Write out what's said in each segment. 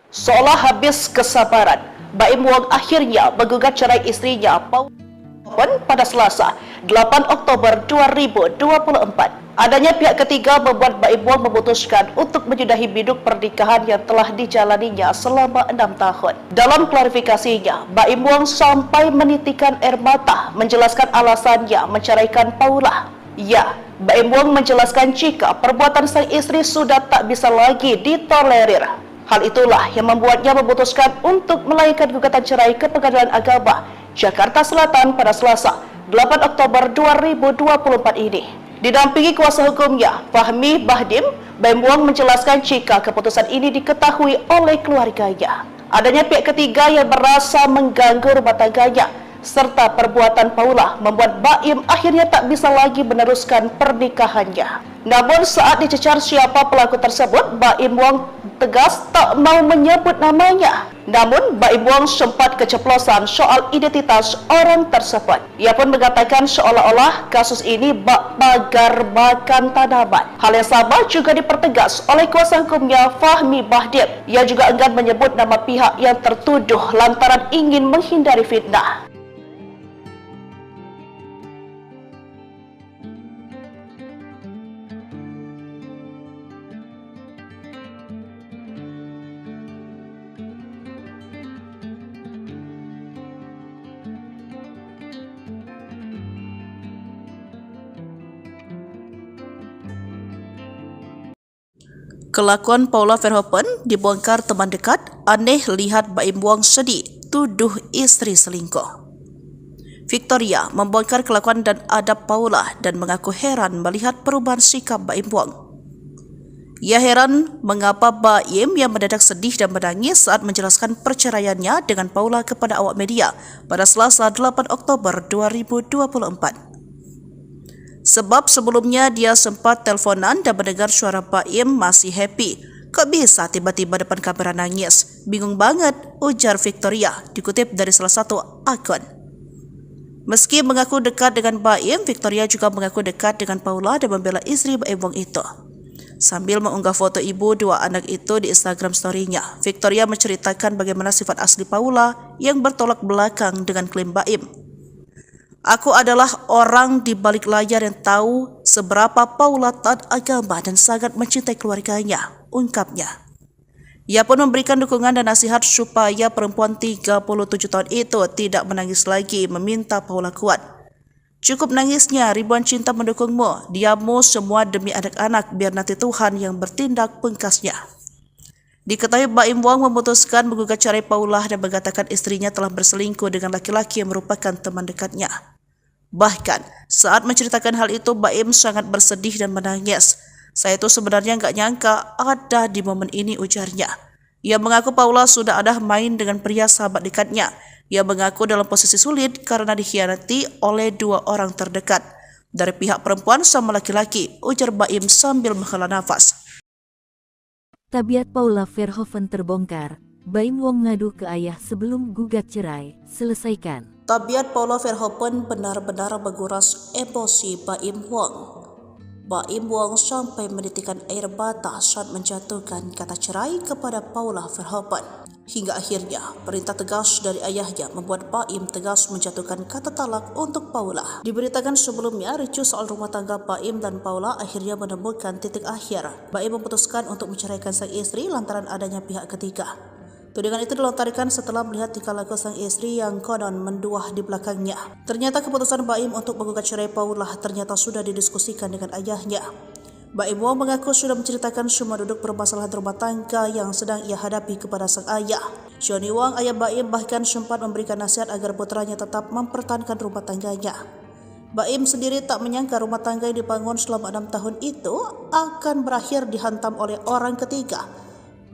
Seolah habis kesabaran, Baim Wong akhirnya menggugat cerai istrinya Paula pada Selasa, 8 Oktober 2024. Adanya pihak ketiga membuat Baim Wong memutuskan untuk menyudahi biduk pernikahan yang telah dijalaninya selama 6 tahun. Dalam klarifikasinya, Baim Wong sampai menitikan air mata menjelaskan alasannya menceraikan Paula. Ya, Baim Wong menjelaskan jika perbuatan sang istri sudah tak bisa lagi ditolerir. Hal itulah yang membuatnya memutuskan untuk melayangkan gugatan cerai ke Pengadilan Agama Jakarta Selatan pada Selasa, 8 Oktober 2024 ini. Didampingi kuasa hukumnya, Fahmi Bahdim, Baim Wong menjelaskan jika keputusan ini diketahui oleh keluarganya. Adanya pihak ketiga yang merasa mengganggu rumah tangganya, serta perbuatan Paula membuat Baim akhirnya tak bisa lagi meneruskan pernikahannya. Namun saat dicecar siapa pelaku tersebut, Baim Wong tegas tak mau menyebut namanya. Namun Baim Wong sempat keceplosan soal identitas orang tersebut. Ia pun mengatakan seolah-olah kasus ini bak pagar makan tanaman. Hal yang sama juga dipertegas oleh kuasa hukumnya Fahmi Bahdim. Ia juga enggan menyebut nama pihak yang tertuduh lantaran ingin menghindari fitnah. Kelakuan Paula Verhoeven dibongkar teman dekat, aneh lihat Baim Wong sedih, tuduh istri selingkuh. Victoria membongkar kelakuan dan adab Paula dan mengaku heran melihat perubahan sikap Baim Wong. Ia heran mengapa Baim yang mendadak sedih dan menangis saat menjelaskan perceraiannya dengan Paula kepada awak media pada Selasa 8 Oktober 2024. Sebab sebelumnya dia sempat teleponan dan mendengar suara Baim masih happy. Kok bisa tiba-tiba depan kamera nangis? Bingung banget, ujar Victoria, dikutip dari salah satu akun. Meski mengaku dekat dengan Baim, Victoria juga mengaku dekat dengan Paula dan membela istri Baim Wong itu. Sambil mengunggah foto ibu dua anak itu di Instagram story-nya, Victoria menceritakan bagaimana sifat asli Paula yang bertolak belakang dengan klaim Baim. Aku adalah orang di balik layar yang tahu seberapa Paula taat agama dan sangat mencintai keluarganya, ungkapnya. Ia pun memberikan dukungan dan nasihat supaya perempuan 37 tahun itu tidak menangis lagi, meminta Paula kuat. Cukup nangisnya, ribuan cinta mendukungmu, diammu semua demi anak-anak, biar nanti Tuhan yang bertindak, pungkasnya. Diketahui Baim Wong memutuskan menggugat cerai Paula dan mengatakan istrinya telah berselingkuh dengan laki-laki yang merupakan teman dekatnya. Bahkan saat menceritakan hal itu, Baim sangat bersedih dan menangis. Saya itu sebenarnya nggak nyangka ada di momen ini, ujarnya. Ia mengaku Paula sudah ada main dengan pria sahabat dekatnya. Ia mengaku dalam posisi sulit karena dikhianati oleh dua orang terdekat dari pihak perempuan sama laki-laki, ujar Baim sambil menghela nafas. Tabiat Paula Verhoeven terbongkar. Baim Wong ngadu ke ayah sebelum gugat cerai. Selesaikan. Tabiat Paula Verhoeven benar-benar menguras emosi Baim Wong. Baim Wong sampai menitikkan air mata saat menjatuhkan kata cerai kepada Paula Verhoeven. Hingga akhirnya perintah tegas dari ayahnya membuat Baim tegas menjatuhkan kata talak untuk Paula. Diberitakan sebelumnya, ricuh soal rumah tangga Baim dan Paula akhirnya menemukan titik akhir. Baim memutuskan untuk menceraikan sang istri lantaran adanya pihak ketiga. Tudingan itu dilontarkan setelah melihat tingkah laku sang istri yang konon menduah di belakangnya. Ternyata keputusan Baim untuk menggugat cerai Paula ternyata sudah didiskusikan dengan ayahnya. Baim Wong mengaku sudah menceritakan semua duduk permasalahan rumah tangga yang sedang ia hadapi kepada sang ayah. Johnny Wong, ayah Baim, bahkan sempat memberikan nasihat agar putranya tetap mempertahankan rumah tangganya. Baim sendiri tak menyangka rumah tangga yang dibangun selama 6 tahun itu akan berakhir dihantam oleh orang ketiga.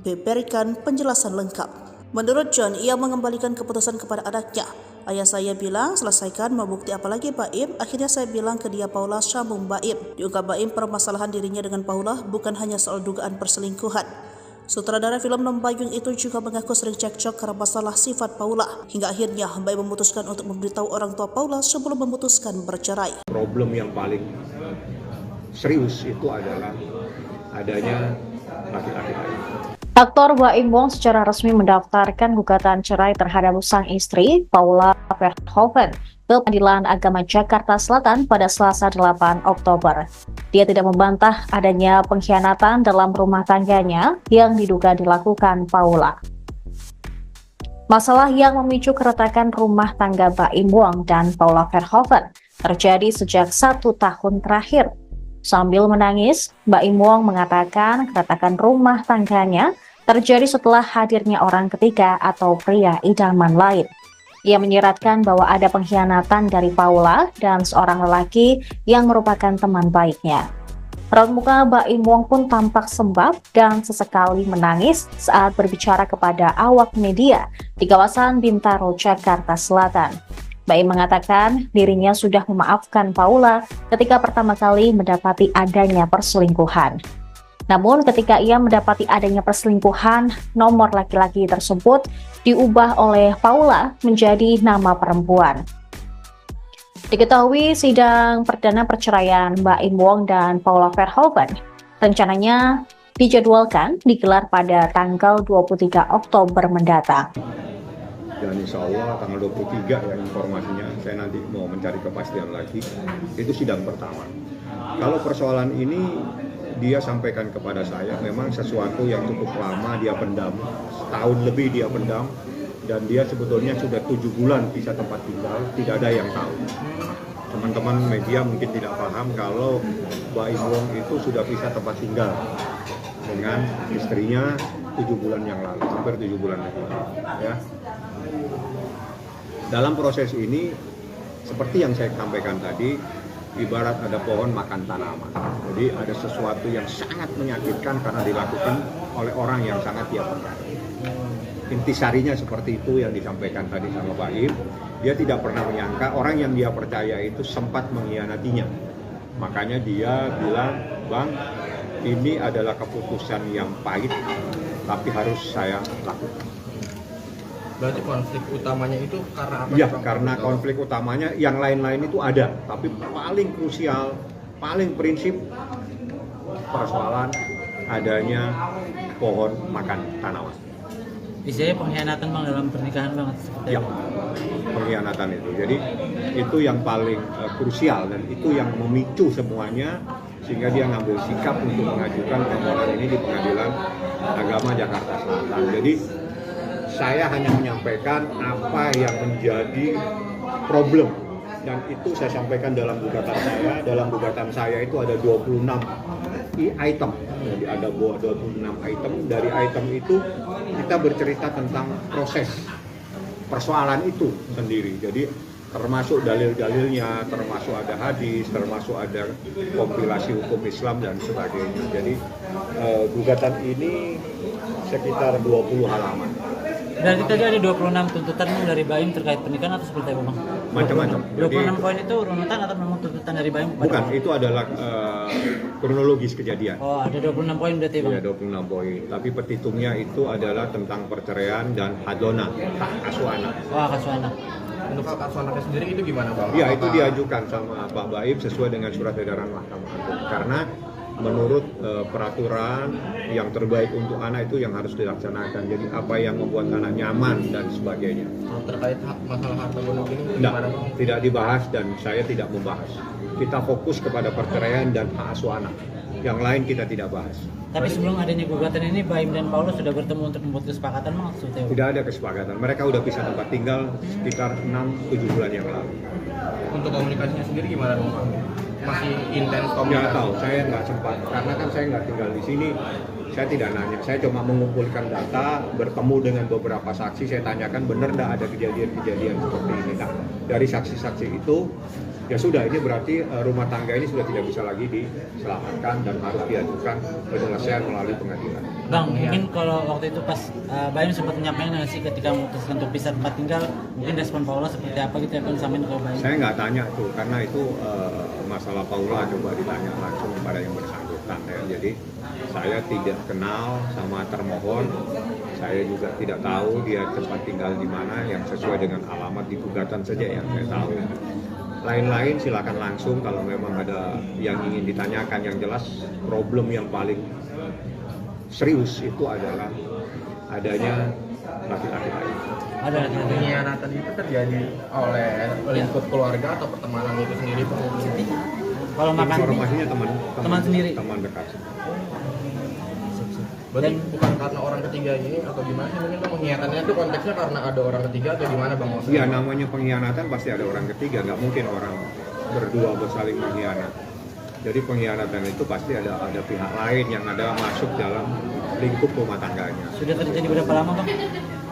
Berikan penjelasan lengkap. Menurut John, ia mengembalikan keputusan kepada anaknya. Ayah saya bilang, selesaikan, mau bukti apa lagi Baim? Akhirnya saya bilang ke dia, Paula, sambung Baim. Diungkap Baim permasalahan dirinya dengan Paula bukan hanya soal dugaan perselingkuhan. Sutradara film Nombayung itu juga mengaku sering cekcok karena masalah sifat Paula. Hingga akhirnya Baim memutuskan untuk memberitahu orang tua Paula sebelum memutuskan bercerai. Problem yang paling serius itu adalah adanya laki-laki lain. Aktor Baim Wong secara resmi mendaftarkan gugatan cerai terhadap sang istri, Paula Verhoeven, ke Pengadilan Agama Jakarta Selatan pada Selasa 8 Oktober. Dia tidak membantah adanya pengkhianatan dalam rumah tangganya yang diduga dilakukan Paula. Masalah yang memicu keretakan rumah tangga Baim Wong dan Paula Verhoeven terjadi sejak 1 tahun terakhir. Sambil menangis, Baim Wong mengatakan keretakan rumah tangganya terjadi setelah hadirnya orang ketiga atau pria idaman lain. Ia menyiratkan bahwa ada pengkhianatan dari Paula dan seorang lelaki yang merupakan teman baiknya. Raut muka Baim Wong pun tampak sembab dan sesekali menangis saat berbicara kepada awak media di kawasan Bintaro, Jakarta Selatan. Baim mengatakan dirinya sudah memaafkan Paula ketika pertama kali mendapati adanya perselingkuhan. Namun ketika ia mendapati adanya perselingkuhan, nomor laki-laki tersebut diubah oleh Paula menjadi nama perempuan. Diketahui sidang perdana perceraian Baim Wong dan Paula Verhoeven rencananya dijadwalkan digelar pada tanggal 23 Oktober mendatang. Dan insya Allah tanggal 23 ya informasinya, saya nanti mau mencari kepastian lagi, itu sidang pertama. Kalau persoalan ini dia sampaikan kepada saya, memang sesuatu yang cukup lama dia pendam, setahun lebih dia pendam, dan dia sebetulnya sudah 7 bulan bisa tempat tinggal, tidak ada yang tahu. Teman-teman media mungkin tidak paham kalau Baim Wong itu sudah bisa tempat tinggal dengan istrinya 7 bulan yang lalu, hampir 7 bulan yang lalu. Ya. Dalam proses ini, seperti yang saya sampaikan tadi, ibarat ada pohon makan tanaman. Jadi ada sesuatu yang sangat menyakitkan karena dilakukan oleh orang yang sangat dia percaya. Intisarinya seperti itu yang disampaikan tadi sama Baim. Dia tidak pernah menyangka orang yang dia percaya itu sempat mengkhianatinya. Makanya dia bilang, "Bang, ini adalah keputusan yang pahit, tapi harus saya lakukan." Berarti konflik utamanya itu karena apa? Ya, karena konflik utamanya yang lain-lain itu ada, tapi paling krusial, paling prinsip persoalan adanya pohon makan tanaman. Istilahnya pengkhianatan bang dalam pernikahan banget seperti Ya, pengkhianatan itu. Jadi itu yang paling krusial dan itu yang memicu semuanya sehingga dia ngambil sikap untuk mengajukan permohonan ini di Pengadilan Agama Jakarta Selatan. Jadi saya hanya menyampaikan apa yang menjadi problem dan itu saya sampaikan dalam gugatan saya. Dalam gugatan saya itu ada 26 item. Jadi ada 26 item. Dari item itu kita bercerita tentang proses persoalan itu sendiri. Jadi termasuk dalil-dalilnya, termasuk ada hadis, termasuk ada kompilasi hukum Islam dan sebagainya. Jadi gugatan ini sekitar 20 halaman. Dan tadi ada 26 tuntutan dari Baim terkait pernikahan atau seperti apa bang? Macam-macam. 26 poin itu runutan atau memang tuntutan dari Baim? Bukan, itu adalah kronologis kejadian. Oh, ada 26 poin berarti bang? Ya, 26 poin. Tapi petitumnya itu adalah tentang perceraian dan hadona, hak asuh anak. Wah, asuh anak. Untuk hak asuh anaknya sendiri itu gimana bang? Ya, itu diajukan sama Pak Baim sesuai dengan surat edaran Mahkamah Agung. Karena menurut peraturan yang terbaik untuk anak itu yang harus dilaksanakan. Jadi apa yang membuat anak nyaman dan sebagainya. Terkait masalah harta gonok ini gimana bang? Tidak dibahas dan saya tidak membahas. Kita fokus kepada perceraian dan hak asuh anak. Yang lain kita tidak bahas. Tapi sebelum adanya gugatan ini, Baim dan Paulus sudah bertemu untuk membuat kesepakatan bang? Tidak ada kesepakatan. Mereka sudah bisa tempat tinggal sekitar 6-7 bulan yang lalu. Untuk komunikasinya sendiri gimana bang? Masih intens komunikasi? Nggak tahu, saya nggak sempat. Karena kan saya nggak tinggal di sini. Saya tidak nanya. Saya cuma mengumpulkan data, bertemu dengan beberapa saksi. Saya tanyakan benar nggak ada kejadian-kejadian seperti ini. Nah, dari saksi-saksi itu, ya sudah, ini berarti rumah tangga ini sudah tidak bisa lagi diselamatkan dan harus diajukan penyelesaian melalui pengadilan. Bang, mungkin kalau waktu itu pas Baim sempat menyampaikan nggak sih ketika memutuskan untuk pisah tempat tinggal, mungkin respon Paula seperti apa gitu ya bang sampai ke Baim? Saya nggak tanya tuh, karena itu masalah Paula coba ditanya langsung kepada yang bersangkutan ya. Jadi saya tidak kenal sama termohon, saya juga tidak tahu dia tempat tinggal di mana yang sesuai dengan alamat di gugatan saja yang saya tahu. Lain-lain silakan langsung kalau memang ada yang ingin ditanyakan. Yang jelas problem yang paling serius itu adalah adanya laki-laki lain. Ada laki-laki. Pengkhianatan itu terjadi oleh lingkup keluarga atau pertemanan itu sendiri, Pak? Kalau makan Informasinya teman sendiri. teman dekat. Berarti bukan karena orang ketiga ini atau gimana sih? Mungkin pengkhianatannya itu konteksnya karena ada orang ketiga atau gimana, Bang? Iya, namanya pengkhianatan pasti ada orang ketiga, nggak mungkin orang berdua bersaling mengkhianat. Jadi pengkhianatan itu pasti ada pihak lain yang ada masuk dalam lingkup rumah tangganya. Sudah terjadi berapa lama, Bang?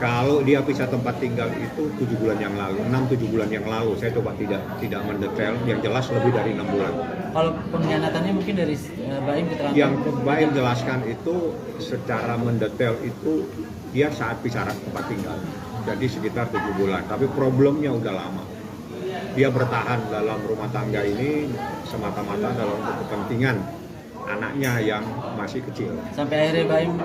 Kalau dia pisah tempat tinggal itu 7 bulan yang lalu, 6-7 bulan yang lalu. Saya coba tidak mendetail, yang jelas lebih dari 6 bulan. Kalau pengkhianatannya mungkin dari Baim keterangan. Yang Baim jelaskan itu secara mendetail itu dia saat pisah tempat tinggal. Jadi sekitar 7 bulan, tapi problemnya udah lama. Dia bertahan dalam rumah tangga ini semata-mata dalam kepentingan anaknya yang masih kecil. Sampai akhirnya Baim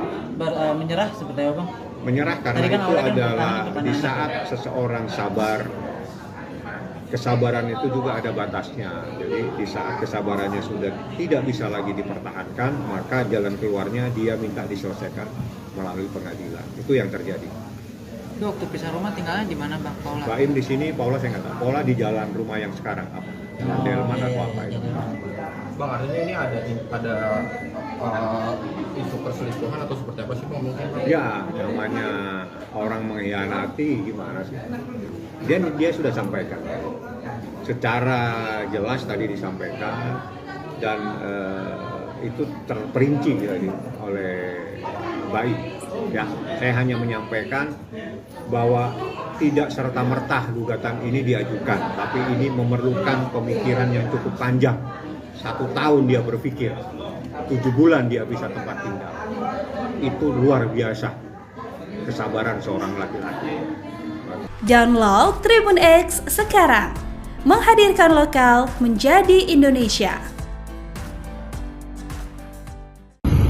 menyerah seperti apa, Bang? Menyerah karena Tadi kan itu awalnya kan adalah bertahan di anak. saat seseorang sabar, kesabaran itu juga ada batasnya. Jadi di saat kesabarannya sudah tidak bisa lagi dipertahankan, maka jalan keluarnya dia minta diselesaikan melalui pengadilan. Itu yang terjadi. Itu waktu pisah rumah tinggalnya di mana, Bang Paula? Baim di sini, Paula saya nggak tahu. Paula di jalan rumah yang sekarang apa? Jalan Delman atau apa itu? Bang, artinya ini ada isu perselingkuhan atau seperti apa sih, Bang? Mungkin, Bang? Ya, namanya orang mengkhianati gimana sih? Dia sudah sampaikan. Secara jelas tadi disampaikan dan itu terperinci jadi oleh Baim. Ya, saya hanya menyampaikan bahwa tidak serta-merta gugatan ini diajukan, tapi ini memerlukan pemikiran yang cukup panjang. 1 tahun dia berpikir, 7 bulan dia bisa tempat tinggal. Itu luar biasa kesabaran seorang laki-laki. Download Tribun X sekarang, menghadirkan lokal menjadi Indonesia.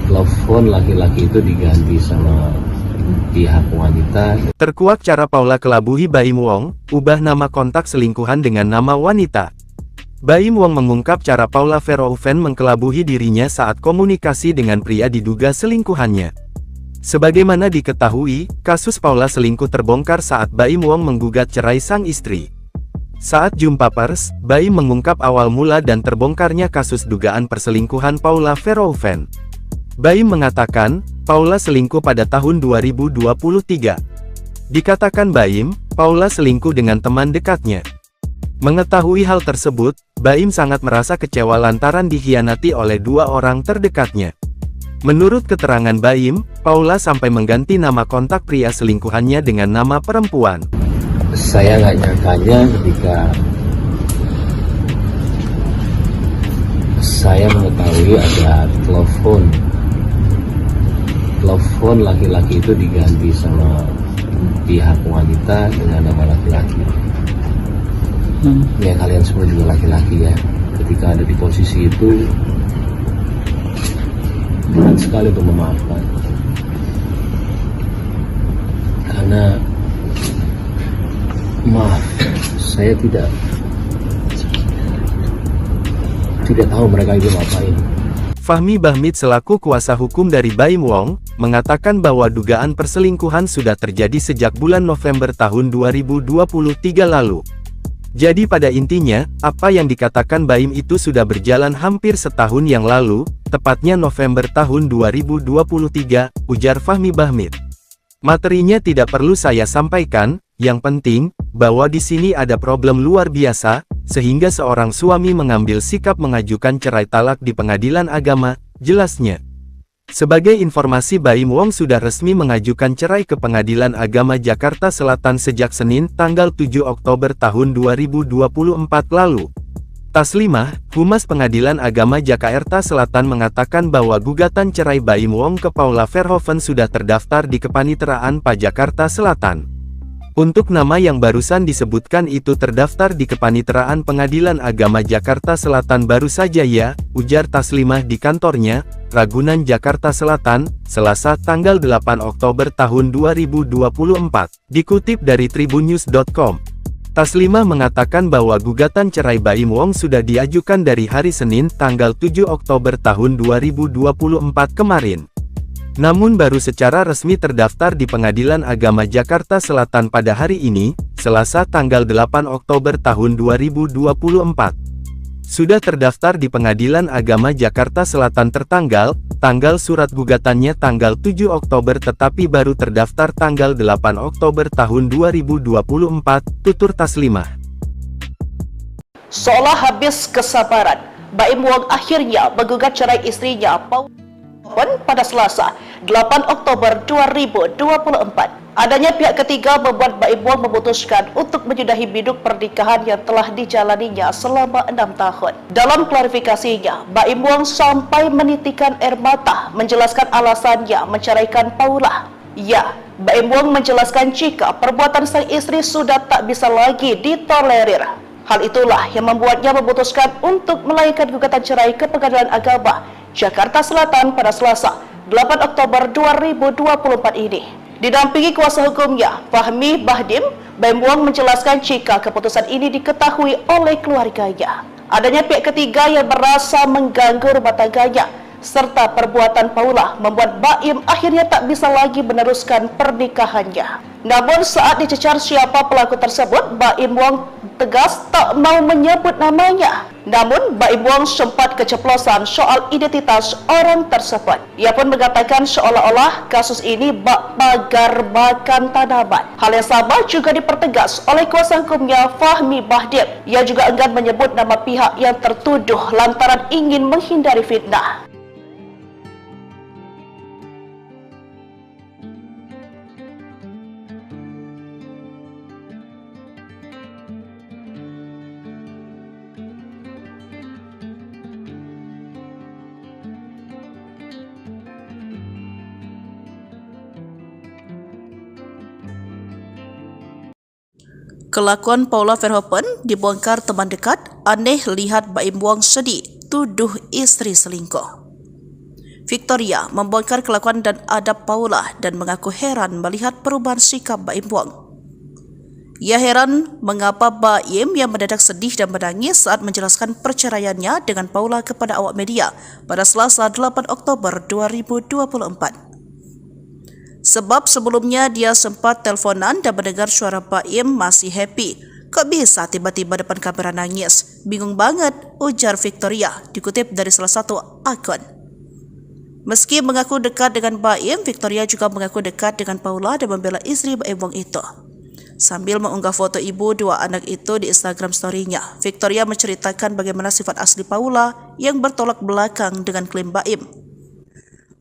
Telepon laki-laki itu diganti sama pihak wanita. Terkuak cara Paula kelabuhi Baim Wong, ubah nama kontak selingkuhan dengan nama wanita. Baim Wong mengungkap cara Paula Verhoeven mengkelabuhi dirinya saat komunikasi dengan pria diduga selingkuhannya. Sebagaimana diketahui, kasus Paula selingkuh terbongkar saat Baim Wong menggugat cerai sang istri. Saat jumpa pers, Baim mengungkap awal mula dan terbongkarnya kasus dugaan perselingkuhan Paula Verhoeven. Baim mengatakan, Paula selingkuh pada tahun 2023. Dikatakan Baim, Paula selingkuh dengan teman dekatnya. Mengetahui hal tersebut, Baim sangat merasa kecewa lantaran dikhianati oleh 2 orang terdekatnya. Menurut keterangan Baim, Paula sampai mengganti nama kontak pria selingkuhannya dengan nama perempuan. Saya nggak nyangkanya ketika saya mengetahui ada telepon laki-laki itu diganti sama pihak wanita dengan nama laki-laki. Ya kalian semua juga laki-laki ya. Ketika ada di posisi itu berat sekali untuk memaafkan. Karena maaf, saya tidak tahu mereka itu ngapain. Fahmi Bahmid selaku kuasa hukum dari Baim Wong, mengatakan bahwa dugaan perselingkuhan sudah terjadi sejak bulan November tahun 2023 lalu. Jadi pada intinya, apa yang dikatakan Baim itu sudah berjalan hampir setahun yang lalu, tepatnya November tahun 2023, ujar Fahmi Bahmid. Materinya tidak perlu saya sampaikan, yang penting, bahwa di sini ada problem luar biasa, sehingga seorang suami mengambil sikap mengajukan cerai talak di pengadilan agama, jelasnya. Sebagai informasi, Baim Wong sudah resmi mengajukan cerai ke Pengadilan Agama Jakarta Selatan sejak Senin, tanggal 7 Oktober tahun 2024 lalu. Taslimah, Humas Pengadilan Agama Jakarta Selatan mengatakan bahwa gugatan cerai Baim Wong ke Paula Verhoeven sudah terdaftar di Kepaniteraan PA Jakarta Selatan. Untuk nama yang barusan disebutkan itu terdaftar di Kepaniteraan Pengadilan Agama Jakarta Selatan baru saja ya, ujar Taslimah di kantornya, Ragunan Jakarta Selatan, Selasa tanggal 8 Oktober tahun 2024. Dikutip dari tribunnews.com. Taslimah mengatakan bahwa gugatan cerai Baim Wong sudah diajukan dari hari Senin tanggal 7 Oktober tahun 2024 kemarin. namun baru secara resmi terdaftar di Pengadilan Agama Jakarta Selatan pada hari ini, Selasa tanggal 8 Oktober tahun 2024. Sudah terdaftar di Pengadilan Agama Jakarta Selatan tertanggal, tanggal surat gugatannya tanggal 7 Oktober tetapi baru terdaftar tanggal 8 Oktober tahun 2024, tutur Taslimah. Seolah habis kesabaran, Baim Wong akhirnya menggugat cerai istrinya Paula pada Selasa, 8 Oktober 2024. Adanya pihak ketiga membuat Baim Wong memutuskan untuk menyudahi biduk pernikahan yang telah dijalaninya selama 6 tahun. Dalam klarifikasinya, Baim Wong sampai menitikan air mata menjelaskan alasannya menceraikan Paula. Ya, Baim Wong menjelaskan jika perbuatan sang istri sudah tak bisa lagi ditolerir. Hal itulah yang membuatnya memutuskan untuk melayangkan gugatan cerai ke Pengadilan Agama Jakarta Selatan pada Selasa, 8 Oktober 2024 ini. Didampingi kuasa hukumnya, Fahmi Bahdim, Baim Wong menjelaskan jika keputusan ini diketahui oleh keluarganya. Adanya pihak ketiga yang merasa mengganggu rumah tangganya, serta perbuatan Paula membuat Baim akhirnya tak bisa lagi meneruskan pernikahannya. Namun saat dicecar siapa pelaku tersebut, Baim Wong tegas tak mau menyebut namanya. Namun Baim Wong sempat keceplosan soal identitas orang tersebut. Ia pun mengatakan seolah-olah kasus ini bak pagar makan tanaman. Hal yang sama juga dipertegas oleh kuasa hukumnya Fahmi Bahdim. Ia juga enggan menyebut nama pihak yang tertuduh lantaran ingin menghindari fitnah. Kelakuan Paula Verhoeven dibongkar teman dekat, aneh lihat Baim Wong sedih, tuduh istri selingkuh. Victoria membongkar kelakuan dan adab Paula dan mengaku heran melihat perubahan sikap Baim Wong. Ia heran mengapa Baim yang mendadak sedih dan menangis saat menjelaskan perceraiannya dengan Paula kepada awak media pada Selasa 8 Oktober 2024. Sebab sebelumnya dia sempat teleponan dan mendengar suara Baim masih happy. Kok bisa tiba-tiba depan kamera nangis? Bingung banget, ujar Victoria, dikutip dari salah satu akun. Meski mengaku dekat dengan Baim, Victoria juga mengaku dekat dengan Paula dan membela istri Baim Wong itu. Sambil mengunggah foto ibu dua anak itu di Instagram story-nya, Victoria menceritakan bagaimana sifat asli Paula yang bertolak belakang dengan klaim Baim.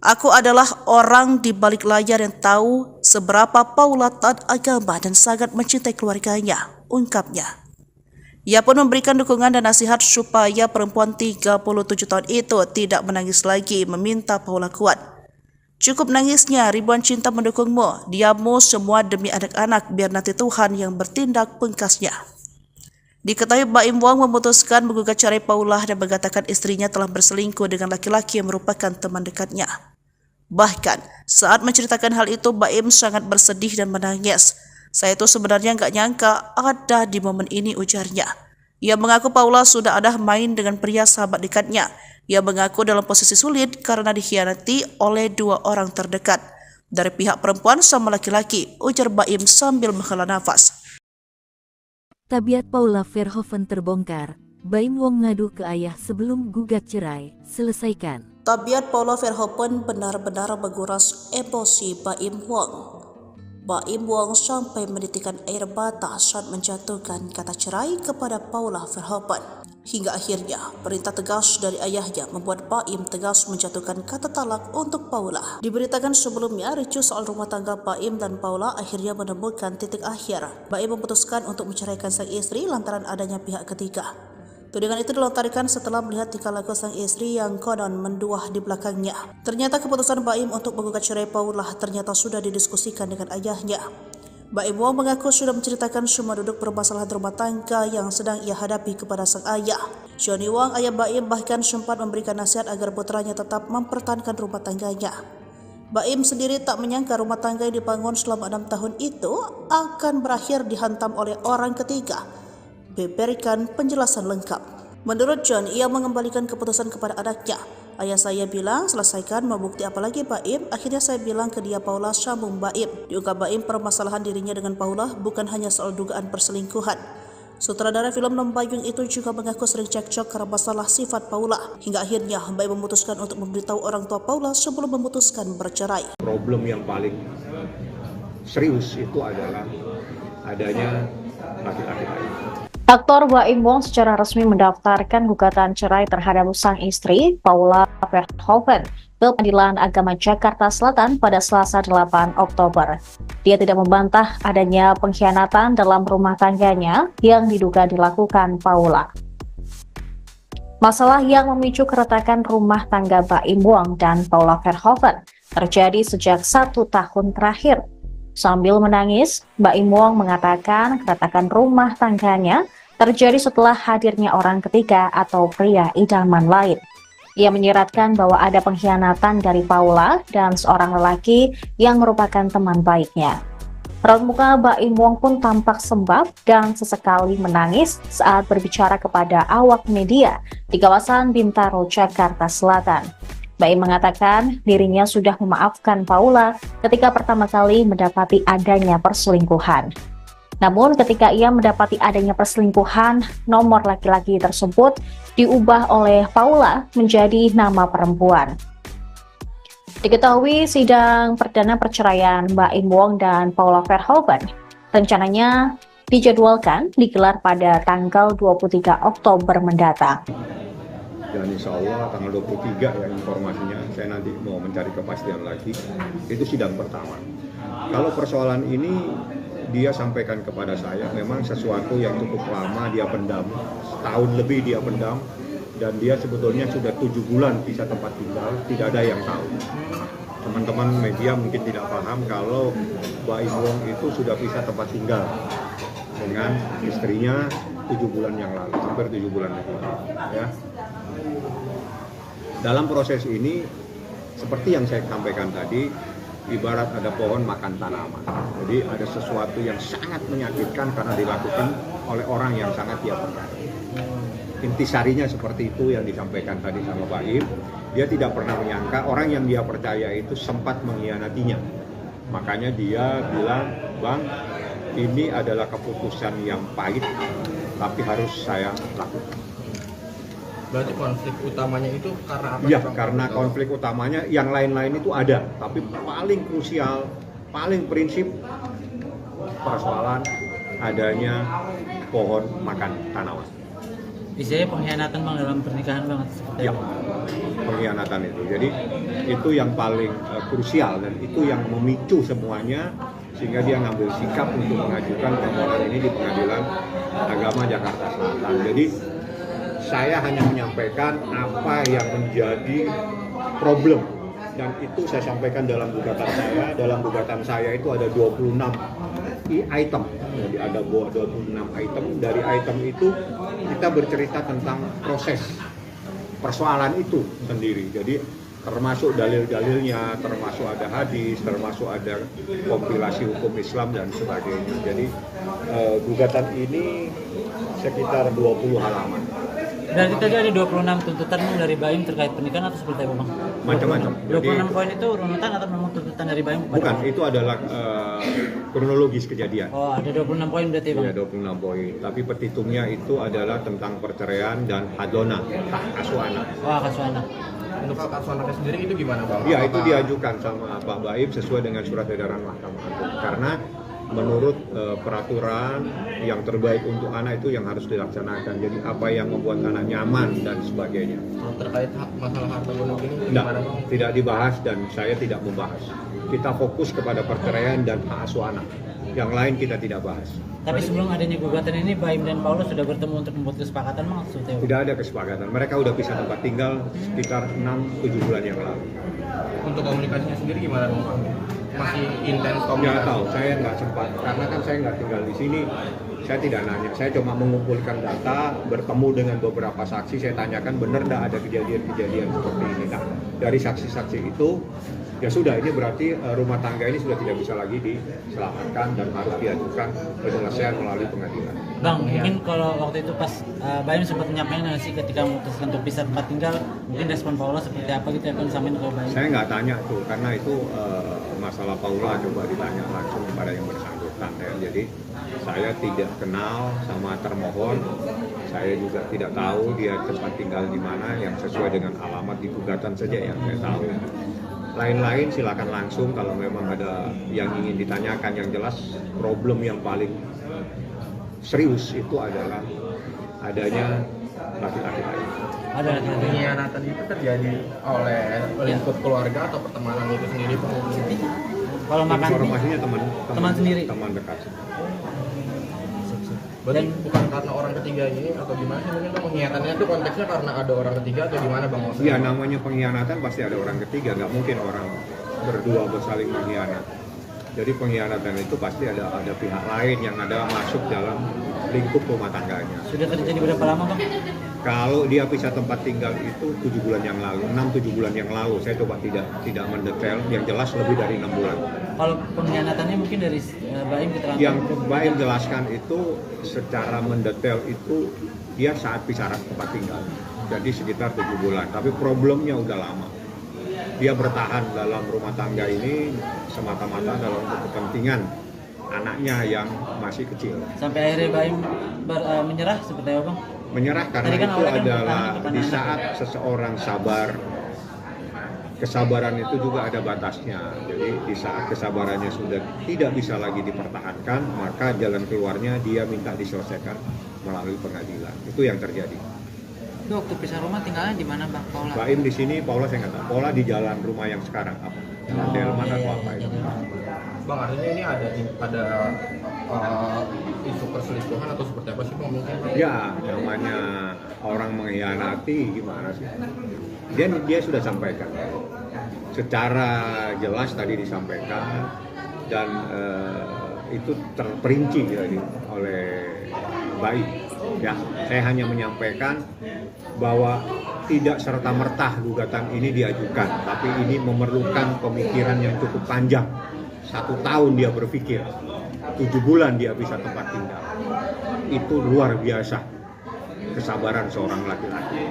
Aku adalah orang di balik layar yang tahu seberapa Paula taat agama dan sangat mencintai keluarganya, ungkapnya. Ia pun memberikan dukungan dan nasihat supaya perempuan 37 tahun itu tidak menangis lagi, meminta Paula kuat. Cukup nangisnya, ribuan cinta mendukungmu, diammu semua demi anak-anak, biar nanti Tuhan yang bertindak, pungkasnya. Diketahui Baim Wong memutuskan menggugat cerai Paula dan mengatakan istrinya telah berselingkuh dengan laki-laki yang merupakan teman dekatnya. Bahkan, saat menceritakan hal itu, Baim sangat bersedih dan menangis. Saya itu sebenarnya nggak nyangka ada di momen ini, ujarnya. Ia mengaku Paula sudah ada main dengan pria sahabat dekatnya. Ia mengaku dalam posisi sulit karena dikhianati oleh dua orang terdekat. Dari pihak perempuan sama laki-laki, ujar Baim sambil menghela nafas. Tabiat Paula Verhoeven terbongkar, Baim Wong ngadu ke ayah sebelum gugat cerai, selesaikan. Tabiat Paula Verhoeven benar-benar menguras emosi Baim Wong. Baim Wong sampai menitikkan air mata saat menjatuhkan kata cerai kepada Paula Verhoeven. Hingga akhirnya, perintah tegas dari ayahnya membuat Baim tegas menjatuhkan kata talak untuk Paula. Diberitakan sebelumnya, ricuh soal rumah tangga Baim dan Paula akhirnya menemukan titik akhir. Baim memutuskan untuk menceraikan sang istri lantaran adanya pihak ketiga. Tudingan itu dilontarkan setelah melihat tingkah laku sang istri yang konon menduah di belakangnya. Ternyata keputusan Baim untuk menggugat cerai Paula ternyata sudah didiskusikan dengan ayahnya. Baim Wong mengaku sudah menceritakan semua duduk permasalahan rumah tangga yang sedang ia hadapi kepada sang ayah. Johnny Wong, ayah Baim, bahkan sempat memberikan nasihat agar putranya tetap mempertahankan rumah tangganya. Baim sendiri tak menyangka rumah tangga yang dibangun selama 6 tahun itu akan berakhir dihantam oleh orang ketiga. Berikan penjelasan lengkap. Menurut John, ia mengembalikan keputusan kepada anaknya. Ayah saya bilang, selesaikan, mau bukti apa lagi Baim? Akhirnya saya bilang ke dia, Paula, sambung Baim. Diungkap Baim, permasalahan dirinya dengan Paula bukan hanya soal dugaan perselingkuhan. Sutradara film Nom Bayung itu juga mengaku sering cekcok karena masalah sifat Paula. Hingga akhirnya Baim memutuskan untuk memberitahu orang tua Paula sebelum memutuskan bercerai. Problem yang paling serius itu adalah adanya laki-laki lain. Aktor Baim Wong secara resmi mendaftarkan gugatan cerai terhadap sang istri, Paula Verhoeven, ke Pengadilan Agama Jakarta Selatan pada Selasa 8 Oktober. Dia tidak membantah adanya pengkhianatan dalam rumah tangganya yang diduga dilakukan Paula. Masalah yang memicu keretakan rumah tangga Baim Wong dan Paula Verhoeven terjadi sejak 1 tahun terakhir. Sambil menangis, Baim Wong mengatakan keretakan rumah tangganya terjadi setelah hadirnya orang ketiga atau pria idaman lain. Ia menyiratkan bahwa ada pengkhianatan dari Paula dan seorang lelaki yang merupakan teman baiknya. Raut muka Baim Wong pun tampak sembab dan sesekali menangis saat berbicara kepada awak media di kawasan Bintaro, Jakarta Selatan. Baim mengatakan dirinya sudah memaafkan Paula ketika pertama kali mendapati adanya perselingkuhan. Namun ketika ia mendapati adanya perselingkuhan, nomor laki-laki tersebut diubah oleh Paula menjadi nama perempuan. Diketahui sidang perdana perceraian Baim Wong dan Paula Verhoeven rencananya dijadwalkan digelar pada tanggal 23 Oktober mendatang. Dan insya Allah tanggal 23 ya informasinya, saya nanti mau mencari kepastian lagi, itu sidang pertama. Kalau persoalan ini dia sampaikan kepada saya, memang sesuatu yang cukup lama dia pendam, setahun lebih dia pendam, dan dia sebetulnya sudah 7 bulan pisah tempat tinggal, tidak ada yang tahu. Teman-teman media mungkin tidak paham kalau Baim Wong itu sudah pisah tempat tinggal dengan istrinya 7 bulan yang lalu, hampir 7 bulan yang lalu. Ya. Dalam proses ini, seperti yang saya sampaikan tadi, ibarat ada pohon makan tanaman. Jadi ada sesuatu yang sangat menyakitkan karena dilakukan oleh orang yang sangat dia percaya. Intisarinya seperti itu yang disampaikan tadi sama Baim. Dia tidak pernah menyangka orang yang dia percaya itu sempat mengkhianatinya. Makanya dia bilang, Bang, ini adalah keputusan yang pahit, tapi harus saya lakukan. Berarti konflik utamanya itu karena apa? Iya, karena konflik utamanya yang lain-lain itu ada, tapi paling krusial, paling prinsip persoalan adanya pohon makan tanaman. Istilahnya pengkhianatan Bang dalam pernikahan banget seperti Ya, pengkhianatan itu. Jadi itu yang paling krusial dan itu yang memicu semuanya sehingga dia ngambil sikap untuk mengajukan permohonan ini di Pengadilan Agama Jakarta Selatan. Jadi saya hanya menyampaikan apa yang menjadi problem dan itu saya sampaikan dalam gugatan saya. Dalam gugatan saya itu ada 26 item. Jadi ada 26 item. Dari item itu kita bercerita tentang proses persoalan itu sendiri. Jadi termasuk dalil-dalilnya, termasuk ada hadis, termasuk ada kompilasi hukum Islam dan sebagainya. Jadi gugatan ini sekitar 20 halaman. Berarti tadi ada 26 tuntutan dari Baim terkait pernikahan atau seperti apa Bang? Macam-macam. 26 poin itu runutan atau memang tuntutan dari Baim? Bukan, itu adalah kronologis kejadian. Oh, ada 26 poin berarti Bang? Iya, 26 poin. Tapi petitumnya itu adalah tentang perceraian dan hadona, hak asuh anak. Oh, hak asuh anak. Untuk hak asuh anaknya sendiri itu gimana Bang? Iya, itu diajukan sama Pak Baim sesuai dengan surat edaran Mahkamah Agung. Karena menurut peraturan yang terbaik untuk anak itu yang harus dilaksanakan. Jadi apa yang membuat anak nyaman dan sebagainya. Terkait masalah harta gonok ini gimana Bang? Tidak dibahas dan saya tidak membahas. Kita fokus kepada perceraian dan hak asuh anak. Yang lain kita tidak bahas. Tapi sebelum adanya gugatan ini, Baim dan Paula sudah bertemu untuk membuat kesepakatan Bang? Tidak ada kesepakatan. Mereka udah pisah tempat tinggal sekitar 6-7 bulan yang lalu. Untuk komunikasinya sendiri gimana Bang? Masih intens komunikasi? Nggak tahu, saya nggak sempat. Karena kan saya nggak tinggal di sini. Saya tidak nanya, saya cuma mengumpulkan data, bertemu dengan beberapa saksi, saya tanyakan benar nggak ada kejadian-kejadian seperti ini. Nah, dari saksi-saksi itu, ya sudah, ini berarti rumah tangga ini sudah tidak bisa lagi diselamatkan dan harus diajukan penyelesaian melalui pengadilan. Bang, mungkin kalau waktu itu pas Baim sempat menyampaikan nggak sih ketika memutuskan untuk pisah tempat tinggal, mungkin respon Paula seperti apa gitu ya kan sampai ke Baim? Saya nggak tanya tuh, karena itu masalah Paula, coba ditanya langsung kepada yang bersangkutan ya. Jadi saya tidak kenal sama termohon, saya juga tidak tahu dia tempat tinggal di mana, yang sesuai dengan alamat di gugatan saja yang saya tahu. Lain-lain silakan langsung kalau memang ada yang ingin ditanyakan. Yang jelas problem yang paling serius itu adalah adanya laki-laki lain. Ada pengkhianatan itu terjadi oleh lingkup keluarga atau pertemanan itu sendiri, Pak? Kalau makan informasinya teman sendiri, teman dekat. Berarti bukan karena orang ketiga ini atau gimana sih? Mungkin pengkhianatannya itu konteksnya karena ada orang ketiga atau gimana, Bang? Iya, namanya pengkhianatan pasti ada orang ketiga, nggak mungkin orang berdua bersaling mengkhianat. Jadi pengkhianatan itu pasti ada pihak lain yang ada masuk dalam lingkup rumah tangganya. Sudah terjadi berapa lama, Bang? Kalau dia pisah tempat tinggal itu 7 bulan yang lalu, 6-7 bulan yang lalu. Saya coba tidak mendetail, yang jelas lebih dari 6 bulan. Kalau pengkhianatannya mungkin dari Baim keterangan? Yang Baim jelaskan itu secara mendetail itu dia saat pisah tempat tinggal. Jadi sekitar 7 bulan, tapi problemnya udah lama. Dia bertahan dalam rumah tangga ini semata-mata dalam kepentingan anaknya yang masih kecil. Sampai akhirnya Baim menyerah seperti apa, Bang? Menyerah karena kan itu adalah di saat seseorang sabar, kesabaran itu juga ada batasnya. Jadi di saat kesabarannya sudah tidak bisa lagi dipertahankan, maka jalan keluarnya dia minta diselesaikan melalui pengadilan. Itu yang terjadi. Itu waktu pisah rumah tinggalnya di mana, Bang, Paula? Baim di sini, Paula saya nggak tahu. Paula di jalan rumah yang sekarang apa? Jalan Delman atau apa itu? Bang, artinya ini ada isu perselingkuhan atau seperti apa sih, Bang? Mungkin? Ya, namanya orang mengkhianati gimana sih? Dia sudah sampaikan. Secara jelas tadi disampaikan dan itu terperinci jadi oleh Baim. Ya, saya hanya menyampaikan bahwa tidak serta-merta gugatan ini diajukan, tapi ini memerlukan pemikiran yang cukup panjang. 1 tahun dia berpikir, 7 bulan dia bisa tempat tinggal. Itu luar biasa kesabaran seorang laki-laki.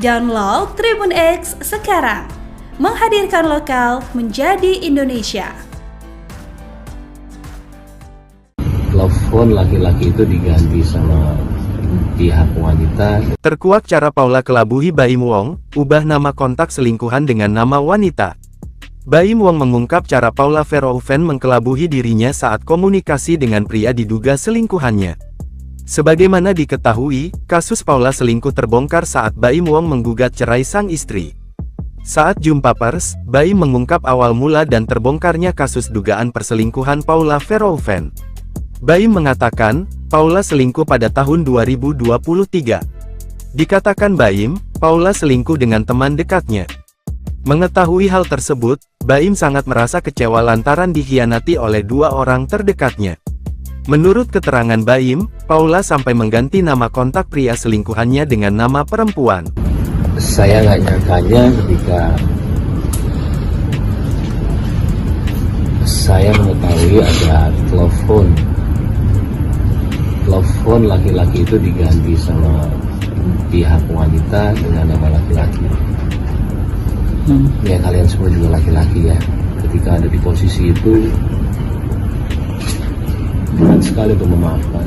Download Tribun X sekarang, menghadirkan lokal menjadi Indonesia. Telepon laki-laki itu diganti sama pihak wanita. Terkuak cara Paula kelabuhi Baim Wong, ubah nama kontak selingkuhan dengan nama wanita. Baim Wong mengungkap cara Paula Verhoeven mengkelabuhi dirinya saat komunikasi dengan pria diduga selingkuhannya. Sebagaimana diketahui, kasus Paula selingkuh terbongkar saat Baim Wong menggugat cerai sang istri. Saat jumpa pers, Baim mengungkap awal mula dan terbongkarnya kasus dugaan perselingkuhan Paula Verhoeven. Baim mengatakan, Paula selingkuh pada tahun 2023. Dikatakan Baim, Paula selingkuh dengan teman dekatnya. Mengetahui hal tersebut, Baim sangat merasa kecewa lantaran dikhianati oleh 2 orang terdekatnya. Menurut keterangan Baim, Paula sampai mengganti nama kontak pria selingkuhannya dengan nama perempuan. Saya nggak nyangkanya ketika saya mengetahui ada telepon laki-laki itu diganti sama pihak wanita dengan nama laki-laki. Ya kalian semua juga laki-laki ya, ketika ada di posisi itu berat sekali untuk memaafkan,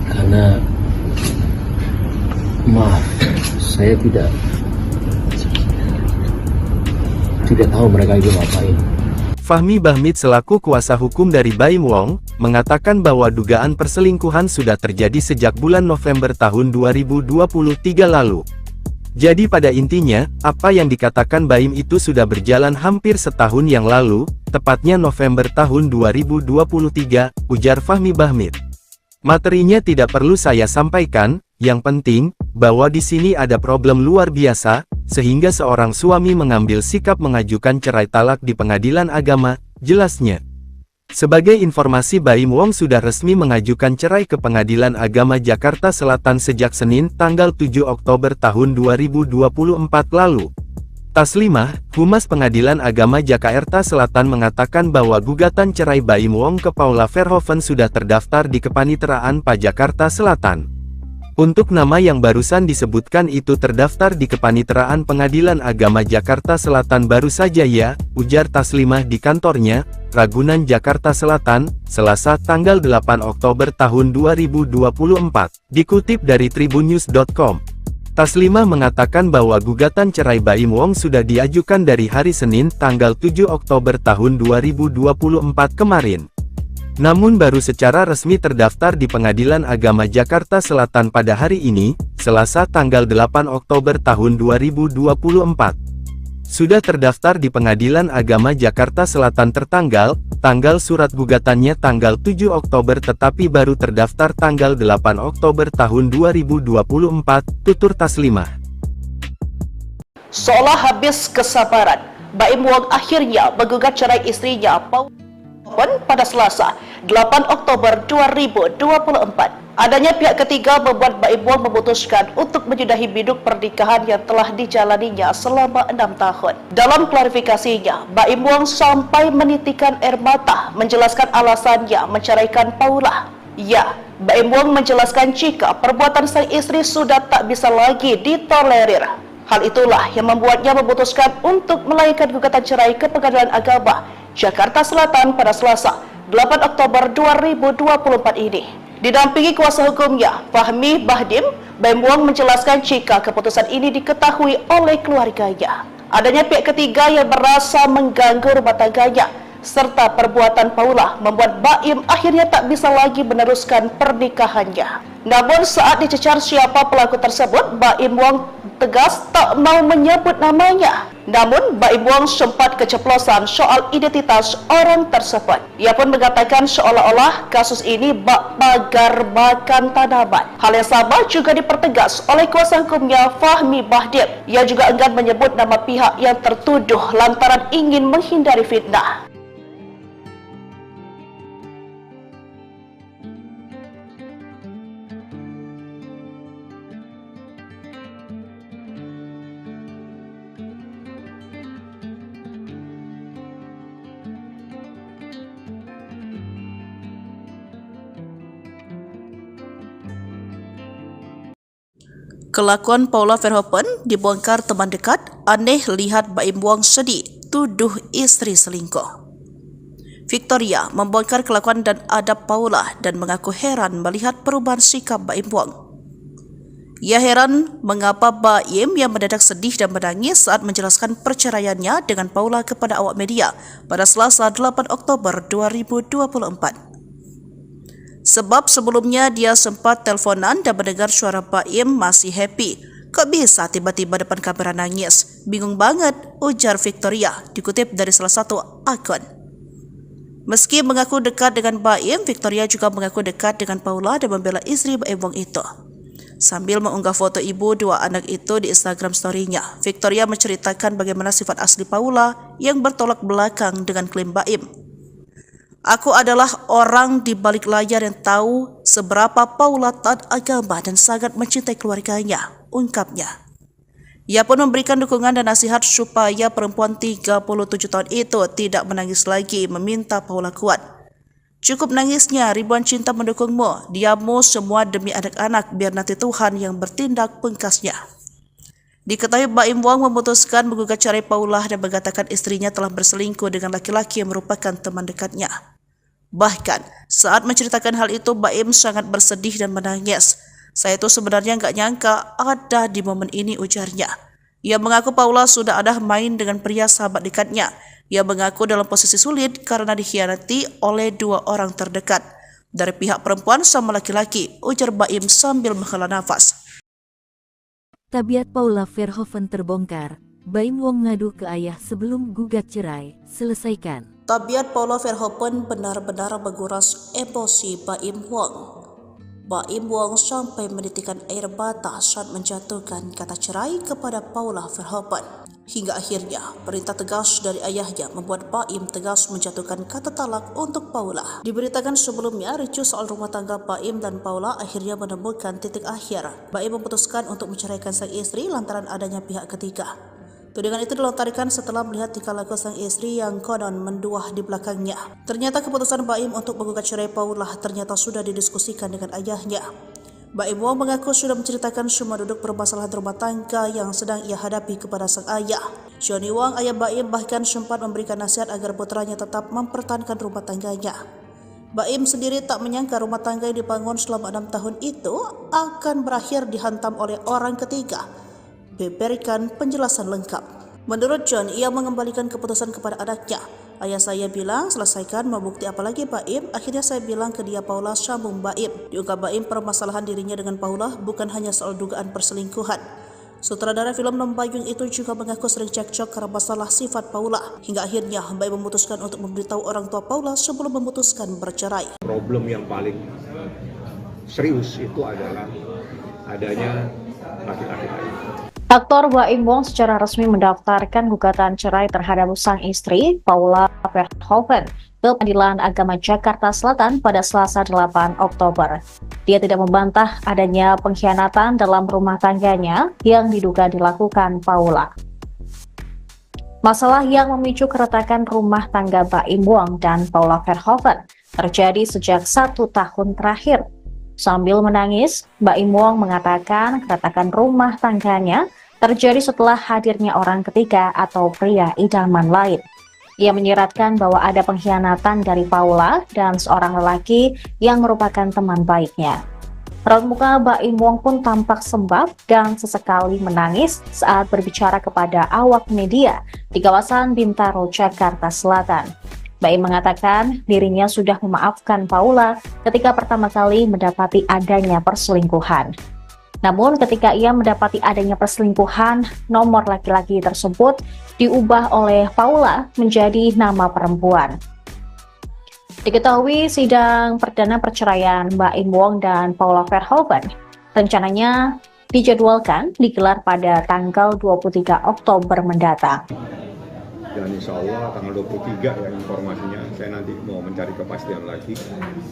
karena maaf, saya tidak tahu mereka itu ngapain. Fahmi Bahmid selaku kuasa hukum dari Baim Wong, mengatakan bahwa dugaan perselingkuhan sudah terjadi sejak bulan November tahun 2023 lalu. Jadi pada intinya, apa yang dikatakan Baim itu sudah berjalan hampir setahun yang lalu, tepatnya November tahun 2023, ujar Fahmi Bahmid. Materinya tidak perlu saya sampaikan, yang penting, bahwa di sini ada problem luar biasa, sehingga seorang suami mengambil sikap mengajukan cerai talak di pengadilan agama, jelasnya. Sebagai informasi, Baim Wong sudah resmi mengajukan cerai ke Pengadilan Agama Jakarta Selatan sejak Senin tanggal 7 Oktober tahun 2024 lalu. Taslimah, Humas Pengadilan Agama Jakarta Selatan mengatakan bahwa gugatan cerai Baim Wong ke Paula Verhoeven sudah terdaftar di Kepaniteraan PA Jakarta Selatan. Untuk nama yang barusan disebutkan itu terdaftar di Kepaniteraan Pengadilan Agama Jakarta Selatan baru saja ya, ujar Taslimah di kantornya, Ragunan Jakarta Selatan, Selasa tanggal 8 Oktober tahun 2024. Dikutip dari tribunnews.com. Taslimah mengatakan bahwa gugatan cerai Baim Wong sudah diajukan dari hari Senin tanggal 7 Oktober tahun 2024 kemarin. Namun baru secara resmi terdaftar di Pengadilan Agama Jakarta Selatan pada hari ini, Selasa tanggal 8 Oktober tahun 2024. Sudah terdaftar di Pengadilan Agama Jakarta Selatan tanggal surat gugatannya tanggal 7 Oktober tetapi baru terdaftar tanggal 8 Oktober tahun 2024, tutur Taslimah. Seolah habis kesabaran, Baim Wong akhirnya menggugat cerai istrinya Paula pada Selasa, 8 Oktober 2024. Adanya pihak ketiga membuat Baim Wong memutuskan untuk menyudahi biduk pernikahan yang telah dijalaninya selama 6 tahun. Dalam klarifikasinya, Baim Wong sampai menitikan air mata menjelaskan alasannya menceraikan Paula. Ya, Baim Wong menjelaskan jika perbuatan sang istri sudah tak bisa lagi ditolerir. Hal itulah yang membuatnya memutuskan untuk melayangkan gugatan cerai ke Pengadilan Agama Jakarta Selatan pada Selasa, 8 Oktober 2024 ini. Didampingi kuasa hukumnya, Fahmi Bahdim, Baim Wong menjelaskan jika keputusan ini diketahui oleh keluarganya. Adanya pihak ketiga yang merasa mengganggu rumah tangganya, serta perbuatan Paula membuat Baim akhirnya tak bisa lagi meneruskan pernikahannya. Namun saat dicecar siapa pelaku tersebut, Baim Wong tegas tak mau menyebut namanya. Namun Baim Wong sempat keceplosan soal identitas orang tersebut. Ia pun mengatakan seolah-olah kasus ini bak pagar makan tanaman. Hal yang sama juga dipertegas oleh kuasa hukumnya Fahmi Bahdim. Ia juga enggan menyebut nama pihak yang tertuduh lantaran ingin menghindari fitnah. Kelakuan Paula Verhoeven dibongkar teman dekat, aneh lihat Baim Wong sedih, tuduh istri selingkuh. Victoria membongkar kelakuan dan adab Paula dan mengaku heran melihat perubahan sikap Baim Wong. Ia heran mengapa Baim yang mendadak sedih dan menangis saat menjelaskan perceraiannya dengan Paula kepada awak media pada Selasa 8 Oktober 2024. Sebab sebelumnya dia sempat teleponan dan mendengar suara Baim masih happy. Kok bisa tiba-tiba depan kamera nangis? Bingung banget, ujar Victoria, dikutip dari salah satu akun. Meski mengaku dekat dengan Baim, Victoria juga mengaku dekat dengan Paula dan membela istri Baim Wong itu. Sambil mengunggah foto ibu dua anak itu di Instagram story-nya, Victoria menceritakan bagaimana sifat asli Paula yang bertolak belakang dengan klaim Baim. Aku adalah orang di balik layar yang tahu seberapa Paula taat agama dan sangat mencintai keluarganya, ungkapnya. Ia pun memberikan dukungan dan nasihat supaya perempuan 37 tahun itu tidak menangis lagi, meminta Paula kuat. Cukup nangisnya, ribuan cinta mendukungmu, diammu semua demi anak-anak, biar nanti Tuhan yang bertindak, pungkasnya. Diketahui Baim Wong memutuskan menggugat cerai Paula dan mengatakan istrinya telah berselingkuh dengan laki-laki yang merupakan teman dekatnya. Bahkan, saat menceritakan hal itu, Baim sangat bersedih dan menangis. Saya itu sebenarnya nggak nyangka ada di momen ini, ujarnya. Ia mengaku Paula sudah ada main dengan pria sahabat dekatnya. Ia mengaku dalam posisi sulit karena dikhianati oleh dua orang terdekat. Dari pihak perempuan sama laki-laki, ujar Baim sambil menghela nafas. Tabiat Paula Verhoeven terbongkar, Baim Wong ngadu ke ayah sebelum gugat cerai, selesaikan. Tabiat Paula Verhoeven benar-benar menguras emosi Baim Wong. Baim Wong sampai menitikkan air mata saat menjatuhkan kata cerai kepada Paula Verhoeven. Hingga akhirnya, perintah tegas dari ayahnya membuat Baim tegas menjatuhkan kata talak untuk Paula. Diberitakan sebelumnya, ricuh soal rumah tangga Baim dan Paula akhirnya menemukan titik akhir. Baim memutuskan untuk menceraikan sang istri lantaran adanya pihak ketiga. Tudingan itu dilontarkan setelah melihat tingkah laku sang istri yang konon menduah di belakangnya. Ternyata keputusan Baim untuk menggugat cerai Paula ternyata sudah didiskusikan dengan ayahnya. Baim Wong mengaku sudah menceritakan semua duduk permasalahan rumah tangga yang sedang ia hadapi kepada sang ayah. Johnny Wong, ayah Baim, bahkan sempat memberikan nasihat agar putranya tetap mempertahankan rumah tangganya. Baim sendiri tak menyangka rumah tangga yang dibangun selama 6 tahun itu akan berakhir dihantam oleh orang ketiga. Berikan penjelasan lengkap. Menurut John, ia mengembalikan keputusan kepada anaknya. Ayah saya bilang, selesaikan membukti apalagi Baim. Akhirnya saya bilang ke dia, Paula, sambung Baim. Diungkap Baim, permasalahan dirinya dengan Paula bukan hanya soal dugaan perselingkuhan. Sutradara film Lembayung itu juga mengaku sering cekcok karena masalah sifat Paula. Hingga akhirnya Baim memutuskan untuk memberitahu orang tua Paula sebelum memutuskan bercerai. Problem yang paling serius itu adalah adanya laki-laki lain. Aktor Baim Wong secara resmi mendaftarkan gugatan cerai terhadap sang istri, Paula Verhoeven, ke Pengadilan Agama Jakarta Selatan pada Selasa 8 Oktober. Dia tidak membantah adanya pengkhianatan dalam rumah tangganya yang diduga dilakukan Paula. Masalah yang memicu keretakan rumah tangga Baim Wong dan Paula Verhoeven terjadi sejak 1 tahun terakhir. Sambil menangis, Baim Wong mengatakan keretakan rumah tangganya terjadi setelah hadirnya orang ketiga atau pria idaman lain. Ia menyiratkan bahwa ada pengkhianatan dari Paula dan seorang lelaki yang merupakan teman baiknya. Raut muka Baim Wong pun tampak sembab dan sesekali menangis saat berbicara kepada awak media di kawasan Bintaro, Jakarta Selatan. Baim mengatakan dirinya sudah memaafkan Paula ketika pertama kali mendapati adanya perselingkuhan. Namun ketika ia mendapati adanya perselingkuhan, nomor laki-laki tersebut diubah oleh Paula menjadi nama perempuan. Diketahui sidang perdana perceraian Baim Wong dan Paula Verhoeven rencananya dijadwalkan digelar pada tanggal 23 Oktober mendatang. Dan insya Allah tanggal 23 ya informasinya, saya nanti mau mencari kepastian lagi,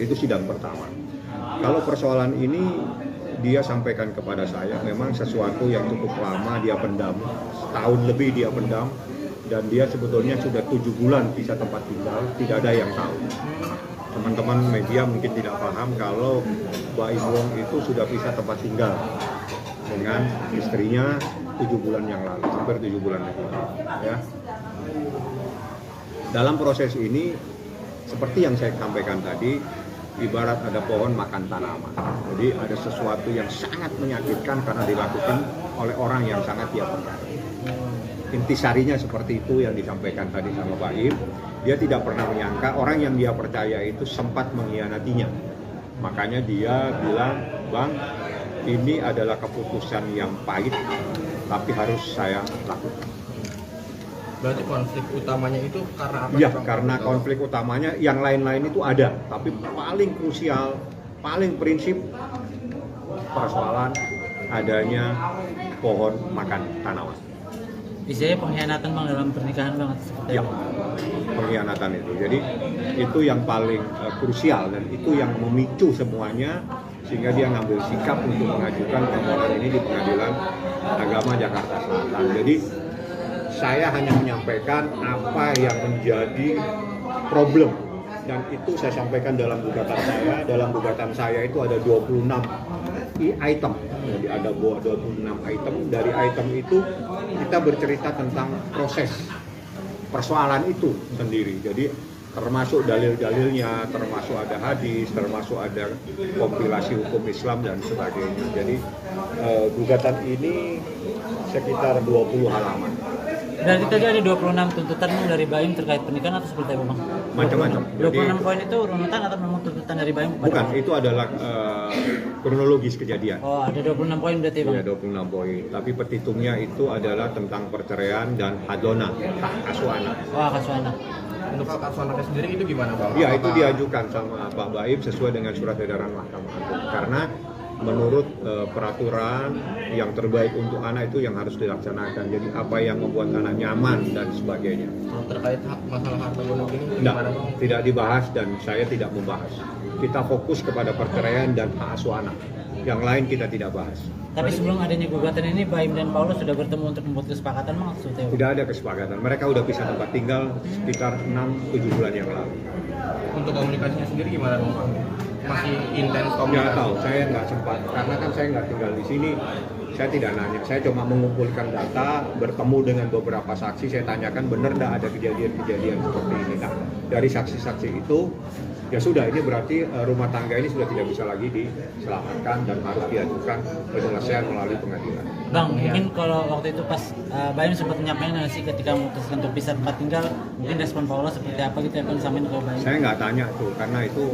itu sidang pertama. Kalau persoalan ini dia sampaikan kepada saya, memang sesuatu yang cukup lama dia pendam, setahun lebih dia pendam, dan dia sebetulnya sudah 7 bulan pisah tempat tinggal, tidak ada yang tahu. Teman-teman media mungkin tidak paham kalau Baim Wong itu sudah pisah tempat tinggal dengan istrinya 7 bulan yang lalu, hampir 7 bulan yang lalu. Ya. Dalam proses ini, seperti yang saya sampaikan tadi, ibarat ada pohon makan tanaman. Jadi ada sesuatu yang sangat menyakitkan karena dilakukan oleh orang yang sangat dia percaya. Intisarinya seperti itu yang disampaikan tadi sama Baim. Dia tidak pernah menyangka orang yang dia percaya itu sempat mengkhianatinya. Makanya dia bilang, Bang, ini adalah keputusan yang pahit, tapi harus saya lakukan. Berarti konflik utamanya itu karena apa? Ya, karena konflik utamanya yang lain-lain itu ada, tapi paling krusial, paling prinsip persoalan adanya pohon makan tanaman. Istilahnya pengkhianatan Bang dalam pernikahan banget seperti Ya, pengkhianatan itu. Jadi itu yang paling krusial dan itu yang memicu semuanya sehingga dia ngambil sikap untuk mengajukan permohonan ini di Pengadilan Agama Jakarta Selatan. Jadi saya hanya menyampaikan apa yang menjadi problem dan itu saya sampaikan dalam gugatan saya. Dalam gugatan saya itu ada 26 item. Jadi ada 26 item. Dari item itu kita bercerita tentang proses persoalan itu sendiri. Jadi termasuk dalil-dalilnya, termasuk ada hadis, termasuk ada kompilasi hukum Islam dan sebagainya. Jadi gugatan ini sekitar 20 halaman. Dan tadi ada 26 tuntutan dari Baim terkait pernikahan atau seperti apa Bang? Macam-macam. 26 poin itu runutan atau memang tuntutan dari Baim? Bukan, itu adalah kronologis kejadian. Oh, ada 26 poin berarti Bang? Iya, 26 poin. Tapi petitumnya itu adalah tentang perceraian dan hadona, hak asuh anak. Oh, hak asuh anak. Untuk hak asuh anaknya sendiri itu gimana Bang? Ya, itu diajukan sama Pak Baim sesuai dengan surat edaran Mahkamah Agung. Karena menurut peraturan yang terbaik untuk anak itu yang harus dilaksanakan. Jadi apa yang membuat anak nyaman dan sebagainya. Terkait masalah harta gonok ini gimana Bang? Tidak dibahas dan saya tidak membahas. Kita fokus kepada perceraian dan hak asuh anak. Yang lain kita tidak bahas. Tapi sebelum adanya gugatan ini, Baim dan Paulus sudah bertemu untuk membuat kesepakatan, maksudnya? Tidak ada kesepakatan. Mereka udah pisah tempat tinggal sekitar 6-7 bulan yang lalu. Untuk komunikasinya sendiri gimana dong Bang? Masih intens komunikasi? Nggak tahu, saya nggak sempat. Karena kan saya nggak tinggal di sini. Saya tidak nanya. Saya cuma mengumpulkan data, bertemu dengan beberapa saksi. Saya tanyakan benar nggak ada kejadian-kejadian seperti ini. Nah, dari saksi-saksi itu, ya sudah, ini berarti rumah tangga ini sudah tidak bisa lagi diselamatkan dan harus diajukan penyelesaian melalui pengadilan. Bang, mungkin kalau waktu itu pas Baim sempat menyampaikan nggak sih ketika memutuskan untuk pisah tempat tinggal, mungkin respon Paula seperti apa gitu ya, Bang, sampein ke Baim? Saya nggak tanya tuh, karena itu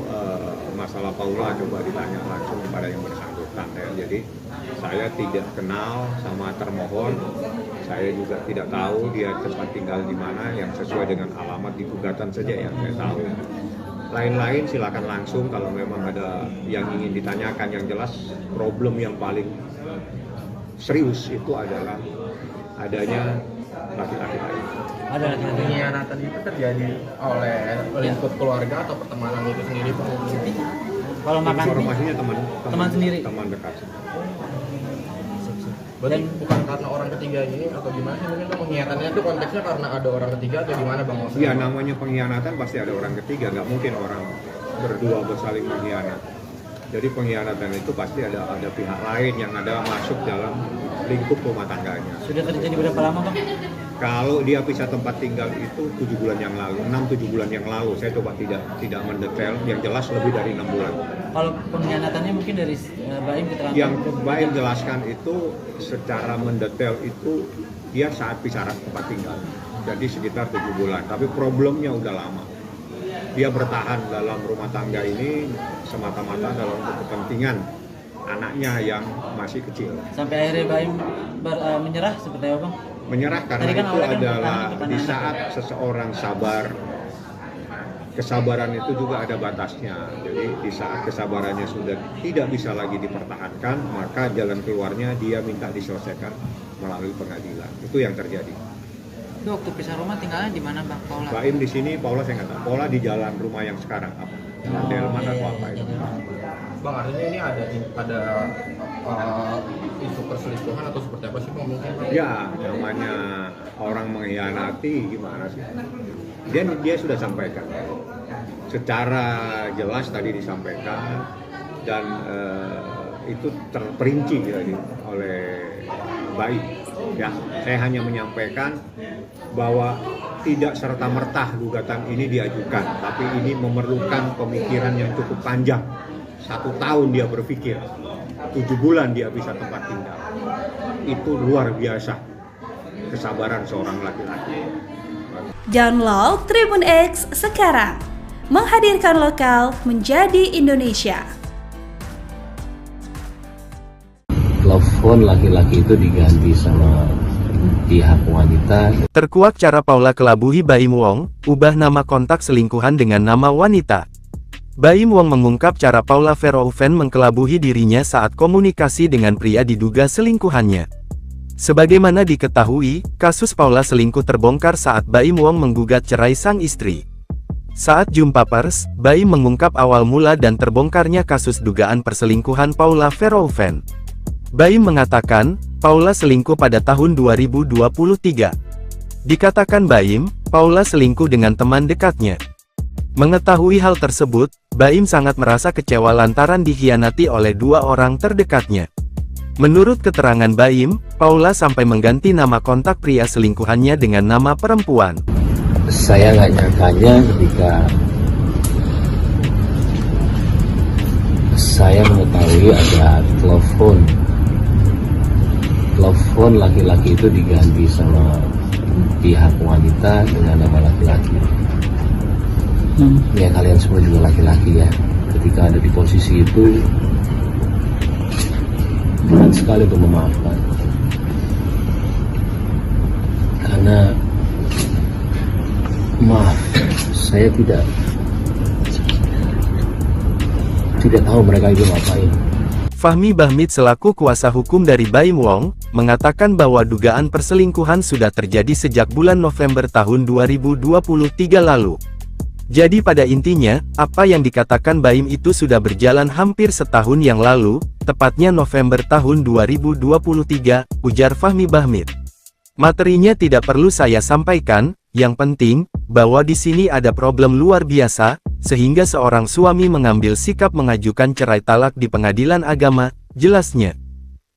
masalah Paula, coba ditanya langsung kepada yang bersangkutan ya. Jadi saya tidak kenal sama termohon, saya juga tidak tahu dia tempat tinggal di mana, yang sesuai dengan alamat di gugatan saja yang saya tahu. Lain-lain silakan langsung kalau memang ada yang ingin ditanyakan. Yang jelas problem yang paling serius itu adalah adanya laki-laki lain. Ada laki-laki. Pengkhianatan itu terjadi oleh lingkup keluarga atau pertemanan itu sendiri Bang? Kalau makan Informasinya teman sendiri, teman dekat. Berarti bukan karena orang ketiga ini atau gimana sih? Mungkin pengkhianatannya itu konteksnya karena ada orang ketiga atau gimana Bang? Iya, namanya pengkhianatan pasti ada orang ketiga, nggak mungkin orang berdua bersaling mengkhianat. Jadi pengkhianatan itu pasti ada pihak lain yang ada masuk dalam lingkup rumah tangganya. sudah terjadi berapa lama Bang? Kalau dia pisah tempat tinggal itu 7 bulan yang lalu, 6-7 bulan yang lalu. Saya coba tidak mendetail, yang jelas lebih dari 6 bulan. Kalau pengkhianatannya mungkin dari Baim keterangan? Yang Baim jelaskan itu secara mendetail itu dia saat pisah tempat tinggal. Jadi sekitar 7 bulan, tapi problemnya udah lama. Dia bertahan dalam rumah tangga ini semata-mata dalam kepentingan anaknya yang masih kecil. Sampai akhirnya Baim menyerah seperti apa Bang? Menyerah karena kan itu adalah di saat seseorang sabar, kesabaran itu juga ada batasnya. Jadi di saat kesabarannya sudah tidak bisa lagi dipertahankan, maka jalan keluarnya dia minta diselesaikan melalui pengadilan. Itu yang terjadi. Itu waktu pisah rumah tinggalnya di mana Bang Paula? Baim di sini, Paula saya nggak tahu. Paula di jalan rumah yang sekarang apa? Jalan Delman atau apa itu? Bang, artinya ini ada isu perselingkuhan atau seperti apa sih Bang? Mungkin Ya, namanya orang mengkhianati gimana sih? Dia sudah sampaikan. Secara jelas tadi disampaikan dan itu terperinci jadi oleh Baim. Ya, saya hanya menyampaikan bahwa tidak serta-merta gugatan ini diajukan, tapi ini memerlukan pemikiran yang cukup panjang. 1 tahun dia berpikir, 7 bulan dia bisa tempat tinggal. Itu luar biasa kesabaran seorang laki-laki. Download Tribun X sekarang, menghadirkan lokal menjadi Indonesia. Telepon laki-laki itu diganti sama pihak wanita. Terkuak cara Paula kelabuhi Baim Wong, ubah nama kontak selingkuhan dengan nama wanita. Baim Wong mengungkap cara Paula Verhoeven mengkelabuhi dirinya saat komunikasi dengan pria diduga selingkuhannya. Sebagaimana diketahui, kasus Paula selingkuh terbongkar saat Baim Wong menggugat cerai sang istri. Saat jumpa pers, Baim mengungkap awal mula dan terbongkarnya kasus dugaan perselingkuhan Paula Verhoeven. Baim mengatakan, Paula selingkuh pada tahun 2023. Dikatakan Baim, Paula selingkuh dengan teman dekatnya. Mengetahui hal tersebut, Baim sangat merasa kecewa lantaran dikhianati oleh 2 orang terdekatnya. Menurut keterangan Baim, Paula sampai mengganti nama kontak pria selingkuhannya dengan nama perempuan. Saya nggak nyangkanya ketika saya mengetahui ada telepon laki-laki itu diganti sama pihak wanita dengan nama laki-laki. Ya kalian semua juga laki-laki ya, ketika ada di posisi itu berat sekali untuk memaafkan, karena maaf saya tidak tahu mereka itu ngapain. Fahmi Bahmid selaku kuasa hukum dari Baim Wong, mengatakan bahwa dugaan perselingkuhan sudah terjadi sejak bulan November tahun 2023 lalu. Jadi pada intinya, apa yang dikatakan Baim itu sudah berjalan hampir setahun yang lalu, tepatnya November tahun 2023, ujar Fahmi Bahmid. Materinya tidak perlu saya sampaikan, yang penting, bahwa di sini ada problem luar biasa, sehingga seorang suami mengambil sikap mengajukan cerai talak di pengadilan agama, jelasnya.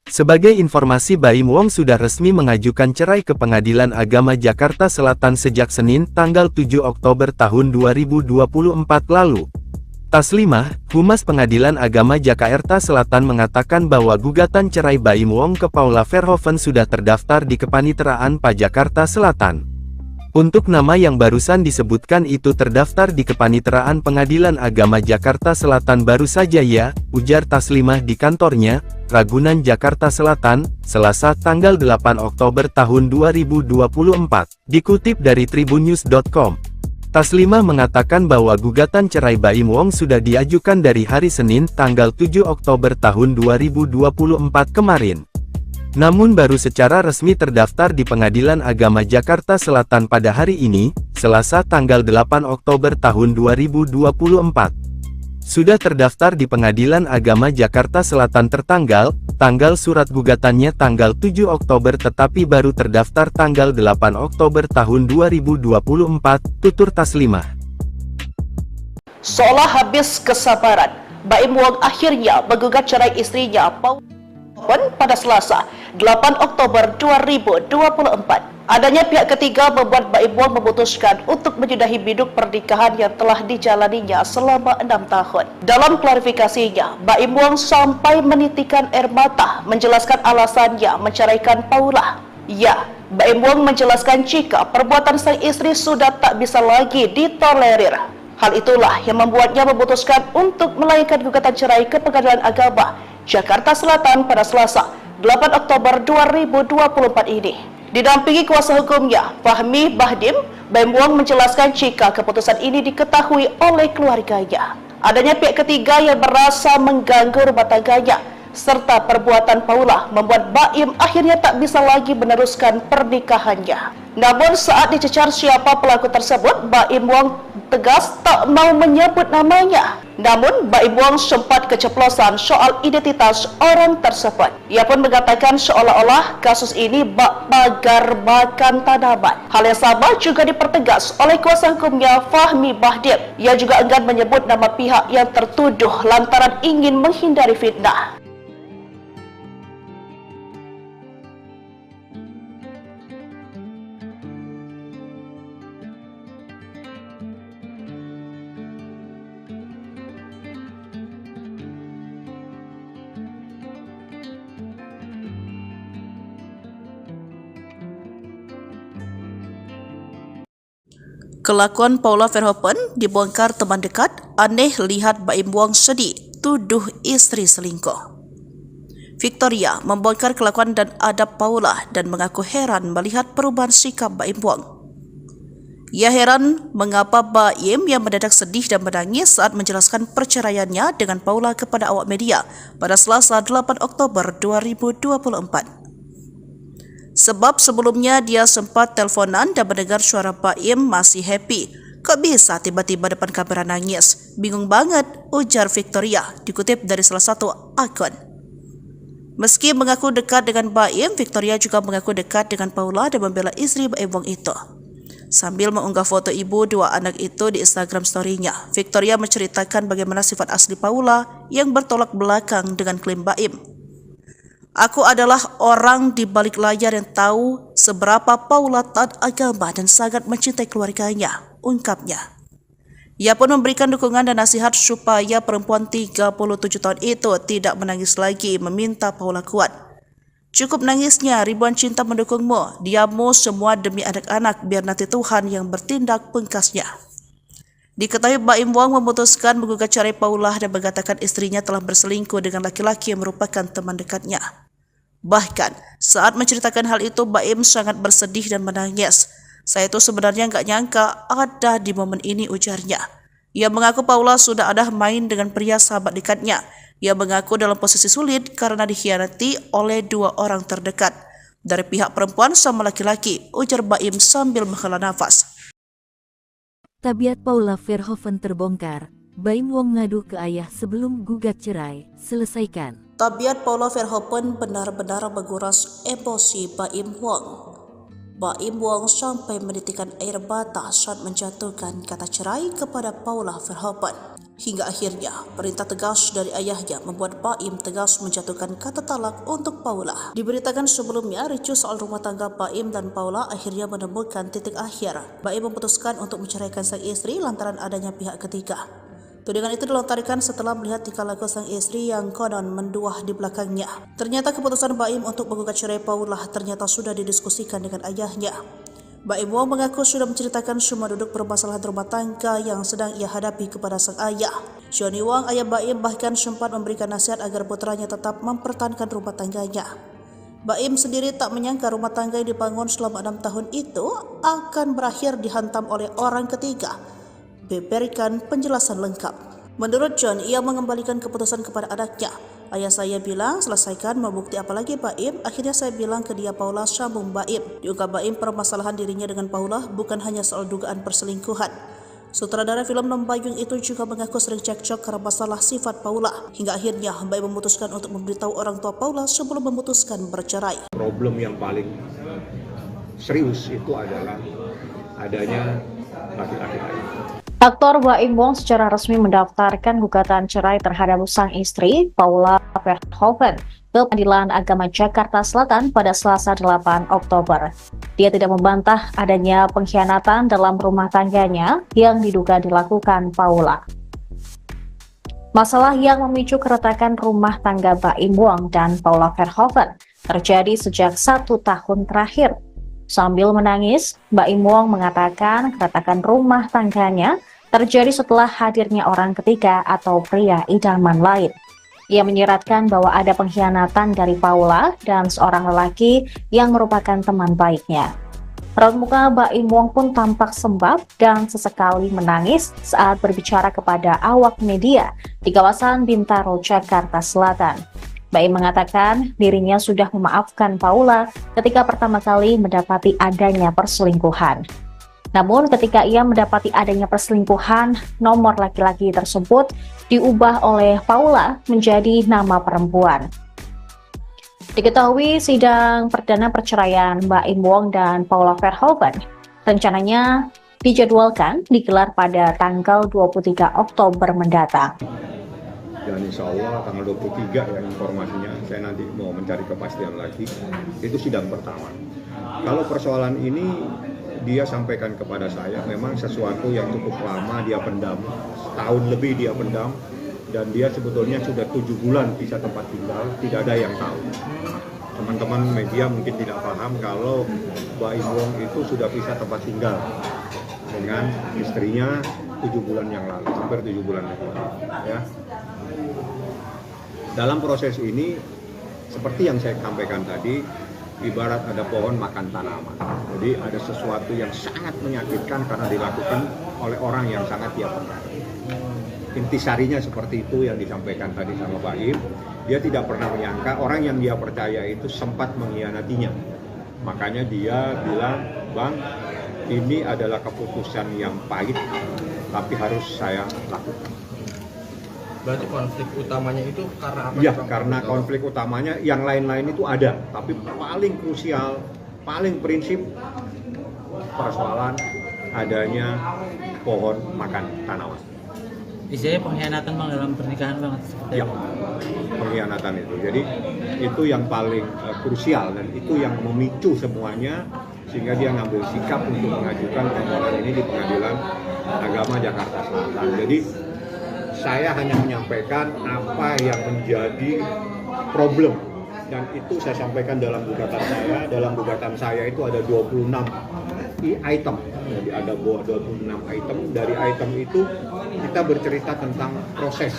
Sebagai informasi, Baim Wong sudah resmi mengajukan cerai ke Pengadilan Agama Jakarta Selatan sejak Senin tanggal 7 Oktober tahun 2024 lalu. Taslimah, Humas Pengadilan Agama Jakarta Selatan mengatakan bahwa gugatan cerai Baim Wong ke Paula Verhoeven sudah terdaftar di Kepaniteraan PA Jakarta Selatan. Untuk nama yang barusan disebutkan itu terdaftar di Kepaniteraan Pengadilan Agama Jakarta Selatan baru saja ya, ujar Taslimah di kantornya, Ragunan Jakarta Selatan, Selasa tanggal 8 Oktober tahun 2024, dikutip dari tribunnews.com. Taslimah mengatakan bahwa gugatan cerai Baim Wong sudah diajukan dari hari Senin tanggal 7 Oktober tahun 2024 kemarin. Namun baru secara resmi terdaftar di Pengadilan Agama Jakarta Selatan pada hari ini, Selasa tanggal 8 Oktober tahun 2024. Sudah terdaftar di Pengadilan Agama Jakarta Selatan tanggal surat gugatannya tanggal 7 Oktober tetapi baru terdaftar tanggal 8 Oktober tahun 2024, tutur Taslimah. Seolah habis kesabaran, Baim Wong akhirnya menggugat cerai istrinya Paula pada Selasa, 8 Oktober 2024. Adanya pihak ketiga membuat Baim Wong memutuskan untuk menyudahi biduk pernikahan yang telah dijalaninya selama 6 tahun. Dalam klarifikasinya, Baim Wong sampai menitikan air mata menjelaskan alasannya menceraikan Paula. Ya, Baim Wong menjelaskan jika perbuatan sang istri sudah tak bisa lagi ditolerir. Hal itulah yang membuatnya memutuskan untuk melayangkan gugatan cerai ke Pengadilan Agama Jakarta Selatan pada Selasa, 8 Oktober 2024 ini. Didampingi kuasa hukumnya, Fahmi Bahdim, Baim Wong menjelaskan jika keputusan ini diketahui oleh keluarganya. Adanya pihak ketiga yang merasa mengganggu rumah tangganya, serta perbuatan Paula membuat Baim akhirnya tak bisa lagi meneruskan pernikahannya. Namun saat dicecar siapa pelaku tersebut, Baim Wong tegas tak mau menyebut namanya. Namun Baim Wong sempat keceplosan soal identitas orang tersebut. Ia pun mengatakan seolah-olah kasus ini bak pagar makan tanaman. Hal yang sama juga dipertegas oleh kuasa hukumnya Fahmi Bahdim. Ia juga enggan menyebut nama pihak yang tertuduh lantaran ingin menghindari fitnah. Kelakuan Paula Verhoeven dibongkar teman dekat, aneh lihat Baim Wong sedih, tuduh istri selingkuh. Victoria membongkar kelakuan dan adab Paula dan mengaku heran melihat perubahan sikap Baim Wong. Ia heran mengapa Baim yang mendadak sedih dan menangis saat menjelaskan perceraiannya dengan Paula kepada awak media pada Selasa 8 Oktober 2024. Sebab sebelumnya dia sempat teleponan dan mendengar suara Baim masih happy. Kok bisa tiba-tiba depan kamera nangis? Bingung banget, ujar Victoria, dikutip dari salah satu akun. Meski mengaku dekat dengan Baim, Victoria juga mengaku dekat dengan Paula dan membela istri Baim Wong itu. Sambil mengunggah foto ibu dua anak itu di Instagram story-nya, Victoria menceritakan bagaimana sifat asli Paula yang bertolak belakang dengan klaim Baim. Aku adalah orang di balik layar yang tahu seberapa Paula taat agama dan sangat mencintai keluarganya, ungkapnya. Ia pun memberikan dukungan dan nasihat supaya perempuan 37 tahun itu tidak menangis lagi, meminta Paula kuat. Cukup nangisnya, ribuan cinta mendukungmu, diammu semua demi anak-anak, biar nanti Tuhan yang bertindak, pungkasnya. Diketahui Baim Wong memutuskan menggugat cerai Paula dan mengatakan istrinya telah berselingkuh dengan laki-laki yang merupakan teman dekatnya. Bahkan, saat menceritakan hal itu, Baim sangat bersedih dan menangis. Saya tuh sebenarnya nggak nyangka ada di momen ini, ujarnya. Ia mengaku Paula sudah ada main dengan pria sahabat dekatnya. Ia mengaku dalam posisi sulit karena dikhianati oleh 2 orang terdekat dari pihak perempuan sama laki-laki, ujar Baim sambil menghela nafas. Tabiat Paula Verhoeven terbongkar. Baim Wong ngadu ke ayah sebelum gugat cerai. Selesaikan. Tabiat Paula Verhoeven benar-benar menguras emosi Baim Wong. Baim Wong sampai menitikan air mata saat menjatuhkan kata cerai kepada Paula Verhoeven. Hingga akhirnya, perintah tegas dari ayahnya membuat Baim tegas menjatuhkan kata talak untuk Paula. Diberitakan sebelumnya, ricuh soal rumah tangga Baim dan Paula akhirnya menemukan titik akhir. Baim memutuskan untuk menceraikan sang istri lantaran adanya pihak ketiga. Tudingan itu dilontarkan setelah melihat tingkah laku sang istri yang konon menduah di belakangnya. Ternyata keputusan Baim untuk menggugat cerai Paula ternyata sudah didiskusikan dengan ayahnya. Baim Wong mengaku sudah menceritakan semua duduk permasalahan rumah tangga yang sedang ia hadapi kepada sang ayah. Johnny Wong, ayah Baim, bahkan sempat memberikan nasihat agar putranya tetap mempertahankan rumah tangganya. Baim sendiri tak menyangka rumah tangga yang dibangun selama 6 tahun itu akan berakhir dihantam oleh orang ketiga. Beberkan penjelasan lengkap. Menurut John, ia mengembalikan keputusan kepada anaknya. Ayah saya bilang, selesaikan, mau bukti apa lagi Baim? Akhirnya saya bilang ke dia, Paula, sambung Baim. Diungkap Baim, permasalahan dirinya dengan Paula bukan hanya soal dugaan perselingkuhan. Sutradara film Lembayung itu juga mengaku sering cekcok karena masalah sifat Paula. Hingga akhirnya Baim memutuskan untuk memberitahu orang tua Paula sebelum memutuskan bercerai. Problem yang paling serius itu adalah adanya laki-laki lain. Aktor Baim Wong secara resmi mendaftarkan gugatan cerai terhadap sang istri, Paula Verhoeven, ke Pengadilan Agama Jakarta Selatan pada Selasa 8 Oktober. Dia tidak membantah adanya pengkhianatan dalam rumah tangganya yang diduga dilakukan Paula. Masalah yang memicu keretakan rumah tangga Baim Wong dan Paula Verhoeven terjadi sejak 1 tahun terakhir. Sambil menangis, Baim Wong mengatakan keretakan rumah tangganya terjadi setelah hadirnya orang ketiga atau pria idaman lain. Ia menyiratkan bahwa ada pengkhianatan dari Paula dan seorang lelaki yang merupakan teman baiknya. Raut muka Baim Wong pun tampak sembab dan sesekali menangis saat berbicara kepada awak media di kawasan Bintaro, Jakarta Selatan. Baim mengatakan dirinya sudah memaafkan Paula ketika pertama kali mendapati adanya perselingkuhan. Namun ketika ia mendapati adanya perselingkuhan, nomor laki-laki tersebut diubah oleh Paula menjadi nama perempuan. Diketahui sidang perdana perceraian Baim Wong dan Paula Verhoeven rencananya dijadwalkan digelar pada tanggal 23 Oktober mendatang. Dan insya Allah tanggal 23 ya informasinya, saya nanti mau mencari kepastian lagi, itu sidang pertama. Kalau persoalan ini dia sampaikan kepada saya, memang sesuatu yang cukup lama dia pendam, setahun lebih dia pendam, dan dia sebetulnya sudah 7 bulan pisah tempat tinggal, tidak ada yang tahu. Teman-teman media mungkin tidak paham kalau Baim Wong itu sudah pisah tempat tinggal dengan istrinya 7 bulan yang lalu, hampir 7 bulan yang lalu. Ya. Dalam proses ini, seperti yang saya sampaikan tadi, ibarat ada pohon makan tanaman. Jadi ada sesuatu yang sangat menyakitkan karena dilakukan oleh orang yang sangat dia percaya. Intisarinya seperti itu yang disampaikan tadi sama Baim. Dia tidak pernah menyangka orang yang dia percaya itu sempat mengkhianatinya. Makanya dia bilang, Bang, ini adalah keputusan yang pahit, tapi harus saya lakukan. Berarti konflik utamanya itu karena apa? Ya, karena konflik utamanya yang lain-lain itu ada, tapi paling krusial, paling prinsip persoalan adanya pohon makan tanaman. Isinya pengkhianatan Bang dalam pernikahan banget seperti Ya, pengkhianatan itu. Jadi itu yang paling krusial dan itu yang memicu semuanya sehingga dia ngambil sikap untuk mengajukan permohonan ini di Pengadilan Agama Jakarta Selatan. Jadi saya hanya menyampaikan apa yang menjadi problem dan itu saya sampaikan dalam gugatan saya. Dalam gugatan saya itu ada 26 item, jadi ada 26 item. Dari item itu kita bercerita tentang proses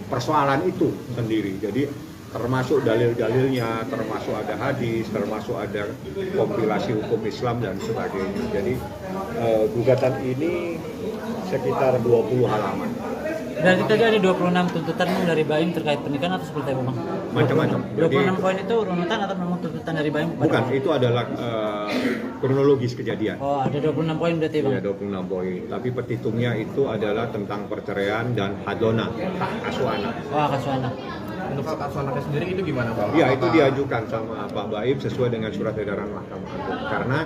persoalan itu sendiri. Jadi termasuk dalil-dalilnya, termasuk ada hadis, termasuk ada kompilasi hukum Islam dan sebagainya. Jadi gugatan ini sekitar 20 halaman. Berarti tadi ada 26 tuntutan dari Baim terkait pernikahan atau seperti apa, Bang? Macam-macam. 26 poin itu runutan atau memang tuntutan dari Baim? Bukan, itu adalah kronologis kejadian. Oh, ada 26 poin berarti, Bang? Ya, 26 poin. Tapi petitumnya itu adalah tentang perceraian dan hadona, hak asuh anak. Oh, hak asuh anak. Untuk hak asuh anaknya sendiri itu gimana, Bang? Ya, itu diajukan sama Pak Baim sesuai dengan surat edaran Mahkamah Agung. Karena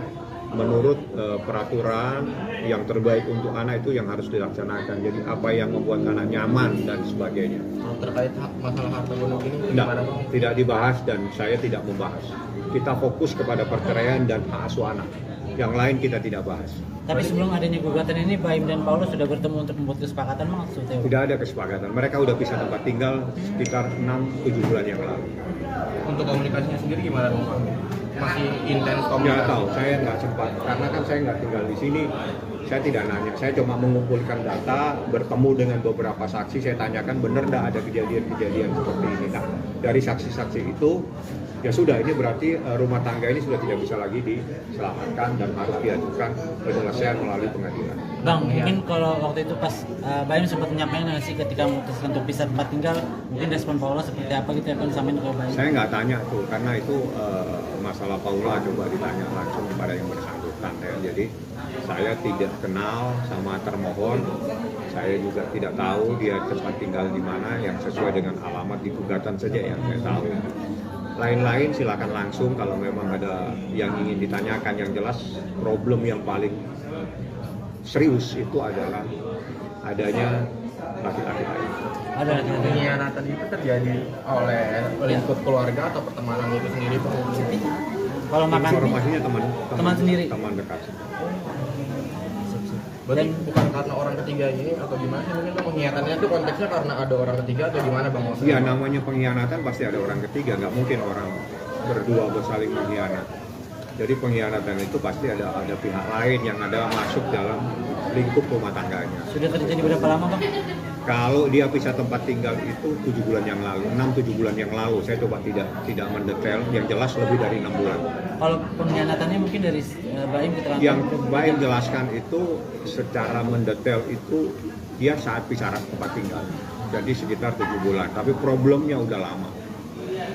menurut peraturan yang terbaik untuk anak itu yang harus dilaksanakan. Jadi apa yang membuat anak nyaman dan sebagainya. Terkait masalah harta gonok ini gimana, Bang? Tidak dibahas dan saya tidak membahas. Kita fokus kepada perceraian dan hak asuh anak. Yang lain kita tidak bahas. Tapi sebelum adanya gugatan ini, Baim dan Paulus sudah bertemu untuk membuat kesepakatan, Bang? Tidak ada kesepakatan. Mereka udah pisah tempat tinggal sekitar 6-7 bulan yang lalu. Untuk komunikasinya sendiri gimana, Bang? Masih intens komunikasi? Nggak tahu, saya nggak sempat. Karena kan saya nggak tinggal di sini. Saya tidak nanya. Saya cuma mengumpulkan data, bertemu dengan beberapa saksi. Saya tanyakan benar nggak ada kejadian-kejadian seperti ini. Nah, dari saksi-saksi itu, ya sudah, ini berarti rumah tangga ini sudah tidak bisa lagi diselamatkan dan harus diajukan penyelesaian melalui pengadilan. Bang, mungkin kalau waktu itu pas Baim sempat menyampaikan sih ketika memutuskan untuk pisah tempat tinggal, mungkin respon Paula seperti apa gitu ya, kan disampaikan ke Baim? Saya nggak tanya tuh, karena itu masalah Paula, coba ditanya langsung kepada yang bersangkutan ya. Jadi saya tidak kenal sama termohon, saya juga tidak tahu dia tempat tinggal di mana, yang sesuai dengan alamat di gugatan saja yang saya tahu. Lain-lain silakan langsung kalau memang ada yang ingin ditanyakan. Yang jelas problem yang paling serius itu adalah adanya laki-laki lain. Ada pengkhianatan itu terjadi oleh lingkup keluarga atau pertemanan itu sendiri, Pak? Kalau makan informasinya teman sendiri, teman dekat. Berarti bukan karena orang ketiga ini atau gimana sih? Mungkin pengkhianatannya itu konteksnya karena ada orang ketiga atau gimana, Bang? Iya, namanya pengkhianatan pasti ada orang ketiga, nggak mungkin orang berdua bersaling mengkhianat. Jadi pengkhianatan itu pasti ada pihak lain yang ada masuk dalam lingkup rumah tangganya. Sudah terjadi berapa lama, Bang? Kalau dia pisah tempat tinggal itu 7 bulan yang lalu, 6-7 bulan yang lalu. Saya coba tidak mendetail, yang jelas lebih dari 6 bulan. Kalau pengkhianatannya mungkin dari Baim keterangan? Yang Baim jelaskan itu secara mendetail itu dia saat pisah tempat tinggal. Jadi sekitar 7 bulan, tapi problemnya udah lama.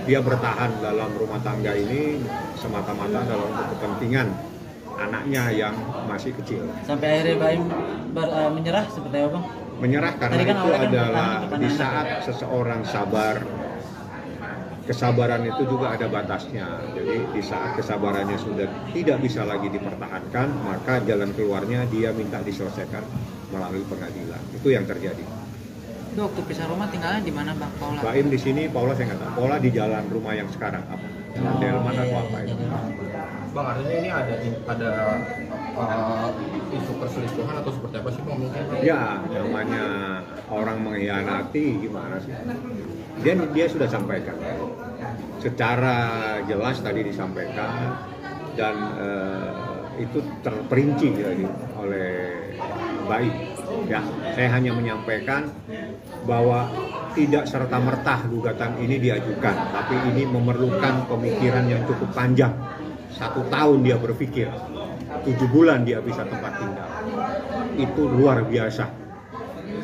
Dia bertahan dalam rumah tangga ini semata-mata dalam kepentingan anaknya yang masih kecil. Sampai akhirnya Baim menyerah seperti apa, Bang? Menyerah karena kan itu adalah di saat seseorang sabar, kesabaran itu juga ada batasnya. Jadi di saat kesabarannya sudah tidak bisa lagi dipertahankan, maka jalan keluarnya dia minta diselesaikan melalui pengadilan. Itu yang terjadi. Itu waktu pisah rumah tinggalnya di mana, Bang Paula? Baim di sini, Paula saya nggak tahu. Paula di jalan rumah yang sekarang apa? Delman atau apa itu? Bang, artinya ini ada isu perselingkuhan atau seperti apa sih, Bang? Mungkin? Ya, namanya orang mengkhianati gimana sih? Dia sudah sampaikan. Secara jelas tadi disampaikan dan itu terperinci jadi oleh Baim. Ya, saya hanya menyampaikan bahwa tidak serta-merta gugatan ini diajukan, tapi ini memerlukan pemikiran yang cukup panjang. 1 tahun dia berpikir, 7 bulan dia bisa tempat tinggal. Itu luar biasa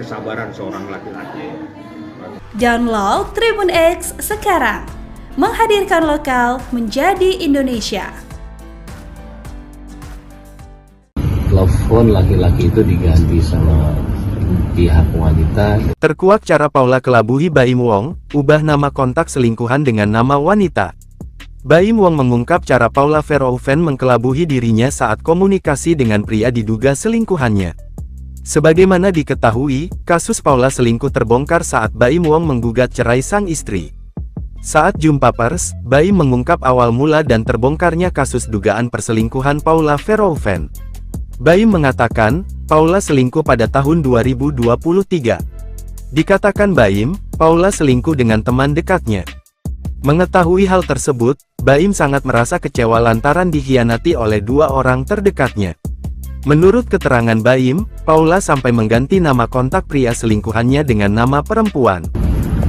kesabaran seorang laki-laki. Download Tribun X sekarang, menghadirkan lokal menjadi Indonesia. Telepon laki-laki itu diganti sama pihak wanita. Terkuak cara Paula kelabuhi Baim Wong, ubah nama kontak selingkuhan dengan nama wanita. Baim Wong mengungkap cara Paula Verhoeven mengkelabuhi dirinya saat komunikasi dengan pria diduga selingkuhannya. Sebagaimana diketahui, kasus Paula selingkuh terbongkar saat Baim Wong menggugat cerai sang istri. Saat jumpa pers, Baim mengungkap awal mula dan terbongkarnya kasus dugaan perselingkuhan Paula Verhoeven. Baim mengatakan, Paula selingkuh pada tahun 2023. Dikatakan Baim, Paula selingkuh dengan teman dekatnya. Mengetahui hal tersebut, Baim sangat merasa kecewa lantaran dikhianati oleh 2 orang terdekatnya. Menurut keterangan Baim, Paula sampai mengganti nama kontak pria selingkuhannya dengan nama perempuan.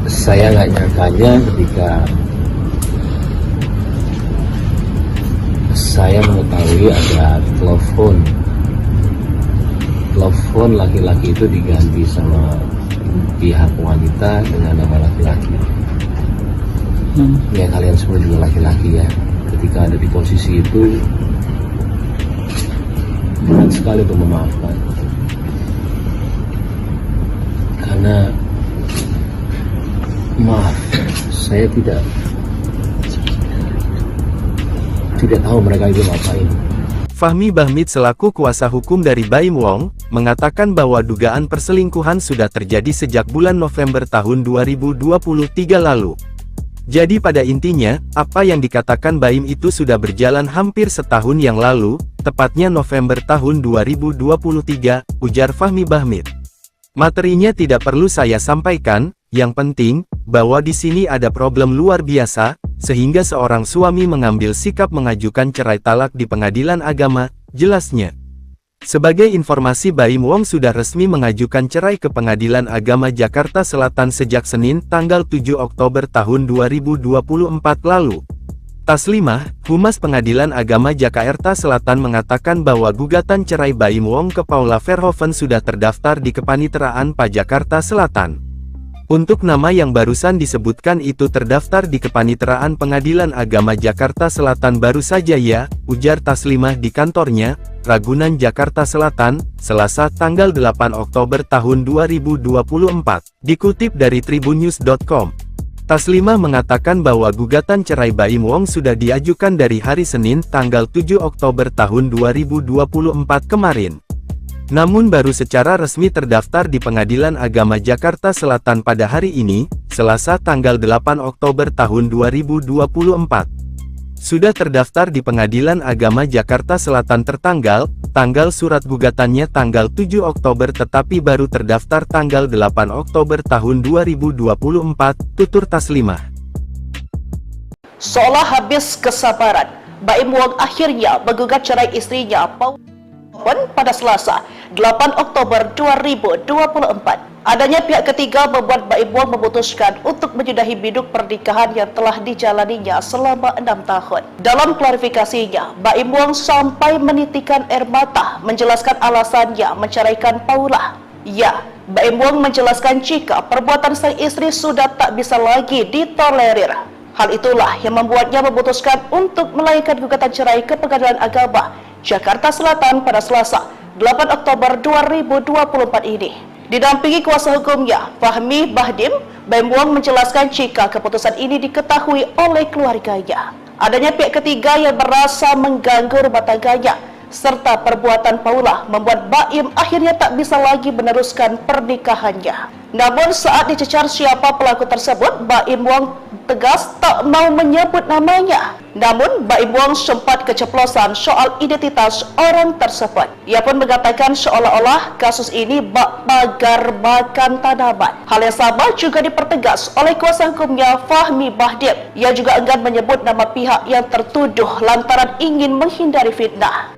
Saya nggak nyangkanya ketika saya mengetahui ada telepon laki-laki itu diganti sama pihak wanita dengan nama laki-laki. Ya kalian semua juga laki-laki ya. Ketika ada di posisi itu berat sekali untuk memaafkan. Karena maaf, saya tidak tahu mereka itu ngapain. Fahmi Bahmid selaku kuasa hukum dari Baim Wong, mengatakan bahwa dugaan perselingkuhan sudah terjadi sejak bulan November tahun 2023 lalu. Jadi pada intinya, apa yang dikatakan Baim itu sudah berjalan hampir setahun yang lalu, tepatnya November tahun 2023, ujar Fahmi Bahmid. Materinya tidak perlu saya sampaikan, yang penting, bahwa di sini ada problem luar biasa, sehingga seorang suami mengambil sikap mengajukan cerai talak di pengadilan agama, jelasnya. Sebagai informasi, Baim Wong sudah resmi mengajukan cerai ke Pengadilan Agama Jakarta Selatan sejak Senin, tanggal 7 Oktober tahun 2024 lalu. Taslimah, Humas Pengadilan Agama Jakarta Selatan mengatakan bahwa gugatan cerai Baim Wong ke Paula Verhoeven sudah terdaftar di Kepaniteraan PA Jakarta Selatan. Untuk nama yang barusan disebutkan itu terdaftar di Kepaniteraan Pengadilan Agama Jakarta Selatan baru saja ya, ujar Taslimah di kantornya, Ragunan Jakarta Selatan, Selasa tanggal 8 Oktober tahun 2024, dikutip dari tribunnews.com. Taslimah mengatakan bahwa gugatan cerai Baim Wong sudah diajukan dari hari Senin tanggal 7 Oktober tahun 2024 kemarin. Namun baru secara resmi terdaftar di Pengadilan Agama Jakarta Selatan pada hari ini, Selasa tanggal 8 Oktober tahun 2024. Sudah terdaftar di Pengadilan Agama Jakarta Selatan tanggal surat gugatannya tanggal 7 Oktober tetapi baru terdaftar tanggal 8 Oktober tahun 2024, tutur Taslimah. Seolah habis kesabaran, Baim Wong akhirnya menggugat cerai istrinya Paula pada Selasa, 8 Oktober 2024. Adanya pihak ketiga membuat Baim Wong memutuskan untuk menyudahi biduk pernikahan yang telah dijalaninya selama 6 tahun. Dalam klarifikasinya, Baim Wong sampai menitikan air mata menjelaskan alasannya menceraikan Paula. Ya, Baim Wong menjelaskan jika perbuatan sang istri sudah tak bisa lagi ditolerir. Hal itulah yang membuatnya memutuskan untuk melayangkan gugatan cerai ke Pengadilan Agama Jakarta Selatan pada Selasa, 8 Oktober 2024 ini. Didampingi kuasa hukumnya, Fahmi Bahdim, Baim Wong menjelaskan jika keputusan ini diketahui oleh keluarganya. Adanya pihak ketiga yang merasa mengganggu rumah tangganya, serta perbuatan Paula membuat Baim akhirnya tak bisa lagi meneruskan pernikahannya. Namun saat dicecar siapa pelaku tersebut, Baim Wong tegas tak mau menyebut namanya. Namun Baim Wong sempat keceplosan soal identitas orang tersebut. Ia pun mengatakan seolah-olah kasus ini bak pagar makan tanaman. Hal yang sama juga dipertegas oleh kuasa hukumnya Fahmi Bahdim. Ia juga enggan menyebut nama pihak yang tertuduh lantaran ingin menghindari fitnah.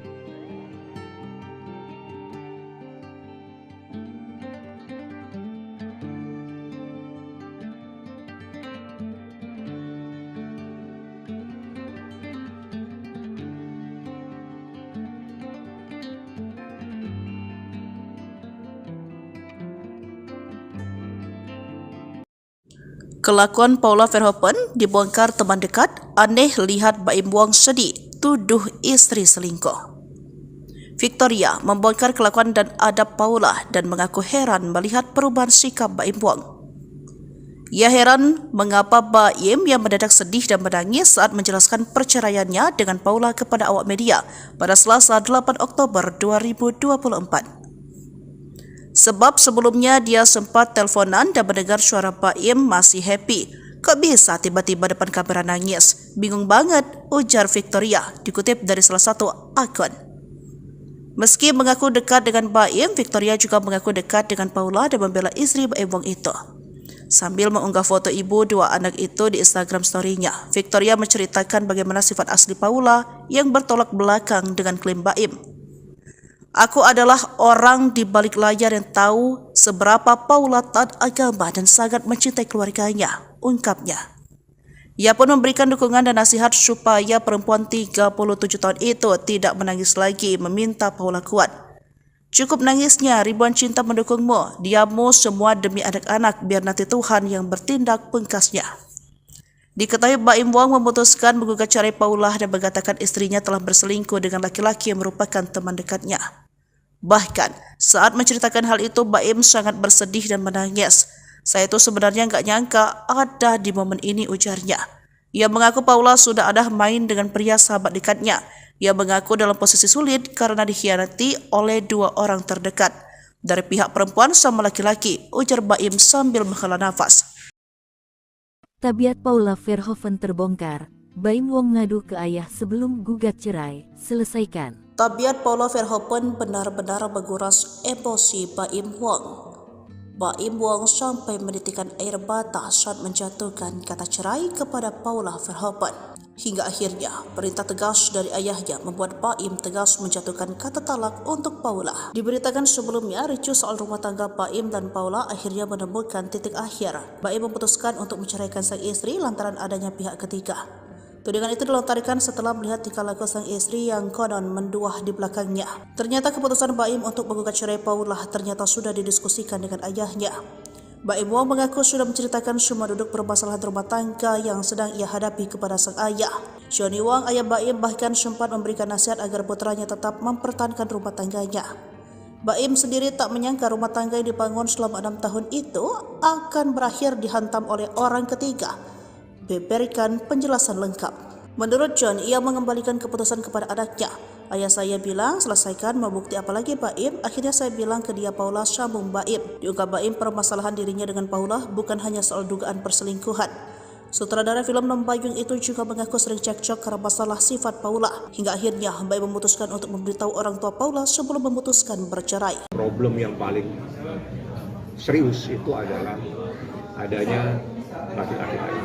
Kelakuan Paula Verhoeven dibongkar teman dekat, aneh lihat Baim Wong sedih, tuduh istri selingkuh. Victoria membongkar kelakuan dan adab Paula dan mengaku heran melihat perubahan sikap Baim Wong. Ia heran mengapa Baim yang mendadak sedih dan menangis saat menjelaskan perceraiannya dengan Paula kepada awak media pada Selasa 8 Oktober 2024. Sebab sebelumnya dia sempat teleponan dan mendengar suara Baim masih happy. Kok bisa tiba-tiba depan kamera nangis? Bingung banget, ujar Victoria, dikutip dari salah satu akun. Meski mengaku dekat dengan Baim, Victoria juga mengaku dekat dengan Paula dan membela istri Baim Wong itu. Sambil mengunggah foto ibu dua anak itu di Instagram story-nya, Victoria menceritakan bagaimana sifat asli Paula yang bertolak belakang dengan klaim Baim. Aku adalah orang di balik layar yang tahu seberapa Paula taat agama dan sangat mencintai keluarganya, ungkapnya. Ia pun memberikan dukungan dan nasihat supaya perempuan 37 tahun itu tidak menangis lagi, meminta Paula kuat. Cukup nangisnya, ribuan cinta mendukungmu, diammu semua demi anak-anak, biar nanti Tuhan yang bertindak, pungkasnya. Diketahui Baim Wong memutuskan menggugat cerai Paula dan mengatakan istrinya telah berselingkuh dengan laki-laki yang merupakan teman dekatnya. Bahkan, saat menceritakan hal itu, Baim sangat bersedih dan menangis. Saya itu sebenarnya nggak nyangka ada di momen ini, ujarnya. Ia mengaku Paula sudah ada main dengan pria sahabat dekatnya. Ia mengaku dalam posisi sulit karena dikhianati oleh 2 orang terdekat. Dari pihak perempuan sama laki-laki, ujar Baim sambil menghela nafas. Tabiat Paula Verhoeven terbongkar. Baim Wong ngadu ke ayah sebelum gugat cerai. Selesaikan. Tabiat Paula Verhoeven benar-benar menguras emosi Baim Wong. Baim Wong sampai menitikkan air mata saat menjatuhkan kata cerai kepada Paula Verhoeven. Hingga akhirnya, perintah tegas dari ayahnya membuat Baim tegas menjatuhkan kata talak untuk Paula. Diberitakan sebelumnya, ricuh soal rumah tangga Baim dan Paula akhirnya menemukan titik akhir. Baim memutuskan untuk menceraikan sang istri lantaran adanya pihak ketiga. Tudingan itu dilontarkan setelah melihat tingkah laku sang istri yang konon menduah di belakangnya. Ternyata keputusan Baim untuk menggugat cerai Paula ternyata sudah didiskusikan dengan ayahnya. Baim Wong mengaku sudah menceritakan semua duduk permasalahan rumah tangga yang sedang ia hadapi kepada sang ayah. Johnny Wong, ayah Baim, bahkan sempat memberikan nasihat agar putranya tetap mempertahankan rumah tangganya. Baim sendiri tak menyangka rumah tangga yang dibangun selama 6 tahun itu akan berakhir dihantam oleh orang ketiga. Berikan penjelasan lengkap. Menurut John, ia mengembalikan keputusan kepada anaknya. Ayah saya bilang, selesaikan, mau bukti apa lagi Baim? Akhirnya saya bilang ke dia, Paula, sambung Baim. Diungkap Baim, permasalahan dirinya dengan Paula bukan hanya soal dugaan perselingkuhan. Sutradara film Nombayung itu juga mengaku sering cekcok karena masalah sifat Paula. Hingga akhirnya Baim memutuskan untuk memberitahu orang tua Paula sebelum memutuskan bercerai. Problem yang paling serius itu adalah adanya laki-laki lain.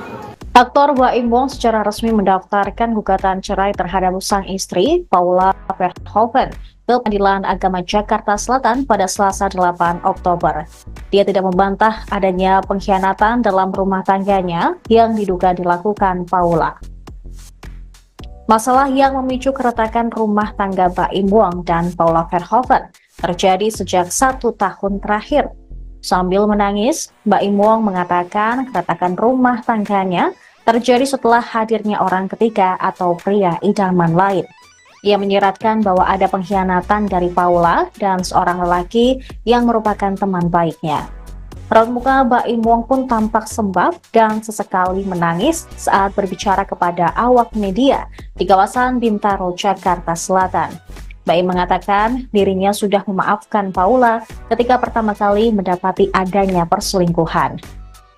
Aktor Baim Wong secara resmi mendaftarkan gugatan cerai terhadap sang istri, Paula Verhoeven, ke Pengadilan Agama Jakarta Selatan pada Selasa 8 Oktober. Dia tidak membantah adanya pengkhianatan dalam rumah tangganya yang diduga dilakukan Paula. Masalah yang memicu keretakan rumah tangga Baim Wong dan Paula Verhoeven terjadi sejak 1 tahun terakhir. Sambil menangis, Baim Wong mengatakan keretakan rumah tangganya terjadi setelah hadirnya orang ketiga atau pria idaman lain. Ia menyiratkan bahwa ada pengkhianatan dari Paula dan seorang lelaki yang merupakan teman baiknya. Raut muka Baim Wong pun tampak sembab dan sesekali menangis saat berbicara kepada awak media di kawasan Bintaro, Jakarta Selatan. Baim mengatakan dirinya sudah memaafkan Paula ketika pertama kali mendapati adanya perselingkuhan.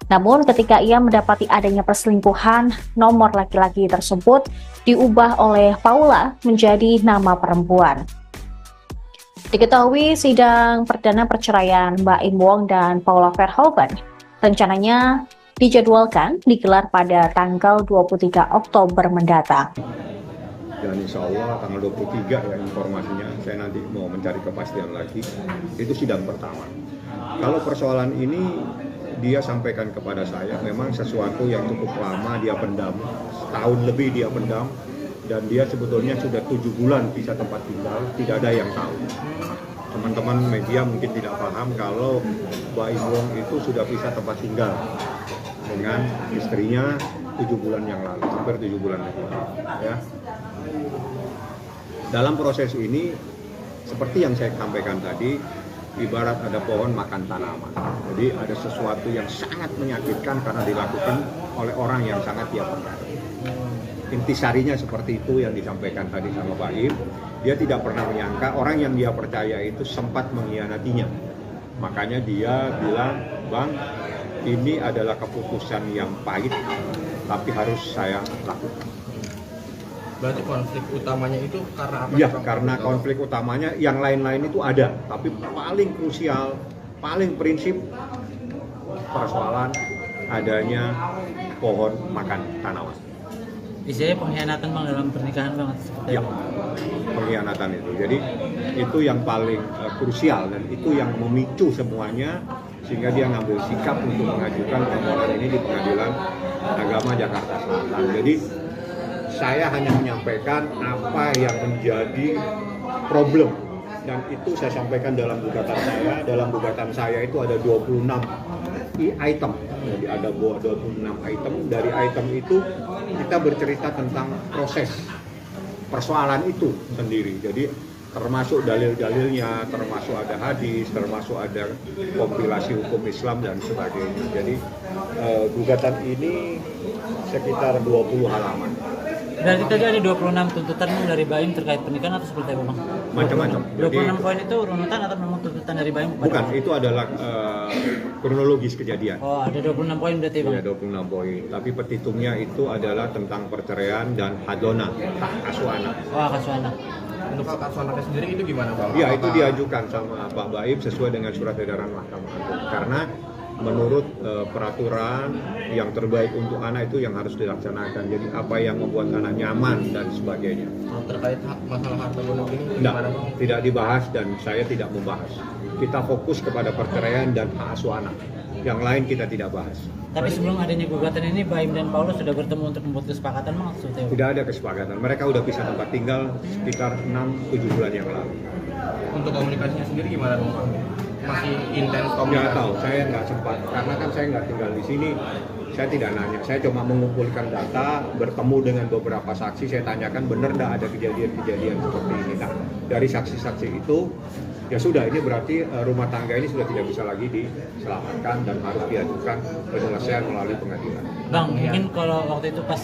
Namun ketika ia mendapati adanya perselingkuhan, nomor laki-laki tersebut diubah oleh Paula menjadi nama perempuan. Diketahui sidang perdana perceraian Baim Wong dan Paula Verhoeven rencananya dijadwalkan digelar pada tanggal 23 Oktober mendatang. Dan insya Allah tanggal 23 ya informasinya, saya nanti mau mencari kepastian lagi, itu sidang pertama. Kalau persoalan ini dia sampaikan kepada saya, memang sesuatu yang cukup lama dia pendam, setahun lebih dia pendam, dan dia sebetulnya sudah 7 bulan pisah tempat tinggal, tidak ada yang tahu. Teman-teman media mungkin tidak paham kalau Baim Wong itu sudah pisah tempat tinggal dengan istrinya 7 bulan yang lalu, hampir 7 bulan yang lalu. Ya. Dalam proses ini, seperti yang saya sampaikan tadi, ibarat ada pohon makan tanaman. Jadi ada sesuatu yang sangat menyakitkan karena dilakukan oleh orang yang sangat dia percaya. Intisarinya seperti itu yang disampaikan tadi sama Baim. Dia tidak pernah menyangka orang yang dia percaya itu sempat mengkhianatinya. Makanya dia bilang, Bang, ini adalah keputusan yang pahit, tapi harus saya lakukan. Berarti konflik utamanya itu karena apa? Ya, karena konflik utamanya yang lain-lain itu ada, tapi paling krusial, paling prinsip persoalan adanya pohon makan tanaman. Istilahnya pengkhianatan Bang dalam pernikahan banget seperti Ya, itu. pengkhianatan itu. Jadi itu yang paling krusial dan itu yang memicu semuanya sehingga dia ngambil sikap untuk mengajukan permohonan ini di Pengadilan Agama Jakarta Selatan. Jadi saya hanya menyampaikan apa yang menjadi problem dan itu saya sampaikan dalam gugatan saya. Dalam gugatan saya itu ada 26 item. Jadi ada 26 item. Dari item itu kita bercerita tentang proses persoalan itu sendiri. Jadi termasuk dalil-dalilnya, termasuk ada hadis, termasuk ada kompilasi hukum Islam dan sebagainya. Jadi gugatan ini sekitar 20 halaman. Berarti tadi ada 26 tuntutan dari Baim terkait pernikahan atau seperti apa, Bang? Macam-macam. 26 poin itu runutan atau memang tuntutan dari Baim? Bukan, itu adalah kronologis kejadian. Oh, ada 26 poin berarti, Bang? Ya, 26 poin. Tapi petitumnya itu adalah tentang perceraian dan hadona, hak asuh anak. Oh, hak asuh anak. Untuk hak asuh anaknya sendiri itu gimana, Bang? Ya, itu diajukan sama Pak Baim sesuai dengan surat edaran Mahkamah Agung. Karena menurut peraturan yang terbaik untuk anak itu yang harus dilaksanakan. Jadi apa yang membuat anak nyaman dan sebagainya. Terkait masalah harta gonok ini gimana, Bang? Tidak dibahas dan saya tidak membahas. Kita fokus kepada perceraian dan hak asuh anak. Yang lain kita tidak bahas. Tapi sebelum adanya gugatan ini, Baim dan Paulus sudah bertemu untuk membuat kesepakatan, Bang? Tidak ada kesepakatan. Mereka udah pisah tempat tinggal sekitar 6-7 bulan yang lalu. Untuk komunikasinya sendiri gimana, Bang? Masih intens komunikasi? Nggak tahu, saya nggak sempat. Karena kan saya nggak tinggal di sini. Saya tidak nanya. Saya cuma mengumpulkan data, bertemu dengan beberapa saksi. Saya tanyakan benar nggak ada kejadian-kejadian seperti ini. Nah, dari saksi-saksi itu, ya sudah, ini berarti rumah tangga ini sudah tidak bisa lagi diselamatkan dan harus diajukan penyelesaian melalui pengadilan. Bang, mungkin kalau waktu itu pas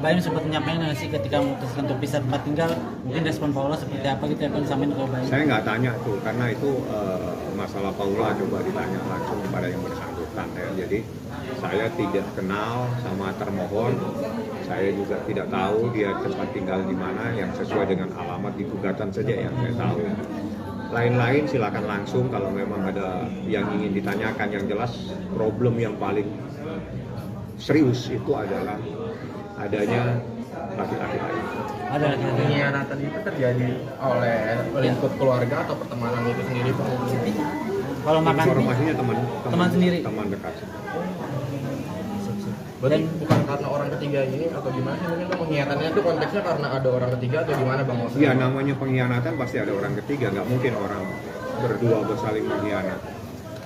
Baim sempat menyampaikan nggak sih ketika memutuskan untuk pisah tempat tinggal, mungkin respon Paula seperti apa gitu ya, Bang, sampein ke Baim? Saya nggak tanya tuh, karena itu masalah Paula, coba ditanya langsung kepada yang bersangkutan ya. Jadi saya tidak kenal sama termohon, saya juga tidak tahu dia tempat tinggal di mana, yang sesuai dengan alamat di gugatan saja yang saya tahu. Lain-lain silakan langsung kalau memang ada yang ingin ditanyakan. Yang jelas problem yang paling serius itu adalah adanya laki-laki lain. Ada laki-laki. Pengkhianatan itu terjadi oleh lingkup keluarga atau pertemanan itu sendiri, Pak? Kalau makan informasinya teman sendiri, teman dekat. Berarti bukan karena orang ketiga ini atau gimana sih? Mungkin pengkhianatannya itu konteksnya karena ada orang ketiga atau gimana, Bang? Iya, namanya pengkhianatan pasti ada orang ketiga, nggak mungkin orang berdua bersaling mengkhianat.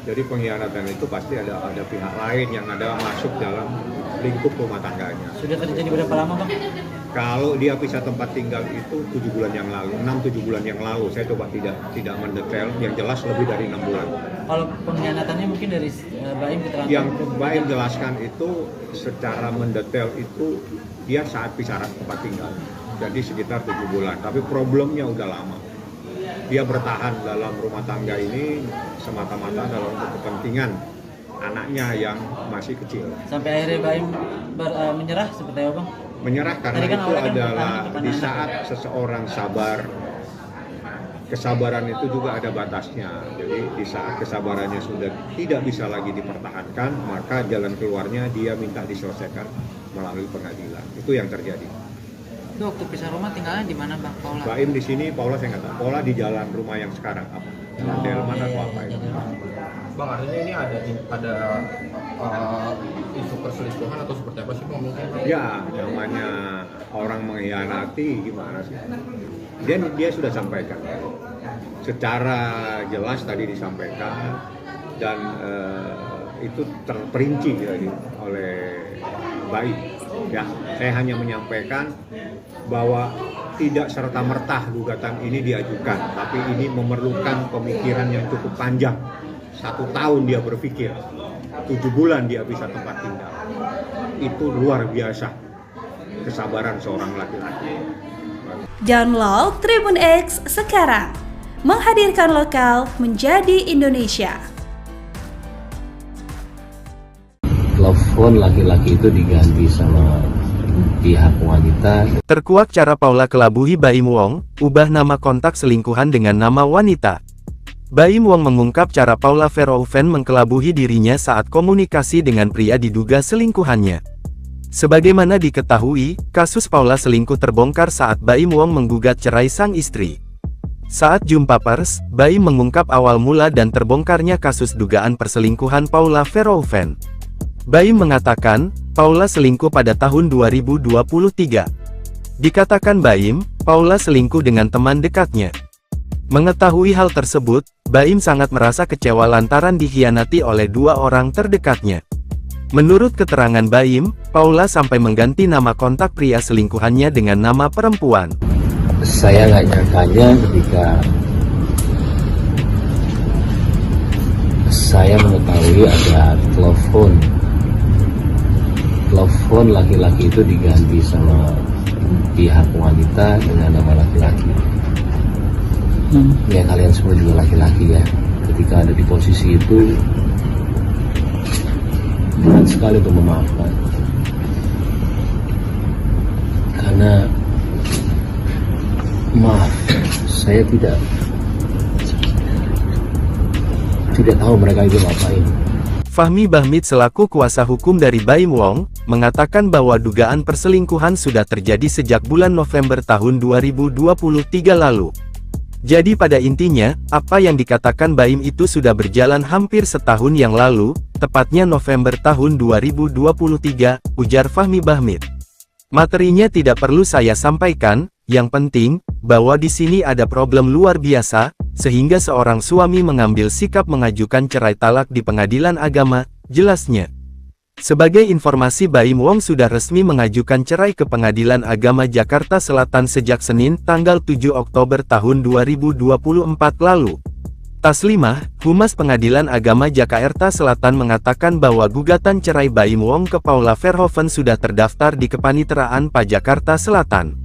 Jadi pengkhianatan itu pasti ada pihak lain yang ada masuk dalam lingkup rumah tangganya. Sudah terjadi berapa lama, Bang? Kalau dia pisah tempat tinggal itu 7 bulan yang lalu, 6-7 bulan yang lalu. Saya coba tidak mendetail, yang jelas lebih dari 6 bulan. Kalau pengkhianatannya mungkin dari Baim keterangan? Yang Baim jelaskan itu secara mendetail itu dia saat pisah tempat tinggal. Jadi sekitar 7 bulan, tapi problemnya udah lama. Dia bertahan dalam rumah tangga ini semata-mata dalam kepentingan anaknya yang masih kecil. Sampai akhirnya Baim menyerah seperti apa, Bang? Menyerah karena kan itu adalah di saat seseorang sabar, kesabaran itu juga ada batasnya. Jadi di saat kesabarannya sudah tidak bisa lagi dipertahankan, maka jalan keluarnya dia minta diselesaikan melalui pengadilan. Itu yang terjadi. Itu waktu pisah rumah tinggalnya di mana, Bang, Paula? Baim di sini, Paula saya nggak tahu. Paula di jalan rumah yang sekarang apa? Delman atau apa itu? Bang, artinya ini ada isu perselingkuhan atau seperti apa sih, Bang? Mungkin? Ya, namanya orang mengkhianati gimana sih? Dia sudah sampaikan. Secara jelas tadi disampaikan dan itu terperinci jadi oleh Baim. Ya, saya hanya menyampaikan bahwa tidak serta-merta gugatan ini diajukan, tapi ini memerlukan pemikiran yang cukup panjang. 1 tahun dia berpikir, 7 bulan dia bisa tempat tinggal. Itu luar biasa kesabaran seorang laki-laki. Download Tribun X sekarang, menghadirkan lokal menjadi Indonesia. Telepon laki-laki itu diganti sama pihak wanita. Terkuak cara Paula kelabuhi Baim Wong, ubah nama kontak selingkuhan dengan nama wanita. Baim Wong mengungkap cara Paula Verhoeven mengkelabuhi dirinya saat komunikasi dengan pria diduga selingkuhannya. Sebagaimana diketahui, kasus Paula selingkuh terbongkar saat Baim Wong menggugat cerai sang istri. Saat jumpa pers, Baim mengungkap awal mula dan terbongkarnya kasus dugaan perselingkuhan Paula Verhoeven. Baim mengatakan, Paula selingkuh pada tahun 2023. Dikatakan Baim, Paula selingkuh dengan teman dekatnya. Mengetahui hal tersebut, Baim sangat merasa kecewa lantaran dikhianati oleh dua orang terdekatnya. Menurut keterangan Baim, Paula sampai mengganti nama kontak pria selingkuhannya dengan nama perempuan. Saya nggak nyangkanya ketika saya mengetahui ada telepon laki-laki itu diganti sama pihak wanita dengan nama laki-laki. Ya kalian semua juga laki-laki ya. Ketika ada di posisi itu, berat sekali untuk memaafkan. Karena maaf, saya tidak tahu mereka itu ngapain. Fahmi Bahmid selaku kuasa hukum dari Baim Wong, mengatakan bahwa dugaan perselingkuhan sudah terjadi sejak bulan November tahun 2023 lalu. Jadi pada intinya, apa yang dikatakan Baim itu sudah berjalan hampir setahun yang lalu, tepatnya November tahun 2023, ujar Fahmi Bahmid. Materinya tidak perlu saya sampaikan, yang penting, bahwa di sini ada problem luar biasa, sehingga seorang suami mengambil sikap mengajukan cerai talak di pengadilan agama, jelasnya. Sebagai informasi, Baim Wong sudah resmi mengajukan cerai ke Pengadilan Agama Jakarta Selatan sejak Senin tanggal 7 Oktober tahun 2024 lalu. Taslimah, Humas Pengadilan Agama Jakarta Selatan mengatakan bahwa gugatan cerai Baim Wong ke Paula Verhoeven sudah terdaftar di Kepaniteraan PA Jakarta Selatan.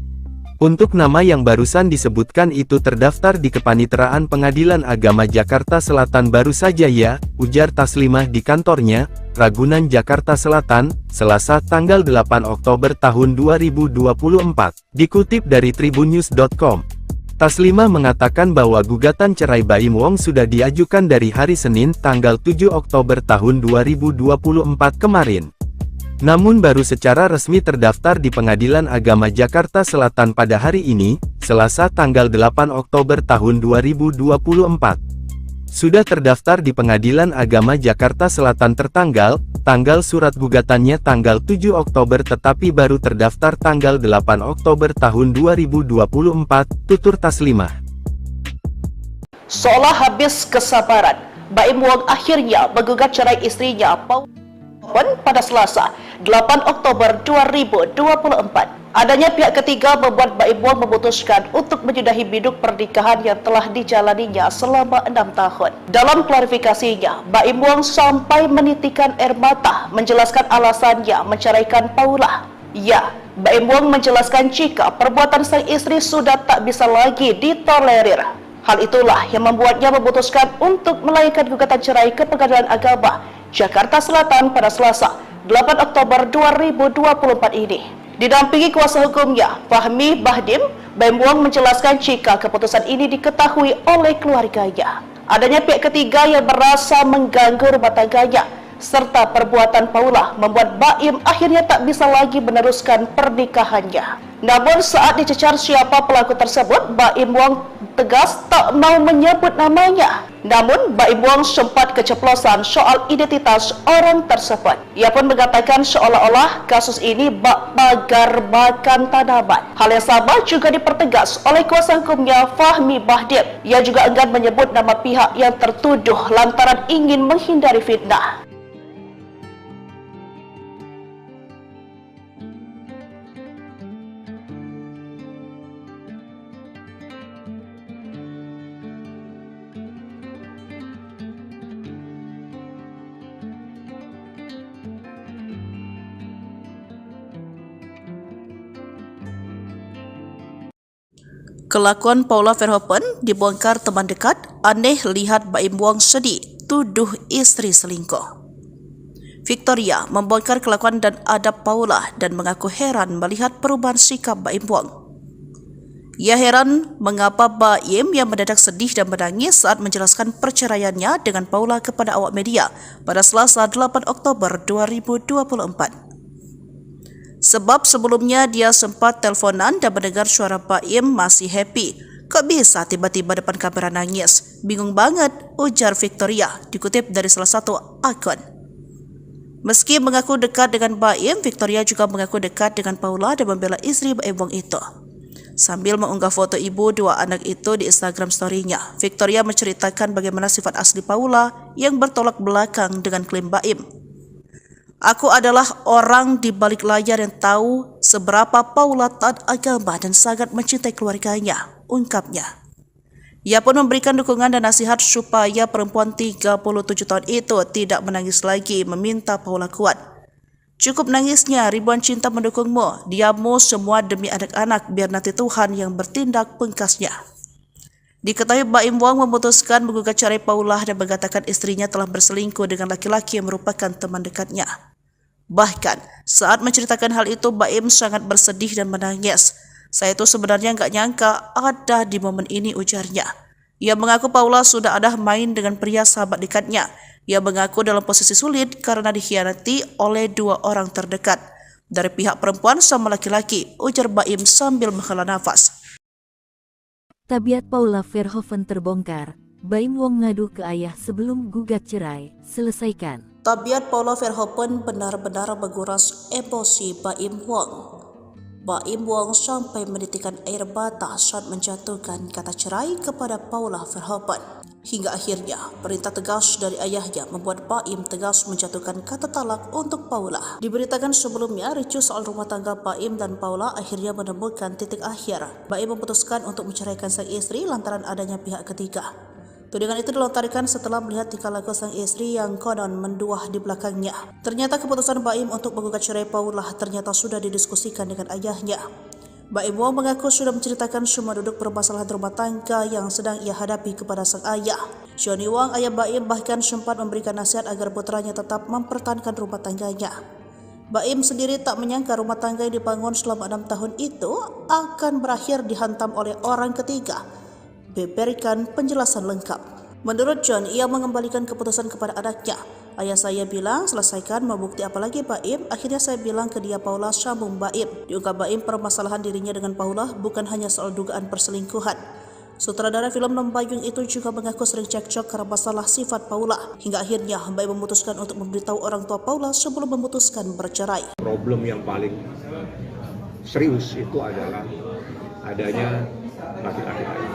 Untuk nama yang barusan disebutkan itu terdaftar di Kepaniteraan Pengadilan Agama Jakarta Selatan baru saja ya, ujar Taslimah di kantornya, Ragunan Jakarta Selatan, Selasa tanggal 8 Oktober tahun 2024. Dikutip dari tribunnews.com. Taslimah mengatakan bahwa gugatan cerai Baim Wong sudah diajukan dari hari Senin tanggal 7 Oktober tahun 2024 kemarin. Namun baru secara resmi terdaftar di Pengadilan Agama Jakarta Selatan pada hari ini, Selasa tanggal 8 Oktober tahun 2024. Sudah terdaftar di Pengadilan Agama Jakarta Selatan tanggal surat gugatannya tanggal 7 Oktober tetapi baru terdaftar tanggal 8 Oktober tahun 2024, tutur Taslimah. Seolah habis kesabaran, Baim Wong akhirnya menggugat cerai istrinya Paula pada Selasa, 8 Oktober 2024. Adanya pihak ketiga membuat Baim Wong memutuskan untuk menyudahi biduk pernikahan yang telah dijalaninya selama 6 tahun. Dalam klarifikasinya, Baim Wong sampai menitikan air mata menjelaskan alasannya menceraikan Paula. Ya, Baim Wong menjelaskan jika perbuatan sang istri sudah tak bisa lagi ditolerir. Hal itulah yang membuatnya memutuskan untuk melayangkan gugatan cerai ke Pengadilan Agama Jakarta Selatan pada Selasa, 8 Oktober 2024 ini. Didampingi kuasa hukumnya, Fahmi Bahdim, Baim Wong menjelaskan jika keputusan ini diketahui oleh keluarganya. Adanya pihak ketiga yang merasa mengganggu rumah tangganya, serta perbuatan Paula membuat Baim akhirnya tak bisa lagi meneruskan pernikahannya. Namun saat dicecar siapa pelaku tersebut, Baim Wong tegas tak mau menyebut namanya. Namun Baim Wong sempat keceplosan soal identitas orang tersebut. Ia pun mengatakan seolah-olah kasus ini bak pagar makan tanaman. Hal yang sama juga dipertegas oleh kuasa hukumnya Fahmi Bahdim. Ia juga enggan menyebut nama pihak yang tertuduh lantaran ingin menghindari fitnah. Kelakuan Paula Verhoeven dibongkar teman dekat, aneh lihat Baim Wong sedih, tuduh istri selingkuh. Victoria membongkar kelakuan dan adab Paula dan mengaku heran melihat perubahan sikap Baim Wong. Ia heran mengapa Baim yang mendadak sedih dan menangis saat menjelaskan perceraiannya dengan Paula kepada awak media pada Selasa 8 Oktober 2024. Sebab sebelumnya dia sempat teleponan dan mendengar suara Baim masih happy. Kok bisa tiba-tiba depan kamera nangis? Bingung banget, ujar Victoria, dikutip dari salah satu akun. Meski mengaku dekat dengan Baim, Victoria juga mengaku dekat dengan Paula dan membela istri Baim Wong itu. Sambil mengunggah foto ibu dua anak itu di Instagram story-nya, Victoria menceritakan bagaimana sifat asli Paula yang bertolak belakang dengan klaim Baim. Aku adalah orang di balik layar yang tahu seberapa Paula taat agama dan sangat mencintai keluarganya, ungkapnya. Ia pun memberikan dukungan dan nasihat supaya perempuan 37 tahun itu tidak menangis lagi, meminta Paula kuat. Cukup nangisnya, ribuan cinta mendukungmu, diammu semua demi anak-anak, biar nanti Tuhan yang bertindak, pungkasnya. Diketahui Baim Wong memutuskan menggugat cerai Paula dan mengatakan istrinya telah berselingkuh dengan laki-laki yang merupakan teman dekatnya. Bahkan, saat menceritakan hal itu, Baim sangat bersedih dan menangis. Saya itu sebenarnya nggak nyangka ada di momen ini, ujarnya. Ia mengaku Paula sudah ada main dengan pria sahabat dekatnya. Ia mengaku dalam posisi sulit karena dikhianati oleh dua orang terdekat. Dari pihak perempuan sama laki-laki, ujar Baim sambil menghela nafas. Tabiat Paula Verhoeven terbongkar. Baim Wong ngadu ke ayah sebelum gugat cerai. Selesaikan. Tabiat Paula Verhoeven benar-benar menguras emosi Baim Wong. Baim Wong sampai menitikan air mata saat menjatuhkan kata cerai kepada Paula Verhoeven. Hingga akhirnya, perintah tegas dari ayahnya membuat Baim tegas menjatuhkan kata talak untuk Paula. Diberitakan sebelumnya, ricuh soal rumah tangga Baim dan Paula akhirnya menemukan titik akhir. Baim memutuskan untuk menceraikan sang istri lantaran adanya pihak ketiga. Tudingan itu dilontarkan setelah melihat tingkah laku sang istri yang konon menduah di belakangnya. Ternyata keputusan Baim untuk menggugat cerai Paula ternyata sudah didiskusikan dengan ayahnya. Baim Wong mengaku sudah menceritakan semua duduk permasalahan rumah tangga yang sedang ia hadapi kepada sang ayah. Johnny Wong, ayah Baim, bahkan sempat memberikan nasihat agar putranya tetap mempertahankan rumah tangganya. Baim sendiri tak menyangka rumah tangga yang dibangun selama 6 tahun itu akan berakhir dihantam oleh orang ketiga. Beberkan penjelasan lengkap. Menurut John, ia mengembalikan keputusan kepada anaknya. Ayah saya bilang, selesaikan, mau bukti apa lagi Baim? Akhirnya saya bilang ke dia, Paula, sambung Baim. Diungkap Baim, permasalahan dirinya dengan Paula bukan hanya soal dugaan perselingkuhan. Sutradara film Lembayung itu juga mengaku sering cekcok karena masalah sifat Paula. Hingga akhirnya Baim memutuskan untuk memberitahu orang tua Paula sebelum memutuskan bercerai. Problem yang paling serius itu adalah adanya laki-laki lain.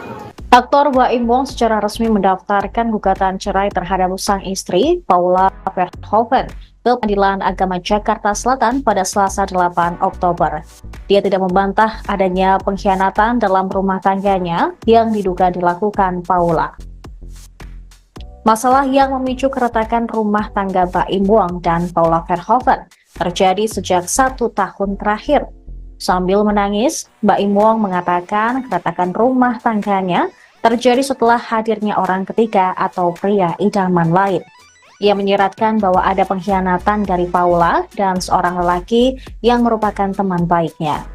Aktor Baim Wong secara resmi mendaftarkan gugatan cerai terhadap sang istri, Paula Verhoeven, ke Pengadilan Agama Jakarta Selatan pada Selasa 8 Oktober. Dia tidak membantah adanya pengkhianatan dalam rumah tangganya yang diduga dilakukan Paula. Masalah yang memicu keretakan rumah tangga Baim Wong dan Paula Verhoeven terjadi sejak 1 tahun terakhir. Sambil menangis, Baim Wong mengatakan keretakan rumah tangganya terjadi setelah hadirnya orang ketiga atau pria idaman lain. Ia menyiratkan bahwa ada pengkhianatan dari Paula dan seorang lelaki yang merupakan teman baiknya.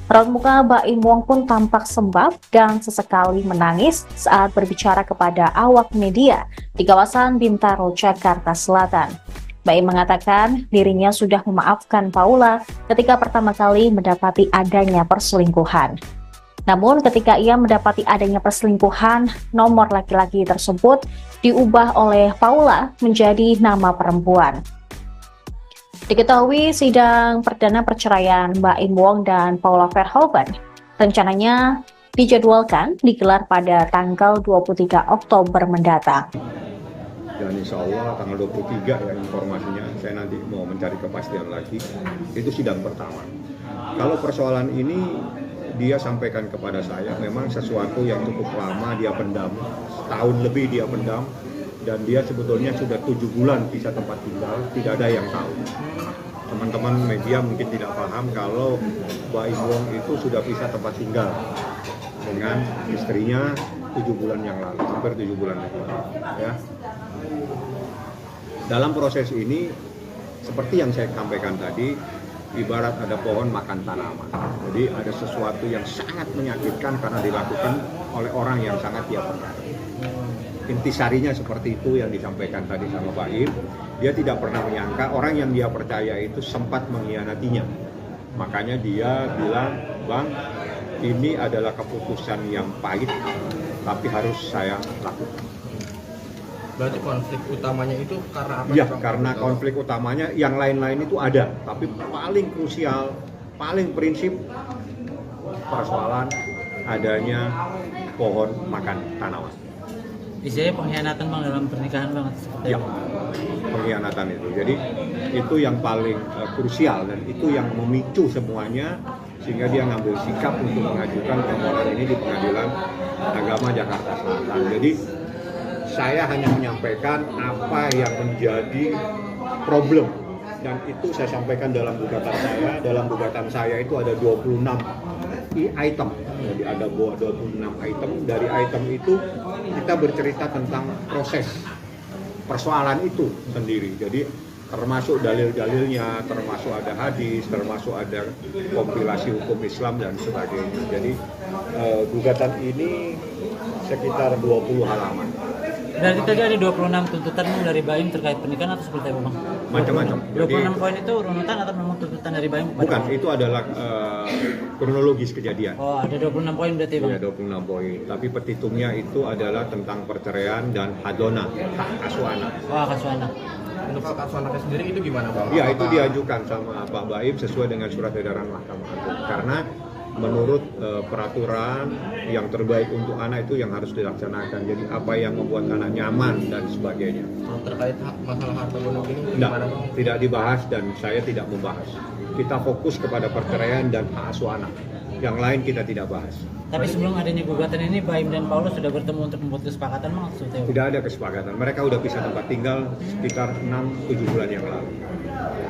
Raut muka Baim Wong pun tampak sembab dan sesekali menangis saat berbicara kepada awak media di kawasan Bintaro, Jakarta Selatan. Baim mengatakan dirinya sudah memaafkan Paula ketika pertama kali mendapati adanya perselingkuhan. Namun ketika ia mendapati adanya perselingkuhan, nomor laki-laki tersebut diubah oleh Paula menjadi nama perempuan. Diketahui sidang perdana perceraian Baim Wong dan Paula Verhoeven rencananya dijadwalkan digelar pada tanggal 23 Oktober mendatang. Dan insya Allah tanggal 23 ya informasinya, saya nanti mau mencari kepastian lagi, itu sidang pertama. Kalau persoalan ini dia sampaikan kepada saya, memang sesuatu yang cukup lama dia pendam, setahun lebih dia pendam, dan dia sebetulnya sudah 7 bulan pisah tempat tinggal, tidak ada yang tahu. Teman-teman media mungkin tidak paham kalau Baim Wong itu sudah pisah tempat tinggal dengan istrinya 7 bulan yang lalu, hampir 7 bulan yang lalu. Ya. Dalam proses ini, seperti yang saya sampaikan tadi, ibarat ada pohon makan tanaman. Jadi ada sesuatu yang sangat menyakitkan karena dilakukan oleh orang yang sangat dia percaya. Intisarinya seperti itu yang disampaikan tadi sama Baim. Dia tidak pernah menyangka orang yang dia percaya itu sempat mengkhianatinya. Makanya dia bilang, Bang, ini adalah keputusan yang pahit, tapi harus saya lakukan. Berarti konflik utamanya itu karena apa? Ya, karena konflik utamanya yang lain-lain itu ada, tapi paling krusial, paling prinsip persoalan adanya pohon makan tanaman. Isinya pengkhianatan Bang dalam pernikahan Bang seperti Ya, pengkhianatan itu. Jadi itu yang paling krusial dan itu yang memicu semuanya sehingga dia ngambil sikap untuk mengajukan permohonan ini di Pengadilan Agama Jakarta Selatan. Jadi saya hanya menyampaikan apa yang menjadi problem dan itu saya sampaikan dalam gugatan saya. Dalam gugatan saya itu ada 26 item. Jadi ada 26 item. Dari item itu kita bercerita tentang proses persoalan itu sendiri. Jadi termasuk dalil-dalilnya, termasuk ada hadis, termasuk ada kompilasi hukum Islam dan sebagainya. Jadi gugatan ini sekitar 20 halaman. Berarti tadi ada 26 tuntutan Bang dari Baim terkait pernikahan atau seperti apa Bang? Macam-macam. 26 poin itu runutan atau memang tuntutan dari Baim? Bukan, itu adalah kronologis kejadian. Oh, ada 26 poin berarti Bang? Ya, 26 poin. Tapi petitumnya itu adalah tentang perceraian dan hadona, hak asuh anak. Oh, hak asuh anak. Untuk hak asuh anaknya sendiri itu gimana Bang? Ya, itu diajukan sama Pak Baim sesuai dengan surat edaran Mahkamah Agung. Karena menurut peraturan yang terbaik untuk anak itu yang harus dilaksanakan. Jadi apa yang membuat anak nyaman dan sebagainya. Terkait masalah harta gonok ini Nah, gimana Bang? tidak dibahas dan saya tidak membahas. Kita fokus kepada perceraian dan hak asuh anak. Yang lain kita tidak bahas. Tapi sebelum adanya gugatan ini, Baim dan Paulus sudah bertemu untuk membuat kesepakatan Bang? Tidak ada kesepakatan. Mereka udah pisah tempat tinggal sekitar 6-7 bulan yang lalu.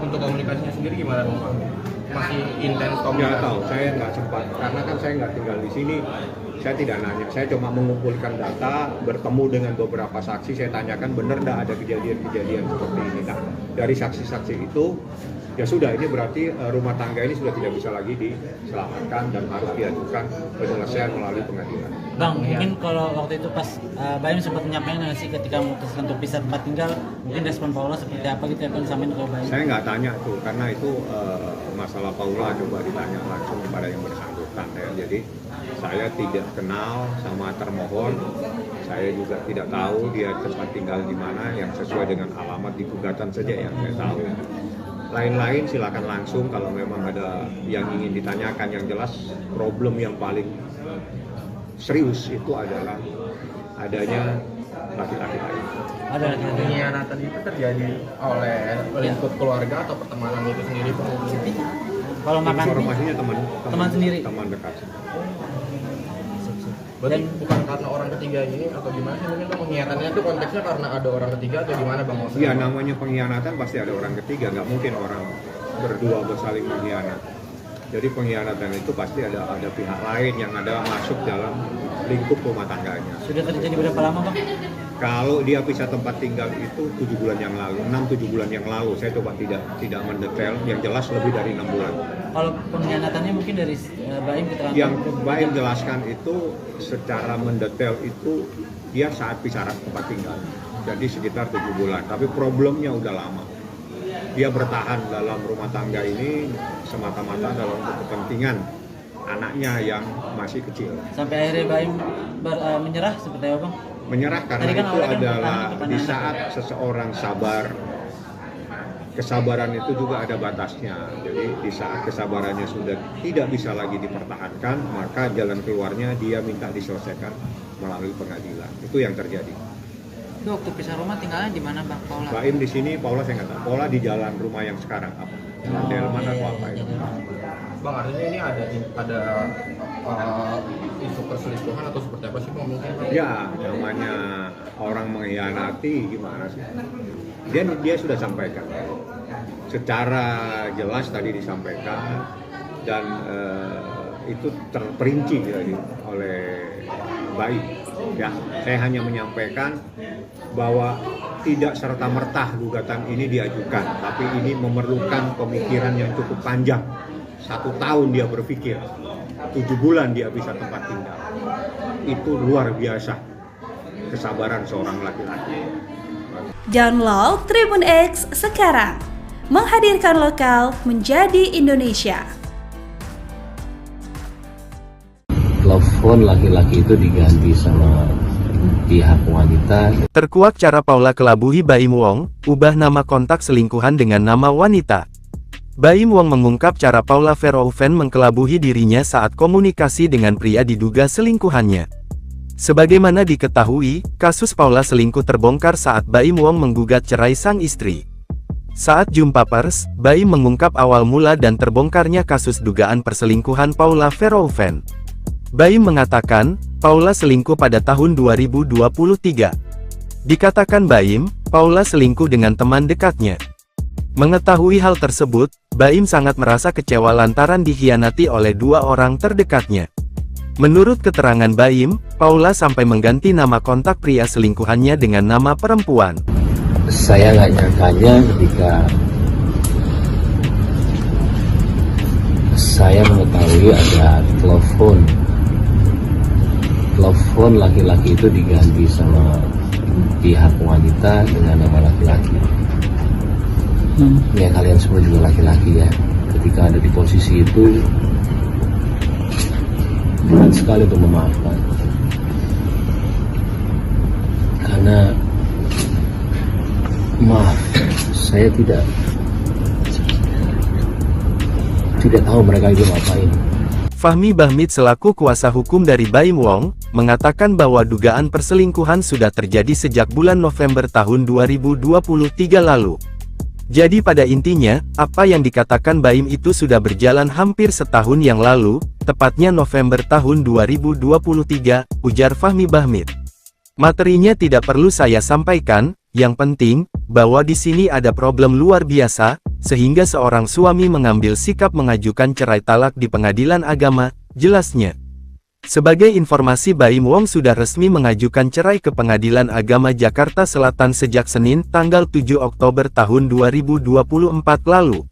Untuk komunikasinya sendiri gimana Bang? Masih intens Nggak komunikasi? tahu, saya nggak sempat. Karena kan saya nggak tinggal di sini. Saya tidak nanya. Saya cuma mengumpulkan data, bertemu dengan beberapa saksi. Saya tanyakan benar nggak ada kejadian-kejadian seperti ini. Nah, dari saksi-saksi itu, ya sudah, ini berarti rumah tangga ini sudah tidak bisa lagi diselamatkan dan harus diajukan penyelesaian melalui pengadilan. Bang, mungkin kalau waktu itu pas Baim sempat menyampaikan nggak sih ketika memutuskan untuk pisah tempat tinggal, mungkin respon Paula seperti apa gitu ya Bang samain ke Baim? Saya nggak tanya tuh, karena itu masalah Paula, coba ditanya langsung kepada yang bersangkutan ya. Jadi saya tidak kenal sama termohon, saya juga tidak tahu dia tempat tinggal di mana, yang sesuai dengan alamat di gugatan saja yang saya tahu. Lain-lain silakan langsung kalau memang ada yang ingin ditanyakan. Yang jelas problem yang paling serius itu adalah adanya laki-laki lain. Ada laki-laki. Pengkhianatan itu terjadi oleh lingkup keluarga atau pertemanan itu sendiri Bang? Kalau makan Informasinya teman sendiri. teman dekat. Berarti bukan karena orang ketiga ini atau gimana sih mungkin Bang? Pengkhianatannya itu konteksnya karena ada orang ketiga atau gimana Bang? Iya, namanya pengkhianatan pasti ada orang ketiga, nggak mungkin orang berdua bersaling mengkhianat. Jadi pengkhianatan itu pasti ada pihak lain yang ada masuk dalam lingkup rumah tangganya. Sudah terjadi berapa lama Bang? Kalau dia pisah tempat tinggal itu 7 bulan yang lalu, 6-7 bulan yang lalu. Saya coba tidak mendetail, yang jelas lebih dari 6 bulan. Kalau pengkhianatannya mungkin dari Baim keterangan? Yang Baim jelaskan itu secara mendetail itu dia saat pisah tempat tinggal. Jadi sekitar 7 bulan, tapi problemnya udah lama. Dia bertahan dalam rumah tangga ini semata-mata dalam kepentingan anaknya yang masih kecil. Sampai akhirnya Baim menyerah seperti apa Bang? Menyerah karena Tadi kan itu awalnya kan adalah pertanyaan di kepada saat seseorang sabar, kesabaran itu juga ada batasnya. Jadi di saat kesabarannya sudah tidak bisa lagi dipertahankan, maka jalan keluarnya dia minta diselesaikan melalui pengadilan. Itu yang terjadi. Itu waktu pisah rumah tinggalnya di mana Bang Paula? Baim di sini, Paula saya nggak tahu. Paula di jalan rumah yang sekarang apa? Jalan Delman atau apa itu? Bang, artinya ini ada isu perselingkuhan atau seperti apa sih Bang mungkin Bang? Ya, namanya orang mengkhianati gimana sih? Dia sudah sampaikan. Secara jelas tadi disampaikan dan itu terperinci jadi oleh Baim. Ya, saya hanya menyampaikan bahwa tidak serta-merta gugatan ini diajukan, tapi ini memerlukan pemikiran yang cukup panjang. 1 tahun dia berpikir, 7 bulan dia bisa tempat tinggal. Itu luar biasa kesabaran seorang laki-laki. Download Tribun X sekarang, menghadirkan lokal menjadi Indonesia. telepon laki-laki itu diganti sama pihak wanita. Terkuak cara Paula kelabuhi Baim Wong, ubah nama kontak selingkuhan dengan nama wanita. Baim Wong mengungkap cara Paula Verhoeven mengkelabuhi dirinya saat komunikasi dengan pria diduga selingkuhannya. Sebagaimana diketahui, kasus Paula selingkuh terbongkar saat Baim Wong menggugat cerai sang istri. Saat jumpa pers, Baim mengungkap awal mula dan terbongkarnya kasus dugaan perselingkuhan Paula Verhoeven. Baim mengatakan, Paula selingkuh pada tahun 2023. Dikatakan Baim, Paula selingkuh dengan teman dekatnya. Mengetahui hal tersebut, Baim sangat merasa kecewa lantaran dikhianati oleh dua orang terdekatnya. Menurut keterangan Baim, Paula sampai mengganti nama kontak pria selingkuhannya dengan nama perempuan. Saya nggak nyangkanya ketika saya mengetahui ada telepon laki-laki itu diganti sama pihak wanita dengan nama laki-laki. Ya kalian semua juga laki-laki ya. Ketika ada di posisi itu berat sekali untuk memaafkan. Karena maaf, saya tidak tahu mereka itu ngapain. Fahmi Bahmid selaku kuasa hukum dari Baim Wong, mengatakan bahwa dugaan perselingkuhan sudah terjadi sejak bulan November tahun 2023 lalu. Jadi pada intinya, apa yang dikatakan Baim itu sudah berjalan hampir setahun yang lalu, tepatnya November tahun 2023, ujar Fahmi Bahmid. Materinya tidak perlu saya sampaikan, yang penting, bahwa di sini ada problem luar biasa, sehingga seorang suami mengambil sikap mengajukan cerai talak di pengadilan agama, jelasnya. Sebagai informasi Baim Wong sudah resmi mengajukan cerai ke Pengadilan Agama Jakarta Selatan sejak Senin, tanggal 7 Oktober tahun 2024 lalu.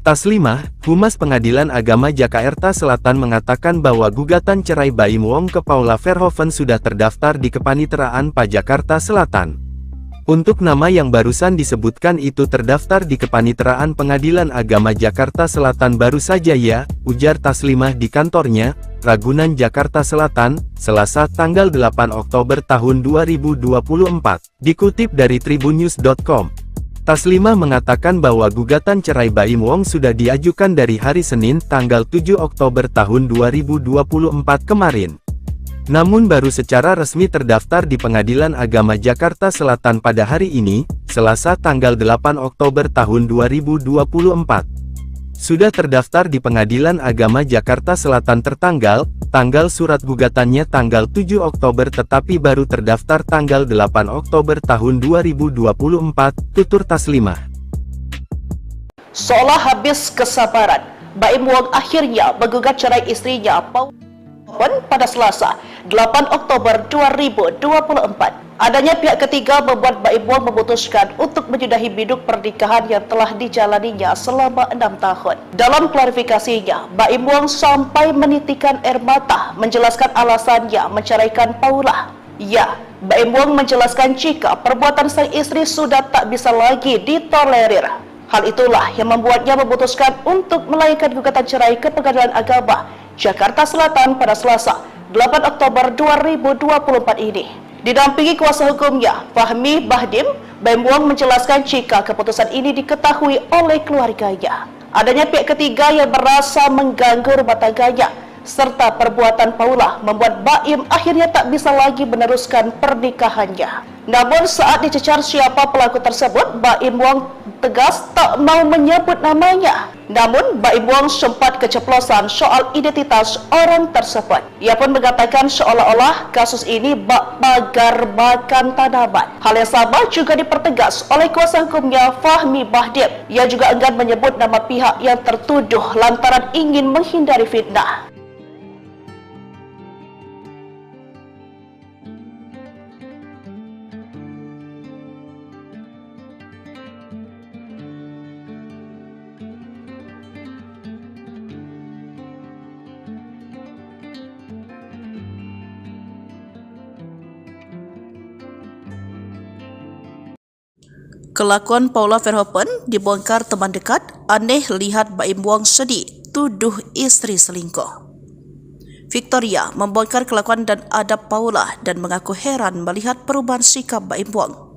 Taslimah, Humas Pengadilan Agama Jakarta Selatan mengatakan bahwa gugatan cerai Baim Wong ke Paula Verhoeven sudah terdaftar di Kepaniteraan PA Jakarta Selatan. Untuk nama yang barusan disebutkan itu terdaftar di Kepaniteraan Pengadilan Agama Jakarta Selatan baru saja ya, ujar Taslimah di kantornya, Ragunan Jakarta Selatan, Selasa tanggal 8 Oktober tahun 2024, dikutip dari tribunnews.com. Taslimah mengatakan bahwa gugatan cerai Baim Wong sudah diajukan dari hari Senin tanggal 7 Oktober tahun 2024 kemarin. Namun baru secara resmi terdaftar di Pengadilan Agama Jakarta Selatan pada hari ini, Selasa tanggal 8 Oktober tahun 2024. Sudah terdaftar di Pengadilan Agama Jakarta Selatan tanggal surat gugatannya tanggal 7 Oktober tetapi baru terdaftar tanggal 8 Oktober tahun 2024, tutur Taslimah. Seolah habis kesabaran, Baim Wong akhirnya menggugat cerai istrinya Paula pada Selasa, 8 Oktober 2024. Adanya pihak ketiga membuat Baim Wong memutuskan untuk menyudahi biduk pernikahan yang telah dijalaninya selama 6 tahun. Dalam klarifikasinya, Baim Wong sampai menitikan air mata menjelaskan alasannya menceraikan Paula. Ya, Baim Wong menjelaskan jika perbuatan sang istri sudah tak bisa lagi ditolerir. Hal itulah yang membuatnya memutuskan untuk melayangkan gugatan cerai ke Pengadilan Agama Jakarta Selatan pada Selasa, 8 Oktober 2024 ini. Didampingi kuasa hukumnya, Fahmi Bahdim, Baim Wong menjelaskan jika keputusan ini diketahui oleh keluarganya. Adanya pihak ketiga yang merasa mengganggu rumah tangganya, serta perbuatan Paula membuat Baim akhirnya tak bisa lagi meneruskan pernikahannya. Namun saat dicecar siapa pelaku tersebut, Baim Wong tegas tak mau menyebut namanya. Namun Baim Wong sempat keceplosan soal identitas orang tersebut. Ia pun mengatakan seolah-olah kasus ini bak pagar makan tanaman. Hal yang sama juga dipertegas oleh kuasa hukumnya Fahmi Bahdim. Ia juga enggan menyebut nama pihak yang tertuduh lantaran ingin menghindari fitnah. Kelakuan Paula Verhoeven dibongkar teman dekat, aneh lihat Baim Wong sedih, tuduh istri selingkuh. Victoria membongkar kelakuan dan adab Paula dan mengaku heran melihat perubahan sikap Baim Wong.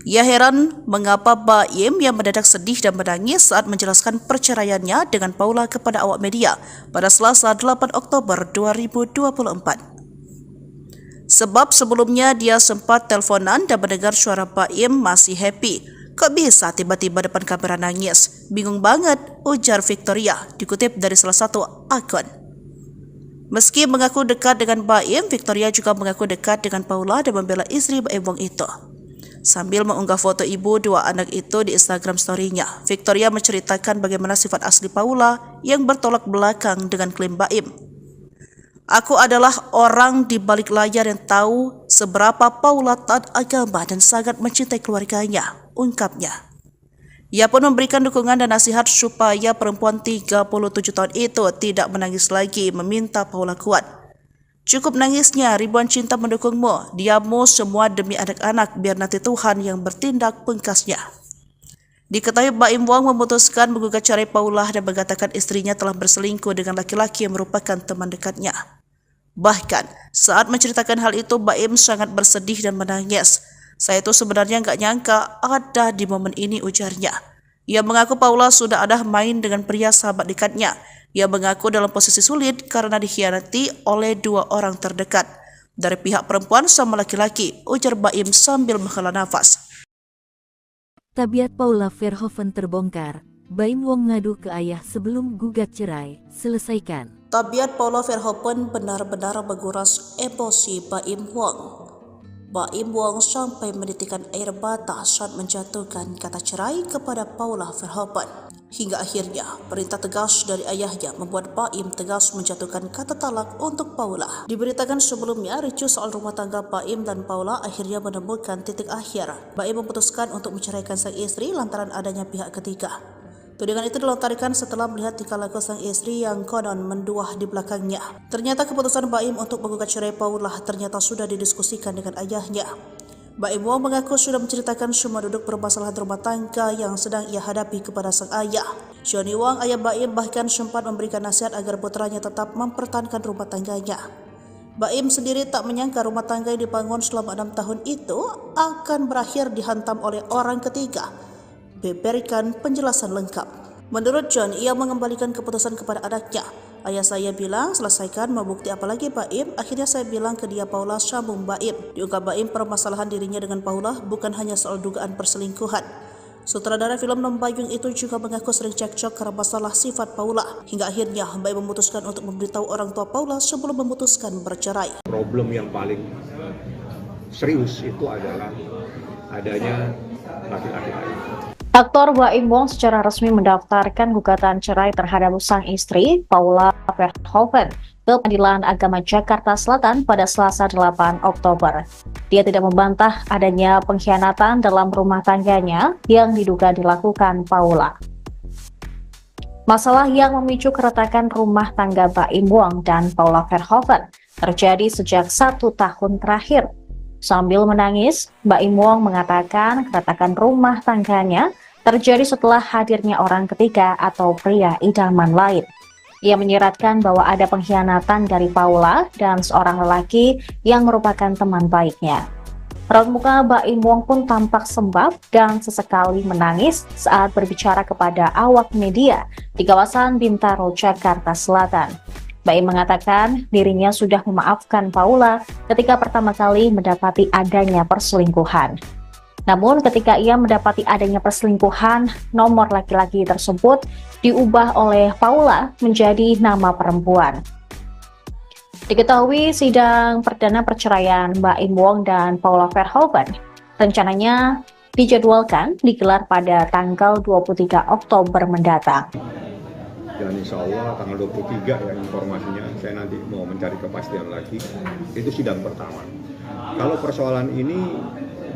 Ia heran mengapa Baim yang mendadak sedih dan menangis saat menjelaskan perceraiannya dengan Paula kepada awak media pada Selasa 8 Oktober 2024. Sebab sebelumnya dia sempat teleponan dan mendengar suara Baim masih happy. Kok bisa tiba-tiba depan kamera nangis? Bingung banget, ujar Victoria, dikutip dari salah satu akun. Meski mengaku dekat dengan Baim, Victoria juga mengaku dekat dengan Paula dan membela istri Baim Wong itu. Sambil mengunggah foto ibu dua anak itu di Instagram story-nya, Victoria menceritakan bagaimana sifat asli Paula yang bertolak belakang dengan klaim Baim. Aku adalah orang di balik layar yang tahu seberapa Paula taat agama dan sangat mencintai keluarganya, ungkapnya. Ia pun memberikan dukungan dan nasihat supaya perempuan 37 tahun itu tidak menangis lagi, meminta Paula kuat. Cukup nangisnya, ribuan cinta mendukungmu, diammu semua demi anak-anak, biar nanti Tuhan yang bertindak, pungkasnya. Diketahui Baim Wong memutuskan menggugat cerai Paula dan mengatakan istrinya telah berselingkuh dengan laki-laki yang merupakan teman dekatnya. Bahkan, saat menceritakan hal itu, Baim sangat bersedih dan menangis. Saya itu sebenarnya nggak nyangka ada di momen ini, ujarnya. Ia mengaku Paula sudah ada main dengan pria sahabat dekatnya. Ia mengaku dalam posisi sulit karena dikhianati oleh dua orang terdekat. Dari pihak perempuan sama laki-laki, ujar Baim sambil menghela nafas. Tabiat Paula Verhoeven terbongkar. Baim Wong ngadu ke ayah sebelum gugat cerai. Selesaikan. Tabiat Paula Verhoeven benar-benar menguras emosi Baim Wong. Baim Wong sampai menitikan air mata saat menjatuhkan kata cerai kepada Paula Verhoeven. Hingga akhirnya, perintah tegas dari ayahnya membuat Baim tegas menjatuhkan kata talak untuk Paula. Diberitakan sebelumnya, ricuh soal rumah tangga Baim dan Paula akhirnya menemukan titik akhir. Baim memutuskan untuk menceraikan sang istri lantaran adanya pihak ketiga. Tudingan itu dilontarkan setelah melihat tingkah laku sang istri yang konon menduah di belakangnya. Ternyata keputusan Baim untuk menggugat cerai Paula ternyata sudah didiskusikan dengan ayahnya. Baim Wong mengaku sudah menceritakan semua duduk permasalahan rumah tangga yang sedang ia hadapi kepada sang ayah. Johnny Wong, ayah Baim, bahkan sempat memberikan nasihat agar putranya tetap mempertahankan rumah tangganya. Baim sendiri tak menyangka rumah tangga yang dibangun selama 6 tahun itu akan berakhir dihantam oleh orang ketiga. Berikan penjelasan lengkap. Menurut John, ia mengembalikan keputusan kepada anaknya. Ayah saya bilang, selesaikan, mau bukti apa lagi Baim? Akhirnya saya bilang ke dia, Paula, sambung Baim. Diungkap Baim, permasalahan dirinya dengan Paula bukan hanya soal dugaan perselingkuhan. Sutradara film Nombayung itu juga mengaku sering cekcok karena masalah sifat Paula. Hingga akhirnya Baim memutuskan untuk memberitahu orang tua Paula sebelum memutuskan bercerai. Problem yang paling serius itu adalah adanya laki-laki lain. Aktor Baim Wong secara resmi mendaftarkan gugatan cerai terhadap sang istri, Paula Verhoeven, ke Pengadilan Agama Jakarta Selatan pada Selasa 8 Oktober. Dia tidak membantah adanya pengkhianatan dalam rumah tangganya yang diduga dilakukan Paula. Masalah yang memicu keretakan rumah tangga Baim Wong dan Paula Verhoeven terjadi sejak 1 tahun terakhir. Sambil menangis, Baim Wong mengatakan keretakan rumah tangganya terjadi setelah hadirnya orang ketiga atau pria idaman lain. Ia menyiratkan bahwa ada pengkhianatan dari Paula dan seorang lelaki yang merupakan teman baiknya. Raut muka Baim Wong pun tampak sembab dan sesekali menangis saat berbicara kepada awak media di kawasan Bintaro, Jakarta Selatan. Baim mengatakan dirinya sudah memaafkan Paula ketika pertama kali mendapati adanya perselingkuhan. Namun ketika ia mendapati adanya perselingkuhan, nomor laki-laki tersebut diubah oleh Paula menjadi nama perempuan. Diketahui sidang perdana perceraian Baim Wong dan Paula Verhoeven rencananya dijadwalkan digelar pada tanggal 23 Oktober mendatang. Dan insya Allah tanggal 23 ya informasinya, saya nanti mau mencari kepastian lagi, itu sidang pertama. Kalau persoalan ini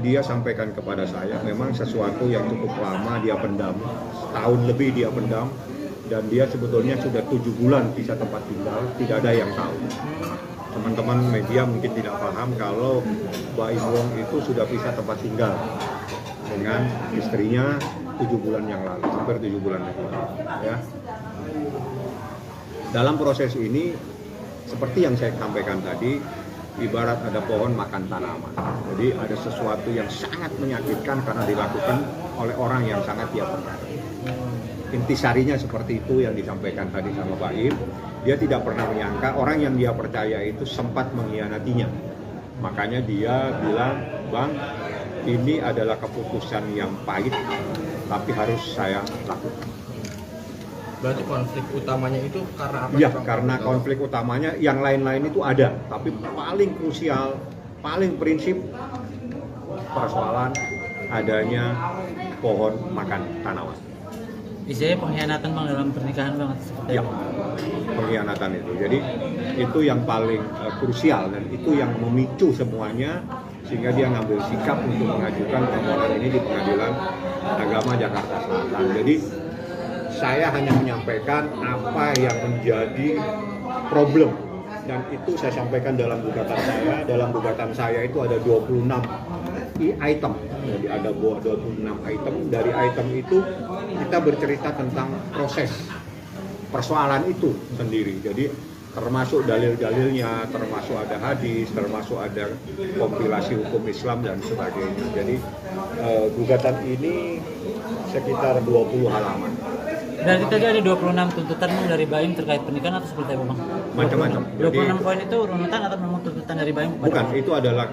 dia sampaikan kepada saya, memang sesuatu yang cukup lama dia pendam, setahun lebih dia pendam, dan dia sebetulnya sudah 7 bulan pisah tempat tinggal, tidak ada yang tahu. Teman-teman media mungkin tidak paham kalau Baim Wong itu sudah pisah tempat tinggal dengan istrinya 7 bulan yang lalu, hampir 7 bulan yang lalu. Ya. Dalam proses ini seperti yang saya sampaikan tadi, ibarat ada pohon makan tanaman. Jadi ada sesuatu yang sangat menyakitkan karena dilakukan oleh orang yang sangat dia percaya. Intisarinya seperti itu yang disampaikan tadi sama Baim. Dia tidak pernah menyangka orang yang dia percaya itu sempat mengkhianatinya. Makanya dia bilang, Bang, ini adalah keputusan yang pahit, tapi harus saya lakukan. Berarti konflik utamanya itu karena apa? Ya, karena konflik utamanya yang lain-lain itu ada, tapi paling krusial, paling prinsip persoalan adanya pohon makan tanaman. Istilahnya pengkhianatan Bang dalam pernikahan Bang seperti Ya, pengkhianatan itu. Jadi itu yang paling krusial dan itu yang memicu semuanya sehingga dia ngambil sikap untuk mengajukan permohonan ini di Pengadilan Agama Jakarta Selatan. Jadi saya hanya menyampaikan apa yang menjadi problem dan itu saya sampaikan dalam gugatan saya. Dalam gugatan saya itu ada 26 item. Jadi ada 26 item. Dari item itu kita bercerita tentang proses persoalan itu sendiri. Jadi termasuk dalil-dalilnya, termasuk ada hadis, termasuk ada kompilasi hukum Islam dan sebagainya. Jadi gugatan ini sekitar 20 halaman. Dari tadi ada 26 tuntutan Bang dari Baim terkait pernikahan atau seperti apa Bang? Macam-macam. 26 poin itu runutan atau memang tuntutan dari Baim? Bukan, itu adalah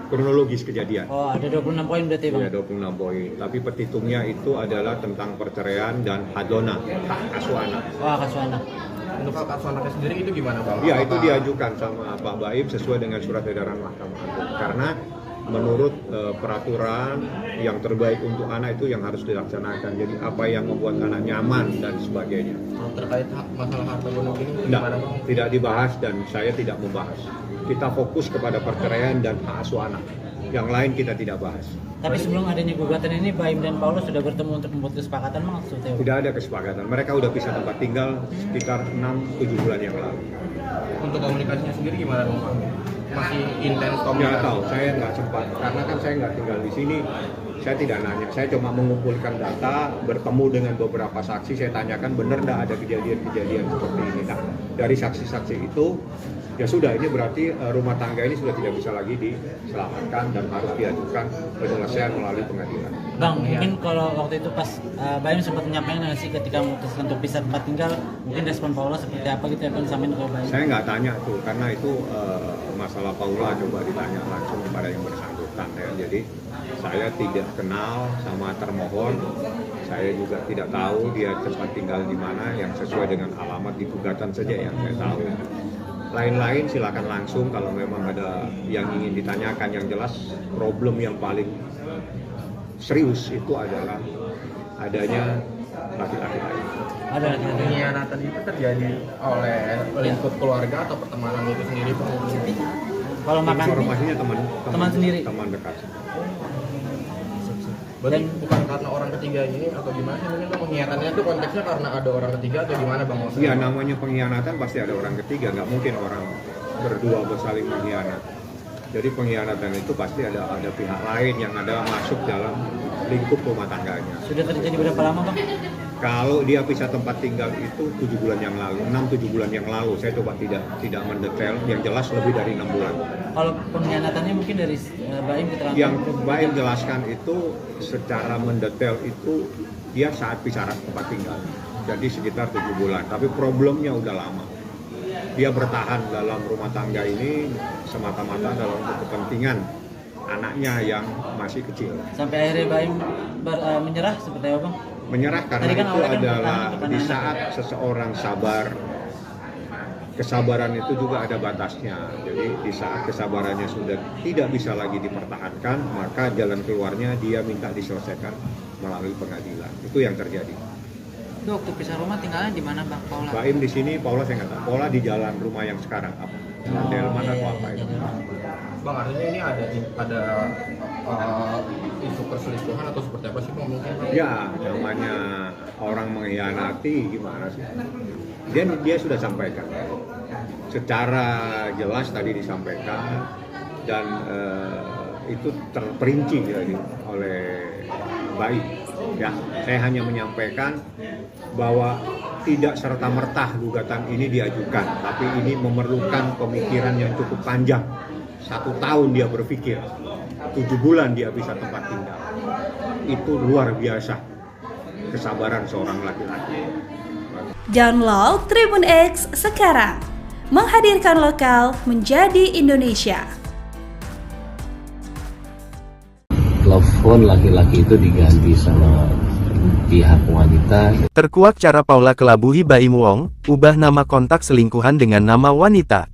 kronologis kejadian. Oh, ada 26 poin berarti Bang? Ya, 26 poin. Tapi petitumnya itu adalah tentang perceraian dan hadona, hak asuh anak. Oh, hak asuh anak. Untuk hak asuh anaknya sendiri itu gimana Bang? Ya, itu diajukan sama Pak Baim sesuai dengan surat edaran Mahkamah Agung. Karena menurut peraturan yang terbaik untuk anak itu yang harus dilaksanakan. Jadi apa yang membuat anak nyaman dan sebagainya. Terkait masalah harta gonok ini gimana Bang? Tidak dibahas dan saya tidak membahas. Kita fokus kepada perceraian dan hak asuh anak. Yang lain kita tidak bahas. Tapi sebelum adanya gugatan ini, Baim dan Paulus sudah bertemu untuk membuat kesepakatan Bang? Tidak ada kesepakatan. Mereka udah pisah tempat tinggal sekitar 6-7 bulan yang lalu. Untuk komunikasinya sendiri gimana Bang? Masih intens komunikasi? Nggak tahu, saya nggak sempat. Karena kan saya nggak tinggal di sini. Saya tidak nanya. Saya cuma mengumpulkan data, bertemu dengan beberapa saksi. Saya tanyakan benar nggak ada kejadian-kejadian seperti ini. Nah, dari saksi-saksi itu, ya sudah, ini berarti rumah tangga ini sudah tidak bisa lagi diselamatkan dan harus diajukan penyelesaian melalui pengadilan. Bang, mungkin kalau waktu itu pas Baim sempat menyampaikan sih ketika memutuskan untuk pisah tempat tinggal, mungkin respon Paula seperti apa gitu ya Bang sampein ke Baim? Saya nggak tanya tuh, karena itu masalah Paula coba ditanya langsung kepada yang bersangkutan ya. Jadi saya tidak kenal sama termohon, saya juga tidak tahu dia tempat tinggal di mana, yang sesuai dengan alamat di gugatan saja yang saya tahu. Lain-lain silakan langsung kalau memang ada yang ingin ditanyakan. Yang jelas problem yang paling serius itu adalah adanya laki-laki lain. Ada laki-laki. Pengkhianatan itu terjadi oleh lingkup keluarga atau pertemanan itu sendiri Bang? Kalau makan informasinya teman sendiri, teman dekat. Berarti bukan karena orang ketiga ini atau gimana sih? Mungkin pengkhianatannya itu konteksnya karena ada orang ketiga atau gimana Bang? Iya, namanya pengkhianatan pasti ada orang ketiga, nggak mungkin orang berdua bersaling mengkhianat. Jadi pengkhianatan itu pasti ada pihak lain yang ada masuk dalam lingkup rumah tangganya. Sudah terjadi berapa lama Bang? Kalau dia pisah tempat tinggal itu 7 bulan yang lalu, 6-7 bulan yang lalu. Saya coba tidak mendetail, yang jelas lebih dari 6 bulan. Kalau pengkhianatannya mungkin dari Baim keterangan? Yang Baim jelaskan itu secara mendetail itu dia saat pisah tempat tinggal. Jadi sekitar 7 bulan, tapi problemnya udah lama. Dia bertahan dalam rumah tangga ini semata-mata dalam kepentingan anaknya yang masih kecil. Sampai akhirnya Baim menyerah seperti apa Bang? Menyerah karena kan itu adalah di saat seseorang sabar, kesabaran itu juga ada batasnya. Jadi di saat kesabarannya sudah tidak bisa lagi dipertahankan, maka jalan keluarnya dia minta diselesaikan melalui pengadilan. Itu yang terjadi. Itu waktu pisah rumah tinggalnya di mana Bang Paula? Baim di sini, Paula saya nggak tahu. Paula di jalan rumah yang sekarang apa? Delman atau apa itu? Bang, artinya ini ada isu perselingkuhan atau seperti apa sih Bang mungkin? Ya, namanya orang mengkhianati gimana sih? Dia sudah sampaikan. Secara jelas tadi disampaikan dan itu terperinci oleh Baim. Ya, saya hanya menyampaikan bahwa tidak serta-merta gugatan ini diajukan, tapi ini memerlukan pemikiran yang cukup panjang. 1 tahun dia berpikir, 7 bulan dia bisa tempat tinggal. Itu luar biasa kesabaran seorang laki-laki. Download Tribun X sekarang, menghadirkan lokal menjadi Indonesia. Telepon laki-laki itu diganti sama pihak wanita. Terkuak cara Paula kelabuhi Baim Wong, ubah nama kontak selingkuhan dengan nama wanita.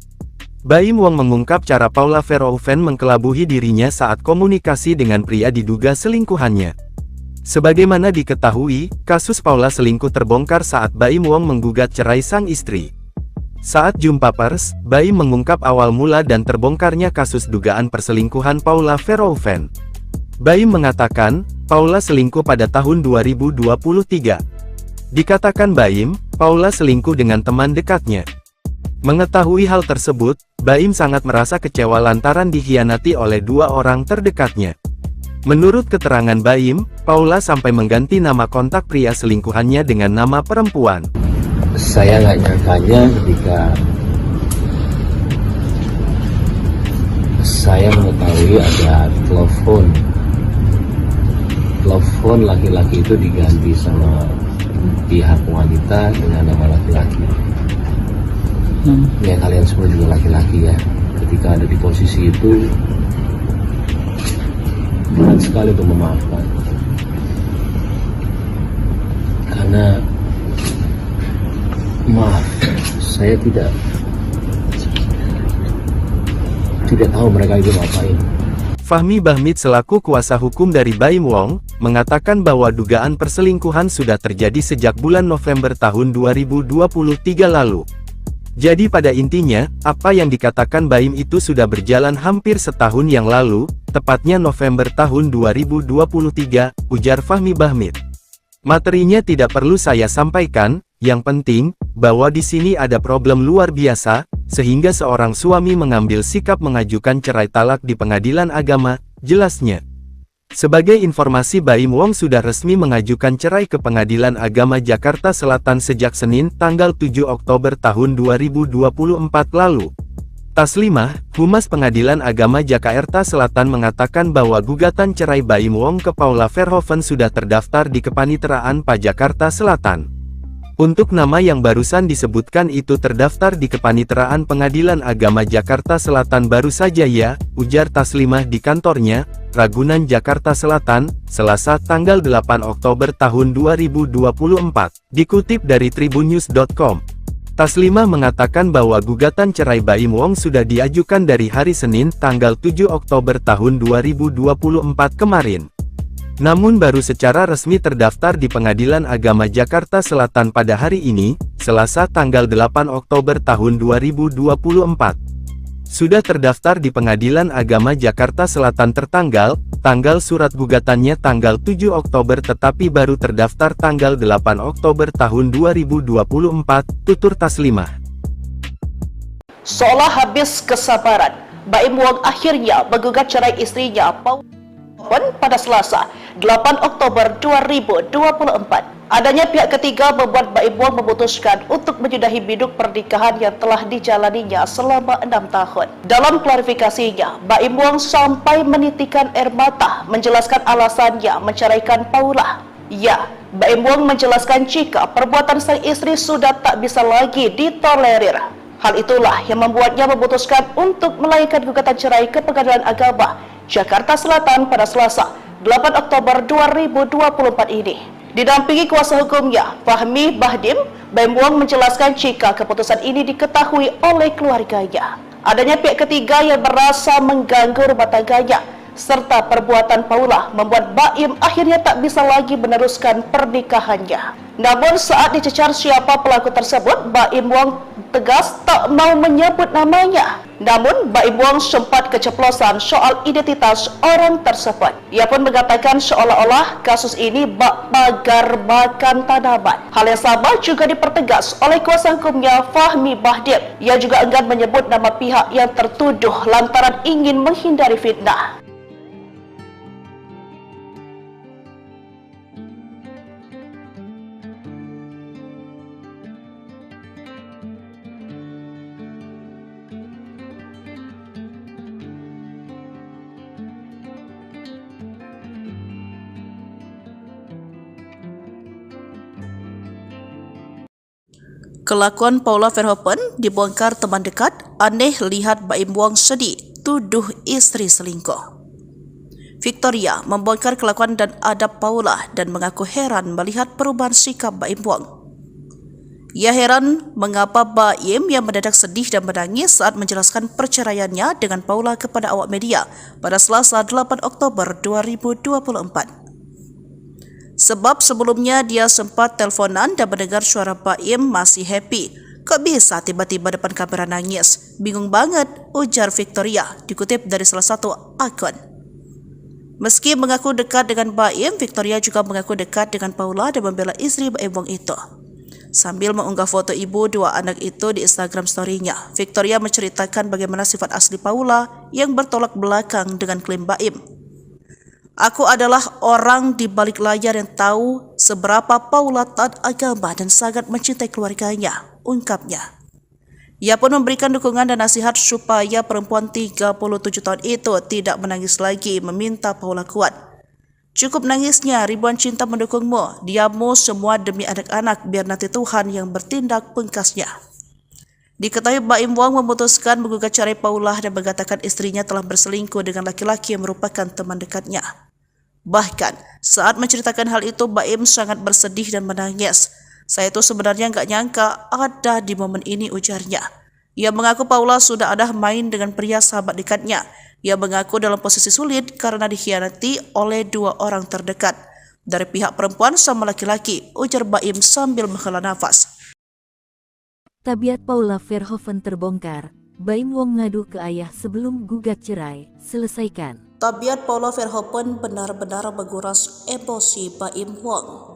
Baim Wong mengungkap cara Paula Verhoeven mengkelabuhi dirinya saat komunikasi dengan pria diduga selingkuhannya. Sebagaimana diketahui, kasus Paula selingkuh terbongkar saat Baim Wong menggugat cerai sang istri. Saat jumpa pers, Baim mengungkap awal mula dan terbongkarnya kasus dugaan perselingkuhan Paula Verhoeven. Baim mengatakan, Paula selingkuh pada tahun 2023. Dikatakan Baim, Paula selingkuh dengan teman dekatnya. Mengetahui hal tersebut, Baim sangat merasa kecewa lantaran dikhianati oleh 2 orang terdekatnya. Menurut keterangan Baim, Paula sampai mengganti nama kontak pria selingkuhannya dengan nama perempuan. Saya nggak nyangkanya ketika saya mengetahui ada telepon laki-laki itu diganti sama pihak wanita dengan nama laki-laki. Ya kalian semua juga laki-laki ya, ketika ada di posisi itu berat sekali untuk memaafkan, karena maaf, saya tidak tahu mereka itu ngapain. Fahmi Bahmid selaku kuasa hukum dari Baim Wong, mengatakan bahwa dugaan perselingkuhan sudah terjadi sejak bulan November tahun 2023 lalu. Jadi pada intinya, apa yang dikatakan Baim itu sudah berjalan hampir setahun yang lalu, tepatnya November tahun 2023, ujar Fahmi Bahmid. Materinya tidak perlu saya sampaikan, yang penting, bahwa di sini ada problem luar biasa, sehingga seorang suami mengambil sikap mengajukan cerai talak di pengadilan agama, jelasnya. Sebagai informasi, Baim Wong sudah resmi mengajukan cerai ke Pengadilan Agama Jakarta Selatan sejak Senin, tanggal 7 Oktober tahun 2024 lalu. Taslimah, Humas Pengadilan Agama Jakarta Selatan mengatakan bahwa gugatan cerai Baim Wong ke Paula Verhoeven sudah terdaftar di Kepaniteraan PA Jakarta Selatan. Untuk nama yang barusan disebutkan itu terdaftar di Kepaniteraan Pengadilan Agama Jakarta Selatan baru saja ya, ujar Taslimah di kantornya, Ragunan Jakarta Selatan, Selasa tanggal 8 Oktober tahun 2024, dikutip dari tribunnews.com. Taslimah mengatakan bahwa gugatan cerai Baim Wong sudah diajukan dari hari Senin tanggal 7 Oktober tahun 2024 kemarin. Namun baru secara resmi terdaftar di Pengadilan Agama Jakarta Selatan pada hari ini, Selasa tanggal 8 Oktober tahun 2024. Sudah terdaftar di Pengadilan Agama Jakarta Selatan tanggal surat gugatannya tanggal 7 Oktober tetapi baru terdaftar tanggal 8 Oktober tahun 2024, tutur Taslimah. Seolah habis kesabaran, Baim Wong akhirnya menggugat cerai istrinya Paula pada Selasa, 8 Oktober 2024. Adanya pihak ketiga membuat Baim Wong memutuskan untuk menyudahi biduk pernikahan yang telah dijalaninya selama 6 tahun. Dalam klarifikasinya, Baim Wong sampai menitikan air mata menjelaskan alasannya menceraikan Paula. Ya, Baim Wong menjelaskan jika perbuatan sang istri sudah tak bisa lagi ditolerir. Hal itulah yang membuatnya memutuskan untuk melayangkan gugatan cerai ke Pengadilan Agama Jakarta Selatan pada Selasa, 8 Oktober 2024 ini. Didampingi kuasa hukumnya, Fahmi Bahdim, Baim Wong menjelaskan jika keputusan ini diketahui oleh keluarganya. Adanya pihak ketiga yang merasa mengganggu rumah tangganya, serta perbuatan Paula membuat Baim akhirnya tak bisa lagi meneruskan pernikahannya. Namun saat dicecar siapa pelaku tersebut, Baim Wong tegas tak mau menyebut namanya. Namun Baim Wong sempat keceplosan soal identitas orang tersebut. Ia pun mengatakan seolah-olah kasus ini bak pagar makan tanaman. Hal yang sama juga dipertegas oleh kuasa hukumnya Fahmi Bahdim. Ia juga enggan menyebut nama pihak yang tertuduh lantaran ingin menghindari fitnah. Kelakuan Paula Verhoeven dibongkar teman dekat, aneh lihat Baim Wong sedih, tuduh istri selingkuh. Victoria membongkar kelakuan dan adab Paula dan mengaku heran melihat perubahan sikap Baim Wong. Ia heran mengapa Baim yang mendadak sedih dan menangis saat menjelaskan perceraiannya dengan Paula kepada awak media pada Selasa 8 Oktober 2024. Sebab sebelumnya dia sempat teleponan dan mendengar suara Baim masih happy. Kok bisa tiba-tiba depan kamera nangis? Bingung banget, ujar Victoria, dikutip dari salah satu akun. Meski mengaku dekat dengan Baim, Victoria juga mengaku dekat dengan Paula dan membela istri Baim Wong itu. Sambil mengunggah foto ibu dua anak itu di Instagram story-nya, Victoria menceritakan bagaimana sifat asli Paula yang bertolak belakang dengan klaim Baim. Aku adalah orang di balik layar yang tahu seberapa Paula taat agama dan sangat mencintai keluarganya, ungkapnya. Ia pun memberikan dukungan dan nasihat supaya perempuan 37 tahun itu tidak menangis lagi, meminta Paula kuat. Cukup nangisnya, ribuan cinta mendukungmu, diammu semua demi anak-anak, biar nanti Tuhan yang bertindak, pungkasnya. Diketahui Baim Wong memutuskan menggugat cerai Paula dan mengatakan istrinya telah berselingkuh dengan laki-laki yang merupakan teman dekatnya. Bahkan, saat menceritakan hal itu, Baim sangat bersedih dan menangis. Saya itu sebenarnya nggak nyangka ada di momen ini, ujarnya. Ia mengaku Paula sudah ada main dengan pria sahabat dekatnya. Ia mengaku dalam posisi sulit karena dikhianati oleh dua orang terdekat. Dari pihak perempuan sama laki-laki, ujar Baim sambil menghela nafas. Tabiat Paula Verhoeven terbongkar. Baim Wong ngadu ke ayah sebelum gugat cerai. Selesaikan. Tabiat Paula Verhoeven benar-benar menguras emosi Baim Wong.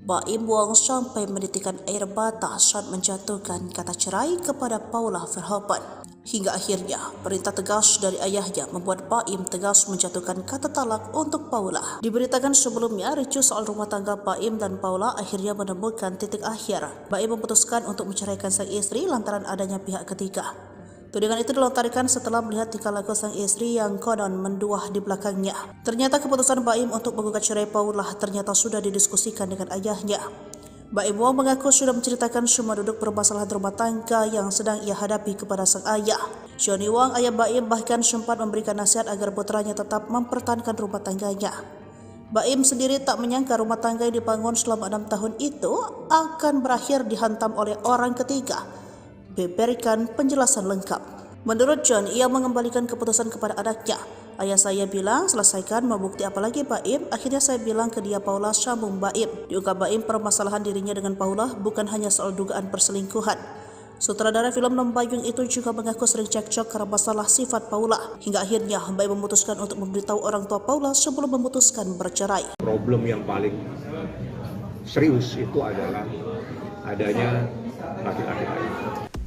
Baim Wong sampai menitikan air mata saat menjatuhkan kata cerai kepada Paula Verhoeven. Hingga akhirnya, perintah tegas dari ayahnya membuat Baim tegas menjatuhkan kata talak untuk Paula. Diberitakan sebelumnya, ricuh soal rumah tangga Baim dan Paula akhirnya menemukan titik akhir. Baim memutuskan untuk menceraikan sang istri lantaran adanya pihak ketiga. Tudingan itu dilontarkan setelah melihat tingkah laku sang istri yang konon menduah di belakangnya. Ternyata keputusan Baim untuk menggugat cerai Paula ternyata sudah didiskusikan dengan ayahnya. Baim Wong mengaku sudah menceritakan semua duduk permasalahan rumah tangga yang sedang ia hadapi kepada sang ayah. Johnny Wong, ayah Baim, bahkan sempat memberikan nasihat agar putranya tetap mempertahankan rumah tangganya. Baim sendiri tak menyangka rumah tangga yang dibangun selama 6 tahun itu akan berakhir dihantam oleh orang ketiga. Berikan penjelasan lengkap. Menurut John, ia mengembalikan keputusan kepada anaknya. Ayah saya bilang, selesaikan, mau bukti apa lagi Baim? Akhirnya saya bilang ke dia, Paula, sambung Baim. Diungkap Baim, permasalahan dirinya dengan Paula bukan hanya soal dugaan perselingkuhan. Sutradara film Nombayung itu juga mengaku sering cekcok karena masalah sifat Paula. Hingga akhirnya Baim memutuskan untuk memberitahu orang tua Paula sebelum memutuskan bercerai. Problem yang paling serius itu adalah adanya laki-laki lain.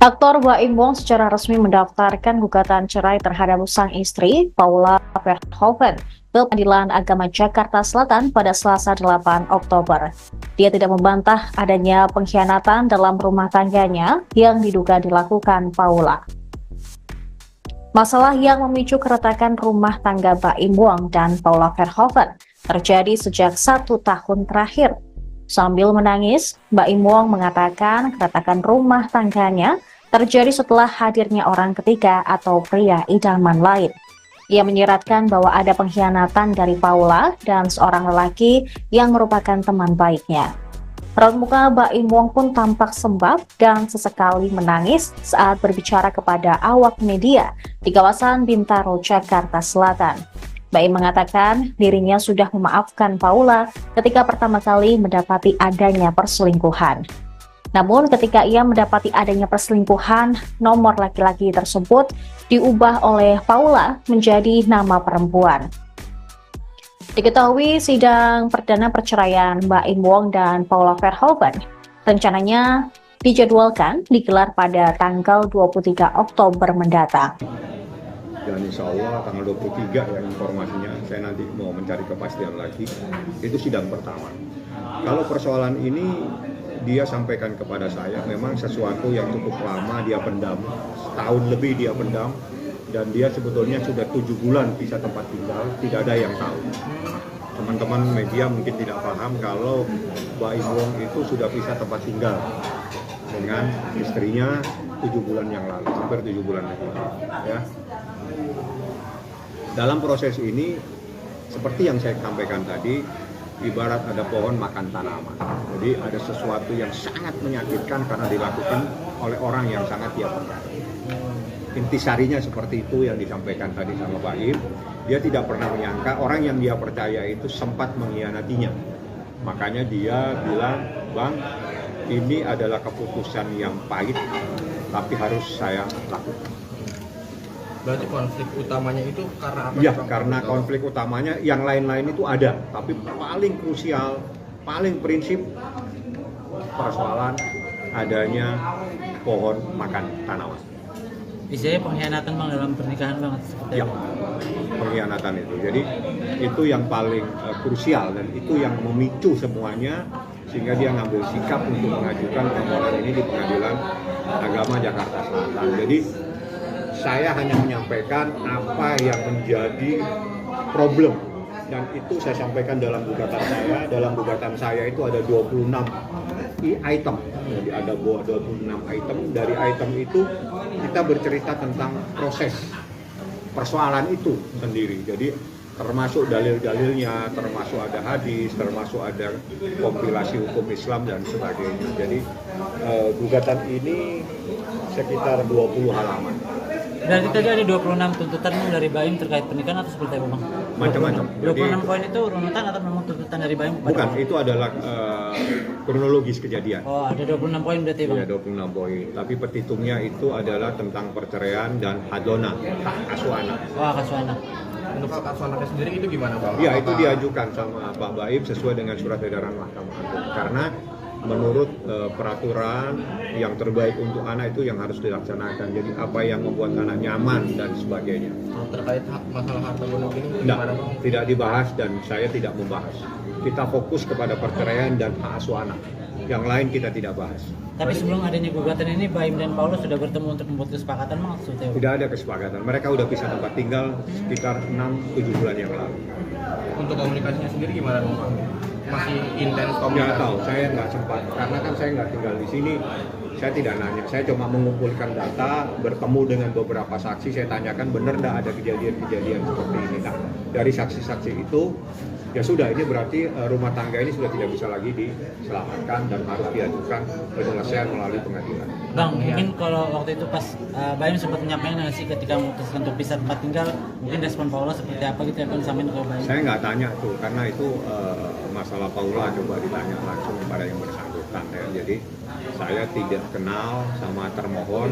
Aktor Baim Wong secara resmi mendaftarkan gugatan cerai terhadap sang istri, Paula Verhoeven, ke Pengadilan Agama Jakarta Selatan pada Selasa 8 Oktober. Dia tidak membantah adanya pengkhianatan dalam rumah tangganya yang diduga dilakukan Paula. Masalah yang memicu keretakan rumah tangga Baim Wong dan Paula Verhoeven terjadi sejak 1 tahun terakhir. Sambil menangis, Baim Wong mengatakan keretakan rumah tangganya terjadi setelah hadirnya orang ketiga atau pria idaman lain. Ia menyiratkan bahwa ada pengkhianatan dari Paula dan seorang lelaki yang merupakan teman baiknya. Raut muka Baim Wong pun tampak sembab dan sesekali menangis saat berbicara kepada awak media di kawasan Bintaro, Jakarta Selatan. Baim mengatakan dirinya sudah memaafkan Paula ketika pertama kali mendapati adanya perselingkuhan. Namun ketika ia mendapati adanya perselingkuhan, nomor laki-laki tersebut diubah oleh Paula menjadi nama perempuan. Diketahui sidang perdana perceraian Baim Wong dan Paula Verhoeven rencananya dijadwalkan digelar pada tanggal 23 Oktober mendatang. Dan insya Allah tanggal 23 ya informasinya, saya nanti mau mencari kepastian lagi, itu sidang pertama. Kalau persoalan ini dia sampaikan kepada saya, memang sesuatu yang cukup lama dia pendam, setahun lebih dia pendam, dan dia sebetulnya sudah 7 bulan pisah tempat tinggal, tidak ada yang tahu. Teman-teman media mungkin tidak paham kalau Baim Wong itu sudah pisah tempat tinggal dengan istrinya 7 bulan yang lalu, hampir 7 bulan yang lalu. Ya. Dalam proses ini, seperti yang saya sampaikan tadi, ibarat ada pohon makan tanaman. Jadi ada sesuatu yang sangat menyakitkan karena dilakukan oleh orang yang sangat dia percaya. Intisarinya seperti itu yang disampaikan tadi sama Baim. Dia tidak pernah menyangka orang yang dia percaya itu sempat mengkhianatinya. Makanya dia bilang, Bang, ini adalah keputusan yang pahit, tapi harus saya lakukan. Berarti konflik utamanya itu karena apa? Ya, karena konflik utamanya yang lain-lain itu ada, tapi paling krusial, paling prinsip persoalan adanya pohon makan tanaman. Istilahnya pengkhianatan Bang dalam pernikahan banget seperti Ya, pengkhianatan itu. Jadi itu yang paling krusial dan itu yang memicu semuanya sehingga dia ngambil sikap untuk mengajukan permohonan ini di Pengadilan Agama Jakarta Selatan. Jadi saya hanya menyampaikan apa yang menjadi problem dan itu saya sampaikan dalam gugatan saya. Dalam gugatan saya itu ada 26 item. Jadi ada 26 item. Dari item itu kita bercerita tentang proses persoalan itu sendiri. Jadi termasuk dalil-dalilnya, termasuk ada hadis, termasuk ada kompilasi hukum Islam dan sebagainya. Jadi gugatan ini sekitar 20 halaman. Berarti tadi ada 26 tuntutan dari Baim terkait pernikahan atau seperti apa Bang? Macam-macam. 26 poin itu runutan atau memang tuntutan dari Baim? Bukan, itu adalah kronologis kejadian. Oh, ada 26 poin berarti Bang? Iya, 26 poin. Tapi petitumnya itu adalah tentang perceraian dan hadona, hak asuh anak. Oh, hak asuh anak. Untuk hak asuh anaknya sendiri itu gimana Bang? Iya, itu diajukan sama Pak Baim sesuai dengan surat edaran Mahkamah Agung. Karena menurut peraturan yang terbaik untuk anak itu yang harus dilaksanakan. Jadi apa yang membuat anak nyaman dan sebagainya. Terkait masalah harta gonok ini gimana Bang? Tidak dibahas dan saya tidak membahas. Kita fokus kepada perceraian dan hak asuh anak. Yang lain kita tidak bahas. Tapi sebelum adanya gugatan ini, Baim dan Paulus sudah bertemu untuk membuat kesepakatan maksudnya? Tidak ada kesepakatan. Mereka udah pisah tempat tinggal sekitar 6-7 bulan yang lalu. Untuk komunikasinya sendiri gimana Bang? Masih intens komunikasi? Nggak tahu, saya nggak sempat. Karena kan saya nggak tinggal di sini. Saya tidak nanya. Saya cuma mengumpulkan data, bertemu dengan beberapa saksi. Saya tanyakan benar nggak ada kejadian-kejadian seperti ini. Nah, dari saksi-saksi itu, ya sudah, ini berarti rumah tangga ini sudah tidak bisa lagi diselamatkan dan harus diajukan penyelesaian melalui pengadilan. Bang, mungkin kalau waktu itu pas Baim sempat menyampaikan nggak sih ketika memutuskan untuk pisah tempat tinggal, mungkin respon Paula seperti apa gitu ya Bang, sampein ke Baim? Saya nggak tanya tuh, karena itu masalah Paula coba ditanya langsung kepada yang bersangkutan ya. Jadi saya tidak kenal sama termohon,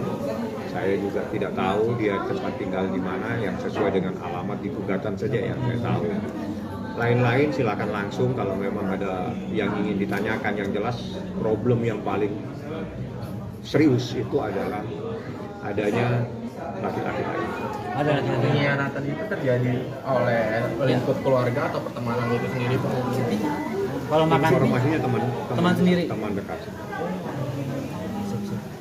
saya juga tidak tahu dia tempat tinggal di mana yang sesuai dengan alamat di gugatan saja yang saya tahu. Lain-lain silakan langsung kalau memang ada yang ingin ditanyakan. Yang jelas problem yang paling serius itu adalah adanya laki-laki lain. Ada laki-laki. Pengkhianatan itu terjadi oleh lingkup keluarga atau pertemanan itu sendiri Bang? Kalau makan informasinya teman sendiri, teman dekat.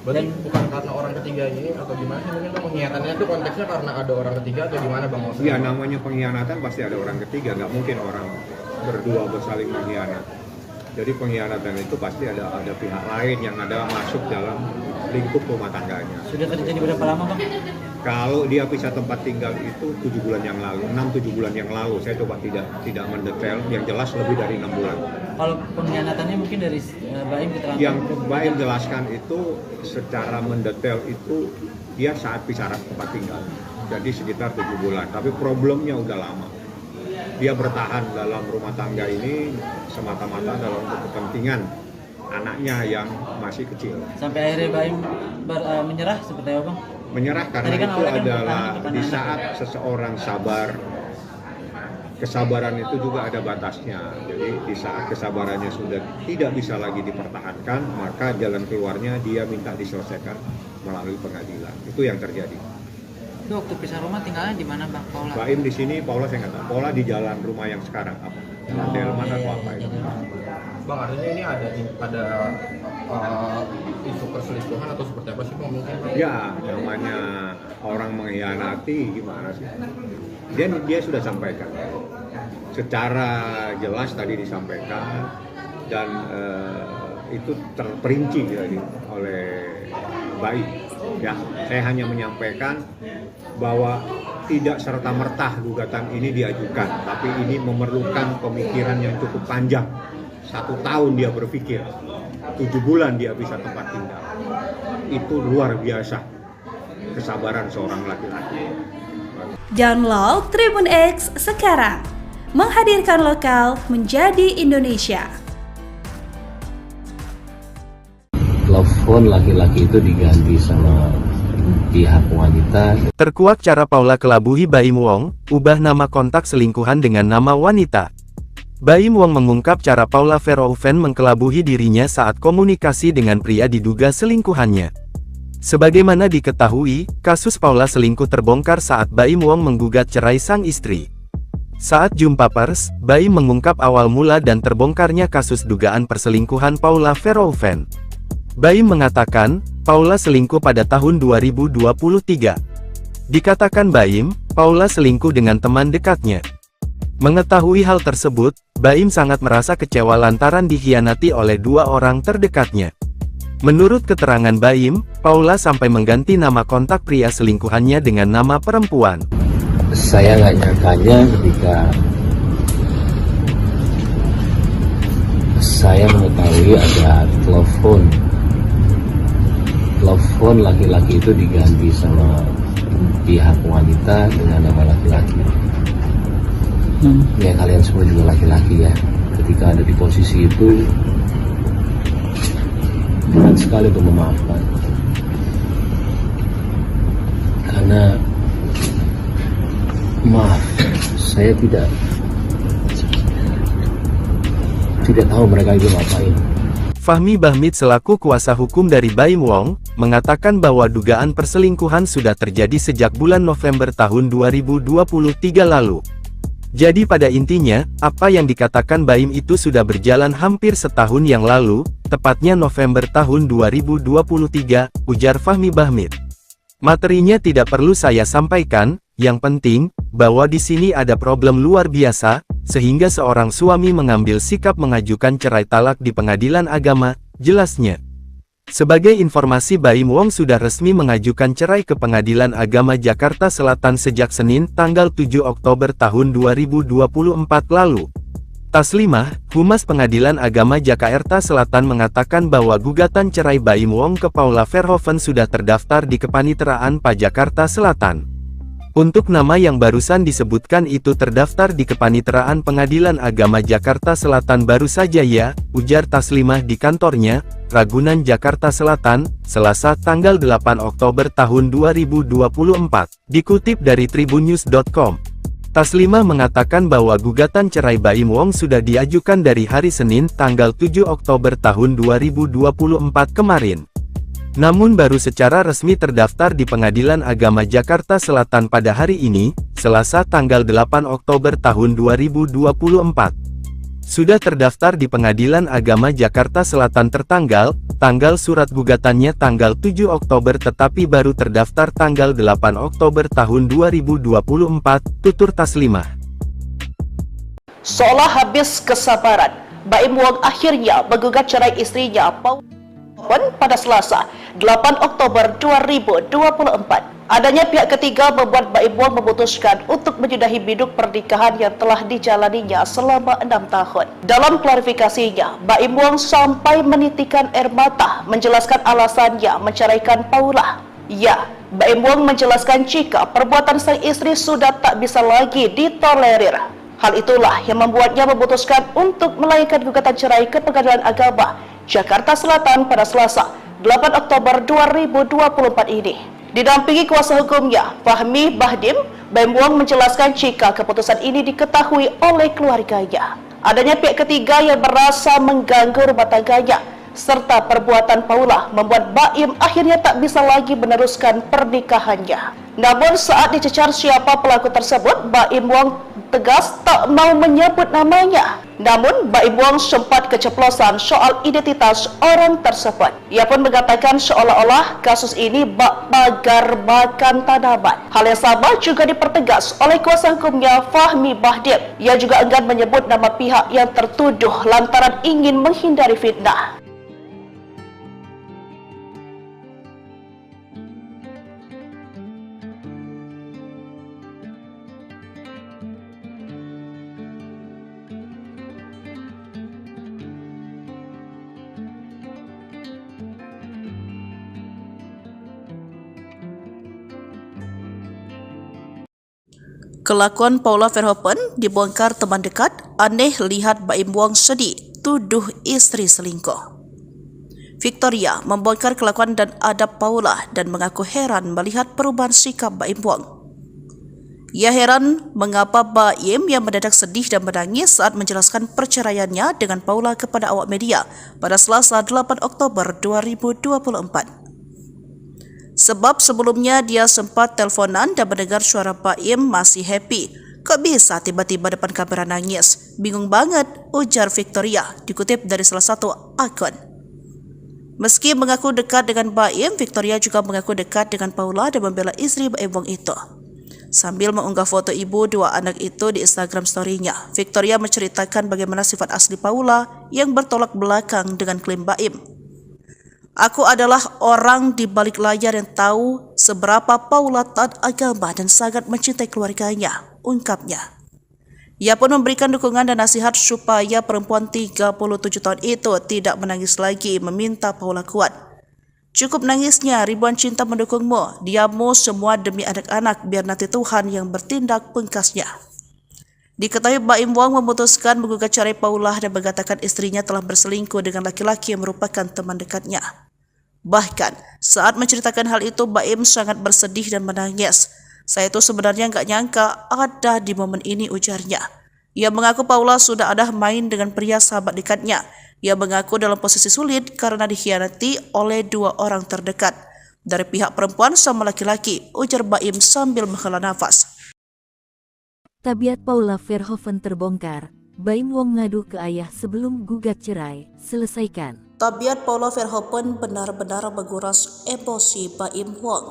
Berarti bukan karena orang ketiga ini atau gimana sih? Mungkin pengkhianatannya itu konteksnya karena ada orang ketiga atau gimana Bang? Iya, namanya pengkhianatan pasti ada orang ketiga, nggak mungkin orang berdua bersaling mengkhianat. Jadi pengkhianatan itu pasti ada pihak lain yang ada masuk dalam lingkup rumah tangganya. Sudah terjadi berapa lama Bang? Kalau dia pisah tempat tinggal itu 7 bulan yang lalu, 6-7 bulan yang lalu. Saya coba tidak mendetail, yang jelas lebih dari 6 bulan. Kalau pengkhianatannya mungkin dari Baim keterangan? Yang Baim jelaskan itu secara mendetail itu dia saat pisah tempat tinggal. Jadi sekitar 7 bulan, tapi problemnya udah lama. Dia bertahan dalam rumah tangga ini semata-mata dalam kepentingan anaknya yang masih kecil. Sampai akhirnya Baim menyerah seperti apa Bang? Menyerah karena kan itu adalah di saat seseorang sabar, kesabaran itu juga ada batasnya. Jadi di saat kesabarannya sudah tidak bisa lagi dipertahankan, maka jalan keluarnya dia minta diselesaikan melalui pengadilan. Itu yang terjadi. Itu waktu pisah rumah tinggalnya di mana Bang Paula? Baim di sini, Paula saya nggak tahu. Paula di jalan rumah yang sekarang apa? Delman atau apa itu? Bang, artinya ini ada isu perselingkuhan atau seperti apa sih Bang? Mungkin ya, namanya orang mengkhianati gimana sih? Dia sudah sampaikan secara jelas tadi disampaikan dan itu terperinci oleh Baim. Ya, saya hanya menyampaikan bahwa tidak serta-merta gugatan ini diajukan, tapi ini memerlukan pemikiran yang cukup panjang. 1 tahun dia berpikir, 7 bulan dia bisa tempat tinggal. Itu luar biasa kesabaran seorang laki-laki. Download Tribun X sekarang, menghadirkan lokal menjadi Indonesia. Telepon laki-laki itu diganti sama pihak wanita. Terkuak cara Paula kelabuhi Baim Wong, ubah nama kontak selingkuhan dengan nama wanita. Baim Wong mengungkap cara Paula Verhoeven mengkelabuhi dirinya saat komunikasi dengan pria diduga selingkuhannya. Sebagaimana diketahui, kasus Paula selingkuh terbongkar saat Baim Wong menggugat cerai sang istri. Saat jumpa pers, Baim mengungkap awal mula dan terbongkarnya kasus dugaan perselingkuhan Paula Verhoeven. Baim mengatakan, Paula selingkuh pada tahun 2023. Dikatakan Baim, Paula selingkuh dengan teman dekatnya. Mengetahui hal tersebut, Baim sangat merasa kecewa lantaran dikhianati oleh 2 orang terdekatnya. Menurut keterangan Baim, Paula sampai mengganti nama kontak pria selingkuhannya dengan nama perempuan. Saya nggak nyangkanya ketika saya mengetahui ada telepon laki-laki itu diganti sama pihak wanita dengan nama laki-laki. Ya kalian semua juga laki-laki ya, ketika ada di posisi itu berat sekali untuk memaafkan, karena maaf, saya tidak tahu mereka itu ngapain. Fahmi Bahmid selaku kuasa hukum dari Baim Wong, mengatakan bahwa dugaan perselingkuhan sudah terjadi sejak bulan November tahun 2023 lalu. Jadi pada intinya, apa yang dikatakan Baim itu sudah berjalan hampir setahun yang lalu, tepatnya November tahun 2023, ujar Fahmi Bahmid. Materinya tidak perlu saya sampaikan, yang penting, bahwa di sini ada problem luar biasa, sehingga seorang suami mengambil sikap mengajukan cerai talak di pengadilan agama, jelasnya. Sebagai informasi, Baim Wong sudah resmi mengajukan cerai ke Pengadilan Agama Jakarta Selatan sejak Senin, tanggal 7 Oktober tahun 2024 lalu. Taslimah, Humas Pengadilan Agama Jakarta Selatan mengatakan bahwa gugatan cerai Baim Wong ke Paula Verhoeven sudah terdaftar di Kepaniteraan PA Jakarta Selatan. Untuk nama yang barusan disebutkan itu terdaftar di Kepaniteraan Pengadilan Agama Jakarta Selatan baru saja ya, ujar Taslimah di kantornya, Ragunan Jakarta Selatan, Selasa tanggal 8 Oktober tahun 2024, dikutip dari tribunnews.com. Taslimah mengatakan bahwa gugatan cerai Baim Wong sudah diajukan dari hari Senin tanggal 7 Oktober tahun 2024 kemarin. Namun baru secara resmi terdaftar di Pengadilan Agama Jakarta Selatan pada hari ini, Selasa tanggal 8 Oktober tahun 2024. Sudah terdaftar di Pengadilan Agama Jakarta Selatan tanggal surat gugatannya tanggal 7 Oktober tetapi baru terdaftar tanggal 8 Oktober tahun 2024, tutur Taslimah. Seolah habis kesabaran, Baim Wong akhirnya menggugat cerai istrinya Paula pada Selasa, 8 Oktober 2024. Adanya pihak ketiga membuat Baim Wong memutuskan untuk menyudahi biduk pernikahan yang telah dijalaninya selama 6 tahun. Dalam klarifikasinya, Baim Wong sampai menitikan air mata menjelaskan alasannya menceraikan Paula. Ya, Baim Wong menjelaskan jika perbuatan sang istri sudah tak bisa lagi ditolerir. Hal itulah yang membuatnya memutuskan untuk melayangkan gugatan cerai ke Pengadilan Agama Jakarta Selatan pada Selasa, 8 Oktober 2024 ini. Didampingi kuasa hukumnya, Fahmi Bahdim, Baim Wong menjelaskan jika keputusan ini diketahui oleh keluarganya. Adanya pihak ketiga yang merasa mengganggu rumah tangganya, serta perbuatan Paula membuat Baim akhirnya tak bisa lagi meneruskan pernikahannya. Namun saat dicecar siapa pelaku tersebut, Baim Wong tegas tak mau menyebut namanya. Namun Baim Wong sempat keceplosan soal identitas orang tersebut. Ia pun mengatakan seolah-olah kasus ini bak pagar makan tanaman. Hal yang sama juga dipertegas oleh kuasa hukumnya Fahmi Bahdim. Ia juga enggan menyebut nama pihak yang tertuduh lantaran ingin menghindari fitnah. Kelakuan Paula Verhoeven dibongkar teman dekat, aneh lihat Baim Wong sedih, tuduh istri selingkuh. Victoria membongkar kelakuan dan adab Paula dan mengaku heran melihat perubahan sikap Baim Wong. Ia heran mengapa Baim yang mendadak sedih dan menangis saat menjelaskan perceraiannya dengan Paula kepada awak media pada Selasa 8 Oktober 2024. Sebab sebelumnya dia sempat teleponan dan mendengar suara Baim masih happy. Kok bisa tiba-tiba depan kamera nangis? Bingung banget, ujar Victoria, dikutip dari salah satu akun. Meski mengaku dekat dengan Baim, Victoria juga mengaku dekat dengan Paula dan membela istri Baim Wong itu. Sambil mengunggah foto ibu dua anak itu di Instagram story-nya, Victoria menceritakan bagaimana sifat asli Paula yang bertolak belakang dengan klaim Baim. Aku adalah orang di balik layar yang tahu seberapa Paula taat agama dan sangat mencintai keluarganya, ungkapnya. Ia pun memberikan dukungan dan nasihat supaya perempuan 37 tahun itu tidak menangis lagi, meminta Paula kuat. Cukup nangisnya, ribuan cinta mendukungmu, diammu semua demi anak-anak, biar nanti Tuhan yang bertindak, pungkasnya. Diketahui Baim Wong memutuskan menggugat cerai Paula dan mengatakan istrinya telah berselingkuh dengan laki-laki yang merupakan teman dekatnya. Bahkan, saat menceritakan hal itu, Baim sangat bersedih dan menangis. Saya itu sebenarnya nggak nyangka ada di momen ini, ujarnya. Ia mengaku Paula sudah ada main dengan pria sahabat dekatnya. Ia mengaku dalam posisi sulit karena dikhianati oleh dua orang terdekat. Dari pihak perempuan sama laki-laki, ujar Baim sambil menghela nafas. Tabiat Paula Verhoeven terbongkar. Baim Wong ngadu ke ayah sebelum gugat cerai. Selesaikan. Tabiat Paula Verhoeven benar-benar menguras emosi Baim Wong.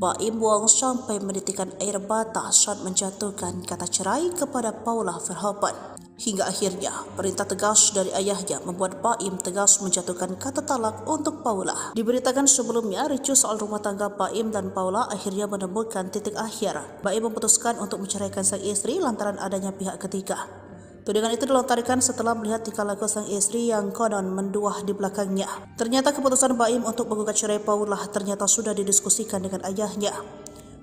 Baim Wong sampai menitikan air mata saat menjatuhkan kata cerai kepada Paula Verhoeven. Hingga akhirnya, perintah tegas dari ayahnya membuat Baim tegas menjatuhkan kata talak untuk Paula. Diberitakan sebelumnya, ricuh soal rumah tangga Baim dan Paula akhirnya menemukan titik akhir. Baim memutuskan untuk menceraikan sang istri lantaran adanya pihak ketiga. Tudingan itu dilontarkan setelah melihat tingkah laku sang istri yang konon menduah di belakangnya. Ternyata keputusan Baim untuk menggugat cerai Paula ternyata sudah didiskusikan dengan ayahnya.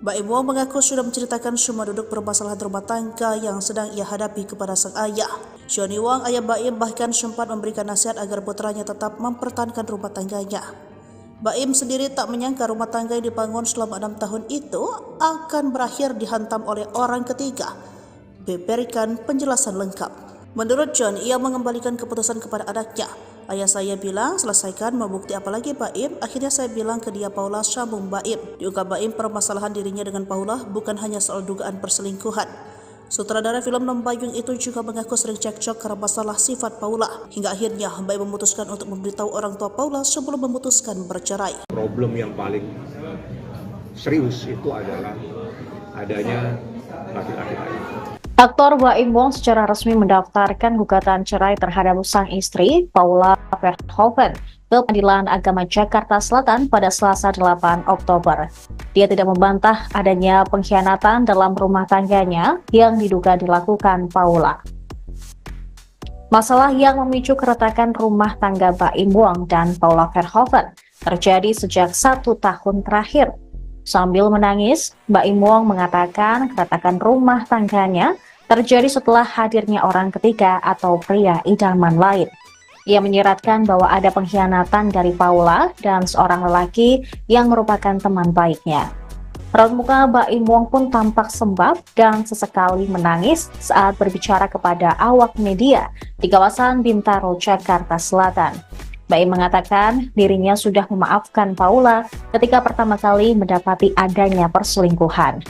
Baim Wong mengaku sudah menceritakan semua duduk permasalahan rumah tangga yang sedang ia hadapi kepada sang ayah. Johnny Wong, ayah Baim, bahkan sempat memberikan nasihat agar putranya tetap mempertahankan rumah tangganya. Baim sendiri tak menyangka rumah tangga yang dibangun selama 6 tahun itu akan berakhir dihantam oleh orang ketiga. Berikan penjelasan lengkap. Menurut John, ia mengembalikan keputusan kepada anaknya. Ayah saya bilang, selesaikan, mau bukti apa lagi Baim? Akhirnya saya bilang ke dia, Paula, sambung Baim. Diungkap Baim permasalahan dirinya dengan Paula bukan hanya soal dugaan perselingkuhan. Sutradara film Lembayung itu juga mengaku sering cekcok karena masalah sifat Paula. Hingga akhirnya Baim memutuskan untuk memberitahu orang tua Paula sebelum memutuskan bercerai. Problem yang paling serius itu adalah adanya laki-laki lain. Aktor Baim Wong secara resmi mendaftarkan gugatan cerai terhadap sang istri, Paula Verhoeven, ke Pengadilan Agama Jakarta Selatan pada Selasa 8 Oktober. Dia tidak membantah adanya pengkhianatan dalam rumah tangganya yang diduga dilakukan Paula. Masalah yang memicu keretakan rumah tangga Baim Wong dan Paula Verhoeven terjadi sejak 1 tahun terakhir. Sambil menangis, Baim Wong mengatakan keretakan rumah tangganya terjadi setelah hadirnya orang ketiga atau pria idaman lain. Ia menyiratkan bahwa ada pengkhianatan dari Paula dan seorang lelaki yang merupakan teman baiknya. Raut muka Baim Wong pun tampak sembab dan sesekali menangis saat berbicara kepada awak media di kawasan Bintaro, Jakarta Selatan. Baim mengatakan dirinya sudah memaafkan Paula ketika pertama kali mendapati adanya perselingkuhan.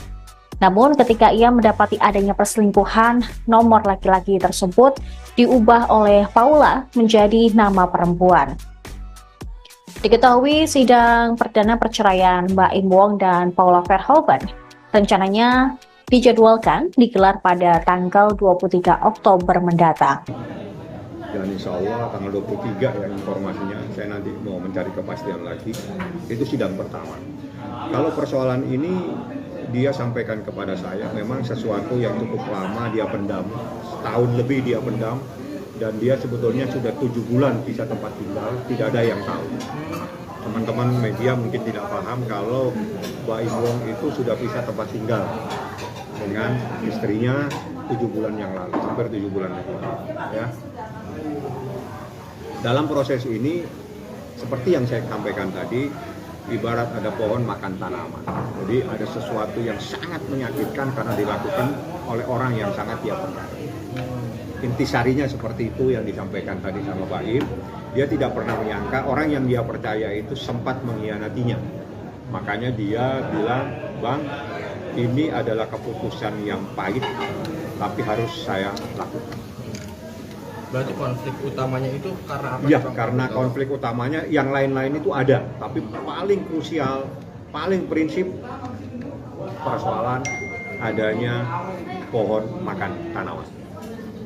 Namun ketika ia mendapati adanya perselingkuhan, nomor laki-laki tersebut diubah oleh Paula menjadi nama perempuan. Diketahui sidang perdana perceraian Baim Wong dan Paula Verhoeven rencananya dijadwalkan digelar pada tanggal 23 Oktober mendatang. Dan insya Allah tanggal 23 ya informasinya, saya nanti mau mencari kepastian lagi, itu sidang pertama. Kalau persoalan ini dia sampaikan kepada saya, memang sesuatu yang cukup lama dia pendam, setahun lebih dia pendam, dan dia sebetulnya sudah 7 bulan pisah tempat tinggal, tidak ada yang tahu. Teman-teman media mungkin tidak paham kalau Baim Wong itu sudah pisah tempat tinggal. dengan istrinya 7 bulan yang lalu, hampir 7 bulan yang lalu. Ya. Dalam proses ini, seperti yang saya sampaikan tadi, ibarat ada pohon makan tanaman. Jadi ada sesuatu yang sangat menyakitkan karena dilakukan oleh orang yang sangat dia percaya. Intisarinya seperti itu yang disampaikan tadi sama Pak Im. Dia tidak pernah menyangka orang yang dia percaya itu sempat mengkhianatinya. Makanya dia bilang, Bang, ini adalah keputusan yang pahit, tapi harus saya lakukan. Berarti konflik utamanya itu karena apa? Ya, karena konflik utamanya yang lain-lain itu ada, tapi paling krusial, paling prinsip persoalan adanya pohon makan tanaman.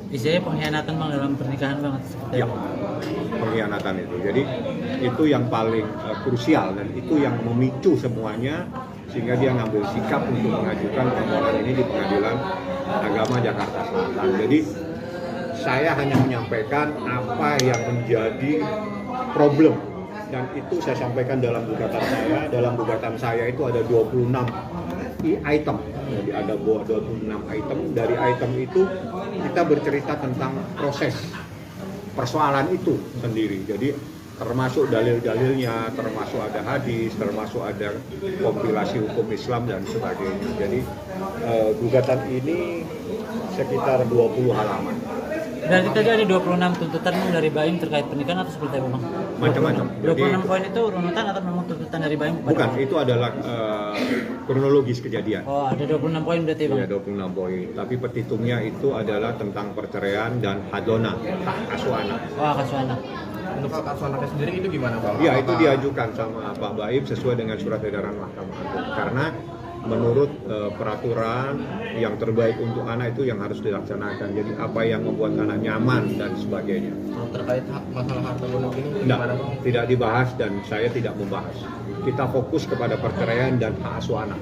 Istilahnya pengkhianatan Bang dalam pernikahan Bang seperti Ya, apa? pengkhianatan itu. Jadi itu yang paling krusial dan itu yang memicu semuanya sehingga dia ngambil sikap untuk mengajukan permohonan ini di Pengadilan Agama Jakarta Selatan. Jadi saya hanya menyampaikan apa yang menjadi problem dan itu saya sampaikan dalam gugatan saya. Dalam gugatan saya itu ada 26 item. Jadi ada 26 item. Dari item itu kita bercerita tentang proses persoalan itu sendiri. Jadi termasuk dalil-dalilnya, termasuk ada hadis, termasuk ada kompilasi hukum Islam dan sebagainya. Jadi gugatan ini sekitar 20 halaman. Berarti tadi ada 26 tuntutan Bang dari Baim terkait pernikahan atau seperti apa Bang? Macam-macam. 26 poin itu runutan atau memang tuntutan dari Baim? Bukan, itu adalah kronologis kejadian. Oh, ada 26 poin berarti Bang? Iya, 26 poin. Tapi petitumnya itu adalah tentang perceraian dan hadona, hak asuh anak. Oh, hak asuh anak. Untuk hak asuh anaknya sendiri itu gimana Bang? Iya, itu diajukan sama Pak Baim sesuai dengan surat edaran Mahkamah Agung. Karena menurut peraturan yang terbaik untuk anak itu yang harus dilaksanakan. Jadi apa yang membuat anak nyaman dan sebagainya. Terkait masalah harta gonok ini Tidak, gimana Bang? tidak dibahas dan saya tidak membahas. Kita fokus kepada perceraian dan hak asuh anak.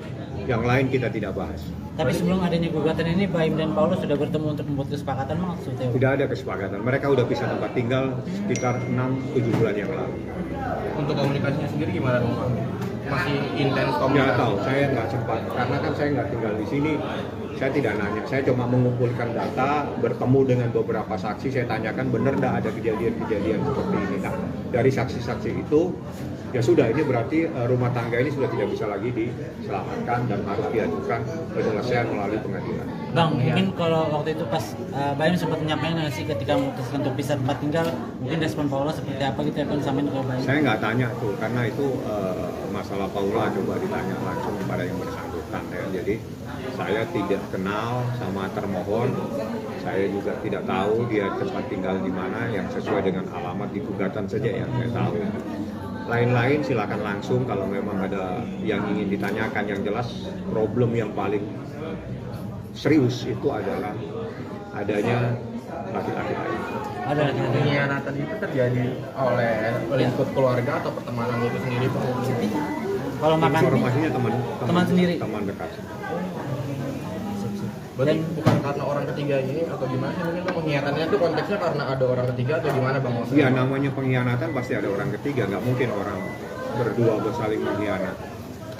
Yang lain kita tidak bahas. Tapi sebelum adanya gugatan ini, Baim dan Paulus sudah bertemu untuk membuat kesepakatan Bang? Tidak ada kesepakatan. Mereka udah pisah tempat tinggal sekitar 6-7 bulan yang lalu. Untuk komunikasinya sendiri gimana Bang? Masih intens komunikasi? Nggak tahu, saya nggak sempat. Karena kan saya nggak tinggal di sini. Saya tidak nanya. Saya cuma mengumpulkan data, bertemu dengan beberapa saksi. Saya tanyakan benar nggak ada kejadian-kejadian seperti ini. Nah, dari saksi-saksi itu, ya sudah, ini berarti rumah tangga ini sudah tidak bisa lagi diselamatkan dan harus diajukan penyelesaian melalui pengadilan. Bang, mungkin kalau waktu itu pas Baim sempat menyampaikan nggak sih ketika memutuskan untuk pisah tempat tinggal, mungkin respon Paula seperti apa gitu ya Bang sampein ke Baim? Saya nggak tanya tuh, karena itu masalah Paula, coba ditanya langsung kepada yang bersangkutan ya. Jadi saya tidak kenal sama termohon, saya juga tidak tahu dia tempat tinggal di mana, yang sesuai dengan alamat di gugatan saja yang saya tahu. Lain-lain silakan langsung kalau memang ada yang ingin ditanyakan. Yang jelas problem yang paling serius itu adalah adanya laki-laki lain. Ada laki-laki. Pengkhianatan itu terjadi oleh lingkup keluarga atau pertemanan itu sendiri Bang? Kalau makan Informasinya teman sendiri. teman dekat. Berarti bukan karena orang ketiga ini atau gimana sih mungkin Bang? Pengkhianatannya itu konteksnya karena ada orang ketiga atau gimana Bang? Ya, namanya pengkhianatan pasti ada orang ketiga, nggak mungkin orang berdua bersaling mengkhianat.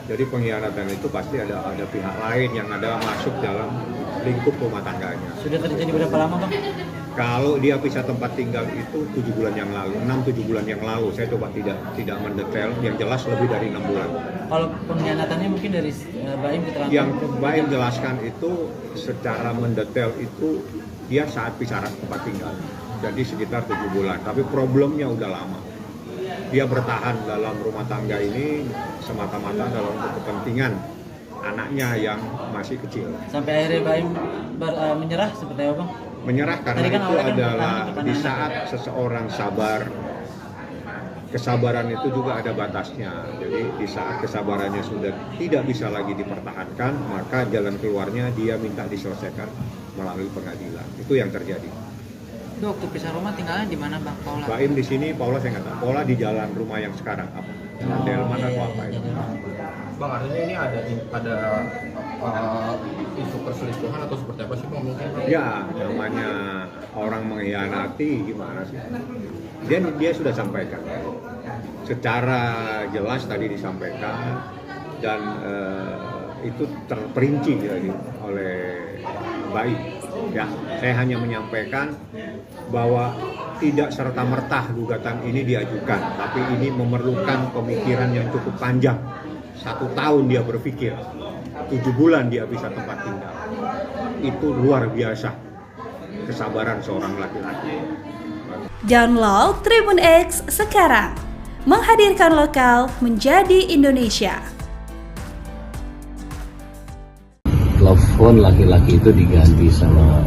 Jadi pengkhianatan itu pasti ada pihak lain yang ada masuk dalam lingkup rumah tangganya. Sudah terjadi berapa lama Bang? Kalau dia pisah tempat tinggal itu 7 bulan yang lalu, 6-7 bulan yang lalu. Saya coba tidak mendetail, yang jelas lebih dari 6 bulan. Kalau pengkhianatannya mungkin dari Baim keterangan? Yang Baim jelaskan itu secara mendetail itu dia saat pisah tempat tinggal. Jadi sekitar 7 bulan, tapi problemnya udah lama. Dia bertahan dalam rumah tangga ini semata-mata dalam kepentingan anaknya yang masih kecil. Sampai akhirnya Baim menyerah seperti apa Bang? Menyerah karena kan itu adalah di saat seseorang sabar, kesabaran itu juga ada batasnya. Jadi di saat kesabarannya sudah tidak bisa lagi dipertahankan, maka jalan keluarnya dia minta diselesaikan melalui pengadilan. Itu yang terjadi. Itu waktu pisah rumah tinggalnya di mana Bang Paula? Baim di sini, Paula saya nggak tahu. Paula di jalan rumah yang sekarang apa? Delman atau apa itu? Bang, artinya ini ada isu perselingkuhan atau seperti apa sih Bang mungkin? Ya, namanya orang mengkhianati gimana sih? Dia sudah sampaikan. Secara jelas tadi disampaikan dan itu terperinci jadi oleh baik. Ya, saya hanya menyampaikan bahwa tidak serta-merta gugatan ini diajukan, tapi ini memerlukan pemikiran yang cukup panjang. 1 tahun dia berpikir, 7 bulan dia bisa tempat tinggal. Itu luar biasa kesabaran seorang laki-laki. Download Tribun X sekarang, menghadirkan lokal menjadi Indonesia. Telepon laki-laki itu diganti sama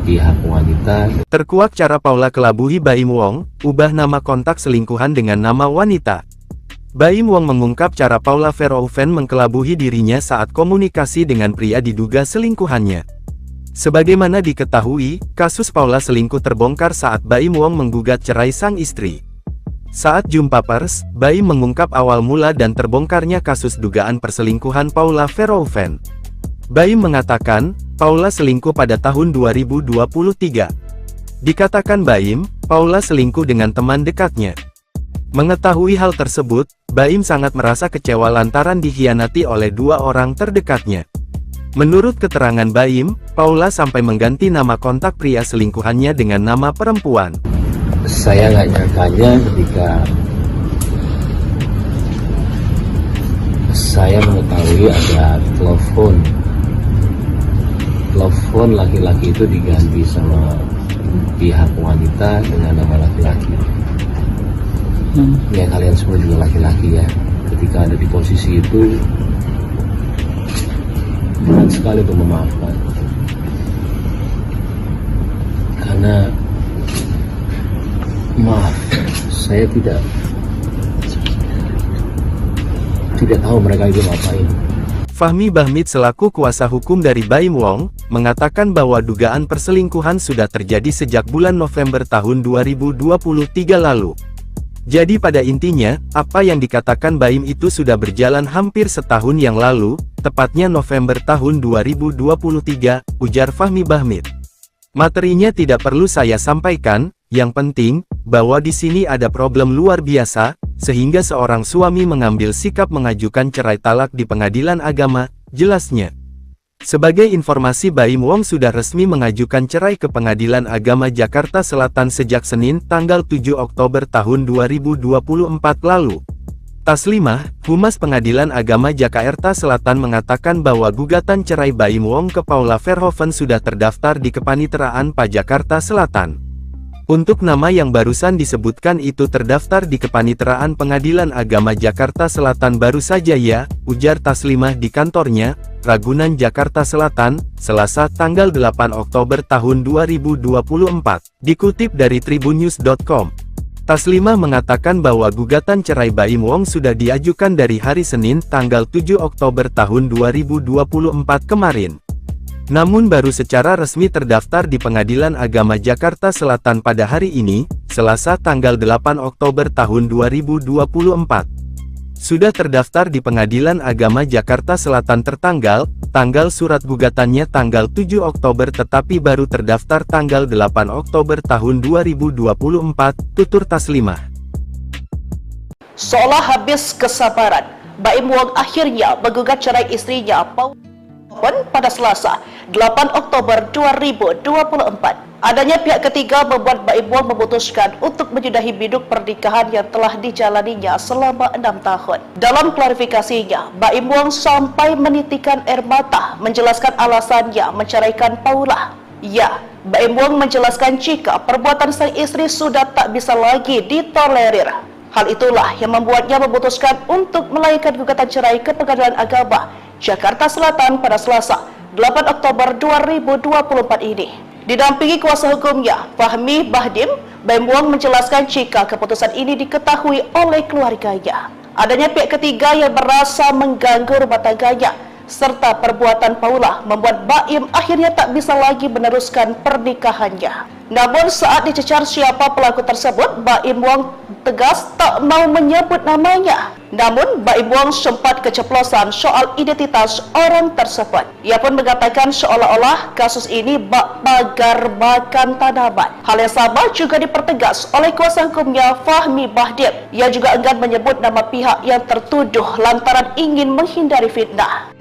pihak wanita. Terkuak cara Paula kelabuhi Baim Wong, ubah nama kontak selingkuhan dengan nama wanita. Baim Wong mengungkap cara Paula Verhoeven mengkelabuhi dirinya saat komunikasi dengan pria diduga selingkuhannya. Sebagaimana diketahui, kasus Paula selingkuh terbongkar saat Baim Wong menggugat cerai sang istri. Saat jumpa pers, Baim mengungkap awal mula dan terbongkarnya kasus dugaan perselingkuhan Paula Verhoeven. Baim mengatakan, Paula selingkuh pada tahun 2023. Dikatakan Baim, Paula selingkuh dengan teman dekatnya. Mengetahui hal tersebut, Baim sangat merasa kecewa lantaran dikhianati oleh 2 orang terdekatnya. Menurut keterangan Baim, Paula sampai mengganti nama kontak pria selingkuhannya dengan nama perempuan. Saya nggak nyangkanya ketika saya mengetahui ada telepon laki-laki itu diganti sama pihak wanita dengan nama laki-laki. Ya kalian semua juga laki-laki ya. Ketika ada di posisi itu, berat sekali untuk memaafkan. Karena maaf, saya tidak tahu mereka itu ngapain. Fahmi Bahmid selaku kuasa hukum dari Baim Wong, mengatakan bahwa dugaan perselingkuhan sudah terjadi sejak bulan November tahun 2023 lalu. Jadi pada intinya, apa yang dikatakan Baim itu sudah berjalan hampir setahun yang lalu, tepatnya November tahun 2023, ujar Fahmi Bahmid. Materinya tidak perlu saya sampaikan, yang penting, bahwa di sini ada problem luar biasa, sehingga seorang suami mengambil sikap mengajukan cerai talak di pengadilan agama, jelasnya. Sebagai informasi, Baim Wong sudah resmi mengajukan cerai ke Pengadilan Agama Jakarta Selatan sejak Senin, tanggal 7 Oktober tahun 2024 lalu. Taslimah, Humas Pengadilan Agama Jakarta Selatan mengatakan bahwa gugatan cerai Baim Wong ke Paula Verhoeven sudah terdaftar di Kepaniteraan PA Jakarta Selatan. Untuk nama yang barusan disebutkan itu terdaftar di Kepaniteraan Pengadilan Agama Jakarta Selatan baru saja ya, ujar Taslimah di kantornya, Ragunan Jakarta Selatan, Selasa tanggal 8 Oktober tahun 2024. Dikutip dari tribunnews.com. Taslimah mengatakan bahwa gugatan cerai Baim Wong sudah diajukan dari hari Senin tanggal 7 Oktober tahun 2024 kemarin. Namun baru secara resmi terdaftar di Pengadilan Agama Jakarta Selatan pada hari ini, Selasa tanggal 8 Oktober tahun 2024. Sudah terdaftar di Pengadilan Agama Jakarta Selatan tanggal surat gugatannya tanggal 7 Oktober tetapi baru terdaftar tanggal 8 Oktober tahun 2024, tutur Taslimah. Seolah habis kesabaran, Baim Wong akhirnya menggugat cerai istrinya Paula pada Selasa, 8 Oktober 2024. Adanya pihak ketiga membuat Baim Wong memutuskan untuk menyudahi biduk pernikahan yang telah dijalaninya selama 6 tahun. Dalam klarifikasinya, Baim Wong sampai menitikan air mata menjelaskan alasannya menceraikan Paula. Ya, Baim Wong menjelaskan jika perbuatan sang istri sudah tak bisa lagi ditolerir. Hal itulah yang membuatnya memutuskan untuk melayangkan gugatan cerai ke Pengadilan Agama Jakarta Selatan pada Selasa, 8 Oktober 2024 ini. Didampingi kuasa hukumnya, Fahmi Bahdim, Baim Wong menjelaskan jika keputusan ini diketahui oleh keluarganya. Adanya pihak ketiga yang merasa mengganggu rumah tangganya, serta perbuatan Paula membuat Baim akhirnya tak bisa lagi meneruskan pernikahannya. Namun saat dicecar siapa pelaku tersebut, Baim Wong tegas tak mau menyebut namanya. Namun Baim Wong sempat keceplosan soal identitas orang tersebut. Ia pun mengatakan seolah-olah kasus ini bak pagar makan tanaman. Hal yang sama juga dipertegas oleh kuasa hukumnya Fahmi Bahdim. Ia juga enggan menyebut nama pihak yang tertuduh lantaran ingin menghindari fitnah.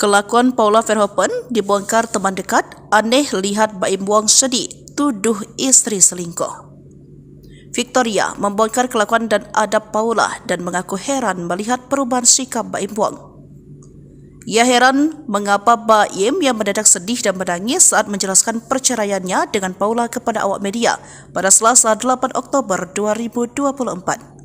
Kelakuan Paula Verhoeven dibongkar teman dekat, aneh lihat Baim Wong sedih, tuduh istri selingkuh. Victoria membongkar kelakuan dan adab Paula dan mengaku heran melihat perubahan sikap Baim Wong. Ia heran mengapa Baim yang mendadak sedih dan menangis saat menjelaskan perceraiannya dengan Paula kepada awak media pada Selasa 8 Oktober 2024.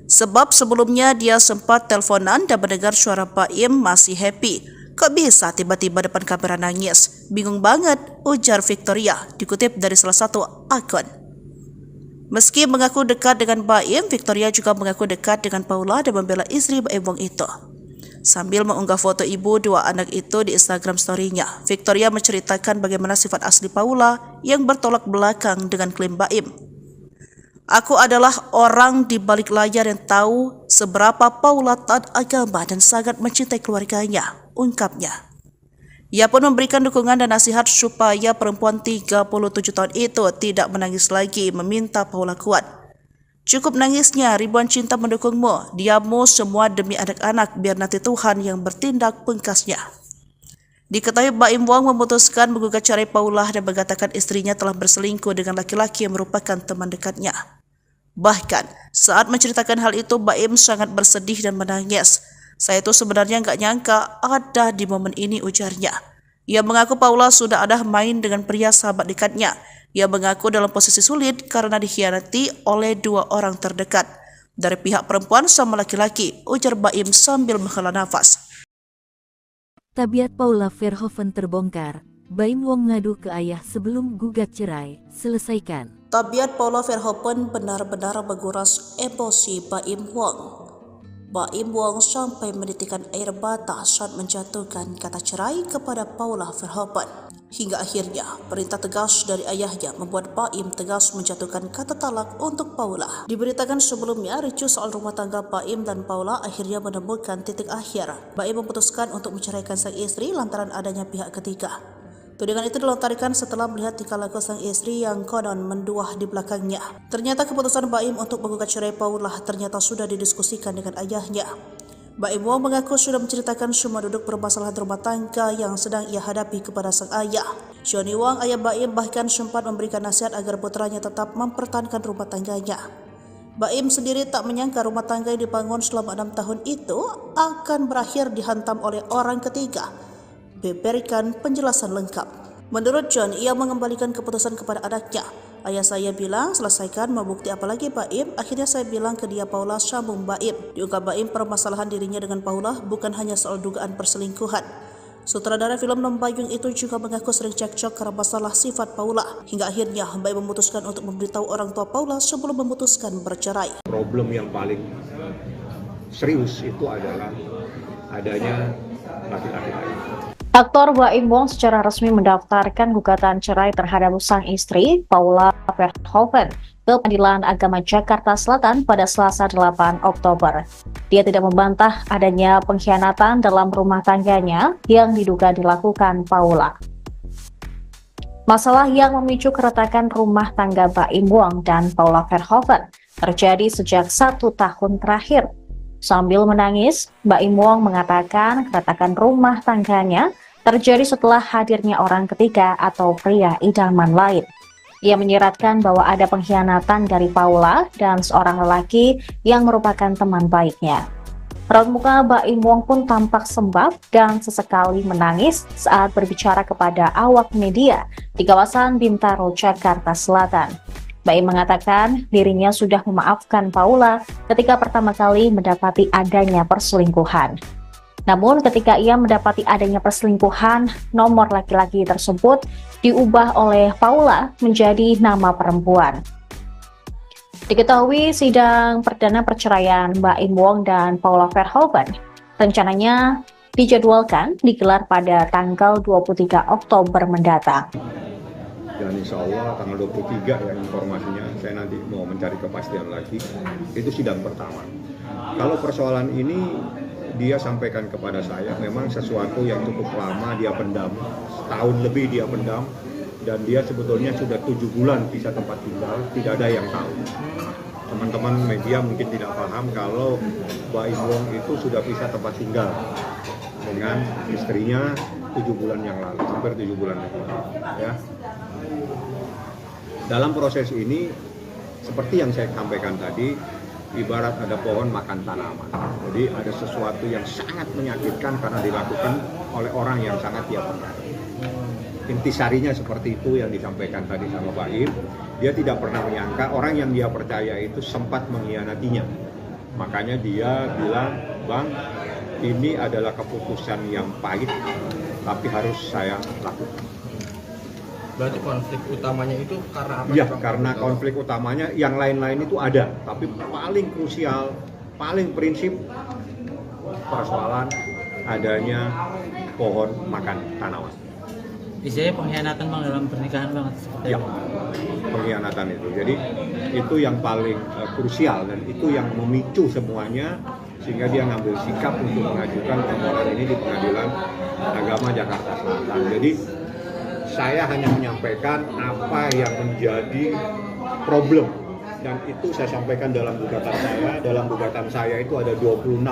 Sebab sebelumnya dia sempat teleponan dan mendengar suara Baim masih happy. Kok bisa tiba-tiba depan kamera nangis? Bingung banget, ujar Victoria, dikutip dari salah satu akun. Meski mengaku dekat dengan Baim, Victoria juga mengaku dekat dengan Paula dan membela istri Baim Wong itu. Sambil mengunggah foto ibu dua anak itu di Instagram story-nya, Victoria menceritakan bagaimana sifat asli Paula yang bertolak belakang dengan klaim Baim. Aku adalah orang di balik layar yang tahu seberapa Paula taat agama dan sangat mencintai keluarganya, ungkapnya. Ia pun memberikan dukungan dan nasihat supaya perempuan 37 tahun itu tidak menangis lagi, meminta Paula kuat. Cukup nangisnya, ribuan cinta mendukungmu, diammu semua demi anak-anak, biar nanti Tuhan yang bertindak, pungkasnya. Diketahui Baim Wong memutuskan menggugat cerai Paula dan mengatakan istrinya telah berselingkuh dengan laki-laki yang merupakan teman dekatnya. Bahkan, saat menceritakan hal itu, Baim sangat bersedih dan menangis. Saya itu sebenarnya nggak nyangka ada di momen ini, ujarnya. Ia mengaku Paula sudah ada main dengan pria sahabat dekatnya. Ia mengaku dalam posisi sulit karena dikhianati oleh dua orang terdekat. Dari pihak perempuan sama laki-laki, ujar Baim sambil menghela nafas. Tabiat Paula Verhoeven terbongkar. Baim Wong ngadu ke ayah sebelum gugat cerai. Selesaikan. Tabiat Paula Verhoeven benar-benar menguras emosi Baim Wong. Baim Wong sampai menitikan air mata saat menjatuhkan kata cerai kepada Paula Verhoeven. Hingga akhirnya perintah tegas dari ayahnya membuat Baim tegas menjatuhkan kata talak untuk Paula. Diberitakan sebelumnya, ricuh soal rumah tangga Baim dan Paula akhirnya menemukan titik akhir. Baim memutuskan untuk menceraikan sang istri lantaran adanya pihak ketiga. Tudingan itu dilontarkan setelah melihat tingkah laku sang istri yang konon menduah di belakangnya. Ternyata keputusan Baim untuk menggugat cerai Paula ternyata sudah didiskusikan dengan ayahnya. Baim Wong mengaku sudah menceritakan semua duduk permasalahan rumah tangga yang sedang ia hadapi kepada sang ayah. Johnny Wong, ayah Baim, bahkan sempat memberikan nasihat agar putranya tetap mempertahankan rumah tangganya. Baim sendiri tak menyangka rumah tangga yang dibangun selama 6 tahun itu akan berakhir dihantam oleh orang ketiga. Berikan penjelasan lengkap. Menurut John, ia mengembalikan keputusan kepada anaknya. Ayah saya bilang, selesaikan, mau bukti apa lagi Baim? Akhirnya saya bilang ke dia, Paula, sambung Baim. Diungkap Baim, permasalahan dirinya dengan Paula bukan hanya soal dugaan perselingkuhan. Sutradara film Nombayung itu juga mengaku sering cekcok karena masalah sifat Paula. Hingga akhirnya Baim memutuskan untuk memberitahu orang tua Paula sebelum memutuskan bercerai. Problem yang paling serius itu adalah adanya laki-laki lain. Aktor Baim Wong secara resmi mendaftarkan gugatan cerai terhadap sang istri, Paula Verhoeven, ke Pengadilan Agama Jakarta Selatan pada Selasa 8 Oktober. Dia tidak membantah adanya pengkhianatan dalam rumah tangganya yang diduga dilakukan Paula. Masalah yang memicu keretakan rumah tangga Baim Wong dan Paula Verhoeven terjadi sejak 1 tahun terakhir. Sambil menangis, Baim Wong mengatakan keretakan rumah tangganya terjadi setelah hadirnya orang ketiga atau pria idaman lain. Ia menyiratkan bahwa ada pengkhianatan dari Paula dan seorang lelaki yang merupakan teman baiknya. Raut muka Baim Wong pun tampak sembab dan sesekali menangis saat berbicara kepada awak media di kawasan Bintaro, Jakarta Selatan. Baim mengatakan dirinya sudah memaafkan Paula ketika pertama kali mendapati adanya perselingkuhan. Namun ketika ia mendapati adanya perselingkuhan, nomor laki-laki tersebut diubah oleh Paula menjadi nama perempuan. Diketahui sidang perdana perceraian Baim Wong dan Paula Verhoeven rencananya dijadwalkan digelar pada tanggal 23 Oktober mendatang. Dan insya Allah tanggal 23 ya informasinya, saya nanti mau mencari kepastian lagi, itu sidang pertama. Kalau persoalan ini dia sampaikan kepada saya, memang sesuatu yang cukup lama dia pendam, setahun lebih dia pendam, dan dia sebetulnya sudah 7 bulan pisah tempat tinggal, tidak ada yang tahu. Teman-teman media mungkin tidak paham kalau Baim Wong itu sudah pisah tempat tinggal. dengan istrinya 7 bulan yang lalu, hampir 7 bulan yang lalu. Ya. Dalam proses ini, seperti yang saya sampaikan tadi, ibarat ada pohon makan tanaman. Jadi ada sesuatu yang sangat menyakitkan karena dilakukan oleh orang yang sangat dia percaya. Intisarinya seperti itu yang disampaikan tadi sama Pak Im. Dia tidak pernah menyangka orang yang dia percaya itu sempat mengkhianatinya. Makanya dia bilang, Bang, ini adalah keputusan yang pahit, tapi harus saya lakukan. Berarti konflik utamanya itu karena apa? Ya, karena konflik utamanya yang lain-lain itu ada, tapi paling krusial, paling prinsip persoalan adanya pohon makan tanaman. Isinya pengkhianatan Bang dalam pernikahan banget seperti Ya, pengkhianatan itu. Jadi itu yang paling krusial dan itu yang memicu semuanya sehingga dia ngambil sikap untuk mengajukan permohonan ini di Pengadilan Agama Jakarta Selatan. Jadi saya hanya menyampaikan apa yang menjadi problem dan itu saya sampaikan dalam gugatan saya. Dalam gugatan saya itu ada 26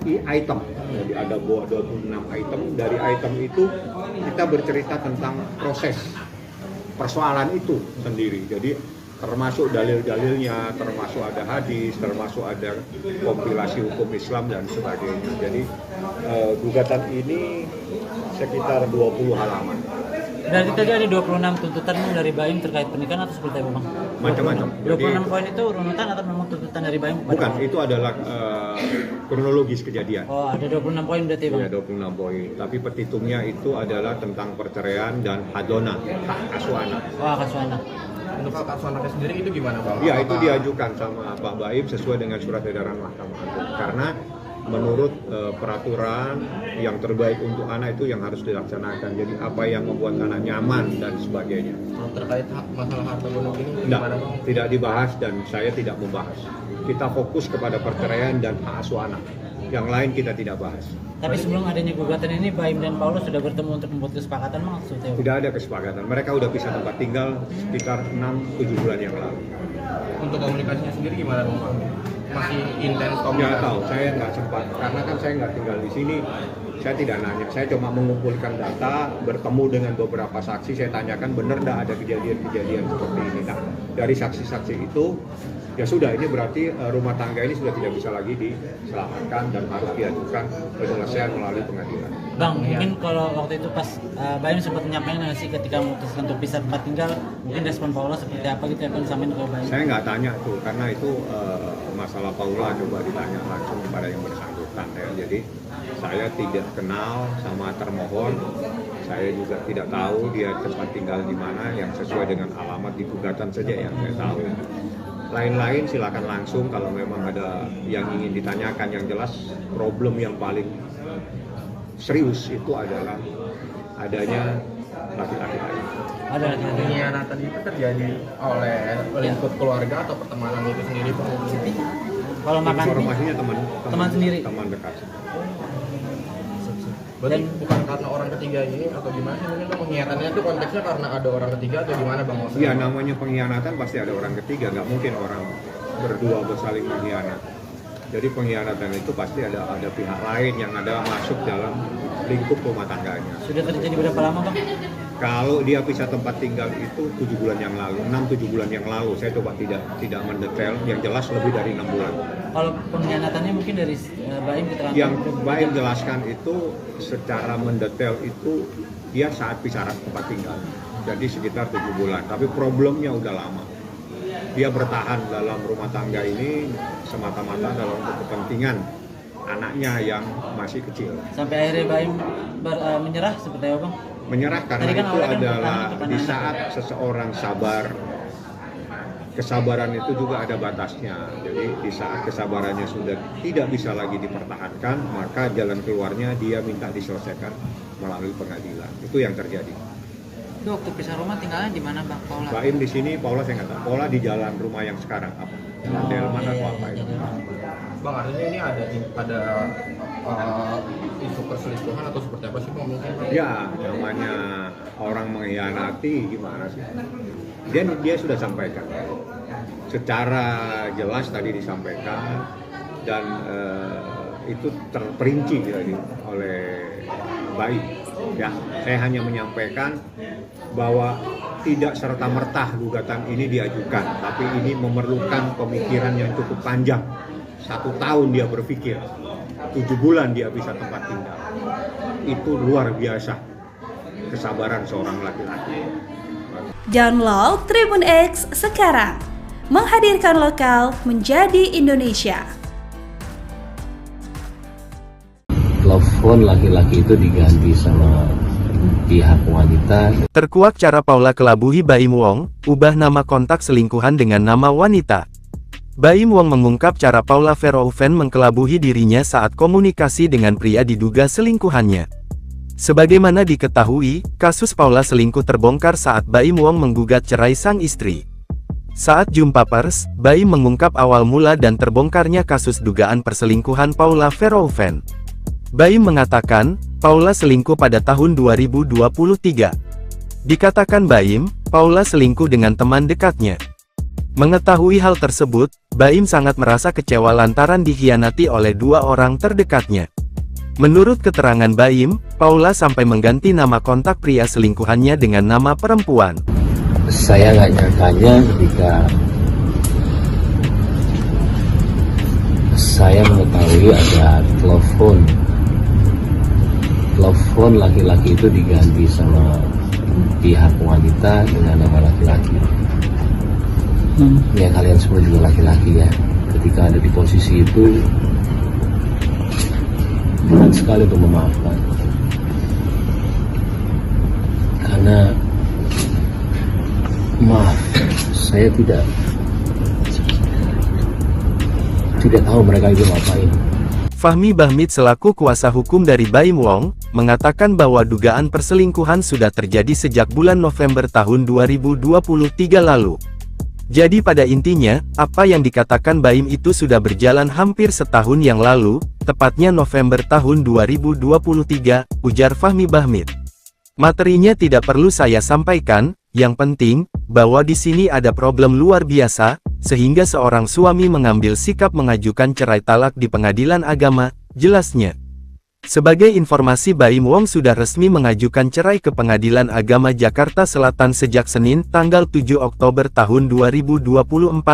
item. Jadi ada 26 item. Dari item itu kita bercerita tentang proses persoalan itu sendiri. Jadi termasuk dalil-dalilnya, termasuk ada hadis, termasuk ada kompilasi hukum Islam dan sebagainya. Jadi gugatan ini sekitar 20 halaman. Berarti tadi ada 26 tuntutan dari Baim terkait pernikahan atau seperti apa Bang? Macam-macam. 26 poin itu runutan atau memang tuntutan dari Baim? Bukan, itu adalah kronologis kejadian. Oh, ada 26 poin berarti Bang? Ya, 26 poin. Tapi petitumnya itu adalah tentang perceraian dan hadona, hak asuh anak. Oh, hak asuh anak. Untuk hak asuh anaknya sendiri itu gimana Bang? Ya, itu diajukan sama Pak Baim sesuai dengan surat edaran Mahkamah Agung. Karena menurut peraturan yang terbaik untuk anak itu yang harus dilaksanakan. Jadi apa yang membuat anak nyaman dan sebagainya. Terkait masalah harta gonok ini Tidak, gimana Bang? tidak dibahas dan saya tidak membahas. Kita fokus kepada perceraian dan hak asuh anak. Yang lain kita tidak bahas. Tapi sebelum adanya gugatan ini, Baim dan Paulus sudah bertemu untuk membuat kesepakatan maksudnya? Tidak ada kesepakatan. Mereka udah pisah tempat tinggal sekitar 6-7 bulan yang lalu. Untuk komunikasinya sendiri gimana Bang? Masih intens Nggak komunikasi? tahu, saya nggak sempat. Karena kan saya nggak tinggal di sini. Saya tidak nanya. Saya cuma mengumpulkan data, bertemu dengan beberapa saksi. Saya tanyakan benar nggak ada kejadian-kejadian seperti ini. Nah, dari saksi-saksi itu, ya sudah, ini berarti rumah tangga ini sudah tidak bisa lagi diselamatkan dan harus diajukan penyelesaian melalui pengadilan. Bang, mungkin kalau waktu itu pas Baim sempat menyampaikan nggak sih ketika memutuskan untuk pisah tempat tinggal, mungkin respon Paula seperti apa gitu ya Bang sampein ke Baim? Saya nggak tanya tuh, karena itu masalah Paula coba ditanya langsung kepada yang bersangkutan ya. Jadi saya tidak kenal sama termohon, saya juga tidak tahu dia tempat tinggal di mana yang sesuai dengan alamat di gugatan saja yang saya tahu. Lain-lain silakan langsung kalau memang ada yang ingin ditanyakan. Yang jelas problem yang paling serius itu adalah adanya laki-laki lain. Ada laki-laki. Pengkhianatan itu terjadi oleh lingkup keluarga atau pertemanan itu sendiri Bang? Kalau makan Informasinya teman sendiri. teman dekat. Berarti bukan karena orang ketiga ini atau gimana sih? Mungkin pengkhianatannya itu konteksnya karena ada orang ketiga atau gimana Bang? Iya, namanya pengkhianatan pasti ada orang ketiga, nggak mungkin orang berdua bersaling mengkhianat. Jadi pengkhianatan itu pasti ada pihak lain yang ada masuk dalam lingkup rumah tangganya. Sudah terjadi berapa lama Bang? Kalau dia pisah tempat tinggal itu 7 bulan yang lalu, 6-7 bulan yang lalu. Saya coba tidak mendetail, yang jelas lebih dari 6 bulan. Kalau pengkhianatannya mungkin dari Baim keterangan? Yang Baim jelaskan itu secara mendetail itu dia saat pisah tempat tinggal. Jadi sekitar 7 bulan, tapi problemnya udah lama. Dia bertahan dalam rumah tangga ini semata-mata dalam kepentingan anaknya yang masih kecil. Sampai akhirnya Baim menyerah seperti apa Bang? Menyerah karena Tadi kan itu awalnya kan adalah pertahanan di anak. saat seseorang sabar, kesabaran itu juga ada batasnya. Jadi di saat kesabarannya sudah tidak bisa lagi dipertahankan, maka jalan keluarnya dia minta diselesaikan melalui pengadilan. Itu yang terjadi. Itu waktu pisah rumah tinggalnya di mana Bang Paula? Baim di sini, Paula saya nggak tahu. Paula di jalan rumah yang sekarang apa? Jalan Delman atau apa itu? Bang, artinya ini ada isu perselingkuhan atau seperti apa sih Bang mungkin? Ya, namanya orang mengkhianati gimana sih? Dia sudah sampaikan. Secara jelas tadi disampaikan dan itu terperinci oleh BAIM. Ya, saya hanya menyampaikan bahwa tidak serta-merta gugatan ini diajukan, tapi ini memerlukan pemikiran yang cukup panjang. 1 tahun dia berpikir, 7 bulan dia bisa tempat tinggal. Itu luar biasa kesabaran seorang laki-laki. Download Tribun X sekarang, menghadirkan lokal menjadi Indonesia. Telepon laki-laki itu diganti sama pihak wanita. Terkuak cara Paula kelabuhi Baim Wong, ubah nama kontak selingkuhan dengan nama wanita. Baim Wong mengungkap cara Paula Verhoeven mengkelabuhi dirinya saat komunikasi dengan pria diduga selingkuhannya. Sebagaimana diketahui, kasus Paula selingkuh terbongkar saat Baim Wong menggugat cerai sang istri. Saat jumpa pers, Baim mengungkap awal mula dan terbongkarnya kasus dugaan perselingkuhan Paula Verhoeven. Baim mengatakan, Paula selingkuh pada tahun 2023. Dikatakan Baim, Paula selingkuh dengan teman dekatnya. Mengetahui hal tersebut, Baim sangat merasa kecewa lantaran dikhianati oleh 2 orang terdekatnya. Menurut keterangan Baim, Paula sampai mengganti nama kontak pria selingkuhannya dengan nama perempuan. Saya nggak nyangkanya ketika saya mengetahui ada telepon laki-laki itu diganti sama pihak wanita dengan nama laki-laki. Ya kalian semua juga laki-laki ya. Ketika ada di posisi itu, berat sekali untuk memaafkan. Karena maaf, saya tidak tahu mereka itu ngapain. Fahmi Bahmid selaku kuasa hukum dari Baim Wong, mengatakan bahwa dugaan perselingkuhan sudah terjadi sejak bulan November tahun 2023 lalu. Jadi pada intinya, apa yang dikatakan Baim itu sudah berjalan hampir setahun yang lalu, tepatnya November tahun 2023, ujar Fahmi Bahmid. Materinya tidak perlu saya sampaikan, yang penting, bahwa di sini ada problem luar biasa, sehingga seorang suami mengambil sikap mengajukan cerai talak di pengadilan agama, jelasnya. Sebagai informasi, Baim Wong sudah resmi mengajukan cerai ke Pengadilan Agama Jakarta Selatan sejak Senin, tanggal 7 Oktober tahun 2024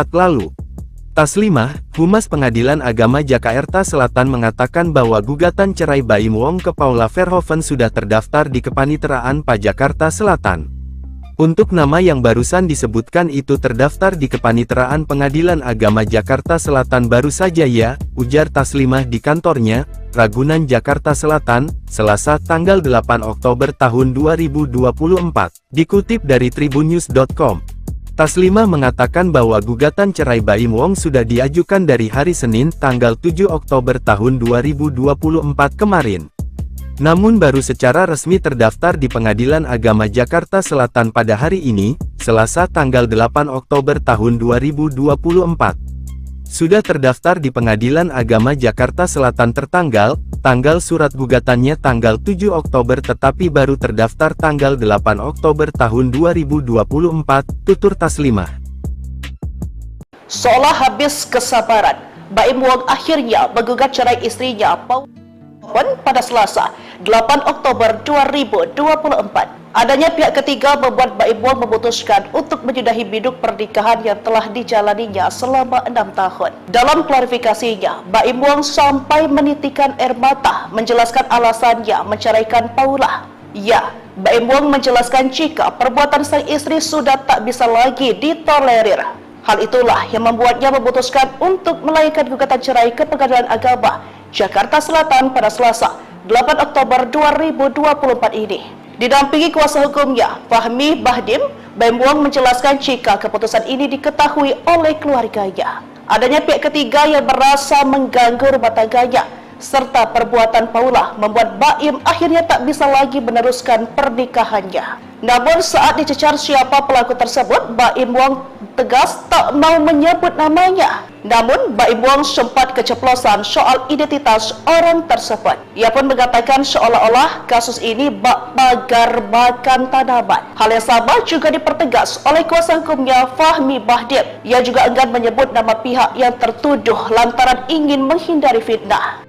lalu. Taslimah, Humas Pengadilan Agama Jakarta Selatan mengatakan bahwa gugatan cerai Baim Wong ke Paula Verhoeven sudah terdaftar di Kepaniteraan PA Jakarta Selatan. Untuk nama yang barusan disebutkan itu terdaftar di Kepaniteraan Pengadilan Agama Jakarta Selatan baru saja ya, ujar Taslimah di kantornya, Ragunan Jakarta Selatan, Selasa tanggal 8 Oktober tahun 2024. Dikutip dari tribunnews.com. Taslimah mengatakan bahwa gugatan cerai Baim Wong sudah diajukan dari hari Senin tanggal 7 Oktober tahun 2024 kemarin. Namun baru secara resmi terdaftar di Pengadilan Agama Jakarta Selatan pada hari ini, Selasa tanggal 8 Oktober tahun 2024. Sudah terdaftar di Pengadilan Agama Jakarta Selatan tanggal surat gugatannya tanggal 7 Oktober tetapi baru terdaftar tanggal 8 Oktober tahun 2024, tutur Taslimah. Seolah habis kesabaran, Baim Wong akhirnya menggugat cerai istrinya Paula pada Selasa, 8 Oktober 2024. Adanya pihak ketiga membuat Baim Wong memutuskan untuk menyudahi biduk pernikahan yang telah dijalaninya selama 6 tahun. Dalam klarifikasinya, Baim Wong sampai menitikan air mata menjelaskan alasannya menceraikan Paula. Ya, Baim Wong menjelaskan jika perbuatan sang istri sudah tak bisa lagi ditolerir. Hal itulah yang membuatnya memutuskan untuk melayangkan gugatan cerai ke Pengadilan Agama Jakarta Selatan pada Selasa, 8 Oktober 2024 ini. Didampingi kuasa hukumnya, Fahmi Bahdim, Baim Wong menjelaskan jika keputusan ini diketahui oleh keluarganya. Adanya pihak ketiga yang merasa mengganggu rumah tangganya, serta perbuatan Paula membuat Baim akhirnya tak bisa lagi meneruskan pernikahannya. Namun saat dicecar siapa pelaku tersebut, Baim Wong tegas tak mau menyebut namanya. Namun Baim Wong sempat keceplosan soal identitas orang tersebut. Ia pun mengatakan seolah-olah kasus ini bak pagar makan tanaman. Hal yang sama juga dipertegas oleh kuasa hukumnya Fahmi Bahdim. Ia juga enggan menyebut nama pihak yang tertuduh lantaran ingin menghindari fitnah.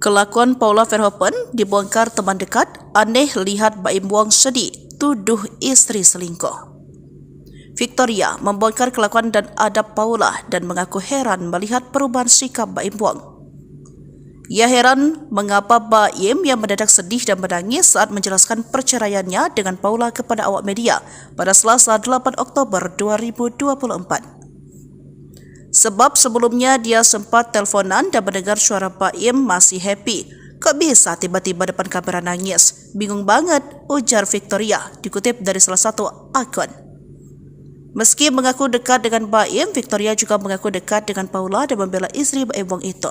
Kelakuan Paula Verhoeven dibongkar teman dekat, aneh lihat Baim Wong sedih, tuduh istri selingkuh. Victoria membongkar kelakuan dan adab Paula dan mengaku heran melihat perubahan sikap Baim Wong. Ia heran mengapa Baim yang mendadak sedih dan menangis saat menjelaskan perceraiannya dengan Paula kepada awak media pada Selasa 8 Oktober 2024. Sebab sebelumnya dia sempat teleponan dan mendengar suara Baim masih happy. Kok bisa tiba-tiba depan kamera nangis? Bingung banget, ujar Victoria, dikutip dari salah satu akun. Meski mengaku dekat dengan Baim, Victoria juga mengaku dekat dengan Paula dan membela istri Baim Wong itu.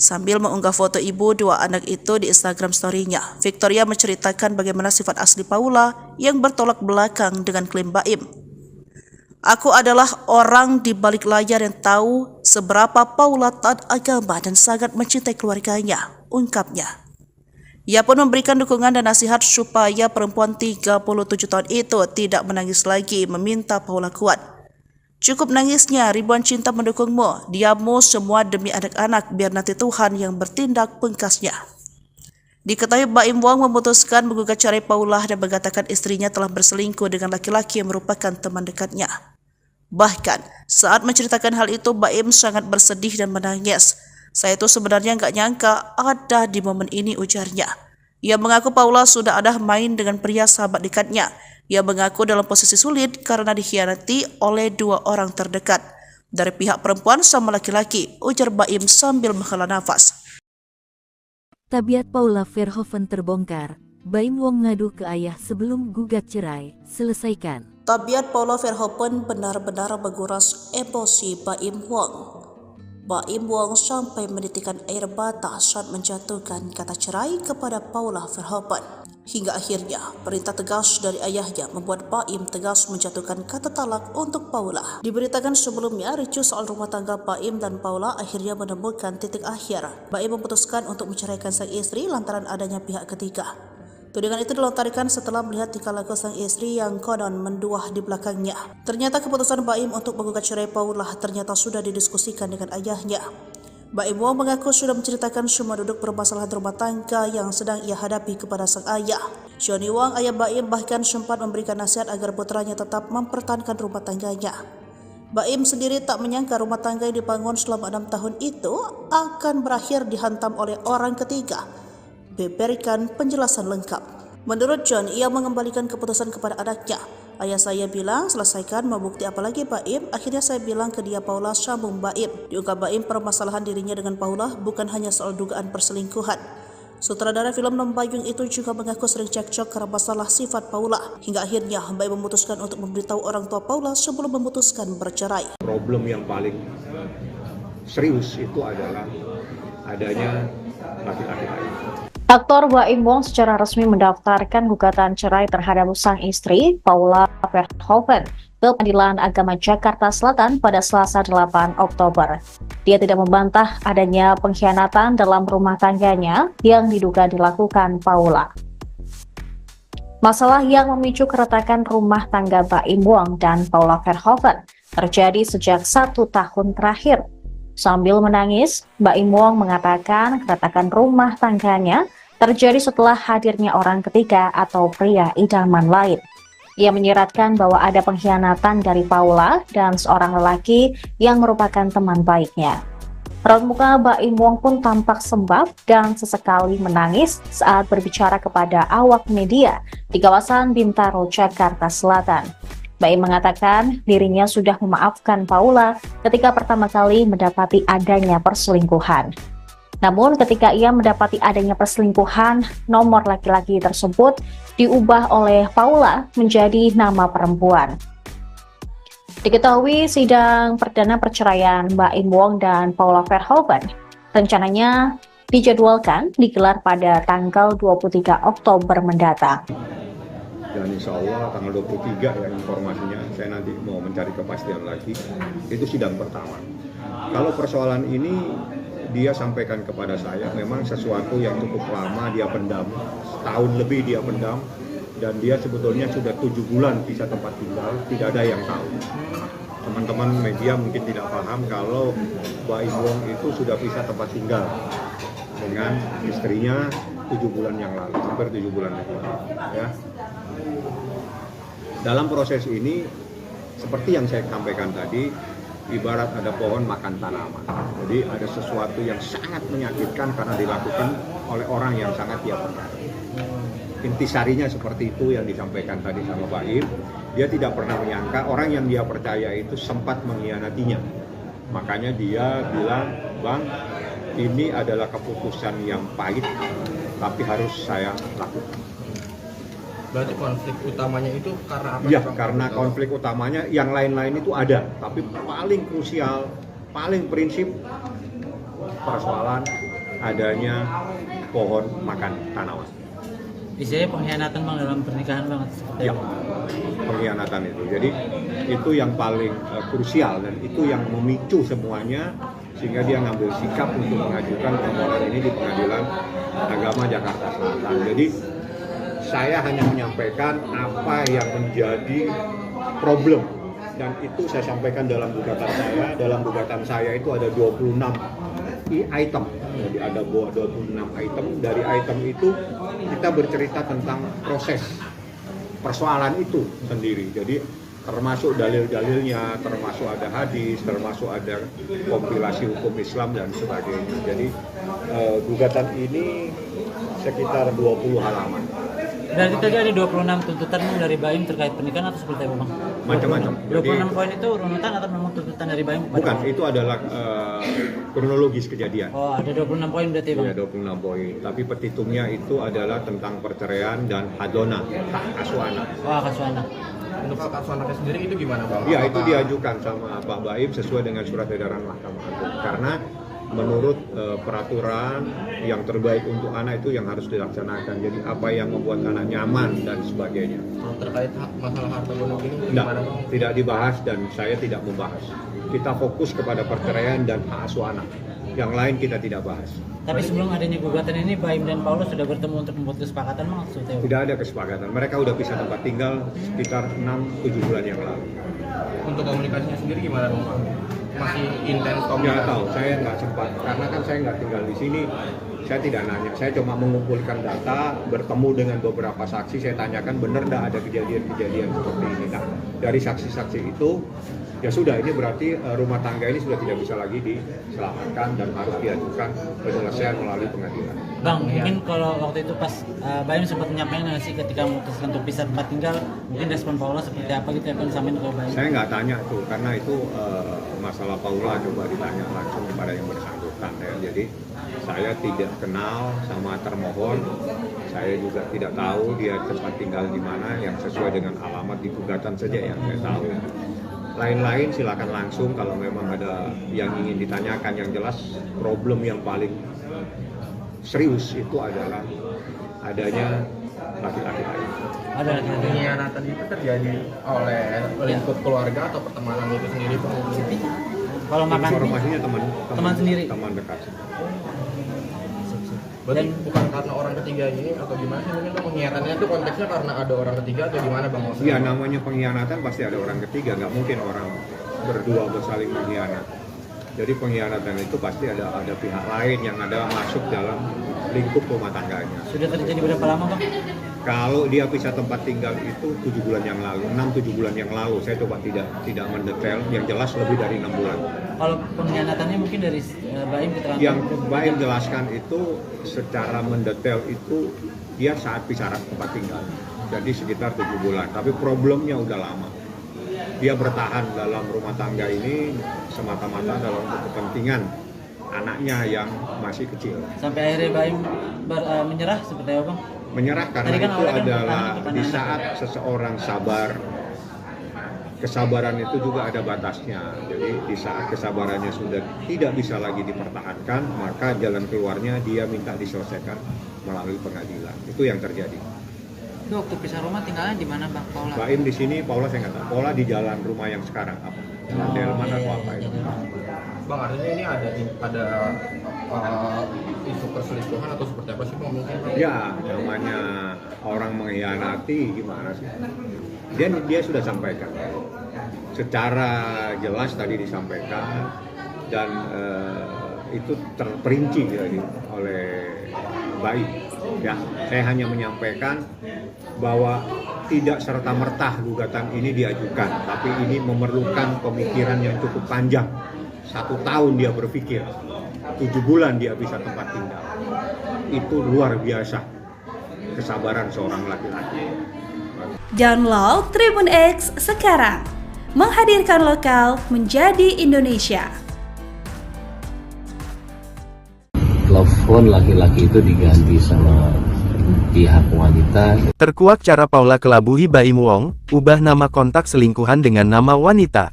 Sambil mengunggah foto ibu dua anak itu di Instagram story-nya, Victoria menceritakan bagaimana sifat asli Paula yang bertolak belakang dengan klaim Baim. Aku adalah orang di balik layar yang tahu seberapa Paula taat agama dan sangat mencintai keluarganya, ungkapnya. Ia pun memberikan dukungan dan nasihat supaya perempuan 37 tahun itu tidak menangis lagi, meminta Paula kuat. Cukup nangisnya, ribuan cinta mendukungmu, diammu semua demi anak-anak, biar nanti Tuhan yang bertindak, pungkasnya. Diketahui Baim Wong memutuskan menggugat cerai Paula dan mengatakan istrinya telah berselingkuh dengan laki-laki yang merupakan teman dekatnya. Bahkan, saat menceritakan hal itu, Baim sangat bersedih dan menangis. Saya itu sebenarnya nggak nyangka ada di momen ini, ujarnya. Ia mengaku Paula sudah ada main dengan pria sahabat dekatnya. Ia mengaku dalam posisi sulit karena dikhianati oleh dua orang terdekat. Dari pihak perempuan sama laki-laki, ujar Baim sambil menghela nafas. Tabiat Paula Verhoeven terbongkar. Baim Wong ngadu ke ayah sebelum gugat cerai. Selesaikan. Tabiat Paula Verhoeven benar-benar menguras emosi Baim Wong. Baim Wong sampai menitikan air mata saat menjatuhkan kata cerai kepada Paula Verhoeven. Hingga akhirnya, perintah tegas dari ayahnya membuat Baim tegas menjatuhkan kata talak untuk Paula. Diberitakan sebelumnya, ricuh soal rumah tangga Baim dan Paula akhirnya menemukan titik akhir. Baim memutuskan untuk menceraikan sang istri lantaran adanya pihak ketiga. Tudingan itu dilontarkan setelah melihat tingkah laku sang istri yang konon menduah di belakangnya. Ternyata keputusan Baim untuk menggugat cerai Paula ternyata sudah didiskusikan dengan ayahnya. Baim Wong mengaku sudah menceritakan semua duduk permasalahan rumah tangga yang sedang ia hadapi kepada sang ayah. Johnny Wong, ayah Baim, bahkan sempat memberikan nasihat agar putranya tetap mempertahankan rumah tangganya. Baim sendiri tak menyangka rumah tangga yang dibangun selama 6 tahun itu akan berakhir dihantam oleh orang ketiga. Berikan penjelasan lengkap. Menurut John, ia mengembalikan keputusan kepada anaknya. Ayah saya bilang, selesaikan, mau bukti apa lagi Baim? Akhirnya saya bilang ke dia, Paula, sambung Baim. Diungkap Baim permasalahan dirinya dengan Paula bukan hanya soal dugaan perselingkuhan. Sutradara film Lembayung itu juga mengaku sering cekcok karena masalah sifat Paula. Hingga akhirnya Baim memutuskan untuk memberitahu orang tua Paula sebelum memutuskan bercerai. Problem yang paling serius itu adalah adanya laki-laki lain. Aktor Baim Wong secara resmi mendaftarkan gugatan cerai terhadap sang istri, Paula Verhoeven, ke Pengadilan Agama Jakarta Selatan pada Selasa 8 Oktober. Dia tidak membantah adanya pengkhianatan dalam rumah tangganya yang diduga dilakukan Paula. Masalah yang memicu keretakan rumah tangga Baim Wong dan Paula Verhoeven terjadi sejak 1 tahun terakhir. Sambil menangis, Baim Wong mengatakan keretakan rumah tangganya terjadi setelah hadirnya orang ketiga atau pria idaman lain. Ia menyiratkan bahwa ada pengkhianatan dari Paula dan seorang lelaki yang merupakan teman baiknya. Raut muka Baim Wong pun tampak sembab dan sesekali menangis saat berbicara kepada awak media di kawasan Bintaro, Jakarta Selatan. Baim mengatakan dirinya sudah memaafkan Paula ketika pertama kali mendapati adanya perselingkuhan. Namun ketika ia mendapati adanya perselingkuhan, nomor laki-laki tersebut diubah oleh Paula menjadi nama perempuan. Diketahui sidang perdana perceraian Baim Wong dan Paula Verhoeven rencananya dijadwalkan digelar pada tanggal 23 Oktober mendatang. Dan insya Allah tanggal 23 ya informasinya, saya nanti mau mencari kepastian lagi, itu sidang pertama. Kalau persoalan ini dia sampaikan kepada saya, memang sesuatu yang cukup lama dia pendam, setahun lebih dia pendam, dan dia sebetulnya sudah 7 bulan pisah tempat tinggal, tidak ada yang tahu. Teman-teman media mungkin tidak paham kalau Baim Wong itu sudah pisah tempat tinggal dengan istrinya 7 bulan yang lalu, hampir 7 bulan yang lalu. Ya. Dalam proses ini, seperti yang saya sampaikan tadi, ibarat ada pohon makan tanaman. Jadi ada sesuatu yang sangat menyakitkan karena dilakukan oleh orang yang sangat dia percaya. Intisarinya seperti itu yang disampaikan tadi sama Pak Im. Dia tidak pernah menyangka orang yang dia percaya itu sempat mengkhianatinya. Makanya dia bilang, Bang, ini adalah keputusan yang pahit, tapi harus saya lakukan. Berarti konflik utamanya itu karena apa? Iya, karena konflik utamanya yang lain-lain itu ada, tapi paling krusial, paling prinsip persoalan adanya pohon makan tanaman. Istilahnya pengkhianatan Bang dalam pernikahan Bang seperti Ya, apa? pengkhianatan itu. Jadi itu yang paling krusial dan itu yang memicu semuanya sehingga dia ngambil sikap untuk mengajukan permohonan ini di Pengadilan Agama Jakarta Selatan. Jadi saya hanya menyampaikan apa yang menjadi problem dan itu saya sampaikan dalam gugatan saya. Dalam gugatan saya itu ada 26 item. Jadi ada 26 item. Dari item itu kita bercerita tentang proses persoalan itu sendiri. Jadi termasuk dalil-dalilnya, termasuk ada hadis, termasuk ada kompilasi hukum Islam dan sebagainya. Jadi gugatan ini sekitar 20 halaman. Berarti tadi ada 26 tuntutan Bang dari Baim terkait pernikahan atau seperti apa Bang? Macam-macam. 26 poin itu runutan atau memang tuntutan dari Baim? Bukan, itu adalah kronologis kejadian. Oh, ada 26 poin berarti Bang? Iya, 26 poin. Tapi petitumnya itu adalah tentang perceraian dan hadona, hak asuh anak. Oh, hak asuh anak. Untuk hak asuh anaknya sendiri itu gimana Bang? Iya, itu diajukan sama Pak Baim sesuai dengan surat edaran Mahkamah Agung. Karena menurut peraturan yang terbaik untuk anak itu yang harus dilaksanakan. Jadi apa yang membuat anak nyaman dan sebagainya. Terkait masalah harta gonok ini Tidak, gimana Bang? tidak dibahas dan saya tidak membahas. Kita fokus kepada perceraian dan hak asuh anak. Yang lain kita tidak bahas. Tapi sebelum adanya gugatan ini, Baim dan Paulus sudah bertemu untuk membuat kesepakatan Bang? Tidak ada kesepakatan. Mereka udah pisah tempat tinggal sekitar 6-7 bulan yang lalu. Untuk komunikasinya sendiri gimana Bang? Masih intens Nggak komunikasi? tahu, saya nggak sempat. Karena kan saya nggak tinggal di sini. Saya tidak nanya. Saya cuma mengumpulkan data, bertemu dengan beberapa saksi. Saya tanyakan benar nggak ada kejadian-kejadian seperti ini. Nah, dari saksi-saksi itu, ya sudah, ini berarti rumah tangga ini sudah tidak bisa lagi diselamatkan dan harus diajukan penyelesaian melalui pengadilan. Bang, mungkin kalau waktu itu pas Baim sempat menyampaikan nggak sih ketika memutuskan untuk pisah tempat tinggal, mungkin respon Paula seperti apa gitu ya Bang sampein ke Baim? Saya nggak tanya tuh, karena itu masalah Paula, coba ditanya langsung kepada yang bersangkutan ya. Jadi saya tidak kenal sama termohon, saya juga tidak tahu dia tempat tinggal di mana, yang sesuai dengan alamat di gugatan saja yang saya tahu. Lain-lain silakan langsung kalau memang ada yang ingin ditanyakan. Yang jelas problem yang paling serius itu adalah adanya laki-laki lain. Ada laki-laki. Pengkhianatan itu terjadi oleh lingkup keluarga atau pertemanan itu sendiri Bang? Kalau makan Informasinya teman sendiri. teman dekat. Berarti bukan karena orang ketiga ini atau gimana sih? Mungkin Bang pengkhianatannya itu konteksnya karena ada orang ketiga atau gimana Bang? Iya, namanya pengkhianatan pasti ada orang ketiga, nggak mungkin orang berdua bersaling mengkhianat. Jadi pengkhianatan itu pasti ada pihak lain yang ada masuk dalam lingkup rumah tangganya. Sudah terjadi berapa lama Bang? Kalau dia pisah tempat tinggal itu 7 bulan yang lalu, 6-7 bulan yang lalu. Saya coba tidak mendetail, yang jelas lebih dari 6 bulan. Kalau pengkhianatannya mungkin dari Baim keterangan? Yang Baim jelaskan itu secara mendetail itu dia saat pisah tempat tinggal. Jadi sekitar 7 bulan, tapi problemnya udah lama. Dia bertahan dalam rumah tangga ini semata-mata dalam kepentingan anaknya yang masih kecil. Sampai akhirnya Baim menyerah seperti apa Bang? Menyerah karena Tadi kan itu awalnya adalah bukan di anak. saat seseorang sabar, kesabaran itu juga ada batasnya. Jadi di saat kesabarannya sudah tidak bisa lagi dipertahankan, maka jalan keluarnya dia minta diselesaikan melalui pengadilan. Itu yang terjadi. Itu waktu pisah rumah tinggalnya di mana Bang Paula? Baim di sini, Paula saya nggak tahu. Paula di jalan rumah yang sekarang apa? Jalan Delman atau apa itu? Bang, artinya ini ada isu perselingkuhan atau seperti apa sih Bang mungkin? Ya, namanya orang mengkhianati gimana sih? Dia sudah sampaikan. Secara jelas tadi disampaikan dan itu terperinci oleh baik. Ya, saya hanya menyampaikan bahwa tidak serta-merta gugatan ini diajukan, tapi ini memerlukan pemikiran yang cukup panjang. 1 tahun dia berpikir, 7 bulan dia bisa tempat tinggal. Itu luar biasa kesabaran seorang laki-laki. Download Tribun X sekarang, menghadirkan lokal menjadi Indonesia. Telepon laki-laki itu diganti sama pihak wanita. Terkuak cara Paula kelabuhi Baim Wong, ubah nama kontak selingkuhan dengan nama wanita.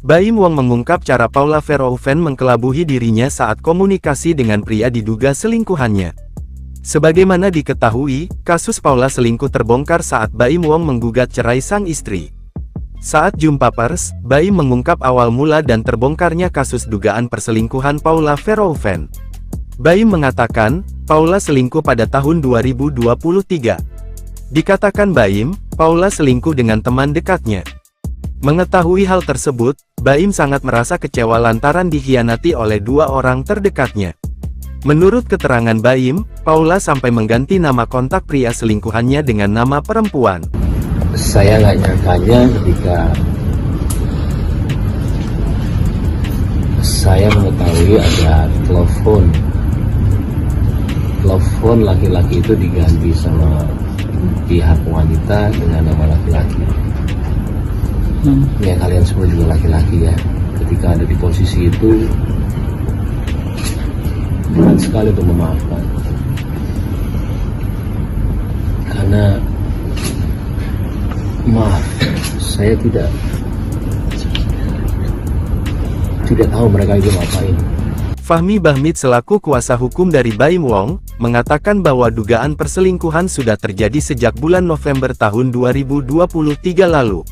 Baim Wong mengungkap cara Paula Verhoeven mengkelabuhi dirinya saat komunikasi dengan pria diduga selingkuhannya. Sebagaimana diketahui, kasus Paula selingkuh terbongkar saat Baim Wong menggugat cerai sang istri. Saat jumpa pers, Baim mengungkap awal mula dan terbongkarnya kasus dugaan perselingkuhan Paula Verhoeven. Baim mengatakan, Paula selingkuh pada tahun 2023. Dikatakan Baim, Paula selingkuh dengan teman dekatnya. Mengetahui hal tersebut, Baim sangat merasa kecewa lantaran dikhianati oleh 2 orang terdekatnya. Menurut keterangan Baim, Paula sampai mengganti nama kontak pria selingkuhannya dengan nama perempuan. Saya nggak nyangkanya ketika saya mengetahui ada telepon laki-laki itu diganti sama pihak wanita dengan nama laki-laki. Ya kalian semua juga laki-laki ya. Ketika ada di posisi itu, berat sekali untuk memaafkan. Karena maaf, saya tidak tahu mereka itu ngapain. Fahmi Bahmid selaku kuasa hukum dari Baim Wong, mengatakan bahwa dugaan perselingkuhan sudah terjadi sejak bulan November tahun 2023 lalu.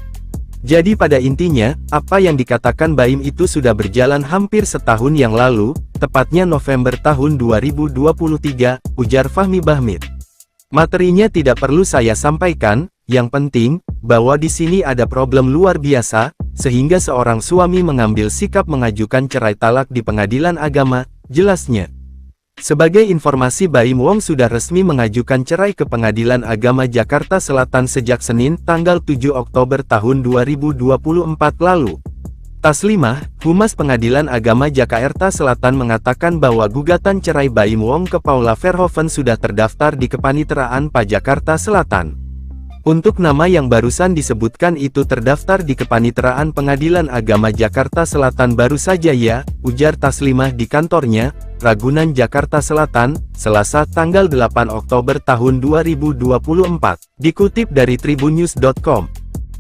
Jadi pada intinya, apa yang dikatakan Baim itu sudah berjalan hampir setahun yang lalu, tepatnya November tahun 2023, ujar Fahmi Bahmid. Materinya tidak perlu saya sampaikan, yang penting, bahwa di sini ada problem luar biasa, sehingga seorang suami mengambil sikap mengajukan cerai talak di pengadilan agama, jelasnya. Sebagai informasi Baim Wong sudah resmi mengajukan cerai ke Pengadilan Agama Jakarta Selatan sejak Senin, tanggal 7 Oktober tahun 2024 lalu. Taslimah, Humas Pengadilan Agama Jakarta Selatan mengatakan bahwa gugatan cerai Baim Wong ke Paula Verhoeven sudah terdaftar di Kepaniteraan PA Jakarta Selatan. Untuk nama yang barusan disebutkan itu terdaftar di Kepaniteraan Pengadilan Agama Jakarta Selatan baru saja ya, ujar Taslimah di kantornya, Ragunan Jakarta Selatan, Selasa tanggal 8 Oktober tahun 2024. Dikutip dari tribunnews.com.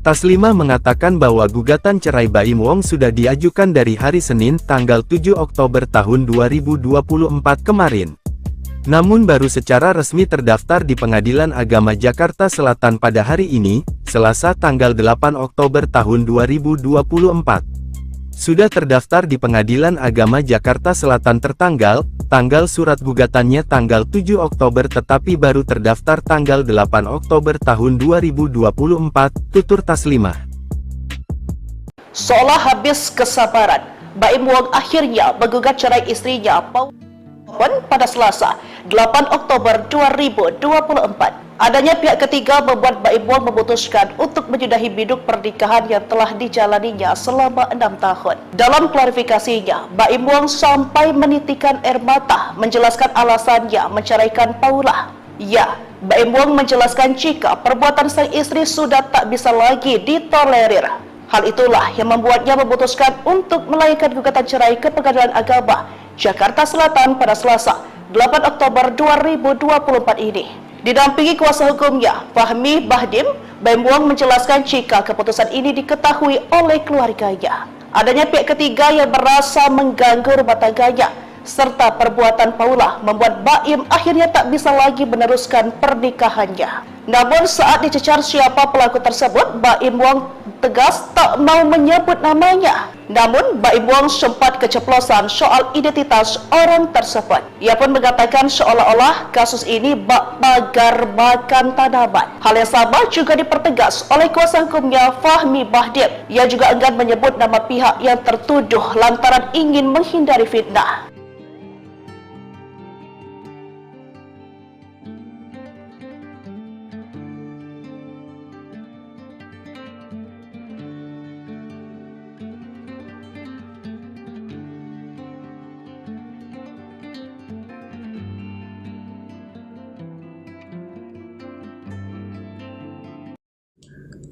Taslimah mengatakan bahwa gugatan cerai Baim Wong sudah diajukan dari hari Senin tanggal 7 Oktober tahun 2024 kemarin. Namun baru secara resmi terdaftar di Pengadilan Agama Jakarta Selatan pada hari ini, Selasa tanggal 8 Oktober tahun 2024. Sudah terdaftar di Pengadilan Agama Jakarta Selatan tanggal surat gugatannya tanggal 7 Oktober tetapi baru terdaftar tanggal 8 Oktober tahun 2024, tutur Taslimah. Seolah habis kesabaran, Baim Wong akhirnya menggugat cerai istrinya Paula pada Selasa, 8 Oktober 2024. Adanya pihak ketiga membuat Baim Wong memutuskan untuk menyudahi biduk pernikahan yang telah dijalaninya selama 6 tahun. Dalam klarifikasinya, Baim Wong sampai menitikan air mata menjelaskan alasannya menceraikan Paula. Ya, Baim Wong menjelaskan jika perbuatan sang istri sudah tak bisa lagi ditolerir. Hal itulah yang membuatnya memutuskan untuk melayangkan gugatan cerai ke Pengadilan Agama Jakarta Selatan pada Selasa, 8 Oktober 2024 ini. Didampingi kuasa hukumnya, Fahmi Bahdim, Baim Wong menjelaskan jika keputusan ini diketahui oleh keluarganya. Adanya pihak ketiga yang merasa mengganggu rumah tangganya, serta perbuatan Paula membuat Baim akhirnya tak bisa lagi meneruskan pernikahannya. Namun saat dicecar siapa pelaku tersebut, Baim Wong tegas tak mau menyebut namanya. Namun Baim Wong sempat keceplosan soal identitas orang tersebut. Ia pun mengatakan seolah-olah kasus ini bak pagar makan tanaman. Hal yang sama juga dipertegas oleh kuasa hukumnya Fahmi Bahdim. Ia juga enggan menyebut nama pihak yang tertuduh lantaran ingin menghindari fitnah.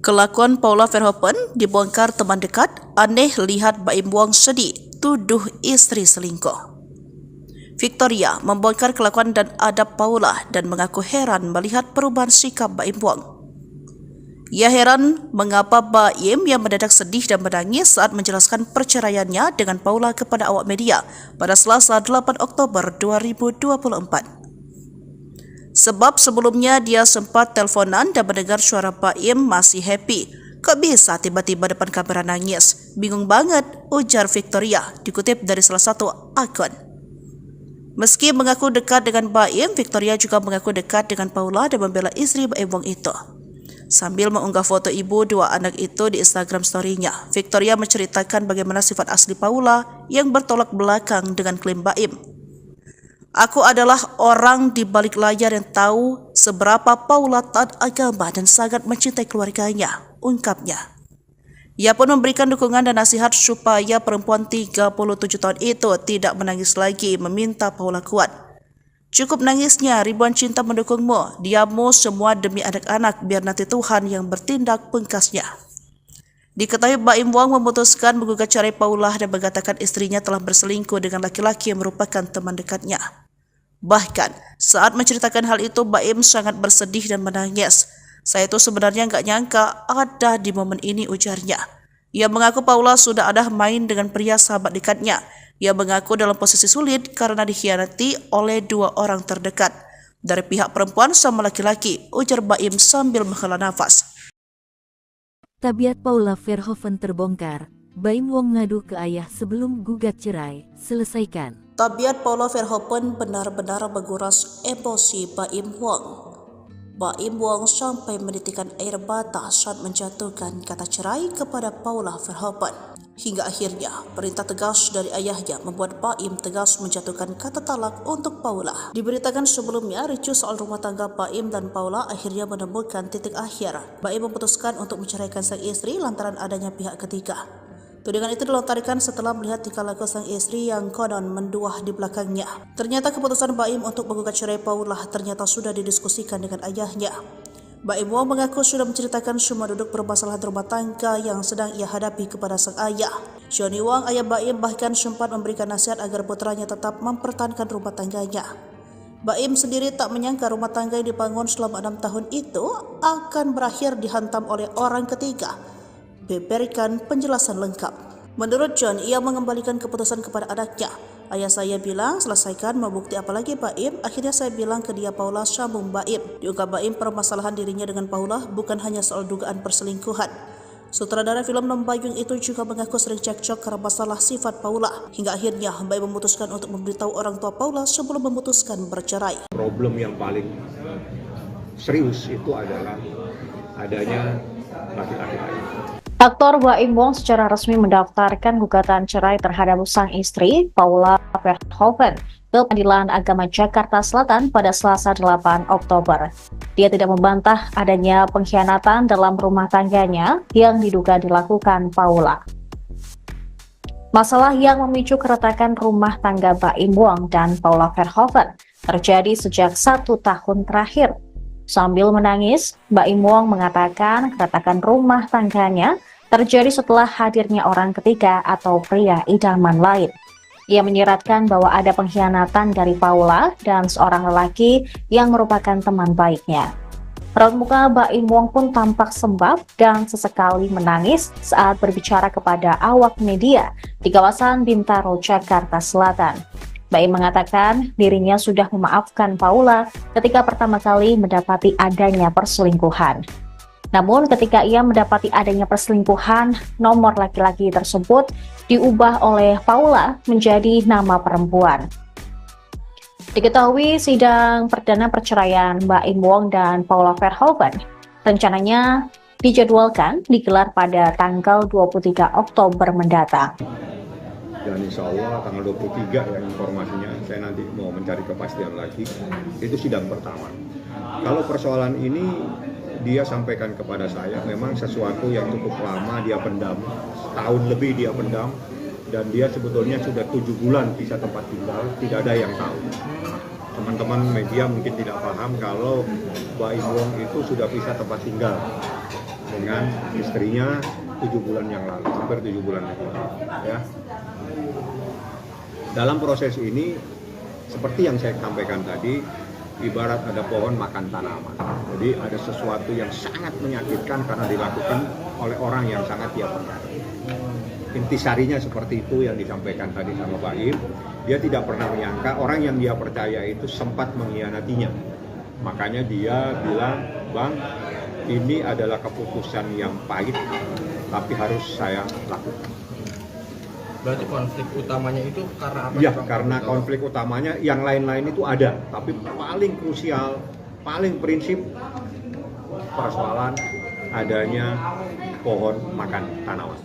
Kelakuan Paula Verhoeven dibongkar teman dekat, aneh lihat Baim Wong sedih, tuduh istri selingkuh. Victoria membongkar kelakuan dan adab Paula dan mengaku heran melihat perubahan sikap Baim Wong. Ia heran mengapa Baim yang mendadak sedih dan menangis saat menjelaskan perceraiannya dengan Paula kepada awak media pada Selasa 8 Oktober 2024. Sebab sebelumnya dia sempat teleponan dan mendengar suara Baim masih happy. Kok bisa tiba-tiba depan kamera nangis? Bingung banget, ujar Victoria, dikutip dari salah satu akun. Meski mengaku dekat dengan Baim, Victoria juga mengaku dekat dengan Paula dan membela istri Baim Wong itu. Sambil mengunggah foto ibu dua anak itu di Instagram story-nya, Victoria menceritakan bagaimana sifat asli Paula yang bertolak belakang dengan klaim Baim. Aku adalah orang di balik layar yang tahu seberapa Paula taat agama dan sangat mencintai keluarganya, ungkapnya. Ia pun memberikan dukungan dan nasihat supaya perempuan 37 tahun itu tidak menangis lagi, meminta Paula kuat. Cukup nangisnya, ribuan cinta mendukungmu, diammu semua demi anak-anak, biar nanti Tuhan yang bertindak, pungkasnya. Diketahui Baim Wong memutuskan menggugat cerai Paula dan mengatakan istrinya telah berselingkuh dengan laki-laki yang merupakan teman dekatnya. Bahkan saat menceritakan hal itu, Baim sangat bersedih dan menangis. Saya itu sebenarnya nggak nyangka ada di momen ini, ujarnya. Ia mengaku Paula sudah ada main dengan pria sahabat dekatnya. Ia mengaku dalam posisi sulit karena dikhianati oleh dua orang terdekat dari pihak perempuan sama laki-laki, ujar Baim sambil menghela nafas. Tabiat Paula Verhoeven terbongkar, Baim Wong ngadu ke ayah sebelum gugat cerai, selesaikan. Tabiat Paula Verhoeven benar-benar menguras emosi Baim Wong. Baim Wong sampai menitikan air mata saat menjatuhkan kata cerai kepada Paula Verhoeven. Hingga akhirnya perintah tegas dari ayahnya membuat Baim tegas menjatuhkan kata talak untuk Paula. Diberitakan sebelumnya, ricuh soal rumah tangga Baim dan Paula akhirnya menemukan titik akhir. Baim memutuskan untuk menceraikan sang istri lantaran adanya pihak ketiga. Tudingan itu dilontarkan setelah melihat tingkah laku sang istri yang konon menduah di belakangnya. Ternyata keputusan Baim untuk menggugat cerai Paula ternyata sudah didiskusikan dengan ayahnya. Baim Wong mengaku sudah menceritakan semua duduk permasalahan rumah tangga yang sedang ia hadapi kepada sang ayah. Johnny Wong, ayah Baim, bahkan sempat memberikan nasihat agar putranya tetap mempertahankan rumah tangganya. Baim sendiri tak menyangka rumah tangga yang dibangun selama 6 tahun itu akan berakhir dihantam oleh orang ketiga. Beberkan penjelasan lengkap. Menurut John, ia mengembalikan keputusan kepada anaknya. Ayah saya bilang, selesaikan, mau bukti apa lagi Baim? Akhirnya saya bilang ke dia, Paula, sambung Baim. Diungkap Baim, permasalahan dirinya dengan Paula bukan hanya soal dugaan perselingkuhan. Sutradara film Nombayung itu juga mengaku sering cekcok karena masalah sifat Paula. Hingga akhirnya Baim memutuskan untuk memberitahu orang tua Paula sebelum memutuskan bercerai. Problem yang paling serius itu adalah adanya laki-laki lain. Aktor Baim Wong secara resmi mendaftarkan gugatan cerai terhadap sang istri, Paula Verhoeven, ke Pengadilan Agama Jakarta Selatan pada Selasa 8 Oktober. Dia tidak membantah adanya pengkhianatan dalam rumah tangganya yang diduga dilakukan Paula. Masalah yang memicu keretakan rumah tangga Baim Wong dan Paula Verhoeven terjadi sejak 1 tahun terakhir. Sambil menangis, Baim Wong mengatakan keretakan rumah tangganya terjadi setelah hadirnya orang ketiga atau pria idaman lain. Ia menyiratkan bahwa ada pengkhianatan dari Paula dan seorang lelaki yang merupakan teman baiknya. Raut muka Baim Wong pun tampak sembab dan sesekali menangis saat berbicara kepada awak media di kawasan Bintaro, Jakarta Selatan. Baim mengatakan dirinya sudah memaafkan Paula ketika pertama kali mendapati adanya perselingkuhan. Namun ketika ia mendapati adanya perselingkuhan, nomor laki-laki tersebut diubah oleh Paula menjadi nama perempuan. Diketahui sidang perdana perceraian Baim Wong dan Paula Verhoeven rencananya dijadwalkan digelar pada tanggal 23 Oktober mendatang. Dan insya Allah tanggal 23 ya informasinya, saya nanti mau mencari kepastian lagi, itu sidang pertama. Kalau persoalan ini dia sampaikan kepada saya, memang sesuatu yang cukup lama dia pendam, setahun lebih dia pendam, dan dia sebetulnya sudah 7 bulan pisah tempat tinggal, tidak ada yang tahu. Teman-teman media mungkin tidak paham kalau Baim Wong itu sudah pisah tempat tinggal dengan istrinya 7 bulan yang lalu, hampir 7 bulan yang lalu. Ya. Dalam proses ini, seperti yang saya sampaikan tadi, ibarat ada pohon makan tanaman. Jadi ada sesuatu yang sangat menyakitkan karena dilakukan oleh orang yang sangat dia percaya. Intisarinya seperti itu yang disampaikan tadi sama Pak Im. Dia tidak pernah menyangka orang yang dia percaya itu sempat mengkhianatinya. Makanya dia bilang, Bang, ini adalah keputusan yang pahit, tapi harus saya lakukan. Berarti konflik utamanya itu karena apa? Ya, karena konflik utamanya yang lain-lain itu ada, tapi paling krusial, paling prinsip persoalan adanya pohon makan tanaman.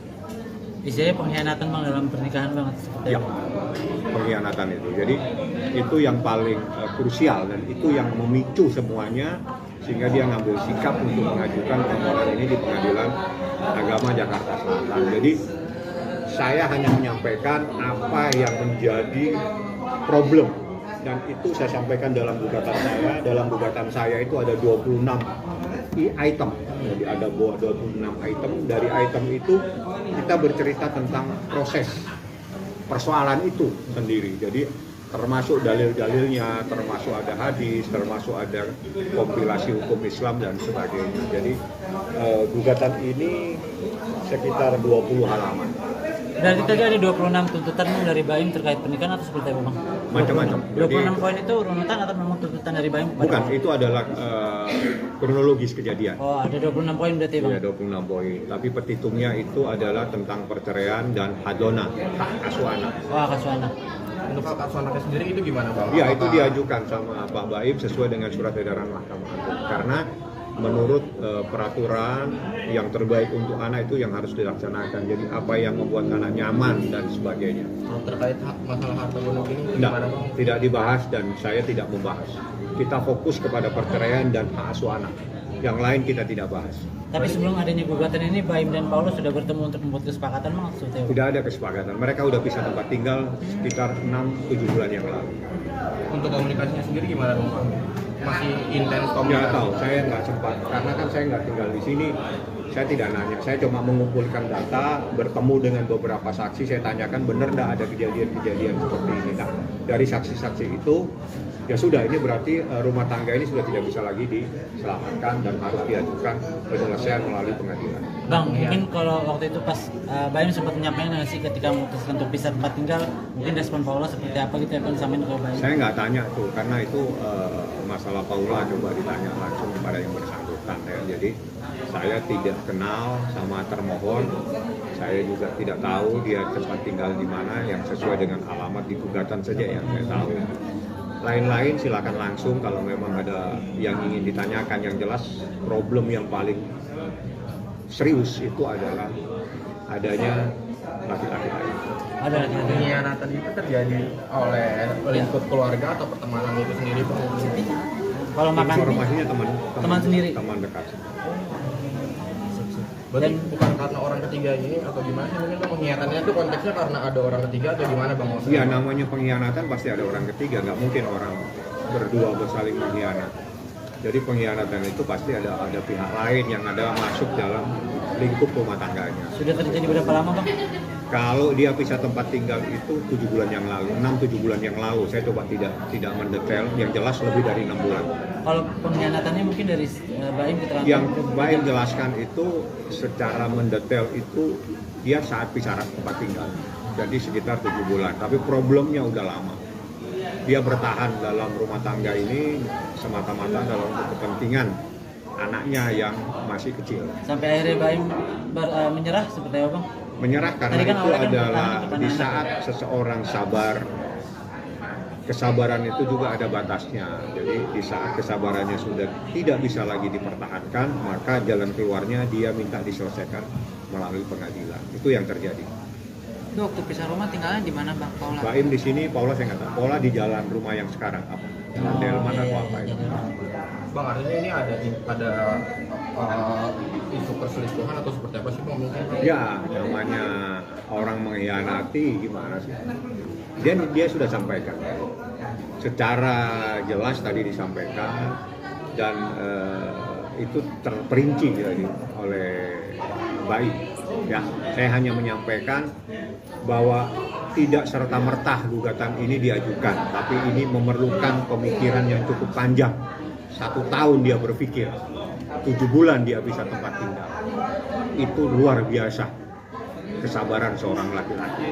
Istilahnya pengkhianatan Bang dalam pernikahan banget seperti Ya, pengkhianatan itu. Jadi itu yang paling krusial dan itu yang memicu semuanya sehingga dia ngambil sikap untuk mengajukan permohonan ini di Pengadilan Agama Jakarta Selatan. Jadi saya hanya menyampaikan apa yang menjadi problem dan itu saya sampaikan dalam gugatan saya. Dalam gugatan saya itu ada 26 item. Jadi ada 26 item. Dari item itu kita bercerita tentang proses persoalan itu sendiri. Jadi termasuk dalil-dalilnya, termasuk ada hadis, termasuk ada kompilasi hukum Islam dan sebagainya. Jadi gugatan ini sekitar 20 halaman. Dari tadi ada 26 tuntutan Bang dari Baim terkait pernikahan atau seperti apa Bang? Macam-macam. 26 poin itu runutan atau memang tuntutan dari Baim? Bukan, itu adalah kronologis kejadian. Oh, ada 26 poin berarti Bang? Iya, 26 poin. Tapi petitumnya itu adalah tentang perceraian dan hadona, hak asuh anak. Oh, hak asuh anak. Untuk hak asuh anaknya sendiri itu gimana Bang? Iya, itu diajukan sama Pak Baim sesuai dengan surat edaran Mahkamah Agung. Karena menurut peraturan yang terbaik untuk anak itu yang harus dilaksanakan. Jadi apa yang membuat anak nyaman dan sebagainya. Terkait masalah harta gonok ini gimana Bang? Tidak dibahas dan saya tidak membahas. Kita fokus kepada perceraian dan hak asuh anak. Yang lain kita tidak bahas. Tapi sebelum adanya gugatan ini, Baim dan Paulus sudah bertemu untuk membuat kesepakatan Bang? Tidak ada kesepakatan. Mereka sudah pisah tempat tinggal sekitar 6-7 bulan yang lalu. Untuk komunikasinya sendiri gimana Bang? Masih intens komunikasi? Nggak tahu, saya nggak sempat. Karena kan saya nggak tinggal di sini. Saya tidak nanya, saya cuma mengumpulkan data, bertemu dengan beberapa saksi, saya tanyakan benar nggak ada kejadian-kejadian seperti ini. Nah, dari saksi-saksi itu, ya sudah, ini berarti rumah tangga ini sudah tidak bisa lagi diselamatkan dan harus diajukan penyelesaian melalui pengadilan. Bang, mungkin kalau waktu itu pas Baim sempat menyampaikan sih ketika memutuskan untuk pisah tempat tinggal, mungkin respon Paula seperti apa gitu ya Bang, sampein ke Baim? Saya nggak tanya tuh, karena itu masalah Paula coba ditanya langsung kepada yang bersangkutan ya. Jadi saya tidak kenal sama termohon, saya juga tidak tahu dia tempat tinggal di mana yang sesuai dengan alamat di gugatan saja yang saya tahu. Lain-lain silakan langsung kalau memang ada yang ingin ditanyakan. Yang jelas problem yang paling serius itu adalah adanya laki-laki lain. Ada laki-laki. Pengkhianatan itu terjadi oleh lingkup keluarga atau pertemanan itu sendiri Bang? Kalau makan informasinya teman sendiri, teman dekat. Berarti bukan karena orang ketiga ini atau gimana sih? Mungkin pengkhianatannya itu konteksnya karena ada orang ketiga atau gimana Bang? Iya, namanya pengkhianatan pasti ada orang ketiga, nggak mungkin orang berdua bersaling mengkhianat. Jadi pengkhianatan itu pasti ada pihak lain yang ada masuk dalam lingkup rumah tangganya. Sudah terjadi berapa lama Bang? Kalau dia pisah tempat tinggal itu 7 bulan yang lalu, 6-7 bulan yang lalu. Saya coba tidak mendetail, yang jelas lebih dari 6 bulan. Kalau pengkhianatannya mungkin dari Baim keterangan? Yang Baim jelaskan itu secara mendetail itu dia saat pisah tempat tinggal. Jadi sekitar 7 bulan, tapi problemnya udah lama. Dia bertahan dalam rumah tangga ini semata-mata dalam kepentingan anaknya yang masih kecil. Sampai akhirnya Baim menyerah seperti apa Bang? Menyerah karena kan itu adalah di saat seseorang sabar, kesabaran itu juga ada batasnya. Jadi di saat kesabarannya sudah tidak bisa lagi dipertahankan, maka jalan keluarnya dia minta diselesaikan melalui pengadilan. Itu yang terjadi. Itu waktu pisah rumah tinggalnya di mana Bang Paula? Baim di sini, Paula saya nggak tahu. Paula di jalan rumah yang sekarang apa? Jalan Delman atau apa itu? Bang, artinya ini ada isu perselingkuhan atau seperti apa sih Bang mungkin? Ya, namanya orang mengkhianati gimana sih? Dia sudah sampaikan. Secara jelas tadi disampaikan dan itu terperinci oleh BAIM. Ya, saya hanya menyampaikan bahwa tidak serta-merta gugatan ini diajukan, tapi ini memerlukan pemikiran yang cukup panjang. 1 tahun dia berpikir, 7 bulan dia bisa tempat tinggal. Itu luar biasa kesabaran seorang laki-laki.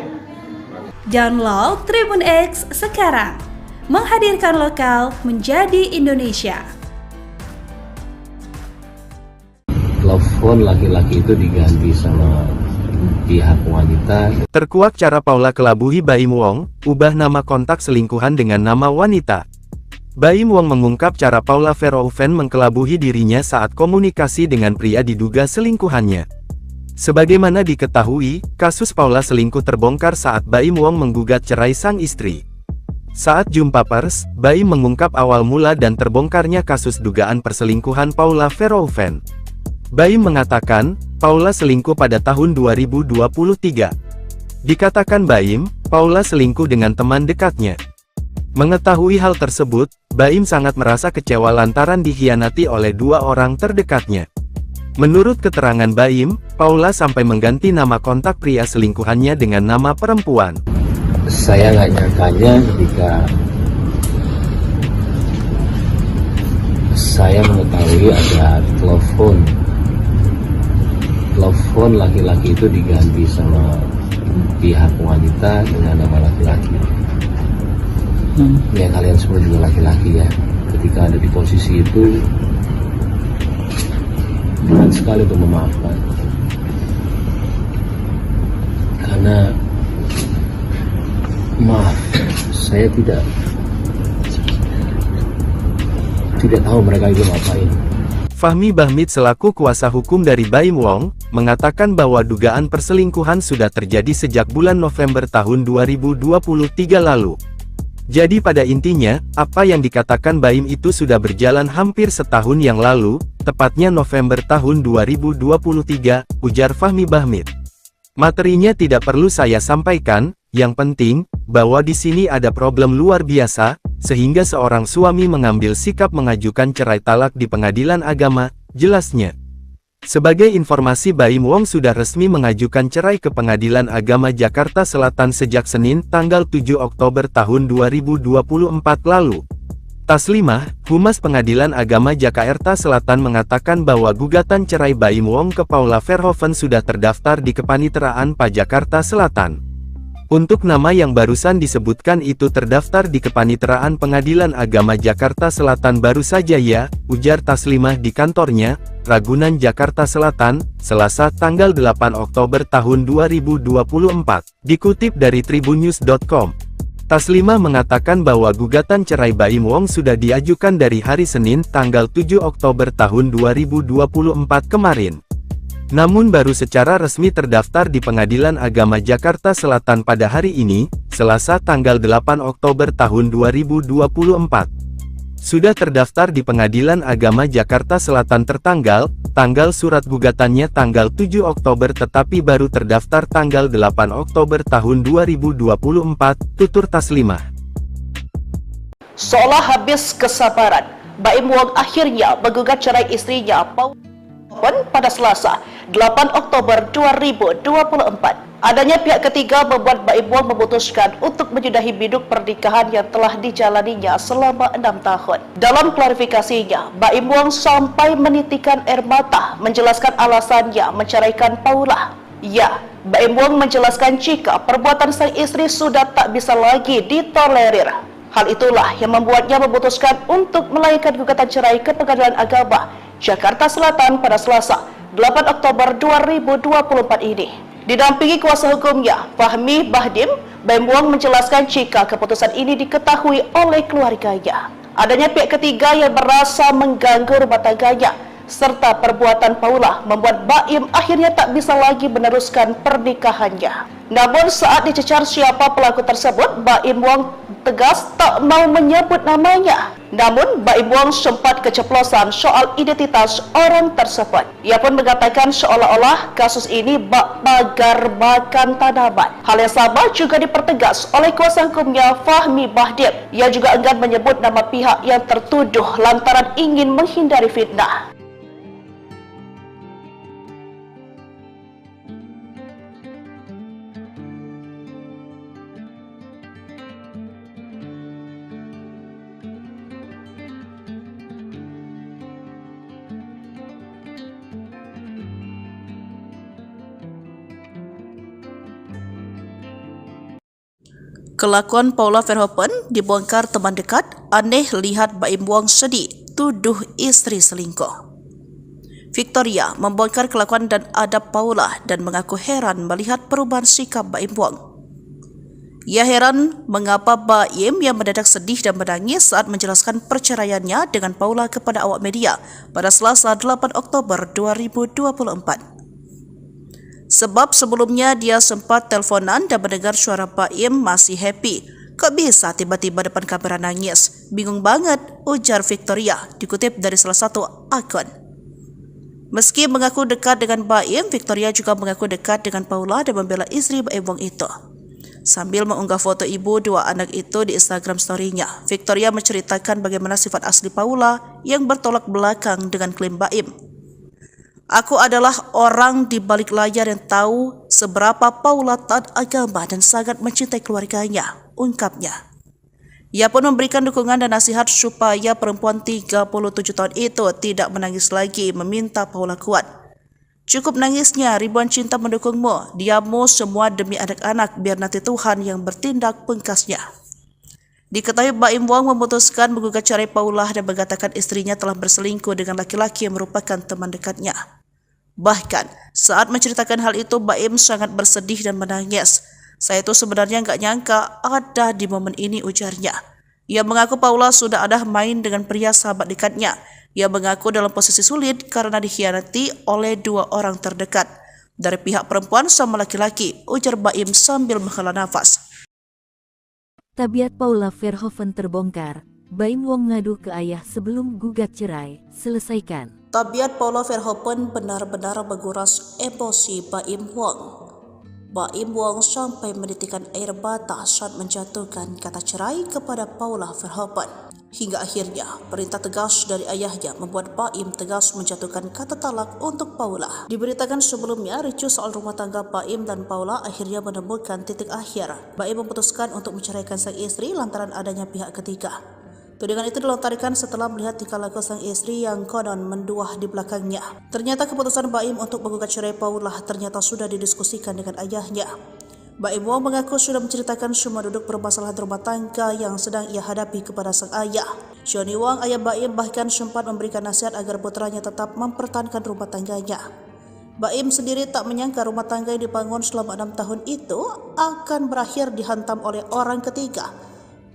Download Tribun X sekarang, menghadirkan lokal menjadi Indonesia. Telepon laki-laki itu diganti sama pihak wanita. Terkuak cara Paula kelabuhi Baim Wong, ubah nama kontak selingkuhan dengan nama wanita. Baim Wong mengungkap cara Paula Verhoeven mengkelabuhi dirinya saat komunikasi dengan pria diduga selingkuhannya. Sebagaimana diketahui, kasus Paula selingkuh terbongkar saat Baim Wong menggugat cerai sang istri. Saat jumpa pers, Baim mengungkap awal mula dan terbongkarnya kasus dugaan perselingkuhan Paula Verhoeven. Baim mengatakan, Paula selingkuh pada tahun 2023. Dikatakan Baim, Paula selingkuh dengan teman dekatnya. Mengetahui hal tersebut, Baim sangat merasa kecewa lantaran dikhianati oleh 2 orang terdekatnya. Menurut keterangan Baim, Paula sampai mengganti nama kontak pria selingkuhannya dengan nama perempuan. Saya nggak nyangkanya ketika saya mengetahui ada telepon laki-laki itu diganti sama pihak wanita dengan nama laki-laki. Ya kalian semua juga laki-laki ya, ketika ada di posisi itu berat sekali untuk memaafkan, karena maaf, saya tidak tahu mereka itu ngapain. Fahmi Bahmid selaku kuasa hukum dari Baim Wong, mengatakan bahwa dugaan perselingkuhan sudah terjadi sejak bulan November tahun 2023 lalu. Jadi pada intinya, apa yang dikatakan Baim itu sudah berjalan hampir setahun yang lalu, tepatnya November tahun 2023, ujar Fahmi Bahmid. Materinya tidak perlu saya sampaikan, yang penting, bahwa di sini ada problem luar biasa, sehingga seorang suami mengambil sikap mengajukan cerai talak di pengadilan agama, jelasnya. Sebagai informasi, Baim Wong sudah resmi mengajukan cerai ke Pengadilan Agama Jakarta Selatan sejak Senin, tanggal 7 Oktober tahun 2024 lalu. Taslimah, Humas Pengadilan Agama Jakarta Selatan mengatakan bahwa gugatan cerai Baim Wong ke Paula Verhoeven sudah terdaftar di Kepaniteraan PA Jakarta Selatan. Untuk nama yang barusan disebutkan itu terdaftar di Kepaniteraan Pengadilan Agama Jakarta Selatan baru saja ya, ujar Taslimah di kantornya, Ragunan Jakarta Selatan, Selasa tanggal 8 Oktober tahun 2024. Dikutip dari tribunnews.com. Taslimah mengatakan bahwa gugatan cerai Baim Wong sudah diajukan dari hari Senin tanggal 7 Oktober tahun 2024 kemarin. Namun baru secara resmi terdaftar di Pengadilan Agama Jakarta Selatan pada hari ini, Selasa tanggal 8 Oktober tahun 2024. Sudah terdaftar di Pengadilan Agama Jakarta Selatan tanggal surat gugatannya tanggal 7 Oktober tetapi baru terdaftar tanggal 8 Oktober tahun 2024, tutur Taslimah. Seolah habis kesabaran, Baim Wong akhirnya menggugat cerai istrinya Paula pada Selasa, 8 Oktober 2024. Adanya pihak ketiga membuat Baim Wong memutuskan untuk menyudahi biduk pernikahan yang telah dijalaninya selama 6 tahun. Dalam klarifikasinya, Baim Wong sampai menitikan air mata menjelaskan alasannya menceraikan Paula. Ya, Baim Wong menjelaskan jika perbuatan sang istri sudah tak bisa lagi ditolerir. Hal itulah yang membuatnya memutuskan untuk melayangkan gugatan cerai ke Pengadilan Agama Jakarta Selatan pada Selasa, 8 Oktober 2024 ini. Didampingi kuasa hukumnya, Fahmi Bahdim, Baim Wong menjelaskan jika keputusan ini diketahui oleh keluarganya. Adanya pihak ketiga yang merasa mengganggu rumah tangganya, serta perbuatan Paula membuat Baim akhirnya tak bisa lagi meneruskan pernikahannya. Namun saat dicecar siapa pelaku tersebut, Baim Wong tegas tak mau menyebut namanya. Namun Baim Wong sempat keceplosan soal identitas orang tersebut. Ia pun mengatakan seolah-olah kasus ini bak pagar makan tanaman. Hal yang sama juga dipertegas oleh kuasa hukumnya Fahmi Bahdim. Ia juga enggan menyebut nama pihak yang tertuduh lantaran ingin menghindari fitnah. Kelakuan Paula Verhoeven dibongkar teman dekat, aneh lihat Baim Wong sedih, tuduh istri selingkuh. Victoria membongkar kelakuan dan adab Paula dan mengaku heran melihat perubahan sikap Baim Wong. Ia heran mengapa Baim yang mendadak sedih dan menangis saat menjelaskan perceraiannya dengan Paula kepada awak media pada Selasa 8 Oktober 2024. Sebab sebelumnya dia sempat teleponan dan mendengar suara Baim masih happy. Kok bisa tiba-tiba depan kamera nangis? Bingung banget, ujar Victoria, dikutip dari salah satu akun. Meski mengaku dekat dengan Baim, Victoria juga mengaku dekat dengan Paula dan membela istri Baim Wong itu. Sambil mengunggah foto ibu dua anak itu di Instagram story-nya, Victoria menceritakan bagaimana sifat asli Paula yang bertolak belakang dengan klaim Baim. Aku adalah orang di balik layar yang tahu seberapa Paula taat agama dan sangat mencintai keluarganya, ungkapnya. Ia pun memberikan dukungan dan nasihat supaya perempuan 37 tahun itu tidak menangis lagi, meminta Paula kuat. Cukup nangisnya, ribuan cinta mendukungmu, diammu semua demi anak-anak, biar nanti Tuhan yang bertindak, pungkasnya. Diketahui Baim Wong memutuskan menggugat cerai Paula dan mengatakan istrinya telah berselingkuh dengan laki-laki yang merupakan teman dekatnya. Bahkan, saat menceritakan hal itu, Baim sangat bersedih dan menangis. Saya itu sebenarnya nggak nyangka ada di momen ini, ujarnya. Ia mengaku Paula sudah ada main dengan pria sahabat dekatnya. Ia mengaku dalam posisi sulit karena dikhianati oleh dua orang terdekat. Dari pihak perempuan sama laki-laki, ujar Baim sambil menghela nafas. Tabiat Paula Verhoeven terbongkar. Baim Wong ngadu ke ayah sebelum gugat cerai. Selesaikan. Tabiat Paula Verhoeven benar-benar menguras emosi Baim Wong. Baim Wong sampai menitikan air mata saat menjatuhkan kata cerai kepada Paula Verhoeven. Hingga akhirnya, perintah tegas dari ayahnya membuat Baim tegas menjatuhkan kata talak untuk Paula. Diberitakan sebelumnya, ricuh soal rumah tangga Baim dan Paula akhirnya menemukan titik akhir. Baim memutuskan untuk menceraikan sang istri lantaran adanya pihak ketiga. Tudingan itu dilontarkan setelah melihat tingkah laku sang istri yang konon menduah di belakangnya. Ternyata keputusan Baim untuk menggugat cerai Paula ternyata sudah didiskusikan dengan ayahnya. Baim Wong mengaku sudah menceritakan semua duduk permasalahan rumah tangga yang sedang ia hadapi kepada sang ayah. Johnny Wong, ayah Baim, bahkan sempat memberikan nasihat agar putranya tetap mempertahankan rumah tangganya. Baim sendiri tak menyangka rumah tangga yang dibangun selama 6 tahun itu akan berakhir dihantam oleh orang ketiga.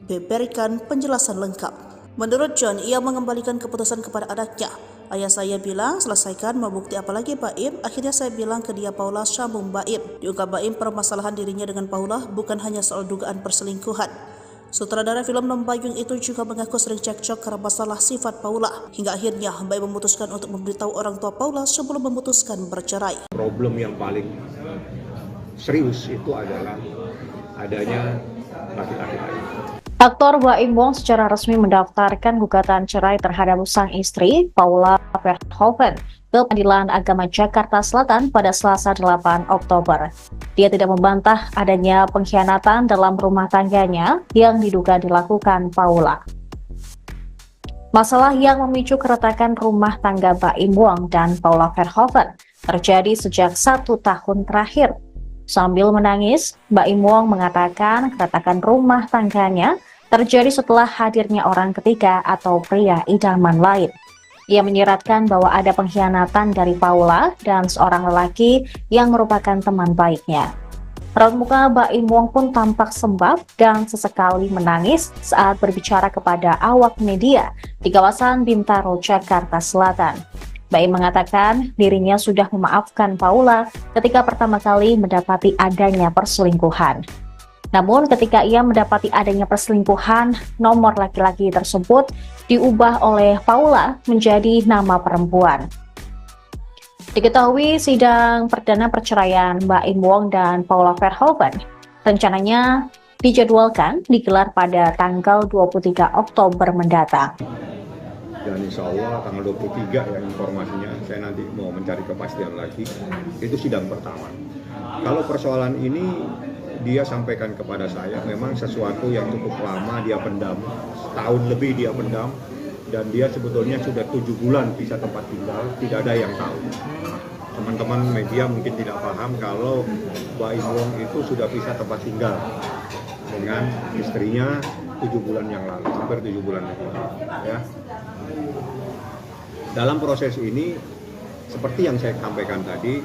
Berikan penjelasan lengkap. Menurut John, ia mengembalikan keputusan kepada anaknya. Ayah saya bilang, selesaikan, mau bukti apa lagi Baim? Akhirnya saya bilang ke dia, Paula, sambung Baim. Diungkap Baim, permasalahan dirinya dengan Paula bukan hanya soal dugaan perselingkuhan. Sutradara film Nombayung itu juga mengaku sering cekcok karena masalah sifat Paula. Hingga akhirnya Baim memutuskan untuk memberitahu orang tua Paula sebelum memutuskan bercerai. Problem yang paling serius itu adalah adanya laki-laki lain. Aktor Baim Wong secara resmi mendaftarkan gugatan cerai terhadap sang istri, Paula Verhoeven, ke Pengadilan Agama Jakarta Selatan pada Selasa 8 Oktober. Dia tidak membantah adanya pengkhianatan dalam rumah tangganya yang diduga dilakukan Paula. Masalah yang memicu keretakan rumah tangga Baim Wong dan Paula Verhoeven terjadi sejak 1 tahun terakhir. Sambil menangis, Baim Wong mengatakan keretakan rumah tangganya terjadi setelah hadirnya orang ketiga atau pria idaman lain. Ia menyiratkan bahwa ada pengkhianatan dari Paula dan seorang lelaki yang merupakan teman baiknya. Raut muka Baim Wong pun tampak sembab dan sesekali menangis saat berbicara kepada awak media di kawasan Bintaro, Jakarta Selatan. Baim mengatakan dirinya sudah memaafkan Paula ketika pertama kali mendapati adanya perselingkuhan. Namun ketika ia mendapati adanya perselingkuhan, nomor laki-laki tersebut diubah oleh Paula menjadi nama perempuan. Diketahui sidang perdana perceraian Baim Wong dan Paula Verhoeven rencananya dijadwalkan digelar pada tanggal 23 Oktober mendatang. Dan insya Allah tanggal 23 ya informasinya, saya nanti mau mencari kepastian lagi, itu sidang pertama. Kalau persoalan ini dia sampaikan kepada saya, memang sesuatu yang cukup lama dia pendam, setahun lebih dia pendam, dan dia sebetulnya sudah 7 bulan pisah tempat tinggal, tidak ada yang tahu. Teman-teman media mungkin tidak paham kalau Baim Wong itu sudah pisah tempat tinggal. dengan istrinya 7 bulan yang lalu, hampir 7 bulan yang lalu. Ya. Dalam proses ini, seperti yang saya sampaikan tadi,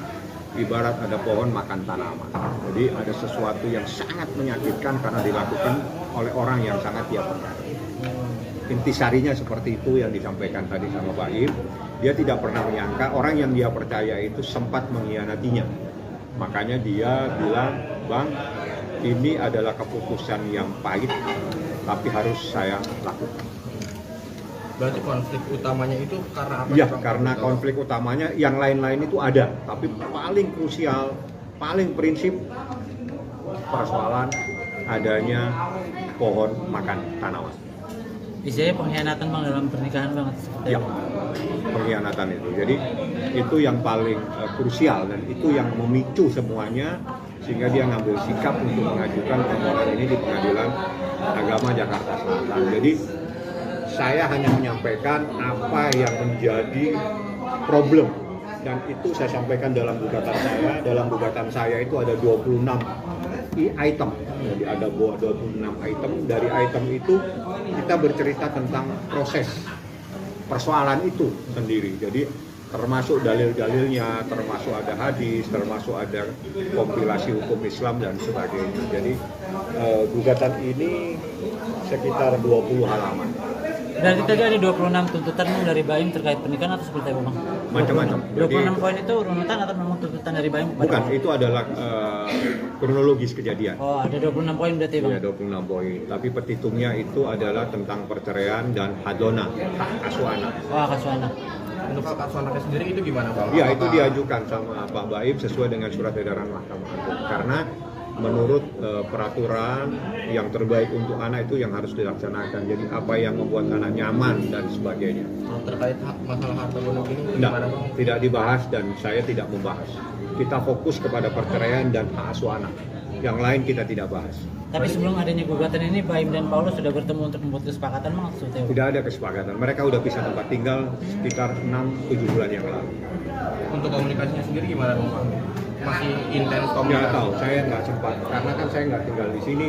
ibarat ada pohon makan tanaman. Jadi ada sesuatu yang sangat menyakitkan karena dilakukan oleh orang yang sangat dia percaya. Intisarinya seperti itu yang disampaikan tadi sama Baim. Dia tidak pernah menyangka orang yang dia percaya itu sempat mengkhianatinya. Makanya dia bilang, Bang, ini adalah keputusan yang pahit, tapi harus saya lakukan. Berarti konflik utamanya itu karena apa? Ya, karena konflik utamanya yang lain-lain itu ada, tapi paling krusial, paling prinsip persoalan adanya pohon makan tanaman. Istilahnya pengkhianatan Bang dalam pernikahan banget. Ya, pengkhianatan itu. Jadi itu yang paling krusial dan itu yang memicu semuanya sehingga dia ngambil sikap untuk mengajukan permohonan ini di Pengadilan Agama Jakarta Selatan. Jadi saya hanya menyampaikan apa yang menjadi problem dan itu saya sampaikan dalam gugatan saya. Dalam gugatan saya itu ada 26 item. Jadi ada 26 item. Dari item itu kita bercerita tentang proses persoalan itu sendiri. Jadi termasuk dalil-dalilnya, termasuk ada hadis, termasuk ada kompilasi hukum Islam dan sebagainya. Jadi gugatan ini sekitar 20 halaman. Dan kita ada 26 tuntutan dari Baim terkait pernikahan atau seperti apa Bang? Macam-macam. 26 poin itu runutan atau memang tuntutan dari Baim? Bukan, itu adalah kronologis kejadian. Oh, ada 26 poin berarti Bang? Iya, 26 poin. Tapi petitumnya itu adalah tentang perceraian dan hadona, hak asuh anak. Oh, hak asuh anak. Untuk hak asuh anaknya sendiri itu gimana Bang? Iya, itu diajukan sama Pak Baim sesuai dengan surat edaran Mahkamah Agung. Karena menurut peraturan yang terbaik untuk anak itu yang harus dilaksanakan. Jadi apa yang membuat anak nyaman dan sebagainya. Terkait masalah harta gonok ini gimana Bang? Tidak dibahas dan saya tidak membahas. Kita fokus kepada perceraian dan hak asuh anak. Yang lain kita tidak bahas. Tapi sebelum adanya gugatan ini, Baim dan Paulus sudah bertemu untuk membuat kesepakatan Bang? Tidak ada kesepakatan. Mereka udah pisah tempat tinggal sekitar 6-7 bulan yang lalu. Untuk komunikasinya sendiri gimana Bang? Masih intens komunikasi? Nggak tahu, saya nggak sempat. Karena kan saya nggak tinggal di sini.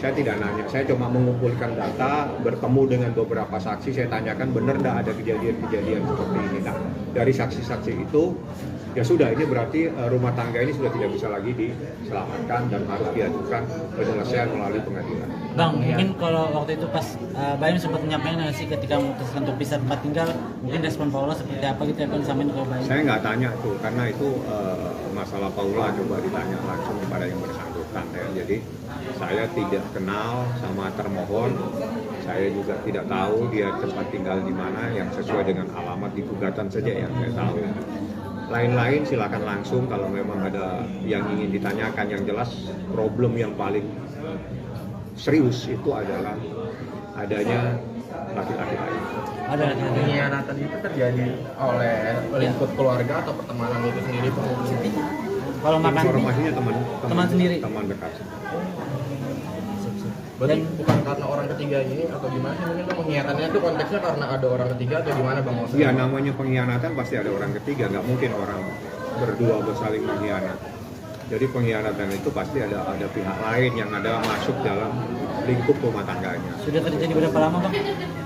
Saya tidak nanya, saya cuma mengumpulkan data, bertemu dengan beberapa saksi, saya tanyakan benar nggak ada kejadian-kejadian seperti ini. Nah, dari saksi-saksi itu, ya sudah, ini berarti rumah tangga ini sudah tidak bisa lagi diselamatkan dan harus diajukan penyelesaian melalui pengadilan. Bang, mungkin kalau waktu itu pas Baim sempat menyampaikan nggak sih ketika memutuskan untuk pisah tempat tinggal, mungkin respon Paula seperti apa gitu ya Bang, sampai ke Baim? Saya nggak tanya tuh, karena itu masalah Paula coba ditanya langsung kepada yang bersangkutan ya. Jadi saya tidak kenal sama termohon, saya juga tidak tahu dia tempat tinggal di mana yang sesuai dengan alamat di gugatan saja yang saya tahu. Lain-lain silakan langsung kalau memang ada yang ingin ditanyakan. Yang jelas problem yang paling serius itu adalah adanya laki-laki lain. Ada pengkhianatan itu terjadi oleh lingkup keluarga atau pertemanan itu sendiri Bang? Kalau makan informasinya teman sendiri, teman dekat. Berarti bukan karena orang ketiga ini atau gimana sih? Mungkin pengkhianatannya itu konteksnya karena ada orang ketiga atau gimana Bang? Iya, namanya pengkhianatan pasti ada orang ketiga, nggak mungkin orang berdua bersaling mengkhianat. Jadi pengkhianatan itu pasti ada pihak lain yang ada masuk dalam lingkup rumah tangganya. Sudah terjadi berapa lama Bang?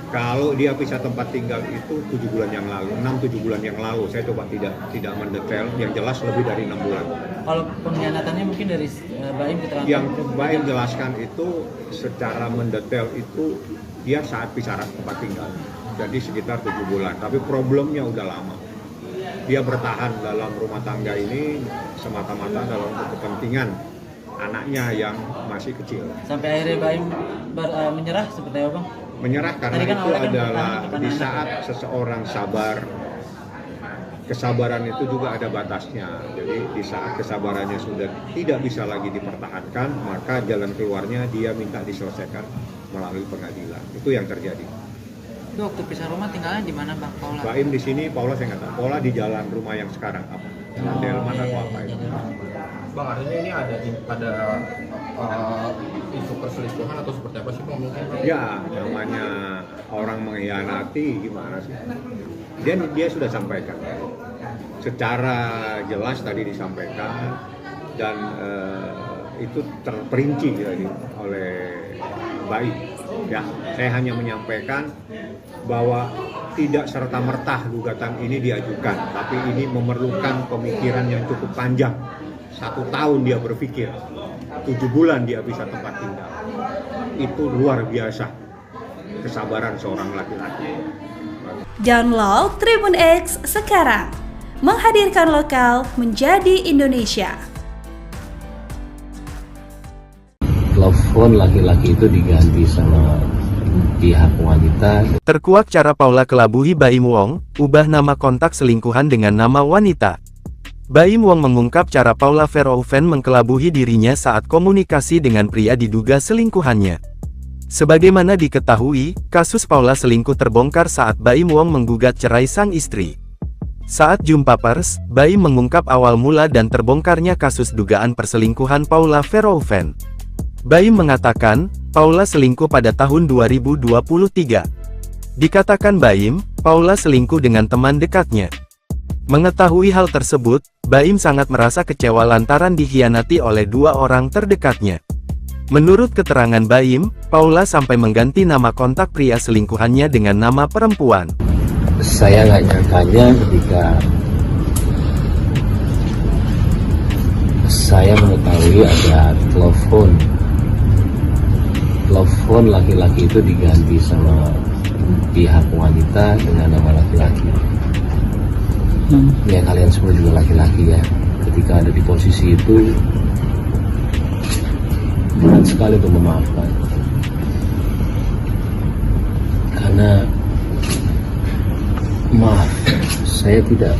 Kalau dia pisah tempat tinggal itu 7 bulan yang lalu, 6-7 bulan yang lalu. Saya coba tidak mendetail, yang jelas lebih dari 6 bulan. Kalau pengkhianatannya mungkin dari Baim keterangan? Yang Baim jelaskan itu secara mendetail itu dia saat pisah tempat tinggal. Jadi sekitar 7 bulan, tapi problemnya udah lama. Dia bertahan dalam rumah tangga ini semata-mata dalam kepentingan anaknya yang masih kecil. Sampai akhirnya Baim menyerah seperti apa Bang? Menyerah karena kan itu adalah di saat seseorang sabar, kesabaran itu juga ada batasnya. Jadi di saat kesabarannya sudah tidak bisa lagi dipertahankan, maka jalan keluarnya dia minta diselesaikan melalui pengadilan. Itu yang terjadi. Itu waktu pisah rumah tinggalnya di mana Bang Paula? Baim di sini, Paula saya nggak tahu. Paula di jalan rumah yang sekarang apa? Delman atau apa itu? Bang, artinya ini ada isu perselingkuhan atau seperti apa sih Bang? Mungkin ya, namanya orang mengkhianati gimana sih? Dia sudah sampaikan secara jelas tadi disampaikan dan itu terperinci oleh Baim. Ya, saya hanya menyampaikan bahwa tidak serta-merta gugatan ini diajukan, tapi ini memerlukan pemikiran yang cukup panjang. 1 tahun dia berpikir, 7 bulan dia bisa tempat tinggal. Itu luar biasa kesabaran seorang laki-laki. Download Tribun X sekarang, menghadirkan lokal menjadi Indonesia. Telepon laki-laki itu diganti sama pihak wanita. Terkuak cara Paula kelabuhi Baim Wong, ubah nama kontak selingkuhan dengan nama wanita. Baim Wong mengungkap cara Paula Verhoeven mengkelabuhi dirinya saat komunikasi dengan pria diduga selingkuhannya. Sebagaimana diketahui, kasus Paula selingkuh terbongkar saat Baim Wong menggugat cerai sang istri. Saat jumpa pers, Baim mengungkap awal mula dan terbongkarnya kasus dugaan perselingkuhan Paula Verhoeven. Baim mengatakan, Paula selingkuh pada tahun 2023. Dikatakan Baim, Paula selingkuh dengan teman dekatnya. Mengetahui hal tersebut, Baim sangat merasa kecewa lantaran dikhianati oleh 2 orang terdekatnya. Menurut keterangan Baim, Paula sampai mengganti nama kontak pria selingkuhannya dengan nama perempuan. Saya nggak nyangkanya ketika saya mengetahui ada telepon laki-laki itu diganti sama pihak wanita dengan nama laki-laki. Ya kalian semua juga laki-laki ya, ketika ada di posisi itu berat sekali untuk memaafkan, karena maaf, saya tidak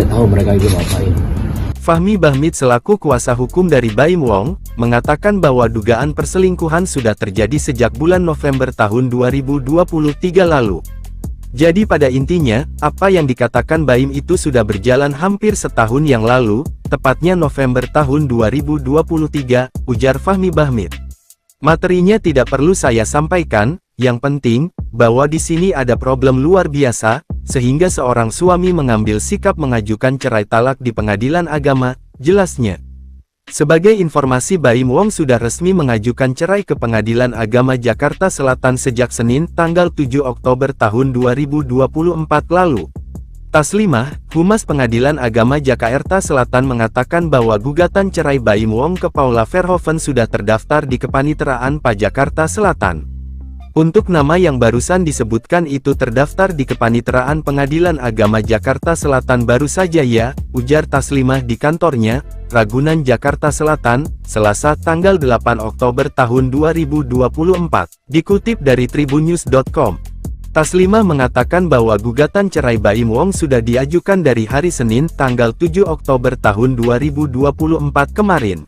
tahu mereka itu ngapain. Fahmi Bahmid selaku kuasa hukum dari Baim Wong, mengatakan bahwa dugaan perselingkuhan sudah terjadi sejak bulan November tahun 2023 lalu. Jadi pada intinya, apa yang dikatakan Baim itu sudah berjalan hampir setahun yang lalu, tepatnya November tahun 2023, ujar Fahmi Bahmid. Materinya tidak perlu saya sampaikan, yang penting, bahwa di sini ada problem luar biasa, sehingga seorang suami mengambil sikap mengajukan cerai talak di pengadilan agama, jelasnya. Sebagai informasi, Baim Wong sudah resmi mengajukan cerai ke Pengadilan Agama Jakarta Selatan sejak Senin tanggal 7 Oktober tahun 2024 lalu. Taslimah, Humas Pengadilan Agama Jakarta Selatan mengatakan bahwa gugatan cerai Baim Wong ke Paula Verhoeven sudah terdaftar di Kepaniteraan PA Jakarta Selatan. Untuk nama yang barusan disebutkan itu terdaftar di Kepaniteraan Pengadilan Agama Jakarta Selatan baru saja ya, ujar Taslimah di kantornya, Ragunan Jakarta Selatan, Selasa tanggal 8 Oktober tahun 2024, dikutip dari tribunnews.com. Taslimah mengatakan bahwa gugatan cerai Baim Wong sudah diajukan dari hari Senin tanggal 7 Oktober tahun 2024 kemarin.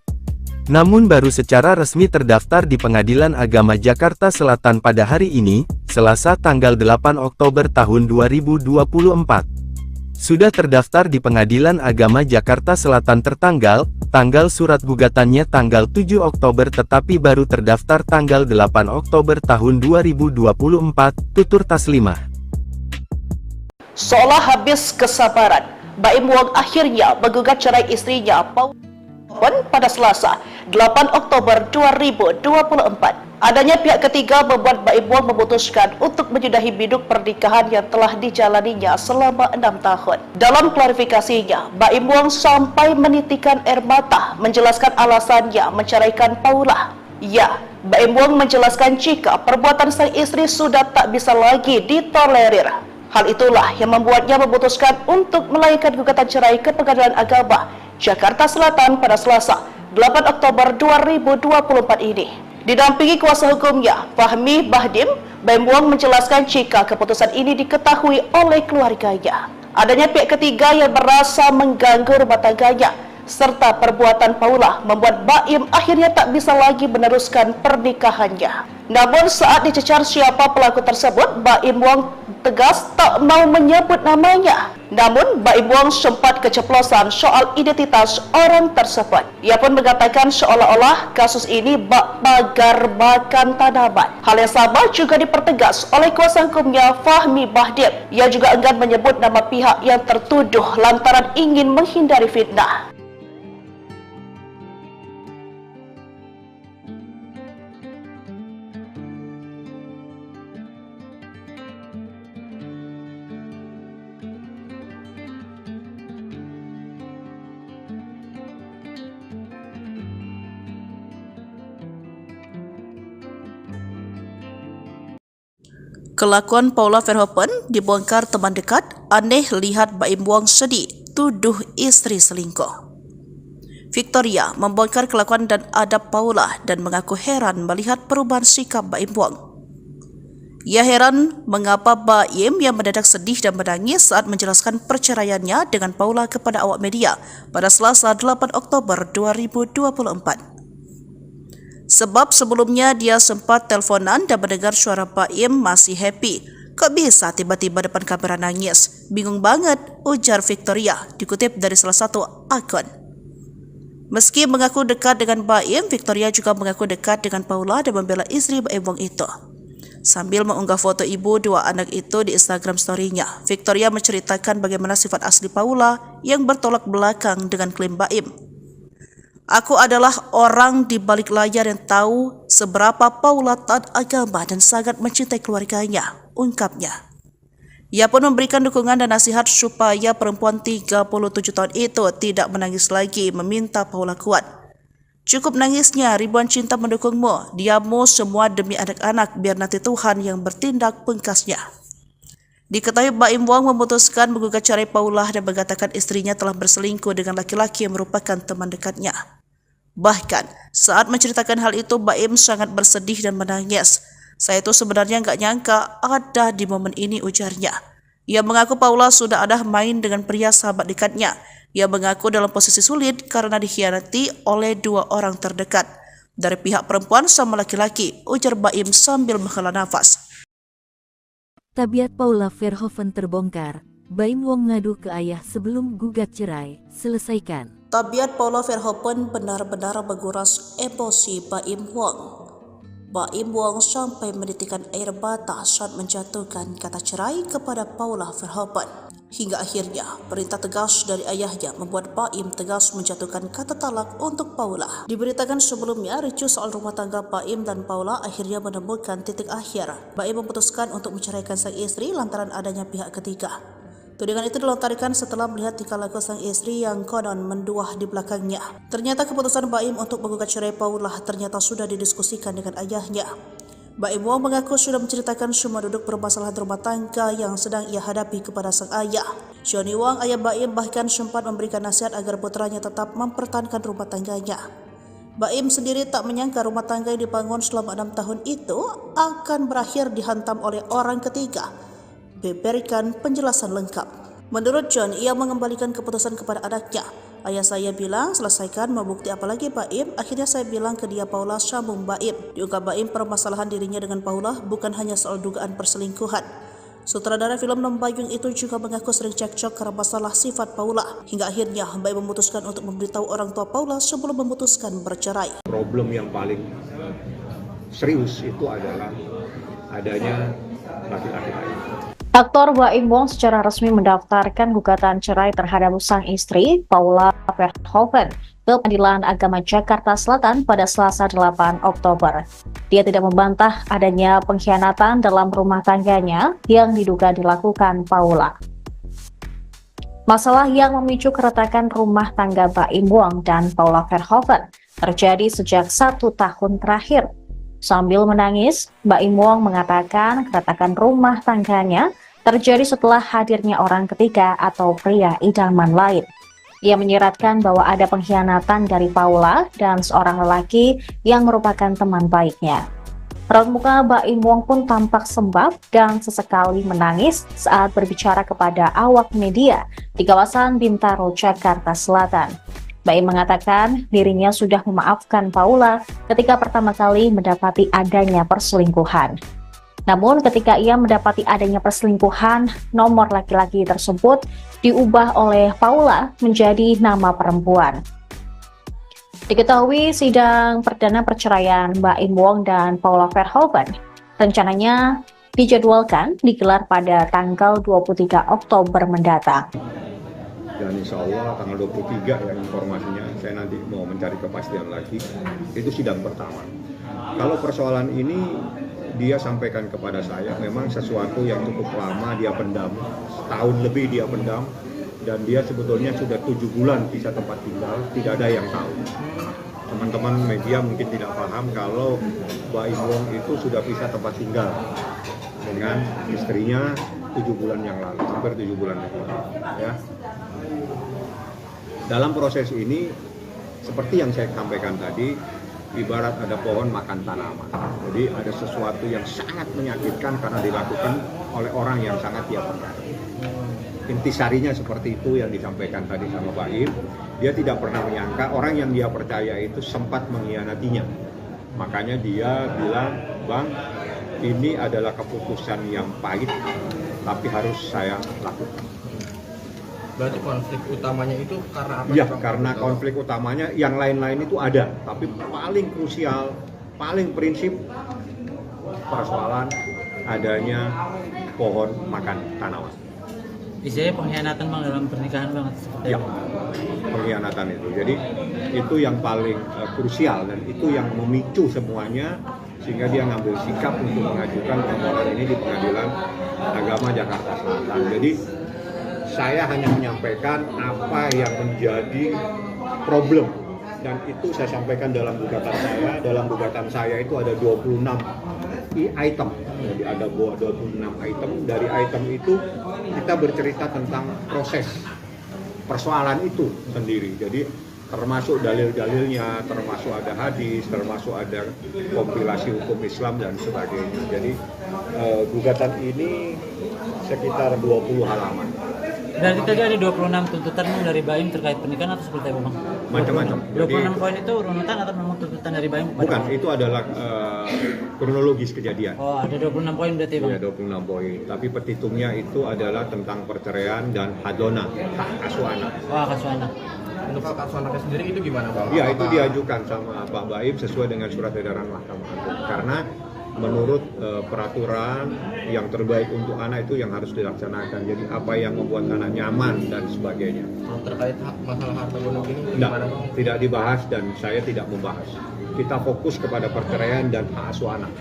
Namun baru secara resmi terdaftar di Pengadilan Agama Jakarta Selatan pada hari ini, Selasa tanggal 8 Oktober tahun 2024. Sudah terdaftar di Pengadilan Agama Jakarta Selatan tanggal surat gugatannya tanggal 7 Oktober tetapi baru terdaftar tanggal 8 Oktober tahun 2024, tutur Taslimah. Seolah habis kesabaran, Baim Wong akhirnya menggugat cerai istrinya Paula pada Selasa, 8 Oktober 2024. Adanya pihak ketiga membuat Baim Wong memutuskan untuk menyudahi biduk pernikahan yang telah dijalaninya selama 6 tahun. Dalam klarifikasinya, Baim Wong sampai menitikan air mata menjelaskan alasannya menceraikan Paula. Ya, Baim Wong menjelaskan jika perbuatan sang istri sudah tak bisa lagi ditolerir. Hal itulah yang membuatnya memutuskan untuk melayangkan gugatan cerai ke Pengadilan Agama Jakarta Selatan pada Selasa, 8 Oktober 2024 ini. Didampingi kuasa hukumnya, Fahmi Bahdim, Baim Wong menjelaskan jika keputusan ini diketahui oleh keluarganya. Adanya pihak ketiga yang merasa mengganggu rumah tangganya, serta perbuatan Paula membuat Baim akhirnya tak bisa lagi meneruskan pernikahannya. Namun saat dicecar siapa pelaku tersebut, Baim Wong tegas tak mau menyebut namanya. Namun Baim Wong sempat keceplosan soal identitas orang tersebut. Ia pun mengatakan seolah-olah kasus ini bak pagar makan tanaman. Hal yang sama juga dipertegas oleh kuasa hukumnya Fahmi Bahdim. Ia juga enggan menyebut nama pihak yang tertuduh lantaran ingin menghindari fitnah. Kelakuan Paula Verhoeven dibongkar teman dekat, aneh lihat Baim Wong sedih, tuduh istri selingkuh. Victoria membongkar kelakuan dan adab Paula dan mengaku heran melihat perubahan sikap Baim Wong. Ia heran mengapa Baim yang mendadak sedih dan menangis saat menjelaskan perceraiannya dengan Paula kepada awak media pada Selasa 8 Oktober 2024. Sebab sebelumnya dia sempat teleponan dan mendengar suara Baim masih happy. Kok bisa tiba-tiba depan kamera nangis? Bingung banget, ujar Victoria, dikutip dari salah satu akun. Meski mengaku dekat dengan Baim, Victoria juga mengaku dekat dengan Paula dan membela istri Baim Wong itu. Sambil mengunggah foto ibu dua anak itu di Instagram story-nya, Victoria menceritakan bagaimana sifat asli Paula yang bertolak belakang dengan klaim Baim. Aku adalah orang di balik layar yang tahu seberapa Paula taat agama dan sangat mencintai keluarganya, ungkapnya. Ia pun memberikan dukungan dan nasihat supaya perempuan 37 tahun itu tidak menangis lagi, meminta Paula kuat. Cukup nangisnya, ribuan cinta mendukungmu, diammu semua demi anak-anak, biar nanti Tuhan yang bertindak, pungkasnya. Diketahui Baim Wong memutuskan menggugat cerai Paula dan mengatakan istrinya telah berselingkuh dengan laki-laki yang merupakan teman dekatnya. Bahkan, saat menceritakan hal itu, Baim sangat bersedih dan menangis. Saya itu sebenarnya nggak nyangka ada di momen ini, ujarnya. Ia mengaku Paula sudah ada main dengan pria sahabat dekatnya. Ia mengaku dalam posisi sulit karena dikhianati oleh dua orang terdekat. Dari pihak perempuan sama laki-laki, ujar Baim sambil menghela nafas. Tabiat Paula Verhoeven terbongkar. Baim Wong ngadu ke ayah sebelum gugat cerai. Selesaikan. Tabiat Paula Verhoeven benar-benar menguras emosi Baim Wong. Baim Wong sampai menitikan air mata saat menjatuhkan kata cerai kepada Paula Verhoeven. Hingga akhirnya perintah tegas dari ayahnya membuat Baim tegas menjatuhkan kata talak untuk Paula. Diberitakan sebelumnya, ricuh soal rumah tangga Baim dan Paula akhirnya menemukan titik akhir. Baim memutuskan untuk menceraikan sang istri lantaran adanya pihak ketiga. Tudingan itu dilontarkan setelah melihat tingkah laku sang istri yang konon menduah di belakangnya. Ternyata keputusan Baim untuk menggugat cerai Paula ternyata sudah didiskusikan dengan ayahnya. Baim Wong mengaku sudah menceritakan semua duduk permasalahan rumah tangga yang sedang ia hadapi kepada sang ayah. Johnny Wong, ayah Baim, bahkan sempat memberikan nasihat agar putranya tetap mempertahankan rumah tangganya. Baim sendiri tak menyangka rumah tangga yang dibangun selama 6 tahun itu akan berakhir dihantam oleh orang ketiga. Berikan penjelasan lengkap. Menurut John, ia mengembalikan keputusan kepada anaknya. Ayah saya bilang, selesaikan, mau bukti apa lagi Baim? Akhirnya saya bilang ke dia, Paula, sambung Baim. Diungkap Baim permasalahan dirinya dengan Paula bukan hanya soal dugaan perselingkuhan. Sutradara film Nembayung itu juga mengaku sering cekcok karena masalah sifat Paula. Hingga akhirnya Baim memutuskan untuk memberitahu orang tua Paula sebelum memutuskan bercerai. Problem yang paling serius itu adalah adanya laki-laki lain. Aktor Baim Wong secara resmi mendaftarkan gugatan cerai terhadap sang istri, Paula Verhoeven, ke Pengadilan Agama Jakarta Selatan pada Selasa 8 Oktober. Dia tidak membantah adanya pengkhianatan dalam rumah tangganya yang diduga dilakukan Paula. Masalah yang memicu keretakan rumah tangga Baim Wong dan Paula Verhoeven terjadi sejak 1 tahun terakhir. Sambil menangis, Baim Wong mengatakan keretakan rumah tangganya terjadi setelah hadirnya orang ketiga atau pria idaman lain. Ia menyiratkan bahwa ada pengkhianatan dari Paula dan seorang lelaki yang merupakan teman baiknya. Raut muka Baim Wong pun tampak sembab dan sesekali menangis saat berbicara kepada awak media di kawasan Bintaro, Jakarta Selatan. Baim mengatakan dirinya sudah memaafkan Paula ketika pertama kali mendapati adanya perselingkuhan. Namun ketika ia mendapati adanya perselingkuhan, nomor laki-laki tersebut diubah oleh Paula menjadi nama perempuan. Diketahui sidang perdana perceraian Baim Wong dan Paula Verhoeven rencananya dijadwalkan digelar pada tanggal 23 Oktober mendatang. Dan insya Allah tanggal 23 ya informasinya, saya nanti mau mencari kepastian lagi, itu sidang pertama. Kalau persoalan ini dia sampaikan kepada saya, memang sesuatu yang cukup lama dia pendam, setahun lebih dia pendam, dan dia sebetulnya sudah 7 bulan pisah tempat tinggal, tidak ada yang tahu. Teman-teman media mungkin tidak paham kalau Baim Wong itu sudah pisah tempat tinggal dengan istrinya 7 bulan yang lalu, hampir 7 bulan yang lalu. Ya. Dalam proses ini, seperti yang saya sampaikan tadi, ibarat ada pohon makan tanaman. Jadi ada sesuatu yang sangat menyakitkan karena dilakukan oleh orang yang sangat dia percaya. Intisarinya seperti itu yang disampaikan tadi sama Pak Im. Dia tidak pernah menyangka orang yang dia percaya itu sempat mengkhianatinya. Makanya dia bilang, Bang, ini adalah keputusan yang pahit, tapi harus saya lakukan. Berarti konflik utamanya itu karena apa? Ya, karena konflik utamanya yang lain-lain itu ada, tapi paling krusial, paling prinsip persoalan adanya pohon makan tanaman. Istilahnya pengkhianatan Bang dalam pernikahan Bang seperti Ya, pengkhianatan itu. Jadi itu yang paling krusial dan itu yang memicu semuanya sehingga dia ngambil sikap untuk mengajukan permohonan ini di Pengadilan Agama Jakarta Selatan. Jadi saya hanya menyampaikan apa yang menjadi problem dan itu saya sampaikan dalam gugatan saya. Dalam gugatan saya itu ada 26 item. Jadi ada 26 item. Dari item itu kita bercerita tentang proses persoalan itu sendiri. Jadi termasuk dalil-dalilnya, termasuk ada hadis, termasuk ada kompilasi hukum Islam dan sebagainya. Jadi gugatan ini sekitar 20 halaman. Berarti tadi ada 26 tuntutan Bang dari Baim terkait pernikahan atau seperti apa Bang? Macam-macam. 26 poin itu runutan atau memang tuntutan dari Baim? Bukan, itu adalah kronologis kejadian. Oh, ada 26 poin berarti Bang? Iya, 26 poin. Tapi petitumnya itu adalah tentang perceraian dan hadona, hak asuh anak. Oh, hak asuh anak. Untuk hak asuh anaknya sendiri itu gimana Bang? Iya, itu diajukan sama Pak Baim sesuai dengan surat edaran Mahkamah Agung. Karena menurut peraturan yang terbaik untuk anak itu yang harus dilaksanakan. Jadi apa yang membuat anak nyaman dan sebagainya. Terkait masalah harta gonok ini gimana Bang? Tidak dibahas dan saya tidak membahas. Kita fokus kepada perceraian dan hak asuh anak.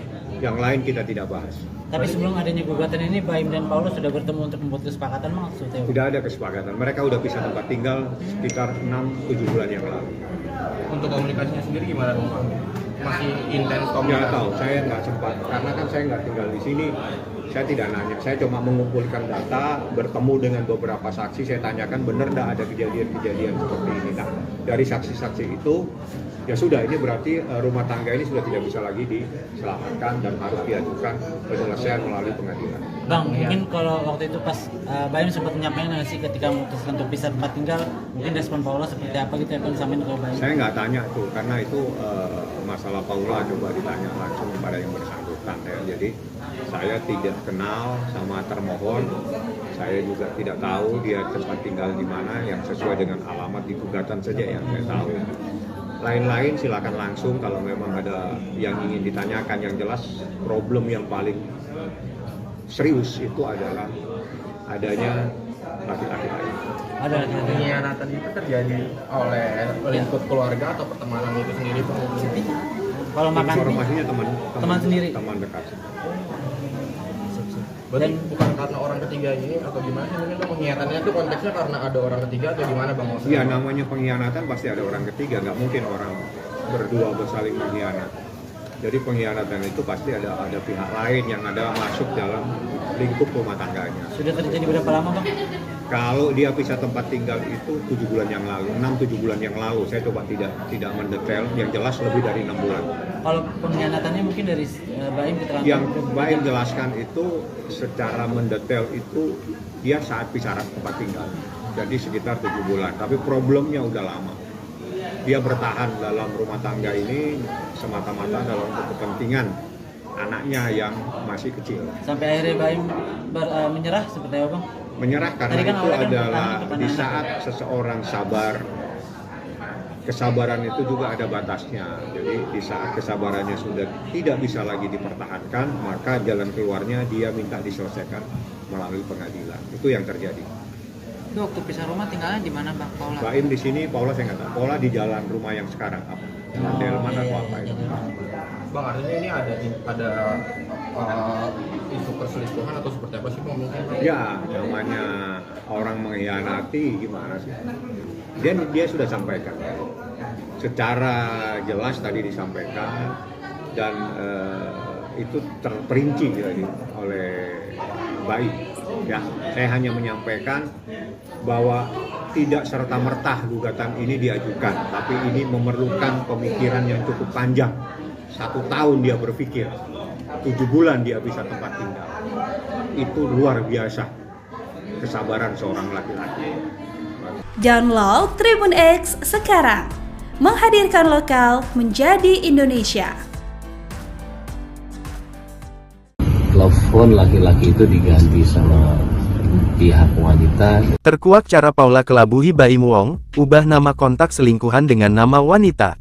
Yang lain kita tidak bahas. Tapi sebelum adanya gugatan ini, Baim dan Paulus sudah bertemu untuk membuat kesepakatan maksudnya? Tidak ada kesepakatan. Mereka udah pisah tempat tinggal sekitar 6-7 bulan yang lalu. Untuk komunikasinya sendiri gimana Bang? Masih intens komunikasi? Nggak tahu, saya nggak sempat. Karena kan saya nggak tinggal di sini. Saya tidak nanya. Saya cuma mengumpulkan data, bertemu dengan beberapa saksi. Saya tanyakan benar nggak ada kejadian-kejadian seperti ini. Nah, dari saksi-saksi itu, ya sudah, ini berarti rumah tangga ini sudah tidak bisa lagi diselamatkan dan harus diajukan penyelesaian melalui pengadilan. Bang, mungkin kalau waktu itu pas Baim sempat menyampaikan nggak sih ketika memutuskan untuk pisah tempat tinggal, mungkin respon Paula seperti apa gitu ya Bang sampein ke Baim? Saya nggak tanya tuh, karena itu masalah Paula coba ditanya langsung kepada yang bersangkutan ya. Jadi saya tidak kenal sama termohon, saya juga tidak tahu dia tempat tinggal di mana yang sesuai dengan alamat di gugatan saja yang saya tahu. Lain-lain silakan langsung kalau memang ada yang ingin ditanyakan. Yang jelas problem yang paling serius itu adalah adanya laki-laki lain. Ada pengkhianatan itu terjadi oleh lingkup keluarga atau pertemanan itu sendiri Bang? Kalau makan informasinya teman sendiri, teman dekat. Berarti bukan karena orang ketiga ini atau gimana sih? Mungkin pengkhianatannya itu konteksnya karena ada orang ketiga atau gimana Bang? Iya, namanya pengkhianatan pasti ada orang ketiga, nggak mungkin orang berdua bersaling mengkhianat. Jadi pengkhianatan itu pasti ada pihak lain yang ada masuk dalam lingkup rumah tangganya. Sudah terjadi berapa lama Bang? Kalau dia pisah tempat tinggal itu 7 bulan yang lalu, 6-7 bulan yang lalu. Saya coba tidak mendetail, yang jelas lebih dari 6 bulan. Kalau pengkhianatannya mungkin dari Baim keterangan? Yang Baim jelaskan itu secara mendetail itu dia saat pisah tempat tinggal. Jadi sekitar 7 bulan, tapi problemnya udah lama. Dia bertahan dalam rumah tangga ini semata-mata dalam kepentingan anaknya yang masih kecil. Sampai akhirnya Baim menyerah seperti apa Bang? Menyerah karena kan itu adalah di saat seseorang sabar, kesabaran itu juga ada batasnya. Jadi di saat kesabarannya sudah tidak bisa lagi dipertahankan, maka jalan keluarnya dia minta diselesaikan melalui pengadilan. Itu yang terjadi. Itu waktu pisah rumah tinggalnya di mana Bang Paula? Baim di sini, Paula saya nggak tahu. Paula di jalan rumah yang sekarang apa? Jalan Delman atau apa itu? Bang, artinya ini ada isu perselingkuhan atau seperti apa sih Bang? Mungkin ya, namanya orang mengkhianati gimana sih? Dia sudah sampaikan secara jelas tadi disampaikan dan itu terperinci jadi oleh baik. Ya, saya hanya menyampaikan bahwa tidak serta-merta gugatan ini diajukan, tapi ini memerlukan pemikiran yang cukup panjang. 1 tahun dia berpikir, 7 bulan dia bisa tempat tinggal. Itu luar biasa kesabaran seorang laki-laki. Download Tribun X sekarang, menghadirkan lokal menjadi Indonesia. Telepon laki-laki itu diganti sama pihak wanita. Terkuak cara Paula kelabuhi Baim Wong, ubah nama kontak selingkuhan dengan nama wanita.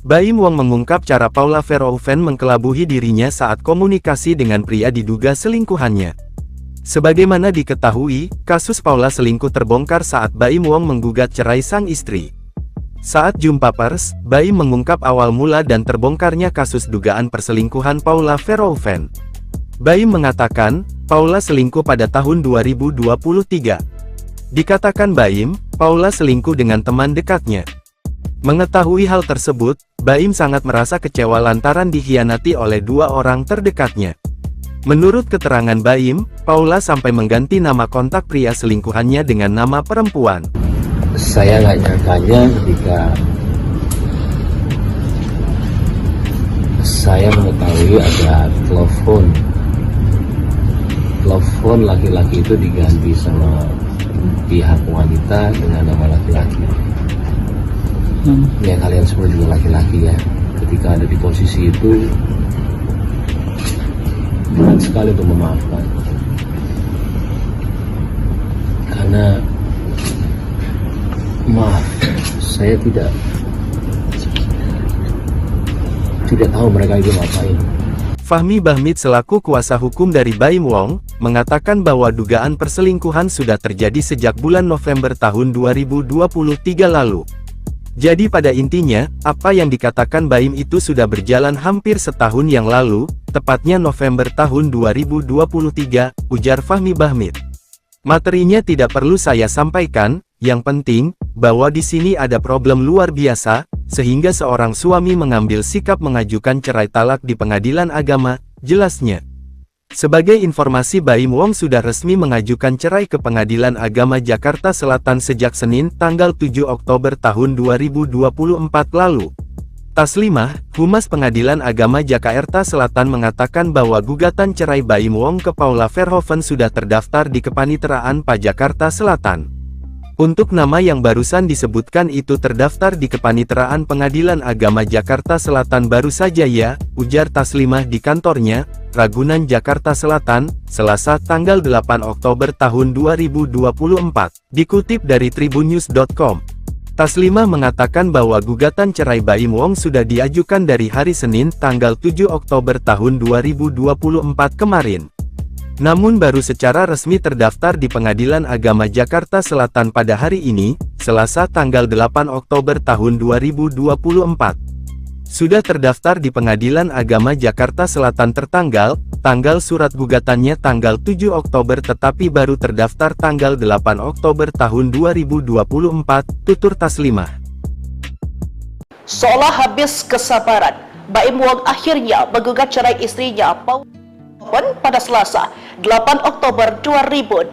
Baim Wong mengungkap cara Paula Verhoeven mengkelabuhi dirinya saat komunikasi dengan pria diduga selingkuhannya. Sebagaimana diketahui, kasus Paula selingkuh terbongkar saat Baim Wong menggugat cerai sang istri. Saat jumpa pers, Baim mengungkap awal mula dan terbongkarnya kasus dugaan perselingkuhan Paula Verhoeven. Baim mengatakan, Paula selingkuh pada tahun 2023. Dikatakan Baim, Paula selingkuh dengan teman dekatnya. Mengetahui hal tersebut, Baim sangat merasa kecewa lantaran dikhianati oleh 2 orang terdekatnya. Menurut keterangan Baim, Paula sampai mengganti nama kontak pria selingkuhannya dengan nama perempuan. Saya nggak nyangkanya ketika saya mengetahui ada telepon laki-laki itu diganti sama pihak wanita dengan nama laki-laki. Ya kalian semua juga laki-laki ya. Ketika ada di posisi itu, berat sekali untuk memaafkan. Karena maaf, saya tidak tahu mereka itu ngapain. Fahmi Bahmid selaku kuasa hukum dari Baim Wong, mengatakan bahwa dugaan perselingkuhan sudah terjadi sejak bulan November tahun 2023 lalu. Jadi pada intinya, apa yang dikatakan Baim itu sudah berjalan hampir setahun yang lalu, tepatnya November tahun 2023, ujar Fahmi Bahmid. Materinya tidak perlu saya sampaikan, yang penting, bahwa di sini ada problem luar biasa, sehingga seorang suami mengambil sikap mengajukan cerai talak di pengadilan agama, jelasnya. Sebagai informasi Baim Wong sudah resmi mengajukan cerai ke Pengadilan Agama Jakarta Selatan sejak Senin tanggal 7 Oktober tahun 2024 lalu. Taslimah, Humas Pengadilan Agama Jakarta Selatan mengatakan bahwa gugatan cerai Baim Wong ke Paula Verhoeven sudah terdaftar di Kepaniteraan PA Jakarta Selatan. Untuk nama yang barusan disebutkan itu terdaftar di Kepaniteraan Pengadilan Agama Jakarta Selatan baru saja ya, ujar Taslimah di kantornya, Ragunan Jakarta Selatan, Selasa tanggal 8 Oktober tahun 2024, dikutip dari tribunnews.com. Taslimah mengatakan bahwa gugatan cerai Baim Wong sudah diajukan dari hari Senin tanggal 7 Oktober tahun 2024 kemarin. Namun baru secara resmi terdaftar di Pengadilan Agama Jakarta Selatan pada hari ini, Selasa tanggal 8 Oktober tahun 2024. Sudah terdaftar di Pengadilan Agama Jakarta Selatan tanggal surat gugatannya tanggal 7 Oktober tetapi baru terdaftar tanggal 8 Oktober tahun 2024, tutur Taslimah. Seolah habis kesabaran, Baim Wong akhirnya menggugat cerai istrinya Paula pada Selasa, 8 Oktober 2024.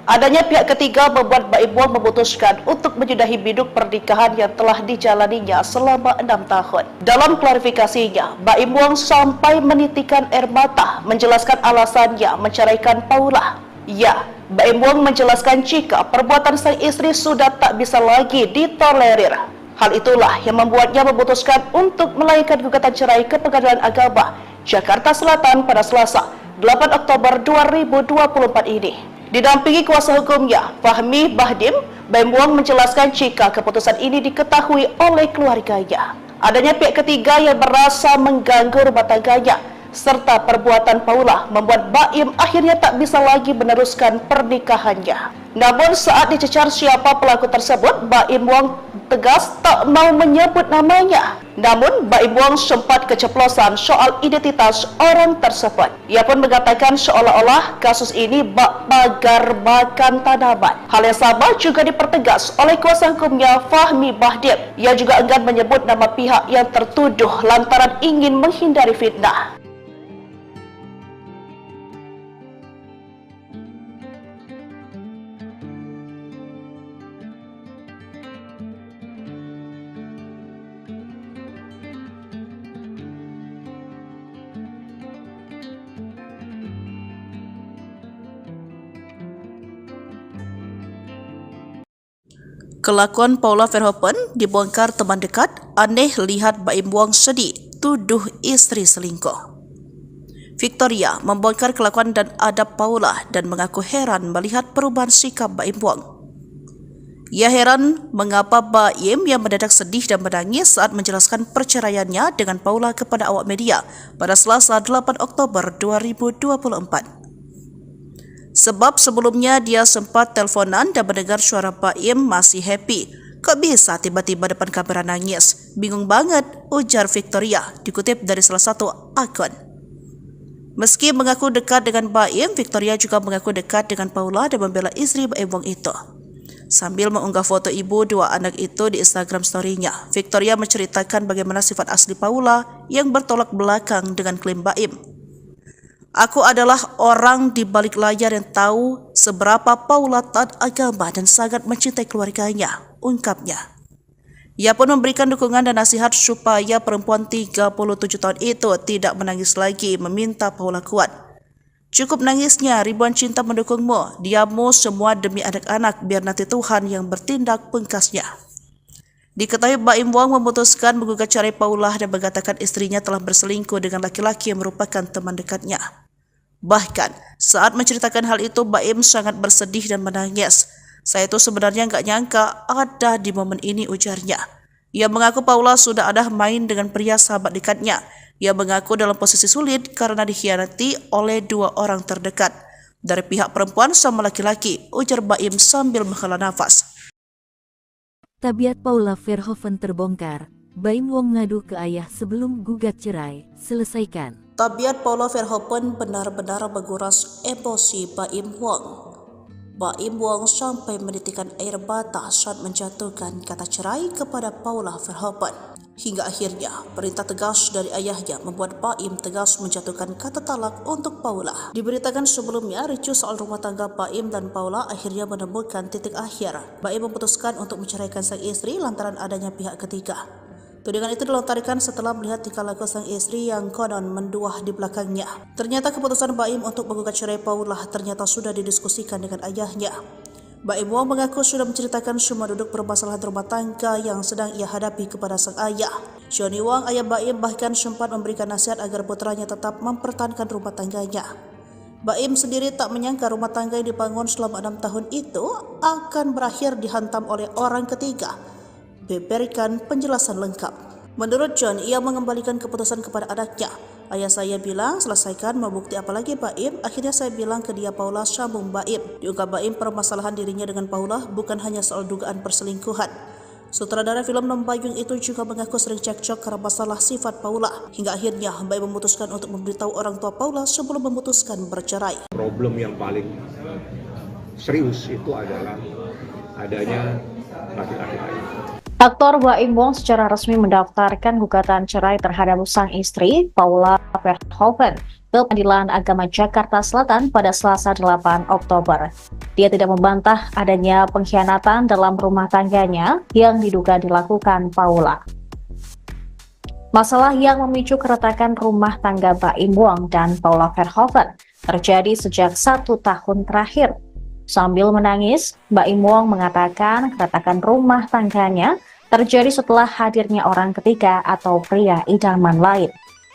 Adanya pihak ketiga membuat Baim Wong memutuskan untuk menyudahi biduk pernikahan yang telah dijalaninya selama 6 tahun. Dalam klarifikasinya, Baim Wong sampai menitikan air mata menjelaskan alasannya menceraikan Paula. Ya, Baim Wong menjelaskan jika perbuatan sang istri sudah tak bisa lagi ditolerir. Hal itulah yang membuatnya memutuskan untuk melayangkan gugatan cerai ke Pengadilan Agama Jakarta Selatan pada Selasa, 8 Oktober 2024 ini. Didampingi kuasa hukumnya, Fahmi Bahdim, Baim Wong menjelaskan jika keputusan ini diketahui oleh keluarganya. Adanya pihak ketiga yang merasa mengganggu rumah tangganya, serta perbuatan Paula membuat Baim akhirnya tak bisa lagi meneruskan pernikahannya. Namun saat dicecar siapa pelaku tersebut, Baim Wong tegas tak mau menyebut namanya. Namun Baim Wong sempat keceplosan soal identitas orang tersebut. Ia pun mengatakan seolah-olah kasus ini bak pagar makan tanaman. Hal yang sama juga dipertegas oleh kuasa hukumnya Fahmi Bahdim. Ia juga enggan menyebut nama pihak yang tertuduh lantaran ingin menghindari fitnah. Kelakuan Paula Verhoeven dibongkar teman dekat, aneh lihat Baim Wong sedih, tuduh istri selingkuh. Victoria membongkar kelakuan dan adab Paula dan mengaku heran melihat perubahan sikap Baim Wong. Ia heran mengapa Baim yang mendadak sedih dan menangis saat menjelaskan perceraiannya dengan Paula kepada awak media pada Selasa 8 Oktober 2024. Sebab sebelumnya dia sempat teleponan dan mendengar suara Baim masih happy. Kok bisa tiba-tiba depan kamera nangis? Bingung banget, ujar Victoria, dikutip dari salah satu akun. Meski mengaku dekat dengan Baim, Victoria juga mengaku dekat dengan Paula dan membela istri Baim Wong itu. Sambil mengunggah foto ibu dua anak itu di Instagram story-nya, Victoria menceritakan bagaimana sifat asli Paula yang bertolak belakang dengan klaim Baim. Aku adalah orang di balik layar yang tahu seberapa Paula taat agama dan sangat mencintai keluarganya, ungkapnya. Ia pun memberikan dukungan dan nasihat supaya perempuan 37 tahun itu tidak menangis lagi, meminta Paula kuat. Cukup nangisnya, ribuan cinta mendukungmu, diammu semua demi anak-anak, biar nanti Tuhan yang bertindak, pungkasnya. Diketahui Baim Wong memutuskan menggugat cerai Paula dan mengatakan istrinya telah berselingkuh dengan laki-laki yang merupakan teman dekatnya. Bahkan, saat menceritakan hal itu, Baim sangat bersedih dan menangis. Saya itu sebenarnya nggak nyangka ada di momen ini, ujarnya. Ia mengaku Paula sudah ada main dengan pria sahabat dekatnya. Ia mengaku dalam posisi sulit karena dikhianati oleh dua orang terdekat. Dari pihak perempuan sama laki-laki, ujar Baim sambil menghela nafas. Tabiat Paula Verhoeven terbongkar. Baim Wong ngadu ke ayah sebelum gugat cerai. Selesaikan. Tabiat Paula Verhoeven benar-benar menguras emosi Baim Wong. Baim Wong sampai menitikan air mata saat menjatuhkan kata cerai kepada Paula Verhoeven. Hingga akhirnya, perintah tegas dari ayahnya membuat Baim tegas menjatuhkan kata talak untuk Paula. Diberitakan sebelumnya, ricuh soal rumah tangga Baim dan Paula akhirnya menemukan titik akhir. Baim memutuskan untuk menceraikan sang istri lantaran adanya pihak ketiga. Tudingan itu dilontarkan setelah melihat tingkah laku sang istri yang konon menduah di belakangnya. Ternyata keputusan Baim untuk menggugat cerai Paula ternyata sudah didiskusikan dengan ayahnya. Baim Wong mengaku sudah menceritakan semua duduk permasalahan rumah tangga yang sedang ia hadapi kepada sang ayah. Johnny Wong, ayah Baim, bahkan sempat memberikan nasihat agar putranya tetap mempertahankan rumah tangganya. Baim sendiri tak menyangka rumah tangga yang dibangun selama 6 tahun itu akan berakhir dihantam oleh orang ketiga. Berikan penjelasan lengkap. Menurut John, ia mengembalikan keputusan kepada anaknya. Ayah saya bilang, selesaikan, mau bukti apa lagi Baim? Akhirnya saya bilang ke dia, Paula, sambung Baim. Diungkap Baim, permasalahan dirinya dengan Paula bukan hanya soal dugaan perselingkuhan. Sutradara film Nom Bayung itu juga mengaku sering cekcok karena masalah sifat Paula. Hingga akhirnya Baim memutuskan untuk memberitahu orang tua Paula sebelum memutuskan bercerai. Problem yang paling serius itu adalah adanya laki-laki lain. Aktor Baim Wong secara resmi mendaftarkan gugatan cerai terhadap sang istri, Paula Verhoeven, ke Pengadilan Agama Jakarta Selatan pada Selasa 8 Oktober. Dia tidak membantah adanya pengkhianatan dalam rumah tangganya yang diduga dilakukan Paula. Masalah yang memicu keretakan rumah tangga Baim Wong dan Paula Verhoeven terjadi sejak 1 tahun terakhir. Sambil menangis, Baim Wong mengatakan keretakan rumah tangganya terjadi setelah hadirnya orang ketiga atau pria idaman lain.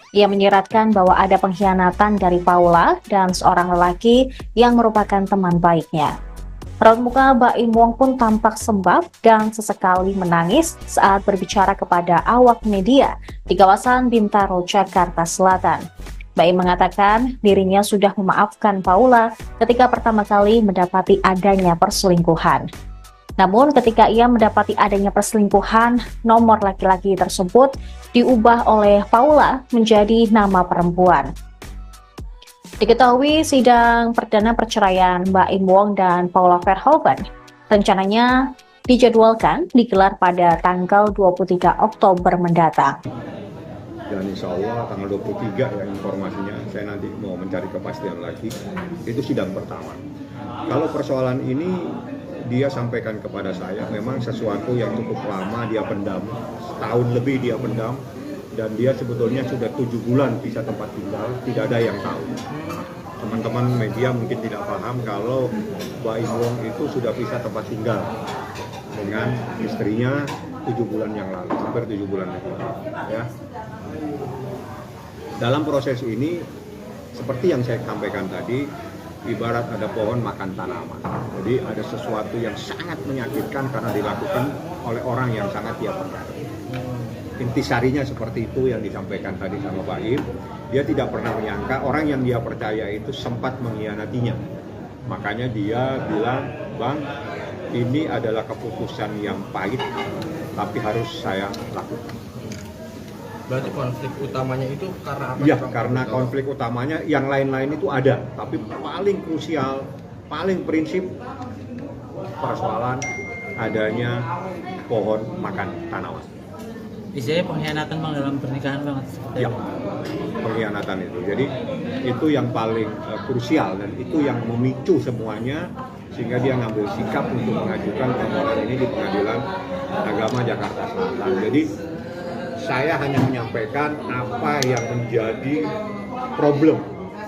Ia menyiratkan bahwa ada pengkhianatan dari Paula dan seorang lelaki yang merupakan teman baiknya. Raut muka Baim Wong pun tampak sembab dan sesekali menangis saat berbicara kepada awak media di kawasan Bintaro, Jakarta Selatan. Baim mengatakan dirinya sudah memaafkan Paula ketika pertama kali mendapati adanya perselingkuhan. Namun ketika ia mendapati adanya perselingkuhan, nomor laki-laki tersebut diubah oleh Paula menjadi nama perempuan. Diketahui sidang perdana perceraian Baim Wong dan Paula Verhoeven rencananya dijadwalkan digelar pada tanggal 23 Oktober mendatang. Dan insya Allah tanggal 23 ya informasinya, saya nanti mau mencari kepastian lagi, itu sidang pertama. Kalau persoalan ini dia sampaikan kepada saya, memang sesuatu yang cukup lama dia pendam, setahun lebih dia pendam, dan dia sebetulnya sudah 7 bulan pisah tempat tinggal, tidak ada yang tahu. Teman-teman media mungkin tidak paham kalau Baim Wong itu sudah pisah tempat tinggal dengan istrinya 7 bulan yang lalu, hampir 7 bulan yang lalu. Ya. Dalam proses ini, seperti yang saya sampaikan tadi, ibarat ada pohon makan tanaman. Jadi ada sesuatu yang sangat menyakitkan karena dilakukan oleh orang yang sangat dia percaya. Intisarinya seperti itu yang disampaikan tadi sama Pak Im. Dia tidak pernah menyangka orang yang dia percaya itu sempat mengkhianatinya. Makanya dia bilang, Bang, ini adalah keputusan yang pahit, tapi harus saya lakukan. Berarti konflik utamanya itu karena apa? Ya, karena konflik utamanya yang lain-lain itu ada, tapi paling krusial, paling prinsip persoalan adanya pohon makan tanaman. Istilahnya pengkhianatan Bang dalam pernikahan banget seperti Ya, pengkhianatan itu. Jadi itu yang paling krusial dan itu yang memicu semuanya sehingga dia ngambil sikap untuk mengajukan permohonan ini di Pengadilan Agama Jakarta Selatan. Jadi saya hanya menyampaikan apa yang menjadi problem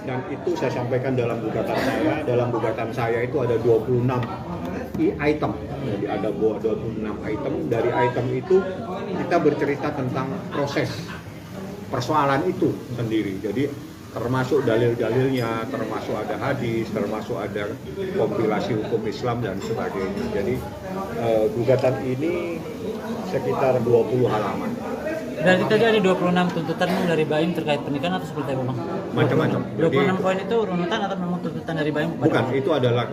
dan itu saya sampaikan dalam gugatan saya. Dalam gugatan saya itu ada 26 item. Jadi ada 26 item. Dari item itu kita bercerita tentang proses persoalan itu sendiri. Jadi termasuk dalil-dalilnya, termasuk ada hadis, termasuk ada kompilasi hukum Islam dan sebagainya. Jadi gugatan ini sekitar 20 halaman. Berarti tadi ada 26 tuntutan Bang dari Baim terkait pernikahan atau seperti apa Bang? Macam-macam. 26 poin itu runutan atau memang tuntutan dari Baim? Bukan, itu adalah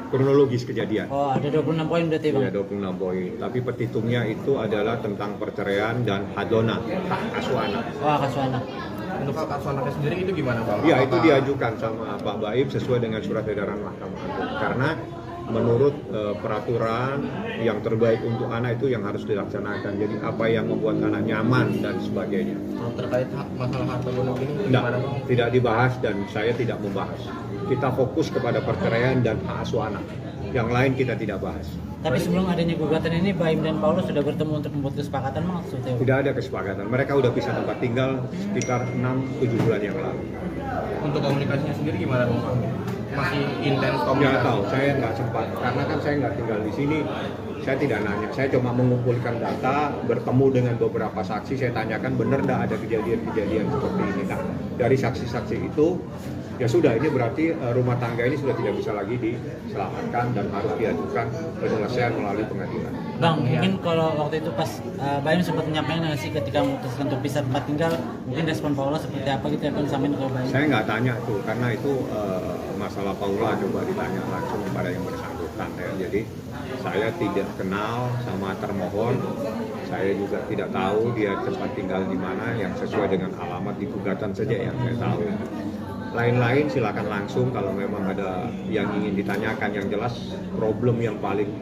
kronologis kejadian. Oh, ada 26 poin berarti Bang? Ya, 26 poin. Tapi petitumnya itu adalah tentang perceraian dan hadona, hak asuh anak. Oh, hak asuh anak. Untuk hak asuh anaknya sendiri itu gimana Bang? Ya, itu diajukan sama Pak Baim sesuai dengan surat edaran Mahkamah Agung. Karena menurut peraturan yang terbaik untuk anak itu yang harus dilaksanakan. Jadi apa yang membuat anak nyaman dan sebagainya. Terkait masalah harta gonok ini gimana Bang? Tidak dibahas dan saya tidak membahas. Kita fokus kepada perceraian dan hak asuh anak. Yang lain kita tidak bahas. Tapi sebelum adanya gugatan ini, Baim dan Paulus sudah bertemu untuk membuat kesepakatan Bang? Tidak ada kesepakatan. Mereka udah pisah tempat tinggal sekitar 6-7 bulan yang lalu. Untuk komunikasinya sendiri gimana Bang? Masih intens komunikasi? Nggak tahu, saya nggak sempat. Karena kan saya nggak tinggal di sini. Saya tidak nanya. Saya cuma mengumpulkan data, bertemu dengan beberapa saksi. Saya tanyakan benar nggak ada kejadian-kejadian seperti ini. Nah, dari saksi-saksi itu, ya sudah, ini berarti rumah tangga ini sudah tidak bisa lagi diselamatkan dan harus diajukan penyelesaian melalui pengadilan. Bang, mungkin kalau waktu itu pas Baim sempat menyampaikan nggak sih ketika memutuskan untuk pisah tempat tinggal, mungkin respon Paula seperti apa gitu ya, sampaikan ke Baim? Saya nggak tanya tuh, karena itu masalah Paula coba ditanya langsung kepada yang bersangkutan ya. Jadi saya tidak kenal sama termohon, saya juga tidak tahu dia tempat tinggal di mana, yang sesuai dengan alamat di gugatan saja yang saya tahu. Lain-lain silakan langsung kalau memang ada yang ingin ditanyakan. Yang jelas problem yang paling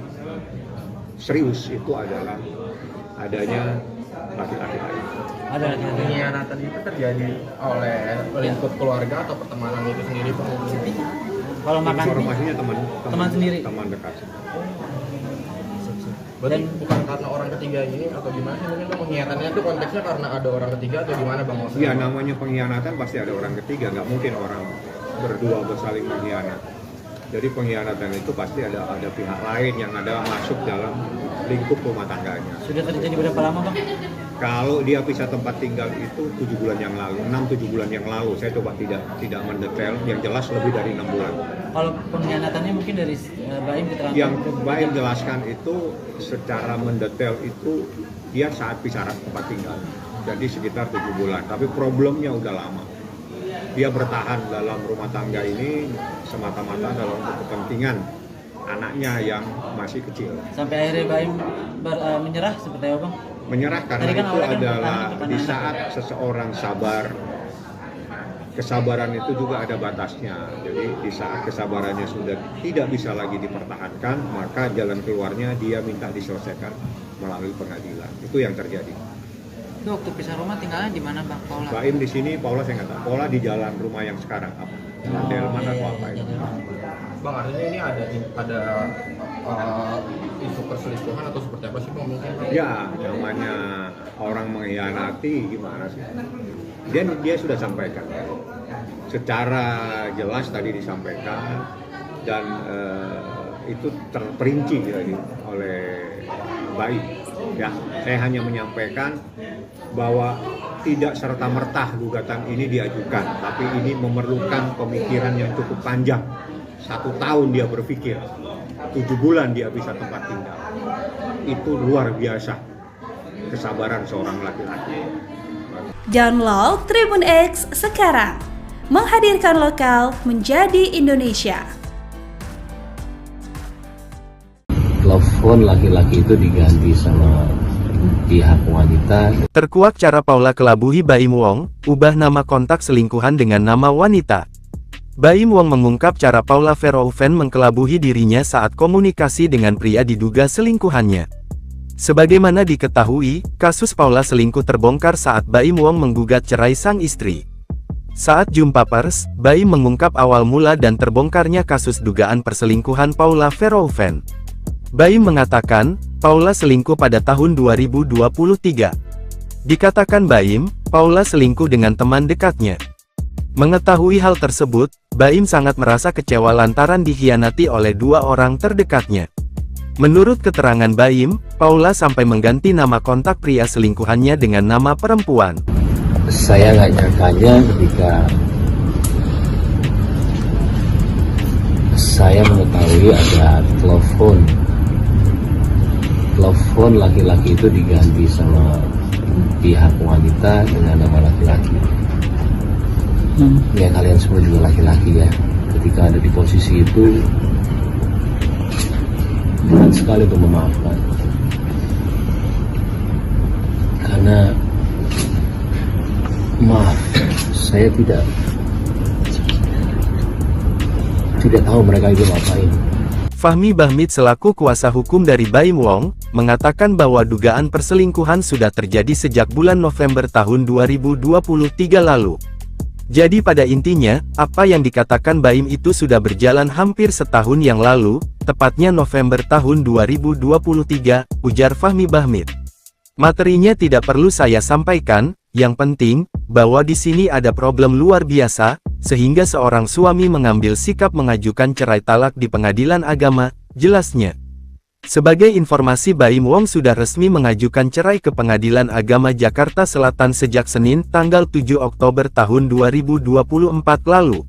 serius itu adalah adanya laki-laki lain. Ada laki-laki. Pengkhianatan itu terjadi oleh lingkup keluarga atau pertemanan itu sendiri Bang? Kalau makan informasinya teman sendiri, teman dekat. Berarti bukan karena orang ketiga ini atau gimana sih? Mungkin pengkhianatannya itu konteksnya karena ada orang ketiga atau gimana Bang? Iya, namanya pengkhianatan pasti ada orang ketiga, nggak mungkin orang berdua bersaling mengkhianat. Jadi pengkhianatan itu pasti ada pihak lain yang ada masuk dalam lingkup rumah tangganya. Sudah terjadi berapa lama Bang? Kalau dia pisah tempat tinggal itu 7 bulan yang lalu, 6-7 bulan yang lalu. Saya coba tidak mendetail, yang jelas lebih dari 6 bulan. Kalau pengkhianatannya mungkin dari Baim keterangan? Yang Baim jelaskan itu secara mendetail itu dia saat pisah tempat tinggal. Jadi sekitar 7 bulan, tapi problemnya udah lama. Dia bertahan dalam rumah tangga ini semata-mata dalam kepentingan anaknya yang masih kecil. Sampai akhirnya Baim menyerah seperti apa Bang? Menyerah karena itu adalah di saat seseorang sabar, kesabaran itu juga ada batasnya. Jadi di saat kesabarannya sudah tidak bisa lagi dipertahankan, maka jalan keluarnya dia minta diselesaikan melalui pengadilan. Itu yang terjadi. Itu waktu pisah rumah tinggalnya di mana Bang Paula? Baim di sini, Paula saya nggak tahu. Paula di jalan rumah yang sekarang apa? Delman atau apa itu? Bang, artinya ini ada isu perselingkuhan atau seperti apa sih Bang mungkin? Ya, namanya orang mengkhianati gimana sih? Dia sudah sampaikan. Secara jelas tadi disampaikan dan itu terperinci oleh Baim. Ya, saya hanya menyampaikan bahwa tidak serta-merta gugatan ini diajukan, tapi ini memerlukan pemikiran yang cukup panjang. 1 tahun dia berpikir, 7 bulan dia bisa tempat tinggal. Itu luar biasa kesabaran seorang laki-laki. Download Tribun X sekarang, menghadirkan lokal menjadi Indonesia. Telepon laki-laki itu diganti sama pihak wanita. Terkuak cara Paula kelabuhi Baim Wong, ubah nama kontak selingkuhan dengan nama wanita. Baim Wong mengungkap cara Paula Verhoeven mengkelabuhi dirinya saat komunikasi dengan pria diduga selingkuhannya. Sebagaimana diketahui, kasus Paula selingkuh terbongkar saat Baim Wong menggugat cerai sang istri. Saat jumpa pers, Baim mengungkap awal mula dan terbongkarnya kasus dugaan perselingkuhan Paula Verhoeven. Baim mengatakan, Paula selingkuh pada tahun 2023. Dikatakan Baim, Paula selingkuh dengan teman dekatnya. Mengetahui hal tersebut, Baim sangat merasa kecewa lantaran dikhianati oleh 2 orang terdekatnya. Menurut keterangan Baim, Paula sampai mengganti nama kontak pria selingkuhannya dengan nama perempuan. Saya nggak nyangkanya ketika saya mengetahui ada telepon laki-laki itu diganti sama pihak wanita dengan nama laki-laki. Ya kalian semua juga laki-laki ya, ketika ada di posisi itu berat sekali untuk memaafkan, karena maaf, saya tidak tahu mereka itu ngapain. Fahmi Bahmid selaku kuasa hukum dari Baim Wong, mengatakan bahwa dugaan perselingkuhan sudah terjadi sejak bulan November tahun 2023 lalu. Jadi pada intinya, apa yang dikatakan Baim itu sudah berjalan hampir setahun yang lalu, tepatnya November tahun 2023, ujar Fahmi Bahmid. Materinya tidak perlu saya sampaikan, yang penting, bahwa di sini ada problem luar biasa, sehingga seorang suami mengambil sikap mengajukan cerai talak di pengadilan agama, jelasnya. Sebagai informasi, Baim Wong sudah resmi mengajukan cerai ke Pengadilan Agama Jakarta Selatan sejak Senin, tanggal 7 Oktober tahun 2024 lalu.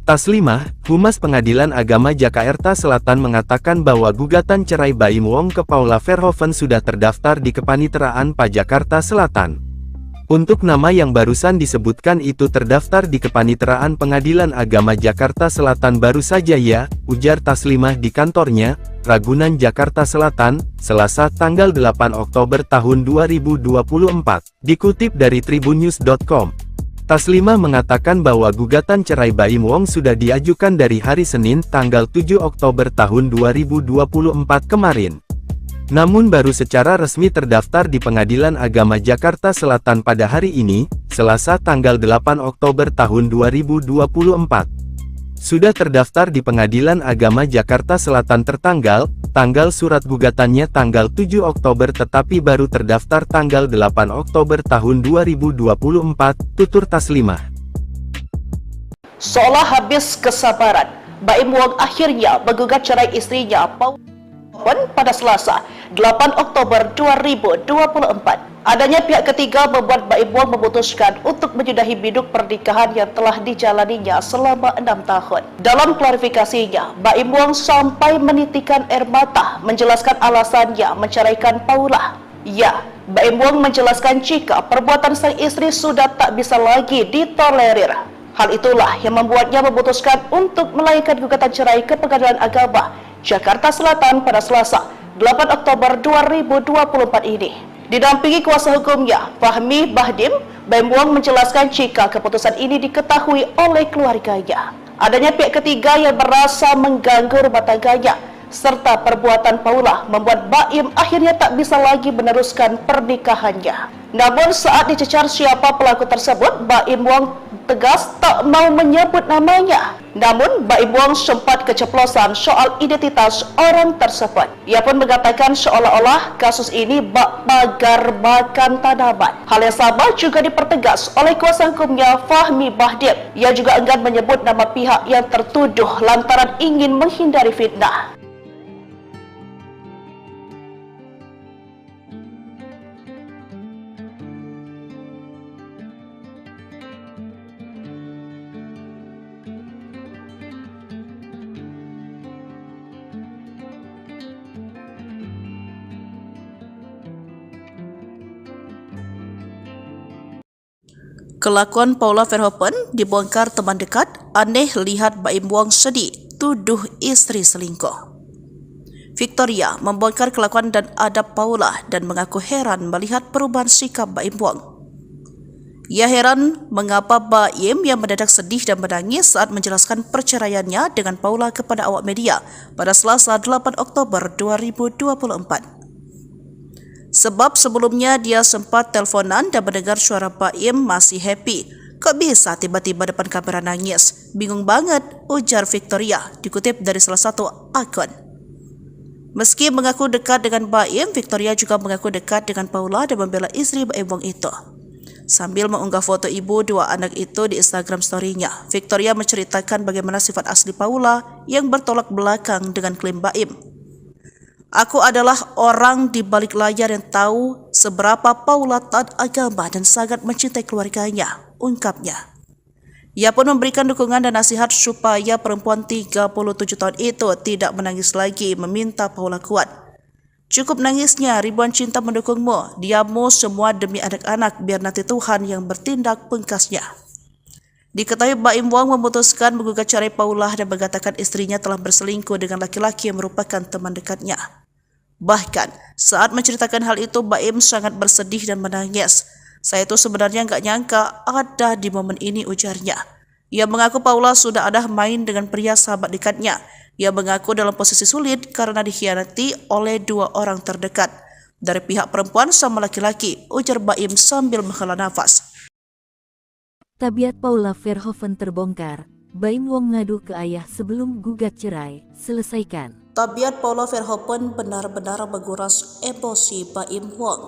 Taslimah, Humas Pengadilan Agama Jakarta Selatan mengatakan bahwa gugatan cerai Baim Wong ke Paula Verhoeven sudah terdaftar di Kepaniteraan PA Jakarta Selatan. Untuk nama yang barusan disebutkan itu terdaftar di Kepaniteraan Pengadilan Agama Jakarta Selatan baru saja ya, ujar Taslimah di kantornya, Ragunan Jakarta Selatan, Selasa tanggal 8 Oktober tahun 2024, dikutip dari tribunnews.com. Taslimah mengatakan bahwa gugatan cerai Baim Wong sudah diajukan dari hari Senin tanggal 7 Oktober tahun 2024 kemarin. Namun baru secara resmi terdaftar di Pengadilan Agama Jakarta Selatan pada hari ini, Selasa tanggal 8 Oktober tahun 2024. Sudah terdaftar di Pengadilan Agama Jakarta Selatan tanggal surat gugatannya tanggal 7 Oktober tetapi baru terdaftar tanggal 8 Oktober tahun 2024, tutur Taslimah. Seolah habis kesabaran, Baim Wong akhirnya menggugat cerai istrinya Paula pada Selasa, 8 Oktober 2024. Adanya pihak ketiga membuat Baim Wong memutuskan untuk menyudahi biduk pernikahan yang telah dijalaninya selama 6 tahun. Dalam klarifikasinya, Baim Wong sampai menitikan air mata menjelaskan alasannya menceraikan Paula. Ya, Baim Wong menjelaskan jika perbuatan sang istri sudah tak bisa lagi ditolerir. Hal itulah yang membuatnya memutuskan untuk melayangkan gugatan cerai ke Pengadilan Agama Jakarta Selatan pada Selasa, 8 Oktober 2024 ini. Didampingi kuasa hukumnya, Fahmi Bahdim, Baim Wong menjelaskan jika keputusan ini diketahui oleh keluarganya. Adanya pihak ketiga yang merasa mengganggu rumah tangganya, serta perbuatan Paula membuat Baim akhirnya tak bisa lagi meneruskan pernikahannya. Namun saat dicecar siapa pelaku tersebut, Baim Wong tegas tak mau menyebut namanya. Namun Baim Wong sempat keceplosan soal identitas orang tersebut. Ia pun mengatakan seolah-olah kasus ini bak pagar makan tanaman. Hal yang sama juga dipertegas oleh kuasa hukumnya Fahmi Bahdim. Ia juga enggan menyebut nama pihak yang tertuduh lantaran ingin menghindari fitnah. Kelakuan Paula Verhoeven dibongkar teman dekat, aneh lihat Baim Wong sedih, tuduh istri selingkuh. Victoria membongkar kelakuan dan adab Paula dan mengaku heran melihat perubahan sikap Baim Wong. Ia heran mengapa Baim yang mendadak sedih dan menangis saat menjelaskan perceraiannya dengan Paula kepada awak media pada Selasa 8 Oktober 2024. Sebab sebelumnya dia sempat teleponan dan mendengar suara Baim masih happy. Kok bisa tiba-tiba depan kamera nangis? Bingung banget, ujar Victoria, dikutip dari salah satu akun. Meski mengaku dekat dengan Baim, Victoria juga mengaku dekat dengan Paula dan membela istri Baim Wong itu. Sambil mengunggah foto ibu dua anak itu di Instagram story-nya, Victoria menceritakan bagaimana sifat asli Paula yang bertolak belakang dengan klaim Baim. Aku adalah orang di balik layar yang tahu seberapa Paula taat agama dan sangat mencintai keluarganya, ungkapnya. Ia pun memberikan dukungan dan nasihat supaya perempuan 37 tahun itu tidak menangis lagi, meminta Paula kuat. Cukup nangisnya, ribuan cinta mendukungmu, diammu semua demi anak-anak, biar nanti Tuhan yang bertindak, pungkasnya. Diketahui Baim Wong memutuskan menggugat cerai Paula dan mengatakan istrinya telah berselingkuh dengan laki-laki yang merupakan teman dekatnya. Bahkan, saat menceritakan hal itu, Baim sangat bersedih dan menangis. Saya itu sebenarnya nggak nyangka ada di momen ini, ujarnya. Ia mengaku Paula sudah ada main dengan pria sahabat dekatnya. Ia mengaku dalam posisi sulit karena dikhianati oleh dua orang terdekat. Dari pihak perempuan sama laki-laki, ujar Baim sambil menghela nafas. Tabiat Paula Verhoeven terbongkar. Baim Wong ngadu ke ayah sebelum gugat cerai. Selesaikan. Tabiat Paula Verhoeven benar-benar menguras emosi Baim Wong.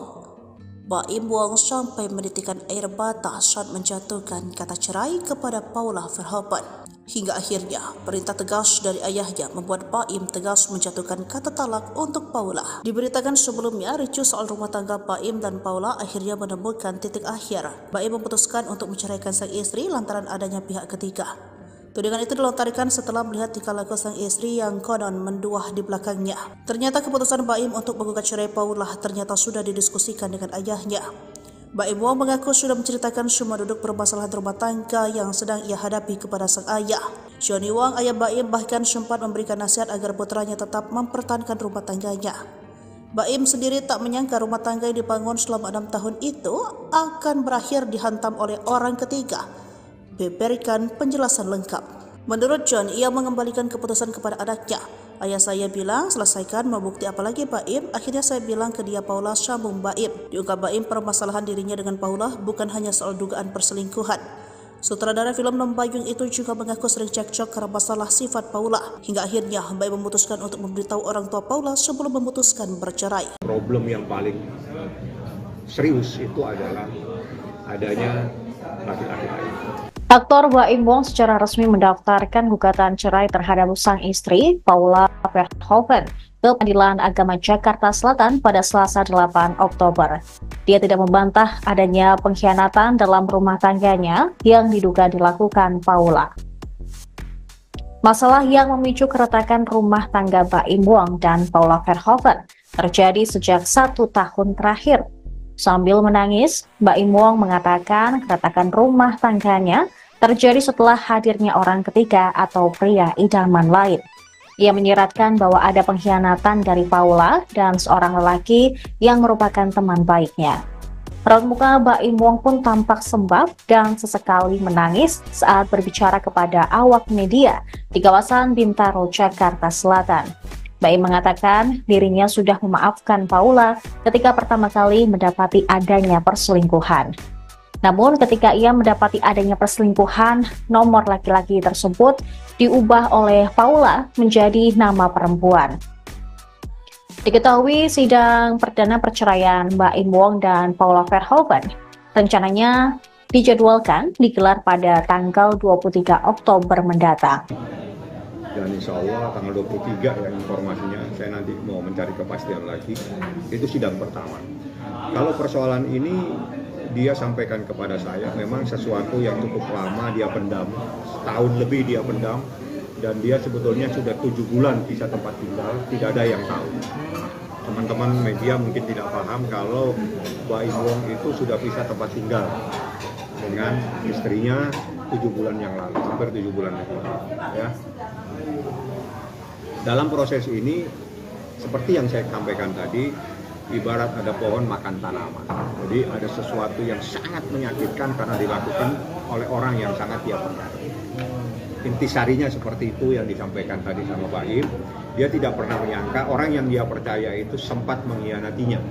Baim Wong sampai menitikan air mata saat menjatuhkan kata cerai kepada Paula Verhoeven. Hingga akhirnya, perintah tegas dari ayahnya membuat Baim tegas menjatuhkan kata talak untuk Paula. Diberitakan sebelumnya, ricuh soal rumah tangga Baim dan Paula akhirnya menemukan titik akhir. Baim memutuskan untuk menceraikan sang istri lantaran adanya pihak ketiga. Tudingan itu dilontarkan setelah melihat tingkah laku sang istri yang konon menduah di belakangnya. Ternyata keputusan Baim untuk menggugat cerai Paula ternyata sudah didiskusikan dengan ayahnya. Baim Wong mengaku sudah menceritakan semua duduk permasalahan rumah tangga yang sedang ia hadapi kepada sang ayah. Johnny Wong, ayah Baim, bahkan sempat memberikan nasihat agar putranya tetap mempertahankan rumah tangganya. Baim sendiri tak menyangka rumah tangga yang dibangun selama 6 tahun itu akan berakhir dihantam oleh orang ketiga. Berikan penjelasan lengkap. Menurut John, ia mengembalikan keputusan kepada anaknya. Ayah saya bilang, selesaikan, mau bukti apa lagi Baim? Akhirnya saya bilang ke dia, Paula, sambung Baim. Diungkap Baim, permasalahan dirinya dengan Paula bukan hanya soal dugaan perselingkuhan. Sutradara film Lembayung itu juga mengaku sering cekcok karena masalah sifat Paula. Hingga akhirnya Baim memutuskan untuk memberitahu orang tua Paula sebelum memutuskan bercerai. Problem yang paling serius itu adalah adanya laki-laki lain. Aktor Baim Wong secara resmi mendaftarkan gugatan cerai terhadap sang istri, Paula Verhoeven, ke Pengadilan Agama Jakarta Selatan pada Selasa 8 Oktober. Dia tidak membantah adanya pengkhianatan dalam rumah tangganya yang diduga dilakukan Paula. Masalah yang memicu keretakan rumah tangga Baim Wong dan Paula Verhoeven terjadi sejak 1 tahun terakhir. Sambil menangis, Baim Wong mengatakan keretakan rumah tangganya terjadi setelah hadirnya orang ketiga atau pria idaman lain. Ia menyiratkan bahwa ada pengkhianatan dari Paula dan seorang lelaki yang merupakan teman baiknya. Raut muka Baim Wong pun tampak sembab dan sesekali menangis saat berbicara kepada awak media di kawasan Bintaro, Jakarta Selatan. Baim mengatakan dirinya sudah memaafkan Paula ketika pertama kali mendapati adanya perselingkuhan. Namun ketika ia mendapati adanya perselingkuhan, nomor laki-laki tersebut diubah oleh Paula menjadi nama perempuan. Diketahui sidang perdana perceraian Baim Wong dan Paula Verhoeven rencananya dijadwalkan digelar pada tanggal 23 Oktober mendatang. Dan insya Allah tanggal 23 ya informasinya, saya nanti mau mencari kepastian lagi, itu sidang pertama. Kalau persoalan ini dia sampaikan kepada saya, memang sesuatu yang cukup lama dia pendam, setahun lebih dia pendam, dan dia sebetulnya sudah 7 bulan pisah tempat tinggal, tidak ada yang tahu. Teman-teman media mungkin tidak paham kalau Baim Wong itu sudah pisah tempat tinggal dengan istrinya 7 bulan yang lalu, hampir 7 bulan yang lalu. Ya. Dalam proses ini, seperti yang saya sampaikan tadi, ibarat ada pohon makan tanaman. Jadi ada sesuatu yang sangat menyakitkan karena dilakukan oleh orang yang sangat dia percaya. Intisarinya seperti itu yang disampaikan tadi sama Pak Im. Dia tidak pernah menyangka orang yang dia percaya itu sempat mengkhianatinya.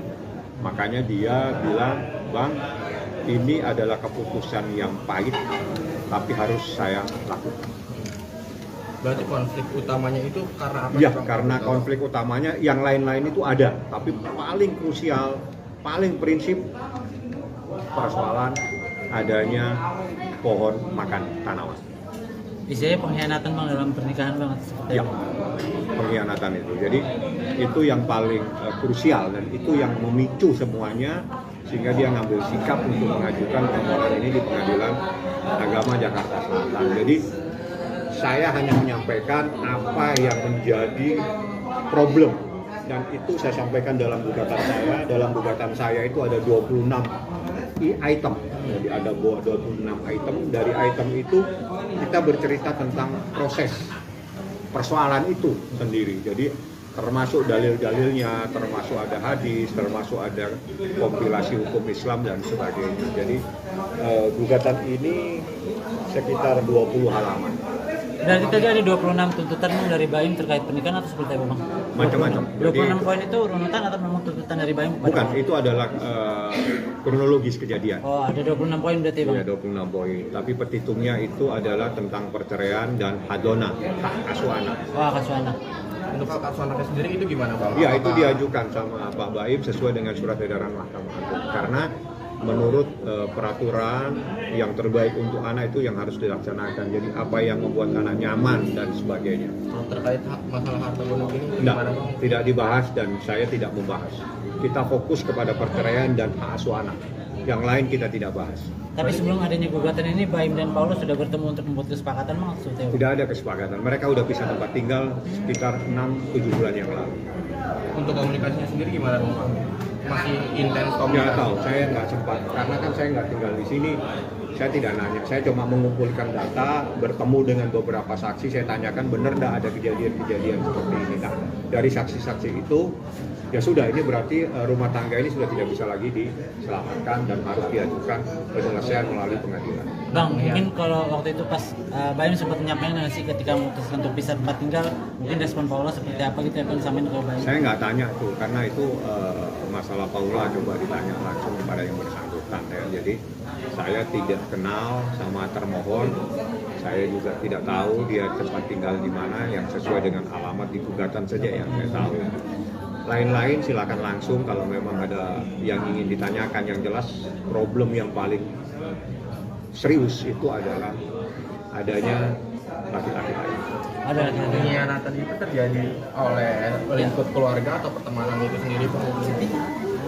Makanya dia bilang, Bang, ini adalah keputusan yang pahit, tapi harus saya lakukan. Berarti konflik utamanya itu karena apa? Ya, karena konflik utamanya yang lain-lain itu ada, tapi paling krusial, paling prinsip persoalan adanya pohon makan tanaman. Istilahnya pengkhianatan Bang dalam pernikahan Bang seperti Ya, pengkhianatan itu. Jadi itu yang paling krusial dan itu yang memicu semuanya sehingga dia ngambil sikap untuk mengajukan permohonan ini di Pengadilan Agama Jakarta Selatan. Jadi saya hanya menyampaikan apa yang menjadi problem dan itu saya sampaikan dalam gugatan saya. Dalam gugatan saya itu ada 26 item. Jadi ada 26 item. Dari item itu kita bercerita tentang proses persoalan itu sendiri. Jadi termasuk dalil-dalilnya, termasuk ada hadis, termasuk ada kompilasi hukum Islam dan sebagainya. Jadi gugatan ini sekitar 20 halaman. Berarti tadi ada 26 tuntutan Bang dari Baim terkait pernikahan atau seperti apa Bang? Macam-macam. 26 poin itu runutan atau memang tuntutan dari Baim? Bukan, itu adalah kronologis kejadian. Oh, ada 26 poin berarti Bang? Iya, 26 poin. Tapi petitumnya itu adalah tentang perceraian dan hadona, hak asuh anak. Oh, hak asuh anak. Untuk hak asuh anaknya sendiri itu gimana Bang? Iya, itu diajukan sama Pak Baim sesuai dengan surat edaran Mahkamah Agung. Karena menurut peraturan yang terbaik untuk anak itu yang harus dilaksanakan. Jadi apa yang membuat anak nyaman dan sebagainya. Terkait masalah harta gonok ini gimana Bang? Tidak dibahas dan saya tidak membahas. Kita fokus kepada perceraian dan hak asuh anak. Yang lain kita tidak bahas. Tapi sebelum adanya gugatan ini, Baim dan Paulus sudah bertemu untuk membuat kesepakatan maksudnya? Tidak ada kesepakatan. Mereka udah pisah tempat tinggal sekitar 6-7 bulan yang lalu. Untuk komunikasinya sendiri gimana Bang? Masih intens komunikasi? Nggak tahu, saya nggak sempat. Karena kan saya nggak tinggal di sini. Saya tidak nanya. Saya cuma mengumpulkan data, bertemu dengan beberapa saksi. Saya tanyakan benar nggak ada kejadian-kejadian seperti ini. Nah, dari saksi-saksi itu, ya sudah, ini berarti rumah tangga ini sudah tidak bisa lagi diselamatkan dan harus diajukan penyelesaian melalui pengadilan. Bang, mungkin kalau waktu itu pas Baim sempat menyampaikan nggak sih ketika memutuskan untuk pisah tempat tinggal, mungkin respon Paula seperti apa gitu ya Bang sampein ke Baim? Saya nggak tanya tuh, karena itu masalah Paula, coba ditanya langsung kepada yang bersangkutan ya. Jadi saya tidak kenal sama termohon, saya juga tidak tahu dia tempat tinggal di mana, yang sesuai dengan alamat di gugatan saja yang saya tahu. Lain-lain silakan langsung kalau memang ada yang ingin ditanyakan. Yang jelas problem yang paling serius itu adalah adanya laki-laki lain. Ada laki-laki. Pengkhianatan itu terjadi oleh lingkup keluarga atau pertemanan itu sendiri Bang?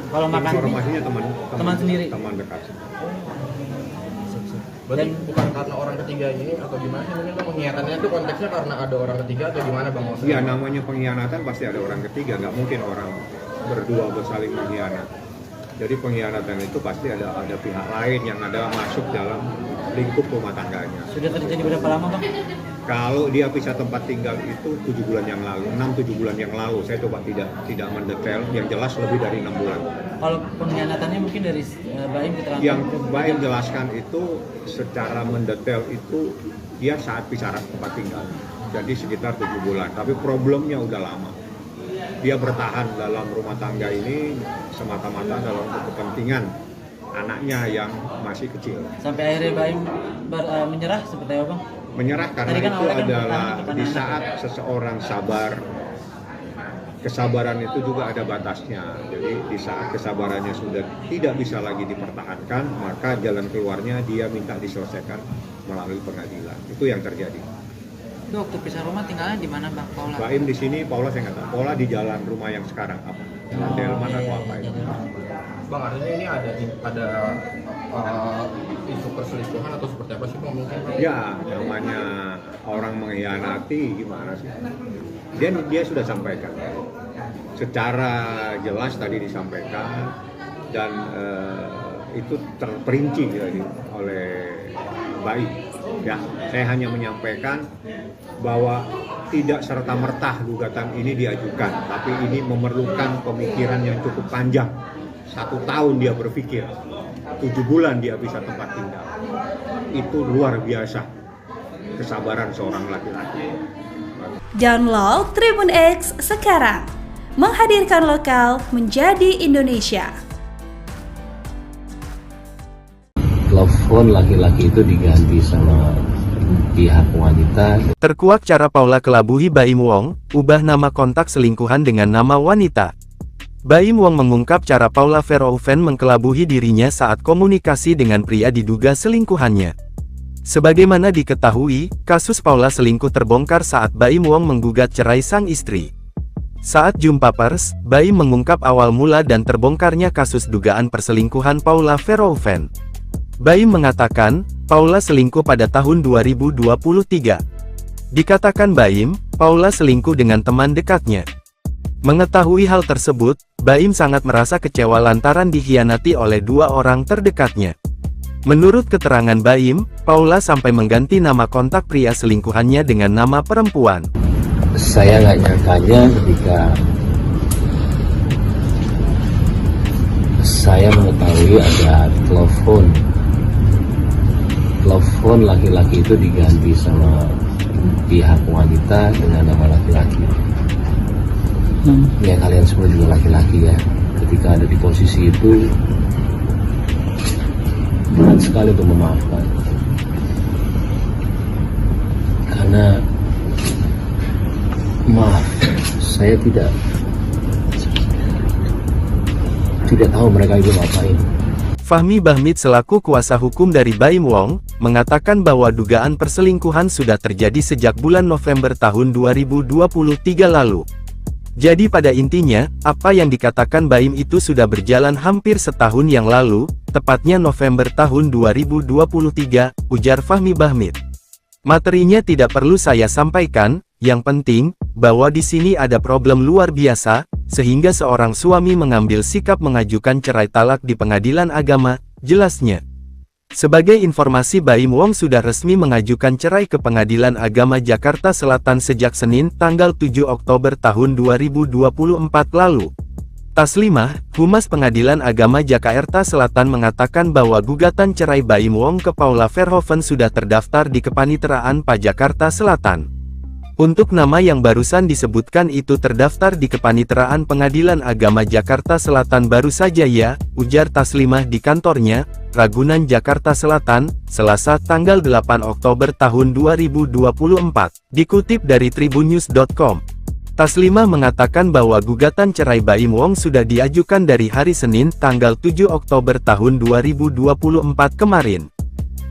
Kalau makan Informasinya teman sendiri, teman dekat. Berarti bukan karena orang ketiga ini atau gimana sih? Mungkin pengkhianatannya itu konteksnya karena ada orang ketiga atau gimana Bang? Iya, namanya pengkhianatan pasti ada orang ketiga, nggak mungkin orang berdua bersaling mengkhianat. Jadi pengkhianatan itu pasti ada pihak lain yang ada masuk dalam lingkup rumah tangganya. Sudah terjadi berapa lama Bang? Kalau dia pisah tempat tinggal itu 7 bulan yang lalu, 6-7 bulan yang lalu. Saya coba tidak mendetail, yang jelas lebih dari 6 bulan. Kalau pengkhianatannya mungkin dari Baim keterangan? Yang Baim jelaskan itu secara mendetail itu dia saat pisah tempat tinggal. Jadi sekitar 7 bulan, tapi problemnya udah lama. Dia bertahan dalam rumah tangga ini semata-mata dalam kepentingan anaknya yang masih kecil. Sampai akhirnya Baim menyerah seperti apa Bang? Menyerah karena kan itu adalah di saat seseorang sabar, kesabaran itu juga ada batasnya. Jadi di saat kesabarannya sudah tidak bisa lagi dipertahankan, maka jalan keluarnya dia minta diselesaikan melalui pengadilan. Itu yang terjadi. Itu waktu pisah rumah tinggalnya di mana Bang Paula? Baim di sini, Paula saya nggak tahu. Paula di jalan rumah yang sekarang apa? Jalan Delman atau apa itu? Bang, artinya ini ada isu perselingkuhan atau seperti apa sih Bang mungkin? Ya, namanya orang mengkhianati gimana sih? Dia sudah sampaikan. Secara jelas tadi disampaikan dan itu terperinci oleh baik. Ya, saya hanya menyampaikan bahwa tidak serta-merta gugatan ini diajukan, tapi ini memerlukan pemikiran yang cukup panjang. 1 tahun dia berpikir, 7 bulan dia bisa tempat tinggal. Itu luar biasa kesabaran seorang laki-laki. Download Tribun X sekarang, menghadirkan lokal menjadi Indonesia. Telepon laki-laki itu diganti sama pihak wanita. Terkuak cara Paula kelabuhi Baim Wong, ubah nama kontak selingkuhan dengan nama wanita. Baim Wong mengungkap cara Paula Verhoeven mengkelabuhi dirinya saat komunikasi dengan pria diduga selingkuhannya. Sebagaimana diketahui, kasus Paula selingkuh terbongkar saat Baim Wong menggugat cerai sang istri. Saat jumpa pers, Baim mengungkap awal mula dan terbongkarnya kasus dugaan perselingkuhan Paula Verhoeven. Baim mengatakan, Paula selingkuh pada tahun 2023. Dikatakan Baim, Paula selingkuh dengan teman dekatnya. Mengetahui hal tersebut, Baim sangat merasa kecewa lantaran dikhianati oleh 2 orang terdekatnya. Menurut keterangan Baim, Paula sampai mengganti nama kontak pria selingkuhannya dengan nama perempuan. Saya nggak nyangkanya ketika saya mengetahui ada telepon laki-laki itu diganti sama pihak wanita dengan nama laki-laki. Ya kalian semua juga laki-laki ya. Ketika ada di posisi itu, berat sekali untuk memaafkan. Karena maaf, saya tidak tahu mereka itu ngapain. Fahmi Bahmid selaku kuasa hukum dari Baim Wong, mengatakan bahwa dugaan perselingkuhan sudah terjadi sejak bulan November tahun 2023 lalu. Jadi pada intinya, apa yang dikatakan Baim itu sudah berjalan hampir setahun yang lalu, tepatnya November tahun 2023, ujar Fahmi Bahmid. Materinya tidak perlu saya sampaikan, yang penting, bahwa di sini ada problem luar biasa, sehingga seorang suami mengambil sikap mengajukan cerai talak di pengadilan agama, jelasnya. Sebagai informasi Baim Wong sudah resmi mengajukan cerai ke Pengadilan Agama Jakarta Selatan sejak Senin tanggal 7 Oktober tahun 2024 lalu. Taslimah, Humas Pengadilan Agama Jakarta Selatan mengatakan bahwa gugatan cerai Baim Wong ke Paula Verhoeven sudah terdaftar di Kepaniteraan PA Jakarta Selatan. Untuk nama yang barusan disebutkan itu terdaftar di Kepaniteraan Pengadilan Agama Jakarta Selatan baru saja ya, ujar Taslimah di kantornya, Ragunan Jakarta Selatan, Selasa tanggal 8 Oktober tahun 2024. Dikutip dari tribunnews.com. Taslimah mengatakan bahwa gugatan cerai Baim Wong sudah diajukan dari hari Senin tanggal 7 Oktober tahun 2024 kemarin.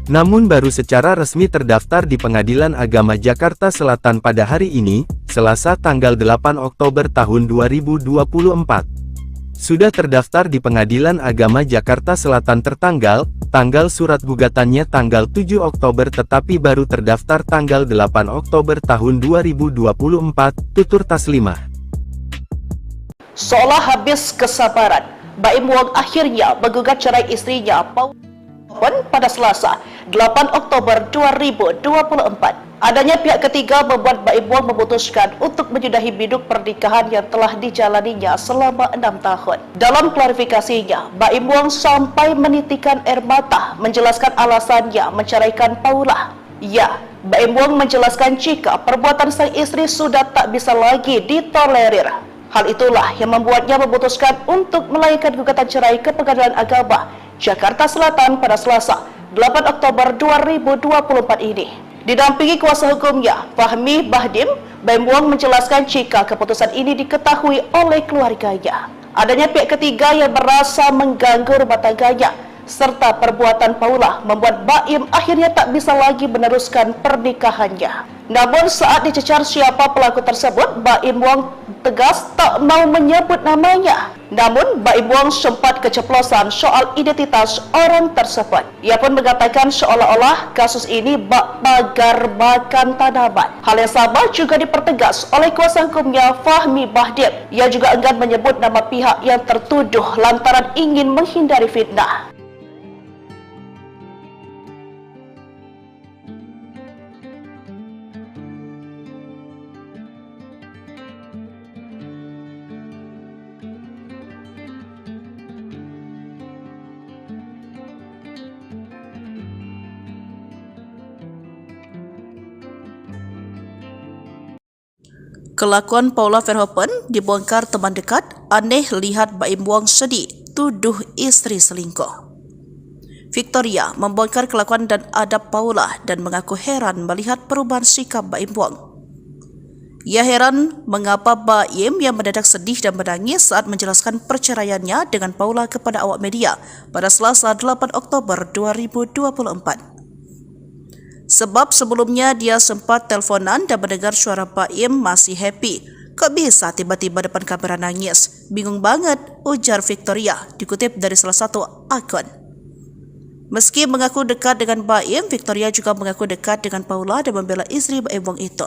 Namun baru secara resmi terdaftar di Pengadilan Agama Jakarta Selatan pada hari ini, Selasa tanggal 8 Oktober tahun 2024. Sudah terdaftar di Pengadilan Agama Jakarta Selatan tanggal surat gugatannya tanggal 7 Oktober tetapi baru terdaftar tanggal 8 Oktober tahun 2024, tutur Taslimah. Seolah habis kesabaran, Baim Wong akhirnya menggugat cerai istrinya Paula pada Selasa, 8 Oktober 2024. Adanya pihak ketiga membuat Baim Wong memutuskan untuk menyudahi biduk pernikahan yang telah dijalaninya selama 6 tahun. Dalam klarifikasinya, Baim Wong sampai menitikan air mata menjelaskan alasannya menceraikan Paula. Ya, Baim Wong menjelaskan jika perbuatan sang istri sudah tak bisa lagi ditolerir. Hal itulah yang membuatnya memutuskan untuk melayangkan gugatan cerai ke Pengadilan Agama Jakarta Selatan pada Selasa, 8 Oktober 2024 ini. Didampingi kuasa hukumnya, Fahmi Bahdim, Baim Wong menjelaskan jika keputusan ini diketahui oleh keluarganya. Adanya pihak ketiga yang merasa mengganggu rumah tangganya, serta perbuatan Paula membuat Baim akhirnya tak bisa lagi meneruskan pernikahannya. Namun saat dicecar siapa pelaku tersebut, Baim Wong tegas tak mau menyebut namanya. Namun Baim Wong sempat keceplosan soal identitas orang tersebut. Ia pun mengatakan seolah-olah kasus ini bak pagar makan tanaman. Hal yang sama juga dipertegas oleh kuasa hukumnya Fahmi Bahdim. Ia juga enggan menyebut nama pihak yang tertuduh lantaran ingin menghindari fitnah. Kelakuan Paula Verhoeven dibongkar teman dekat, aneh lihat Baim Wong sedih, tuduh istri selingkuh. Victoria membongkar kelakuan dan adab Paula dan mengaku heran melihat perubahan sikap Baim Wong. Ia heran mengapa Baim yang mendadak sedih dan menangis saat menjelaskan perceraiannya dengan Paula kepada awak media pada Selasa 8 Oktober 2024. Sebab sebelumnya dia sempat teleponan dan mendengar suara Baim masih happy. Kok bisa tiba-tiba depan kamera nangis? Bingung banget, ujar Victoria, dikutip dari salah satu akun. Meski mengaku dekat dengan Baim, Victoria juga mengaku dekat dengan Paula dan membela istri Baim Wong itu.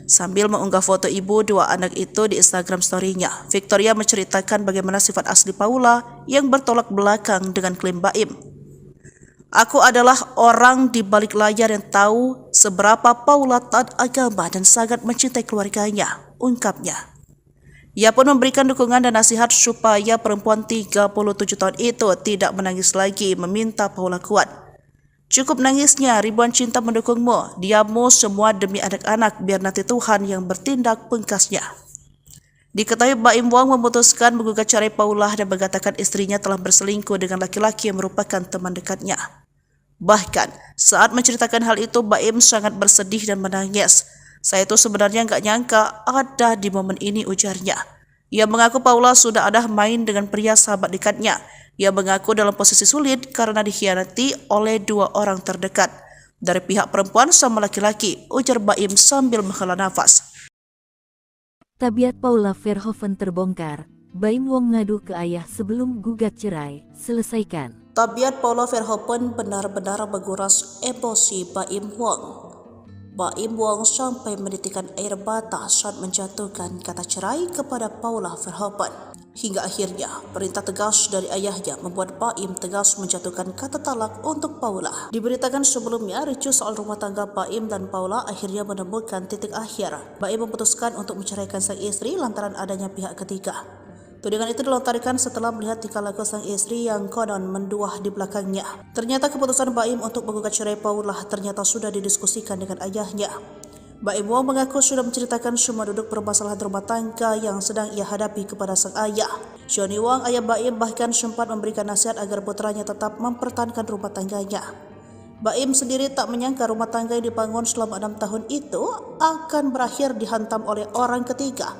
Sambil mengunggah foto ibu dua anak itu di Instagram story-nya, Victoria menceritakan bagaimana sifat asli Paula yang bertolak belakang dengan klaim Baim. Aku adalah orang di balik layar yang tahu seberapa Paula taat agama dan sangat mencintai keluarganya, ungkapnya. Ia pun memberikan dukungan dan nasihat supaya perempuan 37 tahun itu tidak menangis lagi, meminta Paula kuat. Cukup nangisnya, ribuan cinta mendukungmu, diammu semua demi anak-anak, biar nanti Tuhan yang bertindak, pungkasnya. Diketahui Baim Wong memutuskan menggugat cerai Paula dan mengatakan istrinya telah berselingkuh dengan laki-laki yang merupakan teman dekatnya. Bahkan, saat menceritakan hal itu, Baim sangat bersedih dan menangis. Saya itu sebenarnya nggak nyangka ada di momen ini, ujarnya. Ia mengaku Paula sudah ada main dengan pria sahabat dekatnya. Ia mengaku dalam posisi sulit karena dikhianati oleh dua orang terdekat. Dari pihak perempuan sama laki-laki, ujar Baim sambil menghela nafas. Tabiat Paula Verhoeven terbongkar. Baim Wong ngadu ke ayah sebelum gugat cerai. Selesaikan. Tabiat Paula Verhoeven benar-benar menguras emosi Baim Wong. Baim Wong sampai menitikan air mata saat menjatuhkan kata cerai kepada Paula Verhoeven. Hingga akhirnya, perintah tegas dari ayahnya membuat Baim tegas menjatuhkan kata talak untuk Paula. Diberitakan sebelumnya, ricuh soal rumah tangga Baim dan Paula akhirnya menemukan titik akhir. Baim memutuskan untuk menceraikan sang istri lantaran adanya pihak ketiga. Tudingan itu dilontarkan setelah melihat tingkah laku sang istri yang konon menduah di belakangnya. Ternyata keputusan Baim untuk menggugat cerai Paula ternyata sudah didiskusikan dengan ayahnya. Baim Wong mengaku sudah menceritakan semua duduk permasalahan rumah tangga yang sedang ia hadapi kepada sang ayah. Johnny Wong, ayah Baim, bahkan sempat memberikan nasihat agar putranya tetap mempertahankan rumah tangganya. Baim sendiri tak menyangka rumah tangga yang dibangun selama 6 tahun itu akan berakhir dihantam oleh orang ketiga.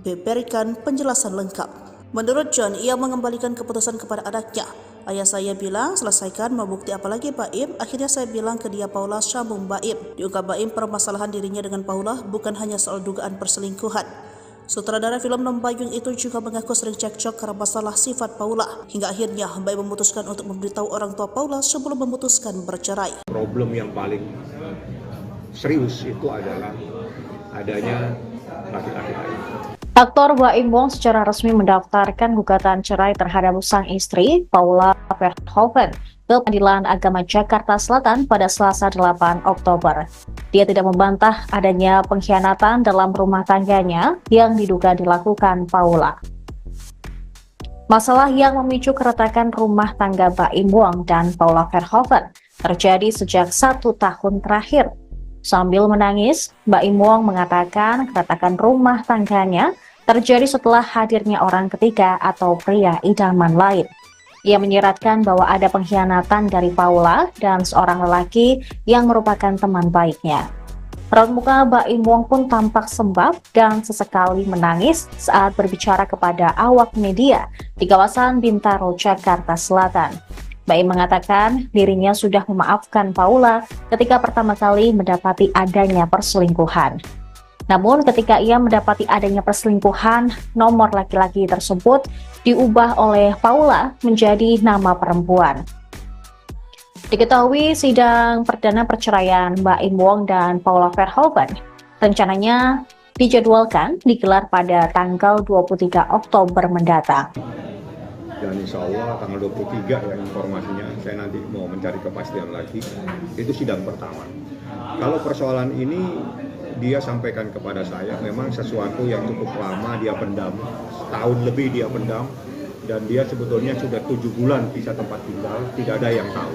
Berikan penjelasan lengkap. Menurut John, ia mengembalikan keputusan kepada anaknya. Ayah saya bilang, selesaikan, mau bukti apa lagi Baim? Akhirnya saya bilang ke dia, Paula, sambung Baim. Diungkap Baim, permasalahan dirinya dengan Paula bukan hanya soal dugaan perselingkuhan. Sutradara film Nombayung itu juga mengaku sering cekcok karena masalah sifat Paula. Hingga akhirnya Baim memutuskan untuk memberitahu orang tua Paula sebelum memutuskan bercerai. Problem yang paling serius itu adalah adanya laki-laki lain. Aktor Baim Wong secara resmi mendaftarkan gugatan cerai terhadap sang istri, Paula Verhoeven, ke Pengadilan Agama Jakarta Selatan pada Selasa 8 Oktober. Dia tidak membantah adanya pengkhianatan dalam rumah tangganya yang diduga dilakukan Paula. Masalah yang memicu keretakan rumah tangga Baim Wong dan Paula Verhoeven terjadi sejak 1 tahun terakhir. Sambil menangis, Baim Wong mengatakan keretakan rumah tangganya terjadi setelah hadirnya orang ketiga atau pria idaman lain. Ia menyiratkan bahwa ada pengkhianatan dari Paula dan seorang lelaki yang merupakan teman baiknya. Raut muka Baim Wong pun tampak sembab dan sesekali menangis saat berbicara kepada awak media di kawasan Bintaro, Jakarta Selatan. Baim mengatakan dirinya sudah memaafkan Paula ketika pertama kali mendapati adanya perselingkuhan. Namun ketika ia mendapati adanya perselingkuhan, nomor laki-laki tersebut diubah oleh Paula menjadi nama perempuan. Diketahui sidang perdana perceraian Baim Wong dan Paula Verhoeven rencananya dijadwalkan digelar pada tanggal 23 Oktober mendatang. Dan insya Allah tanggal 23 ya informasinya, saya nanti mau mencari kepastian lagi, itu sidang pertama. Kalau persoalan ini dia sampaikan kepada saya, memang sesuatu yang cukup lama dia pendam, setahun lebih dia pendam, dan dia sebetulnya sudah 7 bulan pisah tempat tinggal, tidak ada yang tahu.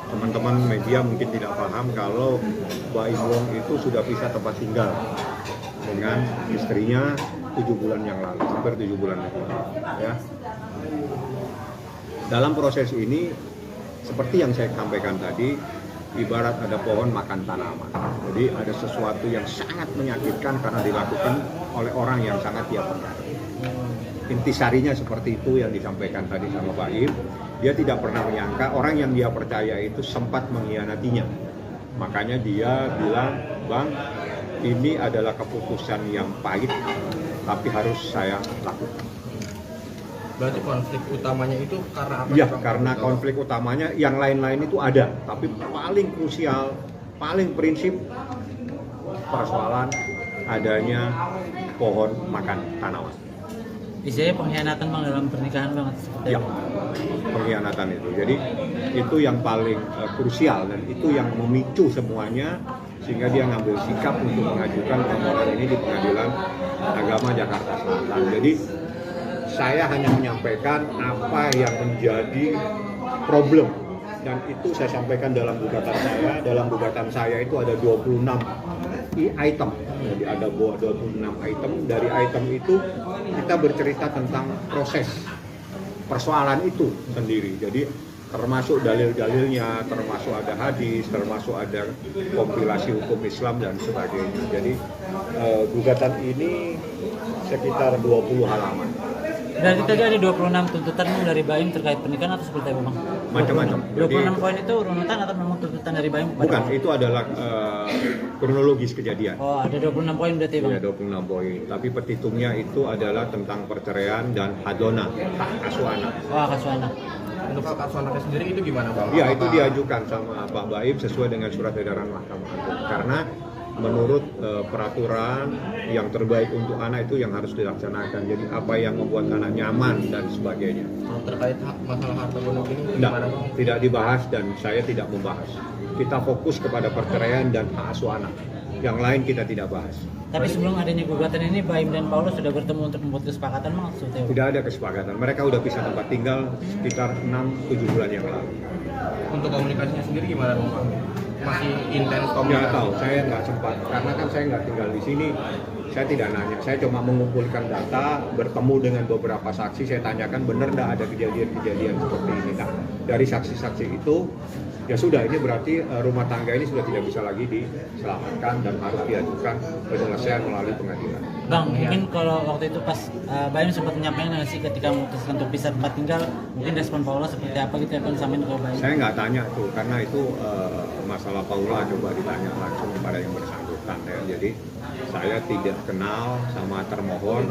Teman-teman media mungkin tidak paham kalau Baim Wong itu sudah pisah tempat tinggal. dengan istrinya 7 bulan yang lalu, hampir 7 bulan yang lalu. Ya. Dalam proses ini, seperti yang saya sampaikan tadi, ibarat ada pohon makan tanaman. Jadi ada sesuatu yang sangat menyakitkan karena dilakukan oleh orang yang sangat dia percaya. Intisarinya seperti itu yang disampaikan tadi sama Baim. Dia tidak pernah menyangka orang yang dia percaya itu sempat mengkhianatinya. Makanya dia bilang, Bang, ini adalah keputusan yang pahit, tapi harus saya lakukan. Berarti konflik utamanya itu karena apa? Ya, karena konflik utamanya yang lain-lain itu ada, tapi paling krusial, paling prinsip persoalan adanya pohon makan tanaman. Istilahnya pengkhianatan Bang dalam pernikahan banget seperti Ya, pengkhianatan itu. Jadi itu yang paling krusial dan itu yang memicu semuanya sehingga dia ngambil sikap untuk mengajukan permohonan ini di Pengadilan Agama Jakarta Selatan. Jadi saya hanya menyampaikan apa yang menjadi problem dan itu saya sampaikan dalam gugatan saya. Dalam gugatan saya itu ada 26 item. Jadi ada 26 item. Dari item itu kita bercerita tentang proses persoalan itu sendiri. Jadi termasuk dalil-dalilnya, termasuk ada hadis, termasuk ada kompilasi hukum Islam dan sebagainya. Jadi gugatan ini sekitar 20 halaman. Berarti tadi ada 26 tuntutan dari Baim terkait pernikahan atau seperti apa Bang? Macam-macam. 26 poin itu runutan atau memang tuntutan dari Baim? Bukan, itu adalah kronologis kejadian. Oh, ada 26 poin berarti Bang? Ya, 26 poin. Tapi petitumnya itu adalah tentang perceraian dan hadona, hak asuh anak. Oh, hak asuh anak. Untuk hak asuh anaknya sendiri itu gimana Bang? Ya, itu diajukan sama Pak Baim sesuai dengan surat edaran Mahkamah Agung. Karena menurut peraturan yang terbaik untuk anak itu yang harus dilaksanakan. Jadi apa yang membuat anak nyaman dan sebagainya. Terkait masalah harta gonok ini gimana Bang? Tidak dibahas dan saya tidak membahas. Kita fokus kepada perceraian dan hak asuh anak. Yang lain kita tidak bahas. Tapi sebelum adanya gugatan ini, Baim dan Paulus sudah bertemu untuk membuat kesepakatan maksudnya? Tidak ada kesepakatan. Mereka udah pisah tempat tinggal sekitar 6-7 bulan yang lalu. Untuk komunikasinya sendiri gimana Bang? Masih intens komunikasi? Nggak tahu, saya nggak sempat. Karena kan saya nggak tinggal di sini. Saya tidak nanya. Saya cuma mengumpulkan data, bertemu dengan beberapa saksi. Saya tanyakan benar nggak ada kejadian-kejadian seperti ini. Nah, dari saksi-saksi itu, ya sudah, ini berarti rumah tangga ini sudah tidak bisa lagi diselamatkan dan harus diajukan penyelesaian melalui pengadilan. Bang, mungkin kalau waktu itu pas Baim sempat menyampaikan nggak sih ketika memutuskan untuk pisah tempat tinggal, mungkin respon Paula seperti apa gitu ya Bang sampein ke Baim? Saya nggak tanya tuh, karena itu masalah Paula coba ditanya langsung kepada yang bersangkutan ya. Jadi saya tidak kenal sama termohon,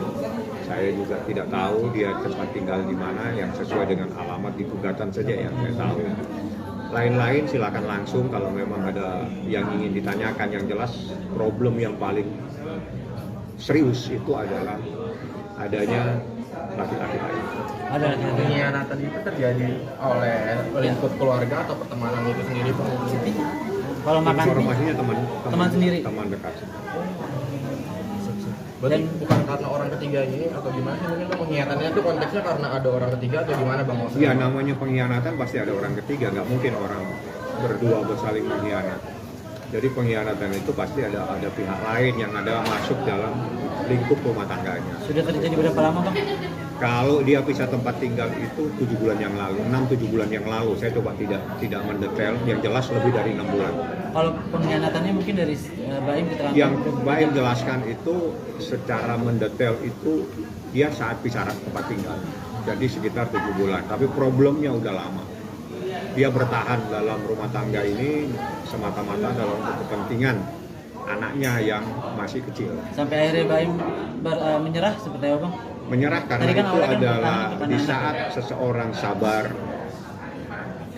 saya juga tidak tahu dia tempat tinggal di mana yang sesuai dengan alamat di gugatan saja yang saya tahu. Lain-lain silakan langsung kalau memang ada yang ingin ditanyakan. Yang jelas problem yang paling serius itu adalah adanya laki-laki lain. Ada laki-laki. Pengkhianatan itu terjadi oleh lingkup keluarga atau pertemanan itu sendiri Bang? Kalau makan informasinya teman sendiri, teman dekat. Berarti bukan karena orang ketiga ini atau gimana sih? Mungkin pengkhianatannya itu konteksnya karena ada orang ketiga atau gimana Bang? Iya, namanya pengkhianatan pasti ada orang ketiga, nggak mungkin orang berdua bersaling mengkhianat. Jadi pengkhianatan itu pasti ada pihak lain yang ada masuk dalam lingkup rumah tangganya. Sudah terjadi berapa lama Bang? Kalau dia pisah tempat tinggal itu 7 bulan yang lalu, 6-7 bulan yang lalu. Saya coba tidak mendetail, yang jelas lebih dari 6 bulan. Kalau pengkhianatannya mungkin dari Baim keterangan? Yang Baim jelaskan itu secara mendetail itu dia saat pisah tempat tinggal. Jadi sekitar 7 bulan, tapi problemnya udah lama. Dia bertahan dalam rumah tangga ini semata-mata dalam kepentingan anaknya yang masih kecil. Sampai akhirnya Baim menyerah seperti apa Bang? Menyerah karena kan itu adalah di saat seseorang sabar,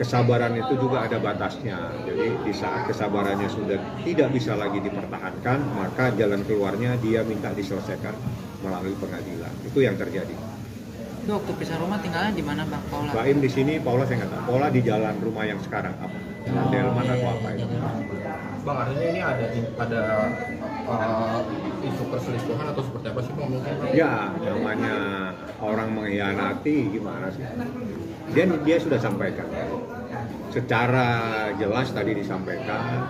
kesabaran itu juga ada batasnya. Jadi di saat kesabarannya sudah tidak bisa lagi dipertahankan, maka jalan keluarnya dia minta diselesaikan melalui pengadilan. Itu yang terjadi. Itu waktu pisah rumah tinggalnya di mana Bang Paula? Baim di sini, Paula saya nggak tahu. Paula di jalan rumah yang sekarang apa? Delman atau apa itu? Bang, artinya ini ada isu perselingkuhan atau seperti apa sih Bang mungkin? Ya, namanya orang mengkhianati gimana sih? Dia sudah sampaikan. Secara jelas tadi disampaikan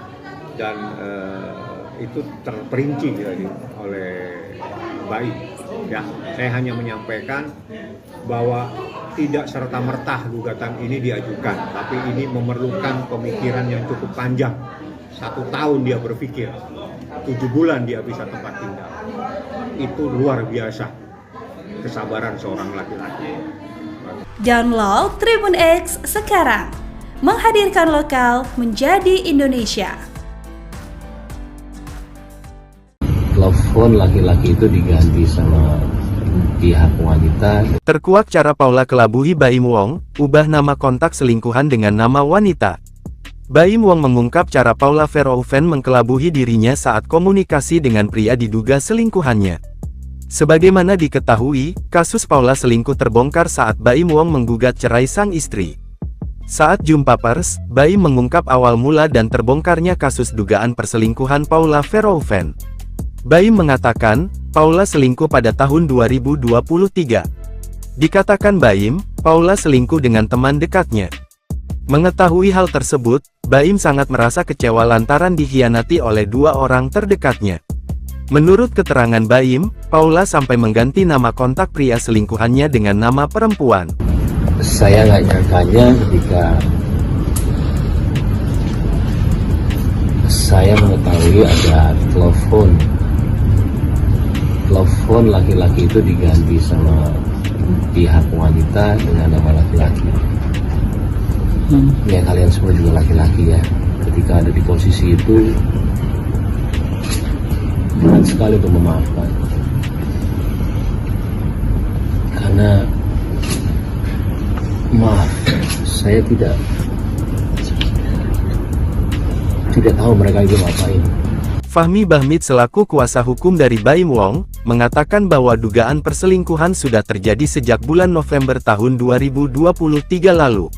dan itu terperinci oleh BAIM. Ya, saya hanya menyampaikan bahwa tidak serta-merta gugatan ini diajukan, tapi ini memerlukan pemikiran yang cukup panjang. 1 tahun dia berpikir, 7 bulan dia bisa tempat tinggal. Itu luar biasa kesabaran seorang laki-laki. Download Tribun X sekarang, menghadirkan lokal menjadi Indonesia. Telepon laki-laki itu diganti sama pihak wanita. Terkuak cara Paula kelabuhi Baim Wong, ubah nama kontak selingkuhan dengan nama wanita. Baim Wong mengungkap cara Paula Verhoeven mengkelabuhi dirinya saat komunikasi dengan pria diduga selingkuhannya. Sebagaimana diketahui, kasus Paula selingkuh terbongkar saat Baim Wong menggugat cerai sang istri. Saat jumpa pers, Baim mengungkap awal mula dan terbongkarnya kasus dugaan perselingkuhan Paula Verhoeven. Baim mengatakan, Paula selingkuh pada tahun 2023. Dikatakan Baim, Paula selingkuh dengan teman dekatnya. Mengetahui hal tersebut, Baim sangat merasa kecewa lantaran dikhianati oleh 2 orang terdekatnya. Menurut keterangan Baim, Paula sampai mengganti nama kontak pria selingkuhannya dengan nama perempuan. Saya nggak nyangkanya ketika saya mengetahui ada telepon laki-laki itu diganti sama pihak wanita dengan nama laki-laki. Ya kalian semua juga laki-laki ya, ketika ada di posisi itu berat sekali untuk memaafkan, karena maaf, saya tidak tahu mereka itu ngapain. Fahmi Bahmid selaku kuasa hukum dari Baim Wong, mengatakan bahwa dugaan perselingkuhan sudah terjadi sejak bulan November tahun 2023 lalu.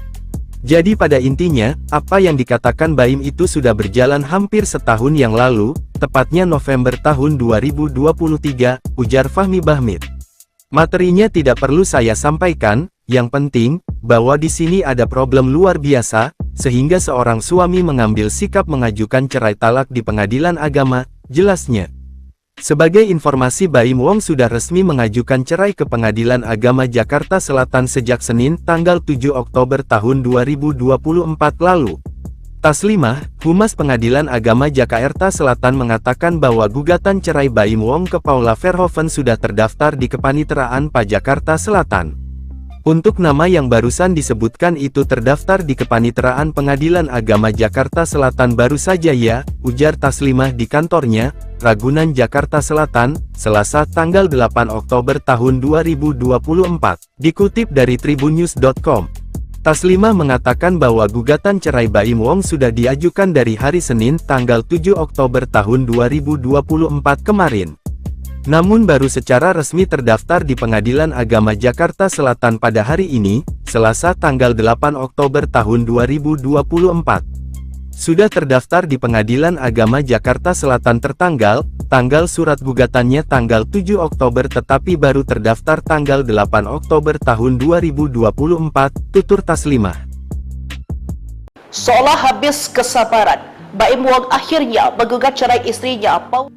Jadi pada intinya, apa yang dikatakan Baim itu sudah berjalan hampir setahun yang lalu, tepatnya November tahun 2023, ujar Fahmi Bahmid. Materinya tidak perlu saya sampaikan, yang penting, bahwa di sini ada problem luar biasa, sehingga seorang suami mengambil sikap mengajukan cerai talak di pengadilan agama, jelasnya. Sebagai informasi, Baim Wong sudah resmi mengajukan cerai ke Pengadilan Agama Jakarta Selatan sejak Senin, tanggal 7 Oktober tahun 2024 lalu. Taslimah, Humas Pengadilan Agama Jakarta Selatan mengatakan bahwa gugatan cerai Baim Wong ke Paula Verhoeven sudah terdaftar di Kepaniteraan PA Jakarta Selatan. Untuk nama yang barusan disebutkan itu terdaftar di Kepaniteraan Pengadilan Agama Jakarta Selatan baru saja ya, ujar Taslimah di kantornya, Ragunan Jakarta Selatan, Selasa tanggal 8 Oktober tahun 2024, dikutip dari tribunnews.com. Taslimah mengatakan bahwa gugatan cerai Baim Wong sudah diajukan dari hari Senin tanggal 7 Oktober tahun 2024 kemarin. Namun baru secara resmi terdaftar di Pengadilan Agama Jakarta Selatan pada hari ini, Selasa tanggal 8 Oktober tahun 2024. Sudah terdaftar di Pengadilan Agama Jakarta Selatan tanggal surat gugatannya tanggal 7 Oktober tetapi baru terdaftar tanggal 8 Oktober tahun 2024, tutur Taslimah. Seolah habis kesabaran, Baim Wong akhirnya menggugat cerai istrinya Paula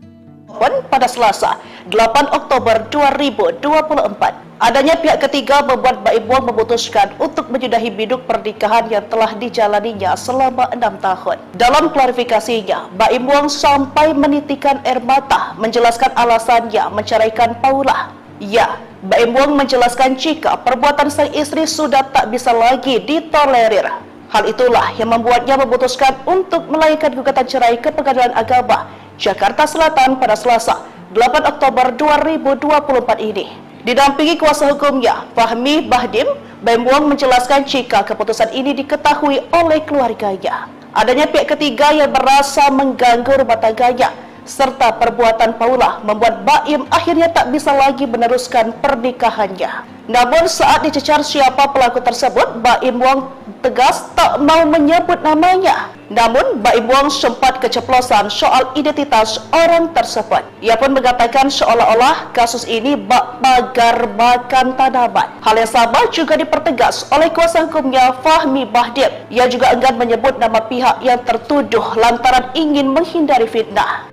pada Selasa, 8 Oktober 2024. Adanya pihak ketiga membuat Baim Wong memutuskan untuk menyudahi biduk pernikahan yang telah dijalaninya selama 6 tahun. Dalam klarifikasinya, Baim Wong sampai menitikan air mata menjelaskan alasannya menceraikan Paula. Ya, Baim Wong menjelaskan jika perbuatan sang istri sudah tak bisa lagi ditolerir. Hal itulah yang membuatnya memutuskan untuk melayangkan gugatan cerai ke Pengadilan Agama Jakarta Selatan pada Selasa, 8 Oktober 2024 ini. Didampingi kuasa hukumnya, Fahmi Bahdim, Baim Wong menjelaskan jika keputusan ini diketahui oleh keluarganya. Adanya pihak ketiga yang merasa mengganggu rumah tangganya, serta perbuatan Paula membuat Baim akhirnya tak bisa lagi meneruskan pernikahannya. Namun saat dicecar siapa pelaku tersebut, Baim Wong tegas tak mau menyebut namanya. Namun Baim Wong sempat keceplosan soal identitas orang tersebut. Ia pun mengatakan seolah-olah kasus ini bak pagar makan tanaman. Hal yang sama juga dipertegas oleh kuasa hukumnya Fahmi Bahdim. Ia juga enggan menyebut nama pihak yang tertuduh lantaran ingin menghindari fitnah.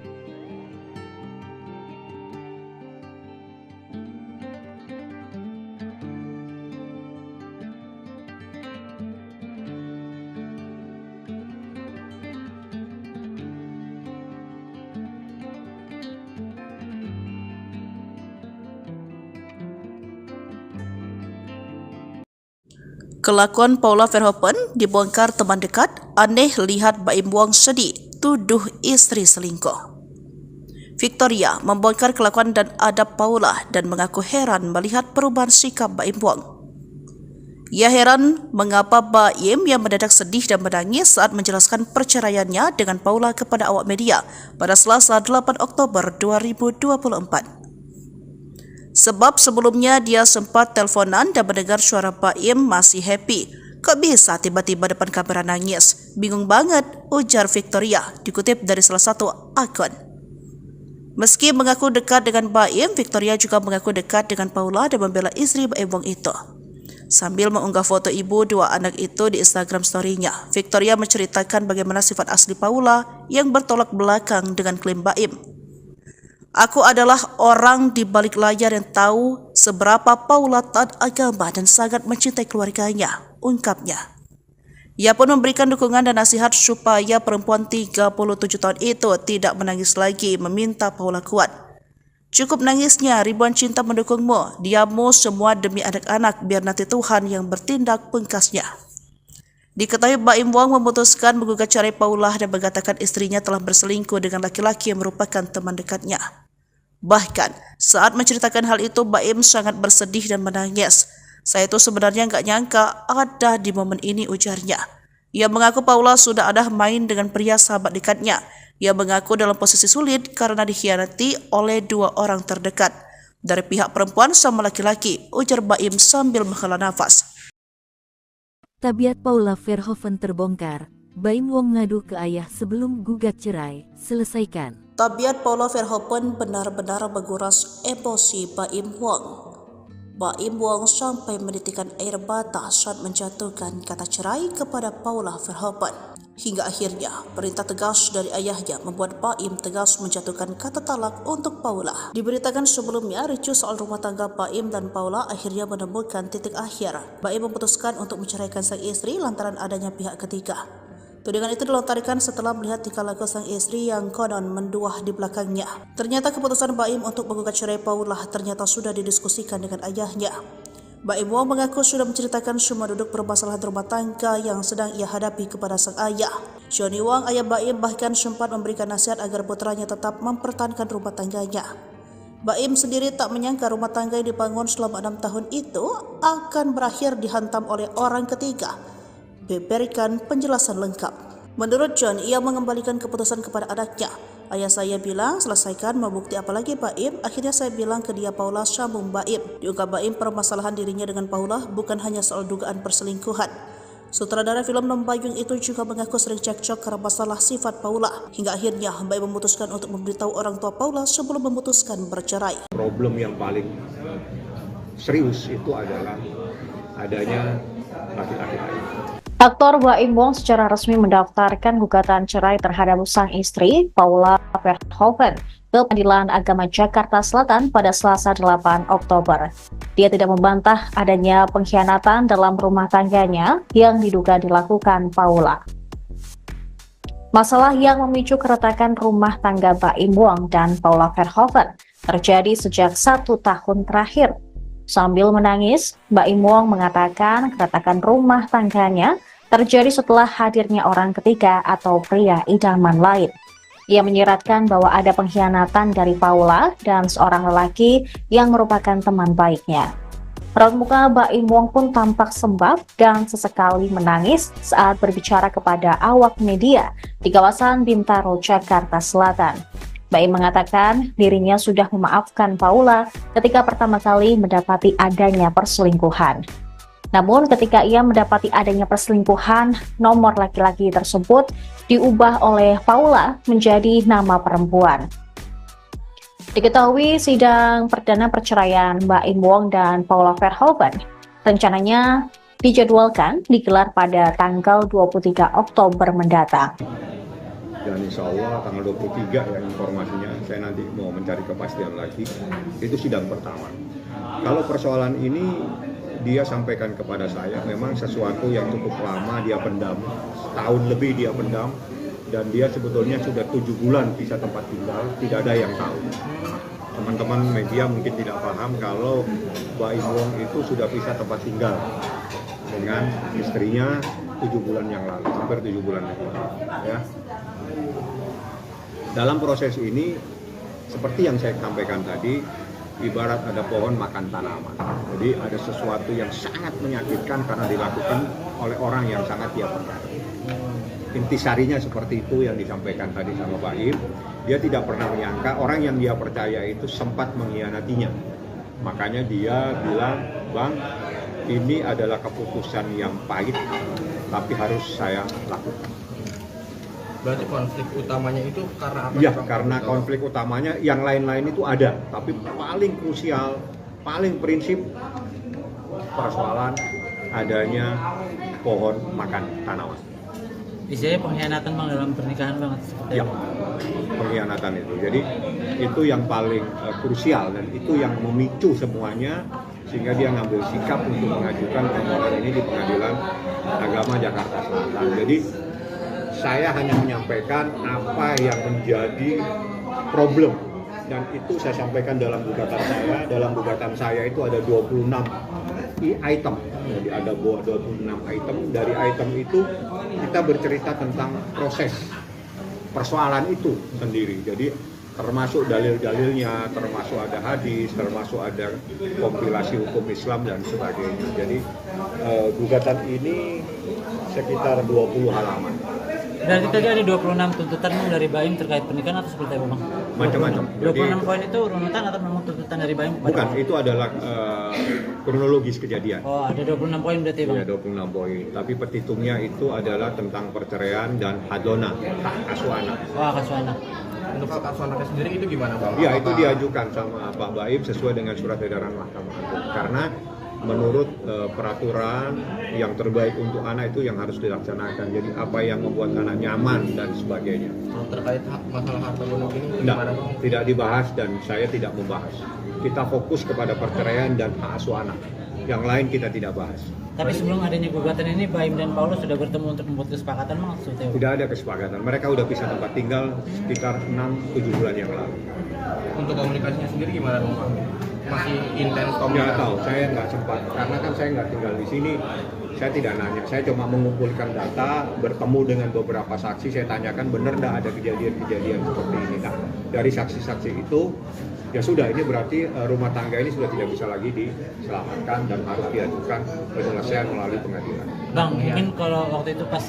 Kelakuan Paula Verhoeven dibongkar teman dekat, aneh lihat Baim Wong sedih, tuduh istri selingkuh. Victoria membongkar kelakuan dan adab Paula dan mengaku heran melihat perubahan sikap Baim Wong. Ia heran mengapa Baim yang mendadak sedih dan menangis saat menjelaskan perceraiannya dengan Paula kepada awak media pada Selasa 8 Oktober 2024. Sebab sebelumnya dia sempat teleponan dan mendengar suara Baim masih happy. Kok bisa tiba-tiba depan kamera nangis? Bingung banget, ujar Victoria, dikutip dari salah satu akun. Meski mengaku dekat dengan Baim, Victoria juga mengaku dekat dengan Paula dan membela istri Baim Wong itu. Sambil mengunggah foto ibu dua anak itu di Instagram story-nya, Victoria menceritakan bagaimana sifat asli Paula yang bertolak belakang dengan klaim Baim. Aku adalah orang di balik layar yang tahu seberapa Paula taat agama dan sangat mencintai keluarganya, ungkapnya. Ia pun memberikan dukungan dan nasihat supaya perempuan 37 tahun itu tidak menangis lagi, meminta Paula kuat. Cukup nangisnya, ribuan cinta mendukungmu, diammu semua demi anak-anak, biar nanti Tuhan yang bertindak, pungkasnya. Diketahui Baim Wong memutuskan menggugat cerai Paula dan mengatakan istrinya telah berselingkuh dengan laki-laki yang merupakan teman dekatnya. Bahkan, saat menceritakan hal itu, Baim sangat bersedih dan menangis. Saya itu sebenarnya nggak nyangka ada di momen ini, ujarnya. Ia mengaku Paula sudah ada main dengan pria sahabat dekatnya. Ia mengaku dalam posisi sulit karena dikhianati oleh dua orang terdekat. Dari pihak perempuan sama laki-laki, ujar Baim sambil menghela nafas. Tabiat Paula Verhoeven terbongkar. Baim Wong ngadu ke ayah sebelum gugat cerai. Selesaikan. Tabiat Paula Verhoeven benar-benar menguras emosi Baim Wong. Baim Wong sampai menitikkan air mata saat menjatuhkan kata cerai kepada Paula Verhoeven. Hingga akhirnya, perintah tegas dari ayahnya membuat Baim tegas menjatuhkan kata talak untuk Paula. Diberitakan sebelumnya, ricuh soal rumah tangga Baim dan Paula akhirnya menemukan titik akhir. Baim memutuskan untuk menceraikan sang istri lantaran adanya pihak ketiga. Tudingan itu dilontarkan setelah melihat tingkah laku sang istri yang konon menduah di belakangnya. Ternyata keputusan Baim untuk menggugat cerai Paula ternyata sudah didiskusikan dengan ayahnya. Baim Wong mengaku sudah menceritakan semua duduk permasalahan rumah tangga yang sedang ia hadapi kepada sang ayah. Johnny Wong, ayah Baim, bahkan sempat memberikan nasihat agar putranya tetap mempertahankan rumah tangganya. Baim sendiri tak menyangka rumah tangga yang dibangun selama 6 tahun itu akan berakhir dihantam oleh orang ketiga. Berikan penjelasan lengkap. Menurut John, ia mengembalikan keputusan kepada anaknya. Ayah saya bilang, selesaikan, mau bukti apa lagi Baim? Akhirnya saya bilang ke dia, Paula, sambung Baim. Diungkap Baim, permasalahan dirinya dengan Paula bukan hanya soal dugaan perselingkuhan. Sutradara film Nombayung itu juga mengaku sering cekcok karena masalah sifat Paula. Hingga akhirnya Baim memutuskan untuk memberitahu orang tua Paula sebelum memutuskan bercerai. Problem yang paling serius itu adalah adanya laki-laki lain. Aktor Baim Wong secara resmi mendaftarkan gugatan cerai terhadap sang istri, Paula Verhoeven, ke Pengadilan Agama Jakarta Selatan pada Selasa 8 Oktober. Dia tidak membantah adanya pengkhianatan dalam rumah tangganya yang diduga dilakukan Paula. Masalah yang memicu keretakan rumah tangga Baim Wong dan Paula Verhoeven terjadi sejak 1 tahun terakhir. Sambil menangis, Baim Wong mengatakan keretakan rumah tangganya terjadi setelah hadirnya orang ketiga atau pria idaman lain. Ia menyiratkan bahwa ada pengkhianatan dari Paula dan seorang lelaki yang merupakan teman baiknya. Raut muka Baim Wong pun tampak sembab dan sesekali menangis saat berbicara kepada awak media di kawasan Bintaro, Jakarta Selatan. Baim mengatakan dirinya sudah memaafkan Paula ketika pertama kali mendapati adanya perselingkuhan. Namun ketika ia mendapati adanya perselingkuhan, nomor laki-laki tersebut diubah oleh Paula menjadi nama perempuan. Diketahui sidang perdana perceraian Baim Wong dan Paula Verhoeven rencananya dijadwalkan digelar pada tanggal 23 Oktober mendatang. Dan insya Allah tanggal 23 ya informasinya, saya nanti mau mencari kepastian lagi, itu sidang pertama. Kalau persoalan ini dia sampaikan kepada saya, memang sesuatu yang cukup lama dia pendam, setahun lebih dia pendam, dan dia sebetulnya sudah 7 bulan pisah tempat tinggal, tidak ada yang tahu. Teman-teman media mungkin tidak paham kalau Baim Wong itu sudah pisah tempat tinggal. dengan istrinya 7 bulan yang lalu, hampir 7 bulan yang lalu. Ya. Dalam proses ini, seperti yang saya sampaikan tadi, ibarat ada pohon makan tanaman. Jadi ada sesuatu yang sangat menyakitkan karena dilakukan oleh orang yang sangat dia percaya. Intisarinya seperti itu yang disampaikan tadi sama Baim. Dia tidak pernah menyangka orang yang dia percaya itu sempat mengkhianatinya. Makanya dia bilang, Bang, ini adalah keputusan yang pahit, tapi harus saya lakukan. Berarti konflik utamanya itu karena apa? Ya, karena konflik utamanya yang lain-lain itu ada, tapi paling krusial, paling prinsip persoalan adanya pohon makan tanaman. Istilahnya pengkhianatan Bang dalam pernikahan banget seperti Ya, pengkhianatan itu. Jadi itu yang paling krusial dan itu yang memicu semuanya sehingga dia ngambil sikap untuk mengajukan permohonan ini di Pengadilan Agama Jakarta Selatan. Jadi saya hanya menyampaikan apa yang menjadi problem dan itu saya sampaikan dalam gugatan saya. Dalam gugatan saya itu ada 26 item. Jadi ada 26 item. Dari item itu kita bercerita tentang proses persoalan itu sendiri. Jadi termasuk dalil-dalilnya, termasuk ada hadis, termasuk ada kompilasi hukum Islam dan sebagainya. Jadi gugatan ini sekitar 20 halaman. Berarti tadi ada 26 tuntutan Bang dari Baim terkait pernikahan atau seperti apa Bang? Macam-macam. 26 poin itu runutan atau memang tuntutan dari Baim? Bukan, itu adalah kronologis kejadian. Oh, ada 26 poin berarti Bang? Ya, 26 poin. Tapi petitumnya itu adalah tentang perceraian dan hadona, hak asuh anak. Oh, hak asuh anak. Untuk hak asuh anaknya sendiri itu gimana Bang? Ya, itu diajukan sama Pak Baim sesuai dengan surat edaran Mahkamah Agung. Karena menurut peraturan yang terbaik untuk anak itu yang harus dilaksanakan. Jadi apa yang membuat anak nyaman dan sebagainya. Terkait masalah harta gonok ini gimana Bang? Tidak dibahas dan saya tidak membahas. Kita fokus kepada perceraian dan hak asuh anak. Yang lain kita tidak bahas. Tapi sebelum adanya gugatan ini, Baim dan Paulus sudah bertemu untuk membuat kesepakatan Bang? Tidak ada kesepakatan. Mereka udah pisah tempat tinggal sekitar 6-7 bulan yang lalu. Untuk komunikasinya sendiri gimana Bang? Masih intens komunikasi? Nggak tahu, saya nggak sempat. Karena kan saya nggak tinggal di sini. Saya tidak nanya, saya cuma mengumpulkan data, bertemu dengan beberapa saksi, saya tanyakan benar nggak ada kejadian-kejadian seperti ini. Nah, dari saksi-saksi itu, ya sudah, ini berarti rumah tangga ini sudah tidak bisa lagi diselamatkan dan harus diajukan penyelesaian melalui pengadilan. Bang, mungkin kalau waktu itu pas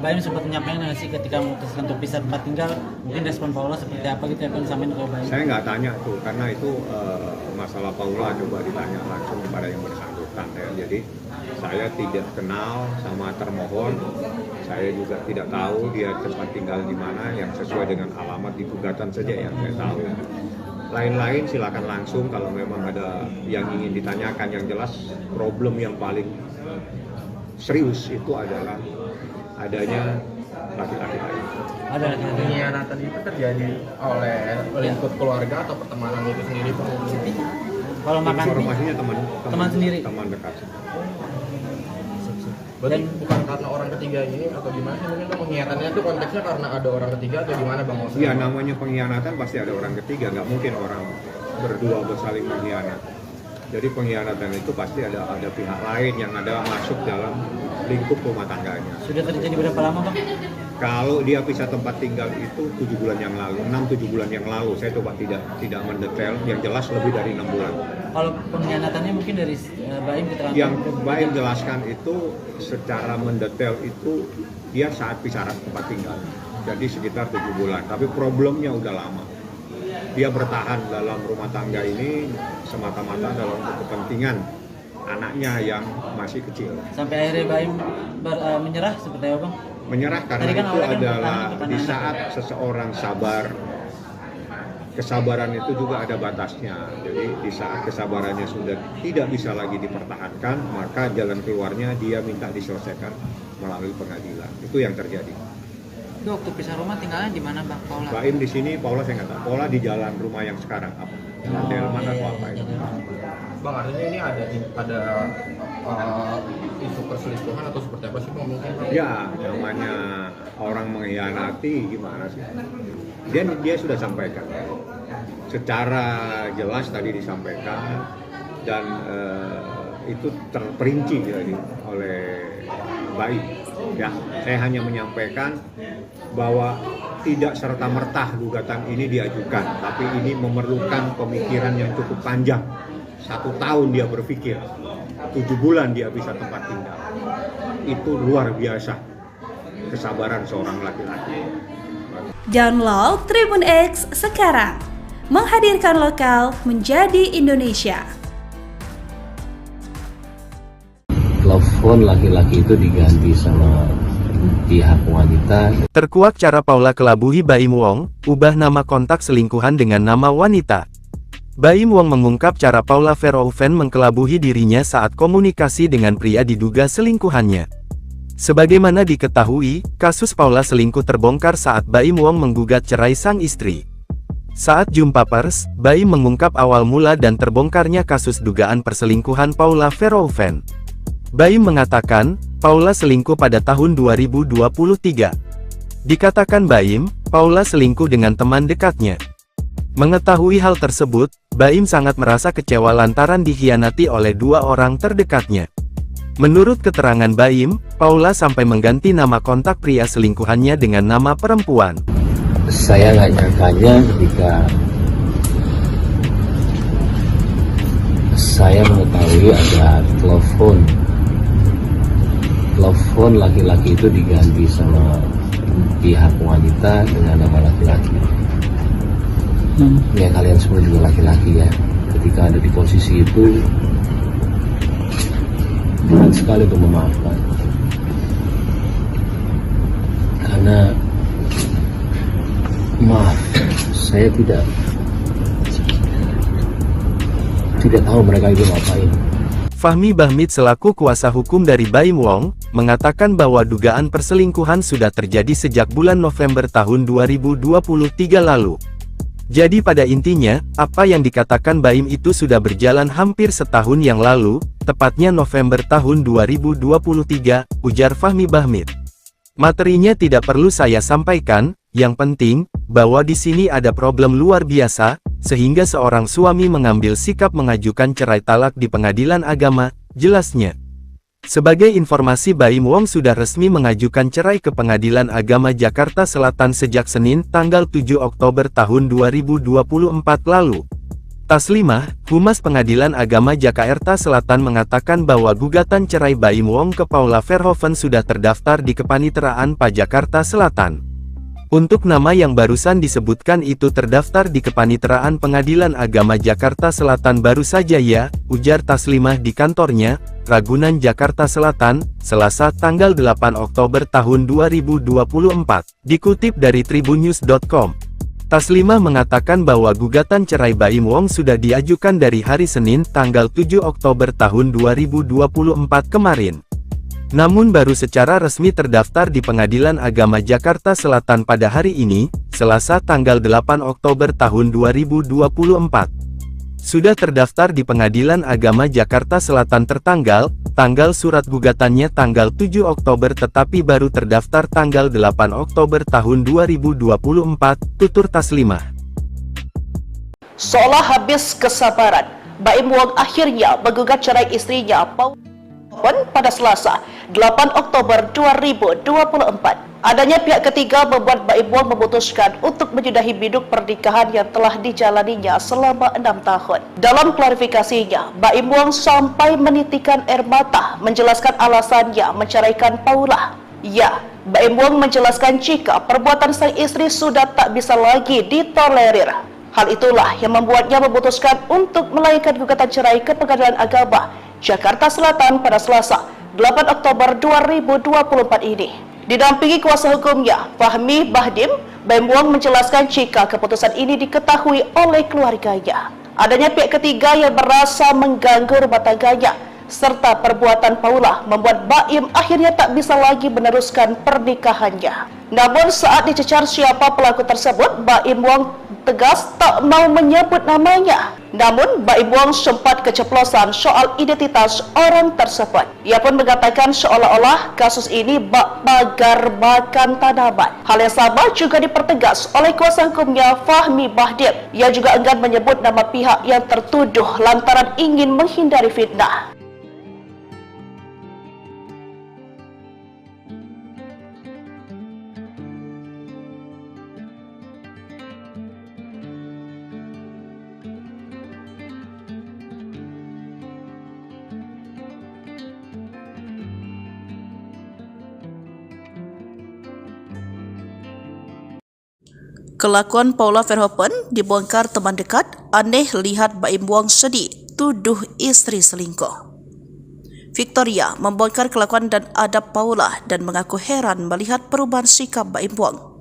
Baim sempat menyampaikan nggak sih ketika memutuskan untuk pisah tempat tinggal, mungkin respon Paula seperti apa gitu ya Bang, sampai ke Baim? Saya nggak tanya tuh, karena itu masalah Paula coba ditanya langsung kepada yang bersangkutan ya. Jadi saya tidak kenal sama termohon, saya juga tidak tahu dia tempat tinggal di mana yang sesuai dengan alamat di gugatan saja yang saya tahu. Lain-lain silakan langsung kalau memang ada yang ingin ditanyakan. Yang jelas problem yang paling serius itu adalah adanya laki-laki lain. Ada pengkhianatan itu terjadi oleh lingkup keluarga atau pertemanan itu sendiri Pak? Kalau makan informasinya teman sendiri, teman dekat. Berarti bukan karena orang ketiga ini atau gimana sih? Mungkin pengkhianatannya itu konteksnya karena ada orang ketiga atau gimana Bang? Iya, namanya pengkhianatan pasti ada orang ketiga, nggak mungkin orang berdua bersaling mengkhianat. Jadi pengkhianatan itu pasti ada pihak lain yang ada masuk dalam lingkup rumah tangganya. Sudah terjadi berapa lama Bang? Kalau dia pisah tempat tinggal itu 7 bulan yang lalu, 6-7 bulan yang lalu. Saya coba tidak mendetail, yang jelas lebih dari 6 bulan. Kalau pengkhianatannya mungkin dari Baim keterangan? Yang Baim jelaskan itu secara mendetail itu dia saat pisah tempat tinggal. Jadi sekitar 7 bulan, tapi problemnya udah lama. Dia bertahan dalam rumah tangga ini semata-mata dalam kepentingan anaknya yang masih kecil. Sampai akhirnya Baim menyerah seperti apa Bang? Menyerah karena kan itu adalah di saat seseorang sabar, kesabaran itu juga ada batasnya. Jadi di saat kesabarannya sudah tidak bisa lagi dipertahankan, maka jalan keluarnya dia minta diselesaikan melalui pengadilan. Itu yang terjadi. Itu waktu pisah rumah tinggalnya di mana Bang Paula? Baim di sini, Paula saya nggak tahu. Paula di jalan rumah yang sekarang apa? Lantai mana atau apa itu? Bang, artinya ini ada isu perselingkuhan atau seperti apa sih Bang mungkin? Ya, namanya orang mengkhianati gimana sih? Dia sudah sampaikan. Secara jelas tadi disampaikan dan itu terperinci jadi oleh Baim. Ya, saya hanya menyampaikan bahwa tidak serta-merta gugatan ini diajukan, tapi ini memerlukan pemikiran yang cukup panjang. 1 tahun dia berpikir, 7 bulan dia bisa tempat tinggal. Itu luar biasa kesabaran seorang laki-laki. Download Tribun X sekarang, menghadirkan lokal menjadi Indonesia. Telepon laki-laki itu diganti sama pihak wanita. Terkuak cara Paula kelabuhi Baim Wong, ubah nama kontak selingkuhan dengan nama wanita. Baim Wong mengungkap cara Paula Verhoeven mengkelabuhi dirinya saat komunikasi dengan pria diduga selingkuhannya. Sebagaimana diketahui, kasus Paula selingkuh terbongkar saat Baim Wong menggugat cerai sang istri. Saat jumpa pers, Baim mengungkap awal mula dan terbongkarnya kasus dugaan perselingkuhan Paula Verhoeven. Baim mengatakan, Paula selingkuh pada tahun 2023. Dikatakan Baim, Paula selingkuh dengan teman dekatnya. Mengetahui hal tersebut, Baim sangat merasa kecewa lantaran dikhianati oleh 2 orang terdekatnya. Menurut keterangan Baim, Paula sampai mengganti nama kontak pria selingkuhannya dengan nama perempuan. Saya nggak nyangkanya ketika saya mengetahui ada telepon laki-laki itu diganti sama pihak wanita dengan nama laki-laki. Ya kalian semua juga laki-laki ya, ketika ada di posisi itu berat sekali untuk memaafkan, karena maaf, saya tidak tahu mereka itu ngapain. Fahmi Bahmid selaku kuasa hukum dari Baim Wong, mengatakan bahwa dugaan perselingkuhan sudah terjadi sejak bulan November tahun 2023 lalu. Jadi pada intinya, apa yang dikatakan Baim itu sudah berjalan hampir setahun yang lalu, tepatnya November tahun 2023, ujar Fahmi Bahmid. Materinya tidak perlu saya sampaikan, yang penting, bahwa di sini ada problem luar biasa, sehingga seorang suami mengambil sikap mengajukan cerai talak di pengadilan agama, jelasnya. Sebagai informasi, Baim Wong sudah resmi mengajukan cerai ke Pengadilan Agama Jakarta Selatan sejak Senin, tanggal 7 Oktober tahun 2024 lalu. Taslimah, Humas Pengadilan Agama Jakarta Selatan mengatakan bahwa gugatan cerai Baim Wong ke Paula Verhoeven sudah terdaftar di Kepaniteraan PA Jakarta Selatan. Untuk nama yang barusan disebutkan itu terdaftar di Kepaniteraan Pengadilan Agama Jakarta Selatan baru saja ya, ujar Taslimah di kantornya, Ragunan Jakarta Selatan, Selasa tanggal 8 Oktober tahun 2024, dikutip dari tribunnews.com. Taslimah mengatakan bahwa gugatan cerai Baim Wong sudah diajukan dari hari Senin tanggal 7 Oktober tahun 2024 kemarin. Namun baru secara resmi terdaftar di Pengadilan Agama Jakarta Selatan pada hari ini, Selasa tanggal 8 Oktober tahun 2024. Sudah terdaftar di Pengadilan Agama Jakarta Selatan tanggal surat gugatannya tanggal 7 Oktober tetapi baru terdaftar tanggal 8 Oktober tahun 2024, tutur Taslimah. Seolah habis kesabaran, Baim Wong akhirnya menggugat cerai istrinya Paula pada Selasa, 8 Oktober 2024. Adanya pihak ketiga membuat Baim Wong memutuskan untuk menyudahi biduk pernikahan yang telah dijalaninya selama 6 tahun. Dalam klarifikasinya, Baim Wong sampai menitikan air mata menjelaskan alasannya menceraikan Paula. Ya, Baim Wong menjelaskan jika perbuatan sang istri sudah tak bisa lagi ditolerir. Hal itulah yang membuatnya memutuskan untuk melayangkan gugatan cerai ke Pengadilan Agama Jakarta Selatan pada Selasa, 8 Oktober 2024 ini. Didampingi kuasa hukumnya, Fahmi Bahdim, Baim Wong menjelaskan jika keputusan ini diketahui oleh keluarganya. Adanya pihak ketiga yang merasa mengganggu rumah tangganya, serta perbuatan Paula membuat Baim akhirnya tak bisa lagi meneruskan pernikahannya. Namun saat dicecar siapa pelaku tersebut, Baim Wong tegas tak mau menyebut namanya. Namun Baim Wong sempat keceplosan soal identitas orang tersebut. Ia pun mengatakan seolah-olah kasus ini bak pagar makan tanaman. Hal yang sama juga dipertegas oleh kuasa hukumnya Fahmi Bahdim. Ia juga enggan menyebut nama pihak yang tertuduh lantaran ingin menghindari fitnah. Kelakuan Paula Verhoeven dibongkar teman dekat, aneh lihat Baim Wong sedih, tuduh istri selingkuh. Victoria membongkar kelakuan dan adab Paula dan mengaku heran melihat perubahan sikap Baim Wong.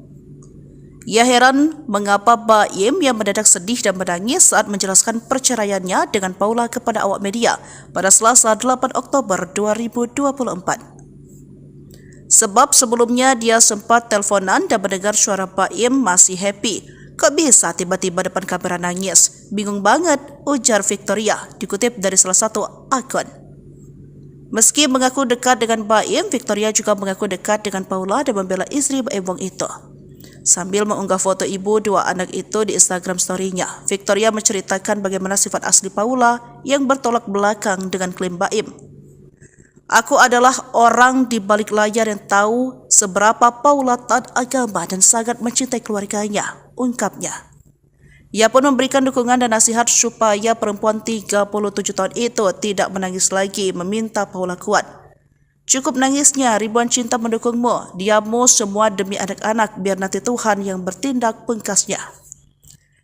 Ia heran mengapa Baim yang mendadak sedih dan menangis saat menjelaskan perceraiannya dengan Paula kepada awak media pada Selasa 8 Oktober 2024. Sebab sebelumnya dia sempat teleponan dan mendengar suara Baim masih happy. Kok bisa tiba-tiba depan kamera nangis? Bingung banget, ujar Victoria, dikutip dari salah satu akun. Meski mengaku dekat dengan Baim, Victoria juga mengaku dekat dengan Paula dan membela istri Baim Wong itu. Sambil mengunggah foto ibu dua anak itu di Instagram story-nya, Victoria menceritakan bagaimana sifat asli Paula yang bertolak belakang dengan klaim Baim. Aku adalah orang di balik layar yang tahu seberapa Paula taat agama dan sangat mencintai keluarganya, ungkapnya. Ia pun memberikan dukungan dan nasihat supaya perempuan 37 tahun itu tidak menangis lagi, meminta Paula kuat. Cukup nangisnya, ribuan cinta mendukungmu, diammu semua demi anak-anak, biar nanti Tuhan yang bertindak, pungkasnya.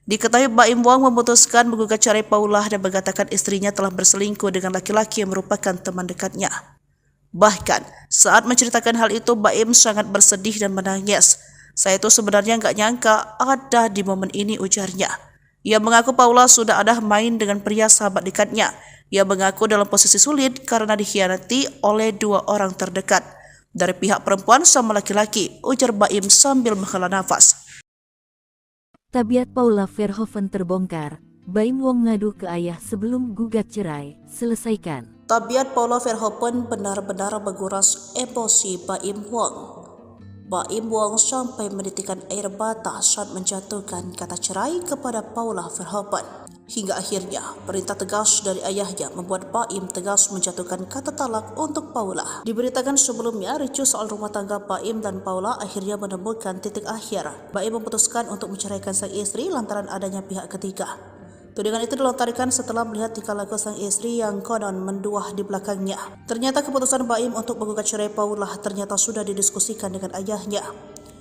Diketahui Baim Wong memutuskan menggugat cerai Paula dan mengatakan istrinya telah berselingkuh dengan laki-laki yang merupakan teman dekatnya. Bahkan, saat menceritakan hal itu, Baim sangat bersedih dan menangis. Saya itu sebenarnya nggak nyangka ada di momen ini, ujarnya. Ia mengaku Paula sudah ada main dengan pria sahabat dekatnya. Ia mengaku dalam posisi sulit karena dikhianati oleh dua orang terdekat. Dari pihak perempuan sama laki-laki, ujar Baim sambil menghela nafas. Tabiat Paula Verhoeven terbongkar. Baim Wong ngadu ke ayah sebelum gugat cerai. Selesaikan. Tabiat Paula Verhoeven benar-benar menguras emosi Baim Wong. Baim Wong sampai menitikkan air mata saat menjatuhkan kata cerai kepada Paula Verhoeven. Hingga akhirnya, perintah tegas dari ayahnya membuat Baim tegas menjatuhkan kata talak untuk Paula. Diberitakan sebelumnya, ricuh soal rumah tangga Baim dan Paula akhirnya menemukan titik akhir. Baim memutuskan untuk menceraikan sang istri lantaran adanya pihak ketiga. Tudingan itu dilontarkan setelah melihat tingkah laku sang istri yang konon menduah di belakangnya. Ternyata keputusan Baim untuk menggugat cerai Paula ternyata sudah didiskusikan dengan ayahnya.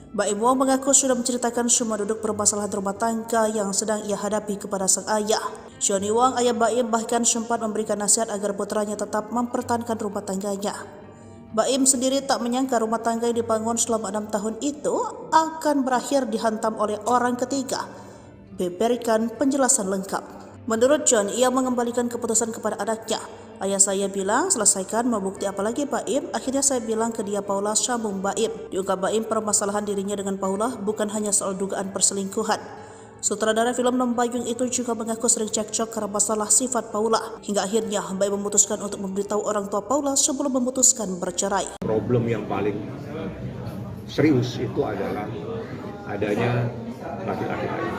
Baim Wong mengaku sudah menceritakan semua duduk permasalahan rumah tangga yang sedang ia hadapi kepada sang ayah. Johnny Wong, ayah Baim, bahkan sempat memberikan nasihat agar putranya tetap mempertahankan rumah tangganya. Baim sendiri tak menyangka rumah tangga yang dibangun selama 6 tahun itu akan berakhir dihantam oleh orang ketiga. Berikan penjelasan lengkap. Menurut John, ia mengembalikan keputusan kepada anaknya. Ayah saya bilang, selesaikan, mau bukti apa lagi Baim? Akhirnya saya bilang ke dia, Paula, sambung Baim. Diungkap Baim permasalahan dirinya dengan Paula bukan hanya soal dugaan perselingkuhan. Sutradara film Nembayung itu juga mengaku sering cekcok karena masalah sifat Paula. Hingga akhirnya Baim memutuskan untuk memberitahu orang tua Paula sebelum memutuskan bercerai. Problem yang paling serius itu adalah adanya laki-laki lain.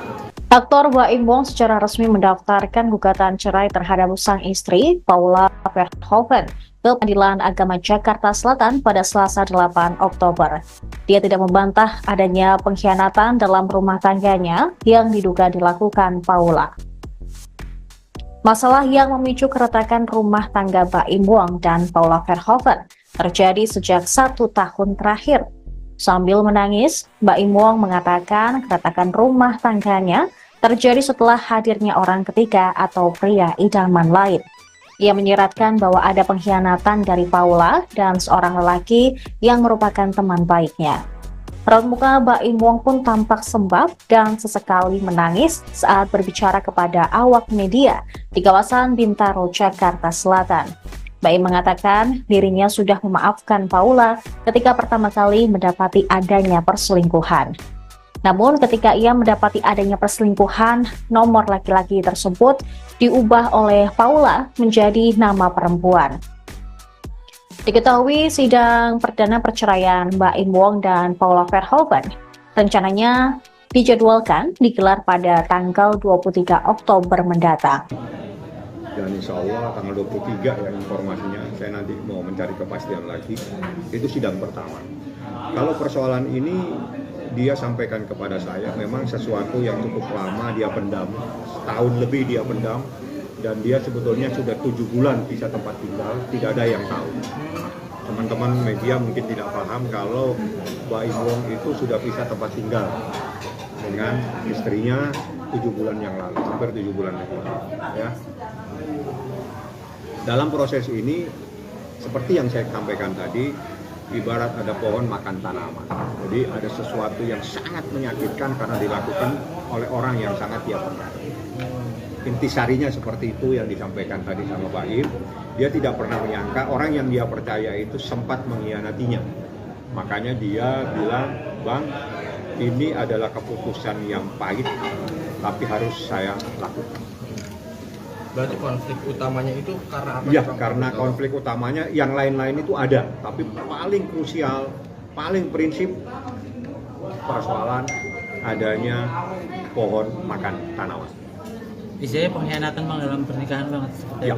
Aktor Baim Wong secara resmi mendaftarkan gugatan cerai terhadap sang istri, Paula Verhoeven, ke Pengadilan Agama Jakarta Selatan pada Selasa 8 Oktober. Dia tidak membantah adanya pengkhianatan dalam rumah tangganya yang diduga dilakukan Paula. Masalah yang memicu keretakan rumah tangga Baim Wong dan Paula Verhoeven terjadi sejak 1 tahun terakhir. Sambil menangis, Baim Wong mengatakan keretakan rumah tangganya terjadi setelah hadirnya orang ketiga atau pria idaman lain. Ia menyiratkan bahwa ada pengkhianatan dari Paula dan seorang lelaki yang merupakan teman baiknya. Raut muka Baim Wong pun tampak sembab dan sesekali menangis saat berbicara kepada awak media di kawasan Bintaro, Jakarta Selatan. Baim mengatakan dirinya sudah memaafkan Paula ketika pertama kali mendapati adanya perselingkuhan. Namun ketika ia mendapati adanya perselingkuhan, nomor laki-laki tersebut diubah oleh Paula menjadi nama perempuan. Diketahui sidang perdana perceraian Baim Wong dan Paula Verhoeven rencananya dijadwalkan digelar pada tanggal 23 Oktober mendatang. Dan insya Allah tanggal 23 ya informasinya, saya nanti mau mencari kepastian lagi, itu sidang pertama. Kalau persoalan ini dia sampaikan kepada saya, memang sesuatu yang cukup lama dia pendam, setahun lebih dia pendam, dan dia sebetulnya sudah 7 bulan pisah tempat tinggal, tidak ada yang tahu. Teman-teman media mungkin tidak paham kalau Baim Wong itu sudah pisah tempat tinggal. dengan istrinya 7 bulan yang lalu, hampir 7 bulan yang lalu. Ya. Dalam proses ini, seperti yang saya sampaikan tadi, ibarat ada pohon makan tanaman. Jadi ada sesuatu yang sangat menyakitkan karena dilakukan oleh orang yang sangat dia percaya. Intisarinya seperti itu yang disampaikan tadi sama Pak Im. Dia tidak pernah menyangka orang yang dia percaya itu sempat mengkhianatinya. Makanya dia bilang, Bang, ini adalah keputusan yang pahit, tapi harus saya lakukan. Berarti konflik utamanya itu karena apa? Ya, karena konflik utamanya yang lain-lain itu ada, tapi paling krusial, paling prinsip persoalan adanya pohon makan tanaman. Istilahnya pengkhianatan Bang dalam pernikahan banget seperti Ya,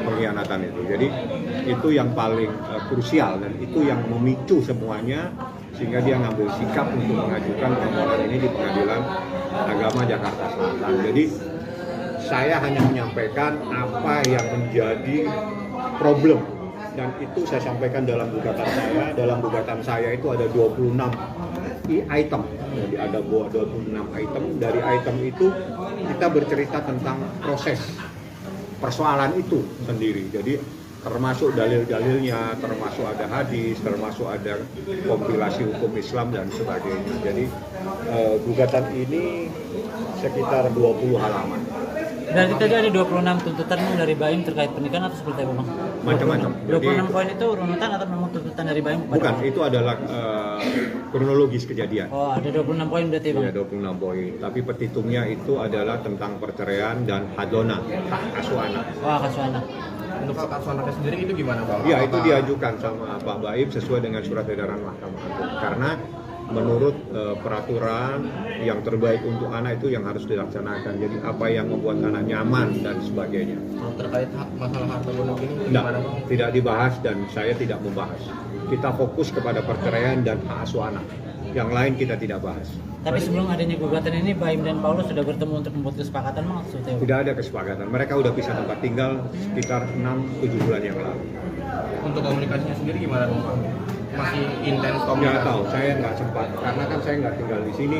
pengkhianatan itu. Jadi itu yang paling krusial dan itu yang memicu semuanya sehingga dia ngambil sikap untuk mengajukan permohonan ini di Pengadilan Agama Jakarta Selatan. Jadi saya hanya menyampaikan apa yang menjadi problem dan itu saya sampaikan dalam gugatan saya. Dalam gugatan saya itu ada 26 item. Jadi ada 26 item. Dari item itu kita bercerita tentang proses persoalan itu sendiri. Jadi termasuk dalil-dalilnya, termasuk ada hadis, termasuk ada kompilasi hukum Islam dan sebagainya. Jadi gugatan ini sekitar 20 halaman. Berarti tadi ada 26 tuntutan dari Baim terkait pernikahan atau seperti apa Bang? Macam-macam. 26 poin itu runutan atau memang tuntutan dari Baim? Bukan, itu adalah kronologis kejadian. Oh, ada 26 poin berarti Bang? Iya, 26 poin. Tapi petitumnya itu adalah tentang perceraian dan hadona, hak asuh anak. Oh, hak asuh anak. Untuk hak asuh anaknya sendiri itu gimana Bang? Iya, itu diajukan sama Pak Baim sesuai dengan surat edaran Mahkamah Agung. Karena menurut peraturan yang terbaik untuk anak itu yang harus dilaksanakan. Jadi apa yang membuat anak nyaman dan sebagainya. Terkait masalah harta gonok ini gimana Bang? Tidak dibahas dan saya tidak membahas. Kita fokus kepada perceraian dan hak asuh anak. Yang lain kita tidak bahas. Tapi sebelum adanya gugatan ini, Baim dan Paulus sudah bertemu untuk membuat kesepakatan Bang? Tidak ada kesepakatan. Mereka udah pisah tempat tinggal sekitar 6-7 bulan yang lalu. Untuk komunikasinya sendiri gimana Bang? Masih intens komunikasi? Nggak tahu, saya nggak sempat. Karena kan saya nggak tinggal di sini.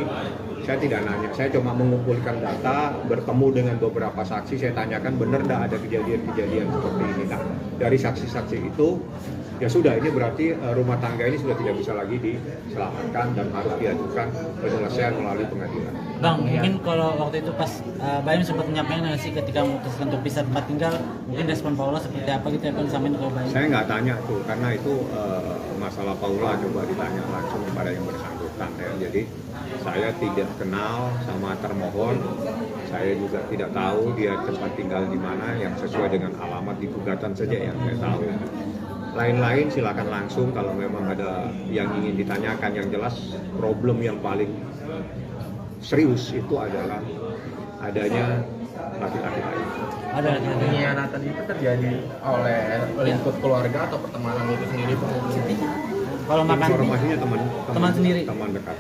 Saya tidak nanya, saya cuma mengumpulkan data, bertemu dengan beberapa saksi, saya tanyakan benar nggak ada kejadian-kejadian seperti ini. Nah, dari saksi-saksi itu, ya sudah, ini berarti rumah tangga ini sudah tidak bisa lagi diselamatkan dan harus diajukan penyelesaian melalui pengadilan. Bang, mungkin kalau waktu itu pas Baim sempat menyampaikan nggak sih ketika memutuskan untuk pisah tempat tinggal, mungkin respon Paula seperti apa gitu ya Bang sampein ke Baim? Saya nggak tanya tuh, karena itu masalah Paula coba ditanya langsung kepada yang bersangkutan ya. Jadi saya tidak kenal sama termohon, saya juga tidak tahu dia tempat tinggal di mana yang sesuai dengan alamat di gugatan saja yang saya tahu. Lain-lain silakan langsung kalau memang ada yang ingin ditanyakan. Yang jelas problem yang paling serius itu adalah adanya laki-laki lain. Ada pengkhianatan itu terjadi oleh lingkup keluarga atau pertemanan itu sendiri Pak? Kalau makan informasinya teman sendiri, teman dekat.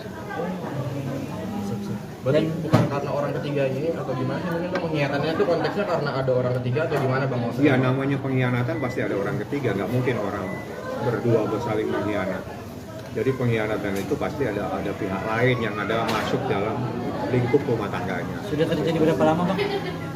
Berarti bukan karena orang ketiga ini atau gimana sih? Mungkin pengkhianatannya itu konteksnya karena ada orang ketiga atau gimana Bang? Iya, namanya pengkhianatan pasti ada orang ketiga, nggak mungkin orang berdua bersaling mengkhianat. Jadi pengkhianatan itu pasti ada pihak lain yang ada masuk dalam lingkup rumah tangganya. Sudah terjadi berapa lama Bang?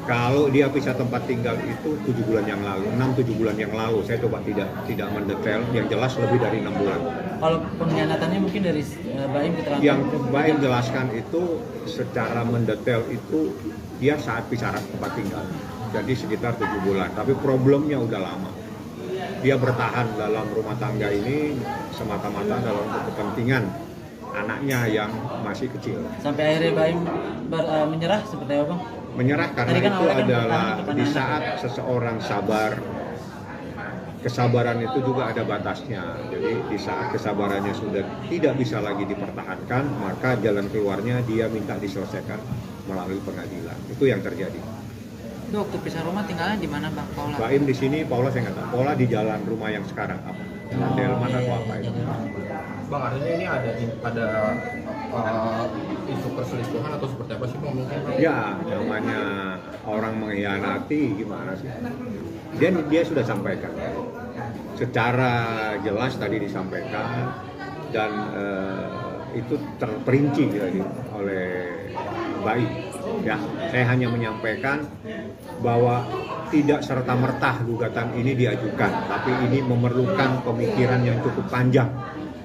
Kalau dia pisah tempat tinggal itu 7 bulan yang lalu, 6-7 bulan yang lalu. Saya coba tidak mendetail, yang jelas lebih dari 6 bulan. Kalau pengkhianatannya mungkin dari Baim keterangan? Yang Baim jelaskan itu secara mendetail itu dia saat pisah tempat tinggal. Jadi sekitar 7 bulan, tapi problemnya udah lama. Dia bertahan dalam rumah tangga ini semata-mata dalam kepentingan anaknya yang masih kecil. Sampai akhirnya Baim menyerah seperti apa Bang? Menyerah karena itu adalah di saat seseorang sabar, kesabaran itu juga ada batasnya. Jadi di saat kesabarannya sudah tidak bisa lagi dipertahankan, maka jalan keluarnya dia minta diselesaikan melalui pengadilan. Itu yang terjadi. Itu waktu pisah rumah tinggalnya di mana Bang Paula? Baim di sini, Paula saya nggak tahu. Paula di jalan rumah yang sekarang apa? Delman atau apa itu? Bang, artinya ini ada isu perselingkuhan atau seperti apa sih Bang? Mungkin ya, namanya orang mengkhianati gimana sih? Dia sudah sampaikan secara jelas tadi disampaikan dan itu terperinci jadi oleh baik. Ya, saya hanya menyampaikan bahwa tidak serta-merta gugatan ini diajukan, tapi ini memerlukan pemikiran yang cukup panjang.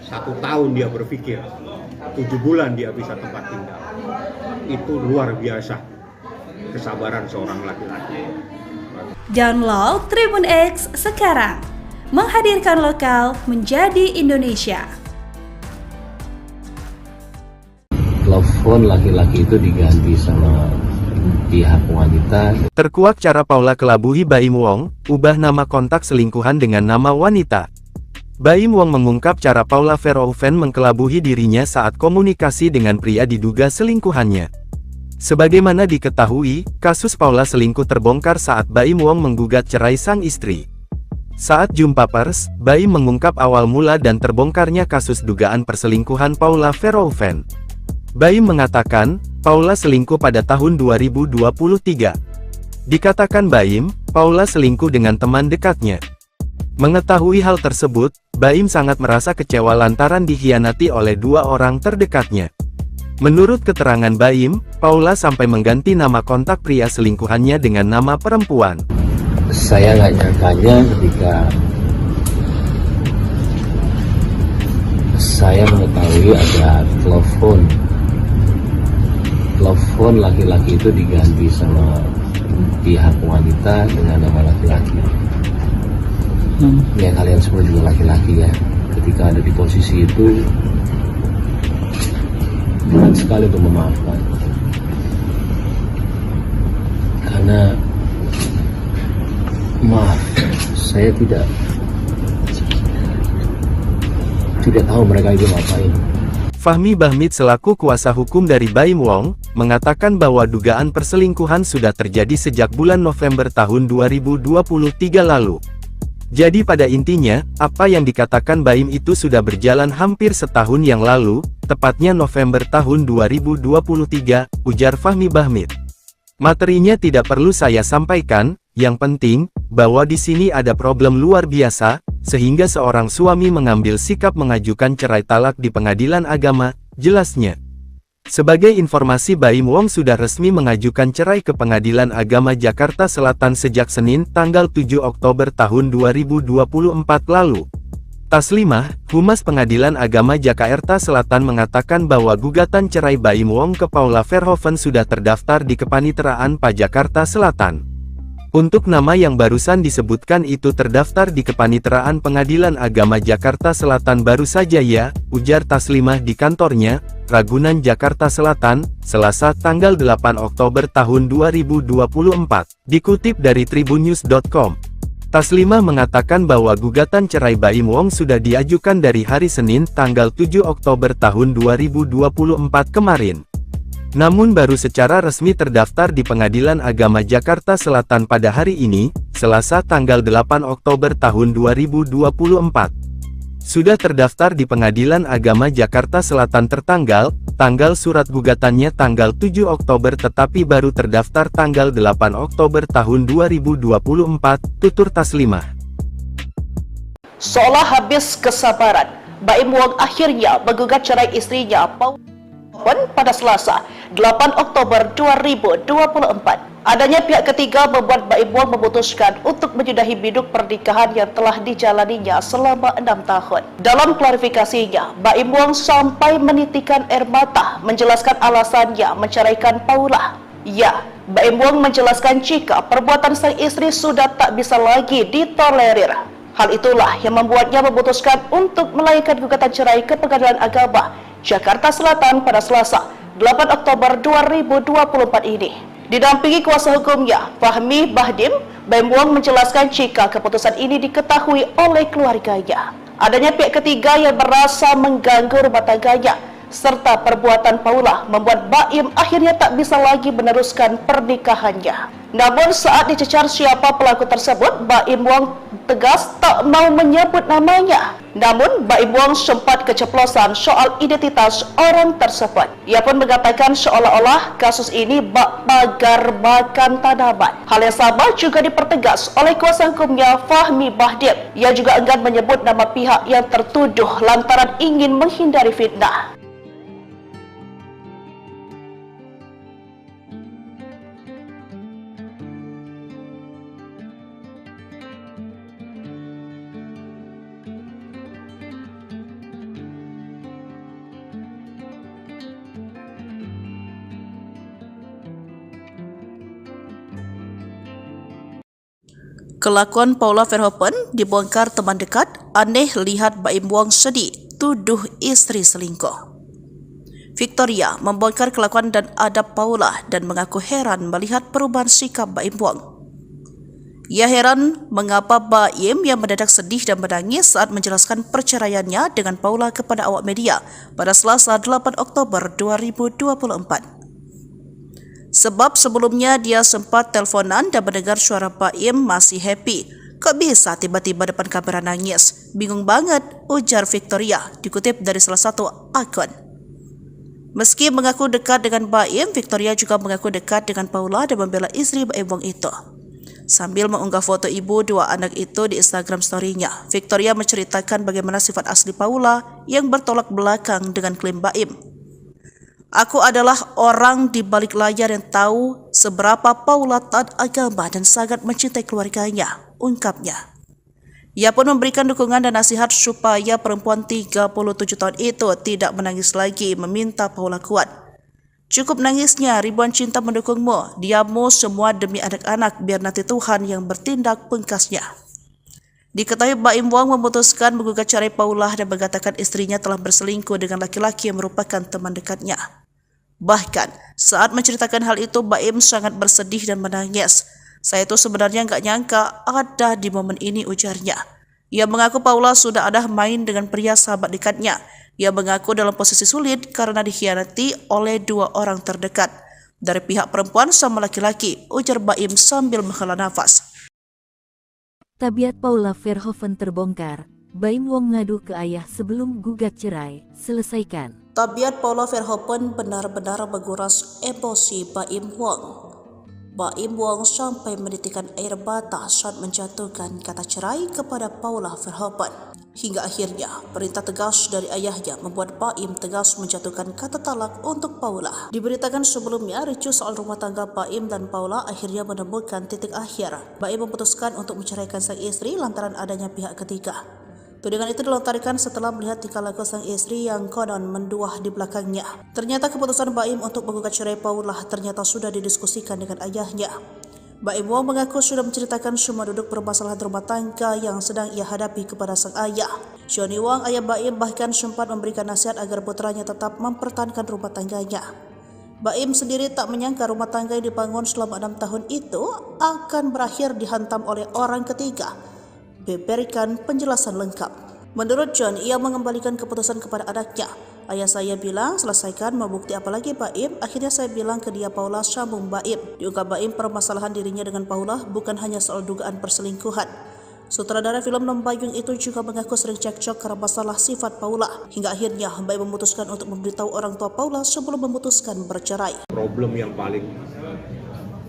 1 tahun dia berpikir, 7 bulan dia bisa tempat tinggal. Itu luar biasa kesabaran seorang laki-laki. Download Tribun X sekarang, menghadirkan lokal menjadi Indonesia. Telepon laki-laki itu diganti sama pihak wanita. Terkuak cara Paula kelabuhi Baim Wong, ubah nama kontak selingkuhan dengan nama wanita. Baim Wong mengungkap cara Paula Verhoeven mengkelabuhi dirinya saat komunikasi dengan pria diduga selingkuhannya. Sebagaimana diketahui, kasus Paula selingkuh terbongkar saat Baim Wong menggugat cerai sang istri. Saat jumpa pers, Baim mengungkap awal mula dan terbongkarnya kasus dugaan perselingkuhan Paula Verhoeven. Baim mengatakan, Paula selingkuh pada tahun 2023. Dikatakan Baim, Paula selingkuh dengan teman dekatnya. Mengetahui hal tersebut, Baim sangat merasa kecewa lantaran dikhianati oleh 2 orang terdekatnya. Menurut keterangan Baim, Paula sampai mengganti nama kontak pria selingkuhannya dengan nama perempuan. Saya nggak nyangkanya ketika saya mengetahui ada telepon laki-laki itu diganti sama pihak wanita dengan nama laki-laki. Ya kalian semua juga laki-laki ya, ketika ada di posisi itu berat sekali untuk memaafkan, karena maaf, saya tidak tahu mereka itu ngapain. Fahmi Bahmid selaku kuasa hukum dari Baim Wong, mengatakan bahwa dugaan perselingkuhan sudah terjadi sejak bulan November tahun 2023 lalu. Jadi pada intinya, apa yang dikatakan Baim itu sudah berjalan hampir setahun yang lalu, tepatnya November tahun 2023, ujar Fahmi Bahmid. Materinya tidak perlu saya sampaikan, yang penting, bahwa di sini ada problem luar biasa, sehingga seorang suami mengambil sikap mengajukan cerai talak di pengadilan agama, jelasnya. Sebagai informasi, Baim Wong sudah resmi mengajukan cerai ke Pengadilan Agama Jakarta Selatan sejak Senin, tanggal 7 Oktober tahun 2024 lalu. Taslimah, Humas Pengadilan Agama Jakarta Selatan mengatakan bahwa gugatan cerai Baim Wong ke Paula Verhoeven sudah terdaftar di Kepaniteraan PA Jakarta Selatan. Untuk nama yang barusan disebutkan itu terdaftar di Kepaniteraan Pengadilan Agama Jakarta Selatan baru saja ya, ujar Taslimah di kantornya, Ragunan Jakarta Selatan, Selasa tanggal 8 Oktober tahun 2024. Dikutip dari tribunnews.com. Taslimah mengatakan bahwa gugatan cerai Baim Wong sudah diajukan dari hari Senin tanggal 7 Oktober tahun 2024 kemarin. Namun baru secara resmi terdaftar di Pengadilan Agama Jakarta Selatan pada hari ini, Selasa tanggal 8 Oktober tahun 2024. Sudah terdaftar di Pengadilan Agama Jakarta Selatan tanggal surat gugatannya tanggal 7 Oktober tetapi baru terdaftar tanggal 8 Oktober tahun 2024, tutur Taslimah. Seolah habis kesabaran, Baim Wong akhirnya menggugat cerai istrinya Paula pada Selasa, 8 Oktober 2024. Adanya pihak ketiga membuat Baim Wong memutuskan untuk menyudahi biduk pernikahan yang telah dijalaninya selama 6 tahun. Dalam klarifikasinya, Baim Wong sampai menitikan air mata menjelaskan alasannya menceraikan Paula. Ya, Baim Wong menjelaskan jika perbuatan sang istri sudah tak bisa lagi ditolerir. Hal itulah yang membuatnya memutuskan untuk melayangkan gugatan cerai ke Pengadilan Agama Jakarta Selatan pada Selasa, 8 Oktober 2024 ini. Didampingi kuasa hukumnya, Fahmi Bahdim, Baim Wong menjelaskan jika keputusan ini diketahui oleh keluarganya. Adanya pihak ketiga yang merasa mengganggu rumah tangganya, serta perbuatan Paula membuat Baim akhirnya tak bisa lagi meneruskan pernikahannya. Namun saat dicecar siapa pelaku tersebut, Baim Wong tegas tak mau menyebut namanya. Namun Baim Wong sempat keceplosan soal identitas orang tersebut. Ia pun mengatakan seolah-olah kasus ini bak pagar makan tanaman. Hal yang sama juga dipertegas oleh kuasa hukumnya Fahmi Bahdim. Ia juga enggan menyebut nama pihak yang tertuduh lantaran ingin menghindari fitnah. Kelakuan Paula Verhoeven dibongkar teman dekat, aneh lihat Baim Wong sedih, tuduh istri selingkuh. Victoria membongkar kelakuan dan adab Paula dan mengaku heran melihat perubahan sikap Baim Wong. Ia heran mengapa Baim yang mendadak sedih dan menangis saat menjelaskan perceraiannya dengan Paula kepada awak media pada Selasa 8 Oktober 2024. Sebab sebelumnya dia sempat teleponan dan mendengar suara Baim masih happy. Kok bisa tiba-tiba depan kamera nangis? Bingung banget, ujar Victoria, dikutip dari salah satu akun. Meski mengaku dekat dengan Baim, Victoria juga mengaku dekat dengan Paula dan membela istri Baim Wong itu. Sambil mengunggah foto ibu dua anak itu di Instagram story-nya, Victoria menceritakan bagaimana sifat asli Paula yang bertolak belakang dengan klaim Baim. Aku adalah orang di balik layar yang tahu seberapa Paula taat agama dan sangat mencintai keluarganya, ungkapnya. Ia pun memberikan dukungan dan nasihat supaya perempuan 37 tahun itu tidak menangis lagi, meminta Paula kuat. Cukup nangisnya, ribuan cinta mendukungmu, diammu semua demi anak-anak, biar nanti Tuhan yang bertindak, pungkasnya. Diketahui Baim Wong memutuskan menggugat cerai Paula dan mengatakan istrinya telah berselingkuh dengan laki-laki yang merupakan teman dekatnya. Bahkan, saat menceritakan hal itu, Baim sangat bersedih dan menangis. Saya itu sebenarnya nggak nyangka ada di momen ini, ujarnya. Ia mengaku Paula sudah ada main dengan pria sahabat dekatnya. Ia mengaku dalam posisi sulit karena dikhianati oleh dua orang terdekat. Dari pihak perempuan sama laki-laki, ujar Baim sambil menghela nafas. Tabiat Paula Verhoeven terbongkar. Baim Wong ngadu ke ayah sebelum gugat cerai. Selesaikan. Tabiat Paula Verhoeven benar-benar menguras emosi Baim Wong. Baim Wong sampai menitikan air mata saat menjatuhkan kata cerai kepada Paula Verhoeven. Hingga akhirnya perintah tegas dari ayahnya membuat Baim tegas menjatuhkan kata talak untuk Paula. Diberitakan sebelumnya, ricuh soal rumah tangga Baim dan Paula akhirnya menemukan titik akhir. Baim memutuskan untuk menceraikan sang istri lantaran adanya pihak ketiga. Tudingan itu dilontarkan setelah melihat tingkah laku sang istri yang konon menduah di belakangnya. Ternyata keputusan Baim untuk menggugat cerai Paula ternyata sudah didiskusikan dengan ayahnya. Baim Wong mengaku sudah menceritakan semua duduk permasalahan rumah tangga yang sedang ia hadapi kepada sang ayah. Johnny Wong, ayah Baim, bahkan sempat memberikan nasihat agar putranya tetap mempertahankan rumah tangganya. Baim sendiri tak menyangka rumah tangga yang dibangun selama 6 tahun itu akan berakhir dihantam oleh orang ketiga. Berikan penjelasan lengkap. Menurut John, ia mengembalikan keputusan kepada anaknya. Ayah saya bilang, selesaikan, mau bukti apa lagi Baim? Akhirnya saya bilang ke dia, Paula, sambung Baim. Diungkap Baim permasalahan dirinya dengan Paula bukan hanya soal dugaan perselingkuhan. Sutradara film Lembayung itu juga mengaku sering cekcok karena masalah sifat Paula. Hingga akhirnya Baim memutuskan untuk memberitahu orang tua Paula sebelum memutuskan bercerai. Problem yang paling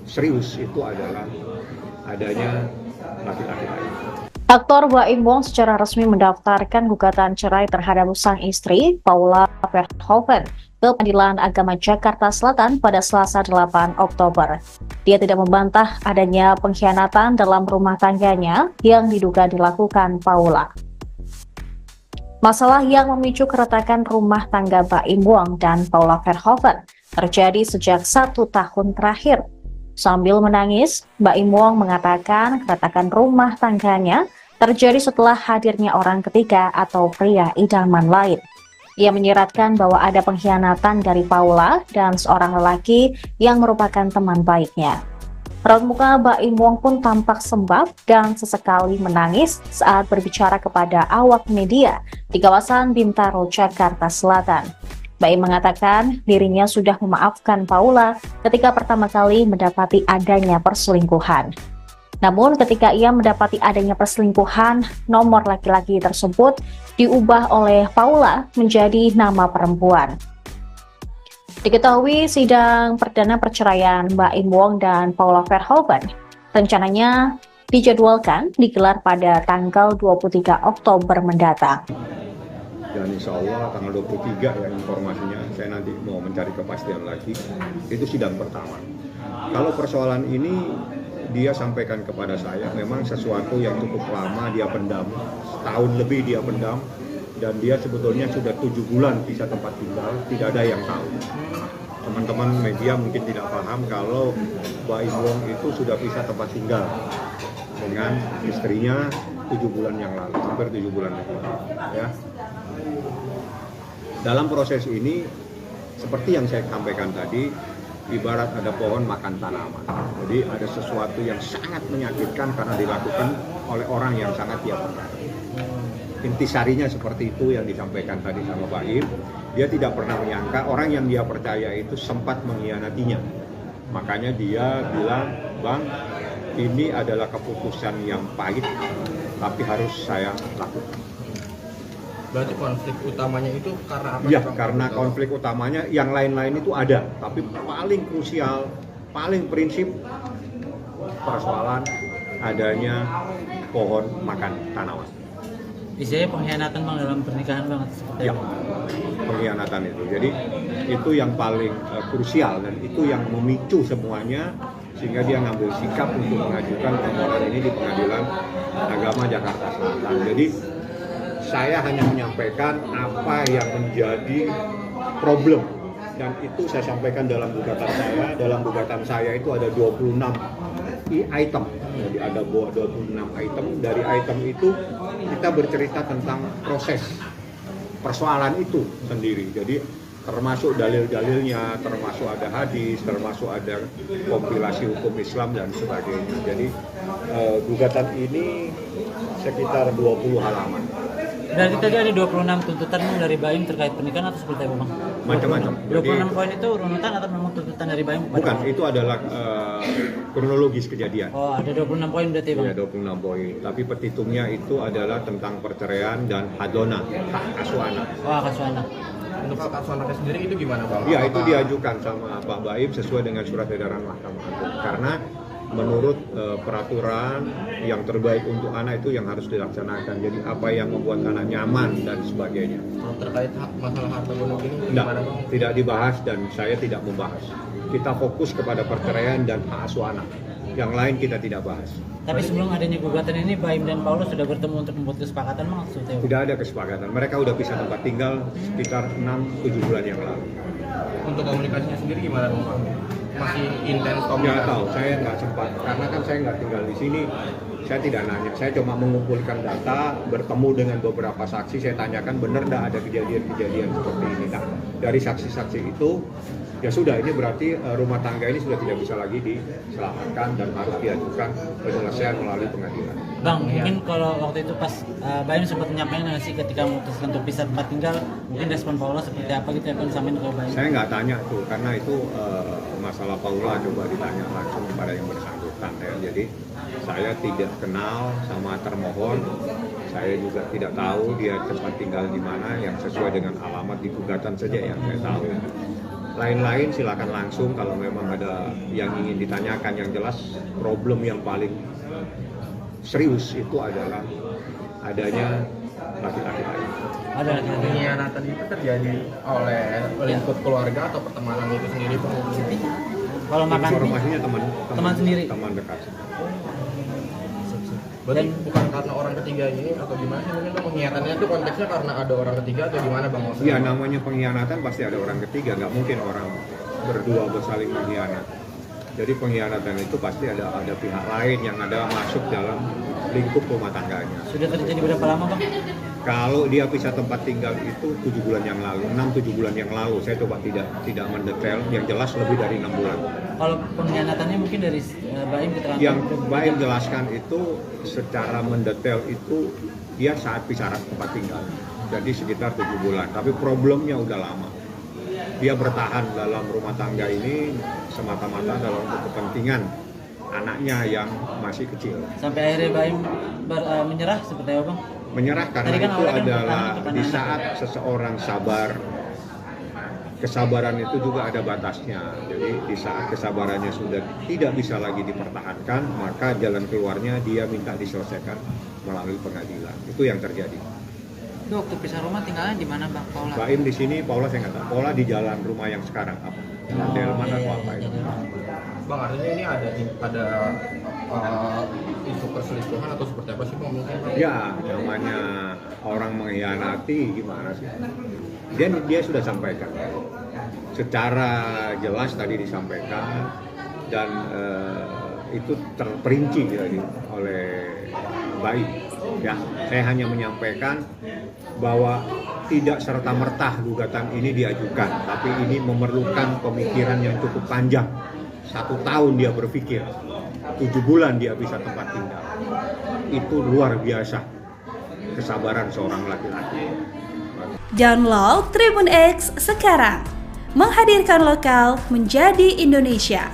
serius itu adalah adanya laki-laki lain. Aktor Baim Wong secara resmi mendaftarkan gugatan cerai terhadap sang istri, Paula Verhoeven, ke Pengadilan Agama Jakarta Selatan pada Selasa 8 Oktober. Dia tidak membantah adanya pengkhianatan dalam rumah tangganya yang diduga dilakukan Paula. Masalah yang memicu keretakan rumah tangga Baim Wong dan Paula Verhoeven terjadi sejak 1 tahun terakhir. Sambil menangis, Baim Wong mengatakan keretakan rumah tangganya terjadi setelah hadirnya orang ketiga atau pria idaman lain. Ia menyiratkan bahwa ada pengkhianatan dari Paula dan seorang lelaki yang merupakan teman baiknya. Raut muka Baim Wong pun tampak sembab dan sesekali menangis saat berbicara kepada awak media di kawasan Bintaro, Jakarta Selatan. Baim mengatakan dirinya sudah memaafkan Paula ketika pertama kali mendapati adanya perselingkuhan. Namun ketika ia mendapati adanya perselingkuhan, nomor laki-laki tersebut diubah oleh Paula menjadi nama perempuan. Diketahui sidang perdana perceraian Baim Wong dan Paula Verhoeven rencananya dijadwalkan digelar pada tanggal 23 Oktober mendatang. Dan insya Allah tanggal 23 ya informasinya, saya nanti mau mencari kepastian lagi, itu sidang pertama. Kalau persoalan ini dia sampaikan kepada saya, memang sesuatu yang cukup lama dia pendam, setahun lebih dia pendam, dan dia sebetulnya sudah 7 bulan pisah tempat tinggal, tidak ada yang tahu. Teman-teman media mungkin tidak paham kalau Baim Wong itu sudah pisah tempat tinggal dengan istrinya 7 bulan yang lalu, hampir 7 bulan yang lalu. Ya. Dalam proses ini, seperti yang saya sampaikan tadi, ibarat ada pohon makan tanaman. Jadi ada sesuatu yang sangat menyakitkan karena dilakukan oleh orang yang sangat dia percaya. Intisarinya seperti itu yang disampaikan tadi sama Pak Im. Dia tidak pernah menyangka orang yang dia percaya itu sempat mengkhianatinya. Makanya dia bilang, Bang, ini adalah keputusan yang pahit, tapi harus saya lakukan. Berarti konflik utamanya itu karena apa? Ya, karena konflik utamanya yang lain-lain itu ada, tapi paling krusial, paling prinsip persoalan adanya pohon makan tanaman. Istilahnya pengkhianatan Bang dalam pernikahan Bang seperti Ya, apa? pengkhianatan itu. Jadi itu yang paling krusial dan itu yang memicu semuanya sehingga dia ngambil sikap untuk mengajukan permohonan ini di Pengadilan Agama Jakarta Selatan. Jadi saya hanya menyampaikan apa yang menjadi problem dan itu saya sampaikan dalam gugatan saya. Dalam gugatan saya itu ada 26 item. Jadi ada 26 item. Dari item itu kita bercerita tentang proses persoalan itu sendiri. Jadi termasuk dalil-dalilnya, termasuk ada hadis, termasuk ada kompilasi hukum Islam dan sebagainya. Jadi gugatan ini sekitar 20 halaman. Berarti tadi ada 26 tuntutan Bang dari Baim terkait pernikahan atau seperti apa Bang? Macam-macam. 26 poin itu runutan atau memang tuntutan dari Baim? Bukan, itu adalah kronologis kejadian. Oh, ada 26 poin berarti Bang? Ya, 26 poin. Tapi petitumnya itu adalah tentang perceraian dan hadona, hak asuh anak. Oh, hak asuh anak. Untuk hak asuh anaknya sendiri itu gimana Bang? Ya, itu diajukan sama Pak Baim sesuai dengan surat edaran Mahkamah Agung. Karena menurut peraturan yang terbaik untuk anak itu yang harus dilaksanakan. Jadi apa yang membuat anak nyaman dan sebagainya. Terkait masalah harta gonok ini Tidak, gimana Bang? tidak dibahas dan saya tidak membahas. Kita fokus kepada perceraian dan hak asuh anak. Yang lain kita tidak bahas. Tapi sebelum adanya gugatan ini, Baim dan Paulus sudah bertemu untuk membuat kesepakatan Bang? Tidak ada kesepakatan. Mereka udah pisah tempat tinggal sekitar 6-7 bulan yang lalu. Untuk komunikasinya sendiri gimana Bang? Masih intens Nggak komunikasi? tahu, saya nggak sempat. Karena kan saya nggak tinggal di sini. Saya tidak nanya. Saya cuma mengumpulkan data, bertemu dengan beberapa saksi. Saya tanyakan benar nggak ada kejadian-kejadian seperti ini. Nah, dari saksi-saksi itu, ya sudah, ini berarti rumah tangga ini sudah tidak bisa lagi diselamatkan dan harus diajukan penyelesaian melalui pengadilan. Bang, mungkin kalau waktu itu pas Baim sempat menyampaikan nggak sih ketika memutuskan untuk pisah tempat tinggal, mungkin respon Paula seperti apa gitu ya Bang sampein ke Baim? Saya nggak tanya tuh, karena itu masalah Paula coba ditanya langsung kepada yang bersangkutan ya. Jadi saya tidak kenal sama termohon, saya juga tidak tahu dia tempat tinggal di mana yang sesuai dengan alamat di gugatan saja yang saya tahu. Lain-lain silakan langsung kalau memang ada yang ingin ditanyakan. Yang jelas problem yang paling serius itu adalah adanya laki-laki lain. Ada laki-laki. Pengkhianatan itu terjadi oleh lingkup keluarga atau pertemanan itu sendiri Bang? Kalau makan Informasinya teman sendiri. teman dekat. Berarti bukan karena orang ketiga ini atau gimana sih mungkin Bang? Pengkhianatannya itu konteksnya karena ada orang ketiga atau gimana Bang? Maksudnya? Ya, namanya pengkhianatan pasti ada orang ketiga, nggak mungkin orang berdua bersaling mengkhianat. Jadi pengkhianatan itu pasti ada pihak lain yang ada masuk dalam lingkup rumah tangganya. Sudah terjadi berapa lama Bang? Kalau dia pisah tempat tinggal itu 7 bulan yang lalu, 6-7 bulan yang lalu. Saya coba tidak mendetail, yang jelas lebih dari 6 bulan. Kalau pengkhianatannya mungkin dari Baim keterangan? Yang Baim jelaskan itu secara mendetail itu dia saat pisah tempat tinggal. Jadi sekitar 7 bulan, tapi problemnya udah lama. Dia bertahan dalam rumah tangga ini semata-mata dalam kepentingan anaknya yang masih kecil. Sampai akhirnya Baim menyerah seperti apa Bang? Menyerah karena kan itu awalnya adalah bukan di anak. saat seseorang sabar, kesabaran itu juga ada batasnya. Jadi di saat kesabarannya sudah tidak bisa lagi dipertahankan, maka jalan keluarnya dia minta diselesaikan melalui pengadilan. Itu yang terjadi. Itu waktu pisah rumah tinggalnya di mana Bang Paula? Baim di sini, Paula saya nggak tahu. Paula di jalan rumah yang sekarang apa? Jalan Delman atau apa itu? Bang, artinya ini ada isu perselingkuhan atau seperti apa sih Bang mungkin Bang? Ya, namanya orang mengkhianati gimana sih? Dia sudah sampaikan. Secara jelas tadi disampaikan dan itu terperinci jadi oleh baik. Ya, saya hanya menyampaikan bahwa tidak serta-merta gugatan ini diajukan, tapi ini memerlukan pemikiran yang cukup panjang. 1 tahun dia berpikir, 7 bulan dia bisa tempat tinggal. Itu luar biasa kesabaran seorang laki-laki. Download Tribun X sekarang, menghadirkan lokal menjadi Indonesia.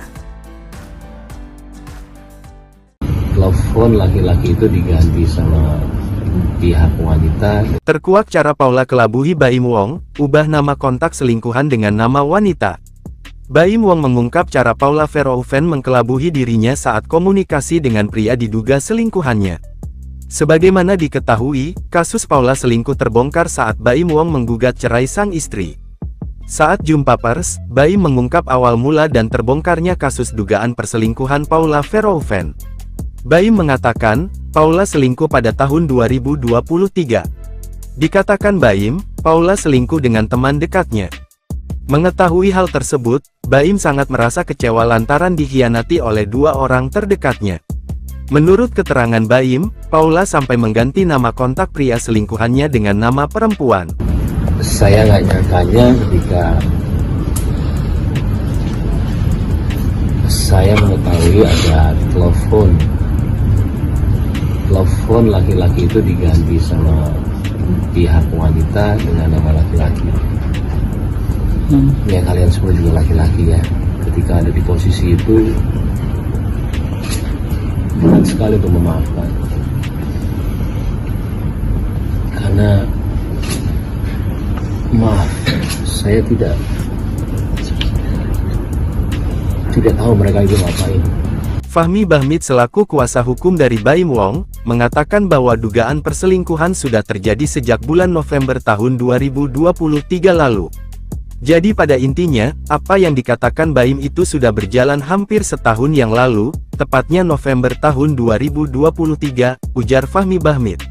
Telepon laki-laki itu diganti sama pihak wanita. Terkuak cara Paula kelabuhi Baim Wong, ubah nama kontak selingkuhan dengan nama wanita. Baim Wong mengungkap cara Paula Verhoeven mengkelabuhi dirinya saat komunikasi dengan pria diduga selingkuhannya. Sebagaimana diketahui, kasus Paula selingkuh terbongkar saat Baim Wong menggugat cerai sang istri. Saat jumpa pers, Baim mengungkap awal mula dan terbongkarnya kasus dugaan perselingkuhan Paula Verhoeven. Baim mengatakan, Paula selingkuh pada tahun 2023. Dikatakan Baim, Paula selingkuh dengan teman dekatnya. Mengetahui hal tersebut, Baim sangat merasa kecewa lantaran dikhianati oleh 2 orang terdekatnya. Menurut keterangan Baim, Paula sampai mengganti nama kontak pria selingkuhannya dengan nama perempuan. Saya nggak nyangkanya ketika saya mengetahui ada telepon laki-laki itu diganti sama pihak wanita dengan nama laki-laki. Ya kalian semua juga laki-laki ya. Ketika ada di posisi itu, berat sekali untuk memaafkan. Karena maaf, saya tidak tahu mereka itu ngapain. Fahmi Bahmid selaku kuasa hukum dari Baim Wong, mengatakan bahwa dugaan perselingkuhan sudah terjadi sejak bulan November tahun 2023 lalu. Jadi pada intinya, apa yang dikatakan Baim itu sudah berjalan hampir setahun yang lalu, tepatnya November tahun 2023, ujar Fahmi Bahmid.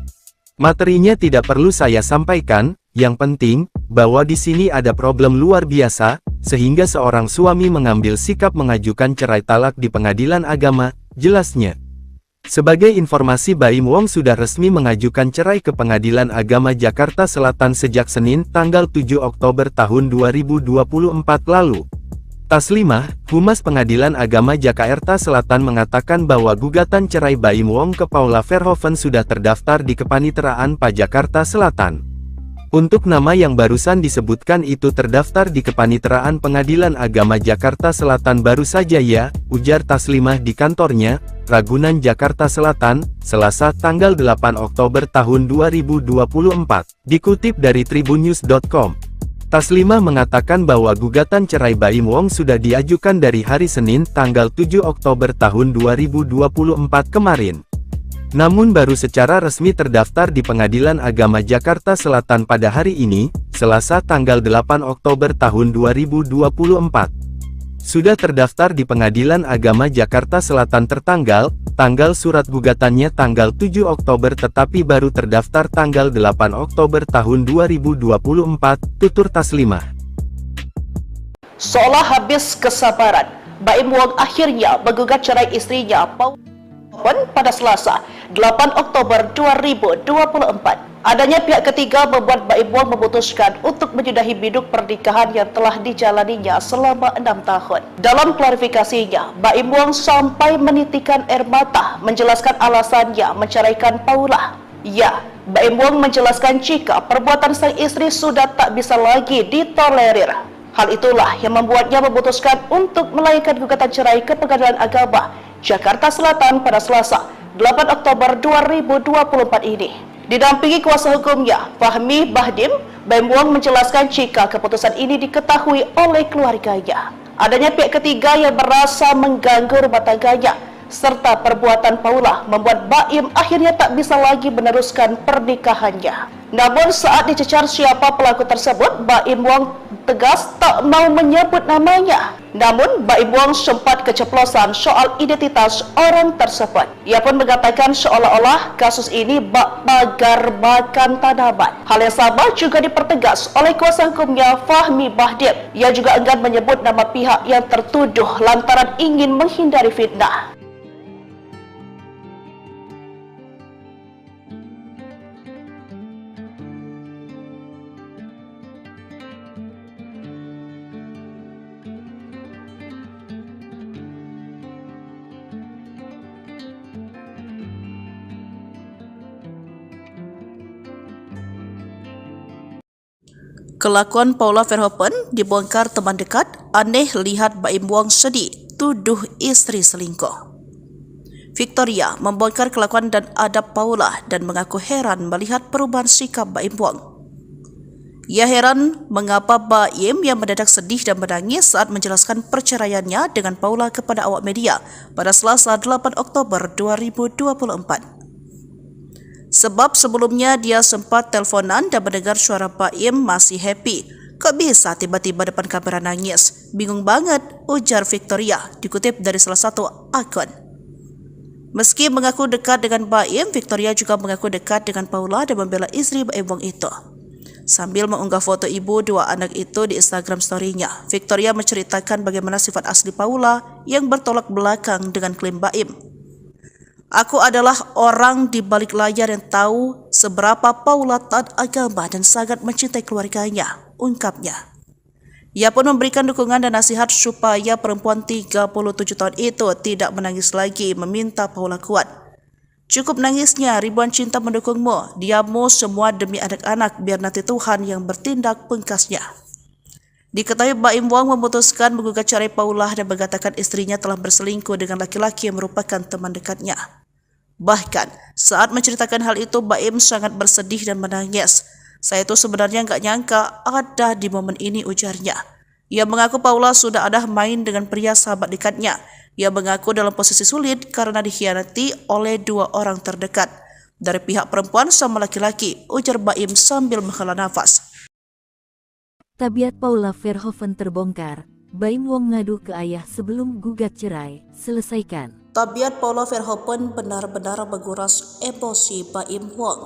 Materinya tidak perlu saya sampaikan, yang penting, bahwa di sini ada problem luar biasa, sehingga seorang suami mengambil sikap mengajukan cerai talak di pengadilan agama, jelasnya. Sebagai informasi Baim Wong sudah resmi mengajukan cerai ke Pengadilan Agama Jakarta Selatan sejak Senin tanggal 7 Oktober tahun 2024 lalu. Taslimah, Humas Pengadilan Agama Jakarta Selatan mengatakan bahwa gugatan cerai Baim Wong ke Paula Verhoeven sudah terdaftar di Kepaniteraan PA Jakarta Selatan. Untuk nama yang barusan disebutkan itu terdaftar di Kepaniteraan Pengadilan Agama Jakarta Selatan baru saja ya, ujar Taslimah di kantornya, Ragunan Jakarta Selatan, Selasa tanggal 8 Oktober tahun 2024. Dikutip dari tribunnews.com. Taslimah mengatakan bahwa gugatan cerai Baim Wong sudah diajukan dari hari Senin tanggal 7 Oktober tahun 2024 kemarin. Namun baru secara resmi terdaftar di Pengadilan Agama Jakarta Selatan pada hari ini, Selasa tanggal 8 Oktober tahun 2024. Sudah terdaftar di Pengadilan Agama Jakarta Selatan tanggal surat gugatannya tanggal 7 Oktober tetapi baru terdaftar tanggal 8 Oktober tahun 2024, tutur Taslimah. Seolah habis kesabaran, Baim Wong akhirnya menggugat cerai istrinya Paula pada Selasa, 8 Oktober 2024. Adanya pihak ketiga membuat Baim Wong memutuskan untuk menyudahi biduk pernikahan yang telah dijalaninya selama 6 tahun. Dalam klarifikasinya, Baim Wong sampai menitikan air mata menjelaskan alasannya menceraikan Paula. Ya, Baim Wong menjelaskan jika perbuatan sang istri sudah tak bisa lagi ditolerir. Hal itulah yang membuatnya memutuskan untuk melayangkan gugatan cerai ke Pengadilan Agama Jakarta Selatan pada Selasa, 8 Oktober 2024 ini. Didampingi kuasa hukumnya, Fahmi Bahdim, Baim Wong menjelaskan jika keputusan ini diketahui oleh keluarganya. Adanya pihak ketiga yang merasa mengganggu rumah tangganya, serta perbuatan Paula membuat Baim akhirnya tak bisa lagi meneruskan pernikahannya. Namun saat dicecar siapa pelaku tersebut, Baim Wong tegas tak mau menyebut namanya. Namun Baim Wong sempat keceplosan soal identitas orang tersebut. Ia pun mengatakan seolah-olah kasus ini bak pagar makan tanaman. Hal yang sama juga dipertegas oleh kuasa hukumnya Fahmi Bahdim. Ia juga enggan menyebut nama pihak yang tertuduh lantaran ingin menghindari fitnah. Kelakuan Paula Verhoeven dibongkar teman dekat, aneh lihat Baim Wong sedih, tuduh istri selingkuh. Victoria membongkar kelakuan dan adab Paula dan mengaku heran melihat perubahan sikap Baim Wong. Ia heran mengapa Baim yang mendadak sedih dan menangis saat menjelaskan perceraiannya dengan Paula kepada awak media pada Selasa 8 Oktober 2024. Sebab sebelumnya dia sempat teleponan dan mendengar suara Baim masih happy. Kok bisa tiba-tiba depan kamera nangis? Bingung banget, ujar Victoria, dikutip dari salah satu akun. Meski mengaku dekat dengan Baim, Victoria juga mengaku dekat dengan Paula dan membela istri Baim Wong itu. Sambil mengunggah foto ibu dua anak itu di Instagram story-nya, Victoria menceritakan bagaimana sifat asli Paula yang bertolak belakang dengan klaim Baim. Aku adalah orang di balik layar yang tahu seberapa Paula taat agama dan sangat mencintai keluarganya, ungkapnya. Ia pun memberikan dukungan dan nasihat supaya perempuan 37 tahun itu tidak menangis lagi, meminta Paula kuat. Cukup nangisnya, ribuan cinta mendukungmu, diammu semua demi anak-anak, biar nanti Tuhan yang bertindak, pungkasnya. Diketahui Baim Wong memutuskan menggugat cerai Paula dan mengatakan istrinya telah berselingkuh dengan laki-laki yang merupakan teman dekatnya. Bahkan, saat menceritakan hal itu, Baim sangat bersedih dan menangis. Saya itu sebenarnya nggak nyangka ada di momen ini, ujarnya. Ia mengaku Paula sudah ada main dengan pria sahabat dekatnya. Ia mengaku dalam posisi sulit karena dikhianati oleh dua orang terdekat. Dari pihak perempuan sama laki-laki, ujar Baim sambil menghela nafas. Tabiat Paula Verhoeven terbongkar. Baim Wong ngadu ke ayah sebelum gugat cerai. Selesaikan. Tabiat Paula Verhoeven benar-benar menguras emosi Baim Wong.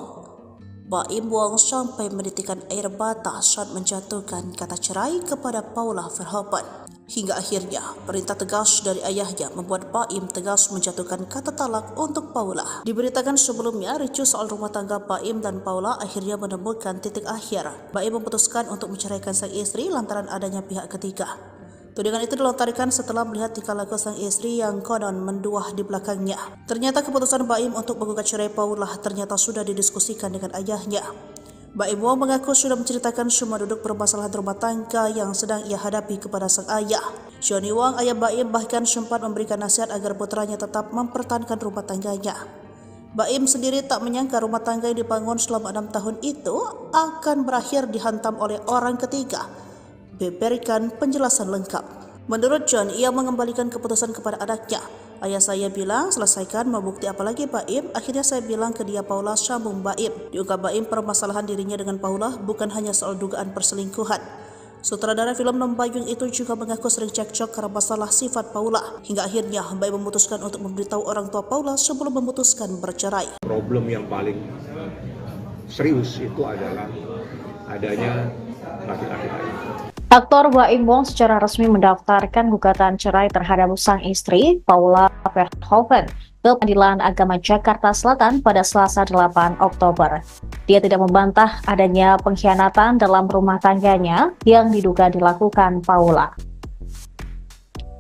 Baim Wong sampai menitikan air mata saat menjatuhkan kata cerai kepada Paula Verhoeven. Hingga akhirnya, perintah tegas dari ayahnya membuat Baim tegas menjatuhkan kata talak untuk Paula. Diberitakan sebelumnya, ricuh soal rumah tangga Baim dan Paula akhirnya menemukan titik akhir. Baim memutuskan untuk menceraikan sang istri lantaran adanya pihak ketiga. Tudingan itu dilontarkan setelah melihat tingkah laku sang istri yang konon menduah di belakangnya. Ternyata keputusan Baim untuk menggugat cerai Paula ternyata sudah didiskusikan dengan ayahnya. Baim Wong mengaku sudah menceritakan semua duduk permasalahan rumah tangga yang sedang ia hadapi kepada sang ayah. Johnny Wong, ayah Baim, bahkan sempat memberikan nasihat agar putranya tetap mempertahankan rumah tangganya. Baim sendiri tak menyangka rumah tangga yang dibangun selama 6 tahun itu akan berakhir dihantam oleh orang ketiga. Beberkan penjelasan lengkap. Menurut John, ia mengembalikan keputusan kepada anaknya. Ayah saya bilang, selesaikan, mau bukti apa lagi Baim? Akhirnya saya bilang ke dia, Paula, sambung Baim. Diungkap Baim permasalahan dirinya dengan Paula bukan hanya soal dugaan perselingkuhan. Sutradara film Nombayung itu juga mengaku sering cekcok karena masalah sifat Paula. Hingga akhirnya Baim memutuskan untuk memberitahu orang tua Paula sebelum memutuskan bercerai. Problem yang paling serius itu adalah adanya laki-laki lain. Aktor Baim Wong secara resmi mendaftarkan gugatan cerai terhadap sang istri, Paula Verhoeven, ke Pengadilan Agama Jakarta Selatan pada Selasa 8 Oktober. Dia tidak membantah adanya pengkhianatan dalam rumah tangganya yang diduga dilakukan Paula.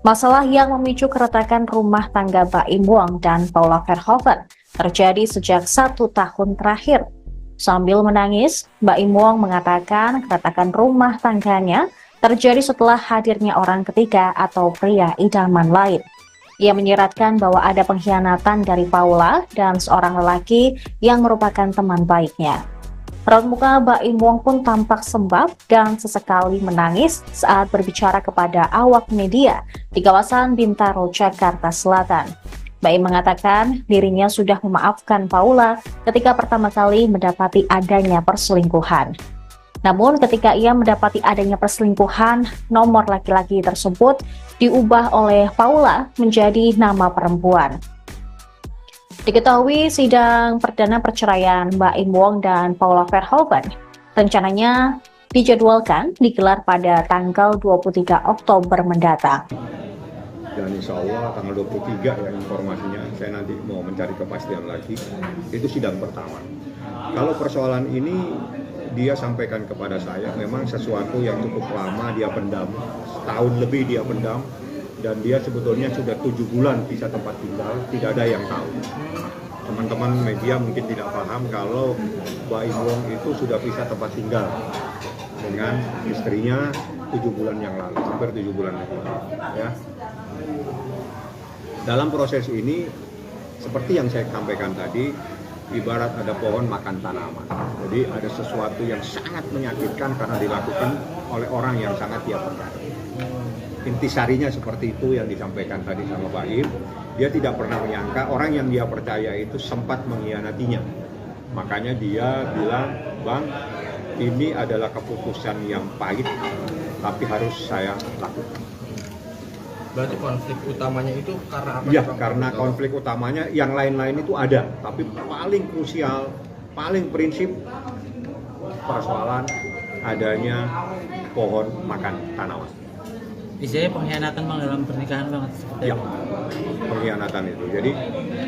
Masalah yang memicu keretakan rumah tangga Baim Wong dan Paula Verhoeven terjadi sejak 1 tahun terakhir. Sambil menangis, Baim Wong mengatakan keretakan rumah tangganya terjadi setelah hadirnya orang ketiga atau pria idaman lain. Ia menyiratkan bahwa ada pengkhianatan dari Paula dan seorang lelaki yang merupakan teman baiknya. Raut muka Baim Wong pun tampak sembab dan sesekali menangis saat berbicara kepada awak media di kawasan Bintaro, Jakarta Selatan. Baim mengatakan dirinya sudah memaafkan Paula ketika pertama kali mendapati adanya perselingkuhan. Namun ketika ia mendapati adanya perselingkuhan, nomor laki-laki tersebut diubah oleh Paula menjadi nama perempuan. Diketahui sidang perdana perceraian Baim Wong dan Paula Verhoeven rencananya dijadwalkan digelar pada tanggal 23 Oktober mendatang. Dan insya Allah tanggal 23 ya informasinya, saya nanti mau mencari kepastian lagi, itu sidang pertama. Kalau persoalan ini dia sampaikan kepada saya, memang sesuatu yang cukup lama dia pendam, setahun lebih dia pendam, dan dia sebetulnya sudah 7 bulan pisah tempat tinggal, tidak ada yang tahu. Teman-teman media mungkin tidak paham kalau Baim Wong itu sudah pisah tempat tinggal dengan istrinya 7 bulan yang lalu, hampir 7 bulan yang lalu. Ya. Dalam proses ini, seperti yang saya sampaikan tadi, ibarat ada pohon makan tanaman. Jadi ada sesuatu yang sangat menyakitkan karena dilakukan oleh orang yang sangat dia percaya. Intisarinya seperti itu yang disampaikan tadi sama Baim. Dia tidak pernah menyangka orang yang dia percaya itu sempat mengkhianatinya. Makanya dia bilang, Bang, ini adalah keputusan yang pahit, tapi harus saya lakukan. Berarti konflik utamanya itu karena apa? Ya, karena konflik utamanya yang lain-lain itu ada, tapi paling krusial, paling prinsip persoalan adanya pohon makan tanaman. Isinya pengkhianatan Bang dalam pernikahan banget seperti Ya, pengkhianatan itu. Jadi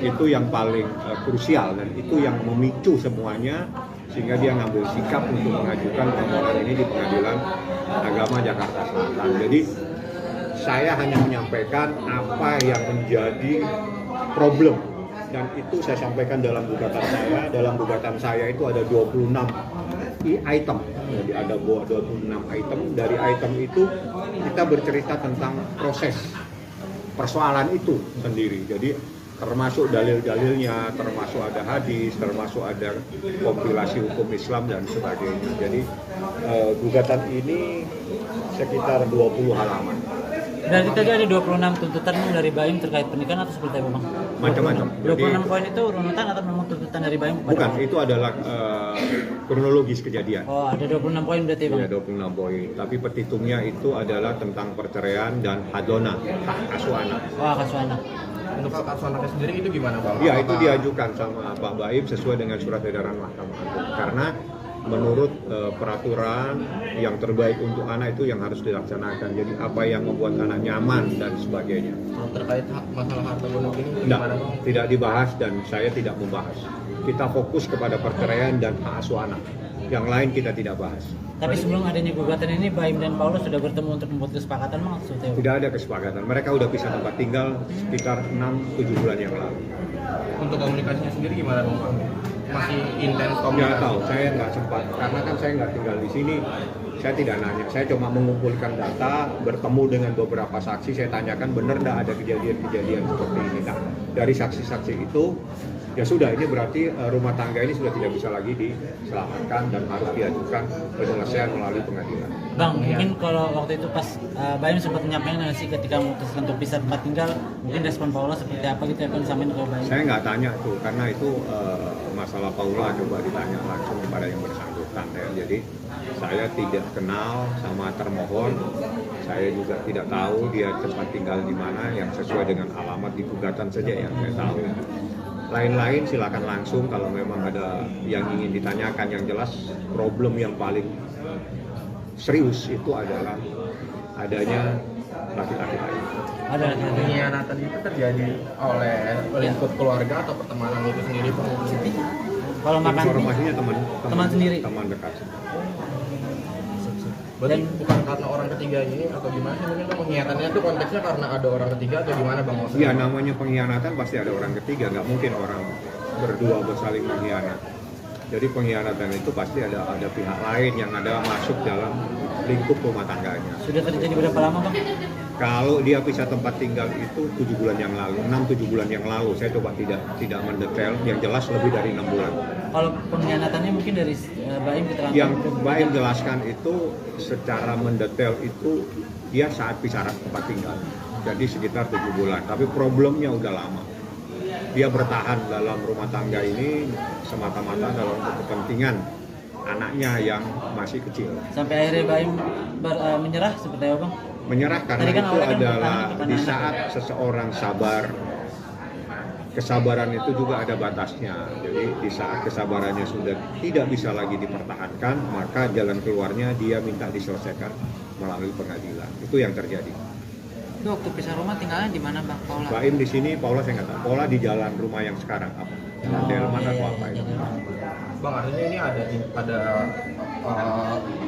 itu yang paling krusial dan itu yang memicu semuanya sehingga dia ngambil sikap untuk mengajukan permohonan ini di Pengadilan Agama Jakarta Selatan. Jadi saya hanya menyampaikan apa yang menjadi problem dan itu saya sampaikan dalam gugatan saya. Dalam gugatan saya itu ada 26 item. Jadi ada 26 item. Dari item itu kita bercerita tentang proses persoalan itu sendiri. Jadi termasuk dalil-dalilnya, termasuk ada hadis, termasuk ada kompilasi hukum Islam dan sebagainya. Jadi gugatan ini sekitar 20 halaman. Berarti tadi ada 26 tuntutan Bang dari Baim terkait pernikahan atau seperti apa Bang? Macam-macam. 26 poin itu runutan atau memang tuntutan dari Baim? Bukan, itu adalah kronologis kejadian. Oh, ada 26 poin berarti Bang? Ya, 26 poin. Tapi petitumnya itu adalah tentang perceraian dan hadona, hak asuh anak. Oh, hak asuh anak. Untuk hak asuh anaknya sendiri itu gimana Bang? Ya, itu diajukan sama Pak Baim sesuai dengan surat edaran Mahkamah Agung. Karena menurut peraturan yang terbaik untuk anak itu yang harus dilaksanakan. Jadi apa yang membuat anak nyaman dan sebagainya. Terkait masalah harta gonok ini Tidak, gimana Bang? tidak dibahas dan saya tidak membahas. Kita fokus kepada perceraian dan hak asuh anak. Yang lain kita tidak bahas. Tapi sebelum adanya gugatan ini, Baim dan Paulus sudah bertemu untuk membuat kesepakatan Bang? Tidak ada kesepakatan. Mereka udah pisah tempat tinggal sekitar 6-7 bulan yang lalu. Untuk komunikasinya sendiri gimana Bang? Masih intens komunikasi? Nggak tahu, saya nggak sempat. Karena kan saya nggak tinggal di sini. Saya tidak nanya. Saya cuma mengumpulkan data, bertemu dengan beberapa saksi. Saya tanyakan benar nggak ada kejadian-kejadian seperti ini. Nah, dari saksi-saksi itu, ya sudah, ini berarti rumah tangga ini sudah tidak bisa lagi diselamatkan dan harus diajukan penyelesaian melalui pengadilan. Bang, mungkin kalau waktu itu pas Baim sempat menyampaikan sih ketika memutuskan untuk pisah tempat tinggal, mungkin respon Paula seperti apa gitu ya, disampaikan ke Baim? Saya nggak tanya tuh, karena itu masalah Paula coba ditanya langsung kepada yang bersangkutan ya. Jadi saya tidak kenal sama termohon, saya juga tidak tahu dia tempat tinggal di mana, yang sesuai dengan alamat di gugatan saja yang saya tahu. Lain-lain silakan langsung kalau memang ada yang ingin ditanyakan. Yang jelas problem yang paling serius itu adalah adanya laki-laki lain. Ada Pengkhianatan itu terjadi oleh lingkup keluarga atau pertemanan itu sendiri Bang? Kalau makan Informasinya teman sendiri, teman dekat. Berarti bukan karena orang ketiga ini atau gimana sih? Mungkin pengkhianatannya itu konteksnya karena ada orang ketiga atau gimana Bang? Iya, namanya pengkhianatan pasti ada orang ketiga, nggak mungkin orang berdua bersaling mengkhianat. Jadi pengkhianatan itu pasti ada pihak lain yang ada masuk dalam lingkup rumah tangganya. sudah terjadi berapa lama Bang? Kalau dia pisah tempat tinggal itu 7 bulan yang lalu, 6-7 bulan yang lalu. Saya coba tidak mendetail, yang jelas lebih dari 6 bulan. Kalau pengkhianatannya mungkin dari Baim keterangan? Yang Baim jelaskan itu secara mendetail itu dia saat pisah tempat tinggal. Jadi sekitar 7 bulan, tapi problemnya udah lama. Dia bertahan dalam rumah tangga ini semata-mata dalam kepentingan anaknya yang masih kecil. Sampai akhirnya Baim menyerah seperti apa Bang? Menyerah karena Tadi kan itu awalnya kan adalah bertahan di anak. saat seseorang sabar, kesabaran itu juga ada batasnya. Jadi di saat kesabarannya sudah tidak bisa lagi dipertahankan, maka jalan keluarnya dia minta diselesaikan melalui pengadilan. Itu yang terjadi. Itu waktu pisah rumah tinggalnya di mana Bang Paula? Baim di sini, Paula saya nggak tahu. Paula di jalan rumah yang sekarang apa? Jalan Delman atau apa itu? Bang, artinya ini ada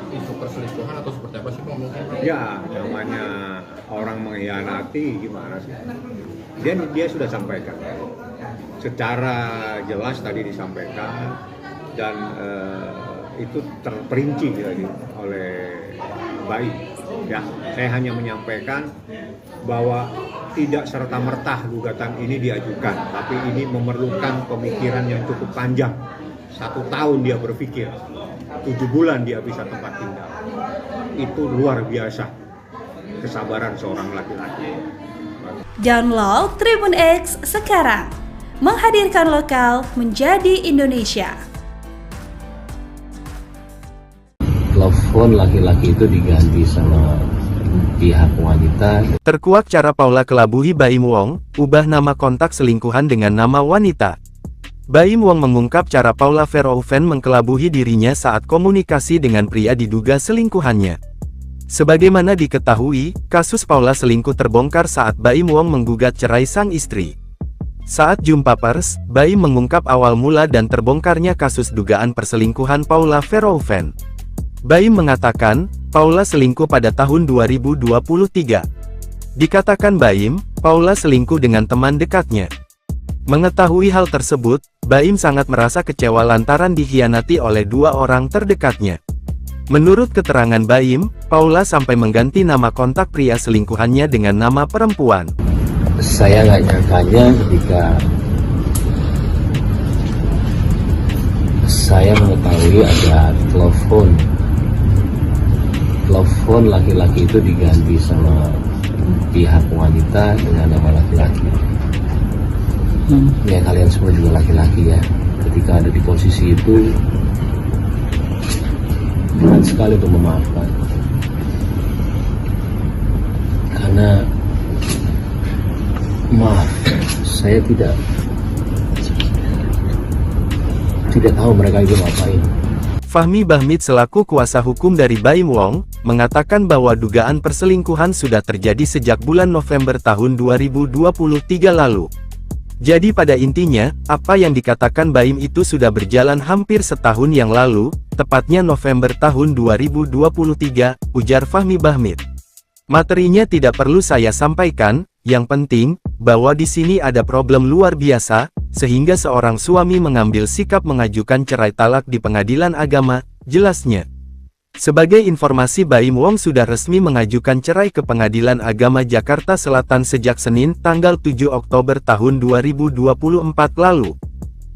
isu perselingkuhan atau seperti apa sih Bang? Mungkin Bang? Ya, namanya orang mengkhianati gimana sih? Dia sudah sampaikan. Secara jelas tadi disampaikan dan itu terperinci oleh BAIM. Ya, saya hanya menyampaikan bahwa tidak serta-merta gugatan ini diajukan, tapi ini memerlukan pemikiran yang cukup panjang. 1 tahun dia berpikir, 7 bulan dia bisa tempat tinggal. Itu luar biasa kesabaran seorang laki-laki. Download Tribun X sekarang, menghadirkan lokal menjadi Indonesia. Telepon laki-laki itu diganti sama pihak wanita. Terkuak cara Paula kelabui Baim Wong, ubah nama kontak selingkuhan dengan nama wanita. Baim Wong mengungkap cara Paula Verhoeven mengkelabuhi dirinya saat komunikasi dengan pria diduga selingkuhannya. Sebagaimana diketahui, kasus Paula selingkuh terbongkar saat Baim Wong menggugat cerai sang istri. Saat jumpa pers, Baim mengungkap awal mula dan terbongkarnya kasus dugaan perselingkuhan Paula Verhoeven. Baim mengatakan, Paula selingkuh pada tahun 2023. Dikatakan Baim, Paula selingkuh dengan teman dekatnya. Mengetahui hal tersebut, Baim sangat merasa kecewa lantaran dikhianati oleh 2 orang terdekatnya. Menurut keterangan Baim, Paula sampai mengganti nama kontak pria selingkuhannya dengan nama perempuan. Saya nggak nyangkanya ketika saya mengetahui ada telepon laki-laki itu diganti sama pihak wanita dengan nama laki-laki. Ya kalian semua juga laki-laki ya. Ketika ada di posisi itu, berat sekali untuk memaafkan. Karena maaf, saya tidak tahu mereka itu ngapain. Fahmi Bahmid selaku kuasa hukum dari Baim Wong, mengatakan bahwa dugaan perselingkuhan sudah terjadi sejak bulan November tahun 2023 lalu. Jadi pada intinya, apa yang dikatakan Baim itu sudah berjalan hampir setahun yang lalu, tepatnya November tahun 2023, ujar Fahmi Bahmid. Materinya tidak perlu saya sampaikan, yang penting, bahwa di sini ada problem luar biasa, sehingga seorang suami mengambil sikap mengajukan cerai talak di pengadilan agama, jelasnya. Sebagai informasi, Baim Wong sudah resmi mengajukan cerai ke Pengadilan Agama Jakarta Selatan sejak Senin, tanggal 7 Oktober tahun 2024 lalu.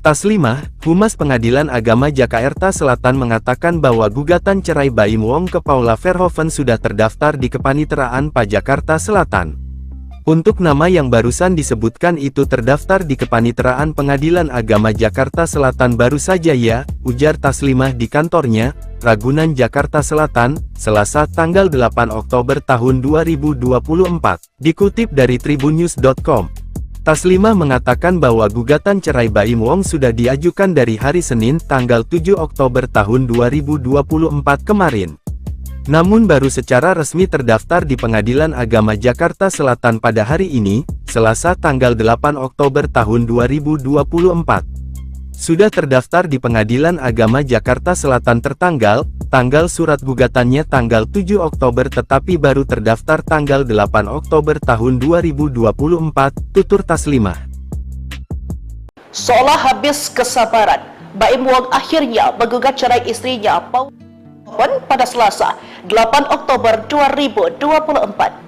Taslimah, Humas Pengadilan Agama Jakarta Selatan mengatakan bahwa gugatan cerai Baim Wong ke Paula Verhoeven sudah terdaftar di Kepaniteraan PA Jakarta Selatan. Untuk nama yang barusan disebutkan itu terdaftar di Kepaniteraan Pengadilan Agama Jakarta Selatan baru saja ya, ujar Taslimah di kantornya, Ragunan Jakarta Selatan, Selasa tanggal 8 Oktober tahun 2024. Dikutip dari tribunnews.com. Taslimah mengatakan bahwa gugatan cerai Baim Wong sudah diajukan dari hari Senin tanggal 7 Oktober tahun 2024 kemarin. Namun baru secara resmi terdaftar di Pengadilan Agama Jakarta Selatan pada hari ini, Selasa tanggal 8 Oktober tahun 2024. Sudah terdaftar di Pengadilan Agama Jakarta Selatan tanggal surat gugatannya tanggal 7 Oktober tetapi baru terdaftar tanggal 8 Oktober tahun 2024, tutur Taslimah. Seolah habis kesabaran, Baim Wong akhirnya menggugat cerai istrinya Paula pada Selasa, 8 Oktober 2024.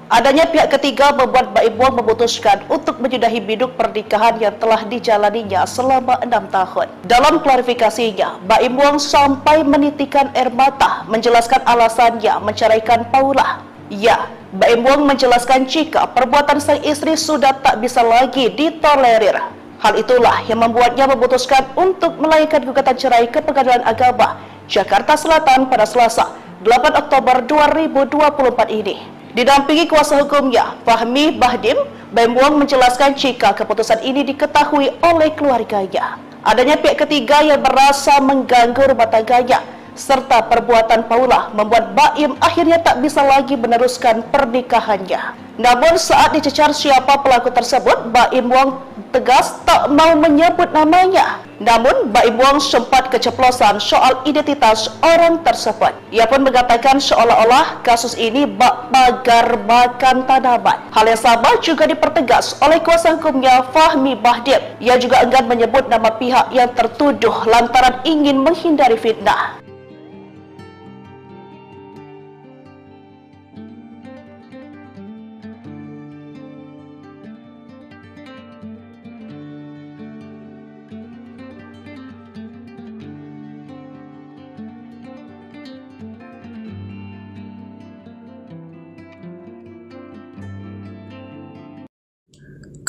Adanya pihak ketiga membuat Baim Wong memutuskan untuk menyudahi biduk pernikahan yang telah dijalaninya selama 6 tahun. Dalam klarifikasinya, Baim Wong sampai menitikan air mata menjelaskan alasannya menceraikan Paula. Ya, Baim Wong menjelaskan jika perbuatan sang istri sudah tak bisa lagi ditolerir. Hal itulah yang membuatnya memutuskan untuk melayangkan gugatan cerai ke Pengadilan Agama Jakarta Selatan pada Selasa, 8 Oktober 2024 ini. Didampingi kuasa hukumnya, Fahmi Bahdim, Baim Wong menjelaskan jika keputusan ini diketahui oleh keluarganya. Adanya pihak ketiga yang merasa mengganggu rumah tangganya, serta perbuatan Paula membuat Baim akhirnya tak bisa lagi meneruskan pernikahannya. Namun saat dicecar siapa pelaku tersebut, Baim Wong tegas tak mau menyebut namanya. Namun, Baim Wong sempat keceplosan soal identitas orang tersebut. Ia pun mengatakan seolah-olah kasus ini bak pagar makan tanaman. Hal yang sama juga dipertegas oleh kuasa hukumnya Fahmi Bahdim. Ia juga enggan menyebut nama pihak yang tertuduh lantaran ingin menghindari fitnah.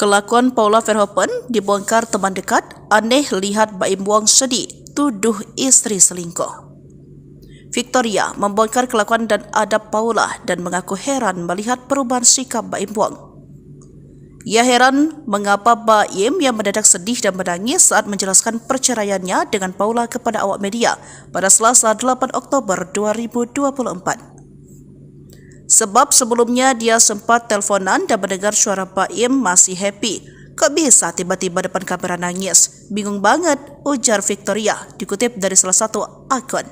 Kelakuan Paula Verhoeven dibongkar teman dekat, aneh lihat Baim Wong sedih, tuduh istri selingkuh. Victoria membongkar kelakuan dan adab Paula dan mengaku heran melihat perubahan sikap Baim Wong. Ia heran mengapa Baim yang mendadak sedih dan menangis saat menjelaskan perceraiannya dengan Paula kepada awak media pada Selasa 8 Oktober 2024. Sebab sebelumnya dia sempat teleponan dan mendengar suara Baim masih happy. Kok bisa tiba-tiba depan kamera nangis? Bingung banget, ujar Victoria, dikutip dari salah satu akun.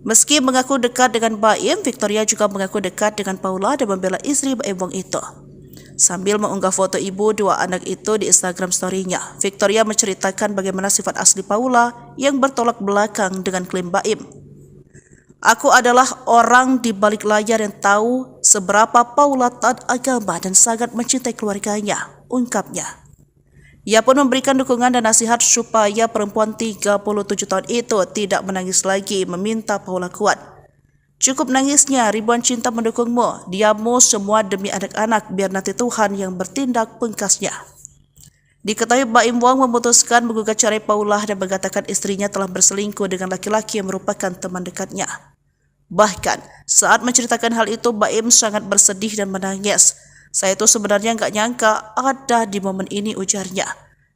Meski mengaku dekat dengan Baim, Victoria juga mengaku dekat dengan Paula dan membela istri Baim Wong itu. Sambil mengunggah foto ibu dua anak itu di Instagram story-nya, Victoria menceritakan bagaimana sifat asli Paula yang bertolak belakang dengan klaim Baim. Aku adalah orang di balik layar yang tahu seberapa Paula taat agama dan sangat mencintai keluarganya, ungkapnya. Ia pun memberikan dukungan dan nasihat supaya perempuan 37 tahun itu tidak menangis lagi, meminta Paula kuat. Cukup nangisnya, ribuan cinta mendukungmu, diammu semua demi anak-anak, biar nanti Tuhan yang bertindak, pungkasnya. Diketahui Baim Wong memutuskan menggugat cerai Paula dan mengatakan istrinya telah berselingkuh dengan laki-laki yang merupakan teman dekatnya. Bahkan saat menceritakan hal itu, Baim sangat bersedih dan menangis. Saya itu sebenarnya nggak nyangka ada di momen ini, ujarnya.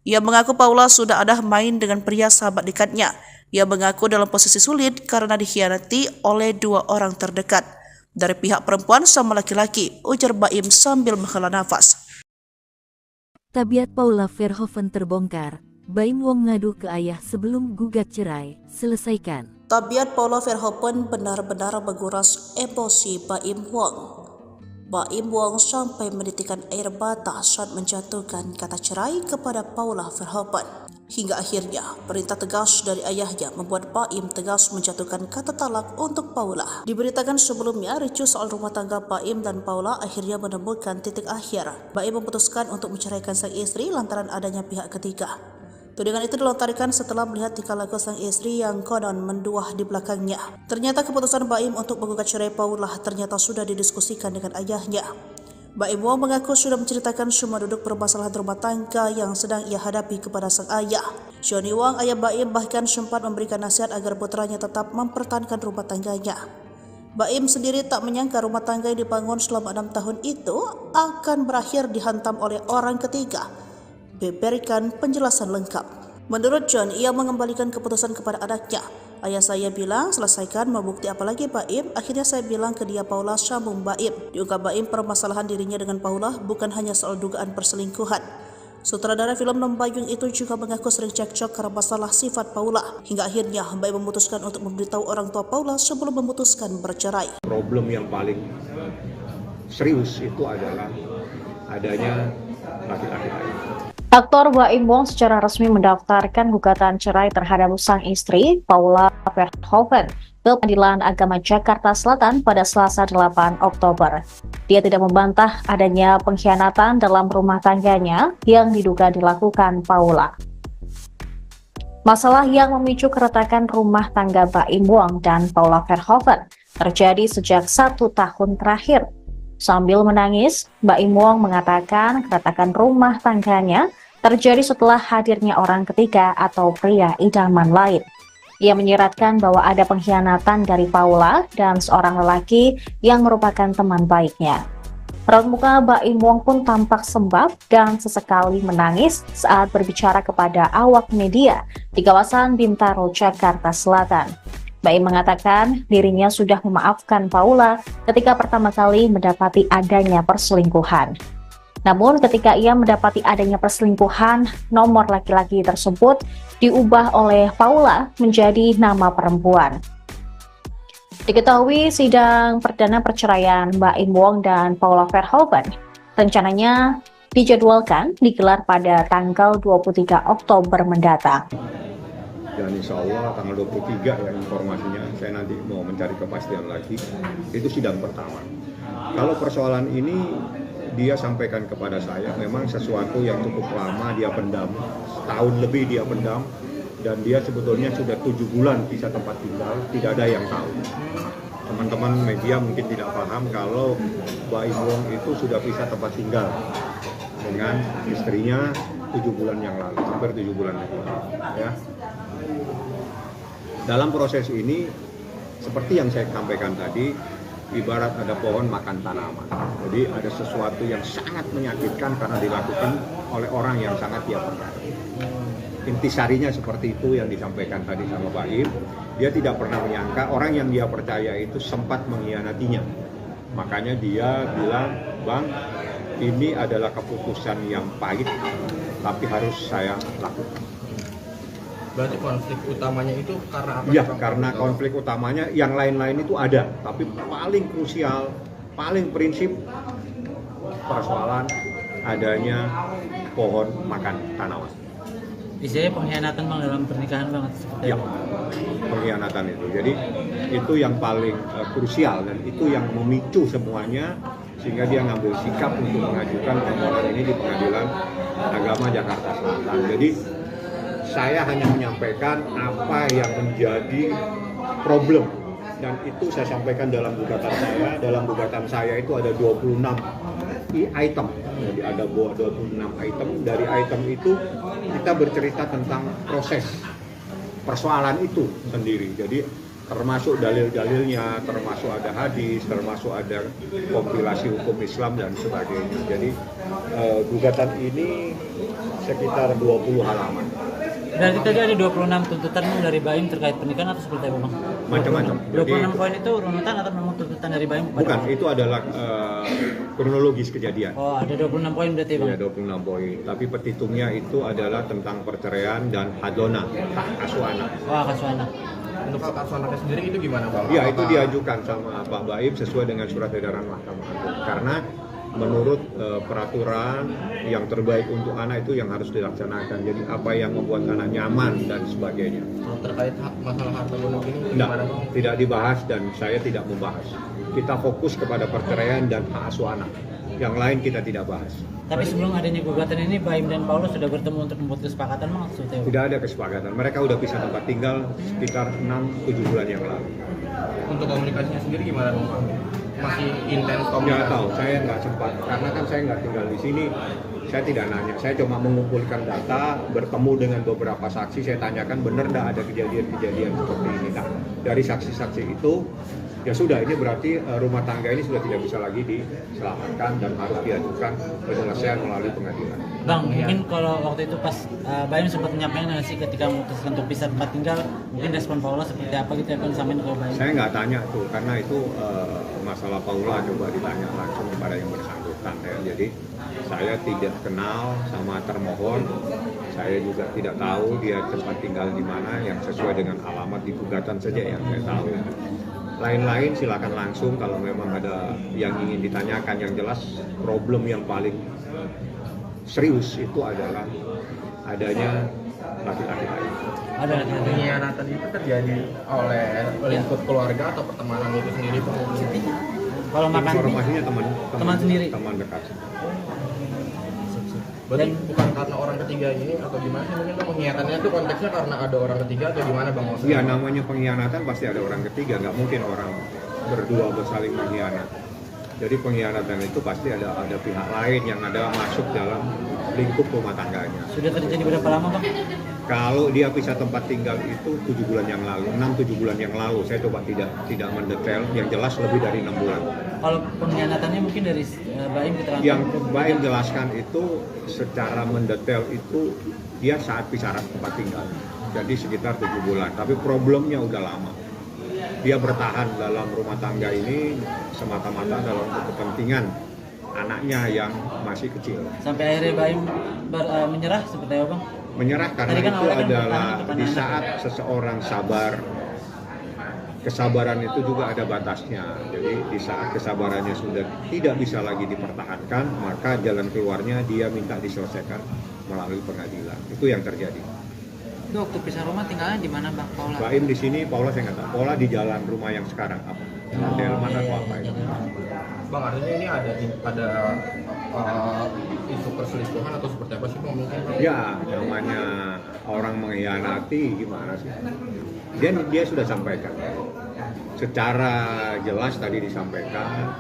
Ia mengaku Paula sudah ada main dengan pria sahabat dekatnya. Ia mengaku dalam posisi sulit karena dikhianati oleh dua orang terdekat dari pihak perempuan sama laki-laki, ujar Baim sambil menghela nafas. Tabiat Paula Verhoeven terbongkar, Baim Wong ngadu ke ayah sebelum gugat cerai, selesaikan. Tabiat Paula Verhoeven benar-benar menguras emosi Baim Wong. Baim Wong sampai menitikan air mata saat menjatuhkan kata cerai kepada Paula Verhoeven. Hingga akhirnya perintah tegas dari ayahnya membuat Baim tegas menjatuhkan kata talak untuk Paula. Diberitakan sebelumnya, ricuh soal rumah tangga Baim dan Paula akhirnya menemukan titik akhir. Baim memutuskan untuk menceraikan sang istri lantaran adanya pihak ketiga. Tudingan itu dilontarkan setelah melihat tingkah laku sang istri yang konon menduah di belakangnya. Ternyata keputusan Baim untuk menggugat cerai Paula ternyata sudah didiskusikan dengan ayahnya. Baim Wong mengaku sudah menceritakan semua duduk permasalahan rumah tangga yang sedang ia hadapi kepada sang ayah. Johnny Wong, ayah Baim, bahkan sempat memberikan nasihat agar putranya tetap mempertahankan rumah tangganya. Baim sendiri tak menyangka rumah tangga yang dibangun selama 6 tahun itu akan berakhir dihantam oleh orang ketiga. Berikan penjelasan lengkap. Menurut John, ia mengembalikan keputusan kepada anaknya. Ayah saya bilang, selesaikan, mau bukti apa lagi Baim? Akhirnya saya bilang ke dia, Paula, sambung Baim. Diungkap Baim, permasalahan dirinya dengan Paula bukan hanya soal dugaan perselingkuhan. Sutradara film Nombayung itu juga mengaku sering cekcok karena masalah sifat Paula. Hingga akhirnya Baim memutuskan untuk memberitahu orang tua Paula sebelum memutuskan bercerai. Problem yang paling serius itu adalah adanya laki-laki lain. Aktor Baim Wong secara resmi mendaftarkan gugatan cerai terhadap sang istri, Paula Verhoeven, ke Pengadilan Agama Jakarta Selatan pada Selasa 8 Oktober. Dia tidak membantah adanya pengkhianatan dalam rumah tangganya yang diduga dilakukan Paula. Masalah yang memicu keretakan rumah tangga Baim Wong dan Paula Verhoeven terjadi sejak 1 tahun terakhir. Sambil menangis, Baim Wong mengatakan keretakan rumah tangganya terjadi setelah hadirnya orang ketiga atau pria idaman lain. Ia menyiratkan bahwa ada pengkhianatan dari Paula dan seorang lelaki yang merupakan teman baiknya. Raut muka Baim Wong pun tampak sembab dan sesekali menangis saat berbicara kepada awak media di kawasan Bintaro, Jakarta Selatan. Baim mengatakan dirinya sudah memaafkan Paula ketika pertama kali mendapati adanya perselingkuhan. Namun ketika ia mendapati adanya perselingkuhan, nomor laki-laki tersebut diubah oleh Paula menjadi nama perempuan. Diketahui sidang perdana perceraian Baim Wong dan Paula Verhoeven rencananya dijadwalkan digelar pada tanggal 23 Oktober mendatang. Dan insya Allah tanggal 23 ya informasinya, saya nanti mau mencari kepastian lagi, itu sidang pertama. Kalau persoalan ini dia sampaikan kepada saya, memang sesuatu yang cukup lama dia pendam, setahun lebih dia pendam, dan dia sebetulnya sudah 7 bulan pisah tempat tinggal, tidak ada yang tahu. Teman-teman media mungkin tidak paham kalau Baim Wong itu sudah pisah tempat tinggal dengan istrinya 7 bulan yang lalu, hampir 7 bulan yang lalu. Ya. Dalam proses ini, seperti yang saya sampaikan tadi, ibarat ada pohon makan tanaman. Jadi ada sesuatu yang sangat menyakitkan karena dilakukan oleh orang yang sangat dia percaya. Intisarinya seperti itu yang disampaikan tadi sama Pak Im. Dia tidak pernah menyangka orang yang dia percaya itu sempat mengkhianatinya. Makanya dia bilang, Bang, ini adalah keputusan yang pahit, tapi harus saya lakukan. Berarti konflik utamanya itu karena apa? Ya, karena konflik utamanya yang lain-lain itu ada, tapi paling krusial, paling prinsip persoalan adanya pohon makan tanaman. Istilahnya pengkhianatan Bang dalam pernikahan banget seperti Ya, itu. pengkhianatan itu. Jadi itu yang paling krusial dan itu yang memicu semuanya sehingga dia ngambil sikap untuk mengajukan permohonan ini di Pengadilan Agama Jakarta Selatan. Jadi saya hanya menyampaikan apa yang menjadi problem dan itu saya sampaikan dalam gugatan saya. Dalam gugatan saya itu ada 26 item. Jadi ada 26 item. Dari item itu kita bercerita tentang proses persoalan itu sendiri. Jadi termasuk dalil-dalilnya, termasuk ada hadis, termasuk ada kompilasi hukum Islam dan sebagainya. Jadi gugatan ini sekitar 20 halaman. Berarti tadi ada 26 tuntutan Bang dari Baim terkait pernikahan atau seperti apa Bang? Macam-macam. 26 poin itu runutan atau memang tuntutan dari Baim? Bukan, itu adalah kronologis kejadian. Oh, ada 26 poin berarti Bang? Ya, 26 poin. Tapi petitumnya itu adalah tentang perceraian dan hadona, hak asuh anak. Oh, hak asuh anak. Untuk hak asuh anaknya sendiri itu gimana Bang? Ya, itu diajukan sama Pak Baim sesuai dengan surat edaran Mahkamah Agung. Karena menurut peraturan yang terbaik untuk anak itu yang harus dilaksanakan. Jadi apa yang membuat anak nyaman dan sebagainya. Terkait masalah harta gonok ini Tidak, gimana Bang? tidak dibahas dan saya tidak membahas. Kita fokus kepada perceraian dan hak asuh anak. Yang lain kita tidak bahas. Tapi sebelum adanya gugatan ini, Baim dan Paulus sudah bertemu untuk membuat kesepakatan Bang? Tidak ada kesepakatan. Mereka udah pisah tempat tinggal sekitar 6-7 bulan yang lalu. Untuk komunikasinya sendiri gimana Bang? Masih intens Nggak komunikasi? tahu, saya nggak sempat. Karena kan saya nggak tinggal di sini. Saya tidak nanya. Saya cuma mengumpulkan data, bertemu dengan beberapa saksi. Saya tanyakan benar nggak ada kejadian-kejadian seperti ini. Nah, dari saksi-saksi itu, ya sudah, ini berarti rumah tangga ini sudah tidak bisa lagi diselamatkan dan harus diajukan penyelesaian melalui pengadilan. Bang, mungkin kalau waktu itu pas Baim sempat menyampaikan nggak sih ketika memutuskan untuk pisah tempat tinggal, mungkin respon Paula seperti apa gitu ya, sampaikan ke Baim? Saya nggak tanya tuh, karena itu masalah Paula coba ditanya langsung kepada yang bersangkutan ya. Jadi saya tidak kenal sama termohon, saya juga tidak tahu dia tempat tinggal di mana yang sesuai dengan alamat di gugatan saja yang saya tahu. Lain-lain silakan langsung kalau memang ada yang ingin ditanyakan. Yang jelas problem yang paling serius itu adalah adanya laki-laki lain. Ada laki-laki. Pengkhianatan itu terjadi oleh lingkup keluarga atau pertemanan itu sendiri Bang? Kalau makan Informasinya teman sendiri. teman dekat. Berarti bukan karena orang ketiga ini atau gimana sih? Mungkin Bang pengkhianatannya itu konteksnya karena ada orang ketiga atau gimana Bang? Ya, namanya pengkhianatan pasti ada orang ketiga, nggak mungkin orang berdua bersaling mengkhianat. Jadi pengkhianatan itu pasti ada pihak lain yang ada masuk dalam lingkup rumah tangganya. Sudah terjadi berapa lama Bang? Kalau dia pisah tempat tinggal itu 7 bulan yang lalu, 6-7 bulan yang lalu. Saya coba tidak mendetail, yang jelas lebih dari 6 bulan. Kalau pengkhianatannya mungkin dari Baim keterangan? Yang Baim jelaskan itu secara mendetail itu dia saat pisah tempat tinggal. Jadi sekitar 7 bulan, tapi problemnya udah lama. Dia bertahan dalam rumah tangga ini semata-mata dalam kepentingan anaknya yang masih kecil. Sampai akhirnya Baim menyerah seperti apa Bang? Menyerah karena Tadi kan itu awalnya kan adalah bertahan di anak. saat seseorang sabar, kesabaran itu juga ada batasnya. Jadi di saat kesabarannya sudah tidak bisa lagi dipertahankan, maka jalan keluarnya dia minta diselesaikan melalui pengadilan. Itu yang terjadi. Itu waktu pisah rumah tinggalnya di mana Bang Paula? Baim di sini, Paula saya nggak tahu. Paula di jalan rumah yang sekarang apa? Delman atau apa itu? Bang, artinya ini ada isu perselingkuhan atau seperti apa sih Bang mungkin? Ya, namanya orang mengkhianati gimana sih? Dia sudah sampaikan. Secara jelas tadi disampaikan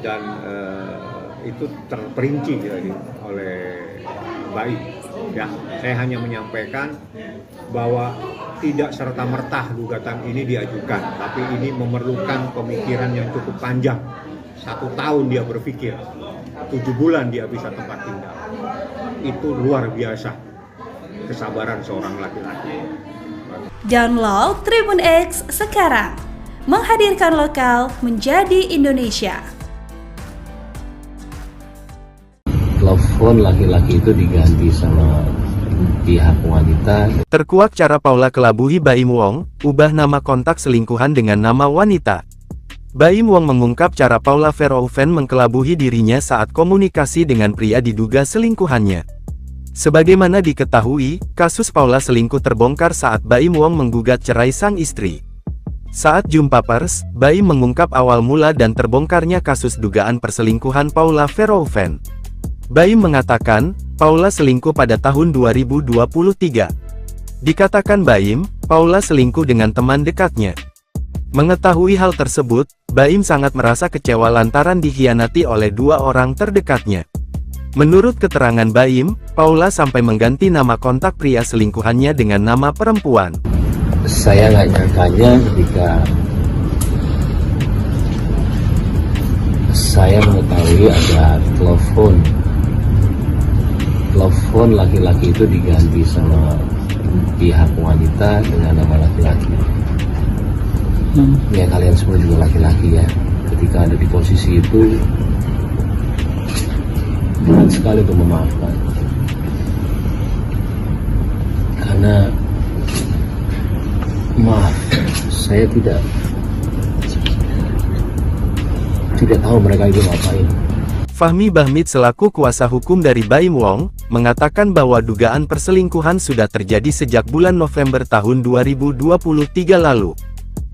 dan itu terperinci oleh Baim. Ya, saya hanya menyampaikan bahwa tidak serta-merta gugatan ini diajukan, tapi ini memerlukan pemikiran yang cukup panjang. 1 tahun dia berpikir, 7 bulan dia bisa tempat tinggal. Itu luar biasa kesabaran seorang laki-laki. Download Tribun X sekarang, menghadirkan lokal menjadi Indonesia. Telepon laki-laki itu diganti sama pihak wanita. Terkuak cara Paula kelabuhi Baim Wong, ubah nama kontak selingkuhan dengan nama wanita. Baim Wong mengungkap cara Paula Verhoeven mengkelabuhi dirinya saat komunikasi dengan pria diduga selingkuhannya. Sebagaimana diketahui, kasus Paula selingkuh terbongkar saat Baim Wong menggugat cerai sang istri. Saat jumpa pers, Baim mengungkap awal mula dan terbongkarnya kasus dugaan perselingkuhan Paula Verhoeven. Baim mengatakan, Paula selingkuh pada tahun 2023. Dikatakan Baim, Paula selingkuh dengan teman dekatnya. Mengetahui hal tersebut, Baim sangat merasa kecewa lantaran dikhianati oleh 2 orang terdekatnya. Menurut keterangan Baim, Paula sampai mengganti nama kontak pria selingkuhannya dengan nama perempuan. Saya nggak nyangkanya ketika saya mengetahui ada telepon laki-laki itu diganti sama pihak wanita dengan nama laki-laki. Ya kalian semua juga laki-laki ya. Ketika ada di posisi itu, berat sekali untuk memaafkan. Karena maaf, saya tidak tahu mereka itu ngapain. Fahmi Bahmid selaku kuasa hukum dari Baim Wong, mengatakan bahwa dugaan perselingkuhan sudah terjadi sejak bulan November tahun 2023 lalu.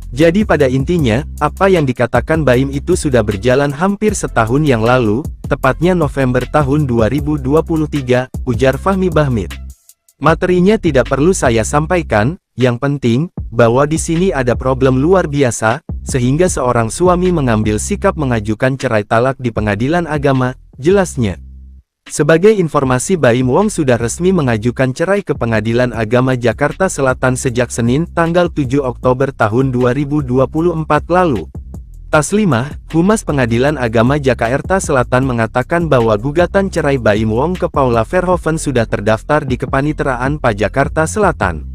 Jadi pada intinya, apa yang dikatakan Baim itu sudah berjalan hampir setahun yang lalu, tepatnya November tahun 2023, ujar Fahmi Bahmid. Materinya tidak perlu saya sampaikan, yang penting, bahwa di sini ada problem luar biasa, sehingga seorang suami mengambil sikap mengajukan cerai talak di pengadilan agama, jelasnya. Sebagai informasi, Baim Wong sudah resmi mengajukan cerai ke Pengadilan Agama Jakarta Selatan sejak Senin, tanggal 7 Oktober tahun 2024 lalu. Taslimah, Humas Pengadilan Agama Jakarta Selatan mengatakan bahwa gugatan cerai Baim Wong ke Paula Verhoeven sudah terdaftar di Kepaniteraan PA Jakarta Selatan.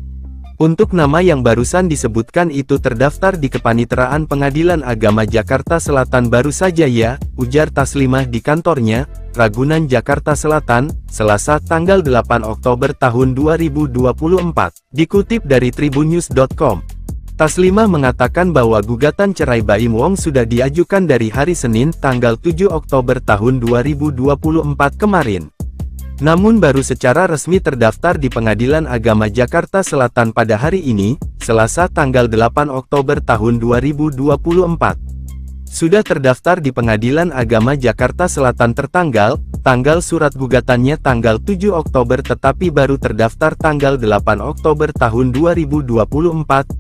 Untuk nama yang barusan disebutkan itu terdaftar di Kepaniteraan Pengadilan Agama Jakarta Selatan baru saja ya, ujar Taslimah di kantornya, Ragunan Jakarta Selatan, Selasa tanggal 8 Oktober tahun 2024, dikutip dari tribunnews.com. Taslimah mengatakan bahwa gugatan cerai Baim Wong sudah diajukan dari hari Senin tanggal 7 Oktober tahun 2024 kemarin. Namun baru secara resmi terdaftar di Pengadilan Agama Jakarta Selatan pada hari ini, Selasa tanggal 8 Oktober tahun 2024. Sudah terdaftar di Pengadilan Agama Jakarta Selatan tanggal surat gugatannya tanggal 7 Oktober tetapi baru terdaftar tanggal 8 Oktober tahun 2024,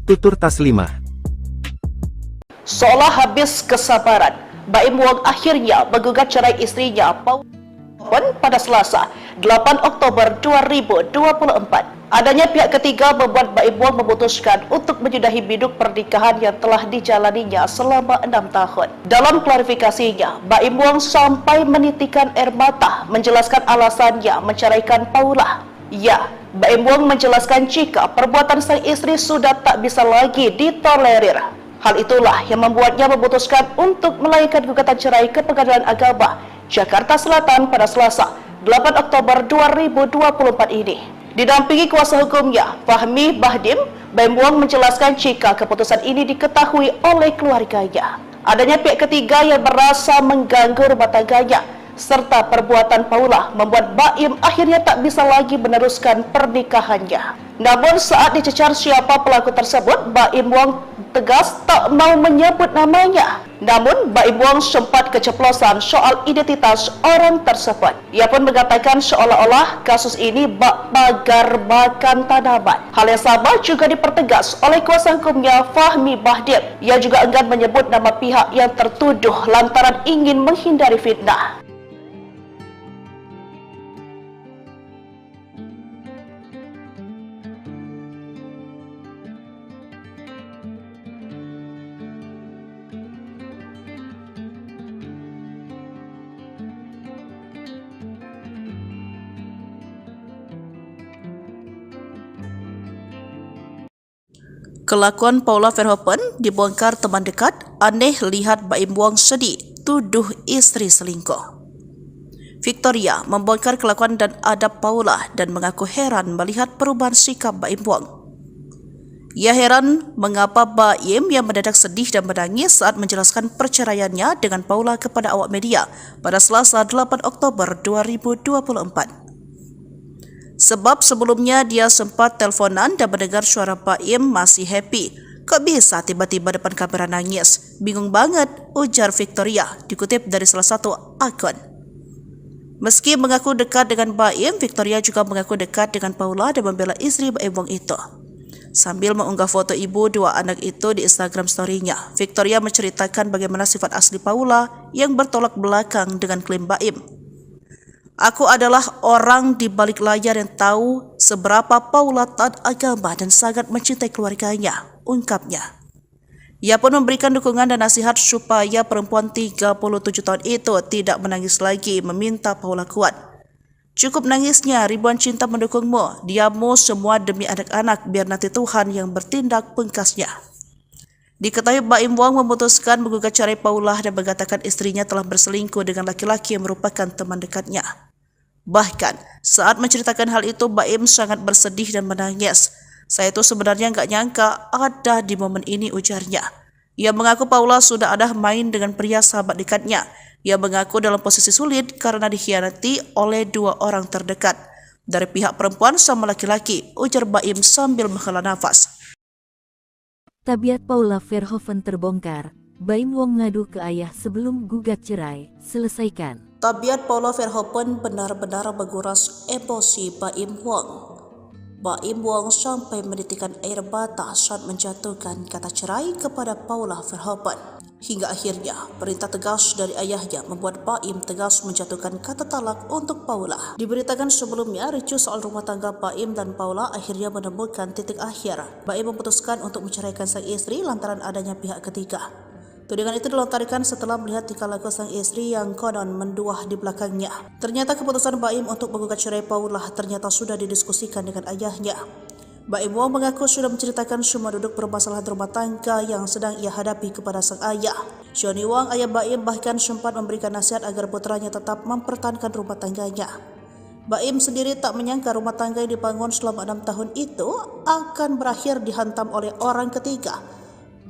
tutur Taslimah. Seolah habis kesabaran, Baim Wong akhirnya menggugat cerai istrinya Paula pada Selasa, 8 Oktober 2024. Adanya pihak ketiga membuat Baim Wong memutuskan untuk menyudahi biduk pernikahan yang telah dijalaninya selama 6 tahun. Dalam klarifikasinya, Baim Wong sampai menitikan air mata menjelaskan alasannya menceraikan Paula. Ya, Baim Wong menjelaskan jika perbuatan sang istri sudah tak bisa lagi ditolerir. Hal itulah yang membuatnya memutuskan untuk melayangkan gugatan cerai ke Pengadilan Agama Jakarta Selatan pada Selasa, 8 Oktober 2024 ini. Didampingi kuasa hukumnya, Fahmi Bahdim, Baim Wong menjelaskan jika keputusan ini diketahui oleh keluarganya. Adanya pihak ketiga yang merasa mengganggu rumah tangganya, serta perbuatan Paula membuat Baim akhirnya tak bisa lagi meneruskan pernikahannya. Namun saat dicecar siapa pelaku tersebut, Baim Wong tegas tak mau menyebut namanya. Namun Baim Wong sempat keceplosan soal identitas orang tersebut. Ia pun mengatakan seolah-olah kasus ini bak pagar makan tanaman. Hal yang sama juga dipertegas oleh kuasa hukumnya Fahmi Bahdim. Ia juga enggan menyebut nama pihak yang tertuduh lantaran ingin menghindari fitnah. Kelakuan Paula Verhoeven dibongkar teman dekat, aneh lihat Baim Wong sedih, tuduh istri selingkuh. Victoria membongkar kelakuan dan adab Paula dan mengaku heran melihat perubahan sikap Baim Wong. Ia heran mengapa Baim yang mendadak sedih dan menangis saat menjelaskan perceraiannya dengan Paula kepada awak media pada Selasa 8 Oktober 2024. Sebab sebelumnya dia sempat teleponan dan mendengar suara Baim masih happy. Kok bisa tiba-tiba depan kamera nangis? Bingung banget, ujar Victoria, dikutip dari salah satu akun. Meski mengaku dekat dengan Baim, Victoria juga mengaku dekat dengan Paula dan membela istri Baim Wong itu. Sambil mengunggah foto ibu dua anak itu di Instagram story-nya, Victoria menceritakan bagaimana sifat asli Paula yang bertolak belakang dengan klaim Baim. Aku adalah orang di balik layar yang tahu seberapa Paula taat agama dan sangat mencintai keluarganya, ungkapnya. Ia pun memberikan dukungan dan nasihat supaya perempuan 37 tahun itu tidak menangis lagi, meminta Paula kuat. Cukup nangisnya, ribuan cinta mendukungmu, diammu semua demi anak-anak, biar nanti Tuhan yang bertindak, pungkasnya. Diketahui Baim Wong memutuskan menggugat cerai Paula dan mengatakan istrinya telah berselingkuh dengan laki-laki yang merupakan teman dekatnya. Bahkan, saat menceritakan hal itu, Baim sangat bersedih dan menangis. Saya itu sebenarnya nggak nyangka ada di momen ini, ujarnya. Ia mengaku Paula sudah ada main dengan pria sahabat dekatnya. Ia mengaku dalam posisi sulit karena dikhianati oleh dua orang terdekat. Dari pihak perempuan sama laki-laki, ujar Baim sambil menghela nafas. Tabiat Paula Verhoeven terbongkar. Baim Wong ngadu ke ayah sebelum gugat cerai. Selesaikan. Tabiat Paula Verhoeven benar-benar menguras emosi Baim Wong. Baim Wong sampai menitikan air mata saat menjatuhkan kata cerai kepada Paula Verhoeven. Hingga akhirnya, perintah tegas dari ayahnya membuat Baim tegas menjatuhkan kata talak untuk Paula. Diberitakan sebelumnya, ricuh soal rumah tangga Baim dan Paula akhirnya menemukan titik akhir. Baim memutuskan untuk menceraikan sang istri lantaran adanya pihak ketiga. Tudingan itu dilontarkan setelah melihat tingkah laku sang istri yang konon menduah di belakangnya. Ternyata keputusan Baim untuk menggugat cerai Paula ternyata sudah didiskusikan dengan ayahnya. Baim Wong mengaku sudah menceritakan semua duduk permasalahan rumah tangga yang sedang ia hadapi kepada sang ayah. Johnny Wong, ayah Baim, bahkan sempat memberikan nasihat agar putranya tetap mempertahankan rumah tangganya. Baim sendiri tak menyangka rumah tangga yang dibangun selama 6 tahun itu akan berakhir dihantam oleh orang ketiga.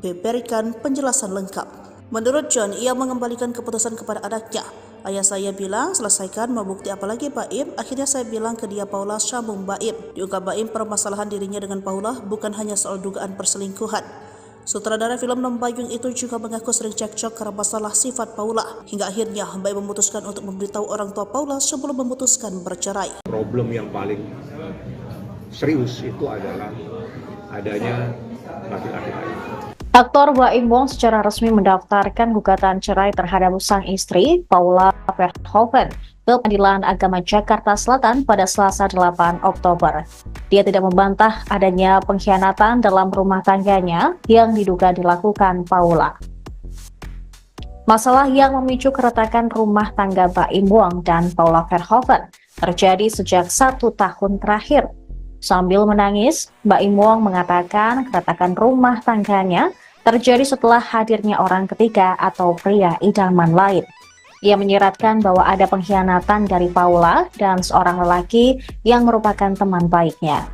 Berikan penjelasan lengkap. Menurut John, ia mengembalikan keputusan kepada anaknya. Ayah saya bilang, selesaikan, mau bukti apa lagi Baim? Akhirnya saya bilang ke dia, Paula, sambung Baim. Diungkap Baim, permasalahan dirinya dengan Paula bukan hanya soal dugaan perselingkuhan. Sutradara film Nembayung itu juga mengaku sering cekcok karena masalah sifat Paula. Hingga akhirnya Baim memutuskan untuk memberitahu orang tua Paula sebelum memutuskan bercerai. Problem yang paling serius itu adalah adanya laki-laki lain. Aktor Baim Wong secara resmi mendaftarkan gugatan cerai terhadap sang istri, Paula Verhoeven, ke Pengadilan Agama Jakarta Selatan pada Selasa 8 Oktober. Dia tidak membantah adanya pengkhianatan dalam rumah tangganya yang diduga dilakukan Paula. Masalah yang memicu keretakan rumah tangga Baim Wong dan Paula Verhoeven terjadi sejak 1 tahun terakhir. Sambil menangis, Baim Wong mengatakan keretakan rumah tangganya terjadi setelah hadirnya orang ketiga atau pria idaman lain. Ia menyiratkan bahwa ada pengkhianatan dari Paula dan seorang lelaki yang merupakan teman baiknya.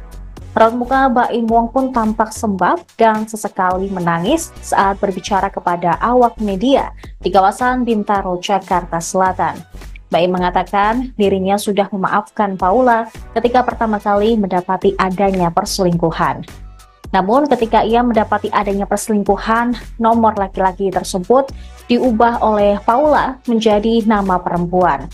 Raut muka Baim Wong pun tampak sembab dan sesekali menangis saat berbicara kepada awak media di kawasan Bintaro, Jakarta Selatan. Baim mengatakan dirinya sudah memaafkan Paula ketika pertama kali mendapati adanya perselingkuhan. Namun ketika ia mendapati adanya perselingkuhan, nomor laki-laki tersebut diubah oleh Paula menjadi nama perempuan.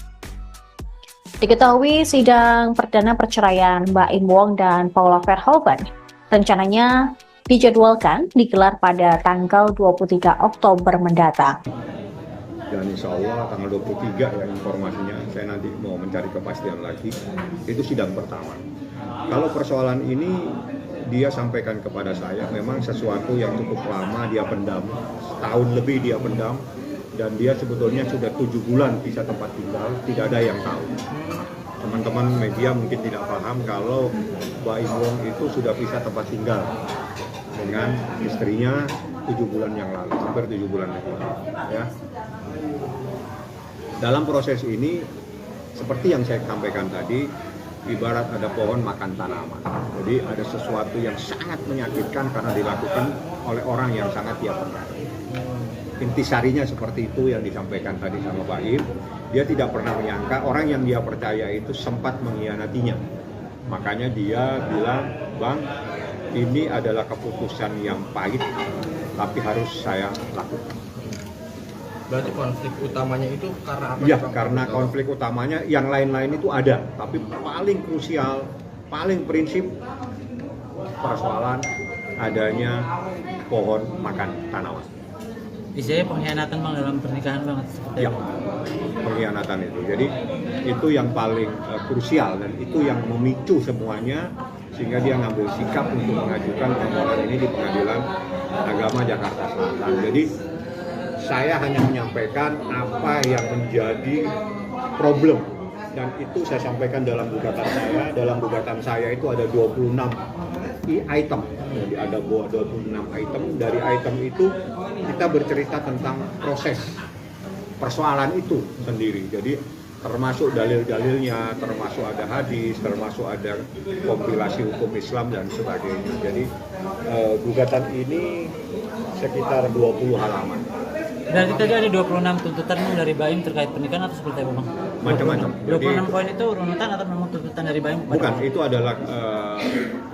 Diketahui sidang perdana perceraian Baim Wong dan Paula Verhoeven rencananya dijadwalkan digelar pada tanggal 23 Oktober mendatang. Dan insya Allah tanggal 23 ya informasinya, saya nanti mau mencari kepastian lagi, itu sidang pertama. Kalau persoalan ini dia sampaikan kepada saya, memang sesuatu yang cukup lama dia pendam, setahun lebih dia pendam, dan dia sebetulnya sudah 7 bulan pisah tempat tinggal, tidak ada yang tahu. Teman-teman media mungkin tidak paham kalau Baim Wong itu sudah pisah tempat tinggal dengan istrinya 7 bulan yang lalu, hampir 7 bulan yang lalu. Ya. Dalam proses ini, seperti yang saya sampaikan tadi, ibarat ada pohon makan tanaman. Jadi ada sesuatu yang sangat menyakitkan karena dilakukan oleh orang yang sangat dia percaya. Intisarinya seperti itu yang disampaikan tadi sama Baim. Dia tidak pernah menyangka orang yang dia percaya itu sempat mengkhianatinya. Makanya dia bilang, Bang, ini adalah keputusan yang pahit, tapi harus saya lakukan. Berarti konflik utamanya itu karena apa? Ya, karena konflik utamanya yang lain-lain itu ada, tapi paling krusial, paling prinsip persoalan adanya pohon makan tanaman. Istilahnya pengkhianatan Bang dalam pernikahan banget seperti Ya, pengkhianatan itu. Jadi itu yang paling krusial dan itu yang memicu semuanya sehingga dia ngambil sikap untuk mengajukan permohonan ini di Pengadilan Agama Jakarta Selatan. Jadi saya hanya menyampaikan apa yang menjadi problem dan itu saya sampaikan dalam gugatan saya. Dalam gugatan saya itu ada 26 item. Jadi ada 26 item. Dari item itu kita bercerita tentang proses persoalan itu sendiri. Jadi termasuk dalil-dalilnya, termasuk ada hadis, termasuk ada kompilasi hukum Islam dan sebagainya. Jadi gugatan ini sekitar 20 halaman. Berarti tadi ada 26 tuntutan Bang dari Baim terkait pernikahan atau seperti apa Bang? Macam-macam. 26 poin itu runutan atau memang tuntutan dari Baim? Bukan, itu adalah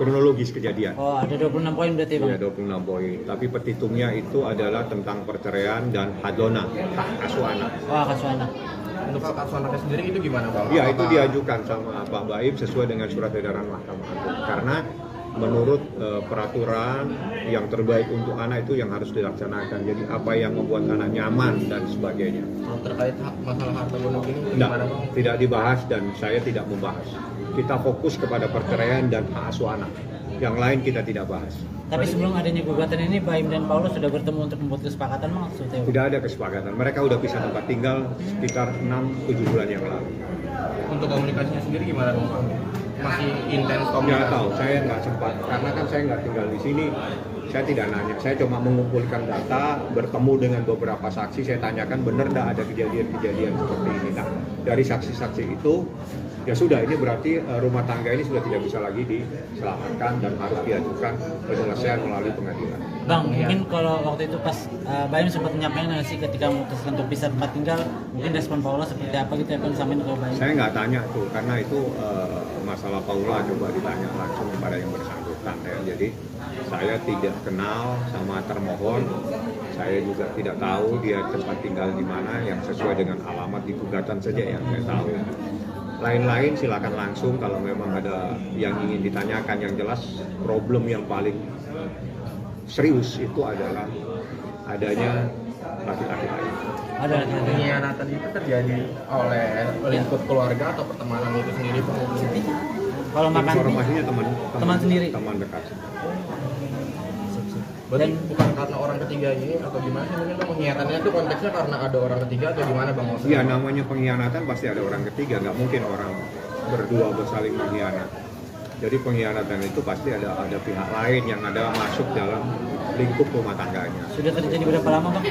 kronologis kejadian. Oh, ada 26 poin berarti Bang? Iya, 26 poin. Tapi petitumnya itu adalah tentang perceraian dan hadona, hak asuh anak. Oh, hak asuh anak. Untuk hak asuh anaknya sendiri itu gimana Bang? Iya, itu diajukan sama Pak Baim sesuai dengan surat edaran Mahkamah Agung. Karena menurut peraturan yang terbaik untuk anak itu yang harus dilaksanakan. Jadi apa yang membuat anak nyaman dan sebagainya. Terkait masalah harta gonok ini gimana Bang? Tidak dibahas dan saya tidak membahas. Kita fokus kepada perceraian dan hak asuh anak. Yang lain kita tidak bahas. Tapi sebelum adanya gugatan ini, Baim dan Paulus sudah bertemu untuk membuat kesepakatan Bang? Tidak ada kesepakatan. Mereka udah pisah tempat tinggal sekitar 6-7 bulan yang lalu. Untuk komunikasinya sendiri gimana Bang? Masih intens komunikasi? Nggak tahu, saya nggak sempat. Karena kan saya nggak tinggal di sini. Saya tidak nanya, saya cuma mengumpulkan data, bertemu dengan beberapa saksi, saya tanyakan benar nggak ada kejadian-kejadian seperti ini. Nah, dari saksi-saksi itu, ya sudah, ini berarti rumah tangga ini sudah tidak bisa lagi diselamatkan dan harus diajukan penyelesaian melalui pengadilan. Bang, mungkin kalau waktu itu pas Baim sempat menyampaikan nggak sih ketika memutuskan untuk pisah tempat tinggal, mungkin respon Paula seperti apa gitu ya Bang, sampai ke Baim? Saya nggak tanya tuh, karena itu masalah Paula coba ditanya langsung kepada yang bersangkutan ya. Jadi saya tidak kenal sama termohon, saya juga tidak tahu dia tempat tinggal di mana yang sesuai dengan alamat di gugatan saja yang saya tahu. Lain-lain silakan langsung kalau memang ada yang ingin ditanyakan. Yang jelas problem yang paling serius itu adalah adanya laki-laki lain. Ada pengkhianatan itu terjadi oleh lingkup keluarga atau pertemanan itu sendiri Bang? Kalau makan informasinya teman sendiri, teman dekat. Berarti bukan karena orang ketiga ini atau gimana sih? Mungkin pengkhianatannya itu konteksnya karena ada orang ketiga atau gimana Bang? Iya, namanya pengkhianatan pasti ada orang ketiga, nggak mungkin orang berdua bersaling mengkhianat. Jadi pengkhianatan itu pasti ada pihak lain yang ada masuk dalam lingkup rumah tangganya. Sudah terjadi berapa lama Bang?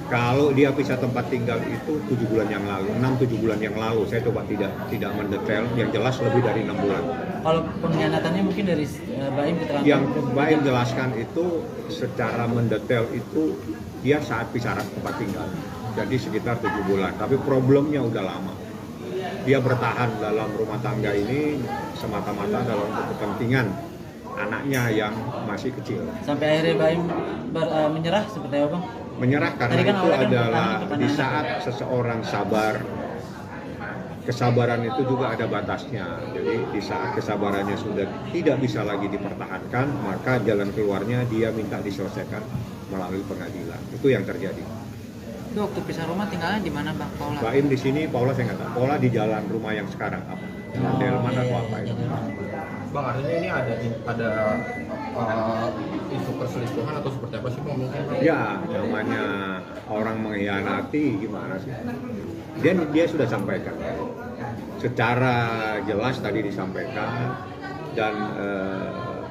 Kalau dia pisah tempat tinggal itu 7 bulan yang lalu, 6-7 bulan yang lalu. Saya coba tidak mendetail, yang jelas lebih dari 6 bulan. Kalau pengkhianatannya mungkin dari Baim keterangan? Yang Baim jelaskan itu secara mendetail itu dia saat pisah tempat tinggal. Jadi sekitar 7 bulan, tapi problemnya udah lama. Dia bertahan dalam rumah tangga ini semata-mata dalam kepentingan anaknya yang masih kecil. Sampai akhirnya Baim menyerah seperti apa Bang? Menyerah karena itu adalah di saat seseorang sabar, kesabaran itu juga ada batasnya. Jadi di saat kesabarannya sudah tidak bisa lagi dipertahankan, maka jalan keluarnya dia minta diselesaikan melalui pengadilan. Itu yang terjadi. Itu waktu pisah rumah tinggalnya di mana Bang Paula? Baim di sini, Paula saya nggak tahu. Paula di jalan rumah yang sekarang apa? Delman atau apa itu? Bang, artinya ini ada isu perselingkuhan atau seperti apa sih Bang? Mungkin ya, namanya orang mengkhianati gimana sih? Dia sudah sampaikan secara jelas tadi disampaikan dan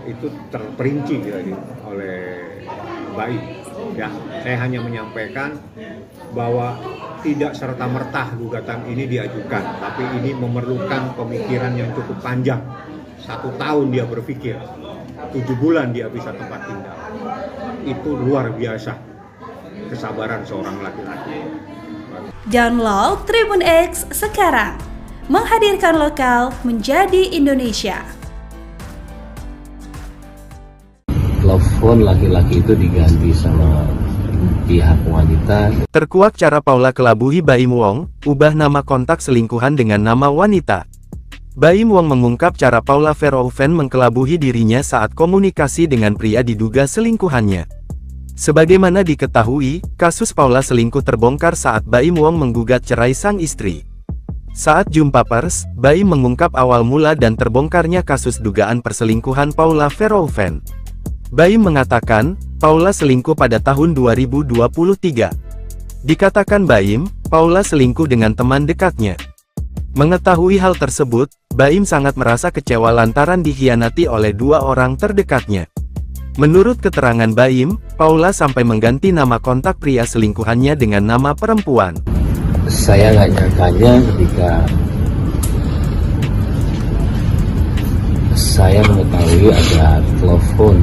itu terperinci oleh Baim. Ya, saya hanya menyampaikan bahwa tidak serta-merta gugatan ini diajukan, tapi ini memerlukan pemikiran yang cukup panjang. 1 tahun dia berpikir, 7 bulan dia bisa tempat tinggal. Itu luar biasa kesabaran seorang laki-laki. Download Tribun X sekarang, menghadirkan lokal menjadi Indonesia. Telepon laki-laki itu diganti sama pihak wanita. Terkuak cara Paula kelabuhi Baim Wong, ubah nama kontak selingkuhan dengan nama wanita. Baim Wong mengungkap cara Paula Verhoeven mengkelabuhi dirinya saat komunikasi dengan pria diduga selingkuhannya. Sebagaimana diketahui, kasus Paula selingkuh terbongkar saat Baim Wong menggugat cerai sang istri. Saat jumpa pers, Baim mengungkap awal mula dan terbongkarnya kasus dugaan perselingkuhan Paula Verhoeven. Baim mengatakan, Paula selingkuh pada tahun 2023. Dikatakan Baim, Paula selingkuh dengan teman dekatnya. Mengetahui hal tersebut, Baim sangat merasa kecewa lantaran dikhianati oleh 2 orang terdekatnya. Menurut keterangan Baim, Paula sampai mengganti nama kontak pria selingkuhannya dengan nama perempuan. Saya nggak nyangkanya ketika saya mengetahui ada telepon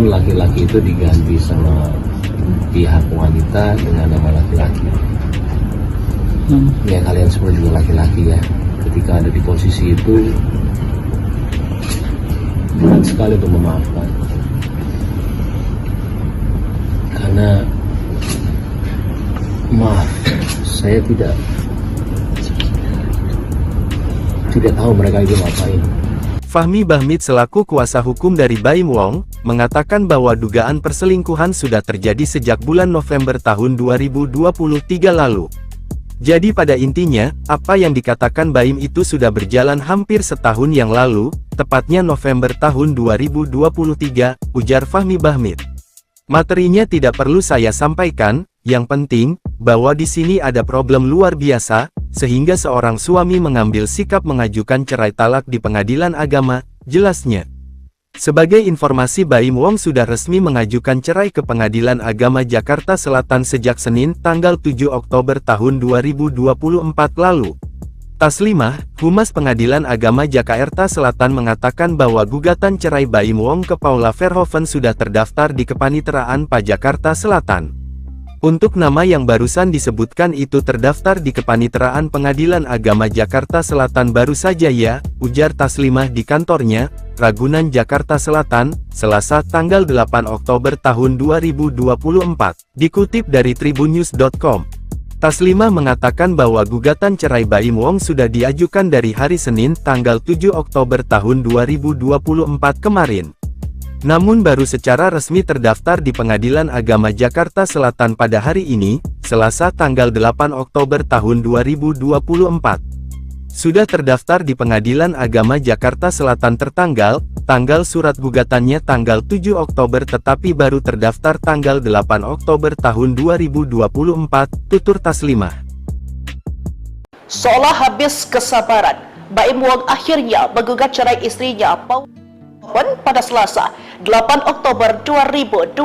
laki-laki itu diganti sama pihak wanita dengan nama laki-laki. Ya kalian semua juga laki-laki ya, ketika ada di posisi itu berat sekali untuk memaafkan, karena maaf, saya tidak tahu mereka itu ngapain. Fahmi Bahmid selaku kuasa hukum dari Baim Wong, mengatakan bahwa dugaan perselingkuhan sudah terjadi sejak bulan November tahun 2023 lalu. Jadi pada intinya, apa yang dikatakan Baim itu sudah berjalan hampir setahun yang lalu, tepatnya November tahun 2023, ujar Fahmi Bahmid. Materinya tidak perlu saya sampaikan, yang penting, bahwa di sini ada problem luar biasa, sehingga seorang suami mengambil sikap mengajukan cerai talak di pengadilan agama, jelasnya. Sebagai informasi, Baim Wong sudah resmi mengajukan cerai ke Pengadilan Agama Jakarta Selatan sejak Senin, tanggal 7 Oktober tahun 2024 lalu. Taslimah, Humas Pengadilan Agama Jakarta Selatan mengatakan bahwa gugatan cerai Baim Wong ke Paula Verhoeven sudah terdaftar di Kepaniteraan PA Jakarta Selatan. Untuk nama yang barusan disebutkan itu terdaftar di Kepaniteraan Pengadilan Agama Jakarta Selatan baru saja ya, ujar Taslimah di kantornya, Ragunan Jakarta Selatan, Selasa tanggal 8 Oktober tahun 2024, dikutip dari tribunnews.com. Taslimah mengatakan bahwa gugatan cerai Baim Wong sudah diajukan dari hari Senin tanggal 7 Oktober tahun 2024 kemarin. Namun baru secara resmi terdaftar di Pengadilan Agama Jakarta Selatan pada hari ini, Selasa tanggal 8 Oktober tahun 2024. Sudah terdaftar di Pengadilan Agama Jakarta Selatan tanggal surat gugatannya tanggal 7 Oktober tetapi baru terdaftar tanggal 8 Oktober tahun 2024, tutur Taslimah. Seolah habis kesabaran, Baim Wong akhirnya menggugat cerai istrinya Paula pada Selasa, 8 Oktober 2024.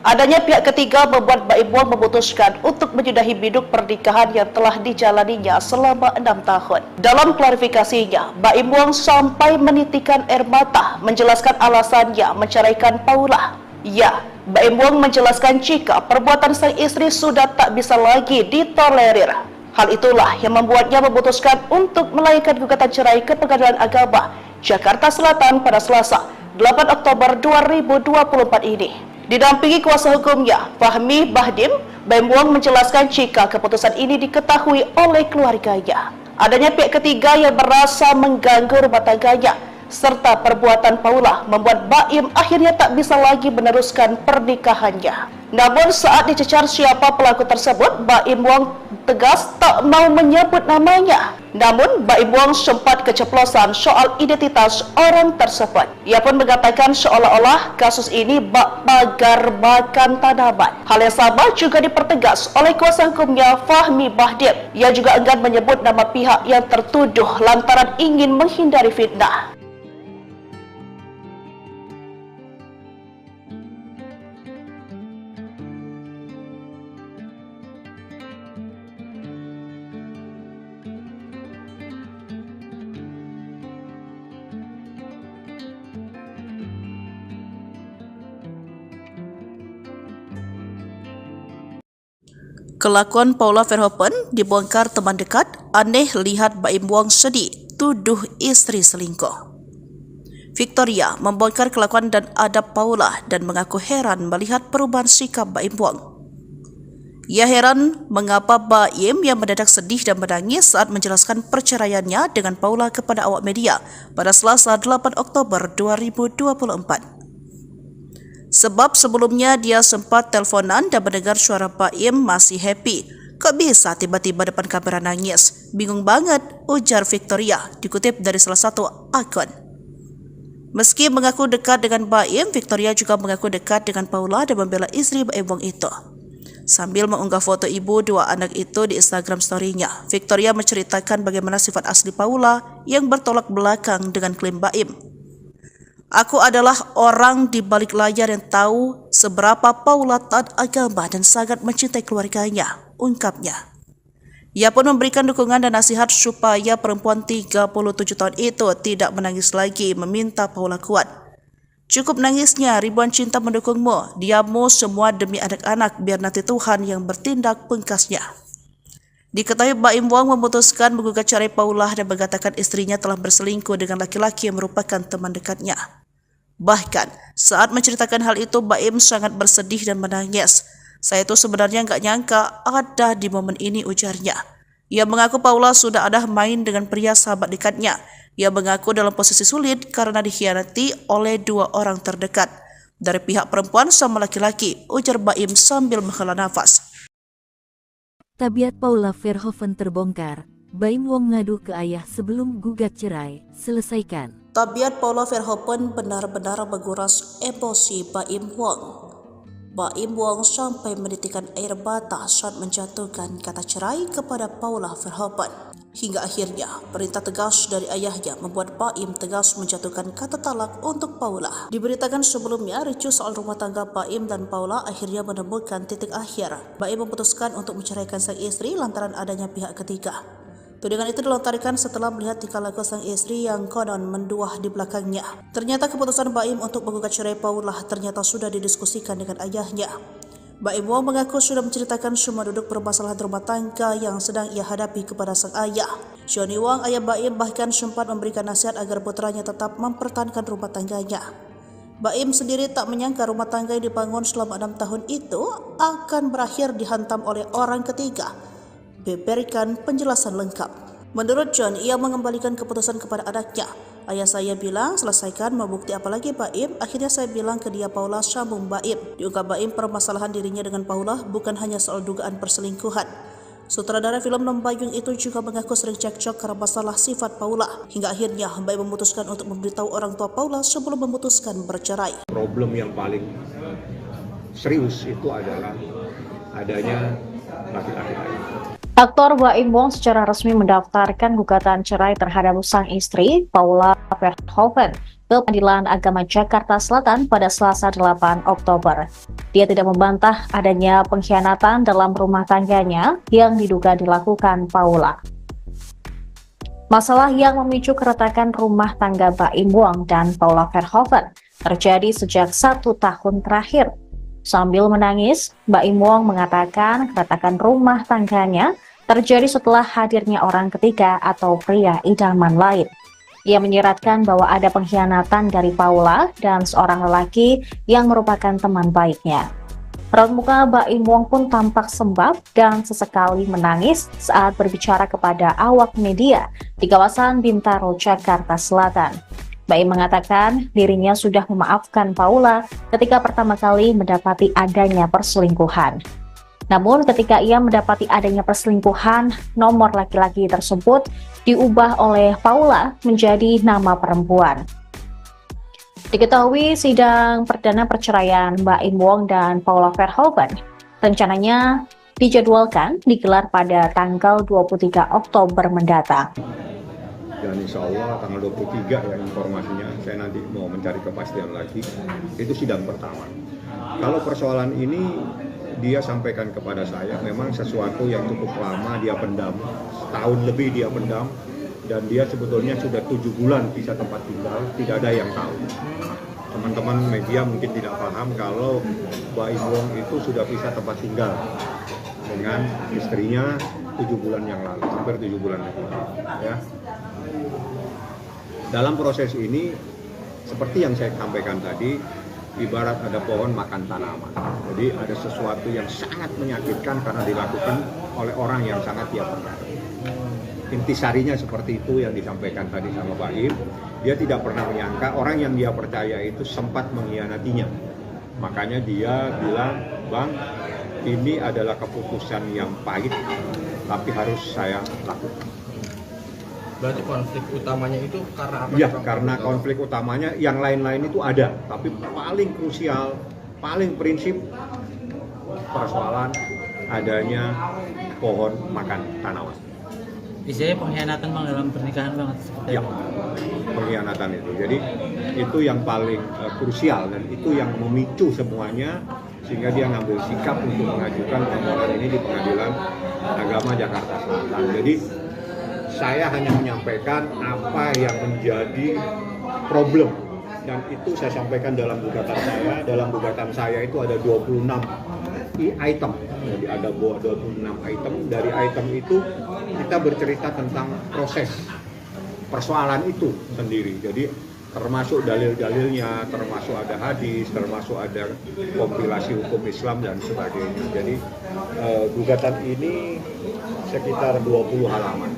Adanya pihak ketiga membuat Baim Wong memutuskan untuk menyudahi biduk pernikahan yang telah dijalaninya selama 6 tahun. Dalam klarifikasinya, Baim Wong sampai menitikan air mata menjelaskan alasannya menceraikan Paula. Ya, Baim Wong menjelaskan jika perbuatan sang istri sudah tak bisa lagi ditolerir. Hal itulah yang membuatnya memutuskan untuk melayangkan gugatan cerai ke Pengadilan Agama Jakarta Selatan pada Selasa, 8 Oktober 2024 ini. Didampingi kuasa hukumnya, Fahmi Bahdim, Baim Wong menjelaskan jika keputusan ini diketahui oleh keluarganya. Adanya pihak ketiga yang merasa mengganggu rumah tangganya, serta perbuatan Paula membuat Baim akhirnya tak bisa lagi meneruskan pernikahannya. Namun saat dicecar siapa pelaku tersebut, Baim Wong tegas tak mau menyebut namanya. Namun Baim Wong sempat keceplosan soal identitas orang tersebut. Ia pun mengatakan seolah-olah kasus ini bak pagar makan tanaman. Hal yang sama juga dipertegas oleh kuasa hukumnya Fahmi Bahdim. Ia juga enggan menyebut nama pihak yang tertuduh lantaran ingin menghindari fitnah. Kelakuan Paula Verhoeven dibongkar teman dekat, aneh lihat Baim Wong sedih, tuduh istri selingkuh. Victoria membongkar kelakuan dan adab Paula dan mengaku heran melihat perubahan sikap Baim Wong. Ia heran mengapa Baim yang mendadak sedih dan menangis saat menjelaskan perceraiannya dengan Paula kepada awak media pada Selasa 8 Oktober 2024. Sebab sebelumnya dia sempat teleponan dan mendengar suara Baim masih happy. Kok bisa tiba-tiba depan kamera nangis? Bingung banget, ujar Victoria, dikutip dari salah satu akun. Meski mengaku dekat dengan Baim, Victoria juga mengaku dekat dengan Paula dan membela istri Baim Wong itu. Sambil mengunggah foto ibu dua anak itu di Instagram story-nya, Victoria menceritakan bagaimana sifat asli Paula yang bertolak belakang dengan klaim Baim. Aku adalah orang di balik layar yang tahu seberapa Paula taat agama dan sangat mencintai keluarganya, ungkapnya. Ia pun memberikan dukungan dan nasihat supaya perempuan 37 tahun itu tidak menangis lagi, meminta Paula kuat. Cukup nangisnya, ribuan cinta mendukungmu, diammu semua demi anak-anak, biar nanti Tuhan yang bertindak, pungkasnya. Diketahui Baim Wong memutuskan menggugat cerai Paula dan mengatakan istrinya telah berselingkuh dengan laki-laki yang merupakan teman dekatnya. Bahkan, saat menceritakan hal itu, Baim sangat bersedih dan menangis. Saya itu sebenarnya nggak nyangka ada di momen ini, ujarnya. Ia mengaku Paula sudah ada main dengan pria sahabat dekatnya. Ia mengaku dalam posisi sulit karena dikhianati oleh dua orang terdekat. Dari pihak perempuan sama laki-laki, ujar Baim sambil menghela nafas. Tabiat Paula Verhoeven terbongkar. Baim Wong ngadu ke ayah sebelum gugat cerai. Selesaikan. Tabiat Paula Verhoeven benar-benar menguras emosi Baim Wong. Baim Wong sampai menitikkan air mata saat menjatuhkan kata cerai kepada Paula Verhoeven. Hingga akhirnya, perintah tegas dari ayahnya membuat Baim tegas menjatuhkan kata talak untuk Paula. Diberitakan sebelumnya, ricuh soal rumah tangga Baim dan Paula akhirnya menemukan titik akhir. Baim memutuskan untuk menceraikan sang istri lantaran adanya pihak ketiga. Tudingan itu dilontarkan setelah melihat tingkah laku sang istri yang konon menduah di belakangnya. Ternyata keputusan Baim untuk menggugat cerai Paula ternyata sudah didiskusikan dengan ayahnya. Baim Wong mengaku sudah menceritakan semua duduk permasalahan rumah tangga yang sedang ia hadapi kepada sang ayah. Johnny Wong, ayah Baim, bahkan sempat memberikan nasihat agar putranya tetap mempertahankan rumah tangganya. Baim sendiri tak menyangka rumah tangga yang dibangun selama 6 tahun itu akan berakhir dihantam oleh orang ketiga. Berikan penjelasan lengkap. Menurut John, ia mengembalikan keputusan kepada anaknya. Ayah saya bilang, selesaikan, mau bukti apa lagi Baim? Akhirnya saya bilang ke dia, Paula, sambung Baim. Diungkap Baim, permasalahan dirinya dengan Paula bukan hanya soal dugaan perselingkuhan. Sutradara film Lembayung itu juga mengaku sering cekcok karena masalah sifat Paula. Hingga akhirnya Baim memutuskan untuk memberitahu orang tua Paula sebelum memutuskan bercerai. Problem yang paling serius itu adalah adanya laki-laki lain. Aktor Baim Wong secara resmi mendaftarkan gugatan cerai terhadap sang istri, Paula Verhoeven, ke Pengadilan Agama Jakarta Selatan pada Selasa 8 Oktober. Dia tidak membantah adanya pengkhianatan dalam rumah tangganya yang diduga dilakukan Paula. Masalah yang memicu keretakan rumah tangga Baim Wong dan Paula Verhoeven terjadi sejak 1 tahun terakhir. Sambil menangis, Baim Wong mengatakan keretakan rumah tangganya terjadi setelah hadirnya orang ketiga atau pria idaman lain. Ia menyiratkan bahwa ada pengkhianatan dari Paula dan seorang lelaki yang merupakan teman baiknya. Raut muka Baim Wong pun tampak sembab dan sesekali menangis saat berbicara kepada awak media di kawasan Bintaro, Jakarta Selatan. Baim mengatakan dirinya sudah memaafkan Paula ketika pertama kali mendapati adanya perselingkuhan. Namun ketika ia mendapati adanya perselingkuhan, nomor laki-laki tersebut diubah oleh Paula menjadi nama perempuan. Diketahui sidang perdana perceraian Baim Wong dan Paula Verhoeven rencananya dijadwalkan digelar pada tanggal 23 Oktober mendatang. Dan insya Allah tanggal 23 ya informasinya, saya nanti mau mencari kepastian lagi, itu sidang pertama. Kalau persoalan ini dia sampaikan kepada saya, memang sesuatu yang cukup lama dia pendam, setahun lebih dia pendam, dan dia sebetulnya sudah 7 bulan pisah tempat tinggal, tidak ada yang tahu. Teman-teman media mungkin tidak paham kalau Baim Wong itu sudah pisah tempat tinggal dengan istrinya 7 bulan yang lalu, hampir 7 bulan yang lalu. Ya. Dalam proses ini, seperti yang saya sampaikan tadi, ibarat ada pohon makan tanaman. Jadi ada sesuatu yang sangat menyakitkan karena dilakukan oleh orang yang sangat dia percaya. Intisarinya seperti itu yang disampaikan tadi sama Baim. Dia tidak pernah menyangka orang yang dia percaya itu sempat mengkhianatinya. Makanya dia bilang, Bang, ini adalah keputusan yang pahit, tapi harus saya lakukan. Berarti konflik utamanya itu karena apa? Ya, karena konflik utamanya yang lain-lain itu ada, tapi paling krusial, paling prinsip persoalan adanya pohon makan tanaman. Istilahnya pengkhianatan Bang dalam pernikahan banget seperti Ya, pengkhianatan itu. Jadi itu yang paling krusial dan itu yang memicu semuanya sehingga dia ngambil sikap untuk mengajukan permohonan ini di Pengadilan Agama Jakarta Selatan. Jadi saya hanya menyampaikan apa yang menjadi problem dan itu saya sampaikan dalam gugatan saya. Dalam gugatan saya itu ada 26 item. Jadi ada 26 item. Dari item itu kita bercerita tentang proses persoalan itu sendiri. Jadi termasuk dalil-dalilnya, termasuk ada hadis, termasuk ada kompilasi hukum Islam dan sebagainya. Jadi gugatan ini sekitar 20 halaman.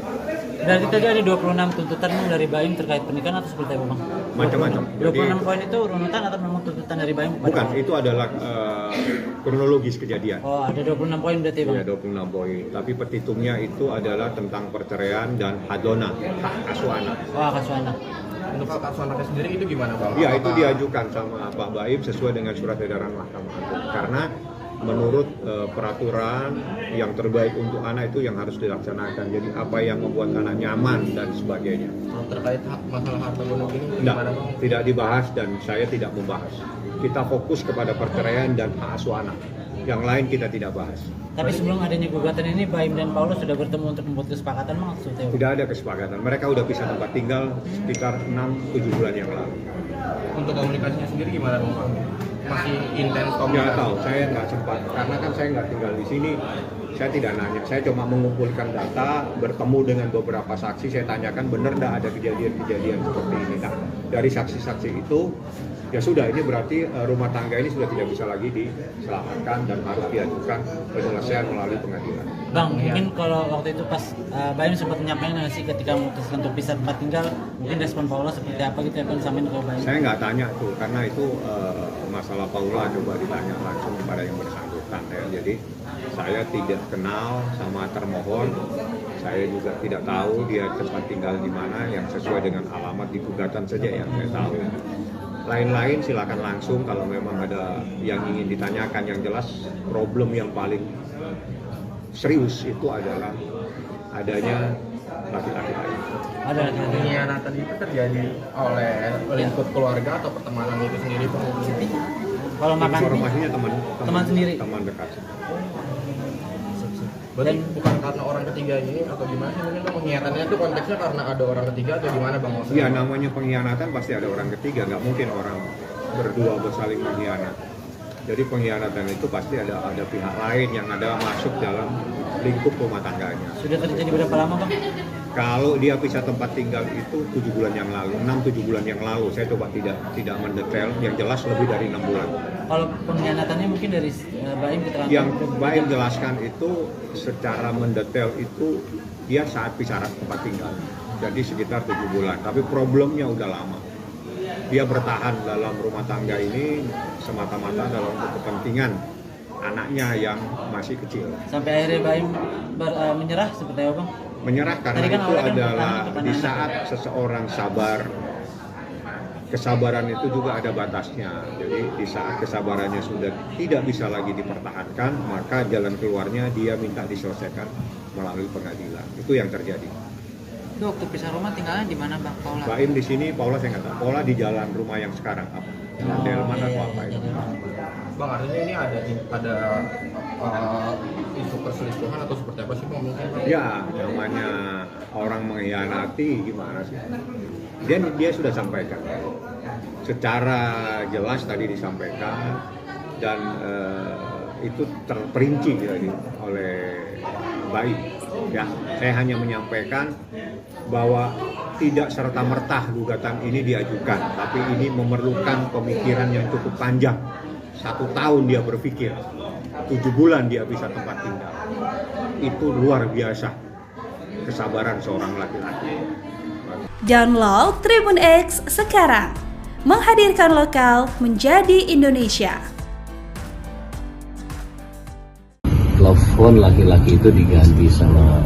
Berarti tadi ada 26 tuntutan dari Baim terkait pernikahan atau seperti apa Bang? Macam-macam. 26 poin itu runutan atau memang tuntutan dari Baim? Bukan, itu adalah kronologis kejadian. Oh, ada 26 poin berarti Bang? Ya, 26 poin. Tapi petitumnya itu adalah tentang perceraian dan hadona, hak asuh anak. Oh, hak asuh anak. Untuk hak asuh anaknya sendiri itu gimana Bang? Ya, itu diajukan sama Pak Baim sesuai dengan surat edaran Mahkamah Agung. Karena menurut peraturan yang terbaik untuk anak itu yang harus dilaksanakan. Jadi apa yang membuat anak nyaman dan sebagainya. Terkait masalah harta gonok ini gimana Bang? Tidak dibahas dan saya tidak membahas. Kita fokus kepada perceraian dan hak asuh anak. Yang lain kita tidak bahas. Tapi sebelum adanya gugatan ini, Baim dan Paulus sudah bertemu untuk membuat kesepakatan Bang? Tidak ada kesepakatan. Mereka udah pisah tempat tinggal sekitar 6-7 bulan yang lalu. Untuk komunikasinya sendiri gimana Bang? Masih intens komunikasi? Nggak tahu, saya nggak sempat. Karena kan saya nggak tinggal di sini. Saya tidak nanya. Saya cuma mengumpulkan data, bertemu dengan beberapa saksi. Saya tanyakan benar nggak ada kejadian-kejadian seperti ini. Nah, dari saksi-saksi itu, ya sudah, ini berarti rumah tangga ini sudah tidak bisa lagi diselamatkan dan harus diajukan penyelesaian melalui pengadilan. Bang, mungkin kalau waktu itu pas Baim sempat menyampaikan nggak sih ketika memutuskan untuk pisah tempat tinggal, mungkin respon Paula seperti apa gitu ya Bang, sampein ke Baim? Saya nggak tanya tuh, karena itu masalah Paula, coba ditanya langsung kepada yang bersangkutan ya. Jadi saya tidak kenal sama termohon, saya juga tidak tahu dia tempat tinggal di mana yang sesuai dengan alamat di gugatan saja yang saya tahu. Lain-lain silakan langsung kalau memang ada yang ingin ditanyakan. Yang jelas problem yang paling serius itu adalah adanya laki-laki lain. Ada pengkhianatan itu terjadi oleh lingkup keluarga atau pertemanan itu sendiri Bang? Kalau makan informasinya teman sendiri, teman dekat. Berarti bukan karena orang ketiga ini atau gimana sih? Mungkin pengkhianatannya itu konteksnya karena ada orang ketiga atau gimana Bang? Iya, namanya pengkhianatan pasti ada orang ketiga, nggak mungkin orang berdua bersaling mengkhianat. Jadi pengkhianatan itu pasti ada pihak lain yang ada masuk dalam lingkup rumah tangganya. Sudah terjadi berapa lama Bang? Kalau dia pisah tempat tinggal itu 7 bulan yang lalu, 6-7 bulan yang lalu. Saya coba tidak mendetail, yang jelas lebih dari 6 bulan. Kalau pengkhianatannya mungkin dari Baim keterangan? Yang Baim jelaskan itu secara mendetail itu dia saat pisah tempat tinggal. Jadi sekitar 7 bulan, tapi problemnya udah lama. Dia bertahan dalam rumah tangga ini semata-mata dalam kepentingan anaknya yang masih kecil. Sampai akhirnya Baim menyerah seperti apa Bang? Menyerah karena kan itu adalah di saat seseorang sabar, kesabaran itu juga ada batasnya. Jadi di saat kesabarannya sudah tidak bisa lagi dipertahankan, maka jalan keluarnya dia minta diselesaikan melalui pengadilan. Itu yang terjadi. Itu waktu pisah rumah tinggalnya di mana Bang Paula? Baim di sini, Paula saya nggak tahu. Paula di jalan rumah yang sekarang apa? Delman atau apa itu? Bang, artinya ini ada isu perselingkuhan atau seperti apa sih Bang? Mungkin ya, namanya orang mengkhianati gimana sih? Dia sudah sampaikan secara jelas tadi disampaikan dan itu terperinci oleh baik. Ya, saya hanya menyampaikan bahwa tidak serta-merta gugatan ini diajukan, tapi ini memerlukan pemikiran yang cukup panjang. 1 tahun dia berpikir, 7 bulan dia bisa tempat tinggal. Itu luar biasa kesabaran seorang laki-laki. Download Tribun X sekarang, menghadirkan lokal menjadi Indonesia. Telepon laki-laki itu diganti sama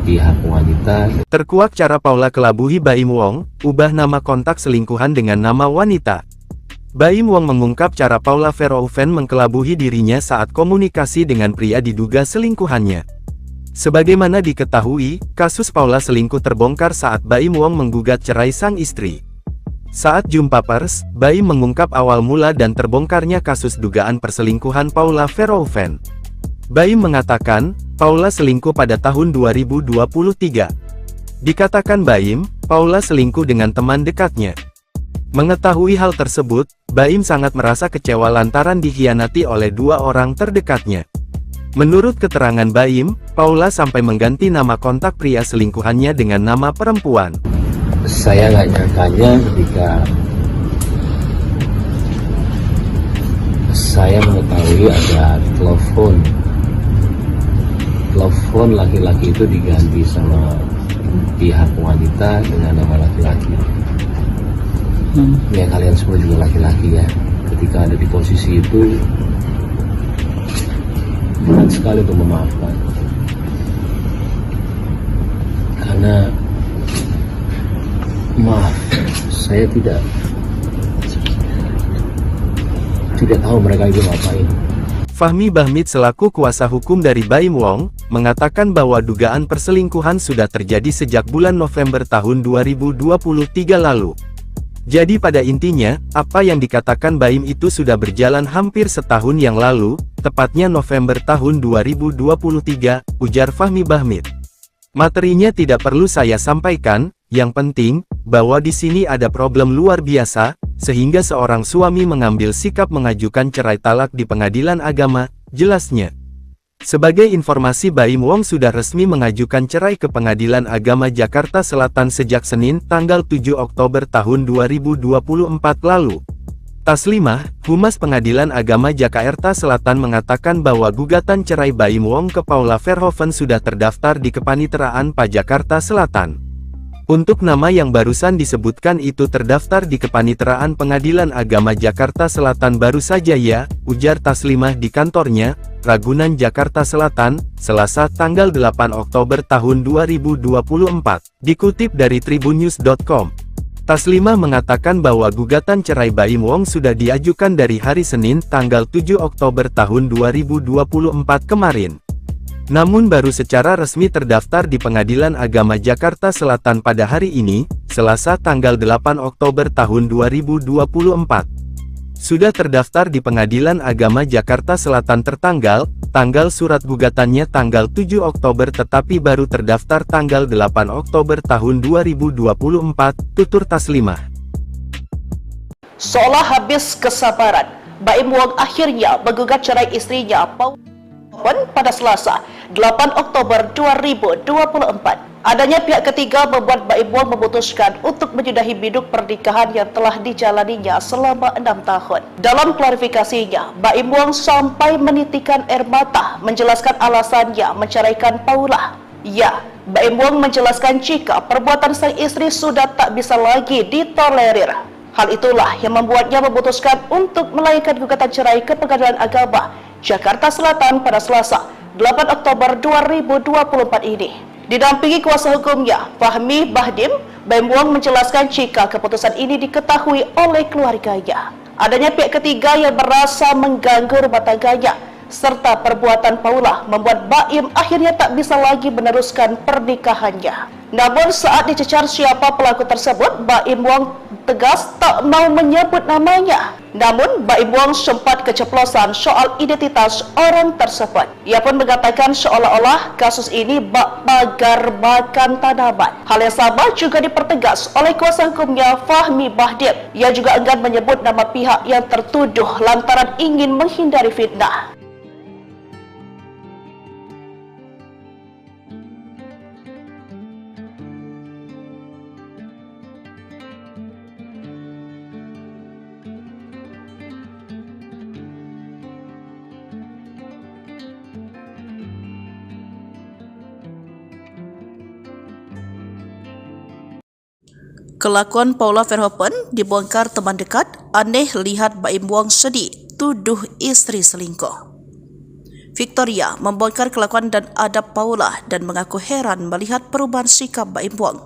pihak wanita. Terkuak cara Paula kelabuhi Baim Wong, ubah nama kontak selingkuhan dengan nama wanita. Baim Wong mengungkap cara Paula Verhoeven mengkelabuhi dirinya saat komunikasi dengan pria diduga selingkuhannya. Sebagaimana diketahui, kasus Paula selingkuh terbongkar saat Baim Wong menggugat cerai sang istri. Saat jumpa pers, Baim mengungkap awal mula dan terbongkarnya kasus dugaan perselingkuhan Paula Verhoeven. Baim mengatakan, Paula selingkuh pada tahun 2023. Dikatakan Baim, Paula selingkuh dengan teman dekatnya. Mengetahui hal tersebut, Baim sangat merasa kecewa lantaran dikhianati oleh 2 orang terdekatnya. Menurut keterangan Baim, Paula sampai mengganti nama kontak pria selingkuhannya dengan nama perempuan. Saya nggak nyangkanya ketika saya mengetahui ada telepon laki-laki itu diganti sama pihak wanita dengan nama laki-laki. Ya kalian semua juga laki-laki ya. Ketika ada di posisi itu, berat sekali untuk memaafkan. Karena maaf, saya tidak tahu mereka itu ngapain. Fahmi Bahmid selaku kuasa hukum dari Baim Wong, mengatakan bahwa dugaan perselingkuhan sudah terjadi sejak bulan November tahun 2023 lalu. Jadi pada intinya, apa yang dikatakan Baim itu sudah berjalan hampir setahun yang lalu, tepatnya November tahun 2023, ujar Fahmi Bahmid. Materinya tidak perlu saya sampaikan, yang penting, bahwa di sini ada problem luar biasa, sehingga seorang suami mengambil sikap mengajukan cerai talak di pengadilan agama, jelasnya. Sebagai informasi, Baim Wong sudah resmi mengajukan cerai ke Pengadilan Agama Jakarta Selatan sejak Senin, tanggal 7 Oktober tahun 2024 lalu. Taslimah, Humas Pengadilan Agama Jakarta Selatan mengatakan bahwa gugatan cerai Baim Wong ke Paula Verhoeven sudah terdaftar di Kepaniteraan PA Jakarta Selatan. Untuk nama yang barusan disebutkan itu terdaftar di Kepaniteraan Pengadilan Agama Jakarta Selatan baru saja ya, ujar Taslimah di kantornya, Ragunan Jakarta Selatan, Selasa tanggal 8 Oktober tahun 2024, dikutip dari tribunnews.com. Taslimah mengatakan bahwa gugatan cerai Baim Wong sudah diajukan dari hari Senin tanggal 7 Oktober tahun 2024 kemarin. Namun baru secara resmi terdaftar di Pengadilan Agama Jakarta Selatan pada hari ini, Selasa tanggal 8 Oktober tahun 2024. Sudah terdaftar di Pengadilan Agama Jakarta Selatan tanggal surat gugatannya tanggal 7 Oktober tetapi baru terdaftar tanggal 8 Oktober tahun 2024, tutur Taslimah. Seolah habis kesabaran, Baim Wong akhirnya menggugat cerai istrinya Paula pada Selasa, 8 Oktober 2024. Adanya pihak ketiga membuat Baim Wong memutuskan untuk menyudahi biduk pernikahan yang telah dijalaninya selama 6 tahun. Dalam klarifikasinya, Baim Wong sampai menitikan air mata menjelaskan alasannya menceraikan Paula. Ya, Baim Wong menjelaskan jika perbuatan sang istri sudah tak bisa lagi ditolerir. Hal itulah yang membuatnya memutuskan untuk melayangkan gugatan cerai ke Pengadilan Agama Jakarta Selatan pada Selasa, 8 Oktober 2024 ini. Didampingi kuasa hukumnya, Fahmi Bahdim, Baim Wong menjelaskan jika keputusan ini diketahui oleh keluarganya. Adanya pihak ketiga yang merasa mengganggu rumah tangganya, serta perbuatan Paula membuat Baim akhirnya tak bisa lagi meneruskan pernikahannya. Namun saat dicecar siapa pelaku tersebut, Baim Wong tegas tak mau menyebut namanya. Namun Baim Wong sempat keceplosan soal identitas orang tersebut. Ia pun mengatakan seolah-olah kasus ini bak pagar makan tanaman. Hal yang sama juga dipertegas oleh kuasa hukumnya Fahmi Bahdim. Ia juga enggan menyebut nama pihak yang tertuduh lantaran ingin menghindari fitnah. Kelakuan Paula Verhoeven dibongkar teman dekat, aneh lihat Baim Wong sedih, tuduh istri selingkuh. Victoria membongkar kelakuan dan adab Paula dan mengaku heran melihat perubahan sikap Baim Wong.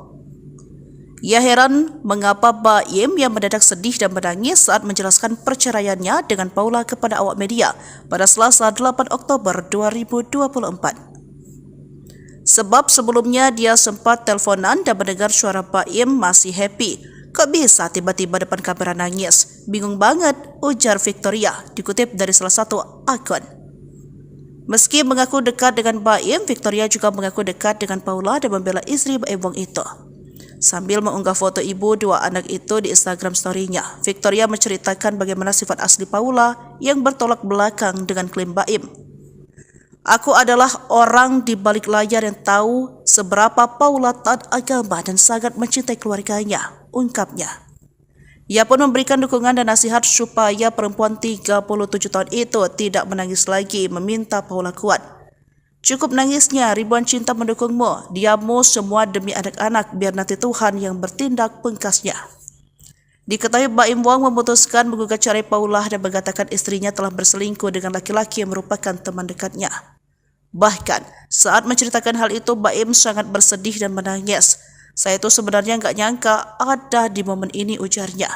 Ia heran mengapa Baim yang mendadak sedih dan menangis saat menjelaskan perceraiannya dengan Paula kepada awak media pada Selasa 8 Oktober 2024. Sebab sebelumnya dia sempat teleponan dan mendengar suara Baim masih happy. Kok bisa tiba-tiba depan kamera nangis? Bingung banget, ujar Victoria, dikutip dari salah satu akun. Meski mengaku dekat dengan Baim, Victoria juga mengaku dekat dengan Paula dan membela istri Baim Wong itu. Sambil mengunggah foto ibu dua anak itu di Instagram story-nya, Victoria menceritakan bagaimana sifat asli Paula yang bertolak belakang dengan klaim Baim. Aku adalah orang di balik layar yang tahu seberapa Paula taat agama dan sangat mencintai keluarganya, ungkapnya. Ia pun memberikan dukungan dan nasihat supaya perempuan 37 tahun itu tidak menangis lagi, meminta Paula kuat. Cukup nangisnya, ribuan cinta mendukungmu, diammu semua demi anak-anak, biar nanti Tuhan yang bertindak, pungkasnya. Diketahui Baim Wong memutuskan menggugat cerai Paula dan mengatakan istrinya telah berselingkuh dengan laki-laki yang merupakan teman dekatnya. Bahkan saat menceritakan hal itu, Baim sangat bersedih dan menangis. Saya itu sebenarnya nggak nyangka ada di momen ini, ujarnya.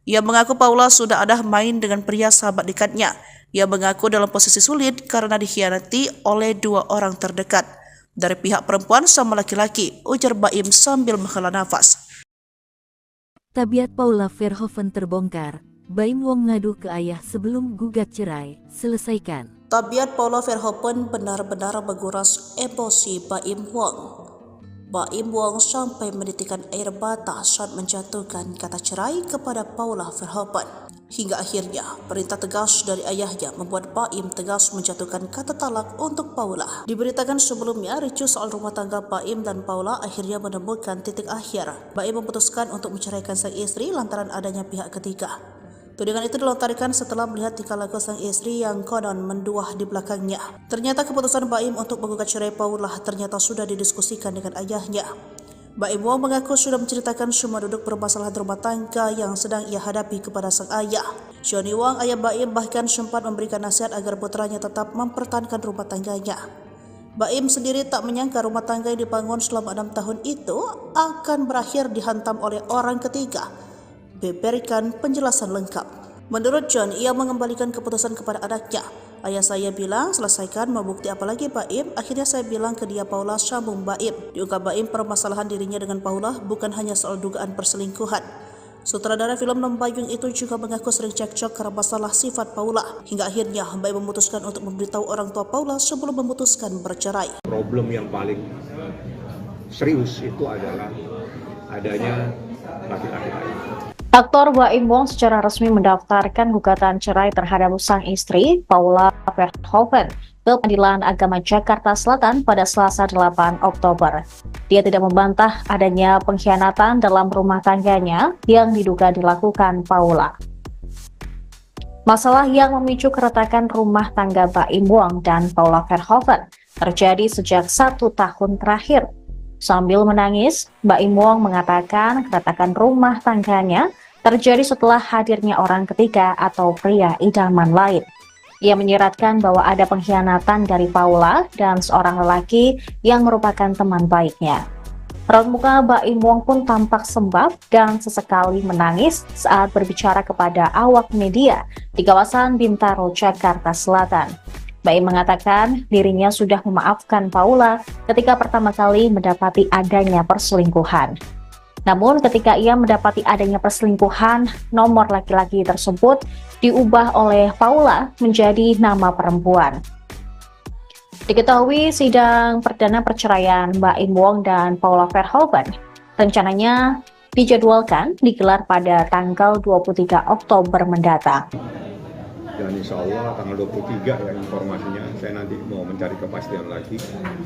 Ia mengaku Paula sudah ada main dengan pria sahabat dekatnya. Ia mengaku dalam posisi sulit karena dikhianati oleh dua orang terdekat dari pihak perempuan sama laki-laki, ujar Baim sambil menghela nafas. Tabiat Paula Verhoeven terbongkar, Baim Wong ngadu ke ayah sebelum gugat cerai, selesaikan. Tabiat Paula Verhoeven benar-benar menguras emosi Baim Wong. Baim Wong sampai menitikan air mata saat menjatuhkan kata cerai kepada Paula Verhoeven. Hingga akhirnya perintah tegas dari ayahnya membuat Baim tegas menjatuhkan kata talak untuk Paula. Diberitakan sebelumnya, ricuh soal rumah tangga Baim dan Paula akhirnya menemukan titik akhir. Baim memutuskan untuk menceraikan sang istri lantaran adanya pihak ketiga. Tudingan itu dilontarkan setelah melihat tingkah laku sang istri yang konon menduah di belakangnya. Ternyata keputusan Baim untuk menggugat cerai Paula ternyata sudah didiskusikan dengan ayahnya. Baim Wong mengaku sudah menceritakan semua duduk permasalahan rumah tangga yang sedang ia hadapi kepada sang ayah. Johnny Wong, ayah Baim, bahkan sempat memberikan nasihat agar putranya tetap mempertahankan rumah tangganya. Baim sendiri tak menyangka rumah tangga yang dibangun selama 6 tahun itu akan berakhir dihantam oleh orang ketiga. Berikan penjelasan lengkap. Menurut John, ia mengembalikan keputusan kepada anaknya. Ayah saya bilang, selesaikan, mau bukti apa lagi Baim? Akhirnya saya bilang ke dia, Paula, sambung Baim. Diungkap Baim, permasalahan dirinya dengan Paula bukan hanya soal dugaan perselingkuhan. Sutradara film Nombayung itu juga mengaku sering cekcok karena masalah sifat Paula. Hingga akhirnya Baim memutuskan untuk memberitahu orang tua Paula sebelum memutuskan bercerai. Problem yang paling serius itu adalah adanya laki-laki lain. Aktor Baim Wong secara resmi mendaftarkan gugatan cerai terhadap sang istri, Paula Verhoeven, ke Pengadilan Agama Jakarta Selatan pada Selasa 8 Oktober. Dia tidak membantah adanya pengkhianatan dalam rumah tangganya yang diduga dilakukan Paula. Masalah yang memicu keretakan rumah tangga Baim Wong dan Paula Verhoeven terjadi sejak 1 tahun terakhir. Sambil menangis, Baim Wong mengatakan keretakan rumah tangganya terjadi setelah hadirnya orang ketiga atau pria idaman lain. Ia menyiratkan bahwa ada pengkhianatan dari Paula dan seorang lelaki yang merupakan teman baiknya. Raut muka Baim Wong pun tampak sembab dan sesekali menangis saat berbicara kepada awak media di kawasan Bintaro, Jakarta Selatan. Baim mengatakan dirinya sudah memaafkan Paula ketika pertama kali mendapati adanya perselingkuhan. Namun ketika ia mendapati adanya perselingkuhan, nomor laki-laki tersebut diubah oleh Paula menjadi nama perempuan. Diketahui sidang perdana perceraian Baim Wong dan Paula Verhoeven rencananya dijadwalkan digelar pada tanggal 23 Oktober mendatang. Dan insya Allah tanggal 23 ya informasinya, saya nanti mau mencari kepastian lagi,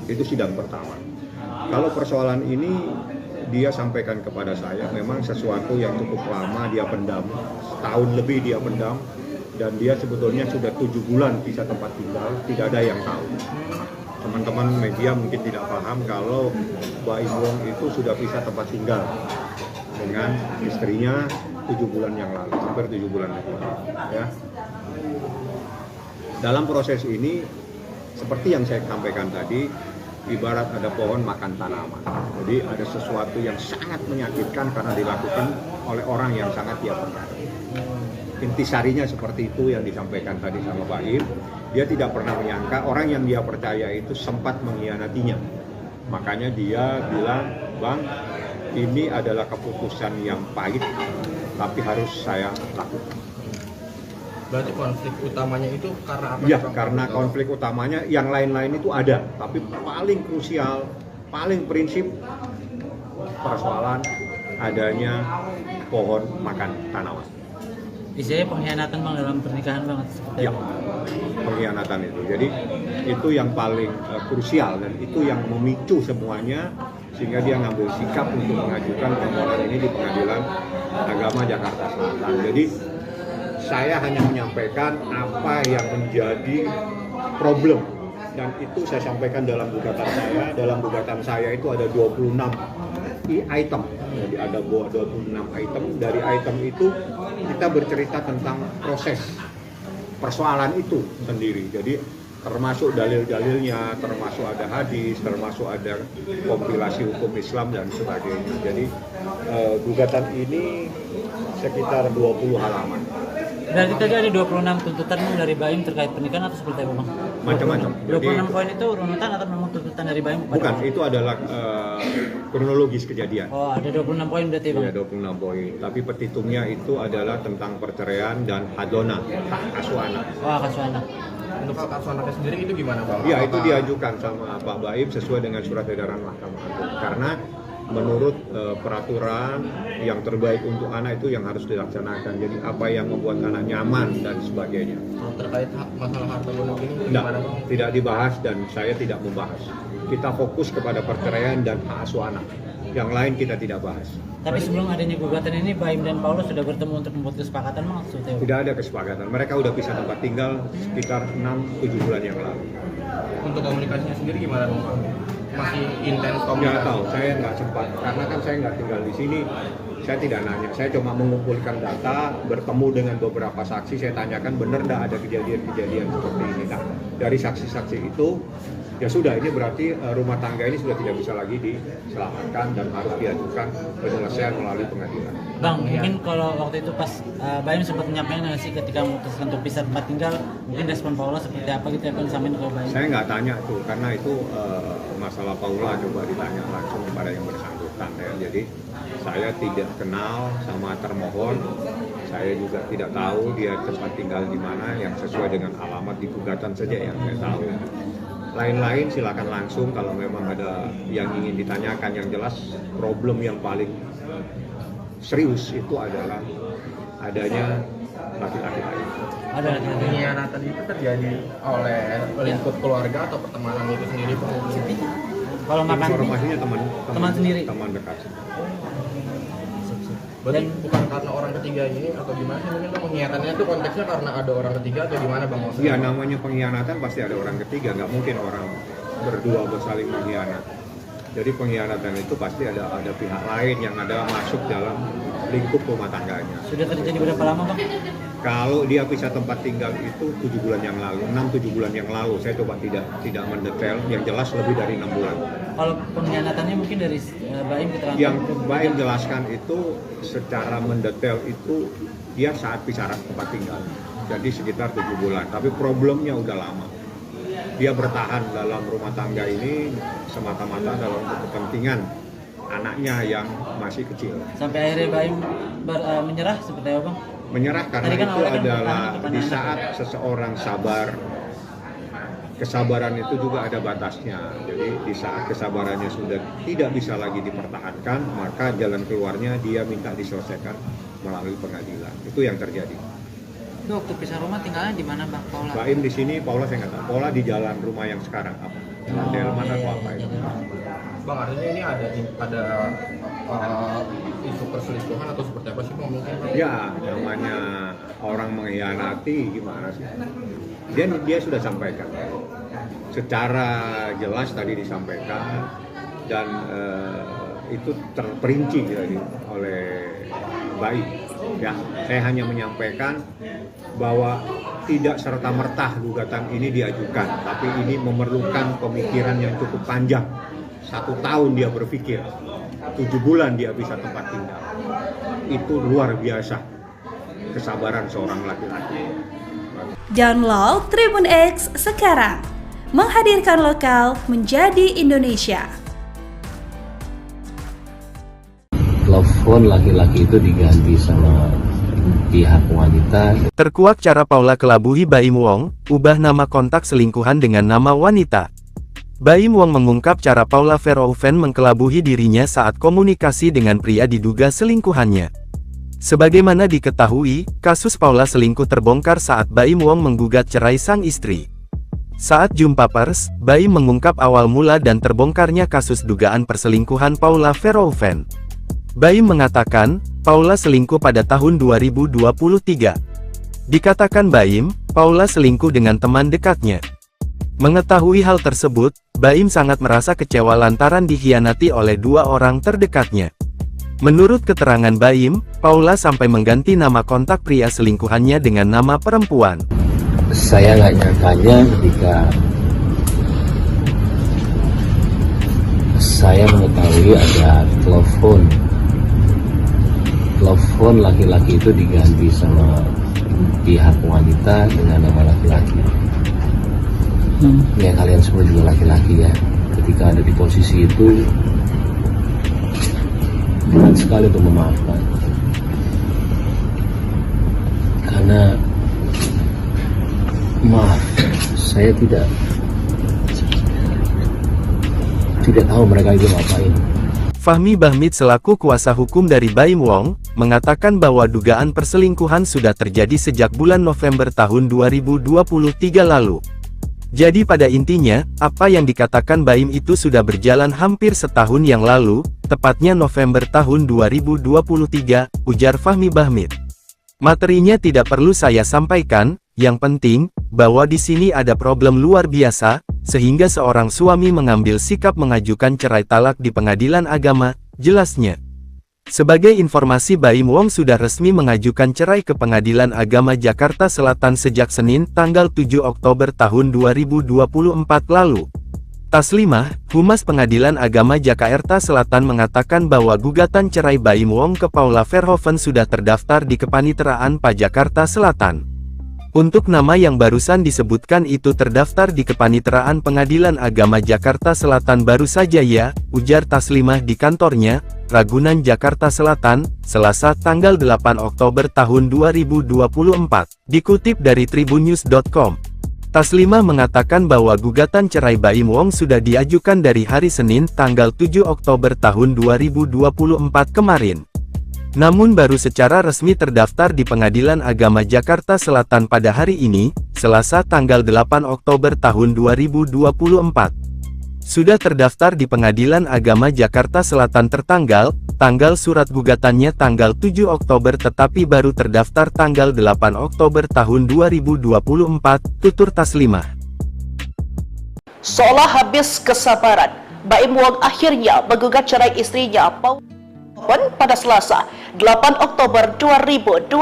itu sidang pertama. Kalau persoalan ini dia sampaikan kepada saya, memang sesuatu yang cukup lama dia pendam, setahun lebih dia pendam, dan dia sebetulnya sudah 7 bulan pisah tempat tinggal, tidak ada yang tahu. Teman-teman media mungkin tidak paham kalau Baim Wong itu sudah pisah tempat tinggal dengan istrinya 7 bulan yang lalu, hampir 7 bulan yang lalu. Ya. Dalam proses ini, seperti yang saya sampaikan tadi, ibarat ada pohon makan tanaman. Jadi ada sesuatu yang sangat menyakitkan karena dilakukan oleh orang yang sangat dia percaya. Intisarinya seperti itu yang disampaikan tadi sama Pak Im. Dia tidak pernah menyangka orang yang dia percaya itu sempat mengkhianatinya. Makanya dia bilang, Bang, ini adalah keputusan yang pahit, tapi harus saya lakukan. Berarti konflik utamanya itu karena apa? Ya, karena konflik utamanya yang lain-lain itu ada, tapi paling krusial, paling prinsip persoalan adanya pohon makan tanaman. Isinya pengkhianatan Bang dalam pernikahan banget seperti Ya, pengkhianatan itu. Jadi itu yang paling krusial dan itu yang memicu semuanya sehingga dia ngambil sikap untuk mengajukan permohonan ini di Pengadilan Agama Jakarta Selatan. Jadi saya hanya menyampaikan apa yang menjadi problem dan itu saya sampaikan dalam gugatan saya. Dalam gugatan saya itu ada 26 item. Jadi ada 26 item. Dari item itu kita bercerita tentang proses persoalan itu sendiri. Jadi termasuk dalil-dalilnya, termasuk ada hadis, termasuk ada kompilasi hukum Islam dan sebagainya. Jadi gugatan ini sekitar 20 halaman. Berarti tadi ada 26 tuntutan Bang dari Baim terkait pernikahan atau seperti apa Bang? Macam-macam. 26 poin itu runutan atau memang tuntutan dari Baim? Bukan, itu adalah kronologis kejadian. Oh, ada 26 poin berarti Bang? Ya, 26 poin. Tapi petitumnya itu adalah tentang perceraian dan hadona, hak asuh anak. Oh, hak asuh anak. Untuk hak asuh anaknya sendiri itu gimana Bang? Ya, itu diajukan sama Pak Baim sesuai dengan surat edaran Mahkamah Agung. Karena menurut peraturan yang terbaik untuk anak itu yang harus dilaksanakan. Jadi apa yang membuat anak nyaman dan sebagainya. Terkait masalah harta gonok ini gimana Bang? Tidak dibahas dan saya tidak membahas. Kita fokus kepada perceraian dan hak asuh anak. Yang lain kita tidak bahas. Tapi sebelum adanya gugatan ini, Baim dan Paulus sudah bertemu untuk membuat kesepakatan Bang? Tidak ada kesepakatan. Mereka udah pisah tempat tinggal sekitar 6-7 bulan yang lalu. Untuk komunikasinya sendiri gimana Bang? Masih intens komunikasi? Nggak tahu, saya nggak sempat. Karena kan saya nggak tinggal di sini. Saya tidak nanya. Saya cuma mengumpulkan data, bertemu dengan beberapa saksi. Saya tanyakan benar nggak ada kejadian-kejadian seperti ini. Nah, dari saksi-saksi itu, ya sudah, ini berarti rumah tangga ini sudah tidak bisa lagi diselamatkan dan harus diajukan penyelesaian melalui pengadilan. Bang, mungkin kalau waktu itu pas Baim sempat menyampaikan nggak sih ketika memutuskan untuk pisah tempat tinggal, mungkin respon Paula seperti apa gitu ya Bang sampein ke Baim? Saya nggak tanya tuh, karena itu masalah Paula coba ditanya langsung kepada yang bersangkutan ya. Jadi saya tidak kenal sama termohon, saya juga tidak tahu dia tempat tinggal di mana yang sesuai dengan alamat di gugatan saja yang saya tahu. Lain-lain silakan langsung kalau memang ada yang ingin ditanyakan. Yang jelas problem yang paling serius itu adalah adanya laki-laki lain. Ada laki-laki. Pengkhianatan itu terjadi oleh lingkup keluarga atau pertemanan itu sendiri Bang? Kalau makan Informasinya teman sendiri. Teman dekat. Berarti bukan karena orang ketiga ini atau gimana sih? Mungkin pengkhianatannya itu konteksnya karena ada orang ketiga atau gimana Bang? Iya, namanya pengkhianatan pasti ada orang ketiga, nggak mungkin orang berdua bersaling mengkhianat. Jadi pengkhianatan itu pasti ada pihak lain yang ada masuk dalam lingkup rumah tangganya. Sudah terjadi berapa lama Bang? Kalau dia pisah tempat tinggal itu 7 bulan yang lalu, 6-7 bulan yang lalu. Saya coba tidak mendetail, yang jelas lebih dari 6 bulan. Kalau pengkhianatannya mungkin dari Baim keterangan? Yang Baim jelaskan itu secara mendetail itu dia saat pisah tempat tinggal. Jadi sekitar 7 bulan, tapi problemnya udah lama. Dia bertahan dalam rumah tangga ini semata-mata dalam kepentingan anaknya yang masih kecil. Sampai akhirnya Baim menyerah seperti apa Bang? Menyerah karena kan itu adalah di saat seseorang sabar, kesabaran itu juga ada batasnya. Jadi di saat kesabarannya sudah tidak bisa lagi dipertahankan, maka jalan keluarnya dia minta diselesaikan melalui pengadilan. Itu yang terjadi. Itu waktu pisah rumah tinggalnya di mana Bang Paula? Baim di sini, Paula saya nggak tahu. Paula di jalan rumah yang sekarang apa? Delman atau apa itu? Bang, artinya ini ada isu perselingkuhan atau seperti apa sih Bang mungkin? Ya, namanya orang mengkhianati gimana sih? Dia sudah sampaikan. Secara jelas tadi disampaikan dan itu terperinci oleh Baim. Ya, saya hanya menyampaikan bahwa tidak serta-merta gugatan ini diajukan, tapi ini memerlukan pemikiran yang cukup panjang. 1 tahun dia berpikir, 7 bulan dia bisa tempat tinggal. Itu luar biasa kesabaran seorang laki-laki. Download Tribun X sekarang, menghadirkan lokal menjadi Indonesia. Telepon laki-laki itu diganti sama pihak wanita. Terkuak cara Paula kelabuhi Baim Wong, ubah nama kontak selingkuhan dengan nama wanita. Baim Wong mengungkap cara Paula Verhoeven mengkelabuhi dirinya saat komunikasi dengan pria diduga selingkuhannya. Sebagaimana diketahui, kasus Paula selingkuh terbongkar saat Baim Wong menggugat cerai sang istri. Saat jumpa pers, Baim mengungkap awal mula dan terbongkarnya kasus dugaan perselingkuhan Paula Verhoeven. Baim mengatakan, Paula selingkuh pada tahun 2023. Dikatakan Baim, Paula selingkuh dengan teman dekatnya. Mengetahui hal tersebut, Baim sangat merasa kecewa lantaran dikhianati oleh 2 orang terdekatnya. Menurut keterangan Baim, Paula sampai mengganti nama kontak pria selingkuhannya dengan nama perempuan. Saya nggak nyangkanya ketika saya mengetahui ada telepon laki-laki itu diganti sama pihak wanita dengan nama laki-laki. Ya kalian semua juga laki-laki ya. Ketika ada di posisi itu, berat sekali untuk memaafkan. Karena maaf, saya tidak tahu mereka itu ngapain. Fahmi Bahmid selaku kuasa hukum dari Baim Wong, mengatakan bahwa dugaan perselingkuhan sudah terjadi sejak bulan November tahun 2023 lalu. Jadi pada intinya, apa yang dikatakan Baim itu sudah berjalan hampir setahun yang lalu, tepatnya November tahun 2023, ujar Fahmi Bahmid. Materinya tidak perlu saya sampaikan, yang penting, bahwa di sini ada problem luar biasa, sehingga seorang suami mengambil sikap mengajukan cerai talak di pengadilan agama, jelasnya. Sebagai informasi, Baim Wong sudah resmi mengajukan cerai ke Pengadilan Agama Jakarta Selatan sejak Senin tanggal 7 Oktober tahun 2024 lalu. Taslimah, Humas Pengadilan Agama Jakarta Selatan mengatakan bahwa gugatan cerai Baim Wong ke Paula Verhoeven sudah terdaftar di Kepaniteraan PA Jakarta Selatan. Untuk nama yang barusan disebutkan itu terdaftar di Kepaniteraan Pengadilan Agama Jakarta Selatan baru saja ya, ujar Taslimah di kantornya, Ragunan Jakarta Selatan, Selasa tanggal 8 Oktober tahun 2024, dikutip dari tribunnews.com. Taslimah mengatakan bahwa gugatan cerai Baim Wong sudah diajukan dari hari Senin tanggal 7 Oktober tahun 2024 kemarin. Namun baru secara resmi terdaftar di Pengadilan Agama Jakarta Selatan pada hari ini, Selasa tanggal 8 Oktober tahun 2024. Sudah terdaftar di Pengadilan Agama Jakarta Selatan tanggal surat gugatannya tanggal 7 Oktober tetapi baru terdaftar tanggal 8 Oktober tahun 2024, tutur Taslimah. Seolah habis kesabaran, Baim Wong akhirnya menggugat cerai istrinya Paula pada Selasa, 8 Oktober 2024.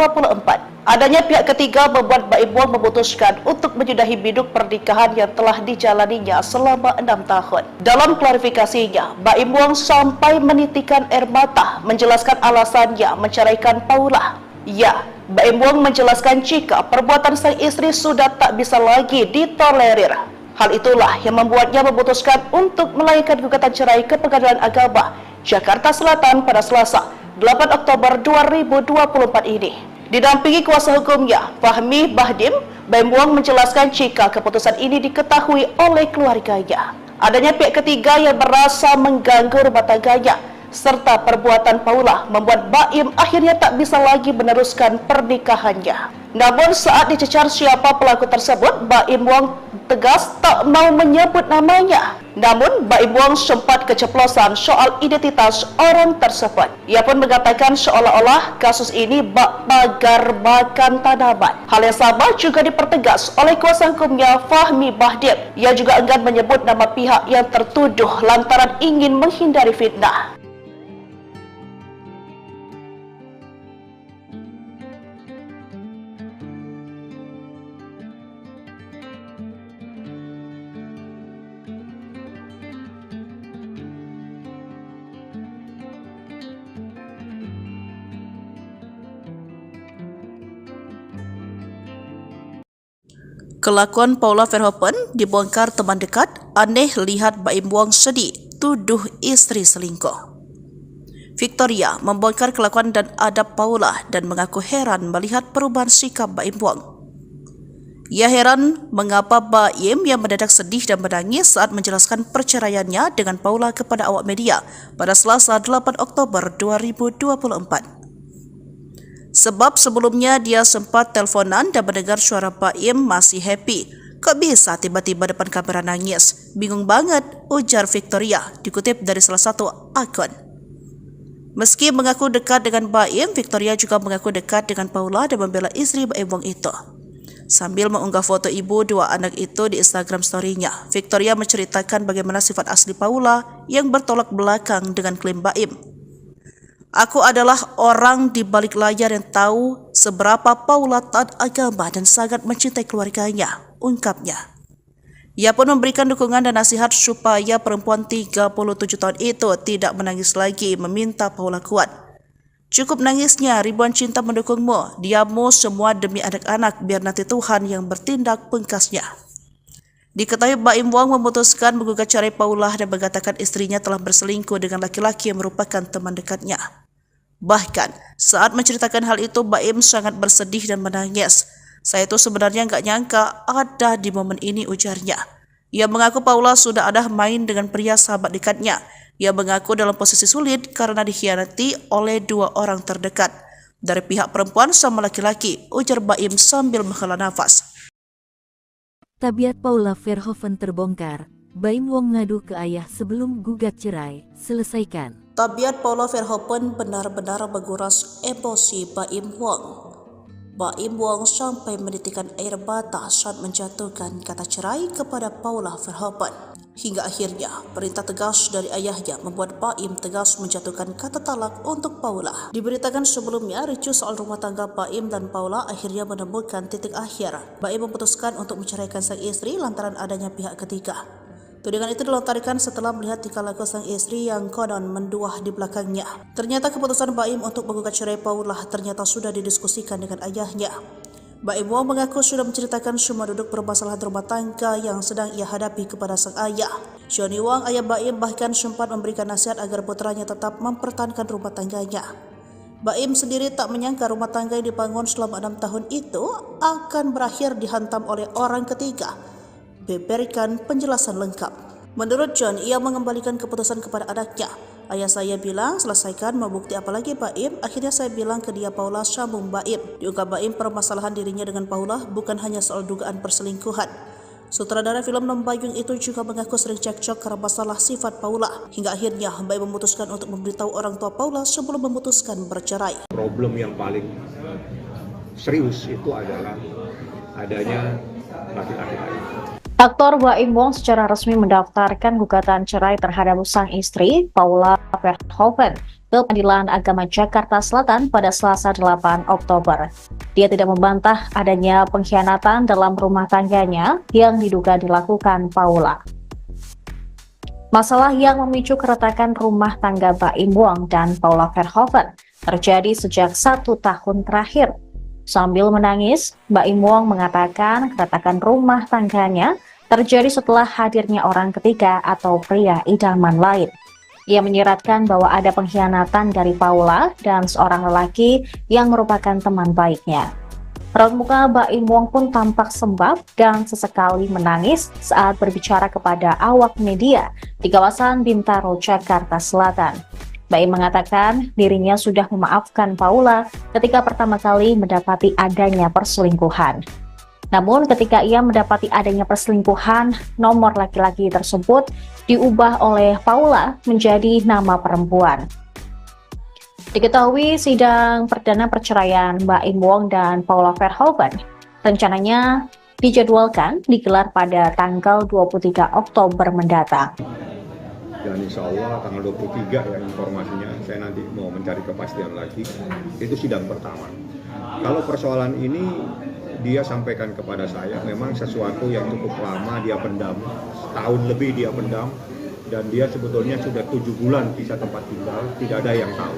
Adanya pihak ketiga membuat Baim Wong memutuskan untuk menyudahi biduk pernikahan yang telah dijalaninya selama 6 tahun. Dalam klarifikasinya, Baim Wong sampai menitikan air mata menjelaskan alasannya menceraikan Paula. Ya, Baim Wong menjelaskan jika perbuatan sang istri sudah tak bisa lagi ditolerir. Hal itulah yang membuatnya memutuskan untuk melayangkan gugatan cerai ke Pengadilan Agama Jakarta Selatan pada Selasa, 8 Oktober 2024 ini. Didampingi kuasa hukumnya, Fahmi Bahdim, Baim Wong menjelaskan jika keputusan ini diketahui oleh keluarganya. Adanya pihak ketiga yang merasa mengganggu rumah tangganya, serta perbuatan Paula membuat Baim akhirnya tak bisa lagi meneruskan pernikahannya. Namun saat dicecar siapa pelaku tersebut, Baim Wong tegas tak mau menyebut namanya. Namun Baim Wong sempat keceplosan soal identitas orang tersebut. Ia pun mengatakan seolah-olah kasus ini bak pagar makan tanaman. Hal yang sama juga dipertegas oleh kuasa hukumnya Fahmi Bahdim. Ia juga enggan menyebut nama pihak yang tertuduh lantaran ingin menghindari fitnah. Kelakuan Paula Verhoeven dibongkar teman dekat, aneh lihat Baim Wong sedih, tuduh istri selingkuh. Victoria membongkar kelakuan dan adab Paula dan mengaku heran melihat perubahan sikap Baim Wong. Ia heran mengapa Baim yang mendadak sedih dan menangis saat menjelaskan perceraiannya dengan Paula kepada awak media pada Selasa 8 Oktober 2024. Sebab sebelumnya dia sempat teleponan dan mendengar suara Baim masih happy. Kok bisa tiba-tiba depan kamera nangis? Bingung banget, ujar Victoria, dikutip dari salah satu akun. Meski mengaku dekat dengan Baim, Victoria juga mengaku dekat dengan Paula dan membela istri Baim Wong itu. Sambil mengunggah foto ibu dua anak itu di Instagram story-nya, Victoria menceritakan bagaimana sifat asli Paula yang bertolak belakang dengan klaim Baim. Aku adalah orang di balik layar yang tahu seberapa Paula taat agama dan sangat mencintai keluarganya, ungkapnya. Ia pun memberikan dukungan dan nasihat supaya perempuan 37 tahun itu tidak menangis lagi, meminta Paula kuat. Cukup nangisnya, ribuan cinta mendukungmu, diammu semua demi anak-anak, biar nanti Tuhan yang bertindak, pungkasnya. Diketahui Baim Wong memutuskan menggugat cerai Paula dan mengatakan istrinya telah berselingkuh dengan laki-laki yang merupakan teman dekatnya. Bahkan, saat menceritakan hal itu, Baim sangat bersedih dan menangis. Saya itu sebenarnya nggak nyangka ada di momen ini, ujarnya. Ia mengaku Paula sudah ada main dengan pria sahabat dekatnya. Ia mengaku dalam posisi sulit karena dikhianati oleh dua orang terdekat. Dari pihak perempuan sama laki-laki, ujar Baim sambil menghela nafas. Tabiat Paula Verhoeven terbongkar. Baim Wong ngadu ke ayah sebelum gugat cerai. Selesaikan. Tabiat Paula Verhoeven benar-benar menguras emosi Baim Wong. Baim Wong sampai menitikkan air mata saat menjatuhkan kata cerai kepada Paula Verhoeven. Hingga akhirnya, perintah tegas dari ayahnya membuat Baim tegas menjatuhkan kata talak untuk Paula. Diberitakan sebelumnya, ricuh soal rumah tangga Baim dan Paula akhirnya menemukan titik akhir. Baim memutuskan untuk menceraikan sang istri lantaran adanya pihak ketiga. Tudingan itu dilontarkan setelah melihat tingkah laku sang istri yang konon menduah di belakangnya. Ternyata keputusan Baim untuk menggugat cerai Paula ternyata sudah didiskusikan dengan ayahnya. Baim Wong mengaku sudah menceritakan semua duduk permasalahan rumah tangga yang sedang ia hadapi kepada sang ayah. Johnny Wong, ayah Baim, bahkan sempat memberikan nasihat agar putranya tetap mempertahankan rumah tangganya. Baim sendiri tak menyangka rumah tangga yang dibangun selama 6 tahun itu akan berakhir dihantam oleh orang ketiga. Berikan penjelasan lengkap. Menurut John, ia mengembalikan keputusan kepada anaknya. Ayah saya bilang, selesaikan, mau bukti apa lagi Baim? Akhirnya saya bilang ke dia, Paula, sambung Baim. Diungkap Baim permasalahan dirinya dengan Paula bukan hanya soal dugaan perselingkuhan. Sutradara film Nombayung itu juga mengaku sering cekcok karena masalah sifat Paula. Hingga akhirnya Baim memutuskan untuk memberitahu orang tua Paula sebelum memutuskan bercerai. Problem yang paling serius itu adalah adanya laki-laki lain. Aktor Baim Wong secara resmi mendaftarkan gugatan cerai terhadap sang istri, Paula Verhoeven, ke Pengadilan Agama Jakarta Selatan pada Selasa 8 Oktober. Dia tidak membantah adanya pengkhianatan dalam rumah tangganya yang diduga dilakukan Paula. Masalah yang memicu keretakan rumah tangga Baim Wong dan Paula Verhoeven terjadi sejak 1 tahun terakhir. Sambil menangis, Baim Wong mengatakan keretakan rumah tangganya terjadi setelah hadirnya orang ketiga atau pria idaman lain. Ia menyiratkan bahwa ada pengkhianatan dari Paula dan seorang lelaki yang merupakan teman baiknya. Raut muka Baim Wong pun tampak sembab dan sesekali menangis saat berbicara kepada awak media di kawasan Bintaro, Jakarta Selatan. Baim mengatakan dirinya sudah memaafkan Paula ketika pertama kali mendapati adanya perselingkuhan. Namun ketika ia mendapati adanya perselingkuhan, nomor laki-laki tersebut diubah oleh Paula menjadi nama perempuan. Diketahui sidang perdana perceraian Baim Wong dan Paula Verhoeven rencananya dijadwalkan digelar pada tanggal 23 Oktober mendatang. Dan insya Allah tanggal 23 ya informasinya, saya nanti mau mencari kepastian lagi, itu sidang pertama. Kalau persoalan ini dia sampaikan kepada saya, memang sesuatu yang cukup lama dia pendam, setahun lebih dia pendam, dan dia sebetulnya sudah 7 bulan pisah tempat tinggal, tidak ada yang tahu.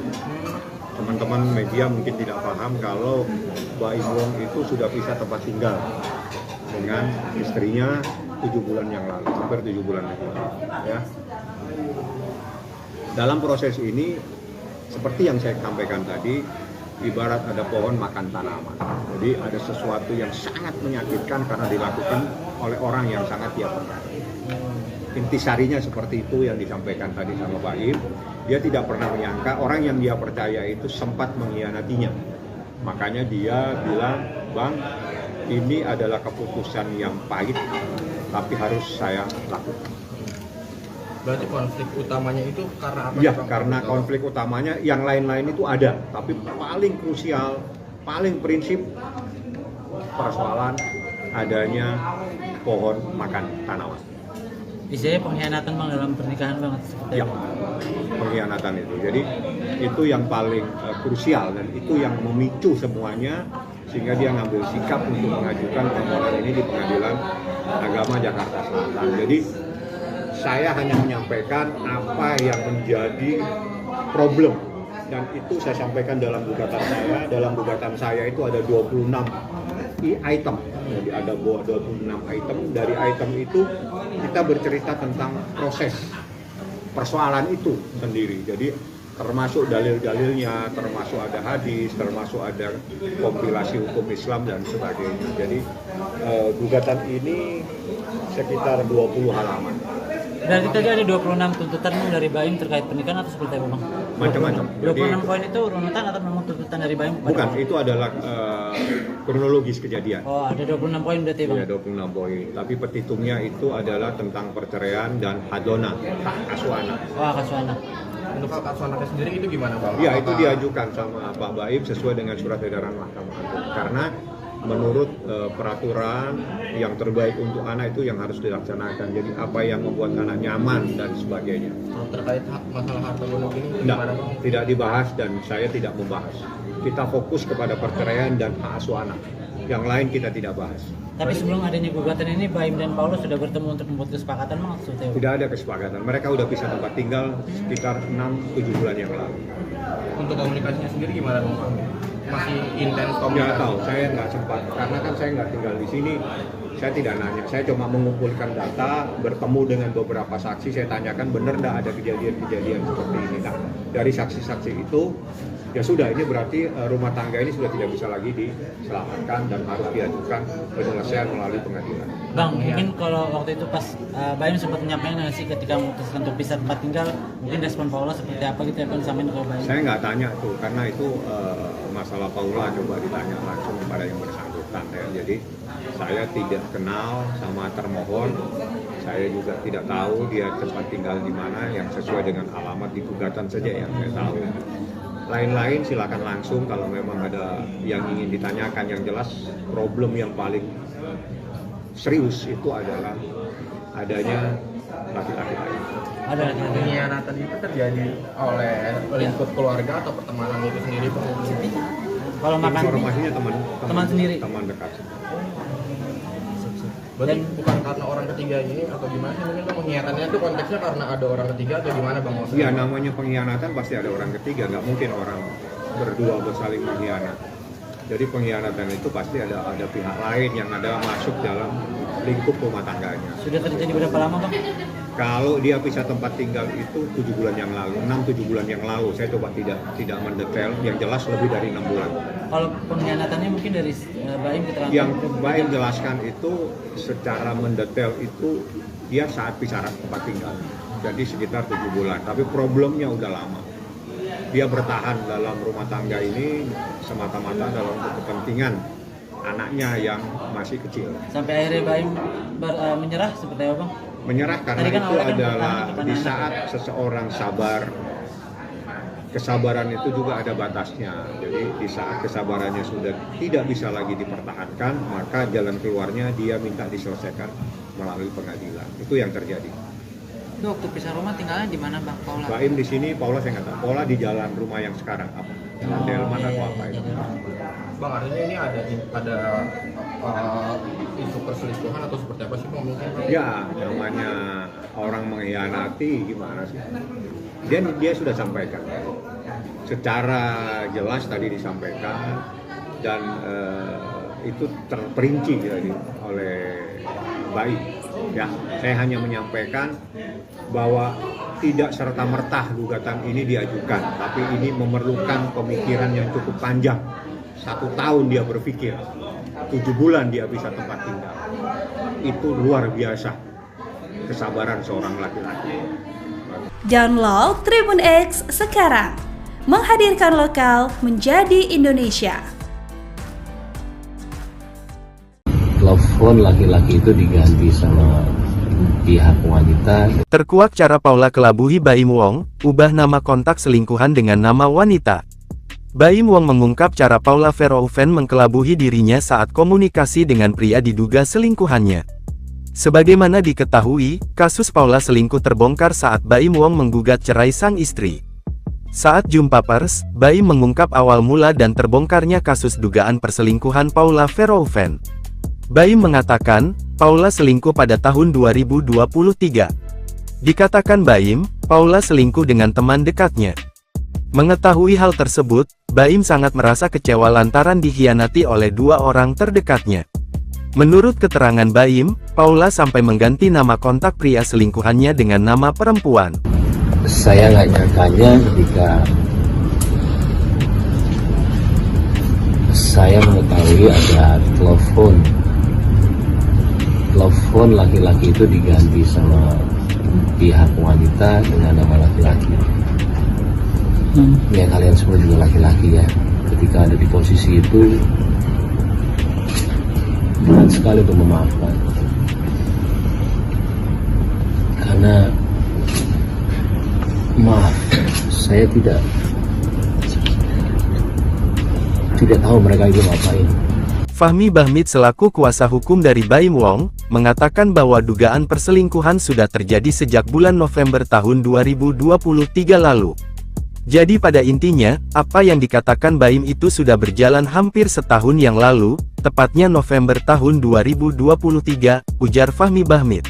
Teman-teman media mungkin tidak paham kalau Baim Wong itu sudah pisah tempat tinggal dengan istrinya 7 bulan yang lalu, hampir 7 bulan yang lalu. Ya. Dalam proses ini, seperti yang saya sampaikan tadi, ibarat ada pohon makan tanaman. Jadi ada sesuatu yang sangat menyakitkan karena dilakukan oleh orang yang sangat dia percaya. Intisarinya seperti itu yang disampaikan tadi sama Pak Im. Dia tidak pernah menyangka orang yang dia percaya itu sempat mengkhianatinya. Makanya dia bilang, Bang, ini adalah keputusan yang pahit, tapi harus saya lakukan. Berarti konflik utamanya itu karena apa? Ya, karena konflik utamanya yang lain-lain itu ada, tapi paling krusial, paling prinsip persoalan adanya pohon makan tanaman. Istilahnya pengkhianatan Bang dalam pernikahan banget seperti Ya, pengkhianatan itu. Jadi itu yang paling krusial dan itu yang memicu semuanya sehingga dia ngambil sikap untuk mengajukan permohonan ini di Pengadilan Agama Jakarta Selatan. Jadi saya hanya menyampaikan apa yang menjadi problem dan itu saya sampaikan dalam gugatan saya. Dalam gugatan saya itu ada 26 item. Jadi ada 26 item. Dari item itu kita bercerita tentang proses persoalan itu sendiri. Jadi termasuk dalil-dalilnya, termasuk ada hadis, termasuk ada kompilasi hukum Islam dan sebagainya. Jadi gugatan ini sekitar 20 halaman. Berarti tadi ada 26 tuntutan dari Baim terkait pernikahan atau seperti apa Bang? Macam-macam. 26 poin itu runutan atau memang tuntutan dari Baim? Bukan, itu adalah kronologis kejadian. Oh, ada 26 poin berarti Bang? Iya, 26 poin. Tapi petitumnya itu adalah tentang perceraian dan hadona, hak asuh anak. Oh, hak asuh anak. Untuk hak asuh anaknya sendiri itu gimana Bang? Iya, itu diajukan sama Pak Baim sesuai dengan surat edaran Mahkamah Agung. Karena menurut peraturan yang terbaik untuk anak itu yang harus dilaksanakan. Jadi apa yang membuat anak nyaman dan sebagainya. Terkait masalah harta gonok ini gimana Bang? Tidak dibahas dan saya tidak membahas. Kita fokus kepada perceraian dan hak asuh anak. Yang lain kita tidak bahas. Tapi sebelum adanya gugatan ini, Baim dan Paulus sudah bertemu untuk membuat kesepakatan Bang? Tidak ada kesepakatan. Mereka udah pisah tempat tinggal sekitar 6-7 bulan yang lalu. Untuk komunikasinya sendiri gimana Bang? Masih intens komunikasi? Nggak tahu, saya nggak sempat. Karena kan saya nggak tinggal di sini. Saya tidak nanya. Saya cuma mengumpulkan data, bertemu dengan beberapa saksi. Saya tanyakan benar nggak ada kejadian-kejadian seperti ini. Nah, dari saksi-saksi itu, ya sudah, ini berarti rumah tangga ini sudah tidak bisa lagi diselamatkan dan harus diajukan penyelesaian melalui pengadilan. Bang, mungkin kalau waktu itu pas Baim sempat menyampaikan nggak sih ketika memutuskan untuk pisah tempat tinggal, mungkin respon Paula seperti apa gitu ya Bang sampein ke Baim? Saya nggak tanya tuh, karena itu masalah Paula coba ditanya langsung kepada yang bersangkutan ya. Jadi saya tidak kenal sama termohon, saya juga tidak tahu dia tempat tinggal di mana yang sesuai dengan alamat di gugatan saja yang saya tahu. Lain-lain silakan langsung kalau memang ada yang ingin ditanyakan. Yang jelas problem yang paling serius itu adalah adanya laki-laki lain. Ada pengkhianatan itu terjadi oleh lingkup keluarga atau pertemanan itu sendiri Bang? Kalau makan informasinya teman sendiri, teman dekat. Berarti bukan karena orang ketiga ini atau gimana sih? Mungkin pengkhianatannya itu konteksnya karena ada orang ketiga atau gimana Bang? Iya, namanya pengkhianatan pasti ada orang ketiga, nggak mungkin orang berdua bersaling mengkhianat. Jadi pengkhianatan itu pasti ada pihak lain yang ada masuk dalam lingkup rumah tangganya. Sudah terjadi berapa lama Bang? Kalau dia pisah tempat tinggal itu 7 bulan yang lalu, 6-7 bulan yang lalu. Saya coba tidak mendetail, yang jelas lebih dari 6 bulan. Kalau pengkhianatannya mungkin dari Baim keterangan? Yang Baim jelaskan itu secara mendetail itu dia saat pisah tempat tinggal. Jadi sekitar 7 bulan, tapi problemnya udah lama. Dia bertahan dalam rumah tangga ini semata-mata dalam kepentingan anaknya yang masih kecil. Sampai akhirnya Baim menyerah seperti apa Bang? Menyerah karena kan itu adalah di saat seseorang sabar, kesabaran itu juga ada batasnya. Jadi di saat kesabarannya sudah tidak bisa lagi dipertahankan, maka jalan keluarnya dia minta diselesaikan melalui pengadilan. Itu yang terjadi. Itu waktu pisah rumah tinggalnya di mana Bang Paula? Baim di sini, Paula saya nggak tahu. Paula di jalan rumah yang sekarang apa? Jalan Delman atau apa itu? Bang, artinya ini ada isu perselingkuhan atau seperti apa sih Bang? Mungkin ya, namanya orang mengkhianati gimana sih? Dia sudah sampaikan secara jelas tadi disampaikan dan itu terperinci jadi oleh baik. Ya, saya hanya menyampaikan bahwa tidak serta-merta gugatan ini diajukan, tapi ini memerlukan pemikiran yang cukup panjang. 1 tahun dia berpikir, 7 bulan dia bisa tempat tinggal. Itu luar biasa kesabaran seorang laki-laki. Download Tribun X sekarang, menghadirkan lokal menjadi Indonesia. Telepon laki-laki itu diganti sama pihak wanita. Terkuak cara Paula kelabuhi Baim Wong, ubah nama kontak selingkuhan dengan nama wanita. Baim Wong mengungkap cara Paula Verhoeven mengkelabuhi dirinya saat komunikasi dengan pria diduga selingkuhannya. Sebagaimana diketahui, kasus Paula selingkuh terbongkar saat Baim Wong menggugat cerai sang istri. Saat jumpa pers, Baim mengungkap awal mula dan terbongkarnya kasus dugaan perselingkuhan Paula Verhoeven. Baim mengatakan, Paula selingkuh pada tahun 2023. Dikatakan Baim, Paula selingkuh dengan teman dekatnya. Mengetahui hal tersebut, Baim sangat merasa kecewa lantaran dikhianati oleh 2 orang terdekatnya. Menurut keterangan Baim, Paula sampai mengganti nama kontak pria selingkuhannya dengan nama perempuan. Saya nggak nyangkanya ketika saya mengetahui ada telepon laki-laki itu diganti sama pihak wanita dengan nama laki-laki. Ya kalian semua juga laki-laki ya. Ketika ada di posisi itu, berat sekali untuk memaafkan. Karena maaf, saya tidak tahu mereka itu ngapain. Fahmi Bahmid selaku kuasa hukum dari Baim Wong, mengatakan bahwa dugaan perselingkuhan sudah terjadi sejak bulan November tahun 2023 lalu. Jadi pada intinya, apa yang dikatakan Baim itu sudah berjalan hampir setahun yang lalu, tepatnya November tahun 2023, ujar Fahmi Bahmid.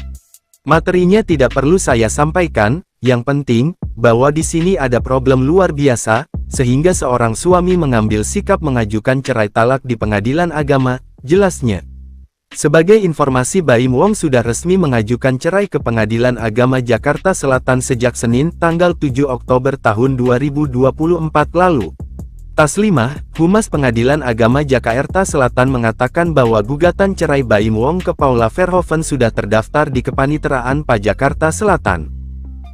Materinya tidak perlu saya sampaikan, yang penting, bahwa di sini ada problem luar biasa, sehingga seorang suami mengambil sikap mengajukan cerai talak di pengadilan agama, jelasnya. Sebagai informasi, Baim Wong sudah resmi mengajukan cerai ke Pengadilan Agama Jakarta Selatan sejak Senin, tanggal 7 Oktober tahun 2024 lalu. Taslimah, Humas Pengadilan Agama Jakarta Selatan mengatakan bahwa gugatan cerai Baim Wong ke Paula Verhoeven sudah terdaftar di Kepaniteraan PA Jakarta Selatan.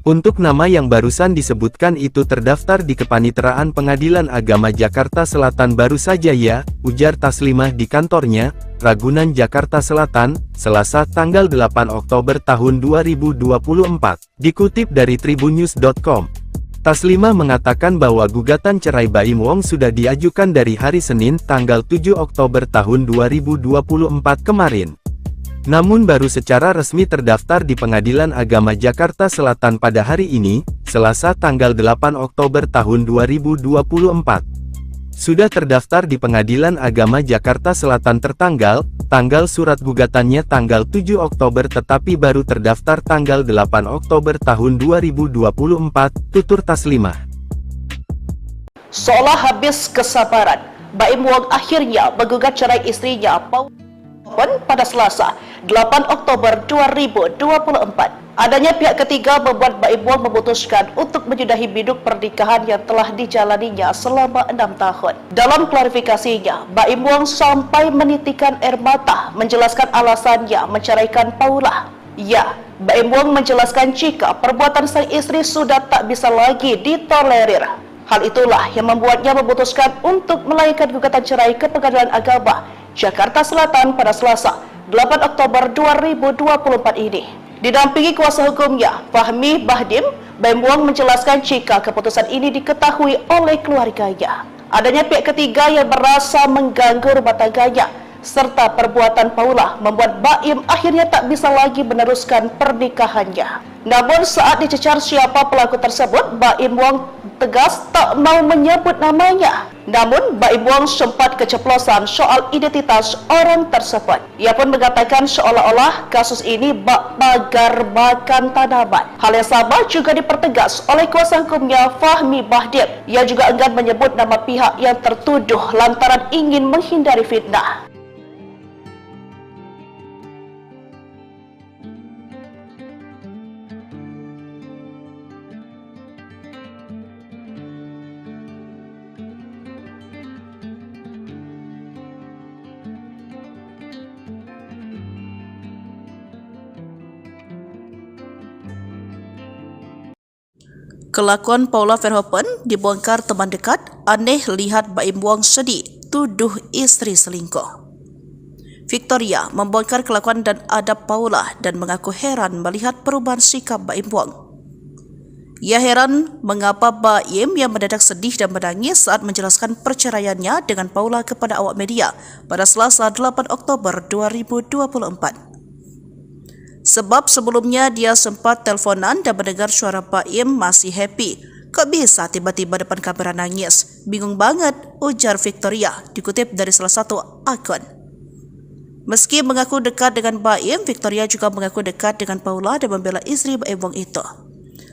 Untuk nama yang barusan disebutkan itu terdaftar di Kepaniteraan Pengadilan Agama Jakarta Selatan baru saja ya, ujar Taslimah di kantornya, Ragunan Jakarta Selatan, Selasa tanggal 8 Oktober tahun 2024. Dikutip dari tribunnews.com. Taslimah mengatakan bahwa gugatan cerai Baim Wong sudah diajukan dari hari Senin tanggal 7 Oktober tahun 2024 kemarin. Namun baru secara resmi terdaftar di Pengadilan Agama Jakarta Selatan pada hari ini, Selasa tanggal 8 Oktober tahun 2024. Sudah terdaftar di Pengadilan Agama Jakarta Selatan tanggal surat gugatannya tanggal 7 Oktober tetapi baru terdaftar tanggal 8 Oktober tahun 2024, tutur Taslimah. Seolah habis kesabaran, Baim Wong akhirnya menggugat cerai istrinya Paula pada Selasa, 8 Oktober 2024. Adanya pihak ketiga membuat Baim Wong memutuskan untuk menyudahi biduk pernikahan yang telah dijalaninya selama 6 tahun. Dalam klarifikasinya, Baim Wong sampai menitikan air mata menjelaskan alasannya menceraikan Paula. Ya, Baim Wong menjelaskan jika perbuatan sang istri sudah tak bisa lagi ditolerir. Hal itulah yang membuatnya memutuskan untuk melayangkan gugatan cerai ke Pengadilan Agama Jakarta Selatan pada Selasa, 8 Oktober 2024 ini. Didampingi kuasa hukumnya, Fahmi Bahdim, Baim Wong menjelaskan jika keputusan ini diketahui oleh keluarganya. Adanya pihak ketiga yang merasa mengganggu rumah tangganya, serta perbuatan Paula membuat Baim akhirnya tak bisa lagi meneruskan pernikahannya. Namun saat dicecar siapa pelaku tersebut, Baim Wong tegas tak mau menyebut namanya. Namun Baim Wong sempat keceplosan soal identitas orang tersebut. Ia pun mengatakan seolah-olah kasus ini bak pagar makan tanaman. Hal yang sama juga dipertegas oleh kuasa hukumnya Fahmi Bahdim. Ia juga enggan menyebut nama pihak yang tertuduh lantaran ingin menghindari fitnah. Kelakuan Paula Verhoeven dibongkar teman dekat, aneh lihat Baim Wong sedih, tuduh istri selingkuh. Victoria membongkar kelakuan dan adab Paula dan mengaku heran melihat perubahan sikap Baim Wong. Ia heran mengapa Baim yang mendadak sedih dan menangis saat menjelaskan perceraiannya dengan Paula kepada awak media pada Selasa 8 Oktober 2024. Sebab sebelumnya dia sempat teleponan dan mendengar suara Baim masih happy. Kok bisa tiba-tiba depan kamera nangis? Bingung banget, ujar Victoria, dikutip dari salah satu akun. Meski mengaku dekat dengan Baim, Victoria juga mengaku dekat dengan Paula dan membela istri Baim Wong itu.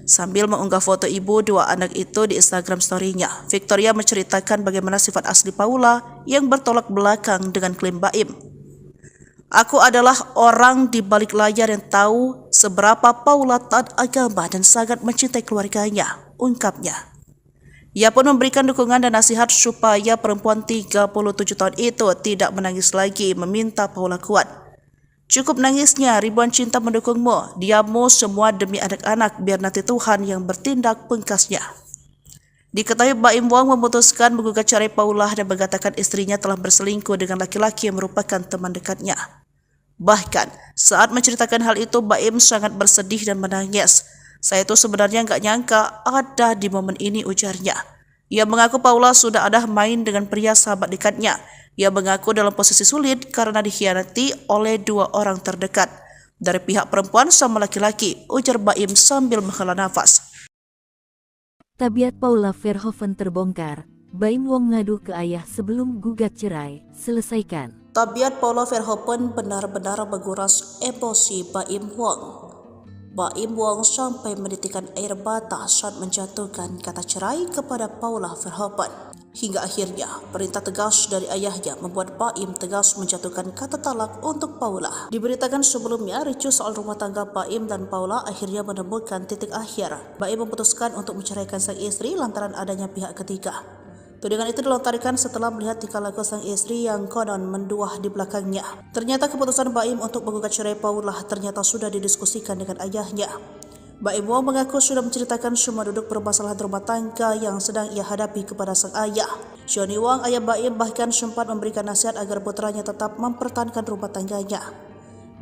Sambil mengunggah foto ibu dua anak itu di Instagram story-nya, Victoria menceritakan bagaimana sifat asli Paula yang bertolak belakang dengan klaim Baim. Aku adalah orang di balik layar yang tahu seberapa Paula taat agama dan sangat mencintai keluarganya, ungkapnya. Ia pun memberikan dukungan dan nasihat supaya perempuan 37 tahun itu tidak menangis lagi, meminta Paula kuat. Cukup nangisnya, ribuan cinta mendukungmu, diammu semua demi anak-anak, biar nanti Tuhan yang bertindak, pungkasnya. Diketahui Baim Wong memutuskan menggugat cerai Paula dan mengatakan istrinya telah berselingkuh dengan laki-laki yang merupakan teman dekatnya. Bahkan, saat menceritakan hal itu, Baim sangat bersedih dan menangis. Saya itu sebenarnya nggak nyangka ada di momen ini, ujarnya. Ia mengaku Paula sudah ada main dengan pria sahabat dekatnya. Ia mengaku dalam posisi sulit karena dikhianati oleh dua orang terdekat. Dari pihak perempuan sama laki-laki, ujar Baim sambil menghela nafas. Tabiat Paula Verhoeven terbongkar. Baim Wong ngadu ke ayah sebelum gugat cerai. Selesaikan. Tabiat Paula Verhoeven benar-benar menguras emosi Baim Wong. Baim Wong sampai menitikan air mata saat menjatuhkan kata cerai kepada Paula Verhoeven. Hingga akhirnya perintah tegas dari ayahnya membuat Baim tegas menjatuhkan kata talak untuk Paula. Diberitakan sebelumnya, ricuh soal rumah tangga Baim dan Paula akhirnya menemukan titik akhir. Baim memutuskan untuk menceraikan sang istri lantaran adanya pihak ketiga. Tudingan itu dilontarkan setelah melihat tingkah laku sang istri yang konon menduah di belakangnya. Ternyata keputusan Baim untuk menggugat cerai Paula ternyata sudah didiskusikan dengan ayahnya. Baim Wong mengaku sudah menceritakan semua duduk permasalahan rumah tangga yang sedang ia hadapi kepada sang ayah. Johnny Wong, ayah Baim, bahkan sempat memberikan nasihat agar putranya tetap mempertahankan rumah tangganya.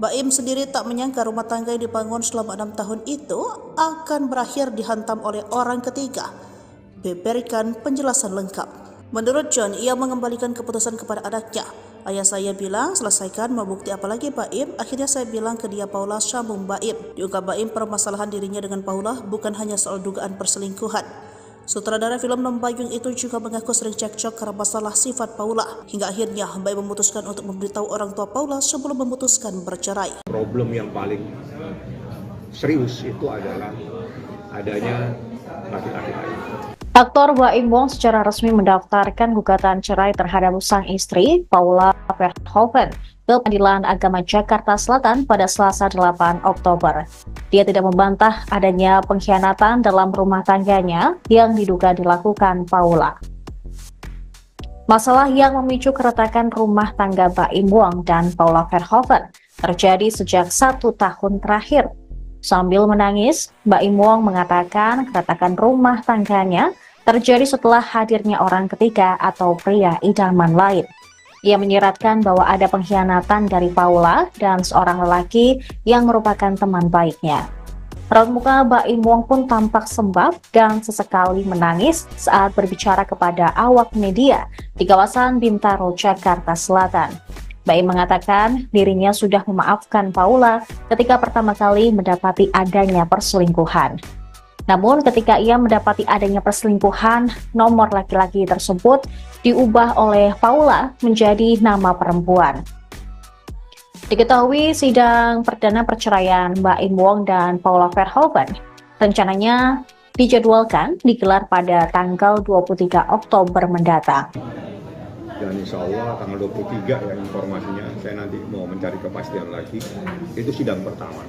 Baim sendiri tak menyangka rumah tangga yang dibangun selama 6 tahun itu akan berakhir dihantam oleh orang ketiga. Berikan penjelasan lengkap. Menurut John, ia mengembalikan keputusan kepada anaknya. Ayah saya bilang, selesaikan, mau bukti apa lagi Baim? Akhirnya saya bilang ke dia, Paula, sambung Baim. Diungkap Baim permasalahan dirinya dengan Paula bukan hanya soal dugaan perselingkuhan. Sutradara film Lembayung itu juga mengaku sering cekcok karena masalah sifat Paula. Hingga akhirnya Baim memutuskan untuk memberitahu orang tua Paula sebelum memutuskan bercerai. Problem yang paling serius itu adalah adanya laki-laki lain. Aktor Baim Wong secara resmi mendaftarkan gugatan cerai terhadap sang istri, Paula Verhoeven, ke Pengadilan Agama Jakarta Selatan pada Selasa 8 Oktober. Dia tidak membantah adanya pengkhianatan dalam rumah tangganya yang diduga dilakukan Paula. Masalah yang memicu keretakan rumah tangga Baim Wong dan Paula Verhoeven terjadi sejak 1 tahun terakhir. Sambil menangis, Baim Wong mengatakan keretakan rumah tangganya terjadi setelah hadirnya orang ketiga atau pria idaman lain. Ia menyiratkan bahwa ada pengkhianatan dari Paula dan seorang lelaki yang merupakan teman baiknya. Raut muka Baim Wong pun tampak sembab dan sesekali menangis saat berbicara kepada awak media di kawasan Bintaro, Jakarta Selatan. Baim mengatakan dirinya sudah memaafkan Paula ketika pertama kali mendapati adanya perselingkuhan. Namun ketika ia mendapati adanya perselingkuhan, nomor laki-laki tersebut diubah oleh Paula menjadi nama perempuan. Diketahui sidang perdana perceraian Baim Wong dan Paula Verhoeven rencananya dijadwalkan digelar pada tanggal 23 Oktober mendatang. Dan insya Allah tanggal 23 ya informasinya, saya nanti mau mencari kepastian lagi, itu sidang pertama.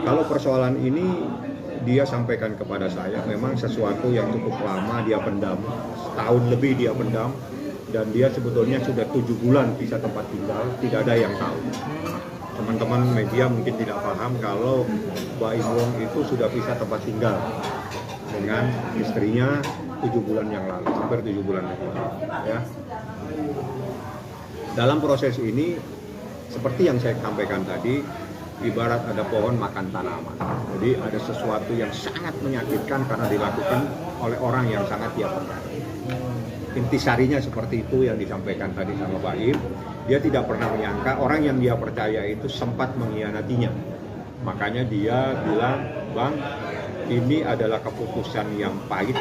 Kalau persoalan ini dia sampaikan kepada saya, memang sesuatu yang cukup lama dia pendam, setahun lebih dia pendam, dan dia sebetulnya sudah 7 bulan pisah tempat tinggal, tidak ada yang tahu. Teman-teman media mungkin tidak paham kalau Baim Wong itu sudah pisah tempat tinggal dengan istrinya 7 bulan yang lalu, hampir 7 bulan yang lalu. Ya. Dalam proses ini, seperti yang saya sampaikan tadi, ibarat ada pohon makan tanaman. Jadi ada sesuatu yang sangat menyakitkan karena dilakukan oleh orang yang sangat dia percaya. Intisarinya seperti itu yang disampaikan tadi sama Pak Im. Dia tidak pernah menyangka orang yang dia percaya itu sempat mengkhianatinya. Makanya dia bilang, Bang, ini adalah keputusan yang pahit,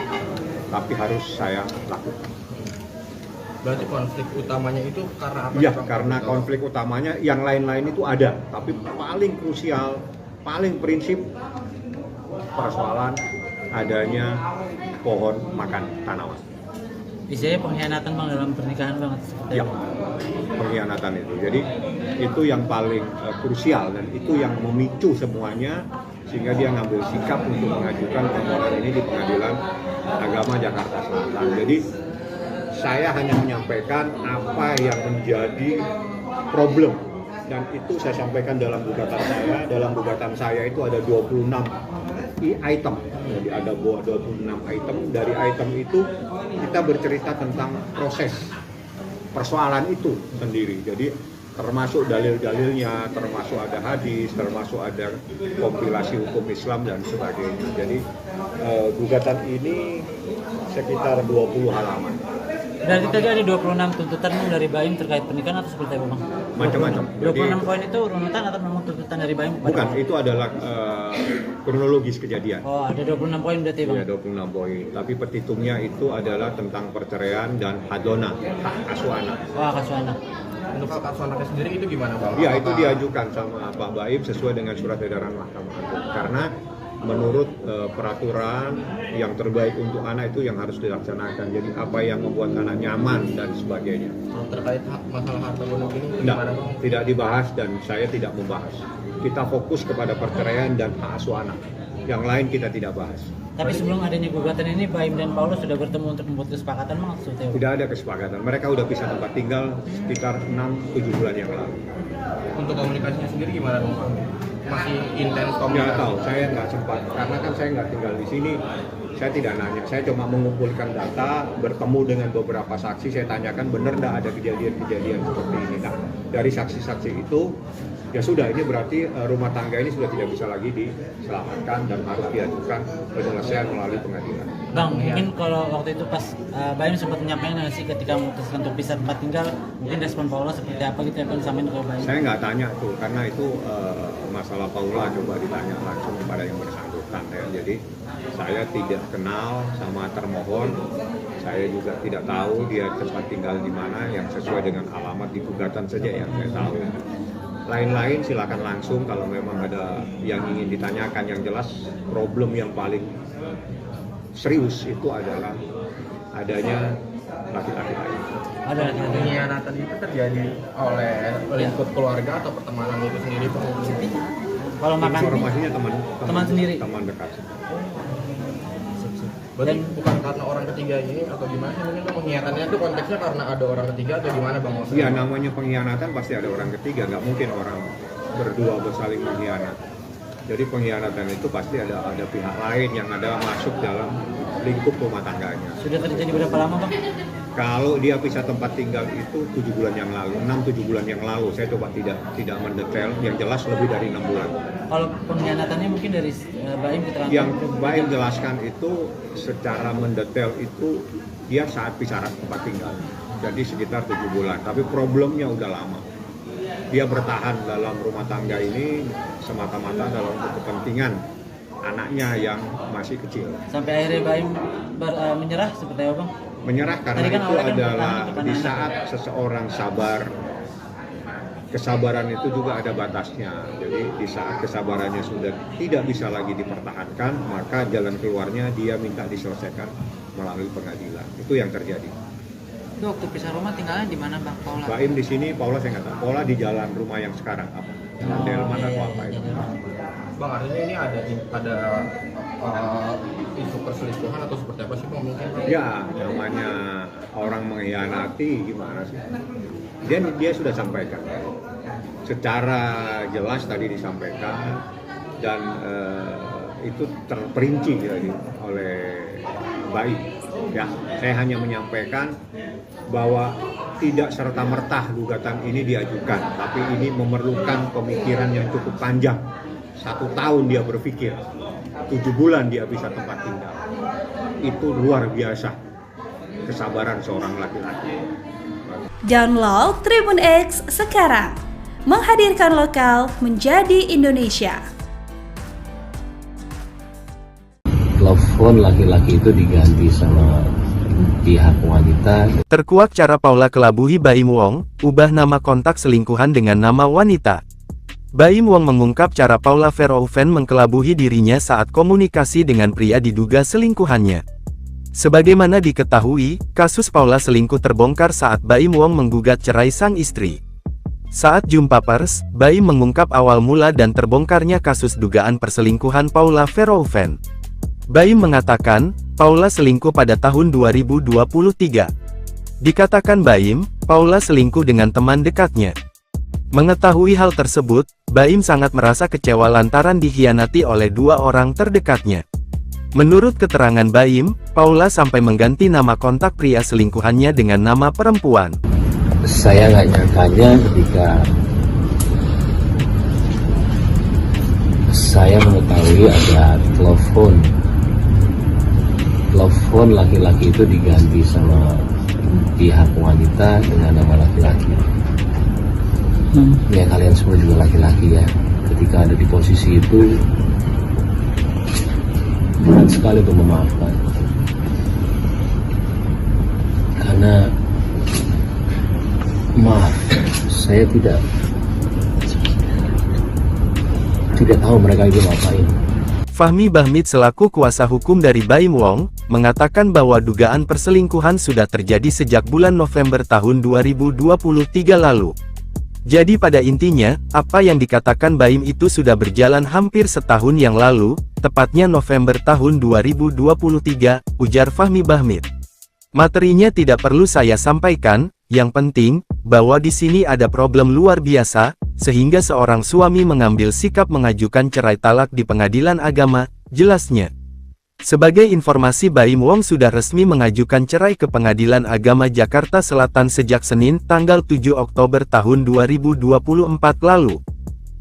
tapi harus saya lakukan. Berarti konflik utamanya itu karena apa? Iya, karena konflik utamanya yang lain-lain itu ada, tapi paling krusial, paling prinsip persoalan adanya pohon makan tanaman. Istilahnya pengkhianatan Bang dalam pernikahan Bang seperti Ya, pengkhianatan itu. Jadi itu yang paling krusial dan itu yang memicu semuanya sehingga dia ngambil sikap untuk mengajukan permohonan ini di Pengadilan Agama Jakarta Selatan. Jadi saya hanya menyampaikan apa yang menjadi problem dan itu saya sampaikan dalam gugatan saya. Dalam gugatan saya itu ada 26 item. Jadi ada 26 item. Dari item itu kita bercerita tentang proses persoalan itu sendiri. Jadi termasuk dalil-dalilnya, termasuk ada hadis, termasuk ada kompilasi hukum Islam dan sebagainya. Jadi gugatan ini sekitar 20 halaman. Berarti tadi ada 26 tuntutan Bang dari Baim terkait pernikahan atau seperti apa Bang? Macam-macam. 26 poin itu runutan atau memang tuntutan dari Baim? Bukan, itu adalah kronologis kejadian. Oh, ada 26 poin berarti Bang? Iya, 26 poin. Tapi petitumnya itu adalah tentang perceraian dan hadona, hak asuh anak. Oh, hak asuh anak. Untuk hak asuh anaknya sendiri itu gimana Bang? Iya, itu diajukan sama Pak Baim sesuai dengan surat edaran Mahkamah Agung. Karena menurut peraturan yang terbaik untuk anak itu yang harus dilaksanakan. Jadi apa yang membuat anak nyaman dan sebagainya. Terkait masalah harta gonok ini gimana Bang? Tidak dibahas dan saya tidak membahas. Kita fokus kepada perceraian dan hak asuh anak. Yang lain kita tidak bahas. Tapi sebelum adanya gugatan ini, Baim dan Paulus sudah bertemu untuk membuat kesepakatan Bang? Tidak ada kesepakatan. Mereka udah pisah tempat tinggal sekitar 6-7 bulan yang lalu. Untuk komunikasinya sendiri gimana Bang? Masih intens komunikasi? Nggak tahu, saya nggak sempat. Karena kan saya nggak tinggal di sini. Saya tidak nanya, saya cuma mengumpulkan data, bertemu dengan beberapa saksi, saya tanyakan benar nggak ada kejadian-kejadian seperti ini. Nah, dari saksi-saksi itu, ya sudah, ini berarti rumah tangga ini sudah tidak bisa lagi diselamatkan dan harus diajukan penyelesaian melalui pengadilan. Bang, mungkin kalau waktu itu pas Baim sempat menyampaikan nggak sih ketika memutuskan untuk pisah tempat tinggal, mungkin respon Paula seperti apa gitu ya Bang disampaikan ke Baim? Saya nggak tanya tuh, karena itu masalah Paula, coba ditanya langsung kepada yang bersangkutan ya. Jadi saya tidak kenal sama termohon, saya juga tidak tahu dia tempat tinggal di mana yang sesuai dengan alamat di gugatan saja yang saya tahu. Lain-lain silakan langsung kalau memang ada yang ingin ditanyakan. Yang jelas problem yang paling serius itu adalah adanya laki-laki lain. Ada pengkhianatan itu terjadi oleh lingkup keluarga atau pertemanan itu sendiri Bang? Kalau makan informasinya teman sendiri, teman dekat. Berarti bukan karena orang ketiga ini atau gimana sih? Mungkin pengkhianatannya itu konteksnya karena ada orang ketiga atau gimana Bang? Iya, namanya pengkhianatan pasti ada orang ketiga, nggak mungkin orang berdua bersaling mengkhianat. Jadi pengkhianatan itu pasti ada pihak lain yang ada masuk dalam lingkup rumah tangganya. Sudah terjadi berapa lama Bang? Kalau dia pisah tempat tinggal itu 7 bulan yang lalu, 6-7 bulan yang lalu. Saya coba tidak mendetail, yang jelas lebih dari 6 bulan. Kalau pengkhianatannya mungkin dari Baim keterangan? Yang Baim jelaskan itu secara mendetail itu dia saat pisah tempat tinggal. Jadi sekitar 7 bulan, tapi problemnya udah lama. Dia bertahan dalam rumah tangga ini semata-mata dalam kepentingan anaknya yang masih kecil. Sampai akhirnya Baim menyerah seperti apa Bang? Menyerah karena kan itu adalah di saat seseorang sabar, kesabaran itu juga ada batasnya. Jadi di saat kesabarannya sudah tidak bisa lagi dipertahankan, maka jalan keluarnya dia minta diselesaikan melalui pengadilan. Itu yang terjadi. Itu waktu pisah rumah tinggalnya di mana Bang Paula? Baim di sini, Paula saya nggak tahu. Paula di jalan rumah yang sekarang apa? Jalan Delman atau apa itu? Bang, artinya ini ada isu perselingkuhan atau seperti apa sih Bang mungkin? Ya, namanya orang mengkhianati gimana sih? Dia sudah sampaikan. Secara jelas tadi disampaikan dan itu terperinci oleh baik. Ya, saya hanya menyampaikan bahwa tidak serta-merta gugatan ini diajukan, tapi ini memerlukan pemikiran yang cukup panjang. 1 tahun dia berpikir, 7 bulan dia bisa tempat tinggal. Itu luar biasa kesabaran seorang laki-laki. Download Tribun X sekarang, menghadirkan lokal menjadi Indonesia. Telepon laki-laki itu diganti sama pihak wanita. Terkuak cara Paula kelabuhi Baim Wong, ubah nama kontak selingkuhan dengan nama wanita. Baim Wong mengungkap cara Paula Verhoeven mengkelabuhi dirinya saat komunikasi dengan pria diduga selingkuhannya. Sebagaimana diketahui, kasus Paula selingkuh terbongkar saat Baim Wong menggugat cerai sang istri. Saat jumpa pers, Baim mengungkap awal mula dan terbongkarnya kasus dugaan perselingkuhan Paula Verhoeven. Baim mengatakan, Paula selingkuh pada tahun 2023. Dikatakan Baim, Paula selingkuh dengan teman dekatnya. Mengetahui hal tersebut, Baim sangat merasa kecewa lantaran dikhianati oleh 2 orang terdekatnya. Menurut keterangan Baim, Paula sampai mengganti nama kontak pria selingkuhannya dengan nama perempuan. Saya nggak nyangkanya ketika saya mengetahui ada telepon laki-laki itu diganti sama pihak wanita dengan nama laki-laki. Ya kalian semua juga laki-laki ya. Ketika ada di posisi itu, berat sekali untuk memaafkan. Karena maaf, saya tidak tahu mereka itu ngapain. Fahmi Bahmid selaku kuasa hukum dari Baim Wong, mengatakan bahwa dugaan perselingkuhan sudah terjadi sejak bulan November tahun 2023 lalu. Jadi pada intinya, apa yang dikatakan Baim itu sudah berjalan hampir setahun yang lalu, tepatnya November tahun 2023, ujar Fahmi Bahmid. Materinya tidak perlu saya sampaikan, yang penting, bahwa di sini ada problem luar biasa, sehingga seorang suami mengambil sikap mengajukan cerai talak di pengadilan agama, jelasnya. Sebagai informasi, Baim Wong sudah resmi mengajukan cerai ke Pengadilan Agama Jakarta Selatan sejak Senin, tanggal 7 Oktober tahun 2024 lalu.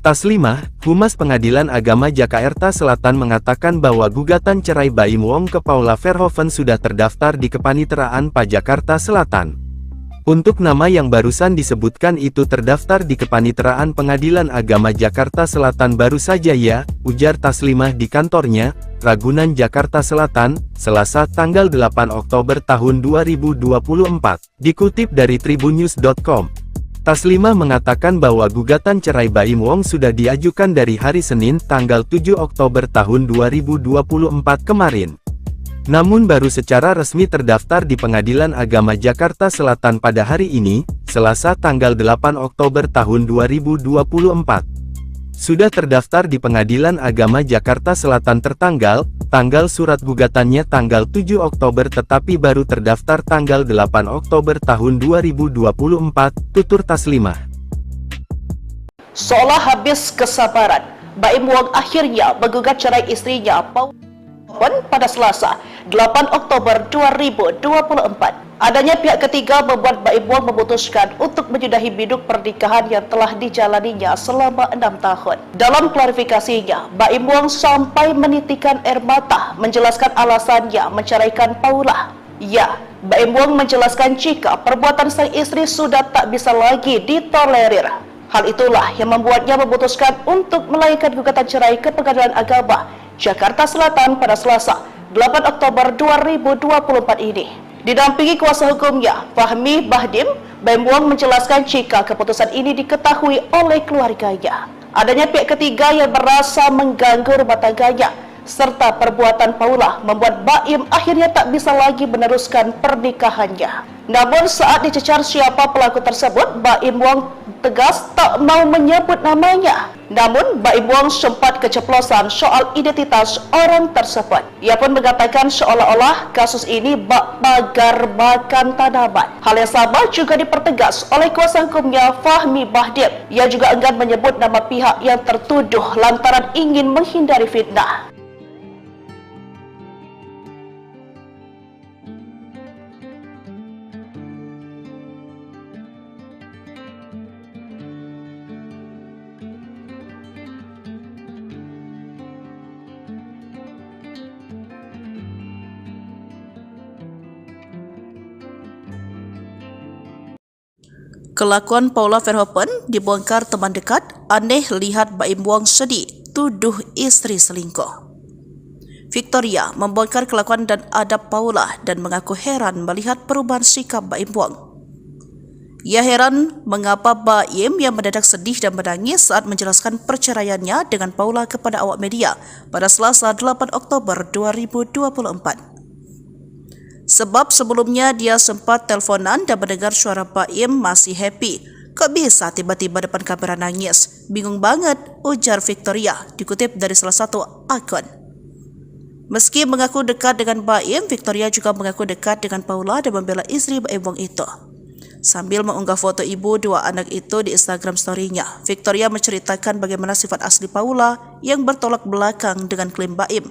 Taslimah, Humas Pengadilan Agama Jakarta Selatan mengatakan bahwa gugatan cerai Baim Wong ke Paula Verhoeven sudah terdaftar di Kepaniteraan PA Jakarta Selatan. Untuk nama yang barusan disebutkan itu terdaftar di Kepaniteraan Pengadilan Agama Jakarta Selatan baru saja ya, ujar Taslimah di kantornya, Ragunan Jakarta Selatan, Selasa tanggal 8 Oktober tahun 2024. Dikutip dari tribunnews.com. Taslimah mengatakan bahwa gugatan cerai Baim Wong sudah diajukan dari hari Senin tanggal 7 Oktober tahun 2024 kemarin. Namun baru secara resmi terdaftar di Pengadilan Agama Jakarta Selatan pada hari ini, Selasa tanggal 8 Oktober tahun 2024. Sudah terdaftar di Pengadilan Agama Jakarta Selatan tanggal surat gugatannya tanggal 7 Oktober tetapi baru terdaftar tanggal 8 Oktober tahun 2024, tutur Taslimah. Seolah habis kesabaran, Baim Wong akhirnya menggugat cerai istrinya Paula pada Selasa, 8 Oktober 2024. Adanya pihak ketiga membuat Baim Wong memutuskan untuk menyudahi biduk pernikahan yang telah dijalaninya selama 6 tahun. Dalam klarifikasinya, Baim Wong sampai menitikan air mata menjelaskan alasannya menceraikan Paula. Ya, Baim Wong menjelaskan jika perbuatan sang istri sudah tak bisa lagi ditolerir. Hal itulah yang membuatnya memutuskan untuk melayangkan gugatan cerai ke Pengadilan Agama Jakarta Selatan pada Selasa, 8 Oktober 2024 ini. Didampingi kuasa hukumnya, Fahmi Bahdim, Baim Wong menjelaskan jika keputusan ini diketahui oleh keluarganya. Adanya pihak ketiga yang merasa mengganggu rumah tangganya, serta perbuatan Paula membuat Baim akhirnya tak bisa lagi meneruskan pernikahannya. Namun saat dicecar siapa pelaku tersebut, Baim Wong tegas tak mau menyebut namanya. Namun, Baim Wong sempat keceplosan soal identitas orang tersebut. Ia pun mengatakan seolah-olah kasus ini bak pagar makan tanaman. Hal yang sama juga dipertegas oleh kuasa hukumnya Fahmi Bahdim. Ia juga enggan menyebut nama pihak yang tertuduh lantaran ingin menghindari fitnah. Kelakuan Paula Verhoeven dibongkar teman dekat, aneh lihat Baim Wong sedih, tuduh istri selingkuh. Victoria membongkar kelakuan dan adab Paula dan mengaku heran melihat perubahan sikap Baim Wong. Ia heran mengapa Baim yang mendadak sedih dan menangis saat menjelaskan perceraiannya dengan Paula kepada awak media pada Selasa 8 Oktober 2024. Sebab sebelumnya dia sempat teleponan dan mendengar suara Baim masih happy. Kok bisa tiba-tiba depan kamera nangis? Bingung banget, ujar Victoria, dikutip dari salah satu akun. Meski mengaku dekat dengan Baim, Victoria juga mengaku dekat dengan Paula dan membela istri Baim Wong itu. Sambil mengunggah foto ibu dua anak itu di Instagram story-nya, Victoria menceritakan bagaimana sifat asli Paula yang bertolak belakang dengan klaim Baim.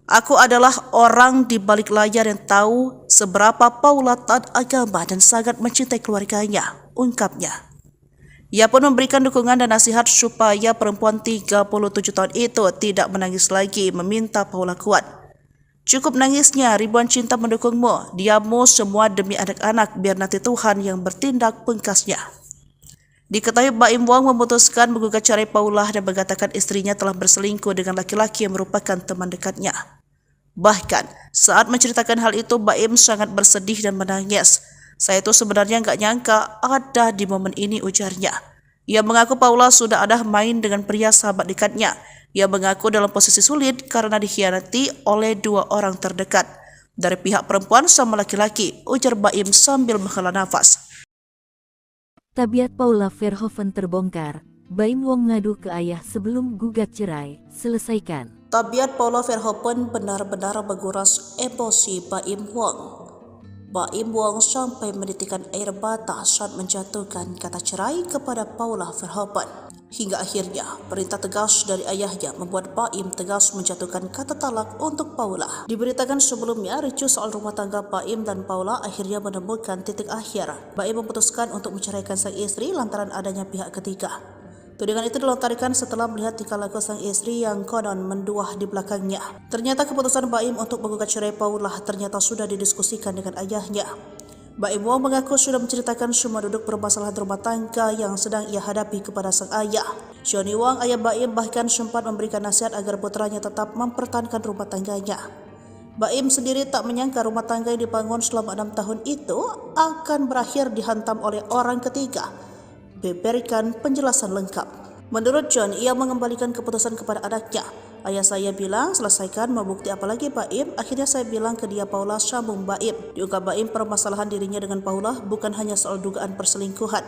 Aku adalah orang di balik layar yang tahu seberapa Paula taat agama dan sangat mencintai keluarganya, ungkapnya. Ia pun memberikan dukungan dan nasihat supaya perempuan 37 tahun itu tidak menangis lagi, meminta Paula kuat. Cukup nangisnya, ribuan cinta mendukungmu, diammu semua demi anak-anak, biar nanti Tuhan yang bertindak, pungkasnya. Diketahui Baim Wong memutuskan menggugat cerai Paula dan mengatakan istrinya telah berselingkuh dengan laki-laki yang merupakan teman dekatnya. Bahkan, saat menceritakan hal itu, Baim sangat bersedih dan menangis. Saya itu sebenarnya nggak nyangka ada di momen ini, ujarnya. Ia mengaku Paula sudah ada main dengan pria sahabat dekatnya. Ia mengaku dalam posisi sulit karena dikhianati oleh dua orang terdekat. Dari pihak perempuan sama laki-laki, ujar Baim sambil menghela nafas. Tabiat Paula Verhoeven terbongkar. Baim Wong ngadu ke ayah sebelum gugat cerai. Selesaikan. Tabiat Paula Verhoeven benar-benar menguras emosi Baim Wong. Baim Wong sampai menitikan air mata saat menjatuhkan kata cerai kepada Paula Verhoeven. Hingga akhirnya, perintah tegas dari ayahnya membuat Baim tegas menjatuhkan kata talak untuk Paula. Diberitakan sebelumnya, ricuh soal rumah tangga Baim dan Paula akhirnya menemukan titik akhir. Baim memutuskan untuk menceraikan sang istri lantaran adanya pihak ketiga. Tudingan itu dilontarkan setelah melihat tingkah laku sang istri yang konon menduah di belakangnya. Ternyata keputusan Baim untuk menggugat cerai Paula ternyata sudah didiskusikan dengan ayahnya. Baim Wong mengaku sudah menceritakan semua duduk permasalahan rumah tangga yang sedang ia hadapi kepada sang ayah. Johnny Wong, ayah Baim, bahkan sempat memberikan nasihat agar putranya tetap mempertahankan rumah tangganya. Baim sendiri tak menyangka rumah tangga yang dibangun selama 6 tahun itu akan berakhir dihantam oleh orang ketiga. Berikan penjelasan lengkap. Menurut John, ia mengembalikan keputusan kepada anaknya. Ayah saya bilang, selesaikan, mau bukti apa lagi Baim? Akhirnya saya bilang ke dia, Paula, sambung Baim. Diungkap Baim, permasalahan dirinya dengan Paula bukan hanya soal dugaan perselingkuhan.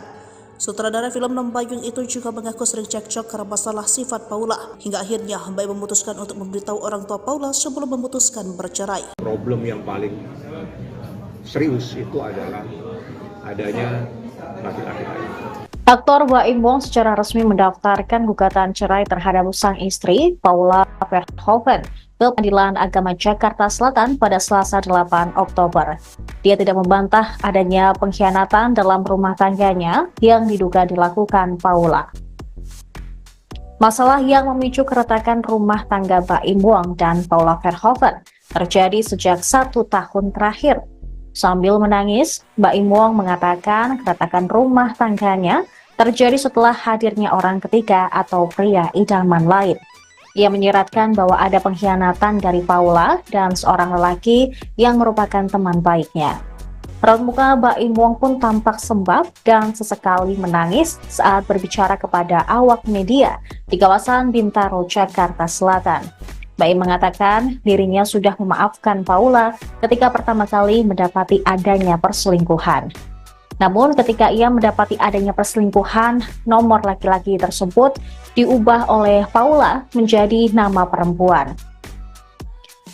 Sutradara film Nombayung itu juga mengaku sering cekcok karena masalah sifat Paula. Hingga akhirnya Baim memutuskan untuk memberitahu orang tua Paula sebelum memutuskan bercerai. Problem yang paling serius itu adalah adanya laki-laki lain. Aktor Baim Wong secara resmi mendaftarkan gugatan cerai terhadap sang istri, Paula Verhoeven, ke Pengadilan Agama Jakarta Selatan pada Selasa 8 Oktober. Dia tidak membantah adanya pengkhianatan dalam rumah tangganya yang diduga dilakukan Paula. Masalah yang memicu keretakan rumah tangga Baim Wong dan Paula Verhoeven terjadi sejak 1 tahun terakhir. Sambil menangis, Baim Wong mengatakan keretakan rumah tangganya terjadi setelah hadirnya orang ketiga atau pria idaman lain. Ia menyiratkan bahwa ada pengkhianatan dari Paula dan seorang lelaki yang merupakan teman baiknya. Raut muka Baim Wong pun tampak sembab dan sesekali menangis saat berbicara kepada awak media di kawasan Bintaro, Jakarta Selatan. Baim mengatakan dirinya sudah memaafkan Paula ketika pertama kali mendapati adanya perselingkuhan. Namun ketika ia mendapati adanya perselingkuhan, nomor laki-laki tersebut diubah oleh Paula menjadi nama perempuan.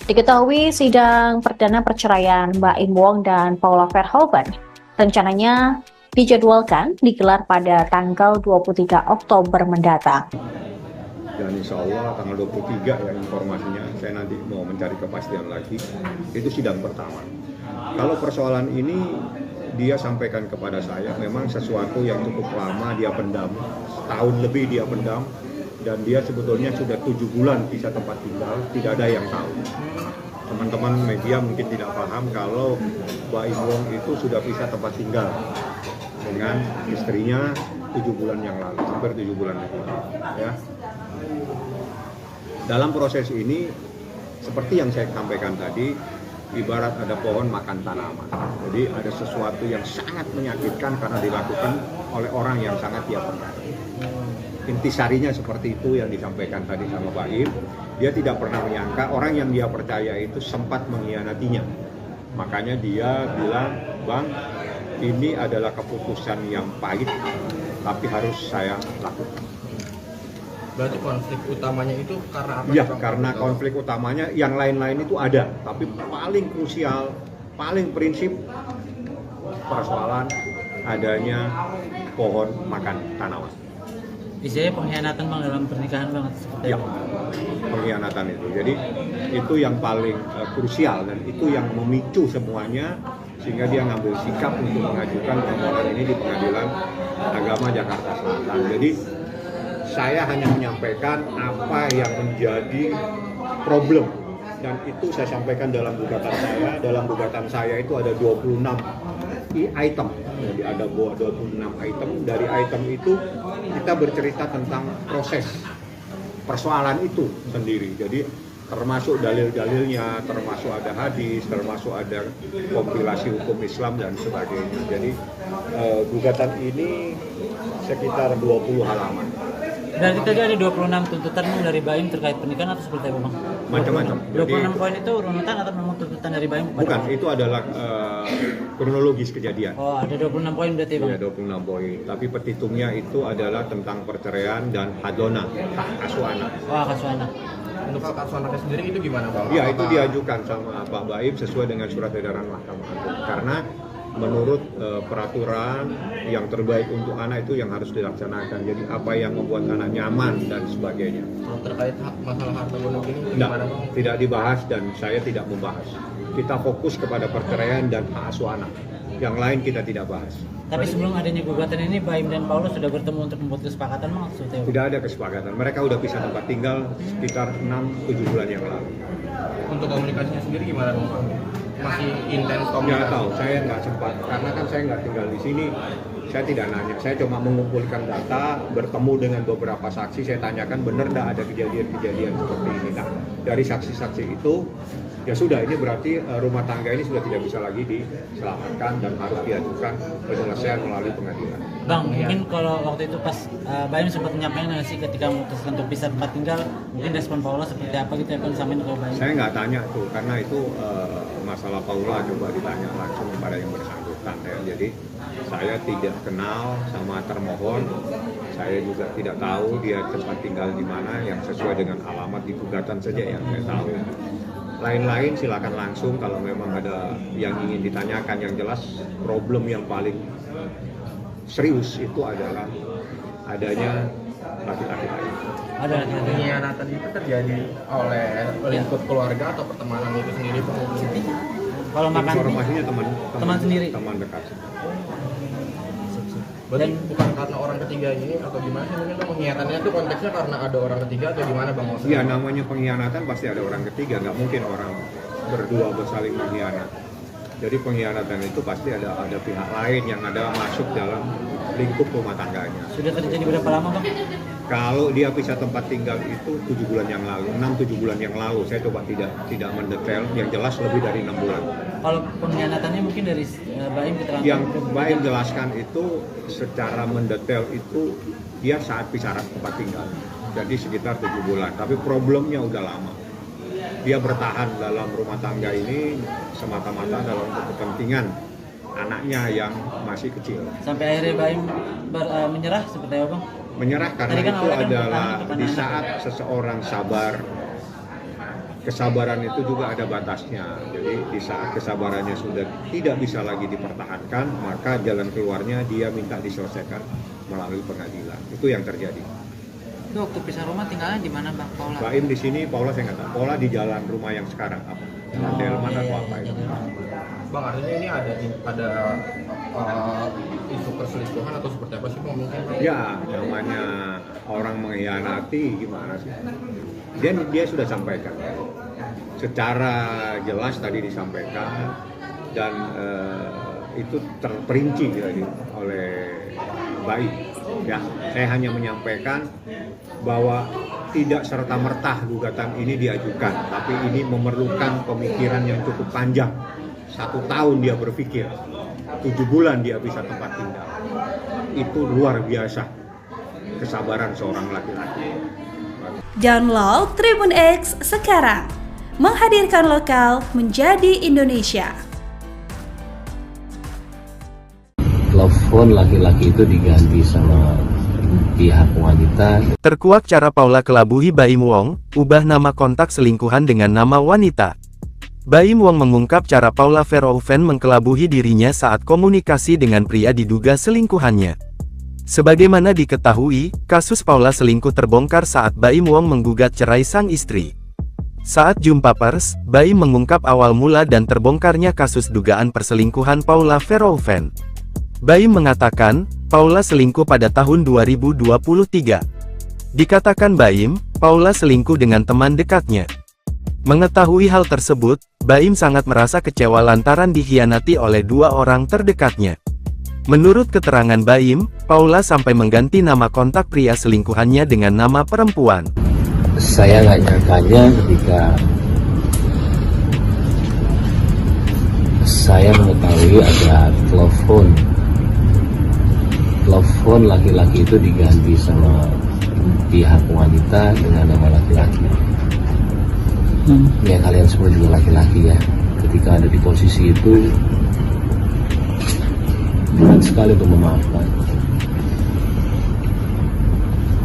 Diketahui sidang perdana perceraian Baim Wong dan Paula Verhoeven rencananya dijadwalkan digelar pada tanggal 23 Oktober mendatang. Dan insya Allah tanggal 23 ya informasinya, saya nanti mau mencari kepastian lagi, itu sidang pertama. Kalau persoalan ini dia sampaikan kepada saya, memang sesuatu yang cukup lama dia pendam, setahun lebih dia pendam, dan dia sebetulnya sudah 7 bulan pisah tempat tinggal, tidak ada yang tahu. Teman-teman media mungkin tidak paham kalau Baim Wong itu sudah pisah tempat tinggal dengan istrinya 7 bulan yang lalu, hampir 7 bulan yang lalu. Ya. Dalam proses ini, seperti yang saya sampaikan tadi, ibarat ada pohon makan tanaman. Jadi ada sesuatu yang sangat menyakitkan karena dilakukan oleh orang yang sangat dia percaya. Intisarinya seperti itu yang disampaikan tadi sama Pak Im. Dia tidak pernah menyangka orang yang dia percaya itu sempat mengkhianatinya. Makanya dia bilang, Bang, ini adalah keputusan yang pahit, tapi harus saya lakukan. Berarti konflik utamanya itu karena apa? Ya, karena konflik utamanya yang lain-lain itu ada, tapi paling krusial, paling prinsip persoalan adanya pohon makan tanaman. Isinya pengkhianatan Bang dalam pernikahan banget seperti Ya, pengkhianatan itu. Jadi itu yang paling krusial dan itu yang memicu semuanya sehingga dia ngambil sikap untuk mengajukan permohonan ini di Pengadilan Agama Jakarta Selatan. Jadi saya hanya menyampaikan apa yang menjadi problem dan itu saya sampaikan dalam gugatan saya. Dalam gugatan saya itu ada 26 item. Jadi ada 26 item. Dari item itu kita bercerita tentang proses persoalan itu sendiri. Jadi termasuk dalil-dalilnya, termasuk ada hadis, termasuk ada kompilasi hukum Islam dan sebagainya. Jadi gugatan ini sekitar 20 halaman. Berarti tadi ada 26 tuntutan Bang dari Baim terkait pernikahan atau seperti apa Bang? Macam-macam. 26 poin itu urutan atau memang tuntutan dari Baim? Bukan, itu adalah kronologis kejadian. Oh, ada 26 poin berarti Bang? Ya, 26 poin. Tapi petitumnya itu adalah tentang perceraian dan hadona, hak asuh anak. Oh, hak asuh anak. Untuk hak asuh anaknya sendiri itu gimana Bang? Ya, itu diajukan sama Pak Baim sesuai dengan surat edaran Mahkamah Agung. Karena menurut peraturan yang terbaik untuk anak itu yang harus dilaksanakan. Jadi apa yang membuat anak nyaman dan sebagainya. Terkait masalah harta gonok ini gimana Bang? Tidak dibahas dan saya tidak membahas. Kita fokus kepada perceraian dan hak asuh anak. Yang lain kita tidak bahas. Tapi sebelum adanya gugatan ini, Baim dan Paulus sudah bertemu untuk membuat kesepakatan maksudnya? Tidak ada kesepakatan. Mereka sudah pisah tempat tinggal sekitar 6-7 bulan yang lalu. Untuk komunikasinya sendiri gimana Bang? Masih intens komunikasi? Nggak tahu, saya nggak sempat. Karena kan saya nggak tinggal di sini. Saya tidak nanya. Saya cuma mengumpulkan data, bertemu dengan beberapa saksi. Saya tanyakan benar nggak ada kejadian-kejadian seperti ini. Nah, dari saksi-saksi itu, ya sudah, ini berarti rumah tangga ini sudah tidak bisa lagi diselamatkan dan harus diajukan penyelesaian melalui pengadilan. Bang, mungkin kalau waktu itu pas Baim sempat menyampaikan nggak sih ketika memutuskan untuk pisah tempat tinggal, mungkin respon Paula seperti apa gitu ya Bang sampai ke Baim? Saya nggak tanya tuh, karena itu masalah Paula coba ditanya langsung kepada yang bersangkutan ya. Jadi saya tidak kenal sama termohon, saya juga tidak tahu dia tempat tinggal di mana, yang sesuai dengan alamat di gugatan saja yang saya tahu. Lain-lain silakan langsung kalau memang ada yang ingin ditanyakan. Yang jelas problem yang paling serius itu adalah adanya laki-laki lain. Ada laki-laki. Pengkhianatan itu terjadi oleh lingkup keluarga atau pertemanan itu sendiri Bang? Kalau makan informasinya teman sendiri, teman dekat. Berarti bukan karena orang ketiga ini atau gimana sih? Mungkin pengkhianatannya itu konteksnya karena ada orang ketiga atau gimana Bang? Iya, namanya pengkhianatan pasti ada orang ketiga, nggak mungkin orang berdua bersaling mengkhianat. Jadi pengkhianatan itu pasti ada pihak lain yang ada masuk dalam lingkup rumah tangganya. Sudah terjadi berapa lama Bang? Kalau dia pisah tempat tinggal itu 7 bulan yang lalu, 6-7 bulan yang lalu. Saya coba tidak mendetail, yang jelas lebih dari 6 bulan. Kalau pengkhianatannya mungkin dari Baim keterangan? Yang Baim jelaskan itu secara mendetail itu dia saat pisah tempat tinggal. Jadi sekitar 7 bulan, tapi problemnya udah lama. Dia bertahan dalam rumah tangga ini semata-mata dalam kepentingan anaknya yang masih kecil. Sampai akhirnya Baim menyerah seperti apa Bang? Menyerah karena kan itu adalah di saat seseorang sabar, kesabaran itu juga ada batasnya. Jadi di saat kesabarannya sudah tidak bisa lagi dipertahankan, maka jalan keluarnya dia minta diselesaikan melalui pengadilan. Itu yang terjadi. Itu waktu pisah rumah tinggalnya di mana Bang Paula? Baim di sini, Paula saya nggak tahu. Paula di jalan rumah yang sekarang apa? Delman atau apa itu? Bang, artinya ini ada isu perselingkuhan atau seperti apa sih Bang mungkin? Ya, namanya orang mengkhianati gimana sih? Dia sudah sampaikan. Secara jelas tadi disampaikan dan itu terperinci oleh BAIM. Ya, saya hanya menyampaikan bahwa tidak serta-merta gugatan ini diajukan, tapi ini memerlukan pemikiran yang cukup panjang. 1 tahun dia berpikir, 7 bulan dia bisa tempat tinggal. Itu luar biasa kesabaran seorang laki-laki. Download Tribun X sekarang, menghadirkan lokal menjadi Indonesia. Telepon laki-laki itu diganti sama pihak wanita. Terkuak cara Paula kelabuhi Baim Wong, ubah nama kontak selingkuhan dengan nama wanita. Baim Wong mengungkap cara Paula Verhoeven mengkelabuhi dirinya saat komunikasi dengan pria diduga selingkuhannya. Sebagaimana diketahui, kasus Paula selingkuh terbongkar saat Baim Wong menggugat cerai sang istri. Saat jumpa pers, Baim mengungkap awal mula dan terbongkarnya kasus dugaan perselingkuhan Paula Verhoeven. Baim mengatakan, Paula selingkuh pada tahun 2023. Dikatakan Baim, Paula selingkuh dengan teman dekatnya. Mengetahui hal tersebut, Baim sangat merasa kecewa lantaran dikhianati oleh 2 orang terdekatnya. Menurut keterangan Baim, Paula sampai mengganti nama kontak pria selingkuhannya dengan nama perempuan. Saya nggak nyangkanya ketika saya mengetahui ada telepon laki-laki itu diganti sama pihak wanita dengan nama laki-laki. Ya kalian semua juga laki-laki ya, ketika ada di posisi itu berat sekali untuk memaafkan,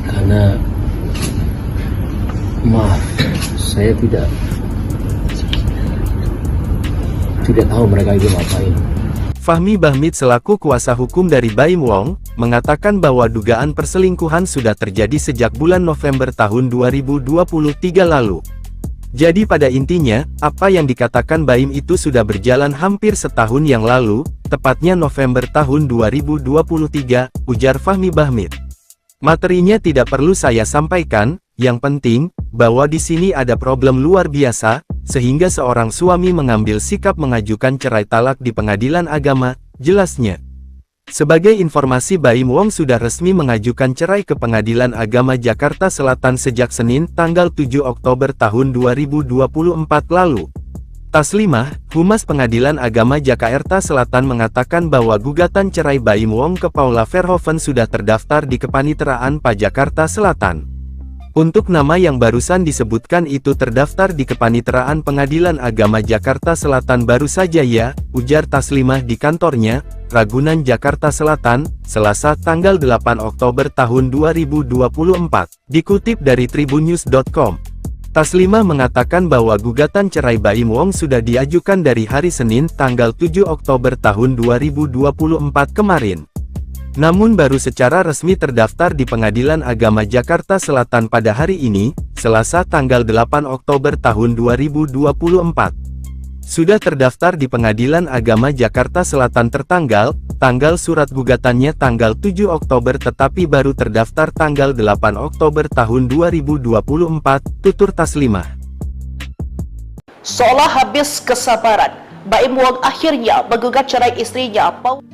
karena maaf, saya tidak tahu mereka itu ngapain. Fahmi Bahmid selaku kuasa hukum dari Baim Wong, mengatakan bahwa dugaan perselingkuhan sudah terjadi sejak bulan November tahun 2023 lalu. Jadi pada intinya, apa yang dikatakan Baim itu sudah berjalan hampir setahun yang lalu, tepatnya November tahun 2023, ujar Fahmi Bahmid. Materinya tidak perlu saya sampaikan, yang penting, bahwa di sini ada problem luar biasa, sehingga seorang suami mengambil sikap mengajukan cerai talak di pengadilan agama, jelasnya. Sebagai informasi, Baim Wong sudah resmi mengajukan cerai ke Pengadilan Agama Jakarta Selatan sejak Senin, tanggal 7 Oktober tahun 2024 lalu. Taslimah, Humas Pengadilan Agama Jakarta Selatan mengatakan bahwa gugatan cerai Baim Wong ke Paula Verhoeven sudah terdaftar di Kepaniteraan PA Jakarta Selatan. Untuk nama yang barusan disebutkan itu terdaftar di Kepaniteraan Pengadilan Agama Jakarta Selatan baru saja ya, ujar Taslimah di kantornya, Ragunan Jakarta Selatan, Selasa tanggal 8 Oktober tahun 2024, dikutip dari tribunnews.com. Taslimah mengatakan bahwa gugatan cerai Baim Wong sudah diajukan dari hari Senin tanggal 7 Oktober tahun 2024 kemarin. Namun baru secara resmi terdaftar di Pengadilan Agama Jakarta Selatan pada hari ini, Selasa tanggal 8 Oktober tahun 2024. Sudah terdaftar di Pengadilan Agama Jakarta Selatan tanggal surat gugatannya tanggal 7 Oktober tetapi baru terdaftar tanggal 8 Oktober tahun 2024, tutur Taslimah. Seolah habis kesabaran, Baim Wong akhirnya menggugat cerai istrinya Paula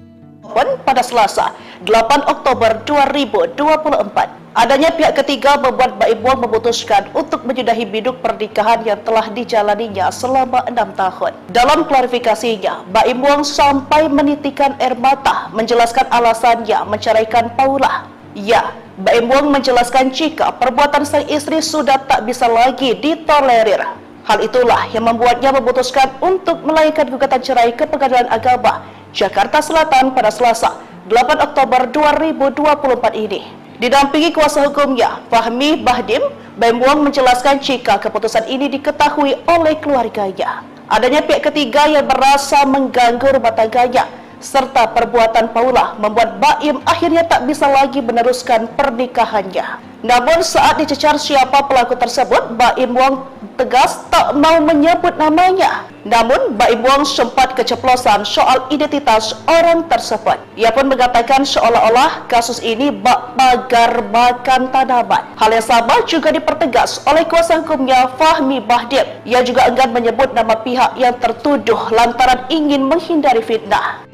pada Selasa, 8 Oktober 2024. Adanya pihak ketiga membuat Baim Wong memutuskan untuk menyudahi biduk pernikahan yang telah dijalaninya selama 6 tahun. Dalam klarifikasinya, Baim Wong sampai menitikan air mata menjelaskan alasannya menceraikan Paula. Ya, Baim Wong menjelaskan jika perbuatan sang istri sudah tak bisa lagi ditolerir. Hal itulah yang membuatnya memutuskan untuk melayangkan gugatan cerai ke Pengadilan Agama Jakarta Selatan pada Selasa, 8 Oktober 2024 ini. Didampingi kuasa hukumnya, Fahmi Bahdim, Baim Wong menjelaskan jika keputusan ini diketahui oleh keluarganya. Adanya pihak ketiga yang merasa mengganggu rumah tangganya, serta perbuatan Paula membuat Baim akhirnya tak bisa lagi meneruskan pernikahannya. Namun saat dicecar siapa pelaku tersebut, Baim Wong tegas tak mau menyebut namanya. Namun Baim Wong sempat keceplosan soal identitas orang tersebut. Ia pun mengatakan seolah-olah kasus ini bak pagar makan tanaman. Hal yang sama juga dipertegas oleh kuasa hukumnya Fahmi Bahdim. Ia juga enggan menyebut nama pihak yang tertuduh lantaran ingin menghindari fitnah.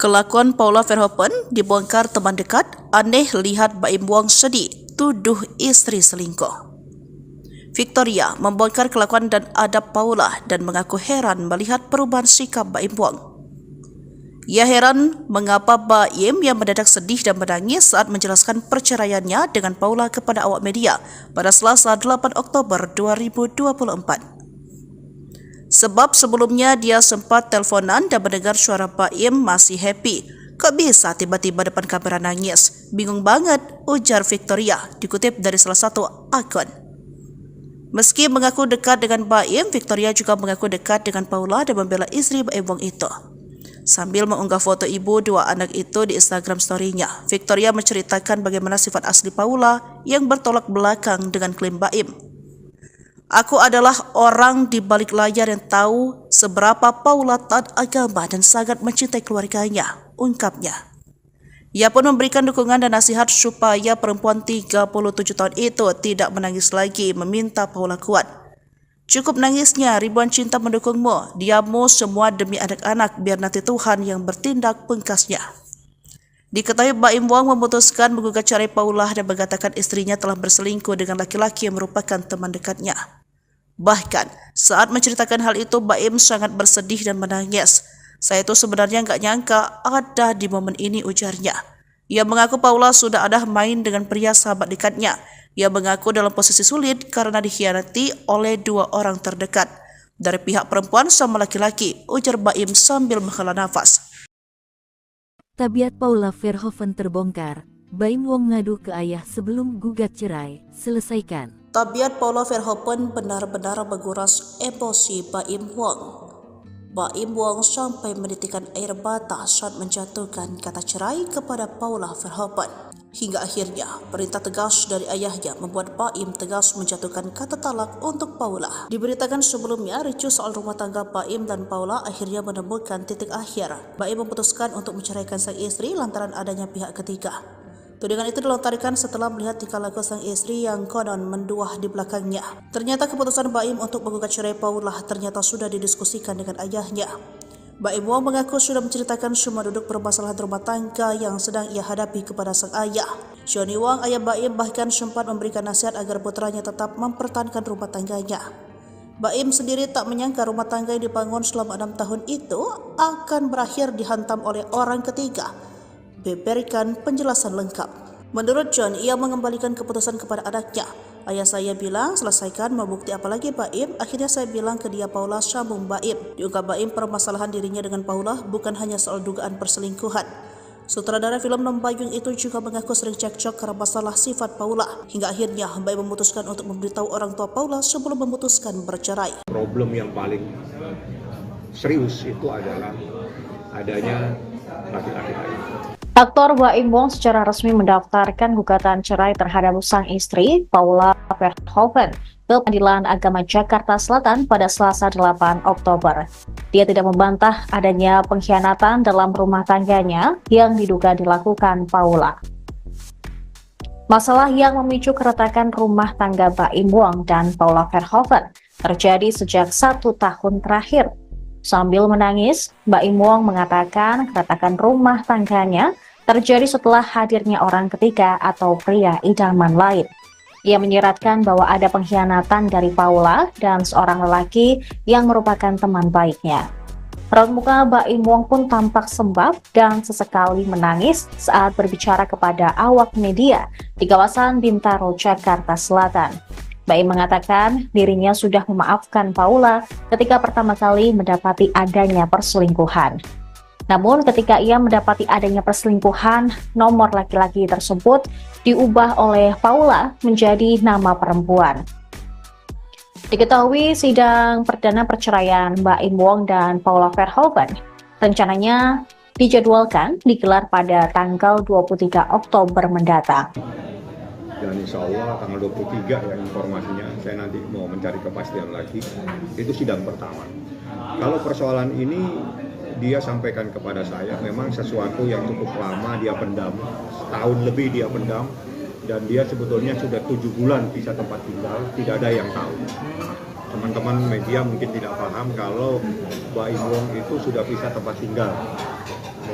Kelakuan Paula Verhoeven dibongkar teman dekat, aneh lihat Baim Wong sedih, tuduh istri selingkuh. Victoria membongkar kelakuan dan adab Paula dan mengaku heran melihat perubahan sikap Baim Wong. Ia heran mengapa Baim yang mendadak sedih dan menangis saat menjelaskan perceraiannya dengan Paula kepada awak media pada Selasa 8 Oktober 2024. Sebab sebelumnya dia sempat teleponan dan mendengar suara Baim masih happy. Kok bisa tiba-tiba depan kamera nangis? Bingung banget, ujar Victoria, dikutip dari salah satu akun. Meski mengaku dekat dengan Baim, Victoria juga mengaku dekat dengan Paula dan membela istri Baim Wong itu. Sambil mengunggah foto ibu dua anak itu di Instagram story-nya, Victoria menceritakan bagaimana sifat asli Paula yang bertolak belakang dengan klaim Baim. Aku adalah orang di balik layar yang tahu seberapa Paula taat agama dan sangat mencintai keluarganya, ungkapnya. Ia pun memberikan dukungan dan nasihat supaya perempuan 37 tahun itu tidak menangis lagi, meminta Paula kuat. Cukup nangisnya, ribuan cinta mendukungmu, diammu semua demi anak-anak, biar nanti Tuhan yang bertindak, pungkasnya. Diketahui Baim Wong memutuskan menggugat cerai Paula dan mengatakan istrinya telah berselingkuh dengan laki-laki yang merupakan teman dekatnya. Bahkan, saat menceritakan hal itu, Baim sangat bersedih dan menangis. Saya itu sebenarnya nggak nyangka ada di momen ini, ujarnya. Ia mengaku Paula sudah ada main dengan pria sahabat dekatnya. Ia mengaku dalam posisi sulit karena dikhianati oleh dua orang terdekat dari pihak perempuan sama laki-laki, ujar Baim sambil menghela nafas. Tabiat Paula Verhoeven terbongkar. Baim Wong ngadu ke ayah sebelum gugat cerai. Selesaikan. Tabiat Paula Verhoeven benar-benar menguras emosi Baim Wong. Baim Wong sampai menitikkan air mata saat menjatuhkan kata cerai kepada Paula Verhoeven. Hingga akhirnya, perintah tegas dari ayahnya membuat Baim tegas menjatuhkan kata talak untuk Paula. Diberitakan sebelumnya, ricuh soal rumah tangga Baim dan Paula akhirnya menemukan titik akhir. Baim memutuskan untuk menceraikan sang istri lantaran adanya pihak ketiga. Tudingan itu dilontarkan setelah melihat tingkah laku sang istri yang konon menduah di belakangnya. Ternyata keputusan Baim untuk menggugat cerai Paula ternyata sudah didiskusikan dengan ayahnya. Baim Wong mengaku sudah menceritakan semua duduk permasalahan rumah tangga yang sedang ia hadapi kepada sang ayah. Johnny Wong, ayah Baim, bahkan sempat memberikan nasihat agar putranya tetap mempertahankan rumah tangganya. Baim sendiri tak menyangka rumah tangga yang dibangun selama 6 tahun itu akan berakhir dihantam oleh orang ketiga. Berikan penjelasan lengkap. Menurut John, ia mengembalikan keputusan kepada anaknya. Ayah saya bilang, selesaikan, mau bukti apa lagi Baim? Akhirnya saya bilang ke dia, Paula, sambung Baim. Diungkap Baim permasalahan dirinya dengan Paula bukan hanya soal dugaan perselingkuhan. Sutradara film Nombayung itu juga mengaku sering cekcok karena masalah sifat Paula. Hingga akhirnya Baim memutuskan untuk memberitahu orang tua Paula sebelum memutuskan bercerai. Problem yang paling serius itu adalah adanya laki-laki lain. Aktor Baim Wong secara resmi mendaftarkan gugatan cerai terhadap sang istri, Paula Verhoeven, ke Pengadilan Agama Jakarta Selatan pada Selasa 8 Oktober. Dia tidak membantah adanya pengkhianatan dalam rumah tangganya yang diduga dilakukan Paula. Masalah yang memicu keretakan rumah tangga Baim Wong dan Paula Verhoeven terjadi sejak 1 tahun terakhir. Sambil menangis, Baim Wong mengatakan keretakan rumah tangganya terjadi setelah hadirnya orang ketiga atau pria idaman lain. Ia menyiratkan bahwa ada pengkhianatan dari Paula dan seorang lelaki yang merupakan teman baiknya. Raut muka Baim Wong pun tampak sembab dan sesekali menangis saat berbicara kepada awak media di kawasan Bintaro, Jakarta Selatan. Baim mengatakan dirinya sudah memaafkan Paula ketika pertama kali mendapati adanya perselingkuhan. Namun ketika ia mendapati adanya perselingkuhan, nomor laki-laki tersebut diubah oleh Paula menjadi nama perempuan. Diketahui sidang perdana perceraian Baim Wong dan Paula Verhoeven rencananya dijadwalkan digelar pada tanggal 23 Oktober mendatang. Dan insya Allah tanggal 23 ya informasinya, saya nanti mau mencari kepastian lagi, itu sidang pertama. Kalau persoalan ini dia sampaikan kepada saya, memang sesuatu yang cukup lama dia pendam, setahun lebih dia pendam, dan dia sebetulnya sudah 7 bulan pisah tempat tinggal, tidak ada yang tahu. Teman-teman media mungkin tidak paham kalau Baim Wong itu sudah pisah tempat tinggal.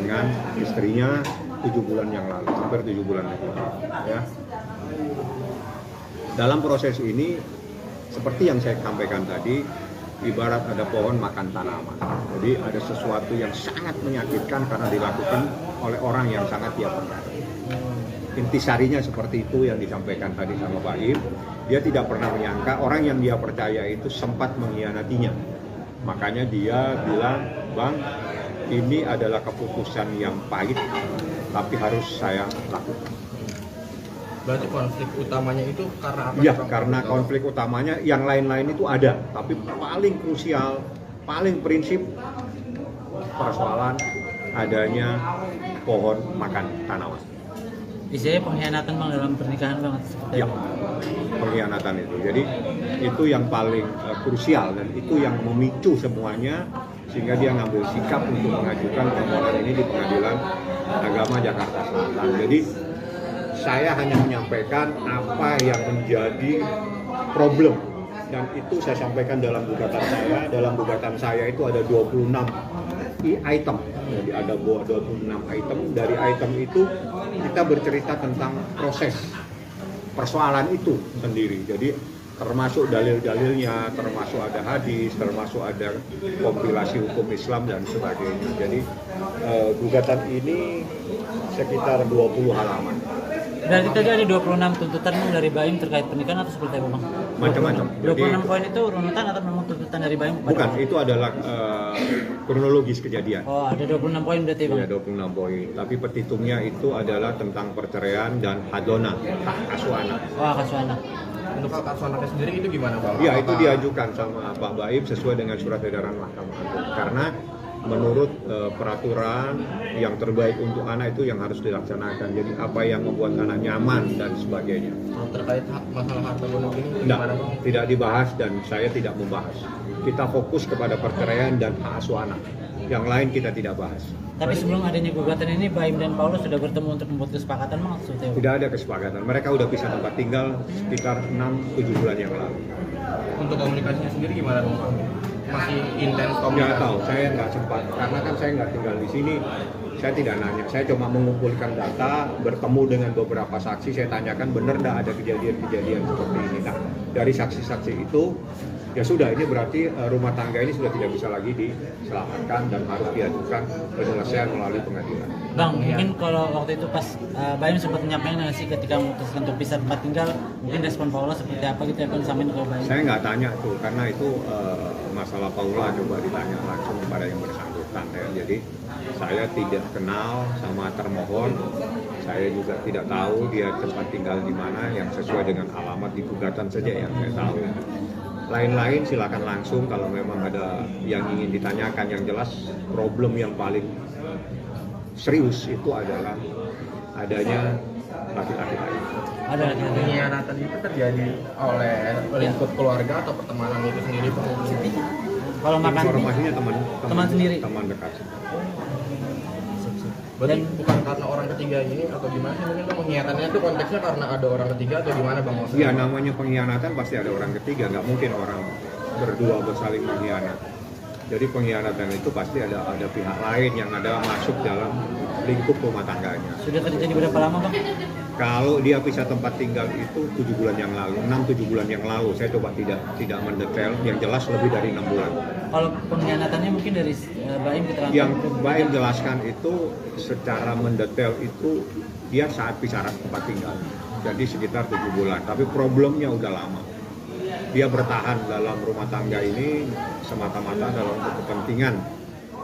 dengan istrinya 7 bulan yang lalu, hampir 7 bulan yang lalu. Ya. Dalam proses ini, seperti yang saya sampaikan tadi, ibarat ada pohon makan tanaman. Jadi ada sesuatu yang sangat menyakitkan karena dilakukan oleh orang yang sangat dia percaya. Intisarinya seperti itu yang disampaikan tadi sama Pak Im. Dia tidak pernah menyangka orang yang dia percaya itu sempat mengkhianatinya. Makanya dia bilang, Bang, ini adalah keputusan yang pahit, tapi harus saya lakukan. Berarti konflik utamanya itu karena apa? Ya, karena konflik utamanya yang lain-lain itu ada, tapi paling krusial, paling prinsip persoalan adanya pohon makan tanaman. Istilahnya pengkhianatan Bang dalam pernikahan Bang. Ya, pengkhianatan itu. Jadi itu yang paling krusial dan itu yang memicu semuanya sehingga dia ngambil sikap untuk mengajukan permohonan ini di Pengadilan Agama Jakarta Selatan. Jadi saya hanya menyampaikan apa yang menjadi problem dan itu saya sampaikan dalam gugatan saya. Dalam gugatan saya itu ada 26 item. Jadi ada 26 item. Dari item itu kita bercerita tentang proses persoalan itu sendiri. Jadi termasuk dalil-dalilnya, termasuk ada hadis, termasuk ada kompilasi hukum Islam dan sebagainya. Jadi gugatan ini sekitar 20 halaman. Berarti tadi ada 26 tuntutan dari Baim terkait pernikahan atau seperti apa Bang? Macam-macam. 26 poin itu runutan atau memang tuntutan dari Baim? Bukan, itu adalah kronologis kejadian. Oh, ada 26 poin berarti Bang? Iya, 26 poin. Tapi petitumnya itu adalah tentang perceraian dan hadona, hak asuh anak. Oh, hak asuh anak. Untuk hak asuh anaknya sendiri itu gimana Bang? Iya, itu diajukan sama Pak Baim sesuai dengan surat edaran Mahkamah Agung. Karena menurut peraturan yang terbaik untuk anak itu yang harus dilaksanakan. Jadi apa yang membuat anak nyaman dan sebagainya. Terkait masalah harta gonok ini gimana Bang? Tidak dibahas dan saya tidak membahas. Kita fokus kepada perceraian dan hak asuh anak. Yang lain kita tidak bahas. Tapi sebelum adanya gugatan ini, Baim dan Paulus sudah bertemu untuk membuat kesepakatan Bang? Tidak ada kesepakatan. Mereka udah pisah tempat tinggal sekitar 6-7 bulan yang lalu. Untuk komunikasinya sendiri gimana Bang? Masih intens komunikasi? Nggak tahu, saya nggak sempat. Karena kan saya nggak tinggal di sini. Saya tidak nanya. Saya cuma mengumpulkan data, bertemu dengan beberapa saksi. Saya tanyakan benar nggak ada kejadian-kejadian seperti ini. Nah, dari saksi-saksi itu, ya sudah, ini berarti rumah tangga ini sudah tidak bisa lagi diselamatkan dan harus diajukan penyelesaian melalui pengadilan. Bang, mungkin kalau waktu itu pas Baim sempat menyampaikan nggak sih ketika memutuskan untuk pisah tempat tinggal, mungkin respon Paula seperti apa gitu ya Bang sampein ke Baim? Saya nggak tanya tuh, karena itu masalah Paula coba ditanya langsung kepada yang bersangkutan ya. Jadi saya tidak kenal sama termohon, saya juga tidak tahu dia tempat tinggal di mana yang sesuai dengan alamat di gugatan saja yang saya tahu. Lain-lain silakan langsung kalau memang ada yang ingin ditanyakan. Yang jelas problem yang paling serius itu adalah adanya laki-laki lain. Ada laki-laki. Pengkhianatan itu terjadi oleh lingkup keluarga atau pertemanan itu sendiri Bang? Kalau makan informasinya teman sendiri, teman dekat. Berarti bukan karena orang ketiga ini atau gimana sih? Mungkin pengkhianatannya itu konteksnya karena ada orang ketiga atau gimana Bang? Iya, namanya pengkhianatan pasti ada orang ketiga, nggak mungkin orang berdua bersaling mengkhianat. Jadi pengkhianatan itu pasti ada pihak lain yang ada masuk dalam lingkup rumah tangganya. Sudah terjadi berapa lama Bang? Kalau dia pisah tempat tinggal itu 7 bulan yang lalu, 6-7 bulan yang lalu. Saya coba tidak mendetail, yang jelas lebih dari 6 bulan. Kalau pengkhianatannya mungkin dari Baim keterangan? Yang Baim jelaskan itu secara mendetail itu dia saat pisah tempat tinggal. Jadi sekitar 7 bulan, tapi problemnya udah lama. Dia bertahan dalam rumah tangga ini semata-mata dalam kepentingan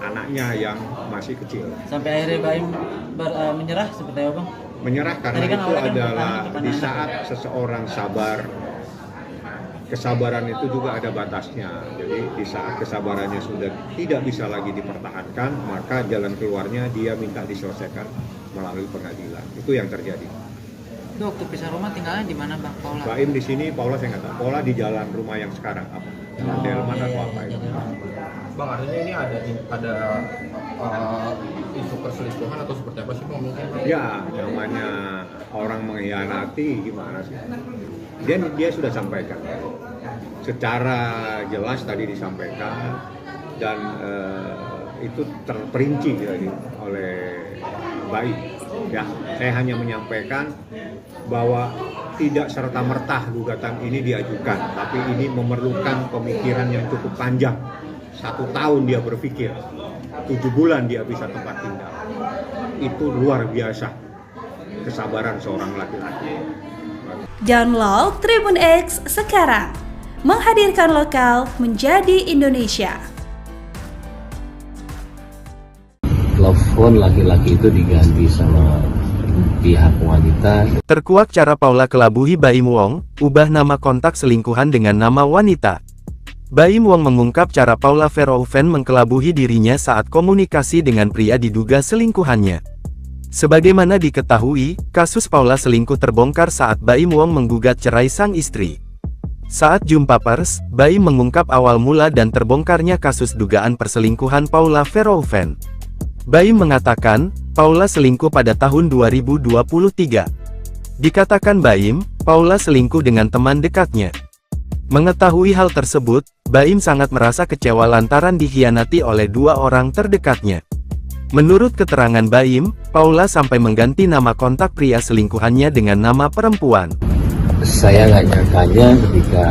anaknya yang masih kecil. Sampai akhirnya Baim menyerah seperti apa Bang? Menyerah karena kan itu adalah di saat seseorang sabar, kesabaran itu juga ada batasnya. Jadi di saat kesabarannya sudah tidak bisa lagi dipertahankan, maka jalan keluarnya dia minta diselesaikan melalui pengadilan. Itu yang terjadi. Itu waktu pisah rumah tinggalnya di mana Bang Paula? Baim di sini, Paula saya nggak tahu. Paula di jalan rumah yang sekarang apa? Jalan Delman atau apa itu? Bang, artinya ini ada isu perselingkuhan atau seperti apa sih Bang mungkin? Ya, namanya orang mengkhianati gimana sih? Dia sudah sampaikan. Secara jelas tadi disampaikan dan itu terperinci jadi oleh baik. Ya, saya hanya menyampaikan bahwa tidak serta-merta gugatan ini diajukan, tapi ini memerlukan pemikiran yang cukup panjang. 1 tahun dia berpikir, 7 bulan dia bisa tempat tinggal. Itu luar biasa kesabaran seorang laki-laki. Download Tribun X sekarang, menghadirkan lokal menjadi Indonesia. Telepon laki-laki itu diganti sama pihak wanita. Terkuak cara Paula kelabuhi Baim Wong, ubah nama kontak selingkuhan dengan nama wanita. Baim Wong mengungkap cara Paula Verhoeven mengkelabuhi dirinya saat komunikasi dengan pria diduga selingkuhannya. Sebagaimana diketahui, kasus Paula selingkuh terbongkar saat Baim Wong menggugat cerai sang istri. Saat jumpa pers, Baim mengungkap awal mula dan terbongkarnya kasus dugaan perselingkuhan Paula Verhoeven. Baim mengatakan, Paula selingkuh pada tahun 2023. Dikatakan Baim, Paula selingkuh dengan teman dekatnya. Mengetahui hal tersebut, Baim sangat merasa kecewa lantaran dikhianati oleh 2 orang terdekatnya. Menurut keterangan Baim, Paula sampai mengganti nama kontak pria selingkuhannya dengan nama perempuan. Saya nggak nyangkanya ketika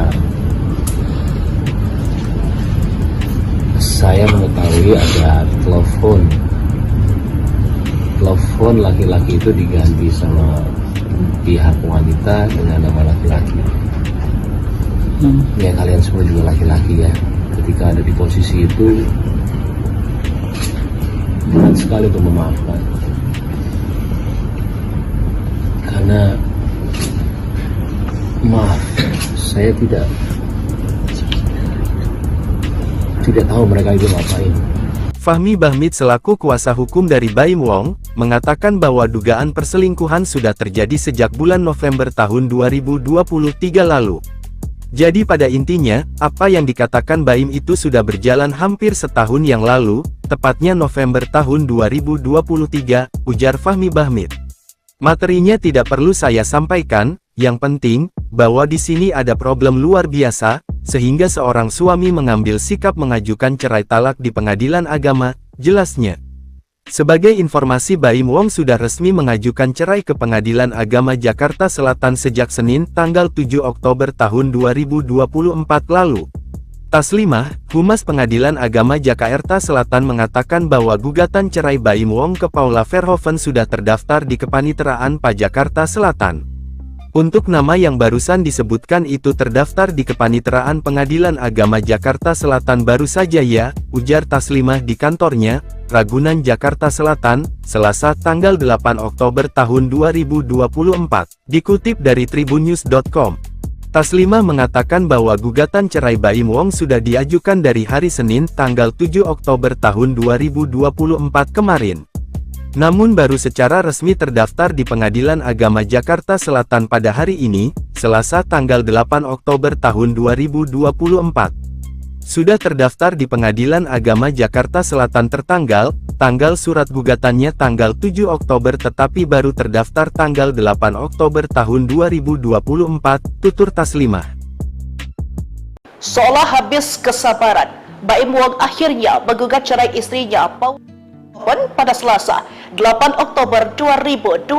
saya mengetahui ada telepon laki-laki itu diganti sama pihak wanita dengan nama laki-laki. Ya kalian semua juga laki-laki ya, ketika ada di posisi itu berat sekali untuk memaafkan, karena maaf, saya tidak tahu mereka itu ngapain. Fahmi Bahmid selaku kuasa hukum dari Baim Wong, mengatakan bahwa dugaan perselingkuhan sudah terjadi sejak bulan November tahun 2023 lalu. Jadi pada intinya, apa yang dikatakan Baim itu sudah berjalan hampir setahun yang lalu, tepatnya November tahun 2023, ujar Fahmi Bahmid. Materinya tidak perlu saya sampaikan, yang penting, bahwa di sini ada problem luar biasa, sehingga seorang suami mengambil sikap mengajukan cerai talak di pengadilan agama, jelasnya. Sebagai informasi, Baim Wong sudah resmi mengajukan cerai ke Pengadilan Agama Jakarta Selatan sejak Senin, tanggal 7 Oktober tahun 2024 lalu. Taslimah, Humas Pengadilan Agama Jakarta Selatan mengatakan bahwa gugatan cerai Baim Wong ke Paula Verhoeven sudah terdaftar di Kepaniteraan PA Jakarta Selatan. Untuk nama yang barusan disebutkan itu terdaftar di Kepaniteraan Pengadilan Agama Jakarta Selatan baru saja ya, ujar Taslimah di kantornya, Ragunan Jakarta Selatan, Selasa tanggal 8 Oktober tahun 2024. Dikutip dari tribunnews.com. Taslimah mengatakan bahwa gugatan cerai Baim Wong sudah diajukan dari hari Senin tanggal 7 Oktober tahun 2024 kemarin. Namun baru secara resmi terdaftar di Pengadilan Agama Jakarta Selatan pada hari ini, Selasa tanggal 8 Oktober tahun 2024. Sudah terdaftar di Pengadilan Agama Jakarta Selatan tanggal surat gugatannya tanggal 7 Oktober tetapi baru terdaftar tanggal 8 Oktober tahun 2024, tutur Taslimah. Seolah habis kesabaran, Baim Wong akhirnya menggugat cerai istrinya Paula pada Selasa, 8 Oktober 2024.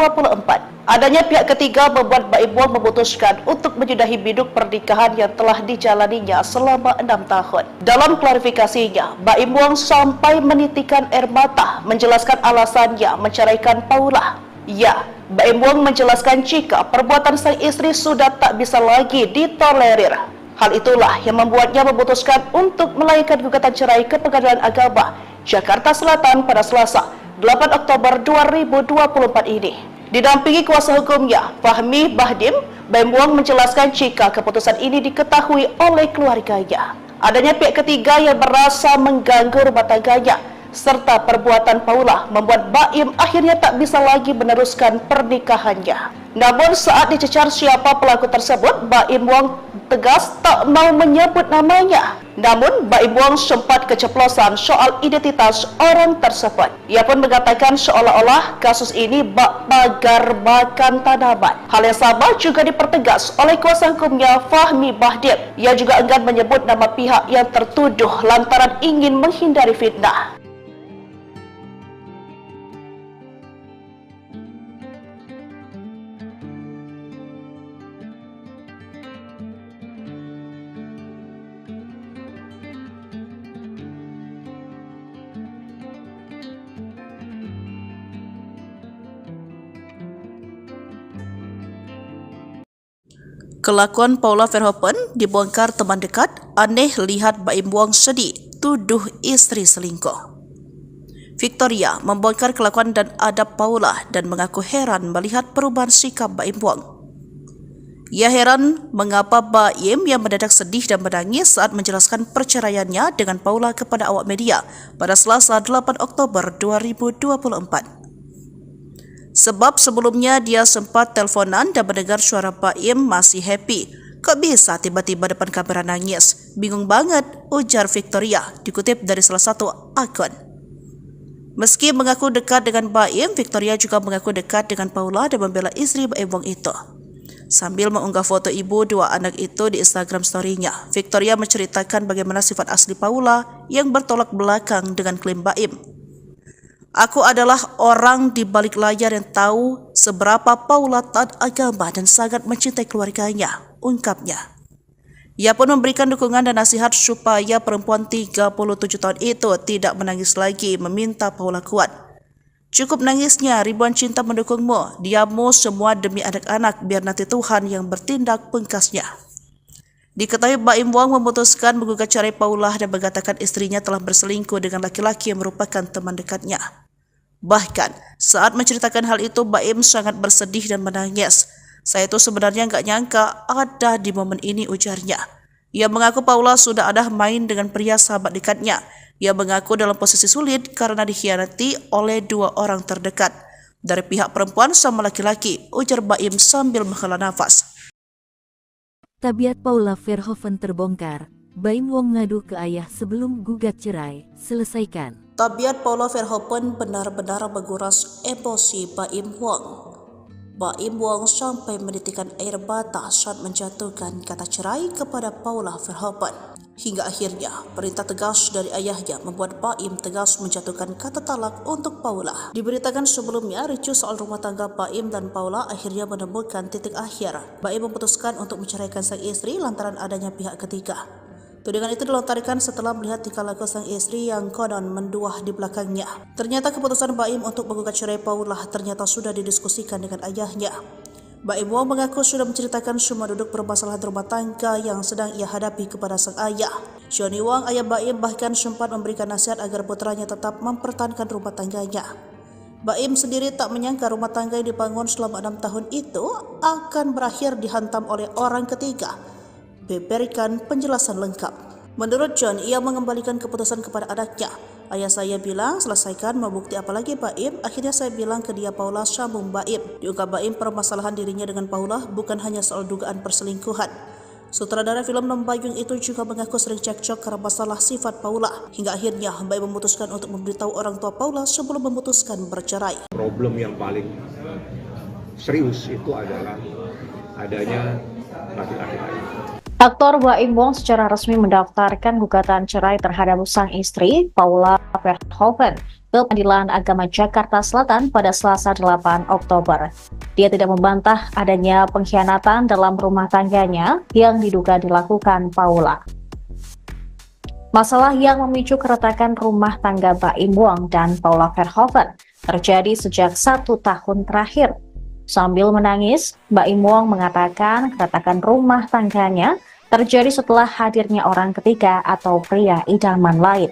Adanya pihak ketiga membuat Baim Wong memutuskan untuk menyudahi biduk pernikahan yang telah dijalaninya selama 6 tahun. Dalam klarifikasinya, Baim Wong sampai menitikan air mata menjelaskan alasannya menceraikan Paula. Ya, Baim Wong menjelaskan jika perbuatan sang istri sudah tak bisa lagi ditolerir. Hal itulah yang membuatnya memutuskan untuk melayangkan gugatan cerai ke Pengadilan Agama Jakarta Selatan pada Selasa, 8 Oktober 2024 ini. Didampingi kuasa hukumnya, Fahmi Bahdim, Baim Wong menjelaskan jika keputusan ini diketahui oleh keluarganya. Adanya pihak ketiga yang merasa mengganggu rumah tangganya, serta perbuatan Paula membuat Baim akhirnya tak bisa lagi meneruskan pernikahannya. Namun saat dicecar siapa pelaku tersebut, Baim Wong tegas tak mau menyebut namanya. Namun Baim Wong sempat keceplosan soal identitas orang tersebut. Ia pun mengatakan seolah-olah kasus ini bak pagar makan tanaman. Hal yang sama juga dipertegas oleh kuasa hukumnya Fahmi Bahdim. Ia juga enggan menyebut nama pihak yang tertuduh lantaran ingin menghindari fitnah. Kelakuan Paula Verhoeven dibongkar teman dekat, aneh lihat Baim Wong sedih, tuduh istri selingkuh. Victoria membongkar kelakuan dan adab Paula dan mengaku heran melihat perubahan sikap Baim Wong. Ia heran mengapa Baim yang mendadak sedih dan menangis saat menjelaskan perceraiannya dengan Paula kepada awak media pada Selasa 8 Oktober 2024. Sebab sebelumnya dia sempat teleponan dan mendengar suara Baim masih happy. Kok bisa tiba-tiba depan kamera nangis? Bingung banget, ujar Victoria, dikutip dari salah satu akun. Meski mengaku dekat dengan Baim, Victoria juga mengaku dekat dengan Paula dan membela istri Baim Wong itu. Sambil mengunggah foto ibu dua anak itu di Instagram story-nya, Victoria menceritakan bagaimana sifat asli Paula yang bertolak belakang dengan klaim Baim. Aku adalah orang di balik layar yang tahu seberapa Paula taat agama dan sangat mencintai keluarganya, ungkapnya. Ia pun memberikan dukungan dan nasihat supaya perempuan 37 tahun itu tidak menangis lagi, meminta Paula kuat. Cukup nangisnya, ribuan cinta mendukungmu, diammu semua demi anak-anak, biar nanti Tuhan yang bertindak, pungkasnya. Diketahui Baim Wong memutuskan menggugat cerai Paula dan mengatakan istrinya telah berselingkuh dengan laki-laki yang merupakan teman dekatnya. Bahkan, saat menceritakan hal itu, Baim sangat bersedih dan menangis. Saya itu sebenarnya nggak nyangka ada di momen ini, ujarnya. Ia mengaku Paula sudah ada main dengan pria sahabat dekatnya. Ia mengaku dalam posisi sulit karena dikhianati oleh dua orang terdekat. Dari pihak perempuan sama laki-laki, ujar Baim sambil menghela nafas. Tabiat Paula Verhoeven terbongkar. Baim Wong ngadu ke ayah sebelum gugat cerai. Selesaikan. Tabiat Paula Verhoeven benar-benar menguras emosi Baim Wong. Baim Wong sampai menitikan air mata saat menjatuhkan kata cerai kepada Paula Verhoeven. Hingga akhirnya perintah tegas dari ayahnya membuat Baim tegas menjatuhkan kata talak untuk Paula. Diberitakan sebelumnya, ricuh soal rumah tangga Baim dan Paula akhirnya menemukan titik akhir. Baim memutuskan untuk menceraikan sang istri lantaran adanya pihak ketiga. Tudingan itu dilontarkan setelah melihat tingkah laku sang istri yang konon menduah di belakangnya. Ternyata keputusan Baim untuk menggugat cerai Paula ternyata sudah didiskusikan dengan ayahnya. Baim Wong mengaku sudah menceritakan semua duduk permasalahan rumah tangga yang sedang ia hadapi kepada sang ayah. Johnny Wong, ayah Baim, bahkan sempat memberikan nasihat agar putranya tetap mempertahankan rumah tangganya. Baim sendiri tak menyangka rumah tangga yang dibangun selama 6 tahun itu akan berakhir dihantam oleh orang ketiga. Berikan penjelasan lengkap. Menurut John, ia mengembalikan keputusan kepada anaknya. Ayah saya bilang, selesaikan, mau bukti apa lagi Baim? Akhirnya saya bilang ke dia, Paula, sambung Baim. Diungkap Baim, permasalahan dirinya dengan Paula bukan hanya soal dugaan perselingkuhan. Sutradara film Lembayung itu juga mengaku sering cekcok karena masalah sifat Paula. Hingga akhirnya Baim memutuskan untuk memberitahu orang tua Paula sebelum memutuskan bercerai. Problem yang paling serius itu adalah adanya laki-laki lain. Aktor Baim Wong secara resmi mendaftarkan gugatan cerai terhadap sang istri, Paula Verhoeven, ke Pengadilan Agama Jakarta Selatan pada Selasa 8 Oktober. Dia tidak membantah adanya pengkhianatan dalam rumah tangganya yang diduga dilakukan Paula. Masalah yang memicu keretakan rumah tangga Baim Wong dan Paula Verhoeven terjadi sejak 1 tahun terakhir. Sambil menangis, Baim Wong mengatakan keretakan rumah tangganya terjadi setelah hadirnya orang ketiga atau pria idaman lain.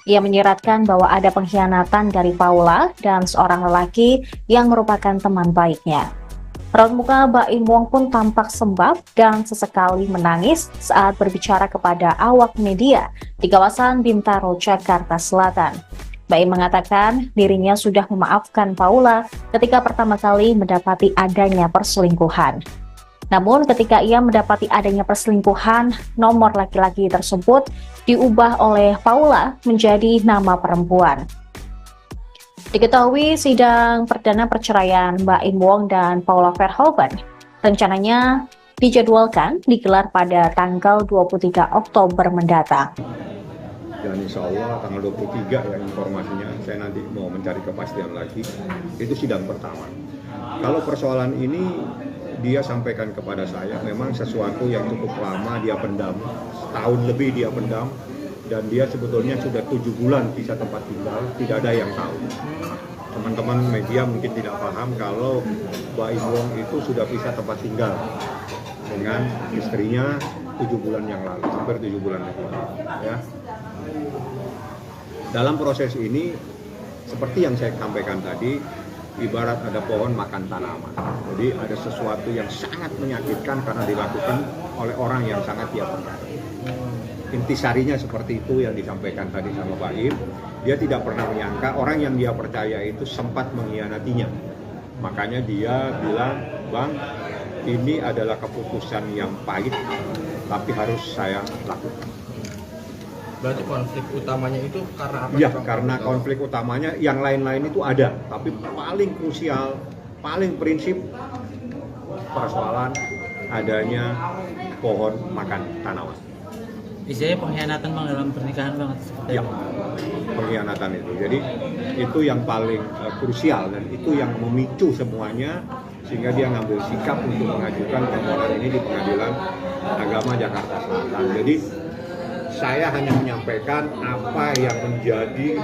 Ia menyiratkan bahwa ada pengkhianatan dari Paula dan seorang lelaki yang merupakan teman baiknya. Raut muka Baim Wong pun tampak sembab dan sesekali menangis saat berbicara kepada awak media di kawasan Bintaro, Jakarta Selatan. Baim mengatakan dirinya sudah memaafkan Paula ketika pertama kali mendapati adanya perselingkuhan. Namun ketika ia mendapati adanya perselingkuhan, nomor laki-laki tersebut diubah oleh Paula menjadi nama perempuan. Diketahui sidang perdana perceraian Baim Wong dan Paula Verhoeven rencananya dijadwalkan digelar pada tanggal 23 Oktober mendatang. Dan insya Allah tanggal 23 ya informasinya, saya nanti mau mencari kepastian lagi, itu sidang pertama. Kalau persoalan ini dia sampaikan kepada saya, memang sesuatu yang cukup lama dia pendam, setahun lebih dia pendam, dan dia sebetulnya sudah 7 bulan pisah tempat tinggal, tidak ada yang tahu. Teman-teman media mungkin tidak paham kalau Baim Wong itu sudah pisah tempat tinggal dengan istrinya 7 bulan yang lalu, hampir 7 bulan yang lalu. Ya. Dalam proses ini, seperti yang saya sampaikan tadi, ibarat ada pohon makan tanaman. Jadi ada sesuatu yang sangat menyakitkan karena dilakukan oleh orang yang sangat dia percaya. Intisarinya seperti itu yang disampaikan tadi sama Pak Im. Dia tidak pernah menyangka orang yang dia percaya itu sempat mengkhianatinya. Makanya dia bilang, Bang, ini adalah keputusan yang pahit, tapi harus saya lakukan. Berarti konflik utamanya itu karena apa? Ya, karena konflik utamanya yang lain-lain itu ada, tapi paling krusial, paling prinsip persoalan adanya pohon makan tanaman. Istilahnya pengkhianatan Bang dalam pernikahan Bang seperti Ya, apa? pengkhianatan itu. Jadi itu yang paling krusial dan itu yang memicu semuanya sehingga dia ngambil sikap untuk mengajukan permohonan ini di Pengadilan Agama Jakarta Selatan. Jadi saya hanya menyampaikan apa yang menjadi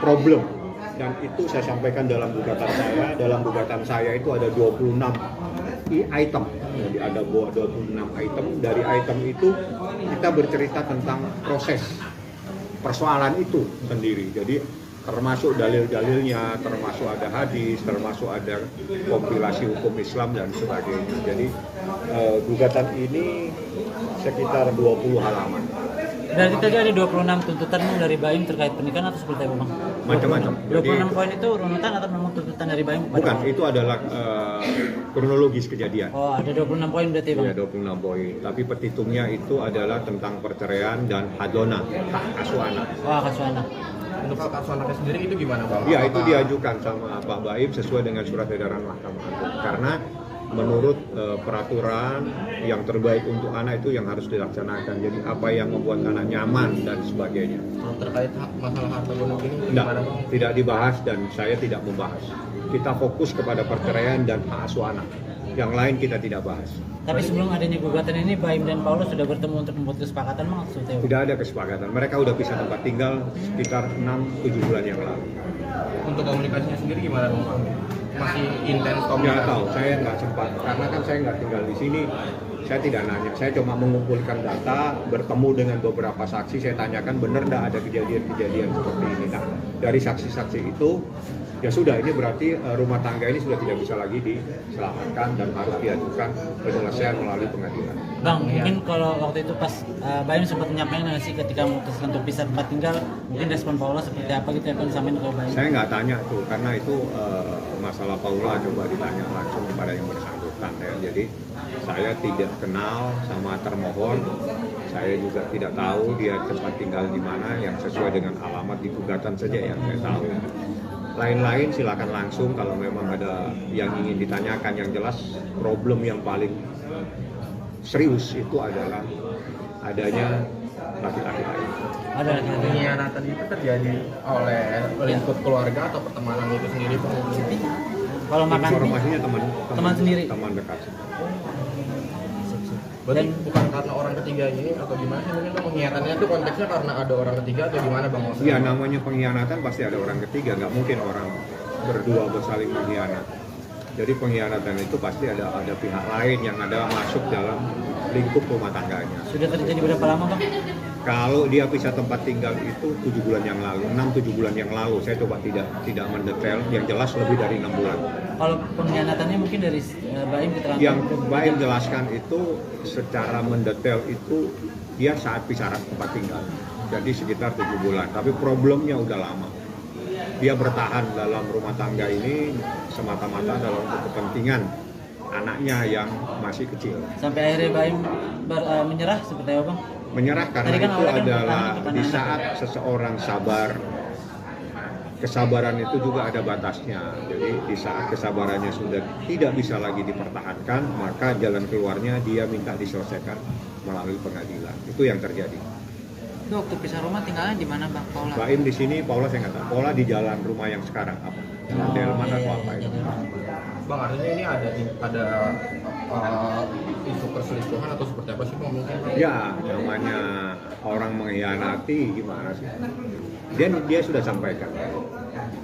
problem dan itu saya sampaikan dalam gugatan saya. Dalam gugatan saya itu ada 26 item. Jadi ada 26 item. Dari item itu kita bercerita tentang proses persoalan itu sendiri. Jadi termasuk dalil-dalilnya, termasuk ada hadis, termasuk ada kompilasi hukum Islam dan sebagainya. Jadi gugatan ini sekitar 20 halaman. Berarti tadi ada 26 tuntutan Bang dari Baim terkait pernikahan atau seperti apa Bang? Macam-macam. 26 poin itu runutan atau memang tuntutan dari Baim? Bukan, itu adalah kronologis kejadian. Oh, ada 26 poin berarti Bang? Iya, 26 poin. Tapi petitumnya itu adalah tentang perceraian dan hadona, hak asuh anak. Oh, hak asuh anak. Untuk hak asuh anaknya sendiri itu gimana Bang? Iya, itu diajukan sama Pak Baim sesuai dengan surat edaran Mahkamah Agung. Karena menurut peraturan yang terbaik untuk anak itu yang harus dilaksanakan. Jadi apa yang membuat anak nyaman dan sebagainya. Terkait masalah harta gonok ini gimana Bang? Tidak dibahas dan saya tidak membahas. Kita fokus kepada perceraian dan hak asuh anak. Yang lain kita tidak bahas. Tapi sebelum adanya gugatan ini, Baim dan Paulus sudah bertemu untuk membuat kesepakatan Bang? Tidak ada kesepakatan. Mereka udah pisah tempat tinggal sekitar 6-7 bulan yang lalu. Untuk komunikasinya sendiri gimana Bang? Masih intens komunikasi? Nggak tahu, saya nggak sempat. Karena kan saya nggak tinggal di sini. Saya tidak nanya, saya cuma mengumpulkan data, bertemu dengan beberapa saksi, saya tanyakan benar nggak ada kejadian-kejadian seperti ini. Nah, dari saksi-saksi itu, ya sudah, ini berarti rumah tangga ini sudah tidak bisa lagi diselamatkan dan harus diajukan penyelesaian melalui pengadilan. Bang, mungkin kalau waktu itu pas Baim sempat menyampaikan nggak sih ketika memutuskan untuk pisah tempat tinggal, mungkin respon Paula seperti apa gitu ya Bang disampaikan ke Baim? Saya nggak tanya tuh, karena itu masalah Paula coba ditanya langsung kepada yang bersangkutan ya. Jadi saya tidak kenal sama termohon, saya juga tidak tahu dia tempat tinggal di mana yang sesuai dengan alamat di gugatan saja yang saya tahu. Lain-lain silakan langsung kalau memang ada yang ingin ditanyakan. Yang jelas problem yang paling serius itu adalah adanya laki-laki lain. Ada laki-laki. Pengkhianatan itu terjadi oleh lingkup keluarga atau pertemanan itu sendiri Bang? Kalau makan Informasinya teman sendiri, teman dekat. Berarti bukan karena orang ketiga ini atau gimana sih? Mungkin pengkhianatannya itu konteksnya karena ada orang ketiga atau gimana Bang? Iya, namanya pengkhianatan pasti ada orang ketiga, nggak mungkin orang berdua bersaling mengkhianat. Jadi pengkhianatan itu pasti ada pihak lain yang ada masuk dalam lingkup rumah tangganya. Sudah terjadi berapa lama Bang? Kalau dia pisah tempat tinggal itu 7 bulan yang lalu, 6-7 bulan yang lalu. Saya coba tidak mendetail, yang jelas lebih dari 6 bulan. Kalau pengkhianatannya mungkin dari Baim keterangan? Yang Baim jelaskan itu secara mendetail itu dia saat pisah tempat tinggal. Jadi sekitar 7 bulan, tapi problemnya udah lama. Dia bertahan dalam rumah tangga ini semata-mata dalam kepentingan anaknya yang masih kecil. Sampai akhirnya Baim menyerah seperti apa Bang? Menyerah karena kan itu adalah di saat seseorang sabar, kesabaran itu juga ada batasnya. Jadi di saat kesabarannya sudah tidak bisa lagi dipertahankan, maka jalan keluarnya dia minta diselesaikan melalui pengadilan. Itu yang terjadi. Itu waktu pisah rumah tinggalnya di mana Bang Paula? Baim di sini, Paula saya nggak tahu. Paula di jalan rumah yang sekarang apa? Jalan Delman atau apa itu? Bang, artinya ini ada isu perselingkuhan atau seperti apa sih Bang mungkin? Ya, namanya orang mengkhianati gimana sih? Dia sudah sampaikan.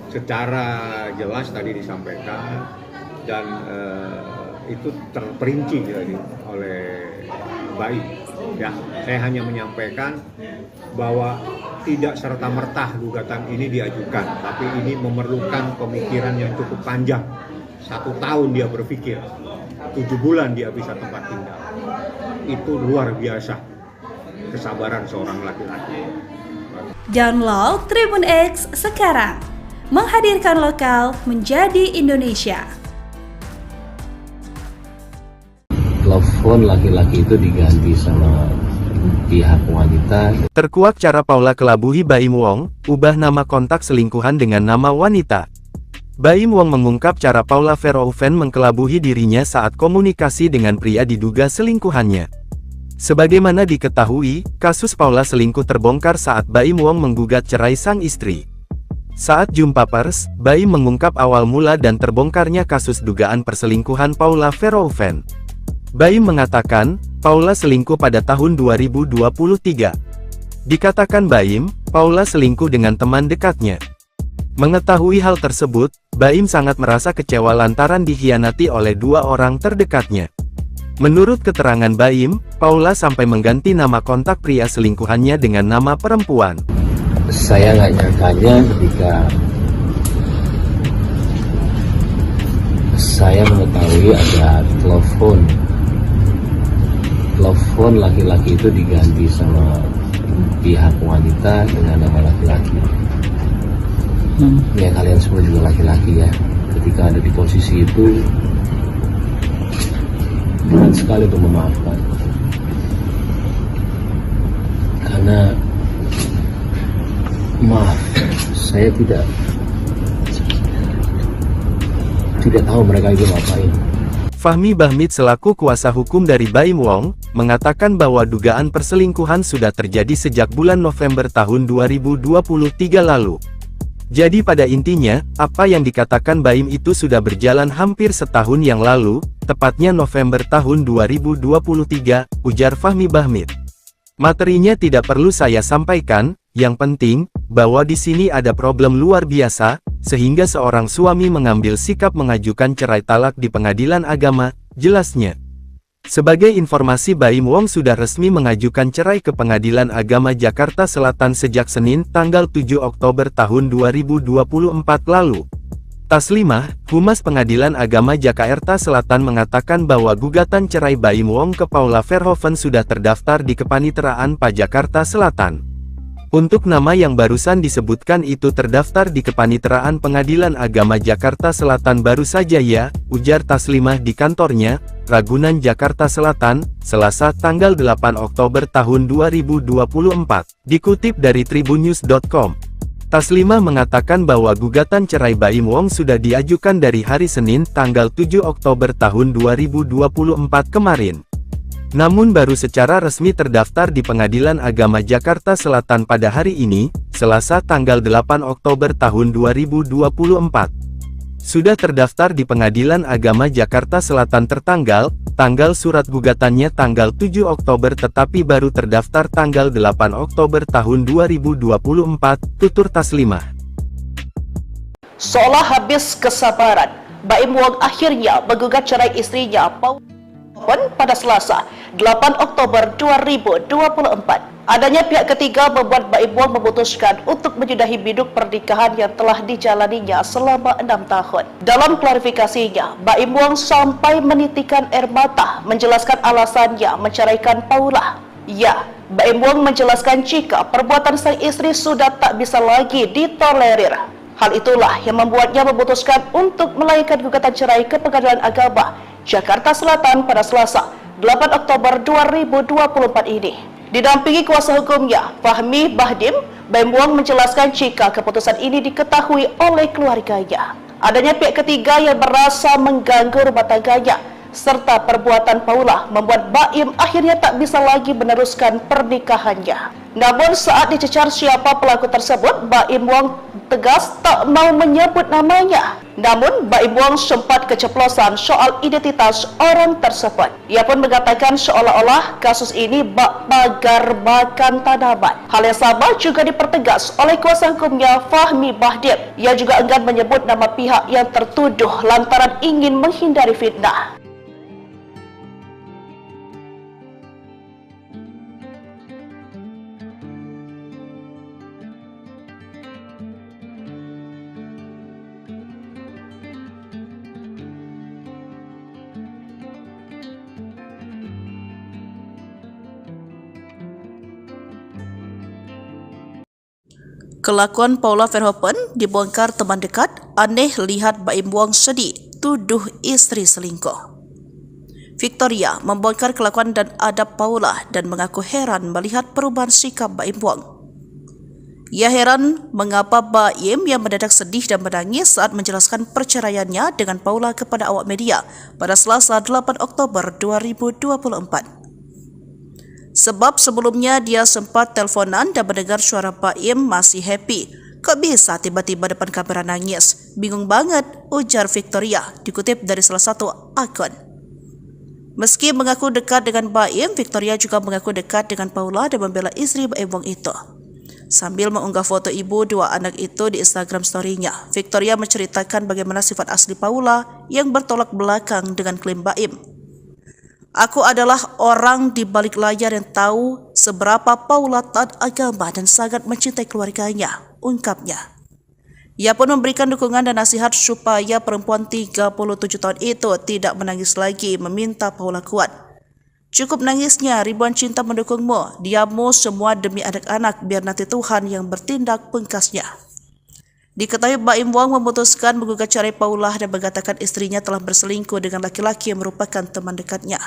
Secara jelas tadi disampaikan dan itu terperinci jadi oleh Baim. Ya, saya hanya menyampaikan bahwa tidak serta-merta gugatan ini diajukan, tapi ini memerlukan pemikiran yang cukup panjang. 1 tahun dia berpikir, 7 bulan dia bisa tempat tinggal. Itu luar biasa kesabaran seorang laki-laki. Download Tribun X sekarang, menghadirkan lokal menjadi Indonesia. Telepon laki-laki itu diganti sama pihak wanita. Terkuak cara Paula kelabuhi Baim Wong, ubah nama kontak selingkuhan dengan nama wanita. Baim Wong mengungkap cara Paula Verhoeven mengkelabuhi dirinya saat komunikasi dengan pria diduga selingkuhannya. Sebagaimana diketahui, kasus Paula selingkuh terbongkar saat Baim Wong menggugat cerai sang istri. Saat jumpa pers, Baim mengungkap awal mula dan terbongkarnya kasus dugaan perselingkuhan Paula Verhoeven. Baim mengatakan, Paula selingkuh pada tahun 2023. Dikatakan Baim, Paula selingkuh dengan teman dekatnya. Mengetahui hal tersebut, Baim sangat merasa kecewa lantaran dikhianati oleh 2 orang terdekatnya. Menurut keterangan Baim, Paula sampai mengganti nama kontak pria selingkuhannya dengan nama perempuan. Saya nggak nyangkanya ketika saya mengetahui ada telepon laki-laki itu diganti sama pihak wanita dengan nama laki-laki. Ya kalian semua juga laki-laki ya. Ketika ada di posisi itu, berat sekali untuk memaafkan. Karena maaf, saya tidak tahu mereka itu ngapain. Fahmi Bahmid selaku kuasa hukum dari Baim Wong, mengatakan bahwa dugaan perselingkuhan sudah terjadi sejak bulan November tahun 2023 lalu. Jadi pada intinya, apa yang dikatakan Baim itu sudah berjalan hampir setahun yang lalu, tepatnya November tahun 2023, ujar Fahmi Bahmid. Materinya tidak perlu saya sampaikan, yang penting, bahwa di sini ada problem luar biasa, sehingga seorang suami mengambil sikap mengajukan cerai talak di pengadilan agama, jelasnya. Sebagai informasi Baim Wong sudah resmi mengajukan cerai ke Pengadilan Agama Jakarta Selatan sejak Senin tanggal 7 Oktober tahun 2024 lalu. Taslimah, Humas Pengadilan Agama Jakarta Selatan mengatakan bahwa gugatan cerai Baim Wong ke Paula Verhoeven sudah terdaftar di Kepaniteraan PA Jakarta Selatan. Untuk nama yang barusan disebutkan itu terdaftar di Kepaniteraan Pengadilan Agama Jakarta Selatan baru saja ya, ujar Taslimah di kantornya, Ragunan Jakarta Selatan, Selasa tanggal 8 Oktober tahun 2024. Dikutip dari tribunnews.com. Taslimah mengatakan bahwa gugatan cerai Baim Wong sudah diajukan dari hari Senin tanggal 7 Oktober tahun 2024 kemarin. Namun baru secara resmi terdaftar di Pengadilan Agama Jakarta Selatan pada hari ini, Selasa tanggal 8 Oktober tahun 2024. Sudah terdaftar di Pengadilan Agama Jakarta Selatan tanggal surat gugatannya tanggal 7 Oktober tetapi baru terdaftar tanggal 8 Oktober tahun 2024, tutur Taslimah. Seolah habis kesabaran, Baim Wong akhirnya menggugat cerai istrinya Paula pada Selasa, 8 Oktober 2024. Adanya pihak ketiga membuat Baim Wong memutuskan untuk menyudahi biduk pernikahan yang telah dijalaninya selama 6 tahun. Dalam klarifikasinya, Baim Wong sampai menitikan air mata menjelaskan alasannya menceraikan Paula. Ya, Baim Wong menjelaskan jika perbuatan sang istri sudah tak bisa lagi ditolerir. Hal itulah yang membuatnya memutuskan untuk melayangkan gugatan cerai ke Pengadilan Agama Jakarta Selatan pada Selasa, 8 Oktober 2024 ini. Didampingi kuasa hukumnya, Fahmi Bahdim, Baim Wong menjelaskan jika keputusan ini diketahui oleh keluarganya. Adanya pihak ketiga yang merasa mengganggu rumah tangganya, serta perbuatan Paula membuat Baim akhirnya tak bisa lagi meneruskan pernikahannya. Namun saat dicecar siapa pelaku tersebut, Baim Wong tegas tak mau menyebut namanya. Namun Baim Wong sempat keceplosan soal identitas orang tersebut. Ia pun mengatakan seolah-olah kasus ini bak pagar makan tanaman. Hal yang sama juga dipertegas oleh kuasa hukumnya Fahmi Bahdim. Ia juga enggan menyebut nama pihak yang tertuduh lantaran ingin menghindari fitnah. Kelakuan Paula Verhoeven dibongkar teman dekat, aneh lihat Baim Wong sedih, tuduh istri selingkuh. Victoria membongkar kelakuan dan adab Paula dan mengaku heran melihat perubahan sikap Baim Wong. Ia heran mengapa Baim yang mendadak sedih dan menangis saat menjelaskan perceraiannya dengan Paula kepada awak media pada Selasa 8 Oktober 2024. Sebab sebelumnya dia sempat teleponan dan mendengar suara Baim masih happy. Kok bisa tiba-tiba depan kamera nangis? Bingung banget, ujar Victoria, dikutip dari salah satu akun. Meski mengaku dekat dengan Baim, Victoria juga mengaku dekat dengan Paula dan membela istri Baim Wong itu. Sambil mengunggah foto ibu dua anak itu di Instagram story-nya, Victoria menceritakan bagaimana sifat asli Paula yang bertolak belakang dengan klaim Baim. Aku adalah orang di balik layar yang tahu seberapa Paula taat agama dan sangat mencintai keluarganya, ungkapnya. Ia pun memberikan dukungan dan nasihat supaya perempuan 37 tahun itu tidak menangis lagi, meminta Paula kuat. Cukup nangisnya, ribuan cinta mendukungmu, diammu semua demi anak-anak, biar nanti Tuhan yang bertindak, pungkasnya. Diketahui Baim Wong memutuskan menggugat cerai Paula dan mengatakan istrinya telah berselingkuh dengan laki-laki yang merupakan teman dekatnya.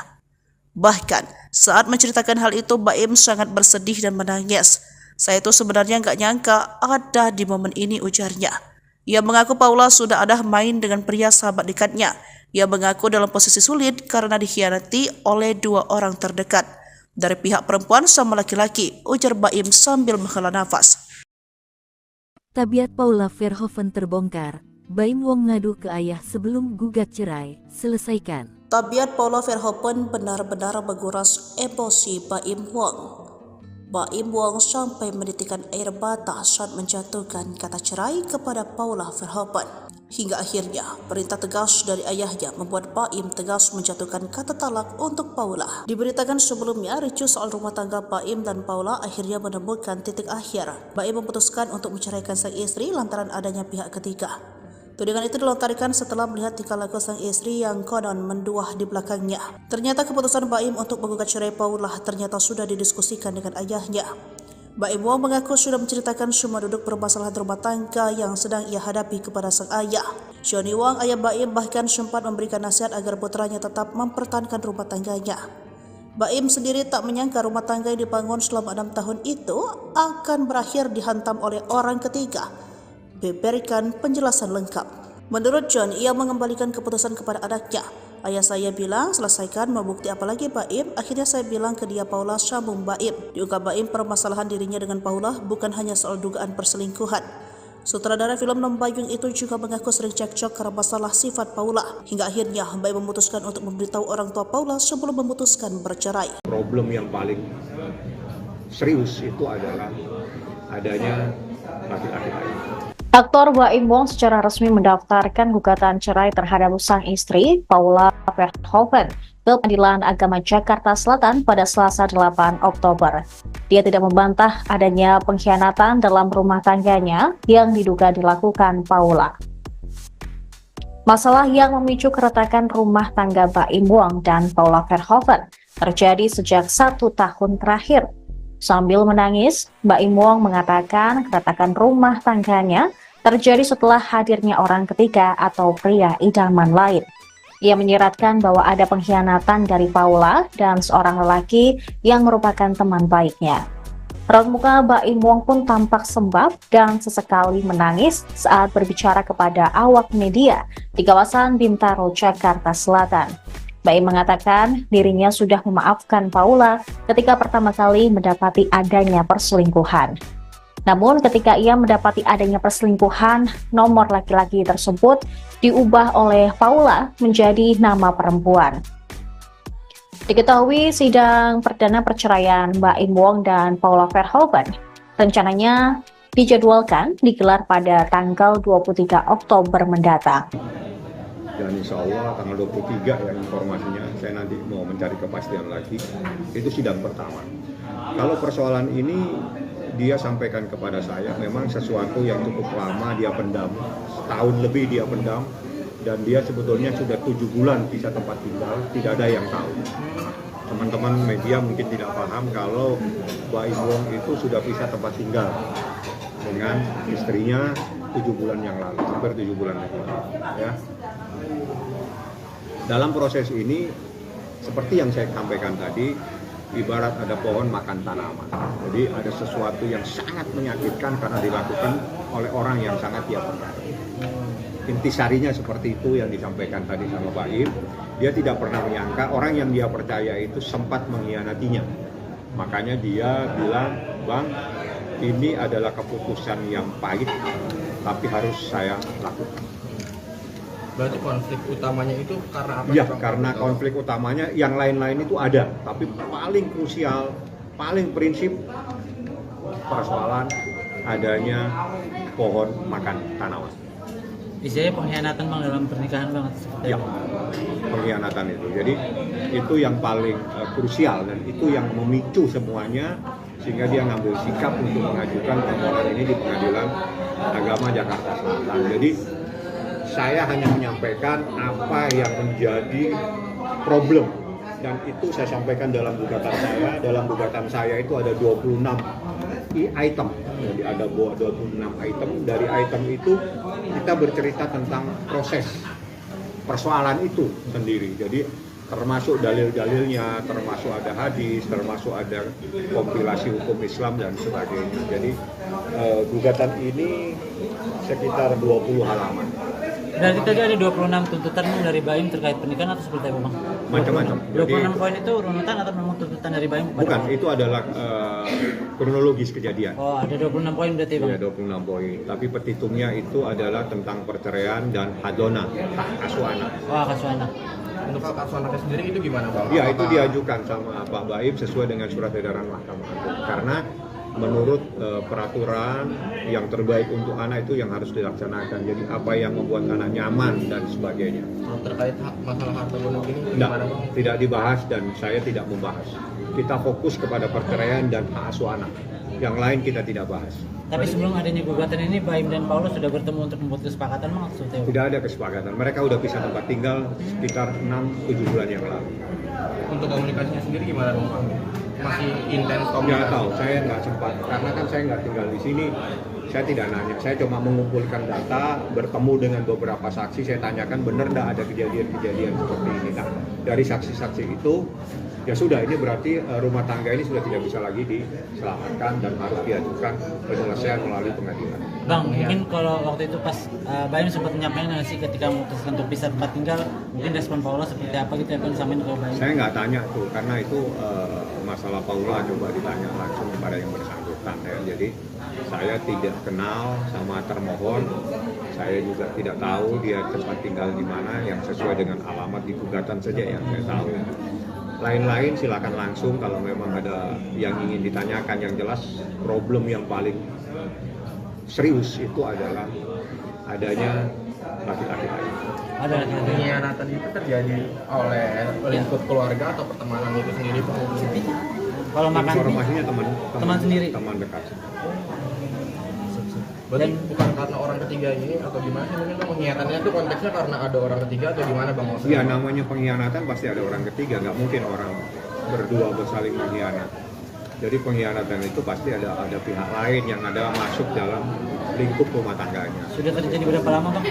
Bahkan, saat menceritakan hal itu, Baim sangat bersedih dan menangis. Saya itu sebenarnya nggak nyangka ada di momen ini, ujarnya. Ia mengaku Paula sudah ada main dengan pria sahabat dekatnya. Ia mengaku dalam posisi sulit karena dikhianati oleh dua orang terdekat. Dari pihak perempuan sama laki-laki, ujar Baim sambil menghela nafas. Tabiat Paula Verhoeven terbongkar. Baim Wong ngadu ke ayah sebelum gugat cerai. Selesaikan. Tabiat Paula Verhoeven benar-benar menguras emosi Baim Wong. Baim Wong sampai menitikan air mata saat menjatuhkan kata cerai kepada Paula Verhoeven. Hingga akhirnya perintah tegas dari ayahnya membuat Baim tegas menjatuhkan kata talak untuk Paula. Diberitakan sebelumnya, ricuh soal rumah tangga Baim dan Paula akhirnya menemukan titik akhir. Baim memutuskan untuk menceraikan sang istri lantaran adanya pihak ketiga. Tudingan itu dilontarkan setelah melihat tingkah laku sang istri yang konon menduah di belakangnya. Ternyata keputusan Baim untuk menggugat cerai Paula ternyata sudah didiskusikan dengan ayahnya. Baim Wong mengaku sudah menceritakan semua duduk permasalahan rumah tangga yang sedang ia hadapi kepada sang ayah. Johnny Wong, ayah Baim, bahkan sempat memberikan nasihat agar putranya tetap mempertahankan rumah tangganya. Baim sendiri tak menyangka rumah tangga yang dibangun selama 6 tahun itu akan berakhir dihantam oleh orang ketiga. Berikan penjelasan lengkap. Menurut John, ia mengembalikan keputusan kepada anaknya. Ayah saya bilang, selesaikan, mau bukti apa lagi Baim? Akhirnya saya bilang ke dia, Paula, sambung Baim. Diungkap Baim, permasalahan dirinya dengan Paula bukan hanya soal dugaan perselingkuhan. Sutradara film Nombayung itu juga mengaku sering cekcok karena masalah sifat Paula. Hingga akhirnya Baim memutuskan untuk memberitahu orang tua Paula sebelum memutuskan bercerai. Problem yang paling serius itu adalah adanya laki-laki lain. Aktor Baim Wong secara resmi mendaftarkan gugatan cerai terhadap sang istri, Paula Verhoeven, ke Pengadilan Agama Jakarta Selatan pada Selasa 8 Oktober. Dia tidak membantah adanya pengkhianatan dalam rumah tangganya yang diduga dilakukan Paula. Masalah yang memicu keretakan rumah tangga Baim Wong dan Paula Verhoeven terjadi sejak 1 tahun terakhir. Sambil menangis, Baim Wong mengatakan keretakan rumah tangganya terjadi setelah hadirnya orang ketiga atau pria idaman lain. Ia menyiratkan bahwa ada pengkhianatan dari Paula dan seorang lelaki yang merupakan teman baiknya. Raut muka Baim Wong pun tampak sembab dan sesekali menangis saat berbicara kepada awak media di kawasan Bintaro, Jakarta Selatan. Baim mengatakan dirinya sudah memaafkan Paula ketika pertama kali mendapati adanya perselingkuhan. Namun ketika ia mendapati adanya perselingkuhan, nomor laki-laki tersebut diubah oleh Paula menjadi nama perempuan. Diketahui sidang perdana perceraian Baim Wong dan Paula Verhoeven rencananya dijadwalkan digelar pada tanggal 23 Oktober mendatang. Dan insya Allah tanggal 23 ya informasinya, saya nanti mau mencari kepastian lagi, itu sidang pertama. Kalau persoalan ini dia sampaikan kepada saya, memang sesuatu yang cukup lama dia pendam, setahun lebih dia pendam, dan dia sebetulnya sudah 7 bulan pisah tempat tinggal, tidak ada yang tahu. Teman-teman media mungkin tidak paham kalau Baim Wong itu sudah pisah tempat tinggal. dengan istrinya 7 bulan yang lalu, hampir 7 bulan yang lalu. Ya. Dalam proses ini, seperti yang saya sampaikan tadi, ibarat ada pohon makan tanaman. Jadi ada sesuatu yang sangat menyakitkan karena dilakukan oleh orang yang sangat dia percaya. Intisarinya seperti itu yang disampaikan tadi sama Baim. Dia tidak pernah menyangka orang yang dia percaya itu sempat mengkhianatinya. Makanya dia bilang, Bang, ini adalah keputusan yang pahit, tapi harus saya lakukan. Berarti konflik utamanya itu karena apa? Ya, karena konflik utamanya yang lain-lain itu ada, tapi paling krusial, paling prinsip persoalan adanya pohon makan tanaman. Istilahnya pengkhianatan Bang dalam pernikahan banget seperti Ya, pengkhianatan itu. Jadi itu yang paling krusial dan itu yang memicu semuanya sehingga dia ngambil sikap untuk mengajukan permohonan ini di Pengadilan Agama Jakarta Selatan. Jadi saya hanya menyampaikan apa yang menjadi problem dan itu saya sampaikan dalam gugatan saya. Dalam gugatan saya itu ada 26 item. Jadi ada 26 item. Dari item itu kita bercerita tentang proses persoalan itu sendiri. Jadi termasuk dalil-dalilnya, termasuk ada hadis, termasuk ada kompilasi hukum Islam dan sebagainya. Jadi gugatan ini sekitar 20 halaman. Berarti tadi ada 26 tuntutan dari Baim terkait pernikahan atau seperti apa Bang? Macam-macam. 26 poin itu runutan atau memang tuntutan dari Baim? Bukan, itu adalah kronologis kejadian. Oh, ada 26 poin berarti Bang? Ya, 26 poin. Tapi petitumnya itu adalah tentang perceraian dan hadona, hak asuh anak. Oh, hak asuh anak. Untuk hak asuh anaknya sendiri itu gimana Bang? Ya, itu diajukan sama Pak Baim sesuai dengan surat edaran Mahkamah Agung. Karena menurut peraturan yang terbaik untuk anak itu yang harus dilaksanakan. Jadi apa yang membuat anak nyaman dan sebagainya. Terkait masalah harta gonok ini gimana Bang? Tidak dibahas dan saya tidak membahas. Kita fokus kepada perceraian dan hak asuh anak. Yang lain kita tidak bahas. Tapi sebelum adanya gugatan ini, Baim dan Paulus sudah bertemu untuk membuat kesepakatan Bang? Tidak ada kesepakatan. Mereka udah pisah tempat tinggal sekitar 6-7 bulan yang lalu. Untuk komunikasinya sendiri gimana Bang? Masih intens komunikasi? Nggak tahu, saya nggak sempat. Karena kan saya nggak tinggal di sini. Saya tidak nanya, saya cuma mengumpulkan data, bertemu dengan beberapa saksi, saya tanyakan benar nggak ada kejadian-kejadian seperti ini. Nah, dari saksi-saksi itu, ya sudah, ini berarti rumah tangga ini sudah tidak bisa lagi diselamatkan dan harus diajukan penyelesaian melalui pengadilan. Bang, mungkin kalau waktu itu pas Baim sempat menyampaikan nggak sih ketika memutuskan untuk pisah tempat tinggal, mungkin respon Paula seperti apa gitu ya Bang, samain ke Baim? Saya nggak tanya tuh, karena itu masalah Paula coba ditanya langsung kepada yang bersangkutan ya. Jadi saya tidak kenal sama termohon, saya juga tidak tahu dia tempat tinggal di mana yang sesuai dengan alamat di gugatan saja yang saya tahu. Lain-lain silakan langsung kalau memang ada yang ingin ditanyakan. Yang jelas problem yang paling serius itu adalah adanya laki-laki lain. Ada laki-laki. Pengkhianatan itu terjadi oleh lingkup keluarga atau pertemanan itu sendiri Bang? Kalau makan informasinya teman sendiri, teman dekat. Berarti bukan karena orang ketiga ini atau gimana sih? Mungkin pengkhianatannya itu konteksnya karena ada orang ketiga atau gimana Bang? Ya namanya pengkhianatan pasti ada orang ketiga, nggak mungkin orang berdua bersaling mengkhianat. Jadi pengkhianatan itu pasti ada pihak lain yang ada masuk dalam lingkup rumah tangganya. Sudah terjadi berapa lama Bang?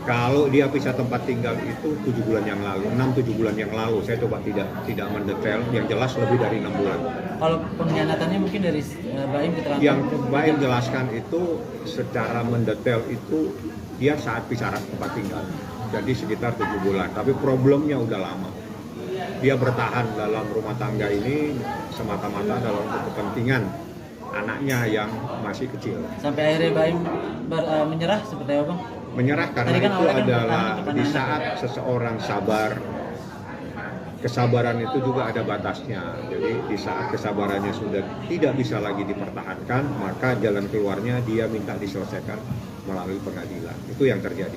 Kalau dia pisah tempat tinggal itu 7 bulan yang lalu, 6-7 bulan yang lalu. Saya coba tidak mendetail, yang jelas lebih dari 6 bulan. Kalau pengkhianatannya mungkin dari Baim keterangan? Yang Baim jelaskan itu secara mendetail itu dia saat pisah tempat tinggal. Jadi sekitar 7 bulan, tapi problemnya udah lama. Dia bertahan dalam rumah tangga ini semata-mata dalam kepentingan anaknya yang masih kecil. Sampai akhirnya Baim menyerah seperti apa Bang? Menyerah karena kan itu adalah di saat seseorang sabar, kesabaran itu juga ada batasnya. Jadi di saat kesabarannya sudah tidak bisa lagi dipertahankan, maka jalan keluarnya dia minta diselesaikan melalui pengadilan. Itu yang terjadi.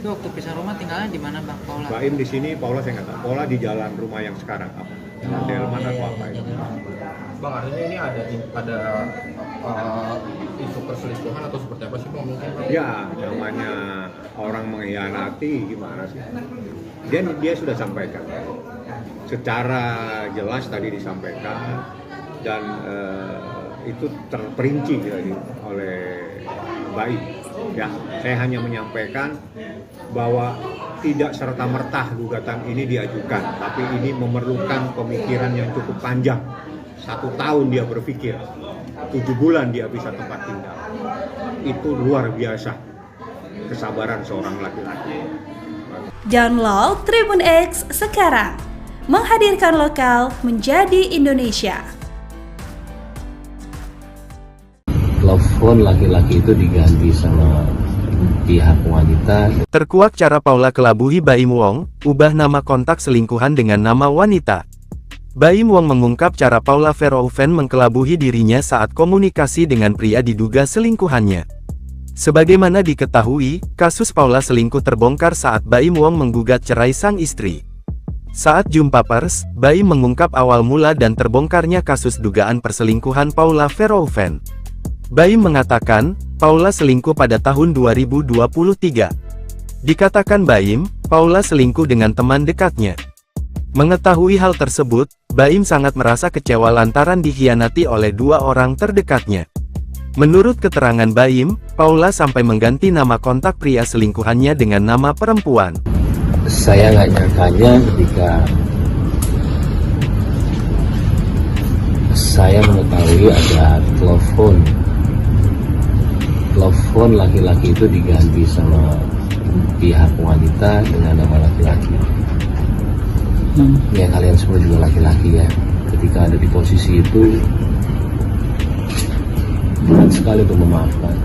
Itu waktu pisah rumah tinggalnya di mana Bang Paula? Baim di sini, Paula saya nggak tahu. Paula di jalan rumah yang sekarang apa? Delman atau apa itu? Bang, artinya ini ada isu perselingkuhan atau seperti apa sih Bang? Mungkin ya namanya orang mengkhianati gimana sih? Dia sudah sampaikan secara jelas tadi disampaikan dan itu terperinci oleh Baim. Ya, saya hanya menyampaikan bahwa tidak serta-merta gugatan ini diajukan, tapi ini memerlukan pemikiran yang cukup panjang. 1 tahun dia berpikir, 7 bulan dia bisa tempat tinggal. Itu luar biasa kesabaran seorang laki-laki. Download Tribun X sekarang, menghadirkan lokal menjadi Indonesia. Telepon laki-laki itu diganti sama pihak wanita. Terkuak cara Paula kelabuhi Baim Wong, ubah nama kontak selingkuhan dengan nama wanita. Baim Wong mengungkap cara Paula Verhoeven mengkelabuhi dirinya saat komunikasi dengan pria diduga selingkuhannya. Sebagaimana diketahui, kasus Paula selingkuh terbongkar saat Baim Wong menggugat cerai sang istri. Saat jumpa pers, Baim mengungkap awal mula dan terbongkarnya kasus dugaan perselingkuhan Paula Verhoeven. Baim mengatakan, Paula selingkuh pada tahun 2023. Dikatakan Baim, Paula selingkuh dengan teman dekatnya. Mengetahui hal tersebut, Baim sangat merasa kecewa lantaran dikhianati oleh 2 orang terdekatnya. Menurut keterangan Baim, Paula sampai mengganti nama kontak pria selingkuhannya dengan nama perempuan. Saya nggak nyangkanya ketika saya mengetahui ada telepon laki-laki itu diganti sama pihak wanita dengan nama laki-laki. Ya kalian semua juga laki-laki ya. Ketika ada di posisi itu, berat sekali untuk memaafkan.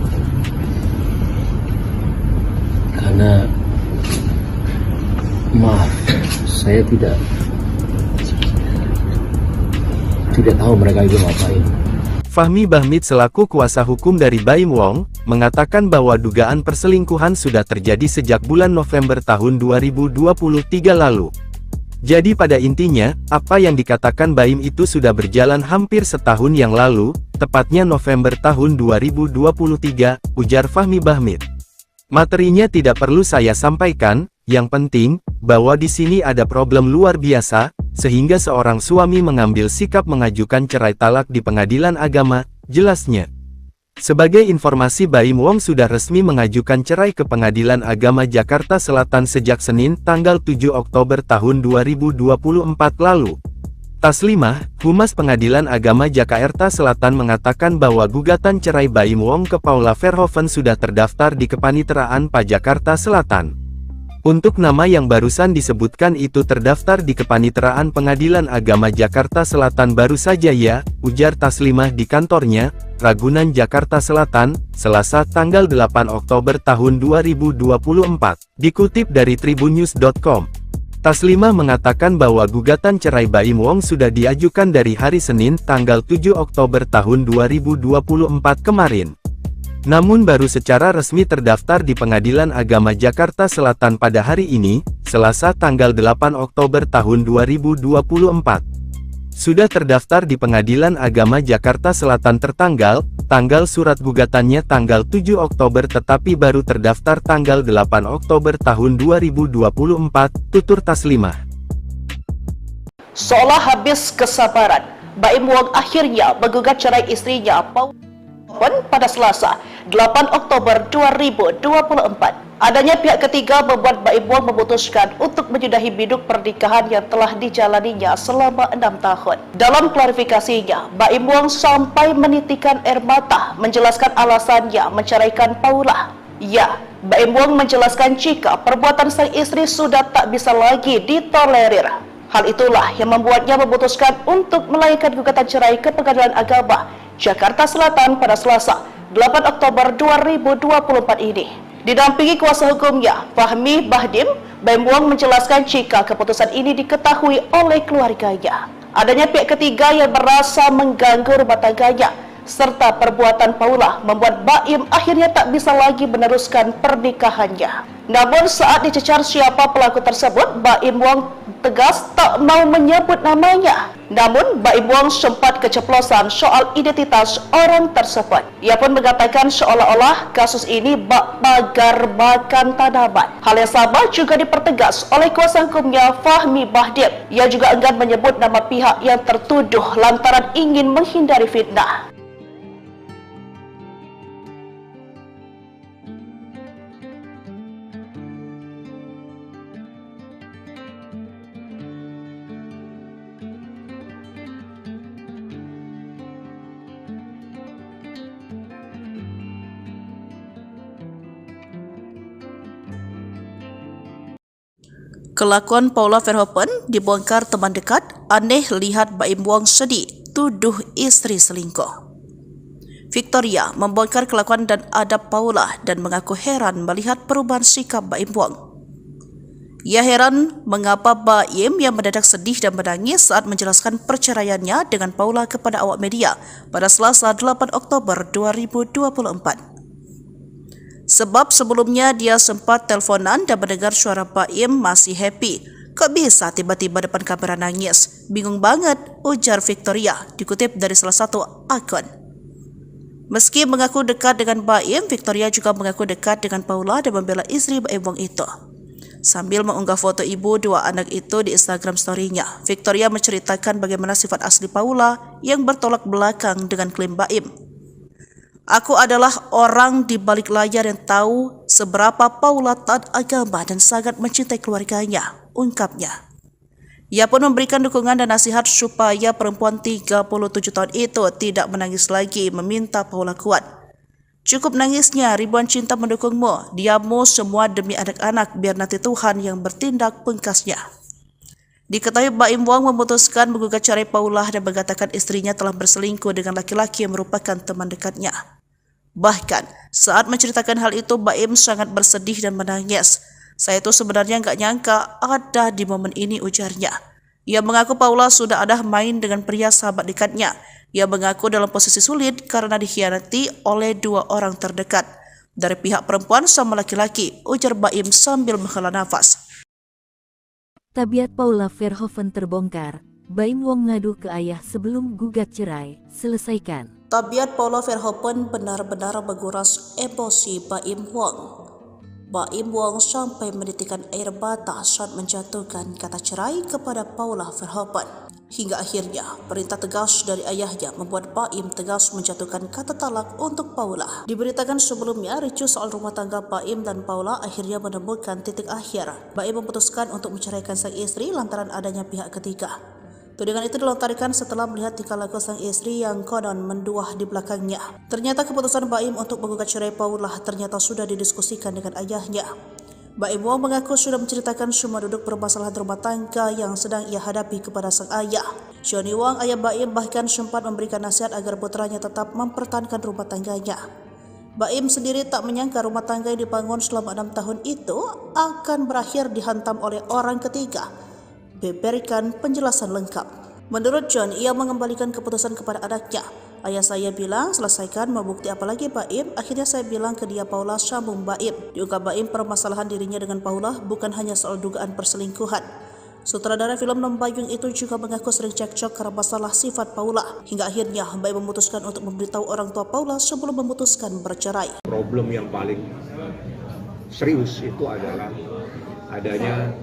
Karena maaf, saya tidak tahu mereka itu ngapain. Fahmi Bahmid selaku kuasa hukum dari Baim Wong, mengatakan bahwa dugaan perselingkuhan sudah terjadi sejak bulan November tahun 2023 lalu. Jadi pada intinya, apa yang dikatakan Baim itu sudah berjalan hampir setahun yang lalu, tepatnya November tahun 2023, ujar Fahmi Bahmid. Materinya tidak perlu saya sampaikan, yang penting, bahwa di sini ada problem luar biasa, sehingga seorang suami mengambil sikap mengajukan cerai talak di pengadilan agama, jelasnya. Sebagai informasi, Baim Wong sudah resmi mengajukan cerai ke Pengadilan Agama Jakarta Selatan sejak Senin, tanggal 7 Oktober tahun 2024 lalu. Taslimah, Humas Pengadilan Agama Jakarta Selatan mengatakan bahwa gugatan cerai Baim Wong ke Paula Verhoeven sudah terdaftar di Kepaniteraan PA Jakarta Selatan. Untuk nama yang barusan disebutkan itu terdaftar di Kepaniteraan Pengadilan Agama Jakarta Selatan baru saja ya, ujar Taslimah di kantornya, Ragunan Jakarta Selatan, Selasa tanggal 8 Oktober tahun 2024. Dikutip dari tribunnews.com. Taslimah mengatakan bahwa gugatan cerai Baim Wong sudah diajukan dari hari Senin tanggal 7 Oktober tahun 2024 kemarin. Namun baru secara resmi terdaftar di Pengadilan Agama Jakarta Selatan pada hari ini, Selasa tanggal 8 Oktober tahun 2024. Sudah terdaftar di Pengadilan Agama Jakarta Selatan tanggal surat gugatannya tanggal 7 Oktober tetapi baru terdaftar tanggal 8 Oktober tahun 2024, tutur Taslimah. Seolah habis kesabaran, Baim Wong akhirnya menggugat cerai istrinya Paula pada Selasa, 8 Oktober 2024. Adanya pihak ketiga membuat Baim Wong memutuskan untuk menyudahi biduk pernikahan yang telah dijalaninya selama 6 tahun. Dalam klarifikasinya, Baim Wong sampai menitikan air mata menjelaskan alasannya menceraikan Paula. Ya, Baim Wong menjelaskan jika perbuatan sang istri sudah tak bisa lagi ditolerir. Hal itulah yang membuatnya memutuskan untuk melayangkan gugatan cerai ke Pengadilan Agama Jakarta Selatan pada Selasa, 8 Oktober 2024 ini. Didampingi kuasa hukumnya, Fahmi Bahdim, Baim Wong menjelaskan jika keputusan ini diketahui oleh keluarganya. Adanya pihak ketiga yang merasa mengganggu rumah tangganya, serta perbuatan Paula membuat Baim akhirnya tak bisa lagi meneruskan pernikahannya. Namun saat dicecar siapa pelaku tersebut, Baim Wong tegas tak mau menyebut namanya. Namun Baim Wong sempat keceplosan soal identitas orang tersebut. Ia pun mengatakan seolah-olah kasus ini bak pagar makan tanaman. Hal yang sama juga dipertegas oleh kuasa hukumnya Fahmi Bahdim. Ia juga enggan menyebut nama pihak yang tertuduh lantaran ingin menghindari fitnah. Kelakuan Paula Verhoeven dibongkar teman dekat, aneh lihat Baim Wong sedih, tuduh istri selingkuh. Victoria membongkar kelakuan dan adab Paula dan mengaku heran melihat perubahan sikap Baim Wong. Ia heran mengapa Baim yang mendadak sedih dan menangis saat menjelaskan perceraiannya dengan Paula kepada awak media pada Selasa 8 Oktober 2024. Sebab sebelumnya dia sempat teleponan dan mendengar suara Baim masih happy. Kok bisa tiba-tiba depan kamera nangis? Bingung banget, ujar Victoria, dikutip dari salah satu akun. Meski mengaku dekat dengan Baim, Victoria juga mengaku dekat dengan Paula dan membela istri Baim Wong itu. Sambil mengunggah foto ibu dua anak itu di Instagram story-nya, Victoria menceritakan bagaimana sifat asli Paula yang bertolak belakang dengan klaim Baim. Aku adalah orang di balik layar yang tahu seberapa Paula taat agama dan sangat mencintai keluarganya, ungkapnya. Ia pun memberikan dukungan dan nasihat supaya perempuan 37 tahun itu tidak menangis lagi, meminta Paula kuat. Cukup nangisnya, ribuan cinta mendukungmu, diammu semua demi anak-anak, biar nanti Tuhan yang bertindak, pungkasnya. Diketahui Baim Wong memutuskan menggugat cerai Paula dan mengatakan istrinya telah berselingkuh dengan laki-laki yang merupakan teman dekatnya. Bahkan, saat menceritakan hal itu, Baim sangat bersedih dan menangis. Saya itu sebenarnya nggak nyangka ada di momen ini, ujarnya. Ia mengaku Paula sudah ada main dengan pria sahabat dekatnya. Ia mengaku dalam posisi sulit karena dikhianati oleh dua orang terdekat. Dari pihak perempuan sama laki-laki, ujar Baim sambil menghela nafas. Tabiat Paula Verhoeven terbongkar. Baim Wong ngadu ke ayah sebelum gugat cerai. Selesaikan. Tabiat Paula Verhoeven benar-benar menguras emosi Baim Wong. Baim Wong sampai menitikan air mata saat menjatuhkan kata cerai kepada Paula Verhoeven. Hingga akhirnya, perintah tegas dari ayahnya membuat Baim tegas menjatuhkan kata talak untuk Paula. Diberitakan sebelumnya, ricuh soal rumah tangga Baim dan Paula akhirnya menemukan titik akhir. Baim memutuskan untuk menceraikan sang istri lantaran adanya pihak ketiga. Tudingan itu dilontarkan setelah melihat tingkah laku sang istri yang konon menduah di belakangnya. Ternyata keputusan Baim untuk menggugat cerai Paula ternyata sudah didiskusikan dengan ayahnya. Baim Wong mengaku sudah menceritakan semua duduk permasalahan rumah tangga yang sedang ia hadapi kepada sang ayah. Johnny Wong, ayah Baim, bahkan sempat memberikan nasihat agar putranya tetap mempertahankan rumah tangganya. Baim sendiri tak menyangka rumah tangga yang dibangun selama 6 tahun itu akan berakhir dihantam oleh orang ketiga. Beberkan penjelasan lengkap. Menurut John, ia mengembalikan keputusan kepada anaknya. Ayah saya bilang, selesaikan, mau bukti apa lagi Baim? Akhirnya saya bilang ke dia, Paula, sambung Baim. Diungkap Baim permasalahan dirinya dengan Paula bukan hanya soal dugaan perselingkuhan. Sutradara film Lembayung itu juga mengaku sering cekcok karena masalah sifat Paula. Hingga akhirnya Baim memutuskan untuk memberitahu orang tua Paula sebelum memutuskan bercerai. Problem yang paling serius itu adalah adanya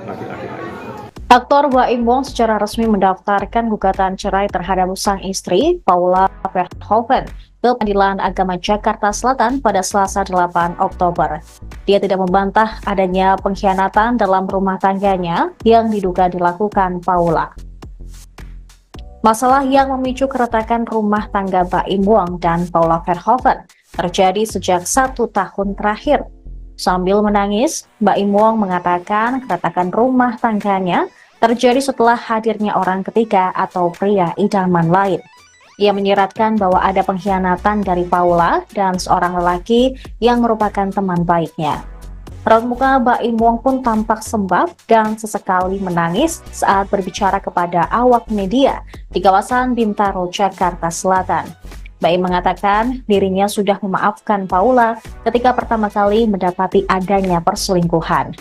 laki-laki lain. Aktor Baim Wong secara resmi mendaftarkan gugatan cerai terhadap sang istri, Paula Verhoeven, ke Pengadilan Agama Jakarta Selatan pada Selasa 8 Oktober. Dia tidak membantah adanya pengkhianatan dalam rumah tangganya yang diduga dilakukan Paula. Masalah yang memicu keretakan rumah tangga Baim Wong dan Paula Verhoeven terjadi sejak 1 tahun terakhir. Sambil menangis, Baim Wong mengatakan keretakan rumah tangganya terjadi setelah hadirnya orang ketiga atau pria idaman lain. Ia menyiratkan bahwa ada pengkhianatan dari Paula dan seorang lelaki yang merupakan teman baiknya. Raut muka Baim Wong pun tampak sembab dan sesekali menangis saat berbicara kepada awak media di kawasan Bintaro, Jakarta Selatan. Baim mengatakan dirinya sudah memaafkan Paula ketika pertama kali mendapati adanya perselingkuhan.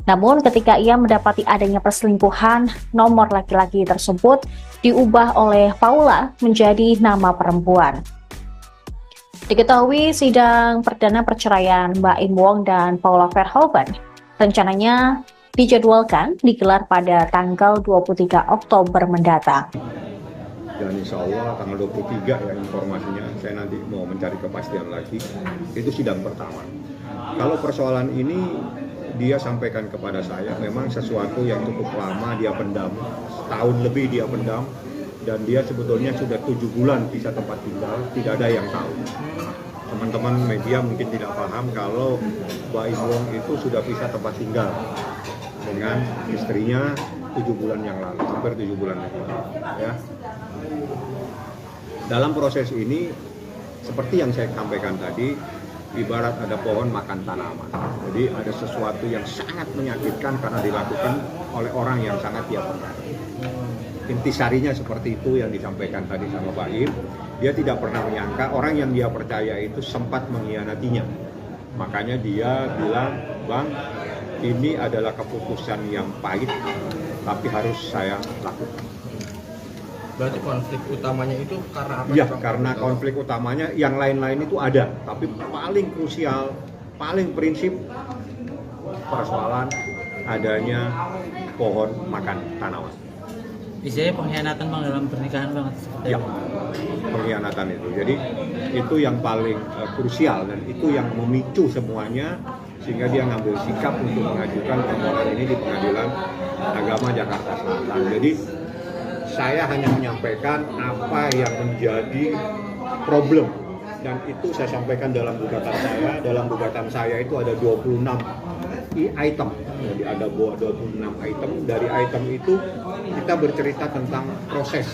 Namun ketika ia mendapati adanya perselingkuhan, nomor laki-laki tersebut diubah oleh Paula menjadi nama perempuan. Diketahui sidang perdana perceraian Baim Wong dan Paula Verhoeven rencananya dijadwalkan digelar pada tanggal 23 Oktober mendatang. Dan insya Allah tanggal 23 ya informasinya, saya nanti mau mencari kepastian lagi, itu sidang pertama. Kalau persoalan ini dia sampaikan kepada saya, memang sesuatu yang cukup lama dia pendam, setahun lebih dia pendam, dan dia sebetulnya sudah 7 bulan pisah tempat tinggal, tidak ada yang tahu. Teman-teman media mungkin tidak paham kalau Baim Wong itu sudah pisah tempat tinggal dengan istrinya 7 bulan yang lalu, hampir 7 bulan yang lalu. Ya. Dalam proses ini, seperti yang saya sampaikan tadi, ibarat ada pohon makan tanaman. Jadi ada sesuatu yang sangat menyakitkan karena dilakukan oleh orang yang sangat dia percaya. Intisarinya seperti itu yang disampaikan tadi sama Pak Im. Dia tidak pernah menyangka orang yang dia percaya itu sempat mengkhianatinya. Makanya dia bilang, Bang, ini adalah keputusan yang pahit, tapi harus saya lakukan. Berarti konflik utamanya itu karena apa? Ya, karena konflik utamanya yang lain-lain itu ada, tapi paling krusial, paling prinsip persoalan adanya pohon makan tanaman. Isinya pengkhianatan Bang dalam pernikahan banget. Ya, pengkhianatan itu. Jadi itu yang paling krusial dan itu yang memicu semuanya sehingga dia ngambil sikap untuk mengajukan permohonan ini di Pengadilan Agama Jakarta Selatan. Jadi saya hanya menyampaikan apa yang menjadi problem dan itu saya sampaikan dalam gugatan saya. Dalam gugatan saya itu ada 26 item. Jadi ada 26 item. Dari item itu kita bercerita tentang proses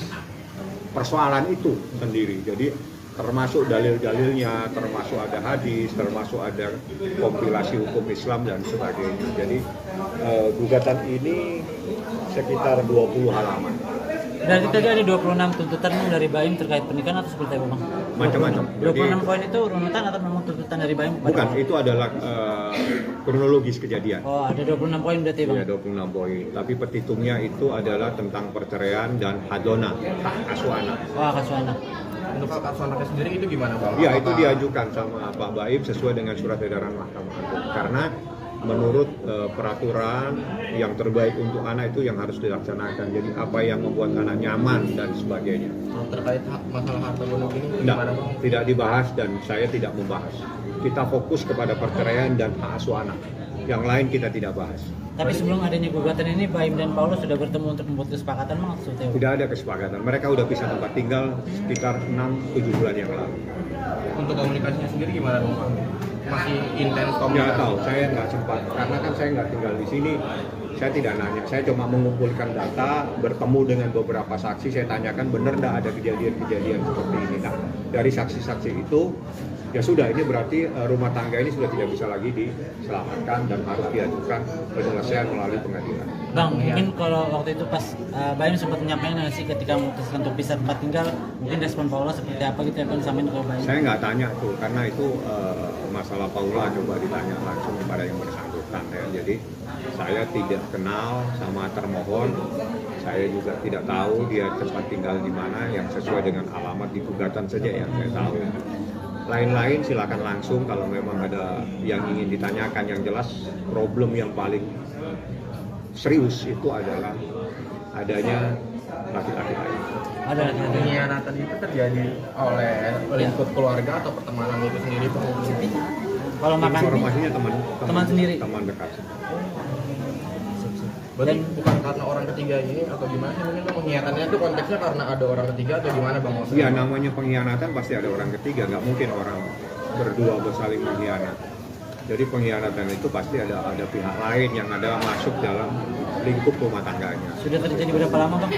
persoalan itu sendiri. Jadi termasuk dalil-dalilnya, termasuk ada hadis, termasuk ada kompilasi hukum Islam dan sebagainya. Jadi gugatan ini sekitar 20 halaman. Dari tadi ada 26 tuntutan dari Baim terkait pernikahan atau seperti apa Bang? Macam-macam. 26 poin itu runutan atau memang tuntutan dari Baim? Bukan, itu adalah kronologis kejadian. Oh, ada 26 poin berarti Bang? Ya, 26 poin. Tapi petitumnya itu adalah tentang perceraian dan hadona, hak asuh anak. Oh, hak asuh anak. Untuk hak asuh anaknya sendiri itu gimana Bang? Ya, itu diajukan sama Pak Baim sesuai dengan surat edaran Mahkamah Agung. Karena menurut peraturan yang terbaik untuk anak itu yang harus dilaksanakan. Jadi apa yang membuat anak nyaman dan sebagainya. Terkait masalah harta gonok ini gimana Bang? Tidak dibahas dan saya tidak membahas. Kita fokus kepada perceraian dan hak asuh anak. Yang lain kita tidak bahas. Tapi sebelum adanya gugatan ini, Baim dan Paulus sudah bertemu untuk membuat kesepakatan maksudnya? Tidak ada kesepakatan. Mereka udah pisah tempat tinggal sekitar 6-7 bulan yang lalu. Untuk komunikasinya sendiri gimana Bang? Masih intens komunikasi? Nggak tahu, saya nggak sempat. Karena kan saya nggak tinggal di sini. Saya tidak nanya. Saya cuma mengumpulkan data, bertemu dengan beberapa saksi. Saya tanyakan benar nggak ada kejadian-kejadian seperti ini. Nah, dari saksi-saksi itu, ya sudah, ini berarti rumah tangga ini sudah tidak bisa lagi diselamatkan dan harus diajukan penyelesaian melalui pengadilan. Bang, mungkin kalau waktu itu pas Baim sempat menyampaikan sih ketika memutuskan untuk pisah tempat tinggal, mungkin respon Paula seperti apa gitu ya, disampaikan ke Baim? Saya nggak tanya tuh, karena itu masalah Paula, coba ditanya langsung kepada yang bersangkutan ya. Jadi saya tidak kenal sama termohon, saya juga tidak tahu dia tempat tinggal di mana, yang sesuai dengan alamat di gugatan saja yang saya tahu. Lain-lain silakan langsung kalau memang ada yang ingin ditanyakan. Yang jelas problem yang paling serius itu adalah adanya laki-laki lain. Ada pengkhianatan itu terjadi oleh lingkup keluarga atau pertemanan itu sendiri Bang? Kalau makan informasinya teman sendiri, teman dekat. Berarti bukan karena orang ketiga ini atau gimana sih? Mungkin pengkhianatannya itu konteksnya karena ada orang ketiga atau gimana Bang? Iya, namanya pengkhianatan pasti ada orang ketiga, nggak mungkin orang berdua bersaling mengkhianat. Jadi pengkhianatan itu pasti ada pihak lain yang ada masuk dalam lingkup rumah tangganya. Sudah terjadi berapa lama Bang?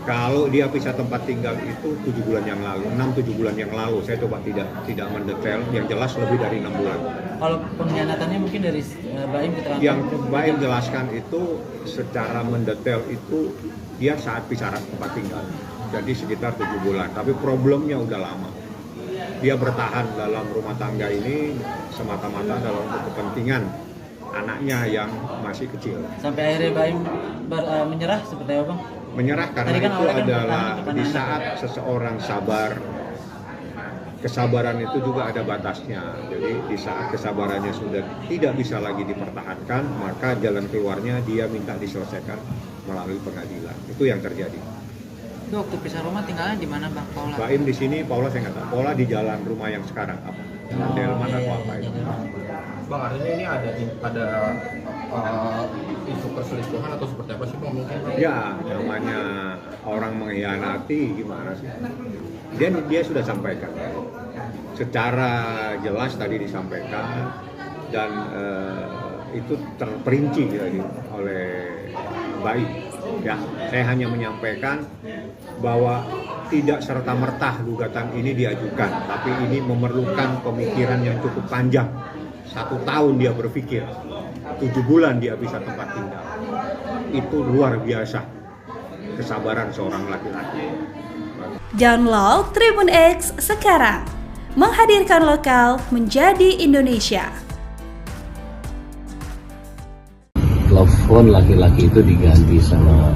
Kalau dia pisah tempat tinggal itu 7 bulan yang lalu, 6-7 bulan yang lalu. Saya coba tidak mendetail, yang jelas lebih dari 6 bulan. Kalau pengkhianatannya mungkin dari Baim keterangan? Yang Baim jelaskan itu secara mendetail itu dia saat pisah tempat tinggal. Jadi sekitar 7 bulan, tapi problemnya udah lama. Dia bertahan dalam rumah tangga ini semata-mata dalam kepentingan anaknya yang masih kecil. Sampai akhirnya Baim menyerah seperti apa Bang? Menyerah karena kan itu adalah di saat seseorang sabar, kesabaran itu juga ada batasnya. Jadi di saat kesabarannya sudah tidak bisa lagi dipertahankan, maka jalan keluarnya dia minta diselesaikan melalui pengadilan. Itu yang terjadi. Itu waktu pisah rumah tinggalnya di mana Bang Paula? Baim di sini, Paula saya nggak tahu. Paula di jalan rumah yang sekarang apa? Jalan Delman atau apa itu? Bang, artinya ini ada isu perselingkuhan atau seperti apa sih Bang mungkin? Ya, namanya orang mengkhianati gimana sih? Dia sudah sampaikan. Secara jelas tadi disampaikan dan itu terperinci oleh BAIM. Ya, saya hanya menyampaikan bahwa tidak serta-merta gugatan ini diajukan, tapi ini memerlukan pemikiran yang cukup panjang. 1 tahun dia berpikir, 7 bulan dia bisa tempat tinggal. Itu luar biasa kesabaran seorang laki-laki. Download Tribun X sekarang, menghadirkan lokal menjadi Indonesia. Telepon laki-laki itu diganti sama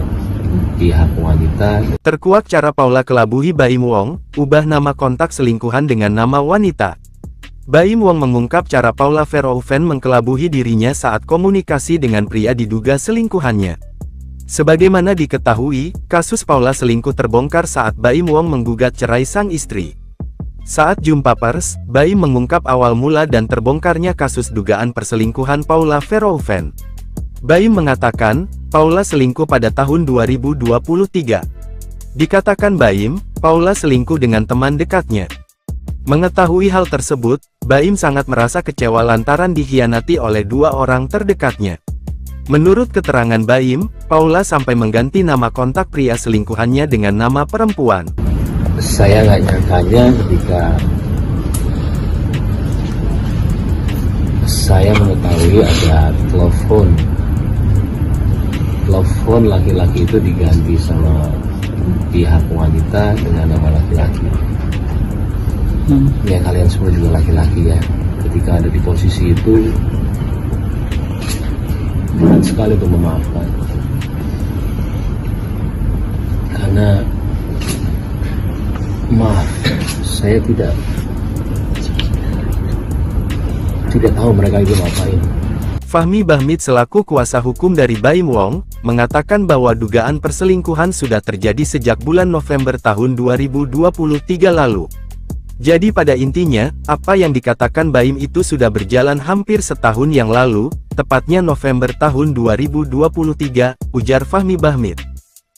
pihak wanita. Terkuak cara Paula kelabui Baim Wong, ubah nama kontak selingkuhan dengan nama wanita. Baim Wong mengungkap cara Paula Verhoeven mengkelabuhi dirinya saat komunikasi dengan pria diduga selingkuhannya. Sebagaimana diketahui, kasus Paula selingkuh terbongkar saat Baim Wong menggugat cerai sang istri. Saat jumpa pers, Baim mengungkap awal mula dan terbongkarnya kasus dugaan perselingkuhan Paula Verhoeven. Baim mengatakan, Paula selingkuh pada tahun 2023. Dikatakan Baim, Paula selingkuh dengan teman dekatnya. Mengetahui hal tersebut, Baim sangat merasa kecewa lantaran dikhianati oleh 2 orang terdekatnya. Menurut keterangan Baim, Paula sampai mengganti nama kontak pria selingkuhannya dengan nama perempuan. Saya nggak nyangkanya ketika saya mengetahui ada telepon laki-laki itu diganti sama pihak wanita dengan nama laki-laki. Ya kalian semua juga laki-laki ya. Ketika ada di posisi itu, berat sekali untuk memaafkan. Karena maaf, saya tidak tahu mereka itu ngapain. Fahmi Bahmid selaku kuasa hukum dari Baim Wong, mengatakan bahwa dugaan perselingkuhan sudah terjadi sejak bulan November tahun 2023 lalu. Jadi pada intinya, apa yang dikatakan Baim itu sudah berjalan hampir setahun yang lalu, tepatnya November tahun 2023, ujar Fahmi Bahmid.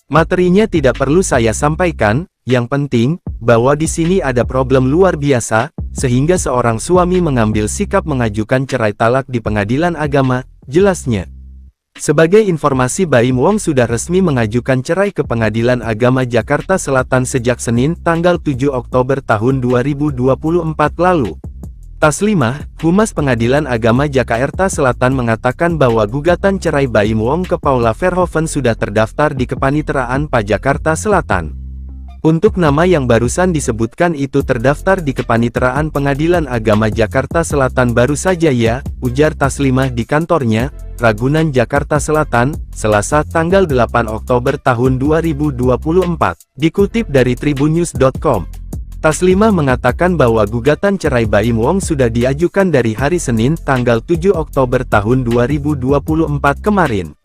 Materinya tidak perlu saya sampaikan, yang penting, bahwa di sini ada problem luar biasa, sehingga seorang suami mengambil sikap mengajukan cerai talak di pengadilan agama, jelasnya. Sebagai informasi, Baim Wong sudah resmi mengajukan cerai ke Pengadilan Agama Jakarta Selatan sejak Senin, tanggal 7 Oktober tahun 2024 lalu. Taslimah, Humas Pengadilan Agama Jakarta Selatan mengatakan bahwa gugatan cerai Baim Wong ke Paula Verhoeven sudah terdaftar di Kepaniteraan PA Jakarta Selatan. Untuk nama yang barusan disebutkan itu terdaftar di Kepaniteraan Pengadilan Agama Jakarta Selatan baru saja ya, ujar Taslimah di kantornya, Ragunan Jakarta Selatan, Selasa tanggal 8 Oktober tahun 2024. Dikutip dari tribunnews.com. Taslimah mengatakan bahwa gugatan cerai Baim Wong sudah diajukan dari hari Senin tanggal 7 Oktober tahun 2024 kemarin.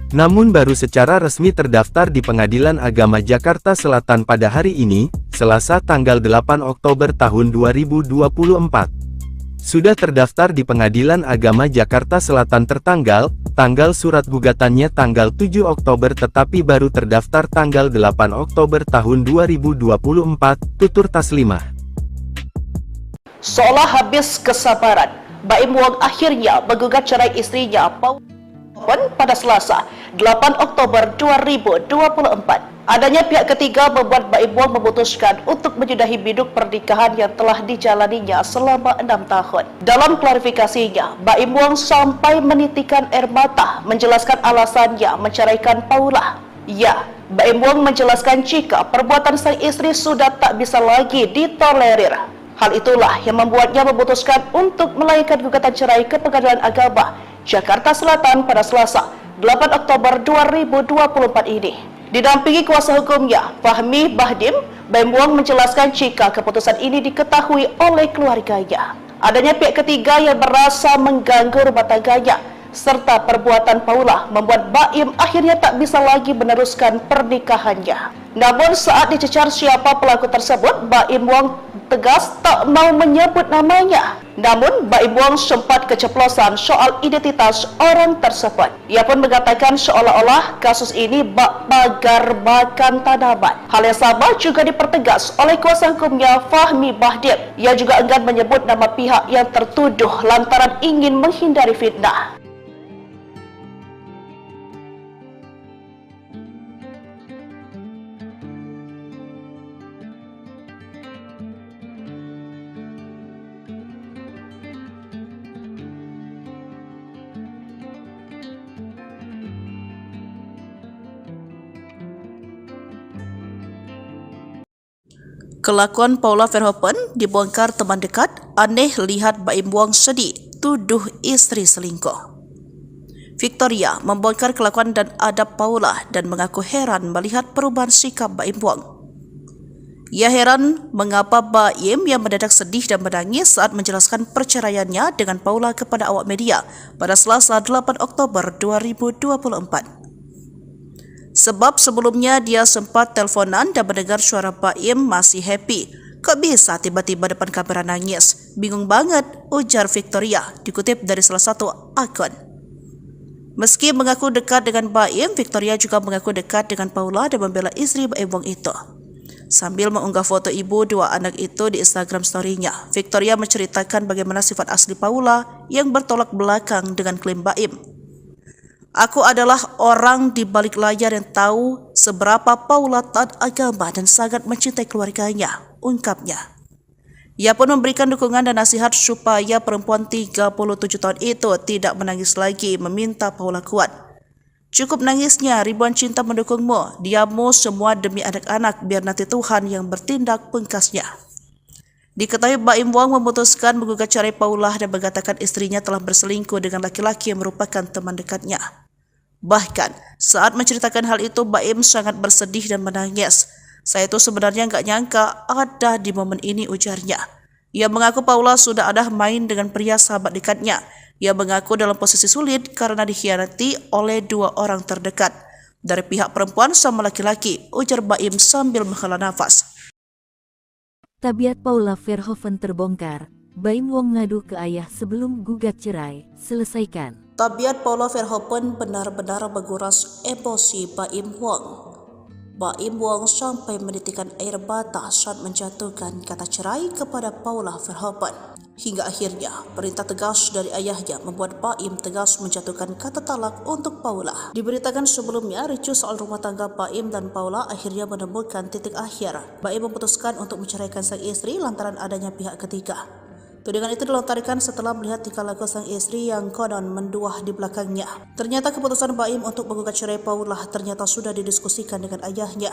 Namun baru secara resmi terdaftar di Pengadilan Agama Jakarta Selatan pada hari ini, Selasa tanggal 8 Oktober tahun 2024. Sudah terdaftar di Pengadilan Agama Jakarta Selatan tanggal surat gugatannya tanggal 7 Oktober tetapi baru terdaftar tanggal 8 Oktober tahun 2024, tutur Taslimah. Seolah habis kesabaran, Baim Wong akhirnya menggugat cerai istrinya Paula pada Selasa, 8 Oktober 2024. Adanya pihak ketiga membuat Baim Wong memutuskan untuk menyudahi biduk pernikahan yang telah dijalaninya selama 6 tahun. Dalam klarifikasinya, Baim Wong sampai menitikan air mata menjelaskan alasannya menceraikan Paula. Ya, Baim Wong menjelaskan jika perbuatan sang istri sudah tak bisa lagi ditolerir. Hal itulah yang membuatnya memutuskan untuk melayangkan gugatan cerai ke Pengadilan Agama Jakarta Selatan pada Selasa, 8 Oktober 2024 ini. Didampingi kuasa hukumnya, Fahmi Bahdim, Baim Wong menjelaskan jika keputusan ini diketahui oleh keluarganya. Adanya pihak ketiga yang merasa mengganggu rumah tangganya, serta perbuatan Paula membuat Baim akhirnya tak bisa lagi meneruskan pernikahannya. Namun saat dicecar siapa pelaku tersebut, Baim Wong tegas tak mau menyebut namanya. Namun Baim Wong sempat keceplosan soal identitas orang tersebut. Ia pun mengatakan seolah-olah kasus ini bak pagar makan tanaman. Hal yang sama juga dipertegas oleh kuasa hukumnya Fahmi Bahdim. Ia juga enggan menyebut nama pihak yang tertuduh lantaran ingin menghindari fitnah. Kelakuan Paula Verhoeven dibongkar teman dekat, aneh lihat Baim Wong sedih, tuduh istri selingkuh. Victoria membongkar kelakuan dan adab Paula dan mengaku heran melihat perubahan sikap Baim Wong. Ia heran mengapa Baim yang mendadak sedih dan menangis saat menjelaskan perceraiannya dengan Paula kepada awak media pada Selasa 8 Oktober 2024. Sebab sebelumnya dia sempat teleponan dan mendengar suara Baim masih happy. Kok bisa tiba-tiba depan kamera nangis? Bingung banget, ujar Victoria, dikutip dari salah satu akun. Meski mengaku dekat dengan Baim, Victoria juga mengaku dekat dengan Paula dan membela istri Baim Wong itu. Sambil mengunggah foto ibu dua anak itu di Instagram story-nya, Victoria menceritakan bagaimana sifat asli Paula yang bertolak belakang dengan klaim Baim. Aku adalah orang di balik layar yang tahu seberapa Paula taat agama dan sangat mencintai keluarganya, ungkapnya. Ia pun memberikan dukungan dan nasihat supaya perempuan 37 tahun itu tidak menangis lagi, meminta Paula kuat. Cukup nangisnya, ribuan cinta mendukungmu, diammu semua demi anak-anak, biar nanti Tuhan yang bertindak, pungkasnya. Diketahui Baim Wong memutuskan menggugat cerai Paula dan mengatakan istrinya telah berselingkuh dengan laki-laki yang merupakan teman dekatnya. Bahkan, saat menceritakan hal itu, Baim sangat bersedih dan menangis. Saya itu sebenarnya nggak nyangka ada di momen ini, ujarnya. Ia mengaku Paula sudah ada main dengan pria sahabat dekatnya. Ia mengaku dalam posisi sulit karena dikhianati oleh dua orang terdekat. Dari pihak perempuan sama laki-laki, ujar Baim sambil menghela nafas. Tabiat Paula Verhoeven terbongkar. Baim Wong ngadu ke ayah sebelum gugat cerai. Selesaikan. Tabiat Paula Verhoeven benar-benar menguras emosi Baim Wong. Baim Wong sampai menitikkan air mata saat menjatuhkan kata cerai kepada Paula Verhoeven. Hingga akhirnya, perintah tegas dari ayahnya membuat Baim tegas menjatuhkan kata talak untuk Paula. Diberitakan sebelumnya, ricuh soal rumah tangga Baim dan Paula akhirnya menemukan titik akhir. Baim memutuskan untuk menceraikan sang istri lantaran adanya pihak ketiga. Tudingan itu dilontarkan setelah melihat tingkah laku sang istri yang konon menduah di belakangnya. Ternyata keputusan Baim untuk menggugat cerai Paula ternyata sudah didiskusikan dengan ayahnya.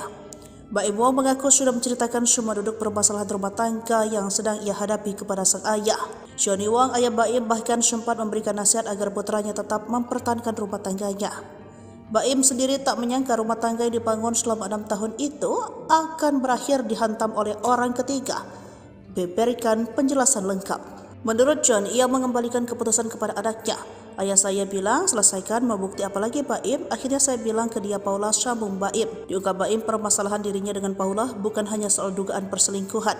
Baim Wong mengaku sudah menceritakan semua duduk permasalahan rumah tangga yang sedang ia hadapi kepada sang ayah. Johnny Wong, ayah Baim, bahkan sempat memberikan nasihat agar putranya tetap mempertahankan rumah tangganya. Baim sendiri tak menyangka rumah tangga yang dibangun selama 6 tahun itu akan berakhir dihantam oleh orang ketiga. Berikan penjelasan lengkap. Menurut John, ia mengembalikan keputusan kepada anaknya. Ayah saya bilang, selesaikan, mau bukti apa lagi Baim? Akhirnya saya bilang ke dia, Paula, sambung Baim. Diungkap Baim, permasalahan dirinya dengan Paula bukan hanya soal dugaan perselingkuhan.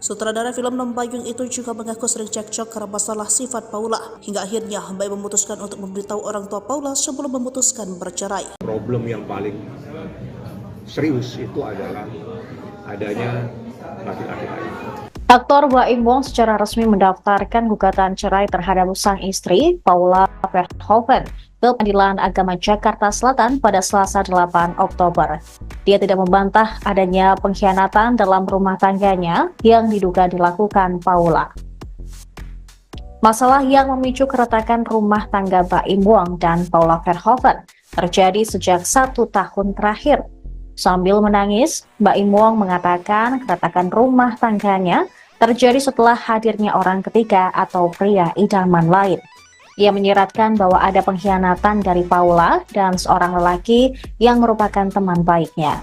Sutradara film Nombayung itu juga mengaku sering cekcok karena masalah sifat Paula. Hingga akhirnya Baim memutuskan untuk memberitahu orang tua Paula sebelum memutuskan bercerai. Problem yang paling serius itu adalah adanya laki-laki lain. Aktor Baim Wong secara resmi mendaftarkan gugatan cerai terhadap sang istri, Paula Verhoeven, ke Pengadilan Agama Jakarta Selatan pada Selasa 8 Oktober. Dia tidak membantah adanya pengkhianatan dalam rumah tangganya yang diduga dilakukan Paula. Masalah yang memicu keretakan rumah tangga Baim Wong dan Paula Verhoeven terjadi sejak 1 tahun terakhir. Sambil menangis, Baim Wong mengatakan keretakan rumah tangganya terjadi setelah hadirnya orang ketiga atau pria idaman lain. Ia menyiratkan bahwa ada pengkhianatan dari Paula dan seorang lelaki yang merupakan teman baiknya.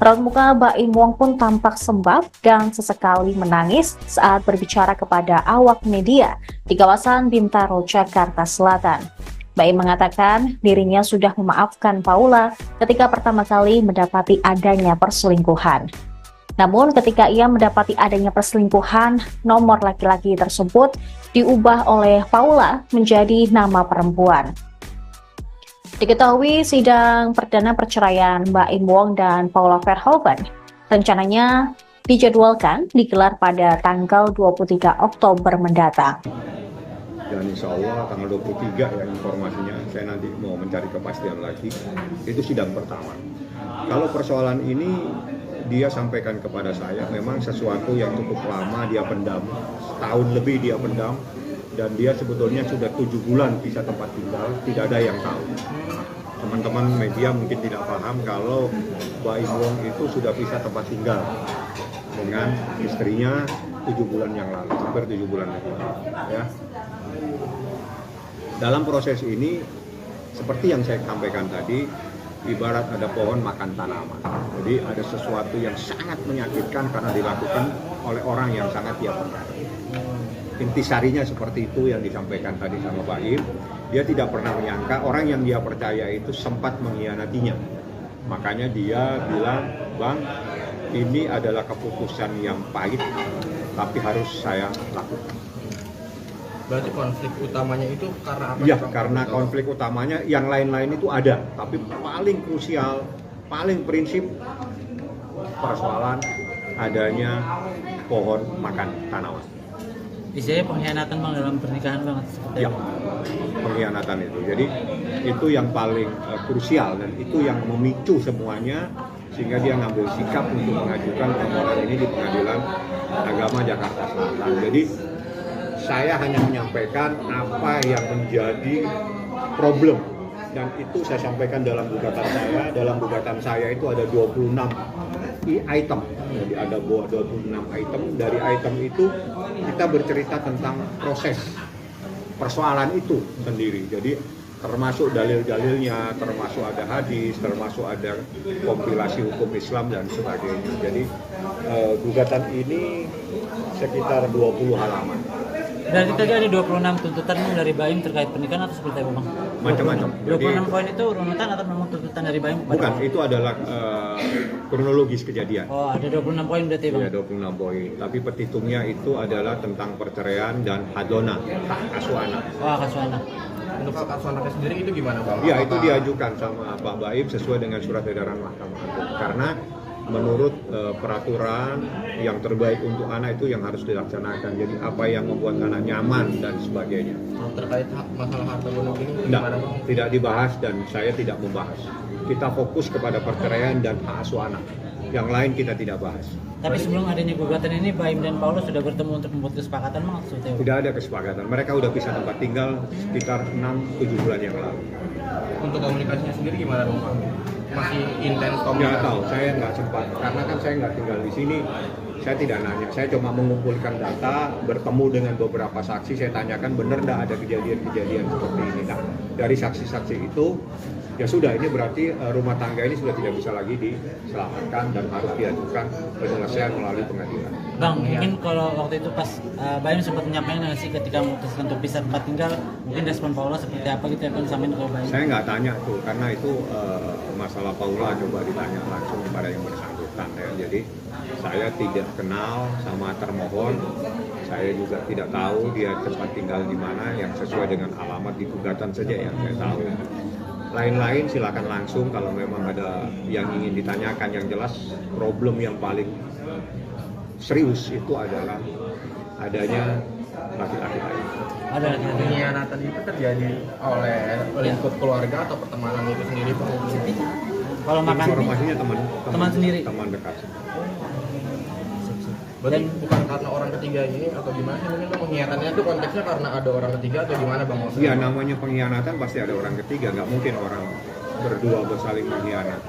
Raut muka Baim Wong pun tampak sembab dan sesekali menangis saat berbicara kepada awak media di kawasan Bintaro, Jakarta Selatan. Baim mengatakan dirinya sudah memaafkan Paula ketika pertama kali mendapati adanya perselingkuhan. Namun ketika ia mendapati adanya perselingkuhan, nomor laki-laki tersebut diubah oleh Paula menjadi nama perempuan. Diketahui sidang perdana perceraian Baim Wong dan Paula Verhoeven rencananya dijadwalkan digelar pada tanggal 23 Oktober mendatang. Dan insya Allah tanggal 23 ya informasinya, saya nanti mau mencari kepastian lagi, itu sidang pertama. Kalau persoalan ini dia sampaikan kepada saya, memang sesuatu yang cukup lama dia pendam, setahun lebih dia pendam, dan dia sebetulnya sudah 7 bulan pisah tempat tinggal, tidak ada yang tahu. Teman-teman media mungkin tidak paham kalau Baim Wong itu sudah pisah tempat tinggal. dengan istrinya 7 bulan yang lalu, hampir 7 bulan yang lalu. Ya. Dalam proses ini, seperti yang saya sampaikan tadi, ibarat ada pohon makan tanaman. Jadi ada sesuatu yang sangat menyakitkan karena dilakukan oleh orang yang sangat dia percaya. Intisarinya seperti itu yang disampaikan tadi sama Baim. Dia tidak pernah menyangka orang yang dia percaya itu sempat mengkhianatinya. Makanya dia bilang, Bang, ini adalah keputusan yang pahit, tapi harus saya lakukan. Berarti konflik utamanya itu karena apa? Ya, karena konflik utamanya yang lain-lain itu ada, tapi paling krusial, paling prinsip persoalan adanya pohon makan tanaman. Istilahnya pengkhianatan Bang dalam pernikahan banget seperti Ya, pengkhianatan itu. Jadi itu yang paling krusial dan itu yang memicu semuanya sehingga dia ngambil sikap untuk mengajukan permohonan ini di Pengadilan Agama Jakarta Selatan. Jadi saya hanya menyampaikan apa yang menjadi problem dan itu saya sampaikan dalam gugatan saya. Dalam gugatan saya itu ada 26 item. Jadi ada 26 item. Dari item itu kita bercerita tentang proses persoalan itu sendiri. Jadi termasuk dalil-dalilnya, termasuk ada hadis, termasuk ada kompilasi hukum Islam dan sebagainya. Jadi gugatan ini sekitar 20 halaman. Berarti tadi ada 26 tuntutan Bang dari Baim terkait pernikahan atau seperti apa Bang? Macam-macam. 26 poin itu runutan atau memang tuntutan dari Baim? Bukan, itu adalah kronologis kejadian. Oh, ada 26 poin berarti Bang? Ya, 26 poin. Tapi petitumnya itu adalah tentang perceraian dan hadona, hak asuh anak. Oh, hak asuh anak. Untuk hak asuh anaknya sendiri itu gimana Bang? Ya, itu diajukan sama Pak Baim sesuai dengan surat edaran Mahkamah Agung. Karena menurut peraturan yang terbaik untuk anak itu yang harus dilaksanakan. Jadi apa yang membuat anak nyaman dan sebagainya. Terkait masalah harta gonok ini gimana Bang? Tidak dibahas dan saya tidak membahas. Kita fokus kepada perceraian dan hak asuh anak. Yang lain kita tidak bahas. Tapi sebelum adanya gugatan ini, Baim dan Paulus sudah bertemu untuk membuat kesepakatan Bang? Tidak ada kesepakatan. Mereka sudah pisah tempat tinggal sekitar 6-7 bulan yang lalu. Untuk komunikasinya sendiri gimana Bang? Masih intens komunikasi? Nggak tahu, saya nggak sempat. Karena kan saya nggak tinggal di sini. Saya tidak nanya. Saya cuma mengumpulkan data, bertemu dengan beberapa saksi. Saya tanyakan benar nggak ada kejadian-kejadian seperti ini. Nah, dari saksi-saksi itu, ya sudah, ini berarti rumah tangga ini sudah tidak bisa lagi diselamatkan dan harus diajukan penyelesaian melalui pengadilan. Bang, mungkin kalau waktu itu pas Baim sempat menyampaikan nggak sih ketika memutuskan untuk pisah tempat tinggal, mungkin respon Paula seperti apa gitu ya Bang sampein ke Baim? Saya nggak tanya tuh, karena itu masalah Paula coba ditanya langsung kepada yang bersangkutan ya. Jadi saya tidak kenal sama termohon, saya juga tidak tahu dia tempat tinggal di mana yang sesuai dengan alamat di gugatan saja yang saya tahu. Lain-lain silakan langsung kalau memang ada yang ingin ditanyakan. Yang jelas problem yang paling serius itu adalah adanya laki-laki lain. Ada laki-laki. Pengkhianatan itu terjadi oleh lingkup keluarga atau pertemanan itu sendiri Bang? Kalau makan informasinya teman sendiri, teman dekat. Berarti bukan karena orang ketiga ini atau gimana sih? Mungkin pengkhianatannya itu konteksnya karena ada orang ketiga atau gimana Bang? Iya, namanya pengkhianatan pasti ada orang ketiga, nggak mungkin orang berdua bersaling mengkhianat.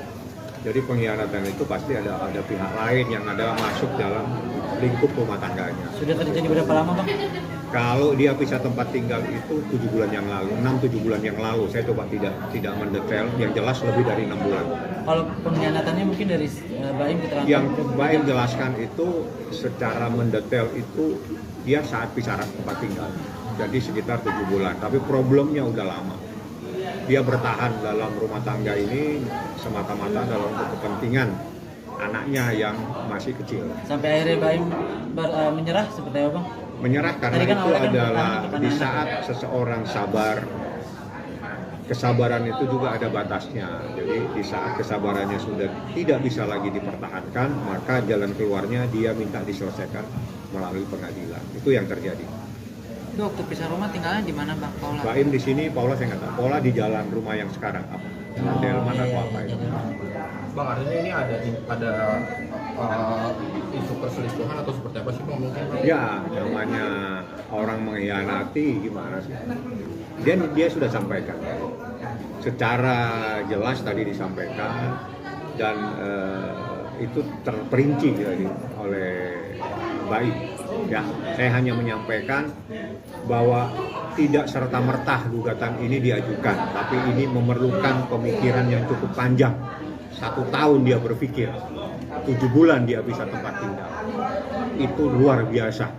Jadi pengkhianatan itu pasti ada pihak lain yang ada masuk dalam lingkup rumah tangganya. Sudah terjadi berapa lama Bang? Kalau dia pisah tempat tinggal itu 7 bulan yang lalu, 6-7 bulan yang lalu. Saya coba tidak mendetail, yang jelas lebih dari 6 bulan. Kalau pengkhianatannya mungkin dari Baim keterangan? Yang Baim jelaskan itu secara mendetail itu dia saat pisah tempat tinggal. Jadi sekitar 7 bulan, tapi problemnya udah lama. Dia bertahan dalam rumah tangga ini semata-mata dalam kepentingan anaknya yang masih kecil. Sampai akhirnya Baim menyerah seperti apa Bang? Menyerah karena kan itu adalah di saat seseorang sabar, kesabaran itu juga ada batasnya. Jadi di saat kesabarannya sudah tidak bisa lagi dipertahankan, maka jalan keluarnya dia minta diselesaikan melalui pengadilan. Itu yang terjadi. Itu waktu pisah rumah tinggalnya di mana Bang Paula? Baim di sini, Paula saya nggak tahu. Paula di jalan rumah yang sekarang apa? Delman atau apa itu? Bang, artinya ini ada isu perselingkuhan atau seperti apa sih Bang mungkin? Ya, namanya orang mengkhianati gimana sih? Dia sudah sampaikan. Secara jelas tadi disampaikan dan itu terperinci oleh Baim. Ya, saya hanya menyampaikan bahwa tidak serta-merta gugatan ini diajukan, tapi ini memerlukan pemikiran yang cukup panjang. 1 tahun dia berpikir, 7 bulan dia bisa tempat tinggal. Itu luar biasa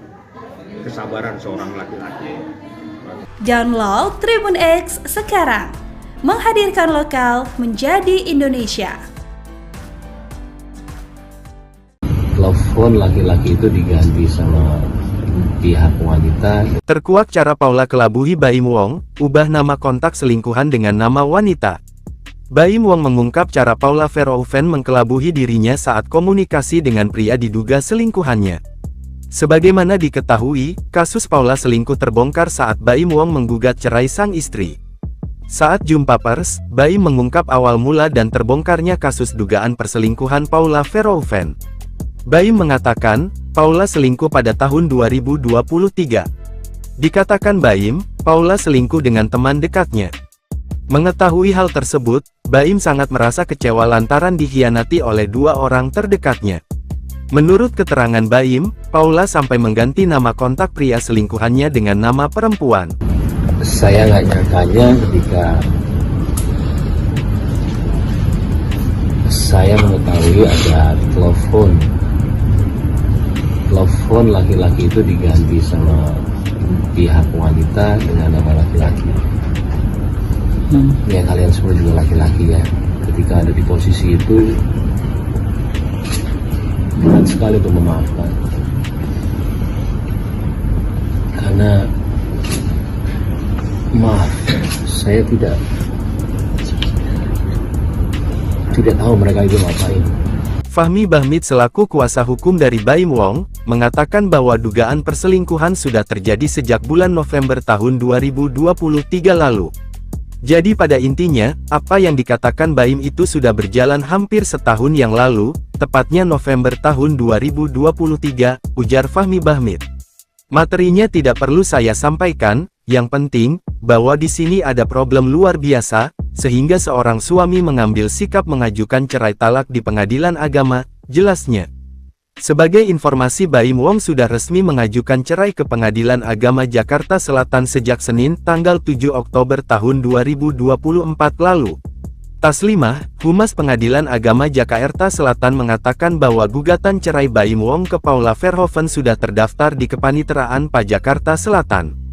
kesabaran seorang laki-laki. Download Tribun X sekarang, menghadirkan lokal menjadi Indonesia. Telepon laki-laki itu diganti sama pihak wanita. Terkuak cara Paula kelabuhi Baim Wong, ubah nama kontak selingkuhan dengan nama wanita. Baim Wong mengungkap cara Paula Verhoeven mengkelabuhi dirinya saat komunikasi dengan pria diduga selingkuhannya. Sebagaimana diketahui, kasus Paula selingkuh terbongkar saat Baim Wong menggugat cerai sang istri. Saat jumpa pers, Baim mengungkap awal mula dan terbongkarnya kasus dugaan perselingkuhan Paula Verhoeven. Baim mengatakan, Paula selingkuh pada tahun 2023. Dikatakan Baim, Paula selingkuh dengan teman dekatnya. Mengetahui hal tersebut, Baim sangat merasa kecewa lantaran dikhianati oleh 2 orang terdekatnya. Menurut keterangan Baim, Paula sampai mengganti nama kontak pria selingkuhannya dengan nama perempuan. Saya nggak nyangkanya ketika saya mengetahui ada telepon laki-laki itu diganti sama pihak wanita dengan nama laki-laki. Ya kalian semua juga laki-laki ya, ketika ada di posisi itu berat sekali untuk memaafkan, karena maaf, saya tidak tahu mereka itu ngapain. Fahmi Bahmid selaku kuasa hukum dari Baim Wong, mengatakan bahwa dugaan perselingkuhan sudah terjadi sejak bulan November tahun 2023 lalu. Jadi pada intinya, apa yang dikatakan Baim itu sudah berjalan hampir setahun yang lalu, tepatnya November tahun 2023, ujar Fahmi Bahmid. Materinya tidak perlu saya sampaikan, yang penting, bahwa di sini ada problem luar biasa, sehingga seorang suami mengambil sikap mengajukan cerai talak di pengadilan agama, jelasnya. Sebagai informasi, Baim Wong sudah resmi mengajukan cerai ke Pengadilan Agama Jakarta Selatan sejak Senin, tanggal 7 Oktober tahun 2024 lalu. Taslimah, Humas Pengadilan Agama Jakarta Selatan mengatakan bahwa gugatan cerai Baim Wong ke Paula Verhoeven sudah terdaftar di Kepaniteraan PA Jakarta Selatan.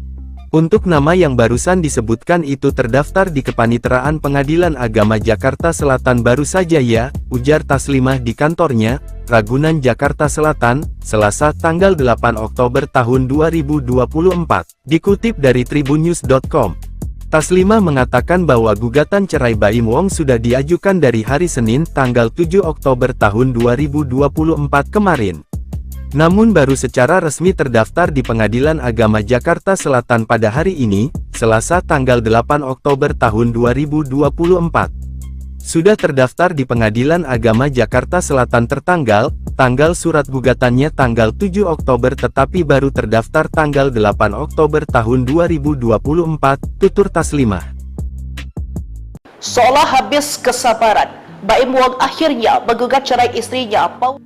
Untuk nama yang barusan disebutkan itu terdaftar di Kepaniteraan Pengadilan Agama Jakarta Selatan baru saja ya, ujar Taslimah di kantornya, Ragunan Jakarta Selatan, Selasa tanggal 8 Oktober tahun 2024. Dikutip dari tribunnews.com. Taslimah mengatakan bahwa gugatan cerai Baim Wong sudah diajukan dari hari Senin tanggal 7 Oktober tahun 2024 kemarin. Namun baru secara resmi terdaftar di Pengadilan Agama Jakarta Selatan pada hari ini, Selasa tanggal 8 Oktober tahun 2024. Sudah terdaftar di Pengadilan Agama Jakarta Selatan tanggal surat gugatannya tanggal 7 Oktober tetapi baru terdaftar tanggal 8 Oktober tahun 2024, tutur Taslimah. Seolah habis kesabaran, Baim Wong akhirnya menggugat cerai istrinya Paula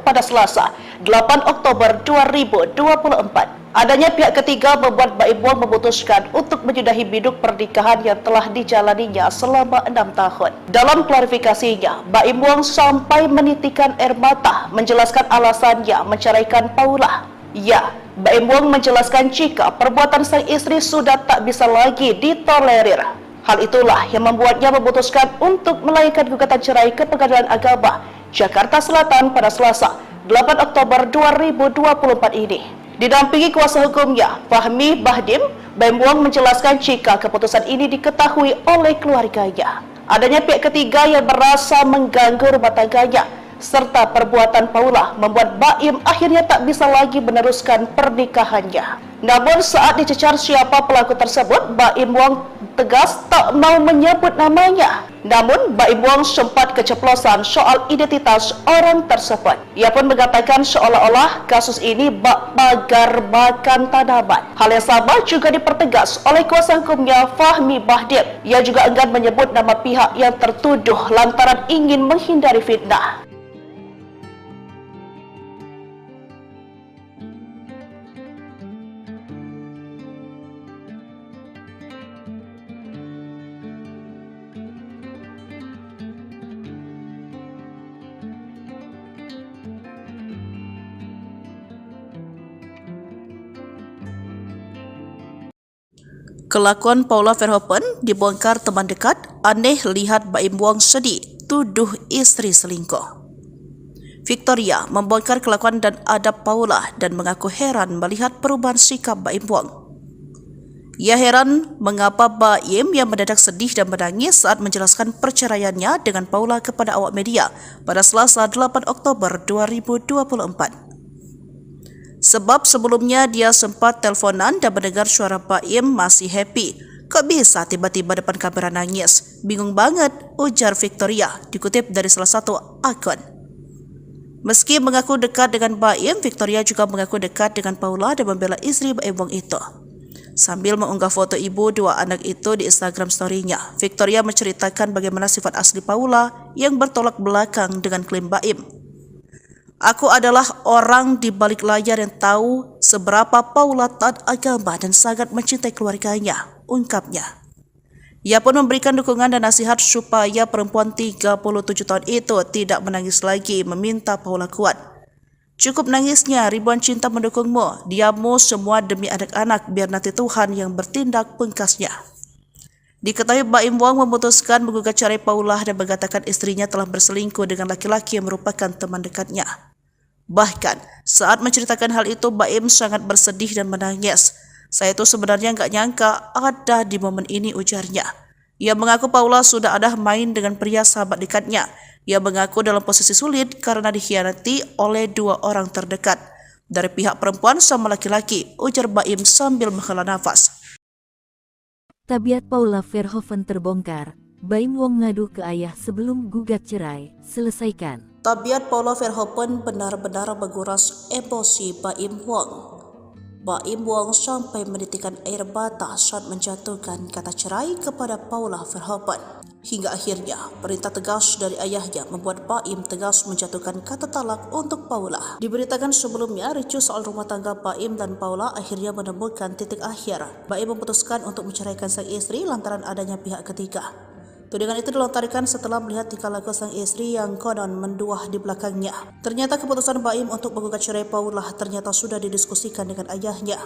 pada Selasa, 8 Oktober 2024. Adanya pihak ketiga membuat Baim Wong memutuskan untuk menyudahi biduk pernikahan yang telah dijalaninya selama 6 tahun. Dalam klarifikasinya, Baim Wong sampai menitikan air mata menjelaskan alasannya menceraikan Paula. Ya, Baim Wong menjelaskan jika perbuatan sang istri sudah tak bisa lagi ditolerir. Hal itulah yang membuatnya memutuskan untuk melayangkan gugatan cerai ke Pengadilan Agama Jakarta Selatan pada Selasa, 8 Oktober 2024 ini. Didampingi kuasa hukumnya, Fahmi Bahdim, Baim Wong menjelaskan jika keputusan ini diketahui oleh keluarganya. Adanya pihak ketiga yang merasa mengganggu rumah tangganya, serta perbuatan Paula membuat Baim akhirnya tak bisa lagi meneruskan pernikahannya. Namun saat dicecar siapa pelaku tersebut, Baim Wong tegas tak mau menyebut namanya. Namun Baim Wong sempat keceplosan soal identitas orang tersebut. Ia pun mengatakan seolah-olah kasus ini bak pagar makan tanaman. Hal yang sama juga dipertegas oleh kuasa hukumnya Fahmi Bahdim. Ia juga enggan menyebut nama pihak yang tertuduh lantaran ingin menghindari fitnah. Kelakuan Paula Verhoeven dibongkar teman dekat, aneh lihat Baim Wong sedih, tuduh istri selingkuh. Victoria membongkar kelakuan dan adab Paula dan mengaku heran melihat perubahan sikap Baim Wong. Ia heran mengapa Baim yang mendadak sedih dan menangis saat menjelaskan perceraiannya dengan Paula kepada awak media pada Selasa 8 Oktober 2024. Sebab sebelumnya dia sempat teleponan dan mendengar suara Baim masih happy. Kok bisa tiba-tiba depan kamera nangis? Bingung banget, ujar Victoria, dikutip dari salah satu akun. Meski mengaku dekat dengan Baim, Victoria juga mengaku dekat dengan Paula dan membela istri Baim Wong itu. Sambil mengunggah foto ibu dua anak itu di Instagram story-nya, Victoria menceritakan bagaimana sifat asli Paula yang bertolak belakang dengan klaim Baim. Aku adalah orang di balik layar yang tahu seberapa Paula taat agama dan sangat mencintai keluarganya, ungkapnya. Ia pun memberikan dukungan dan nasihat supaya perempuan 37 tahun itu tidak menangis lagi, meminta Paula kuat. Cukup nangisnya, ribuan cinta mendukungmu, diammu semua demi anak-anak, biar nanti Tuhan yang bertindak, pungkasnya. Diketahui Baim Wong memutuskan menggugat cerai Paula dan mengatakan istrinya telah berselingkuh dengan laki-laki yang merupakan teman dekatnya. Bahkan, saat menceritakan hal itu, Baim sangat bersedih dan menangis. Saya itu sebenarnya nggak nyangka ada di momen ini, ujarnya. Ia mengaku Paula sudah ada main dengan pria sahabat dekatnya. Ia mengaku dalam posisi sulit karena dikhianati oleh dua orang terdekat. Dari pihak perempuan sama laki-laki, ujar Baim sambil menghela nafas. Tabiat Paula Verhoeven terbongkar. Baim Wong ngadu ke ayah sebelum gugat cerai. Selesaikan. Tabiat Paula Verhoeven benar-benar menguras emosi Baim Wong. Baim Wong sampai menitikan air mata saat menjatuhkan kata cerai kepada Paula Verhoeven. Hingga akhirnya, perintah tegas dari ayahnya membuat Baim tegas menjatuhkan kata talak untuk Paula. Diberitakan sebelumnya, ricuh soal rumah tangga Baim dan Paula akhirnya menemukan titik akhir. Baim memutuskan untuk menceraikan sang istri lantaran adanya pihak ketiga. Tudingan itu dilontarkan setelah melihat tingkah laku sang istri yang konon menduah di belakangnya. Ternyata keputusan Baim untuk menggugat cerai Paula ternyata sudah didiskusikan dengan ayahnya.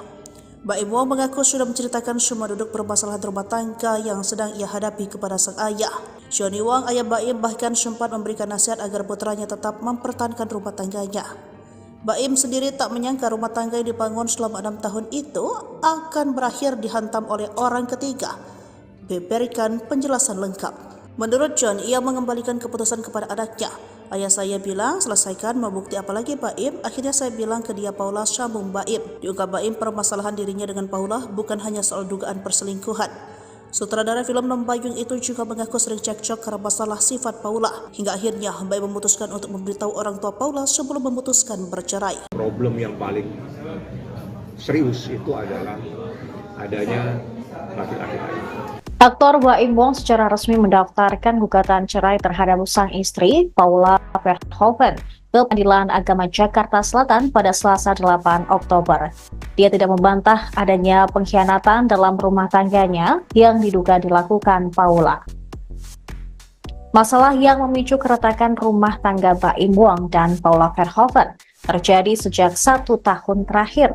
Baim Wong mengaku sudah menceritakan semua duduk permasalahan rumah tangga yang sedang ia hadapi kepada sang ayah. Johnny Wong, ayah Baim, bahkan sempat memberikan nasihat agar putranya tetap mempertahankan rumah tangganya. Baim sendiri tak menyangka rumah tangga yang dibangun selama 6 tahun itu akan berakhir dihantam oleh orang ketiga. Berikan penjelasan lengkap. Menurut John, ia mengembalikan keputusan kepada anaknya. Ayah saya bilang, selesaikan, mau bukti apa lagi Baim? Akhirnya saya bilang ke dia, Paula, sambung Baim. Diungkap Baim permasalahan dirinya dengan Paula bukan hanya soal dugaan perselingkuhan. Sutradara film Lembayung itu juga mengaku sering cekcok karena masalah sifat Paula. Hingga akhirnya Baim memutuskan untuk memberitahu orang tua Paula sebelum memutuskan bercerai. Problem yang paling serius itu adalah adanya laki-laki lain. Aktor Baim Wong secara resmi mendaftarkan gugatan cerai terhadap sang istri, Paula Verhoeven, ke Pengadilan Agama Jakarta Selatan pada Selasa 8 Oktober. Dia tidak membantah adanya pengkhianatan dalam rumah tangganya yang diduga dilakukan Paula. Masalah yang memicu keretakan rumah tangga Baim Wong dan Paula Verhoeven terjadi sejak 1 tahun terakhir.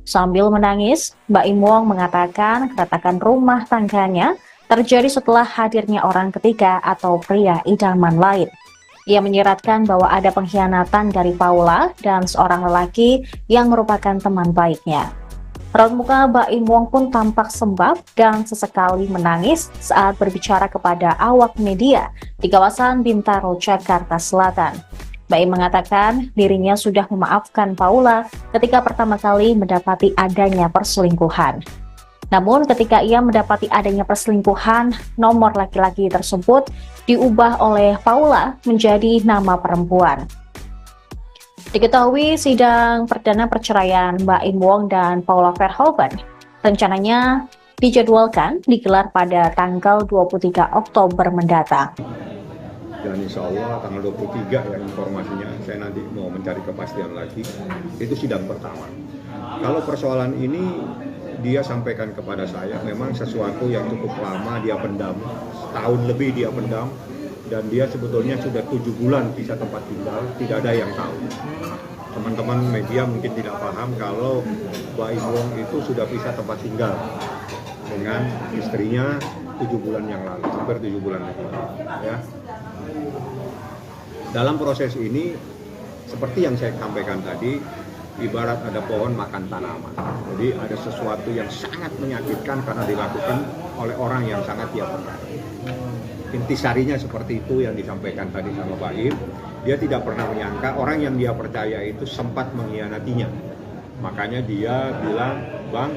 Sambil menangis, Baim Wong mengatakan keretakan rumah tangganya terjadi setelah hadirnya orang ketiga atau pria idaman lain. Ia menyiratkan bahwa ada pengkhianatan dari Paula dan seorang lelaki yang merupakan teman baiknya. Raut muka Baim Wong pun tampak sembab dan sesekali menangis saat berbicara kepada awak media di kawasan Bintaro, Jakarta Selatan. Baim mengatakan dirinya sudah memaafkan Paula ketika pertama kali mendapati adanya perselingkuhan. Namun ketika ia mendapati adanya perselingkuhan, nomor laki-laki tersebut diubah oleh Paula menjadi nama perempuan. Diketahui sidang perdana perceraian Baim Wong dan Paula Verhoeven rencananya dijadwalkan digelar pada tanggal 23 Oktober mendatang. Dan insya Allah tanggal 23 ya informasinya, saya nanti mau mencari kepastian lagi, itu sidang pertama. Kalau persoalan ini dia sampaikan kepada saya, memang sesuatu yang cukup lama dia pendam, setahun lebih dia pendam, dan dia sebetulnya sudah 7 bulan pisah tempat tinggal, tidak ada yang tahu. Teman-teman media mungkin tidak paham kalau Baim Wong itu sudah pisah tempat tinggal dengan istrinya 7 bulan yang lalu, hampir 7 bulan yang lalu. Ya. Dalam proses ini, seperti yang saya sampaikan tadi, ibarat ada pohon makan tanaman. Jadi ada sesuatu yang sangat menyakitkan karena dilakukan oleh orang yang sangat dia percaya. Intisarinya seperti itu yang disampaikan tadi sama Pak Im. Dia tidak pernah menyangka orang yang dia percaya itu sempat mengkhianatinya. Makanya dia bilang, Bang,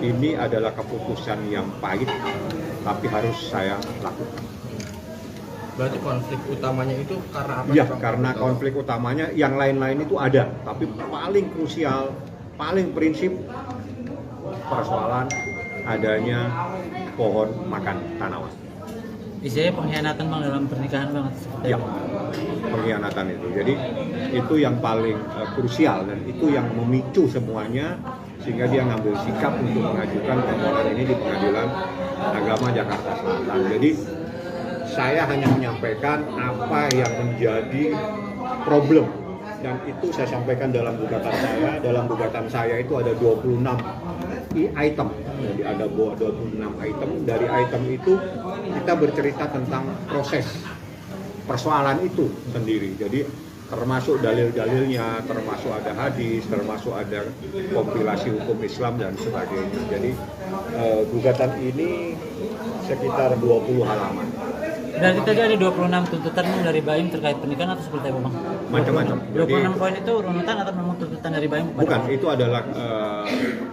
ini adalah keputusan yang pahit, tapi harus saya lakukan. Berarti konflik utamanya itu karena apa? Ya, karena konflik utamanya yang lain-lain itu ada, tapi paling krusial, paling prinsip persoalan adanya pohon makan tanaman. Istilahnya pengkhianatan Bang dalam pernikahan Bang. Ya, pengkhianatan itu. Jadi itu yang paling krusial dan itu yang memicu semuanya sehingga dia ngambil sikap untuk mengajukan permohonan ini di Pengadilan Agama Jakarta Selatan. Jadi saya hanya menyampaikan apa yang menjadi problem dan itu saya sampaikan dalam gugatan saya. Dalam gugatan saya itu ada 26 item. Jadi ada 26 item. Dari item itu kita bercerita tentang proses persoalan itu sendiri. Jadi termasuk dalil-dalilnya, termasuk ada hadis, termasuk ada kompilasi hukum Islam dan sebagainya. Jadi gugatan ini sekitar 20 halaman. Berarti tadi ada 26 tuntutan dari Baim terkait pernikahan atau seperti apa Bang? Macam-macam. 26 poin itu runutan atau memang tuntutan dari Baim? Bukan, itu adalah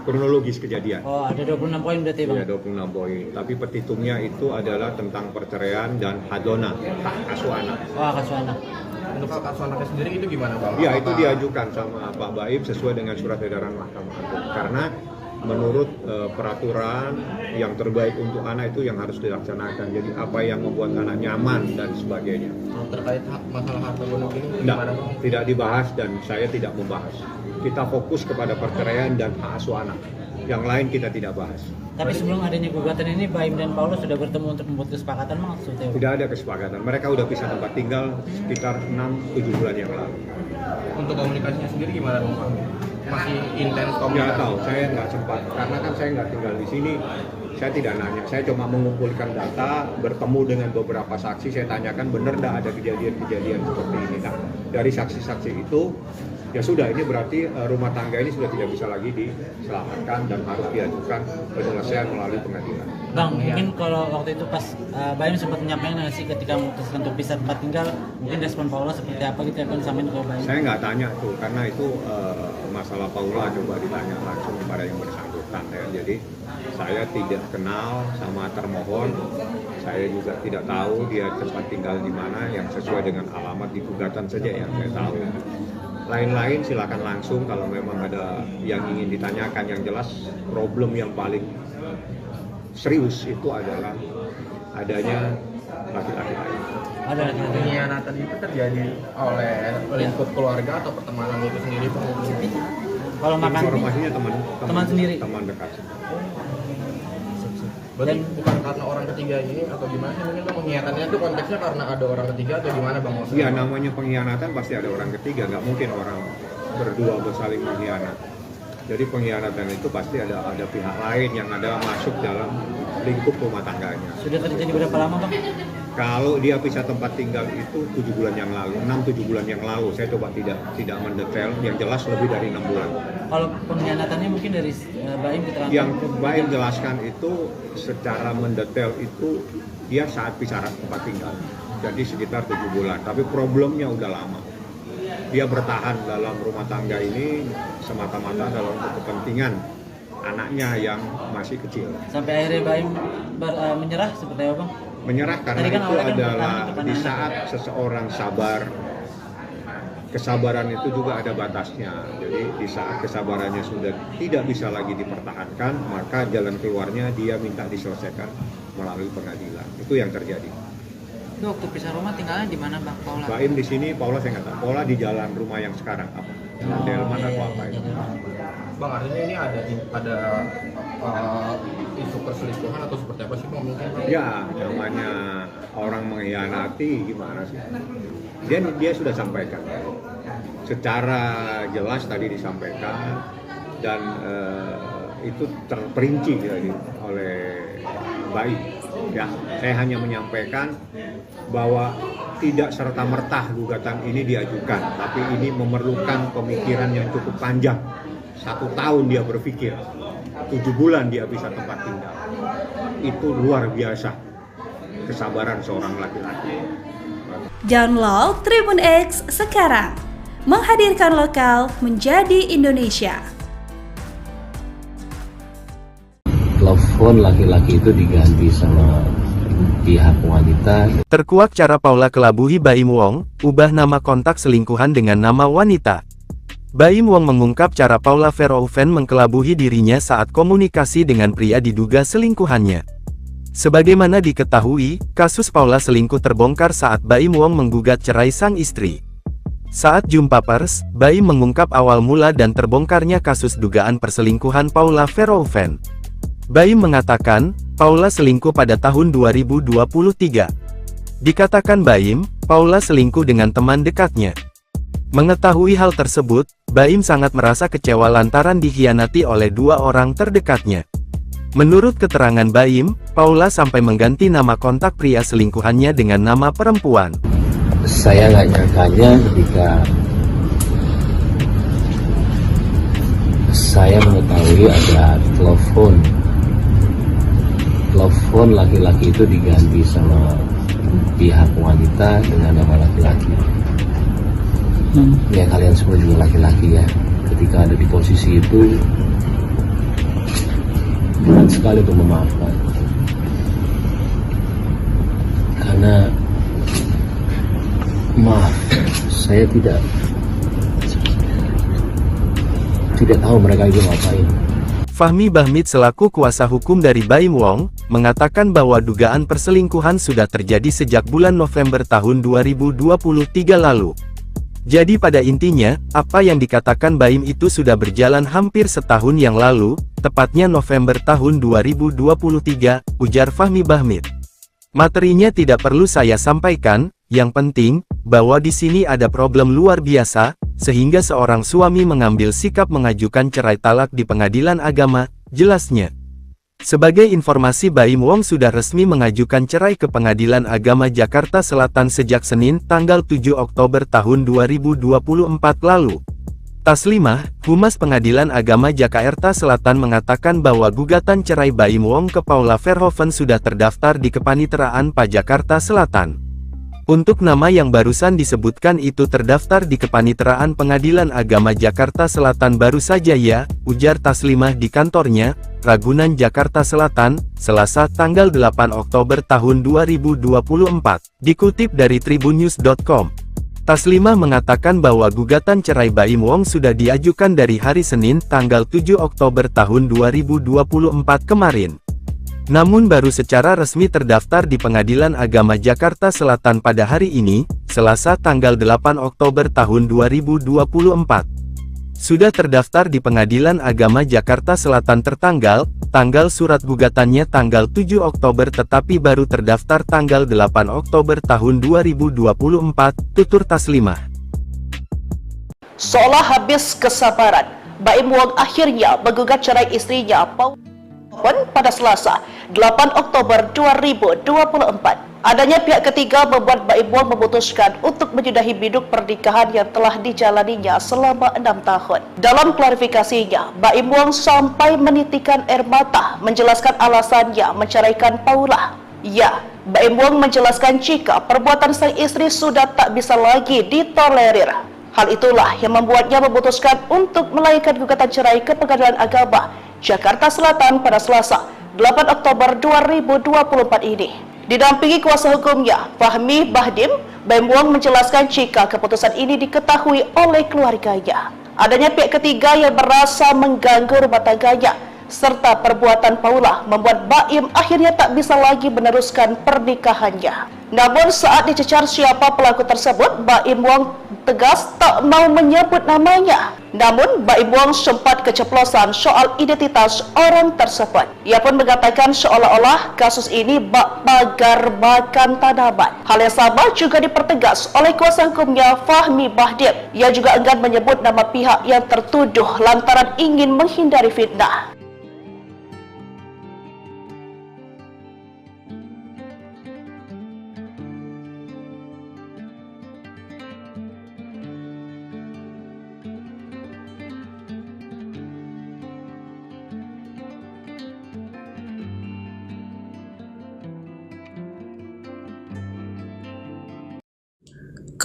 kronologis kejadian. Oh, ada 26 poin berarti Bang? Iya, 26 poin. Tapi petitumnya itu adalah tentang perceraian dan hadona, hak asuh anak. Oh, hak asuh anak. Untuk hak asuh anaknya sendiri itu gimana Bang? Iya, itu diajukan sama Pak Baim sesuai dengan surat edaran Mahkamah Agung. Karena menurut peraturan yang terbaik untuk anak itu yang harus dilaksanakan. Jadi apa yang membuat anak nyaman dan sebagainya. Terkait masalah harta gonok ini gimana Bang? Tidak dibahas dan saya tidak membahas. Kita fokus kepada perceraian dan hak asuh anak. Yang lain kita tidak bahas. Tapi sebelum adanya gugatan ini, Baim dan Paulus sudah bertemu untuk membuat kesepakatan maksudnya? Tidak ada kesepakatan. Mereka udah pisah tempat tinggal sekitar 6-7 bulan yang lalu. Untuk komunikasinya sendiri gimana Bang? Masih intens komunikasi? Nggak tahu, saya nggak sempat. Karena kan saya nggak tinggal di sini. Saya tidak nanya. Saya cuma mengumpulkan data, bertemu dengan beberapa saksi. Saya tanyakan benar nggak ada kejadian-kejadian seperti ini. Nah, dari saksi-saksi itu, ya sudah, ini berarti rumah tangga ini sudah tidak bisa lagi diselamatkan dan harus diajukan penyelesaian melalui pengadilan. Bang, mungkin kalau waktu itu pas Baim sempat menyampaikan nggak sih ketika memutuskan untuk pisah tempat tinggal, mungkin respon Paula seperti apa gitu ya Bang sampein ke Baim? Saya nggak tanya tuh, karena itu masalah Paula coba ditanya langsung kepada yang bersangkutan ya. Jadi saya tidak kenal sama termohon, saya juga tidak tahu dia tempat tinggal di mana yang sesuai dengan alamat di gugatan saja yang saya tahu. Lain-lain silakan langsung kalau memang ada yang ingin ditanyakan. Yang jelas problem yang paling serius itu adalah adanya laki-laki lain. Ada laki-laki. Pengkhianatan itu terjadi oleh lingkup keluarga atau pertemanan itu sendiri Bang? Kalau makan informasinya teman sendiri, teman dekat. Berarti bukan karena orang ketiga ini atau gimana sih? Mungkin Bang pengkhianatannya itu konteksnya karena ada orang ketiga atau gimana Bang? Iya, namanya pengkhianatan pasti ada orang ketiga, nggak mungkin orang berdua bersaling mengkhianat. Jadi pengkhianatan itu pasti ada pihak lain yang ada masuk dalam lingkup rumah tangganya. Sudah terjadi berapa lama Bang? Kalau dia pisah tempat tinggal itu 7 bulan yang lalu, 6-7 bulan yang lalu. Saya coba tidak mendetail, yang jelas lebih dari 6 bulan. Kalau pengkhianatannya mungkin dari Baim keterangan? Yang Baim jelaskan itu secara mendetail itu dia saat pisah tempat tinggal. Jadi sekitar 7 bulan, tapi problemnya udah lama. Dia bertahan dalam rumah tangga ini semata-mata dalam kepentingan anaknya yang masih kecil. Sampai akhirnya Baim menyerah seperti apa Bang? Menyerah karena kan itu adalah di saat seseorang sabar, kesabaran itu juga ada batasnya. Jadi di saat kesabarannya sudah tidak bisa lagi dipertahankan, maka jalan keluarnya dia minta diselesaikan melalui pengadilan. Itu yang terjadi. Itu waktu pisah rumah tinggalnya di mana Bang Paula? Baim di sini, Paula saya nggak tahu. Paula di jalan rumah yang sekarang apa? Delman atau apa itu? Bang, artinya ini ada isu perselingkuhan atau seperti apa sih Bang mungkin? Ya, namanya orang mengkhianati gimana sih? Dia sudah sampaikan. Secara jelas tadi disampaikan dan itu terperinci oleh baik. Ya, saya hanya menyampaikan bahwa tidak serta-merta gugatan ini diajukan, tapi ini memerlukan pemikiran yang cukup panjang. 1 tahun dia berpikir, 7 bulan dia bisa tempat tinggal. Itu luar biasa kesabaran seorang laki-laki. Download Tribun X sekarang, menghadirkan lokal menjadi Indonesia. Telepon laki-laki itu diganti sama pihak wanita. Terkuak cara Paula kelabuhi Baim Wong, ubah nama kontak selingkuhan dengan nama wanita. Baim Wong mengungkap cara Paula Verhoeven mengkelabuhi dirinya saat komunikasi dengan pria diduga selingkuhannya. Sebagaimana diketahui, kasus Paula selingkuh terbongkar saat Baim Wong menggugat cerai sang istri. Saat jumpa pers, Baim mengungkap awal mula dan terbongkarnya kasus dugaan perselingkuhan Paula Verhoeven. Baim mengatakan, Paula selingkuh pada tahun 2023. Dikatakan Baim, Paula selingkuh dengan teman dekatnya. Mengetahui hal tersebut, Baim sangat merasa kecewa lantaran dikhianati oleh 2 orang terdekatnya. Menurut keterangan Baim, Paula sampai mengganti nama kontak pria selingkuhannya dengan nama perempuan. Saya nggak nyangkanya ketika saya mengetahui ada telepon laki-laki itu diganti sama pihak wanita dengan nama laki-laki. Ya kalian semua juga laki-laki ya. Ketika ada di posisi itu, berat sekali untuk memaafkan. Karena maaf, saya tidak tahu mereka itu ngapain. Fahmi Bahmid selaku kuasa hukum dari Baim Wong, mengatakan bahwa dugaan perselingkuhan sudah terjadi sejak bulan November tahun 2023 lalu. Jadi pada intinya, apa yang dikatakan Baim itu sudah berjalan hampir setahun yang lalu, tepatnya November tahun 2023, ujar Fahmi Bahmid. Materinya tidak perlu saya sampaikan, yang penting, bahwa di sini ada problem luar biasa, sehingga seorang suami mengambil sikap mengajukan cerai talak di pengadilan agama, jelasnya. Sebagai informasi, Baim Wong sudah resmi mengajukan cerai ke Pengadilan Agama Jakarta Selatan sejak Senin, tanggal 7 Oktober tahun 2024 lalu. Taslimah, Humas Pengadilan Agama Jakarta Selatan mengatakan bahwa gugatan cerai Baim Wong ke Paula Verhoeven sudah terdaftar di Kepaniteraan PA Jakarta Selatan. Untuk nama yang barusan disebutkan itu terdaftar di Kepaniteraan Pengadilan Agama Jakarta Selatan baru saja ya, ujar Taslimah di kantornya, Ragunan Jakarta Selatan, Selasa tanggal 8 Oktober tahun 2024. Dikutip dari tribunnews.com. Taslimah mengatakan bahwa gugatan cerai Baim Wong sudah diajukan dari hari Senin tanggal 7 Oktober tahun 2024 kemarin. Namun baru secara resmi terdaftar di Pengadilan Agama Jakarta Selatan pada hari ini, Selasa tanggal 8 Oktober tahun 2024. Sudah terdaftar di Pengadilan Agama Jakarta Selatan tanggal surat gugatannya tanggal 7 Oktober tetapi baru terdaftar tanggal 8 Oktober tahun 2024, tutur Taslimah. Seolah habis kesabaran, Baim Wong akhirnya menggugat cerai istrinya Paula pada Selasa, 8 Oktober 2024. Adanya pihak ketiga membuat Baim Wong memutuskan untuk menyudahi biduk pernikahan yang telah dijalaninya selama 6 tahun. Dalam klarifikasinya, Baim Wong sampai menitikan air mata menjelaskan alasannya menceraikan Paula. Ya, Baim Wong menjelaskan jika perbuatan sang istri sudah tak bisa lagi ditolerir. Hal itulah yang membuatnya memutuskan untuk melayangkan gugatan cerai ke Pengadilan Agama Jakarta Selatan pada Selasa, 8 Oktober 2024 ini. Didampingi kuasa hukumnya, Fahmi Bahdim, Baim Wong menjelaskan jika keputusan ini diketahui oleh keluarganya. Adanya pihak ketiga yang merasa mengganggu rumah tangganya, serta perbuatan Paula membuat Baim akhirnya tak bisa lagi meneruskan pernikahannya. Namun saat dicecar siapa pelaku tersebut, Baim Wong tegas tak mau menyebut namanya. Namun Baim Wong sempat keceplosan soal identitas orang tersebut. Ia pun mengatakan seolah-olah kasus ini bak pagar makan tanaman. Hal yang sama juga dipertegas oleh kuasa hukumnya Fahmi Bahdim. Ia juga enggan menyebut nama pihak yang tertuduh lantaran ingin menghindari fitnah.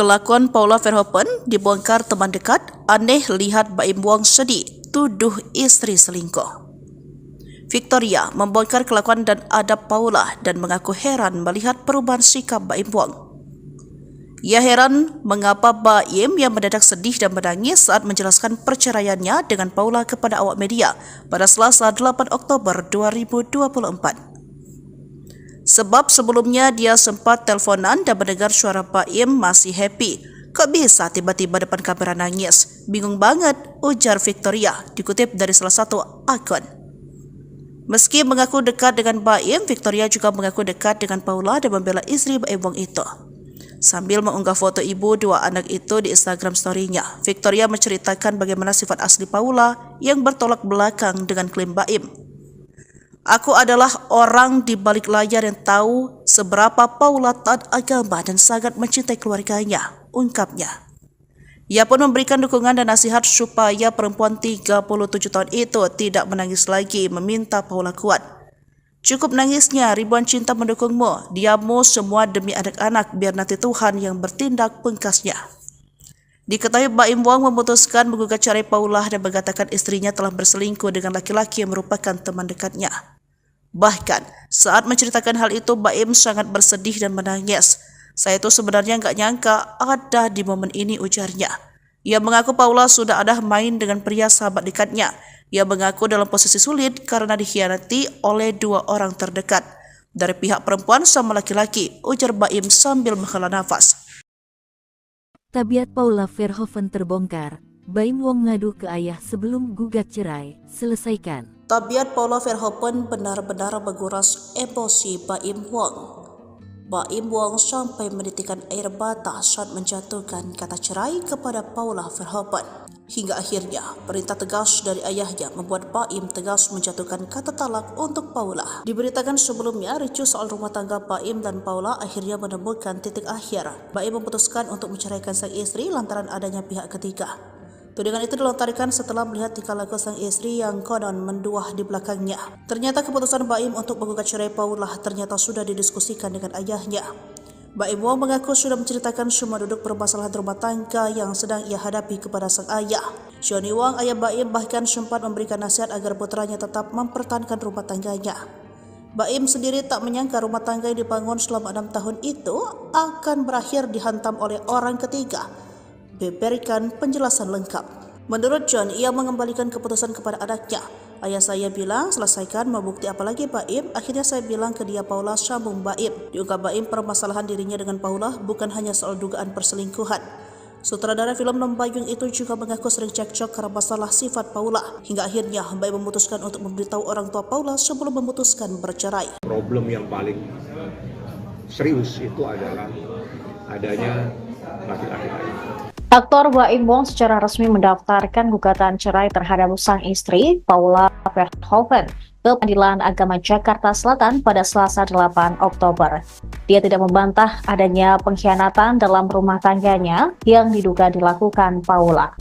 Kelakuan Paula Verhoeven dibongkar teman dekat, aneh lihat Baim Wong sedih, tuduh istri selingkuh. Victoria membongkar kelakuan dan adab Paula dan mengaku heran melihat perubahan sikap Baim Wong. Ia heran mengapa Baim yang mendadak sedih dan menangis saat menjelaskan perceraiannya dengan Paula kepada awak media pada Selasa 8 Oktober 2024. Sebab sebelumnya dia sempat teleponan dan mendengar suara Baim masih happy. Kok bisa tiba-tiba depan kamera nangis? Bingung banget, ujar Victoria, dikutip dari salah satu akun. Meski mengaku dekat dengan Baim, Victoria juga mengaku dekat dengan Paula dan membela istri Baim Wong itu. Sambil mengunggah foto ibu dua anak itu di Instagram story-nya, Victoria menceritakan bagaimana sifat asli Paula yang bertolak belakang dengan klaim Baim. Aku adalah orang di balik layar yang tahu seberapa Paula taat agama dan sangat mencintai keluarganya, ungkapnya. Ia pun memberikan dukungan dan nasihat supaya perempuan 37 tahun itu tidak menangis lagi, meminta Paula kuat. Cukup nangisnya, ribuan cinta mendukungmu, diammu semua demi anak-anak, biar nanti Tuhan yang bertindak, pungkasnya. Diketahui Baim Wong memutuskan menggugat cerai Paula dan mengatakan istrinya telah berselingkuh dengan laki-laki yang merupakan teman dekatnya. Bahkan, saat menceritakan hal itu, Baim sangat bersedih dan menangis. Saya itu sebenarnya nggak nyangka ada di momen ini, ujarnya. Ia mengaku Paula sudah ada main dengan pria sahabat dekatnya. Ia mengaku dalam posisi sulit karena dikhianati oleh dua orang terdekat. Dari pihak perempuan sama laki-laki, ujar Baim sambil menghela nafas. Tabiat Paula Verhoeven terbongkar. Baim Wong ngadu ke ayah sebelum gugat cerai. Selesaikan. Tabiat Paula Verhoeven benar-benar menguras emosi Baim Wong. Baim Wong sampai menitikkan air mata saat menjatuhkan kata cerai kepada Paula Verhoeven. Hingga akhirnya, perintah tegas dari ayahnya membuat Baim tegas menjatuhkan kata talak untuk Paula. Diberitakan sebelumnya, ricuh soal rumah tangga Baim dan Paula akhirnya menemukan titik akhir. Baim memutuskan untuk menceraikan sang istri lantaran adanya pihak ketiga. Tudingan itu dilontarkan setelah melihat tingkah laku sang istri yang konon menduah di belakangnya. Ternyata keputusan Baim untuk menggugat cerai Paula ternyata sudah didiskusikan dengan ayahnya. Baim Wong mengaku sudah menceritakan semua duduk permasalahan rumah tangga yang sedang ia hadapi kepada sang ayah. Johnny Wong, ayah Baim, bahkan sempat memberikan nasihat agar putranya tetap mempertahankan rumah tangganya. Baim sendiri tak menyangka rumah tangga yang dibangun selama 6 tahun itu akan berakhir dihantam oleh orang ketiga. Berikan penjelasan lengkap. Menurut John, ia mengembalikan keputusan kepada anaknya. Ayah saya bilang, selesaikan, mau bukti apa lagi Baim? Akhirnya saya bilang ke dia, Paula, sambung Baim. Diungkap Baim, permasalahan dirinya dengan Paula bukan hanya soal dugaan perselingkuhan. Sutradara film Nombayung itu juga mengaku sering cekcok karena masalah sifat Paula. Hingga akhirnya Baim memutuskan untuk memberitahu orang tua Paula sebelum memutuskan bercerai. Problem yang paling serius itu adalah adanya laki-laki lain. Aktor Baim Wong secara resmi mendaftarkan gugatan cerai terhadap sang istri, Paula Verhoeven, ke Pengadilan Agama Jakarta Selatan pada Selasa 8 Oktober. Dia tidak membantah adanya pengkhianatan dalam rumah tangganya yang diduga dilakukan Paula.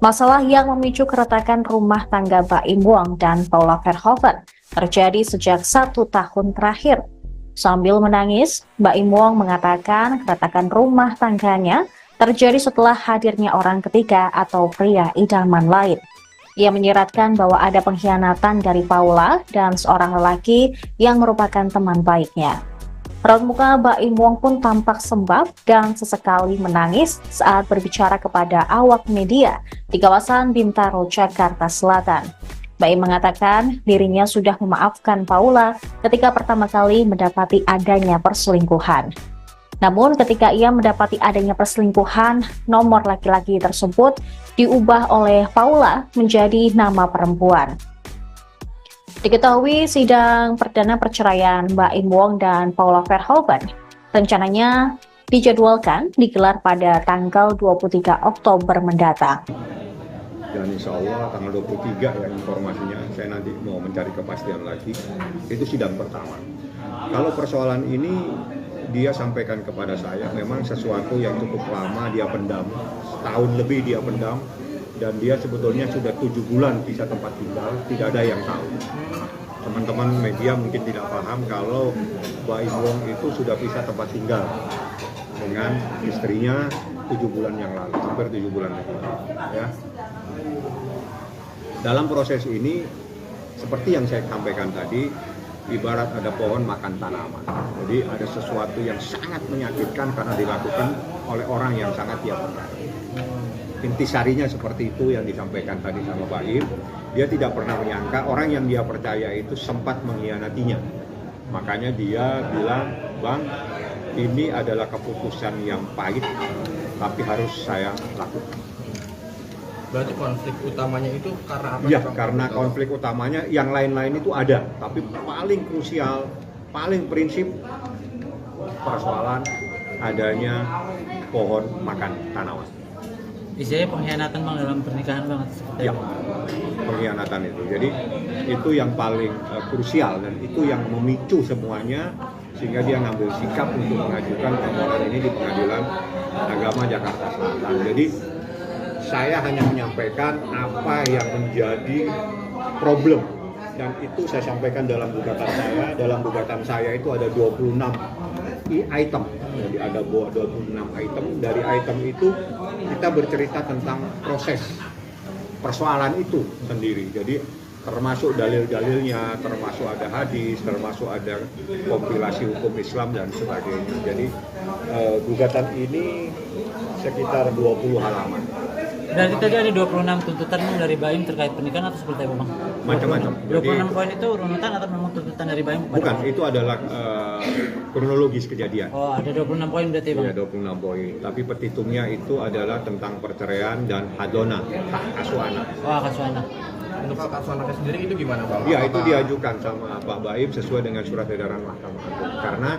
Masalah yang memicu keretakan rumah tangga Baim Wong dan Paula Verhoeven terjadi sejak 1 tahun terakhir. Sambil menangis, Baim Wong mengatakan keretakan rumah tangganya terjadi setelah hadirnya orang ketiga atau pria idaman lain. Ia menyiratkan bahwa ada pengkhianatan dari Paula dan seorang lelaki yang merupakan teman baiknya. Raut muka Baim Wong pun tampak sembab dan sesekali menangis saat berbicara kepada awak media di kawasan Bintaro, Jakarta Selatan. Baim mengatakan dirinya sudah memaafkan Paula ketika pertama kali mendapati adanya perselingkuhan. Namun ketika ia mendapati adanya perselingkuhan, nomor laki-laki tersebut diubah oleh Paula menjadi nama perempuan. Diketahui sidang perdana perceraian Baim Wong dan Paula Verhoeven rencananya dijadwalkan digelar pada tanggal 23 Oktober mendatang. Dan insya Allah tanggal 23 ya informasinya, saya nanti mau mencari kepastian lagi, itu sidang pertama. Kalau persoalan ini dia sampaikan kepada saya, memang sesuatu yang cukup lama dia pendam, setahun lebih dia pendam, dan dia sebetulnya sudah 7 bulan pisah tempat tinggal, tidak ada yang tahu. Teman-teman media mungkin tidak paham kalau Baim Wong itu sudah pisah tempat tinggal. dengan istrinya 7 bulan yang lalu, hampir 7 bulan yang lalu. Ya. Dalam proses ini, seperti yang saya sampaikan tadi, ibarat ada pohon makan tanaman. Jadi ada sesuatu yang sangat menyakitkan karena dilakukan oleh orang yang sangat dia percaya. Intisarinya seperti itu yang disampaikan tadi sama Baim. Dia tidak pernah menyangka orang yang dia percaya itu sempat mengkhianatinya. Makanya dia bilang, Bang, ini adalah keputusan yang pahit, tapi harus saya lakukan. Berarti konflik utamanya itu karena apa? Ya, karena konflik utamanya yang lain-lain itu ada, tapi paling krusial, paling prinsip persoalan adanya pohon makan tanaman. Istilahnya pengkhianatan Bang dalam pernikahan banget. Ya, pengkhianatan itu. Jadi itu yang paling krusial dan itu yang memicu semuanya sehingga dia ngambil sikap untuk mengajukan permohonan ini di Pengadilan Agama Jakarta Selatan. Jadi saya hanya menyampaikan apa yang menjadi problem dan itu saya sampaikan dalam gugatan saya. Dalam gugatan saya itu ada 26 item. Jadi ada 26 item. Dari item itu kita bercerita tentang proses persoalan itu sendiri. Jadi termasuk dalil-dalilnya, termasuk ada hadis, termasuk ada kompilasi hukum Islam dan sebagainya. Jadi gugatan ini sekitar 20 halaman. Berarti tadi ada 26 tuntutan Bang dari Baim terkait pernikahan atau seperti apa Bang? Macam-macam. 26 poin itu runutan atau memang tuntutan dari Baim? Bukan, itu adalah kronologis kejadian. Oh, ada 26 poin berarti Bang? Iya, 26 poin. Tapi petitumnya itu adalah tentang perceraian dan hadona, hak asuh anak. Oh, hak asuh anak. Untuk hak asuh anaknya sendiri itu gimana Bang? Iya, itu diajukan sama Pak Baim sesuai dengan surat edaran Mahkamah Agung. Karena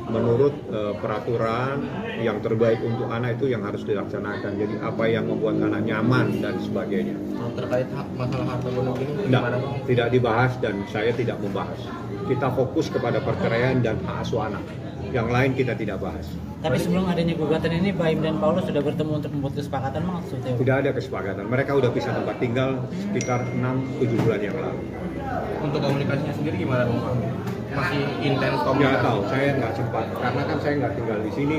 menurut peraturan yang terbaik untuk anak itu yang harus dilaksanakan. Jadi apa yang membuat anak nyaman dan sebagainya. Terkait masalah harta gonok ini gimana Bang? Tidak dibahas dan saya tidak membahas. Kita fokus kepada perceraian dan hak asuh anak. Yang lain kita tidak bahas. Tapi sebelum adanya gugatan ini, Baim dan Paulus sudah bertemu untuk membuat kesepakatan Bang? Tidak ada kesepakatan. Mereka udah pisah tempat tinggal sekitar 6-7 bulan yang lalu. Untuk komunikasinya sendiri gimana Bang? Masih intens komunikasi? Nggak tahu, saya nggak sempat. Karena kan saya nggak tinggal di sini.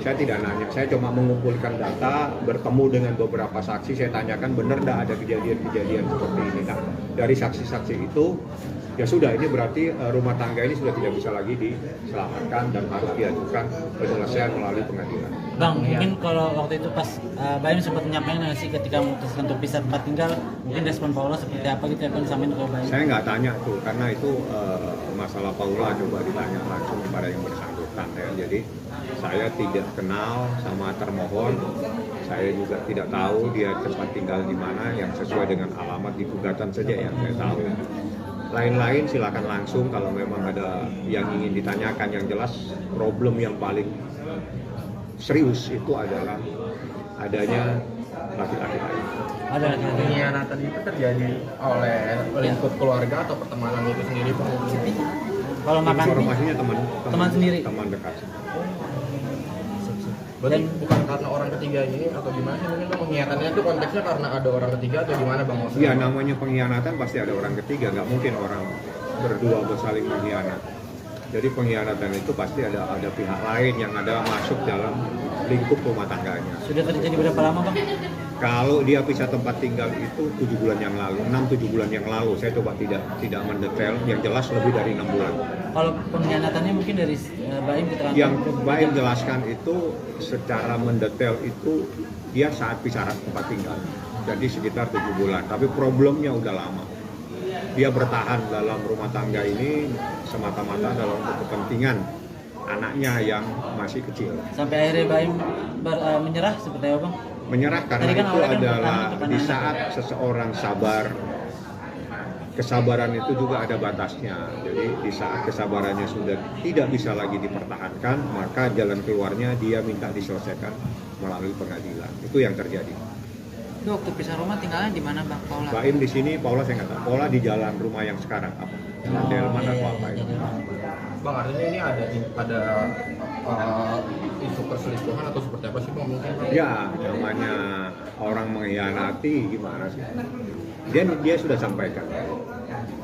Saya tidak nanya, saya cuma mengumpulkan data, bertemu dengan beberapa saksi, saya tanyakan benar nggak ada kejadian-kejadian seperti ini. Nah, dari saksi-saksi itu, ya sudah, ini berarti rumah tangga ini sudah tidak bisa lagi diselamatkan dan harus diajukan penyelesaian melalui pengadilan. Bang, mungkin kalau waktu itu pas Baim sempat menyampaikan nggak sih ketika memutuskan untuk pisah tempat tinggal, mungkin respon Paula seperti apa gitu ya Bang, sampai ke Baim? Saya nggak tanya tuh, karena itu masalah Paula coba ditanya langsung kepada yang bersangkutan ya. Jadi saya tidak kenal sama termohon, saya juga tidak tahu dia tempat tinggal di mana yang sesuai dengan alamat di gugatan saja yang saya tahu. Lain-lain silakan langsung kalau memang ada yang ingin ditanyakan. Yang jelas problem yang paling serius itu adalah adanya laki-laki lain. Ada pengkhianatan itu terjadi oleh lingkup keluarga atau pertemanan itu sendiri Bang? Kalau makan informasinya teman sendiri, teman dekat. Berarti bukan karena orang ketiga ini atau gimana sih? Mungkin pengkhianatannya itu konteksnya karena ada orang ketiga atau gimana Bang? Iya, namanya pengkhianatan pasti ada orang ketiga, nggak mungkin orang berdua bersaling mengkhianat. Jadi pengkhianatan itu pasti ada pihak lain yang ada masuk dalam lingkup rumah tangganya. Sudah terjadi berapa lama Bang? Kalau dia pisah tempat tinggal itu 7 bulan yang lalu, 6-7 bulan yang lalu. Saya coba tidak mendetail, yang jelas lebih dari 6 bulan. Kalau pengkhianatannya mungkin dari Baim keterangan? Yang Baim jelaskan itu secara mendetail itu dia saat pisah tempat tinggal. Jadi sekitar 7 bulan, tapi problemnya udah lama. Dia bertahan dalam rumah tangga ini semata-mata dalam kepentingan anaknya yang masih kecil. Sampai akhirnya Baim menyerah seperti apa Bang? Menyerah karena itu adalah di saat seseorang sabar, kesabaran itu juga ada batasnya. Jadi di saat kesabarannya sudah tidak bisa lagi dipertahankan, maka jalan keluarnya dia minta diselesaikan melalui pengadilan. Itu yang terjadi. Itu waktu pisah rumah tinggalnya di mana Bang Paula? Baim di sini, Paula saya nggak tahu. Paula di jalan rumah yang sekarang apa? Delman atau apa itu? Bang, artinya ini ada isu perselingkuhan atau seperti apa sih Bang? Mungkin ya, namanya orang mengkhianati gimana sih? Dia sudah sampaikan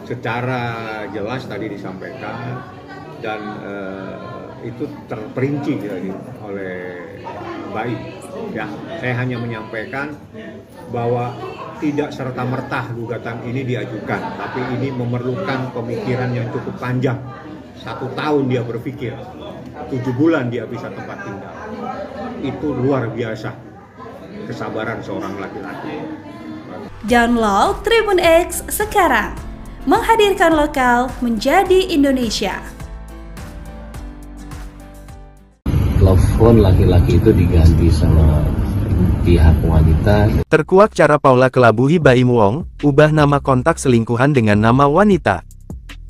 secara jelas tadi disampaikan dan itu terperinci oleh Baim. Ya, saya hanya menyampaikan bahwa tidak serta-merta gugatan ini diajukan, tapi ini memerlukan pemikiran yang cukup panjang. 1 tahun dia berpikir, 7 bulan dia bisa tempat tinggal. Itu luar biasa kesabaran seorang laki-laki. Download Tribun X sekarang, menghadirkan lokal menjadi Indonesia. Telepon laki-laki itu diganti sama pihak wanita. Terkuak cara Paula kelabuhi Baim Wong, ubah nama kontak selingkuhan dengan nama wanita.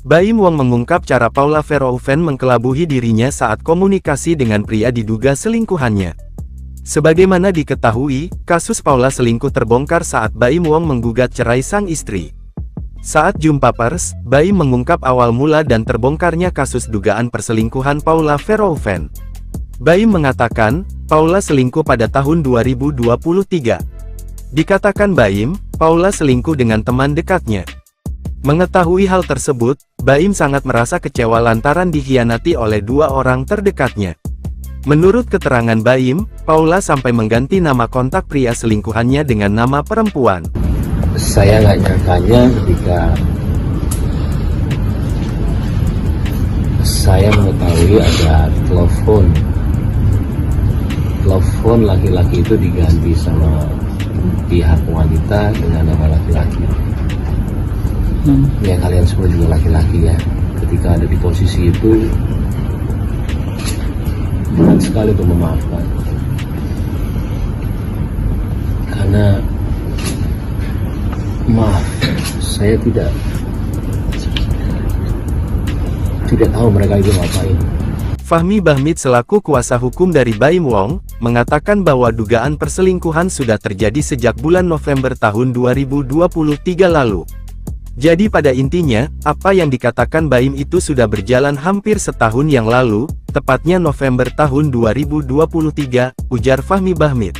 Baim Wong mengungkap cara Paula Verhoeven mengkelabuhi dirinya saat komunikasi dengan pria diduga selingkuhannya. Sebagaimana diketahui, kasus Paula selingkuh terbongkar saat Baim Wong menggugat cerai sang istri. Saat jumpa pers, Baim mengungkap awal mula dan terbongkarnya kasus dugaan perselingkuhan Paula Verhoeven. Baim mengatakan, Paula selingkuh pada tahun 2023. Dikatakan Baim, Paula selingkuh dengan teman dekatnya. Mengetahui hal tersebut, Baim sangat merasa kecewa lantaran dikhianati oleh 2 orang terdekatnya. Menurut keterangan Baim, Paula sampai mengganti nama kontak pria selingkuhannya dengan nama perempuan. Saya nggak nyangkanya ketika saya mengetahui ada telepon laki-laki itu diganti sama pihak wanita dengan nama laki-laki. Ya kalian semua juga laki-laki ya, ketika ada di posisi itu berat sekali untuk memaafkan, karena maaf, saya tidak tahu mereka itu ngapain. Fahmi Bahmid selaku kuasa hukum dari Baim Wong, mengatakan bahwa dugaan perselingkuhan sudah terjadi sejak bulan November tahun 2023 lalu. Jadi pada intinya, apa yang dikatakan Baim itu sudah berjalan hampir setahun yang lalu, tepatnya November tahun 2023, ujar Fahmi Bahmid.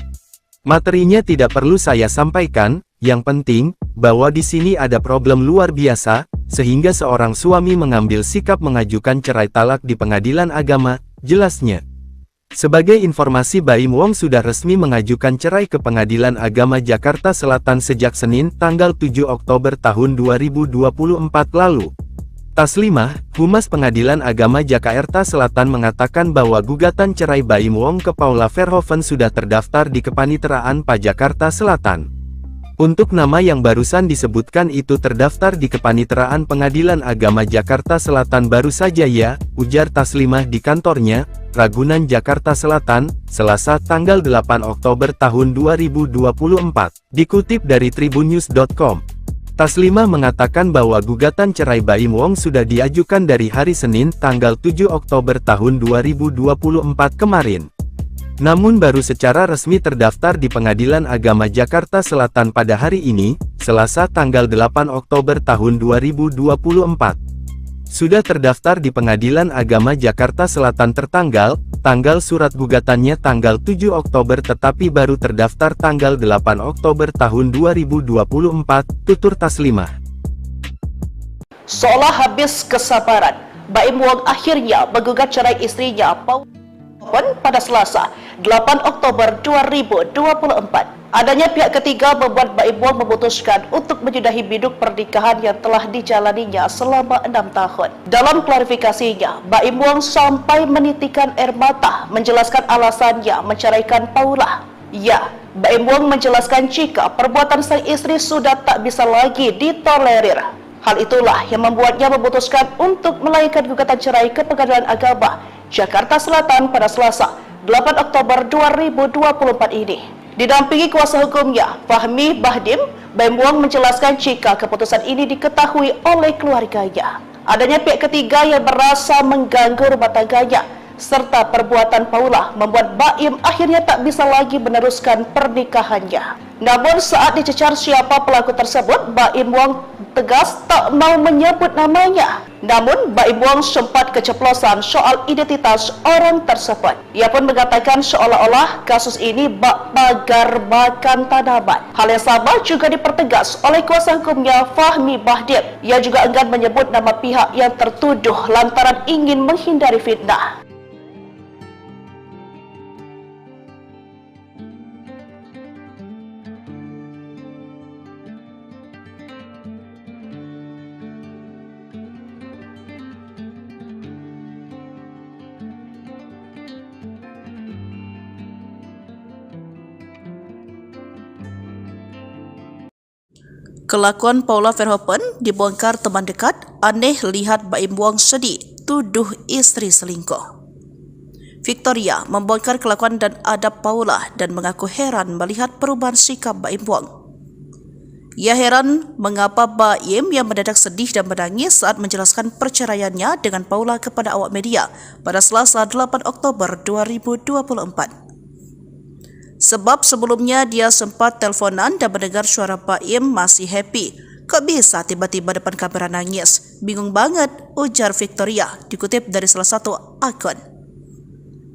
Materinya tidak perlu saya sampaikan, yang penting, bahwa di sini ada problem luar biasa, sehingga seorang suami mengambil sikap mengajukan cerai talak di pengadilan agama, jelasnya. Sebagai informasi, Baim Wong sudah resmi mengajukan cerai ke Pengadilan Agama Jakarta Selatan sejak Senin, tanggal 7 Oktober tahun 2024 lalu. Taslimah, Humas Pengadilan Agama Jakarta Selatan mengatakan bahwa gugatan cerai Baim Wong ke Paula Verhoeven sudah terdaftar di Kepaniteraan PA Jakarta Selatan. Untuk nama yang barusan disebutkan itu terdaftar di Kepaniteraan Pengadilan Agama Jakarta Selatan baru saja ya, ujar Taslimah di kantornya, Ragunan Jakarta Selatan, Selasa tanggal 8 Oktober tahun 2024, dikutip dari tribunnews.com. Taslimah mengatakan bahwa gugatan cerai Baim Wong sudah diajukan dari hari Senin tanggal 7 Oktober tahun 2024 kemarin. Namun baru secara resmi terdaftar di Pengadilan Agama Jakarta Selatan pada hari ini, Selasa tanggal 8 Oktober tahun 2024. Sudah terdaftar di Pengadilan Agama Jakarta Selatan tanggal surat gugatannya tanggal 7 Oktober tetapi baru terdaftar tanggal 8 Oktober tahun 2024, tutur Taslimah. Seolah habis kesabaran, Baim Wong akhirnya menggugat cerai istrinya Paula pada Selasa, 8 Oktober 2024. Adanya pihak ketiga membuat Baim Wong memutuskan untuk menyudahi biduk pernikahan yang telah dijalaninya selama 6 tahun. Dalam klarifikasinya, Baim Wong sampai menitikan air mata menjelaskan alasannya menceraikan Paula. Ya, Baim Wong menjelaskan jika perbuatan sang istri sudah tak bisa lagi ditolerir. Hal itulah yang membuatnya memutuskan untuk melayangkan gugatan cerai ke Pengadilan Agama Jakarta Selatan pada Selasa, 8 Oktober 2024 ini. Didampingi kuasa hukumnya, Fahmi Bahdim, Baim Wong menjelaskan jika keputusan ini diketahui oleh keluarganya. Adanya pihak ketiga yang merasa mengganggu rumah tangganya, serta perbuatan Paula membuat Baim akhirnya tak bisa lagi meneruskan pernikahannya. Namun saat dicecar siapa pelaku tersebut, Baim Wong tegas tak mau menyebut namanya. Namun Baim Wong sempat keceplosan soal identitas orang tersebut. Ia pun mengatakan seolah-olah kasus ini bak pagar makan tanaman. Hal yang sama juga dipertegas oleh kuasa hukumnya Fahmi Bahdim. Ia juga enggan menyebut nama pihak yang tertuduh lantaran ingin menghindari fitnah. Kelakuan Paula Verhoeven dibongkar teman dekat, aneh lihat Baim Wong sedih, tuduh istri selingkuh. Victoria membongkar kelakuan dan adab Paula dan mengaku heran melihat perubahan sikap Baim Wong. Ia heran mengapa Baim yang mendadak sedih dan menangis saat menjelaskan perceraiannya dengan Paula kepada awak media pada Selasa 8 Oktober 2024. Sebab sebelumnya dia sempat teleponan dan mendengar suara Baim masih happy. Kok bisa tiba-tiba depan kamera nangis? Bingung banget, ujar Victoria, dikutip dari salah satu akun.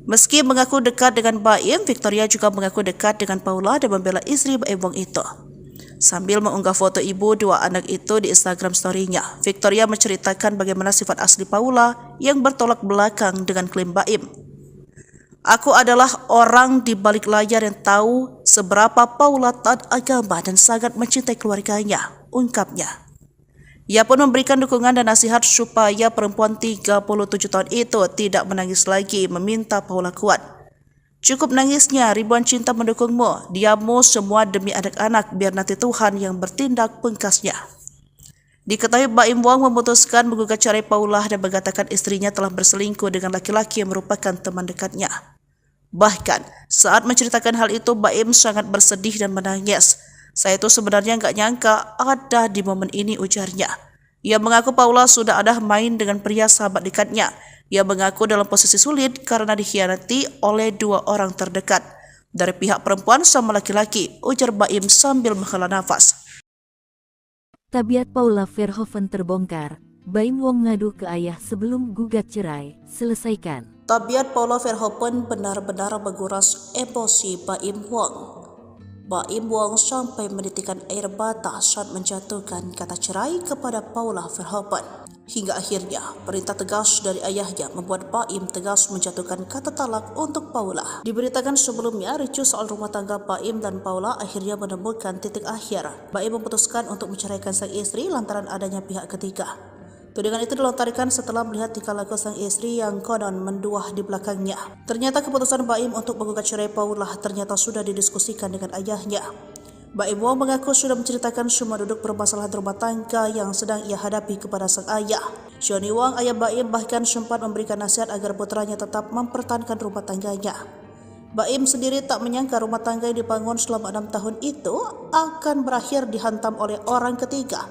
Meski mengaku dekat dengan Baim, Victoria juga mengaku dekat dengan Paula dan membela istri Baim Wong itu. Sambil mengunggah foto ibu dua anak itu di Instagram story-nya, Victoria menceritakan bagaimana sifat asli Paula yang bertolak belakang dengan klaim Baim. Aku adalah orang di balik layar yang tahu seberapa Paula taat agama dan sangat mencintai keluarganya, ungkapnya. Ia pun memberikan dukungan dan nasihat supaya perempuan 37 tahun itu tidak menangis lagi, meminta Paula kuat. Cukup nangisnya, ribuan cinta mendukungmu, diammu semua demi anak-anak, biar nanti Tuhan yang bertindak, pungkasnya. Diketahui Baim Wong memutuskan menggugat cerai Paula dan mengatakan istrinya telah berselingkuh dengan laki-laki yang merupakan teman dekatnya. Bahkan, saat menceritakan hal itu, Baim sangat bersedih dan menangis. Saya itu sebenarnya nggak nyangka ada di momen ini, ujarnya. Ia mengaku Paula sudah ada main dengan pria sahabat dekatnya. Ia mengaku dalam posisi sulit karena dikhianati oleh dua orang terdekat. Dari pihak perempuan sama laki-laki, ujar Baim sambil menghela nafas. Tabiat Paula Verhoeven terbongkar. Baim Wong ngadu ke ayah sebelum gugat cerai. Selesaikan. Tabiat Paula Verhoeven benar-benar menguras emosi Baim Wong. Baim Wong sampai menitikan air mata saat menjatuhkan kata cerai kepada Paula Verhoeven. Hingga akhirnya, perintah tegas dari ayahnya membuat Baim tegas menjatuhkan kata talak untuk Paula. Diberitakan sebelumnya, ricuh soal rumah tangga Baim dan Paula akhirnya menemukan titik akhir. Baim memutuskan untuk menceraikan sang istri lantaran adanya pihak ketiga. Tudingan itu dilontarkan setelah melihat tingkah laku sang istri yang konon menduah di belakangnya. Ternyata keputusan Baim untuk menggugat cerai Paula ternyata sudah didiskusikan dengan ayahnya. Baim Wong mengaku sudah menceritakan semua duduk permasalahan rumah tangga yang sedang ia hadapi kepada sang ayah. Johnny Wong, ayah Baim, bahkan sempat memberikan nasihat agar putranya tetap mempertahankan rumah tangganya. Baim sendiri tak menyangka rumah tangga yang dibangun selama 6 tahun itu akan berakhir dihantam oleh orang ketiga.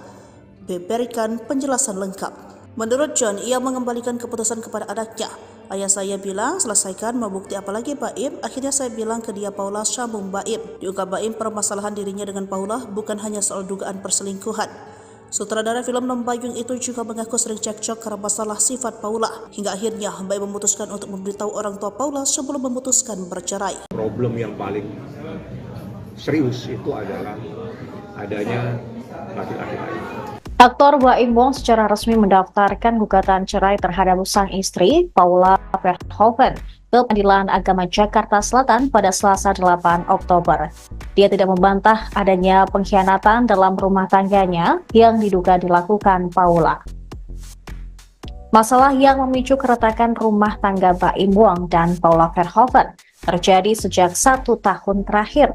Berikan penjelasan lengkap. Menurut John, ia mengembalikan keputusan kepada anaknya. Ayah saya bilang, selesaikan, mau bukti apa lagi Baim? Akhirnya saya bilang ke dia, Paula, sambung Baim. Diungkap Baim permasalahan dirinya dengan Paula bukan hanya soal dugaan perselingkuhan. Sutradara film Lembayung itu juga mengaku sering cekcok karena masalah sifat Paula. Hingga akhirnya Baim memutuskan untuk memberitahu orang tua Paula sebelum memutuskan bercerai. Problem yang paling serius itu adalah adanya laki-laki lain. Aktor Baim Wong secara resmi mendaftarkan gugatan cerai terhadap sang istri, Paula Verhoeven, ke Pengadilan Agama Jakarta Selatan pada Selasa 8 Oktober. Dia tidak membantah adanya pengkhianatan dalam rumah tangganya yang diduga dilakukan Paula. Masalah yang memicu keretakan rumah tangga Baim Wong dan Paula Verhoeven terjadi sejak 1 tahun terakhir.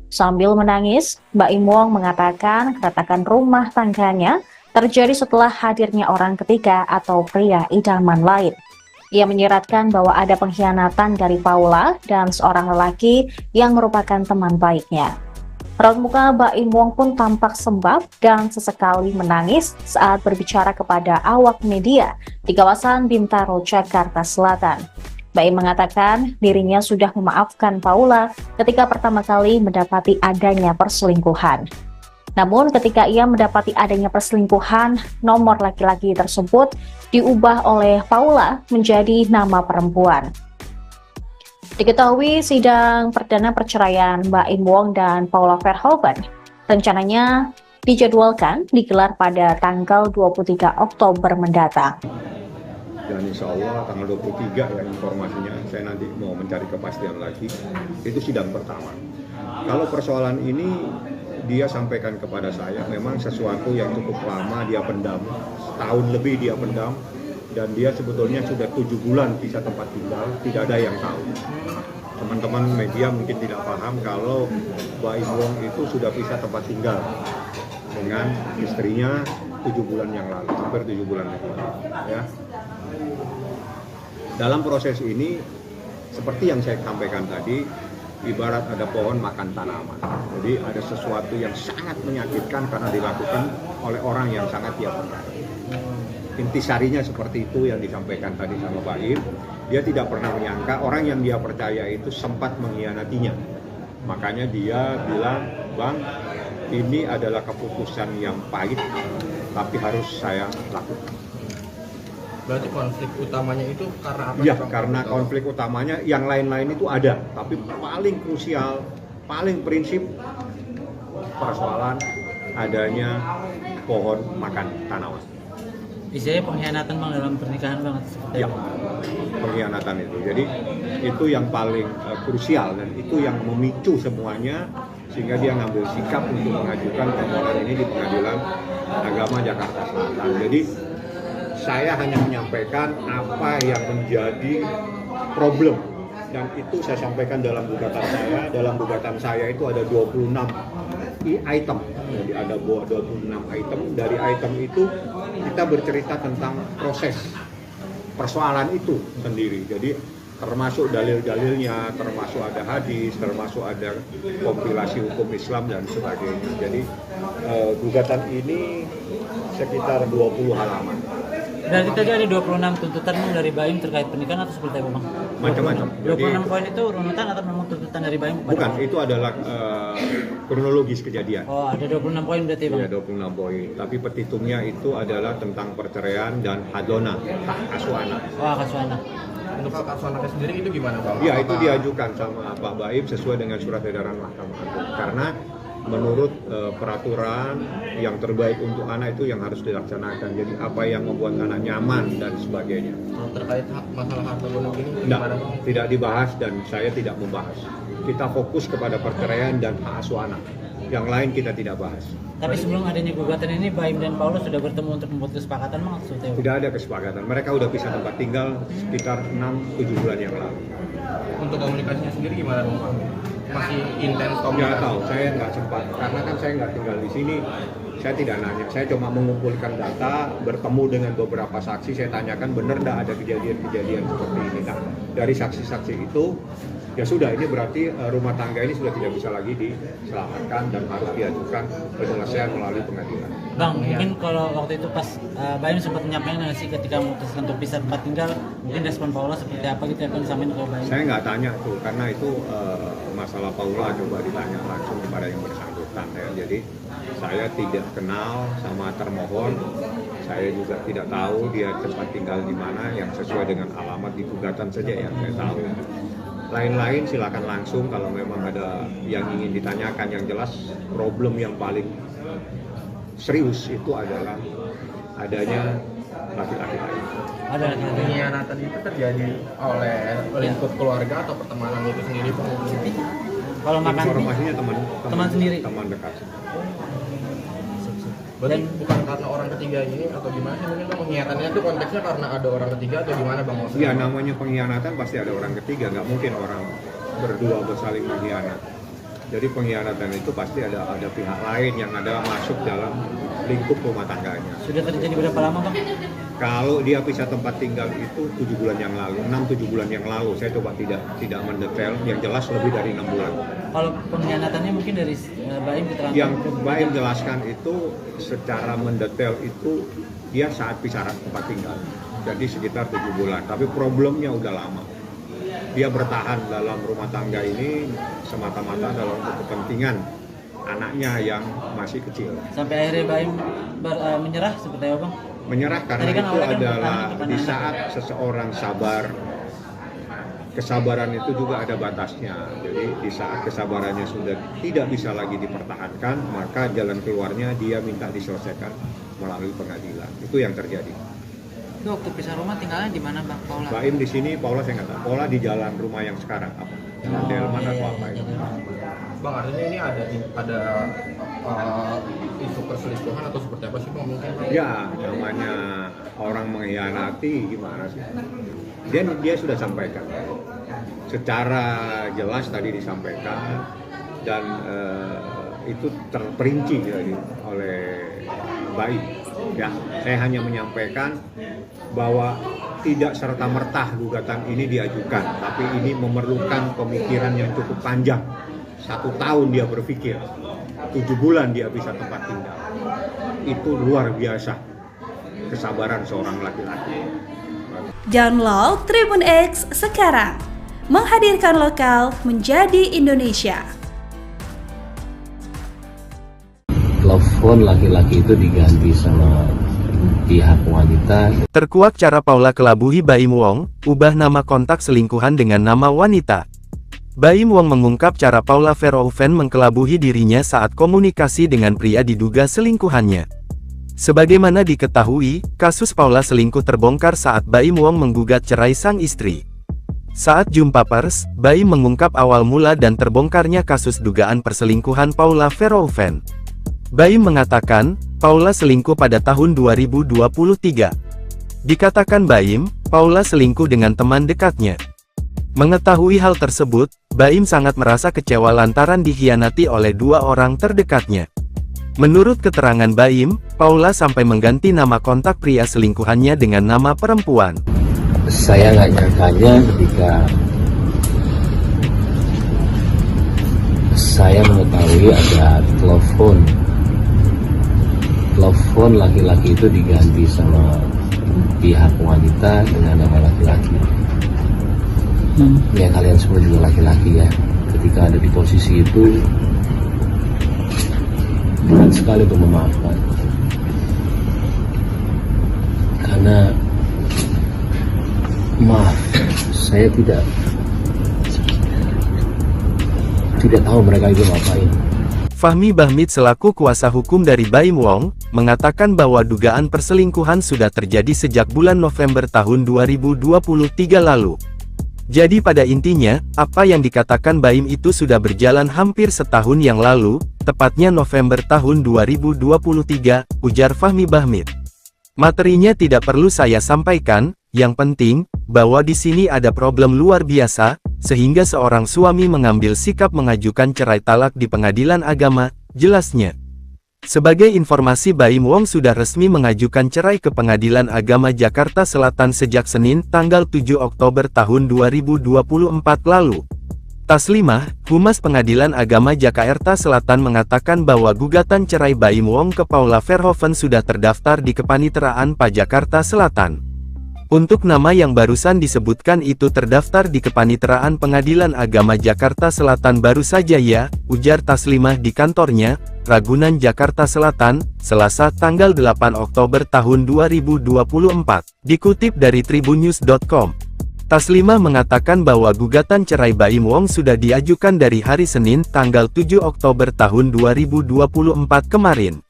Sambil menangis, Baim Wong mengatakan keretakan rumah tangganya terjadi setelah hadirnya orang ketiga atau pria idaman lain. Ia menyiratkan bahwa ada pengkhianatan dari Paula dan seorang lelaki yang merupakan teman baiknya. Raut muka Baim Wong pun tampak sembab dan sesekali menangis saat berbicara kepada awak media di kawasan Bintaro, Jakarta Selatan. Baim mengatakan dirinya sudah memaafkan Paula ketika pertama kali mendapati adanya perselingkuhan. Namun ketika ia mendapati adanya perselingkuhan, nomor laki-laki tersebut diubah oleh Paula menjadi nama perempuan. Diketahui sidang perdana perceraian Baim Wong dan Paula Verhoeven rencananya dijadwalkan digelar pada tanggal 23 Oktober mendatang. Dan insya Allah tanggal 23 ya informasinya, saya nanti mau mencari kepastian lagi, itu sidang pertama. Kalau persoalan ini dia sampaikan kepada saya, memang sesuatu yang cukup lama dia pendam, setahun lebih dia pendam, dan dia sebetulnya sudah 7 bulan pisah tempat tinggal, tidak ada yang tahu. Teman-teman media mungkin tidak paham kalau Baim Wong itu sudah pisah tempat tinggal dengan istrinya 7 bulan yang lalu, hampir 7 bulan yang lalu. Ya. Dalam proses ini, seperti yang saya sampaikan tadi, ibarat ada pohon makan tanaman. Jadi ada sesuatu yang sangat menyakitkan karena dilakukan oleh orang yang sangat dia percaya. Intisarinya seperti itu yang disampaikan tadi sama Pak Im. Dia tidak pernah menyangka orang yang dia percaya itu sempat mengkhianatinya. Makanya dia bilang, Bang, ini adalah keputusan yang pahit, tapi harus saya lakukan. Berarti konflik utamanya itu karena apa? Ya, karena konflik utamanya yang lain-lain itu ada, tapi paling krusial, paling prinsip persoalan adanya pohon makan tanaman. Istilahnya pengkhianatan Bang dalam pernikahan Bang seperti Ya, pengkhianatan itu. Jadi itu yang paling krusial dan itu yang memicu semuanya sehingga dia ngambil sikap untuk mengajukan permohonan ini di Pengadilan Agama Jakarta Selatan. Jadi saya hanya menyampaikan apa yang menjadi problem dan itu saya sampaikan dalam gugatan saya. Dalam gugatan saya itu ada 26 item. Jadi ada 26 item. Dari item itu kita bercerita tentang proses persoalan itu sendiri. Jadi termasuk dalil-dalilnya, termasuk ada hadis, termasuk ada kompilasi hukum Islam dan sebagainya. Jadi gugatan ini sekitar 20 halaman. Berarti tadi ada 26 tuntutan Bang dari Baim terkait pernikahan atau seperti apa Bang? Macam-macam. 26 poin itu runutan atau memang tuntutan dari Baim? Bukan, itu adalah kronologis kejadian. Oh, ada 26 poin berarti Bang? Iya, 26 poin. Tapi petitumnya itu adalah tentang perceraian dan hadona, hak asuh anak. Oh, hak asuh anak. Untuk hak asuh anaknya sendiri itu gimana Bang? Iya, itu diajukan sama Pak Baim sesuai dengan surat edaran Mahkamah Agung. Karena menurut peraturan yang terbaik untuk anak itu yang harus dilaksanakan. Jadi apa yang membuat anak nyaman dan sebagainya. Terkait masalah harta gonok ini gimana Bang? Tidak dibahas dan saya tidak membahas. Kita fokus kepada perceraian dan hak asuh anak. Yang lain kita tidak bahas. Tapi sebelum adanya gugatan ini, Baim dan Paulus sudah bertemu untuk membuat kesepakatan Bang? Tidak ada kesepakatan. Mereka udah pisah tempat tinggal sekitar 6-7 bulan yang lalu. Untuk komunikasinya sendiri gimana Bang? Masih intens komunikasi? Nggak tahu, saya nggak sempat. Karena kan saya nggak tinggal di sini. Saya tidak nanya, saya cuma mengumpulkan data, bertemu dengan beberapa saksi, saya tanyakan benar nggak ada kejadian-kejadian seperti ini. Nah, dari saksi-saksi itu, ya sudah, ini berarti rumah tangga ini sudah tidak bisa lagi diselamatkan dan harus diajukan penyelesaian melalui pengadilan. Bang, mungkin kalau waktu itu pas Baim sempat menyampaikan nggak sih ketika memutuskan untuk pisah tempat tinggal, mungkin respon Paula seperti apa gitu ya Bang disampaikan ke Baim? Saya nggak tanya tuh, karena itu masalah Paula coba ditanya langsung kepada yang bersangkutan ya. Jadi saya tidak kenal sama termohon, saya juga tidak tahu dia tempat tinggal di mana yang sesuai dengan alamat di gugatan saja yang saya tahu. Lain-lain silakan langsung kalau memang ada yang ingin ditanyakan. Yang jelas problem yang paling serius itu adalah adanya laki-laki lain. Ada laki-laki. Pengkhianatan itu terjadi oleh lingkup keluarga atau pertemanan itu sendiri Bang? Kalau makan Informasinya teman sendiri, teman dekat. Berarti bukan karena orang ketiga ini atau gimana sih mungkin Bang? Pengkhianatannya itu konteksnya karena ada orang ketiga atau gimana Bang? Iya, namanya pengkhianatan pasti ada orang ketiga, nggak mungkin orang berdua bersaling mengkhianat. Jadi pengkhianatan itu pasti ada pihak lain yang ada masuk dalam lingkup rumah tangganya. Sudah terjadi berapa lama Bang? Kalau dia pisah tempat tinggal itu 7 bulan yang lalu, 6-7 bulan yang lalu. Saya coba tidak mendetail, yang jelas lebih dari 6 bulan. Kalau pengkhianatannya mungkin dari Baim keterangan? Yang Baim jelaskan itu secara mendetail itu dia saat pisah tempat tinggal. Jadi sekitar 7 bulan, tapi problemnya udah lama. Dia bertahan dalam rumah tangga ini semata-mata dalam kepentingan anaknya yang masih kecil. Sampai akhirnya Baim menyerah seperti apa Bang? Menyerah karena kan itu adalah di saat seseorang sabar, kesabaran itu juga ada batasnya. Jadi di saat kesabarannya sudah tidak bisa lagi dipertahankan, maka jalan keluarnya dia minta diselesaikan melalui pengadilan. Itu yang terjadi. Itu waktu pisah rumah tinggalnya di mana Bang Paula? Baim di sini, Paula saya nggak tahu. Paula di jalan rumah yang sekarang apa? Delman atau apa itu? Bang, artinya ini ada isu perselingkuhan atau seperti apa sih Bang mungkin? Ya, namanya orang mengkhianati gimana sih? Dia sudah sampaikan. Secara jelas tadi disampaikan dan itu terperinci jadi oleh Baim. Ya, saya hanya menyampaikan bahwa tidak serta-merta gugatan ini diajukan, tapi ini memerlukan pemikiran yang cukup panjang. 1 tahun dia berpikir, 7 bulan dia bisa tempat tinggal. Itu luar biasa kesabaran seorang laki-laki. Download Tribun X sekarang, menghadirkan lokal menjadi Indonesia. Telepon laki-laki itu diganti sama pihak wanita. Terkuak cara Paula kelabuhi Baim Wong, ubah nama kontak selingkuhan dengan nama wanita. Baim Wong mengungkap cara Paula Verhoeven mengkelabuhi dirinya saat komunikasi dengan pria diduga selingkuhannya. Sebagaimana diketahui, kasus Paula selingkuh terbongkar saat Baim Wong menggugat cerai sang istri. Saat jumpa pers, Baim mengungkap awal mula dan terbongkarnya kasus dugaan perselingkuhan Paula Verhoeven. Baim mengatakan, Paula selingkuh pada tahun 2023. Dikatakan Baim, Paula selingkuh dengan teman dekatnya. Mengetahui hal tersebut, Baim sangat merasa kecewa lantaran dikhianati oleh 2 orang terdekatnya. Menurut keterangan Baim, Paula sampai mengganti nama kontak pria selingkuhannya dengan nama perempuan. Saya nggak nyangkanya ketika saya mengetahui ada telepon laki-laki itu diganti sama pihak wanita dengan nama laki-laki. Ya kalian semua juga laki-laki ya. Ketika ada di posisi itu, berat sekali untuk memaafkan. Karena maaf, saya tidak tahu mereka itu ngapain. Fahmi Bahmid selaku kuasa hukum dari Baim Wong, mengatakan bahwa dugaan perselingkuhan sudah terjadi sejak bulan November tahun 2023 lalu. Jadi pada intinya, apa yang dikatakan Baim itu sudah berjalan hampir setahun yang lalu, tepatnya November tahun 2023, ujar Fahmi Bahmid. Materinya tidak perlu saya sampaikan, yang penting, bahwa di sini ada problem luar biasa, sehingga seorang suami mengambil sikap mengajukan cerai talak di pengadilan agama, jelasnya. Sebagai informasi Baim Wong sudah resmi mengajukan cerai ke Pengadilan Agama Jakarta Selatan sejak Senin tanggal 7 Oktober tahun 2024 lalu. Taslimah, Humas Pengadilan Agama Jakarta Selatan mengatakan bahwa gugatan cerai Baim Wong ke Paula Verhoeven sudah terdaftar di Kepaniteraan PA Jakarta Selatan. Untuk nama yang barusan disebutkan itu terdaftar di Kepaniteraan Pengadilan Agama Jakarta Selatan baru saja ya, ujar Taslimah di kantornya, Ragunan Jakarta Selatan, Selasa tanggal 8 Oktober tahun 2024. Dikutip dari tribunnews.com. Taslimah mengatakan bahwa gugatan cerai Baim Wong sudah diajukan dari hari Senin tanggal 7 Oktober tahun 2024 kemarin.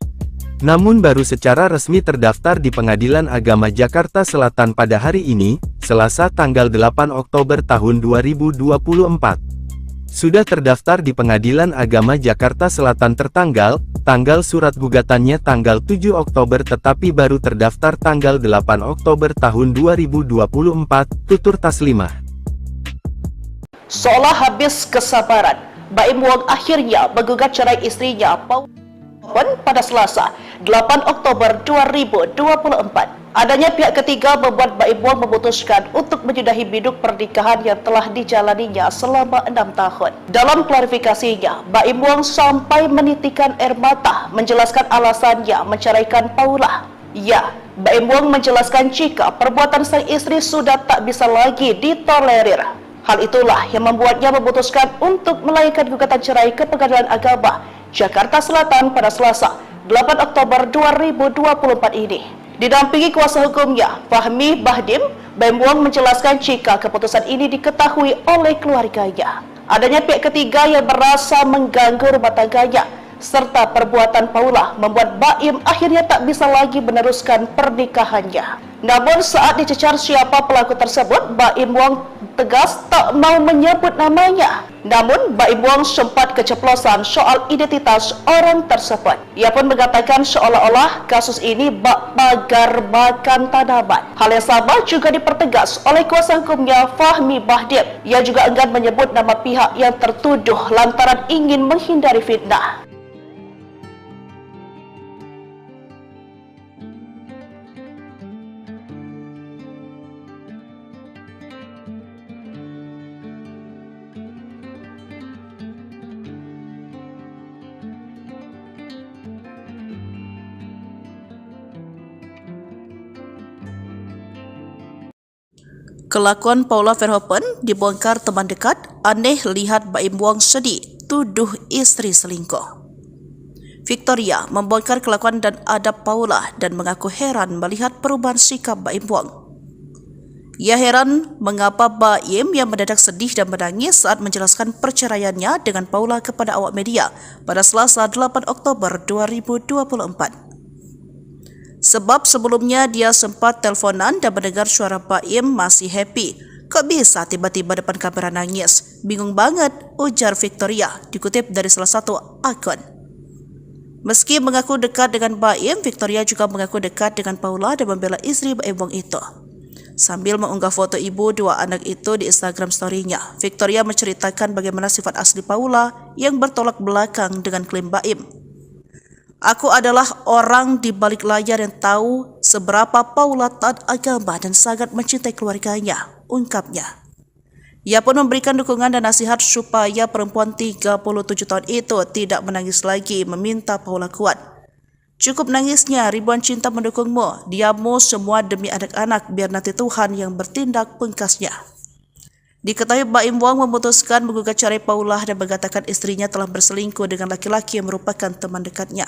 Namun baru secara resmi terdaftar di Pengadilan Agama Jakarta Selatan pada hari ini, Selasa tanggal 8 Oktober tahun 2024. Sudah terdaftar di Pengadilan Agama Jakarta Selatan tanggal surat gugatannya tanggal 7 Oktober tetapi baru terdaftar tanggal 8 Oktober tahun 2024, tutur Taslimah. Seolah habis kesabaran, Baim Wong akhirnya menggugat cerai istrinya Paula pada Selasa, 8 Oktober 2024. Adanya pihak ketiga membuat Baim Wong memutuskan untuk menyudahi biduk pernikahan yang telah dijalaninya selama 6 tahun. Dalam klarifikasinya, Baim Wong sampai menitikan air mata menjelaskan alasannya menceraikan Paula. Ya, Baim Wong menjelaskan jika perbuatan sang istri sudah tak bisa lagi ditolerir. Hal itulah yang membuatnya memutuskan untuk melayangkan gugatan cerai ke Pengadilan Agama Jakarta Selatan pada Selasa, 8 Oktober 2024 ini. Didampingi kuasa hukumnya, Fahmi Bahdim, Baim Wong menjelaskan jika keputusan ini diketahui oleh keluarganya. Adanya pihak ketiga yang merasa mengganggu rumah tangganya, serta perbuatan Paula membuat Baim akhirnya tak bisa lagi meneruskan pernikahannya. Namun saat dicecar siapa pelaku tersebut, Baim Wong tegas tak mau menyebut namanya. Namun Baim Wong sempat keceplosan soal identitas orang tersebut. Ia pun mengatakan seolah-olah kasus ini bak pagar makan tanaman. Hal yang sama juga dipertegas oleh kuasa hukumnya Fahmi Bahdim. Ia juga enggan menyebut nama pihak yang tertuduh lantaran ingin menghindari fitnah. Kelakuan Paula Verhoeven dibongkar teman dekat, aneh lihat Baim Wong sedih, tuduh istri selingkuh. Victoria membongkar kelakuan dan adab Paula dan mengaku heran melihat perubahan sikap Baim Wong. Ia heran mengapa Baim yang mendadak sedih dan menangis saat menjelaskan perceraiannya dengan Paula kepada awak media pada Selasa 8 Oktober 2024. Sebab sebelumnya dia sempat teleponan dan mendengar suara Baim masih happy. Kok bisa tiba-tiba depan kamera nangis? Bingung banget, ujar Victoria, dikutip dari salah satu akun. Meski mengaku dekat dengan Baim, Victoria juga mengaku dekat dengan Paula dan membela istri Baim Wong itu. Sambil mengunggah foto ibu dua anak itu di Instagram story-nya, Victoria menceritakan bagaimana sifat asli Paula yang bertolak belakang dengan klaim Baim. Aku adalah orang di balik layar yang tahu seberapa Paula taat agama dan sangat mencintai keluarganya, ungkapnya. Ia pun memberikan dukungan dan nasihat supaya perempuan 37 tahun itu tidak menangis lagi, meminta Paula kuat. Cukup nangisnya, ribuan cinta mendukungmu, diammu semua demi anak-anak, biar nanti Tuhan yang bertindak, pungkasnya. Diketahui Baim Wong memutuskan menggugat cerai Paula dan mengatakan istrinya telah berselingkuh dengan laki-laki yang merupakan teman dekatnya.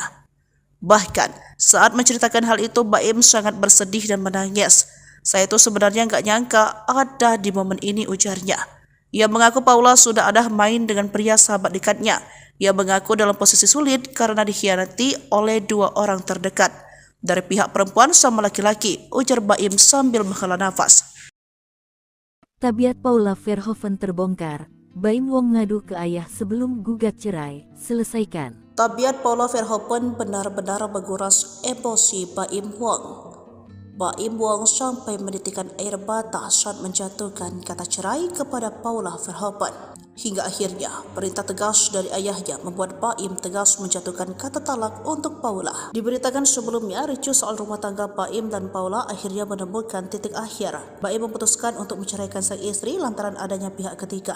Bahkan saat menceritakan hal itu, Baim sangat bersedih dan menangis. Saya itu sebenarnya nggak nyangka ada di momen ini, ujarnya. Ia mengaku Paula sudah ada main dengan pria sahabat dekatnya. Ia mengaku dalam posisi sulit karena dikhianati oleh dua orang terdekat dari pihak perempuan sama laki-laki, ujar Baim sambil menghela nafas. Tabiat Paula Verhoeven terbongkar, Baim Wong ngadu ke ayah sebelum gugat cerai, selesaikan. Tabiat Paula Verhoeven benar-benar menguras emosi Baim Wong. Baim Wong sampai menitikan air mata saat menjatuhkan kata cerai kepada Paula Verhoeven. Hingga akhirnya perintah tegas dari ayahnya membuat Baim tegas menjatuhkan kata talak untuk Paula. Diberitakan sebelumnya, ricuh soal rumah tangga Baim dan Paula akhirnya menemukan titik akhir. Baim memutuskan untuk menceraikan sang istri lantaran adanya pihak ketiga.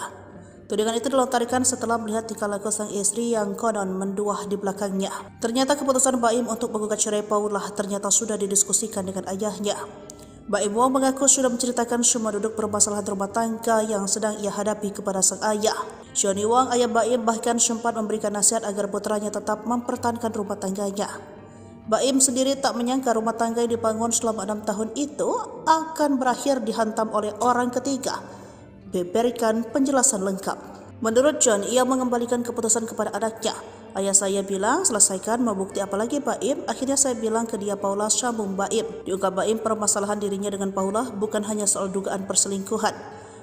Tudingan itu dilontarkan setelah melihat tingkah laku sang istri yang konon menduah di belakangnya. Ternyata keputusan Baim untuk menggugat cerai Paula ternyata sudah didiskusikan dengan ayahnya. Baim Wong mengaku sudah menceritakan semua duduk permasalahan rumah tangga yang sedang ia hadapi kepada sang ayah. Johnny Wong, ayah Baim, bahkan sempat memberikan nasihat agar putranya tetap mempertahankan rumah tangganya. Baim sendiri tak menyangka rumah tangga yang dibangun selama 6 tahun itu akan berakhir dihantam oleh orang ketiga. Berikan penjelasan lengkap. Menurut John, ia mengembalikan keputusan kepada anaknya. Ayah saya bilang, selesaikan, mau bukti apa lagi Baim? Akhirnya saya bilang ke dia, Paula, sambung Baim. Diungkap Baim, permasalahan dirinya dengan Paula bukan hanya soal dugaan perselingkuhan.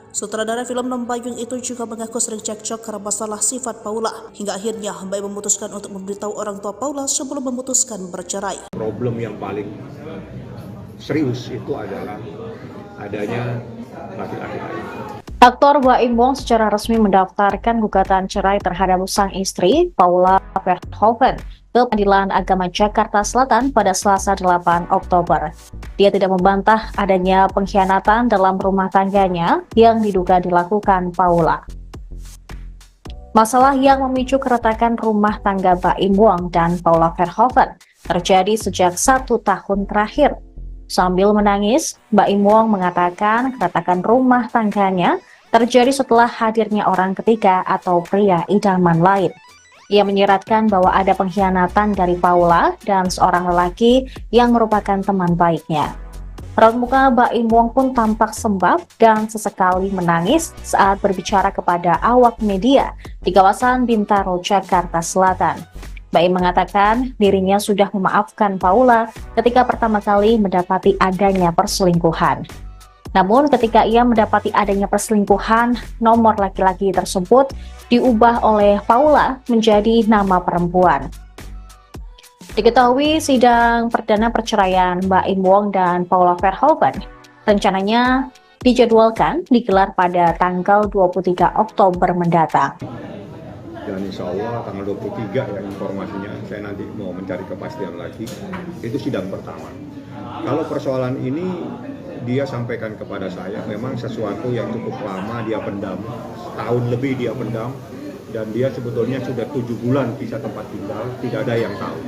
Sutradara film Nombayung itu juga mengaku sering cekcok karena masalah sifat Paula. Hingga akhirnya Baim memutuskan untuk memberitahu orang tua Paula sebelum memutuskan bercerai. Problem yang paling serius itu adalah adanya laki-laki lain. Aktor Baim Wong secara resmi mendaftarkan gugatan cerai terhadap sang istri, Paula Verhoeven, ke Pengadilan Agama Jakarta Selatan pada Selasa 8 Oktober. Dia tidak membantah adanya pengkhianatan dalam rumah tangganya yang diduga dilakukan Paula. Masalah yang memicu keretakan rumah tangga Baim Wong dan Paula Verhoeven terjadi sejak 1 tahun terakhir. Sambil menangis, Baim Wong mengatakan keretakan rumah tangganya terjadi setelah hadirnya orang ketiga atau pria idaman lain. Ia menyiratkan bahwa ada pengkhianatan dari Paula dan seorang lelaki yang merupakan teman baiknya. Raut muka Baim Wong pun tampak sembab dan sesekali menangis saat berbicara kepada awak media di kawasan Bintaro, Jakarta Selatan. Baim mengatakan dirinya sudah memaafkan Paula ketika pertama kali mendapati adanya perselingkuhan. Namun ketika ia mendapati adanya perselingkuhan, nomor laki-laki tersebut diubah oleh Paula menjadi nama perempuan. Diketahui sidang perdana perceraian Baim Wong dan Paula Verhoeven rencananya dijadwalkan digelar pada tanggal 23 Oktober mendatang. Dan insya Allah tanggal 23 ya informasinya, saya nanti mau mencari kepastian lagi, itu sidang pertama. Kalau persoalan ini dia sampaikan kepada saya, memang sesuatu yang cukup lama dia pendam, tahun lebih dia pendam, dan dia sebetulnya sudah 7 bulan pisah tempat tinggal, tidak ada yang tahu.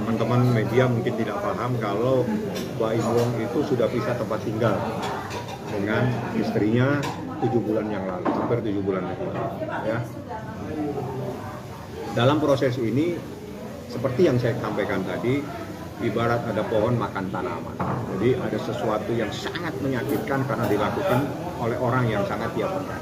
Teman-teman media mungkin tidak paham kalau Baim Wong itu sudah pisah tempat tinggal. dengan istrinya 7 bulan yang lalu, hampir 7 bulan yang lalu. Ya. Dalam proses ini, seperti yang saya sampaikan tadi, ibarat ada pohon makan tanaman. Jadi ada sesuatu yang sangat menyakitkan karena dilakukan oleh orang yang sangat dia percaya.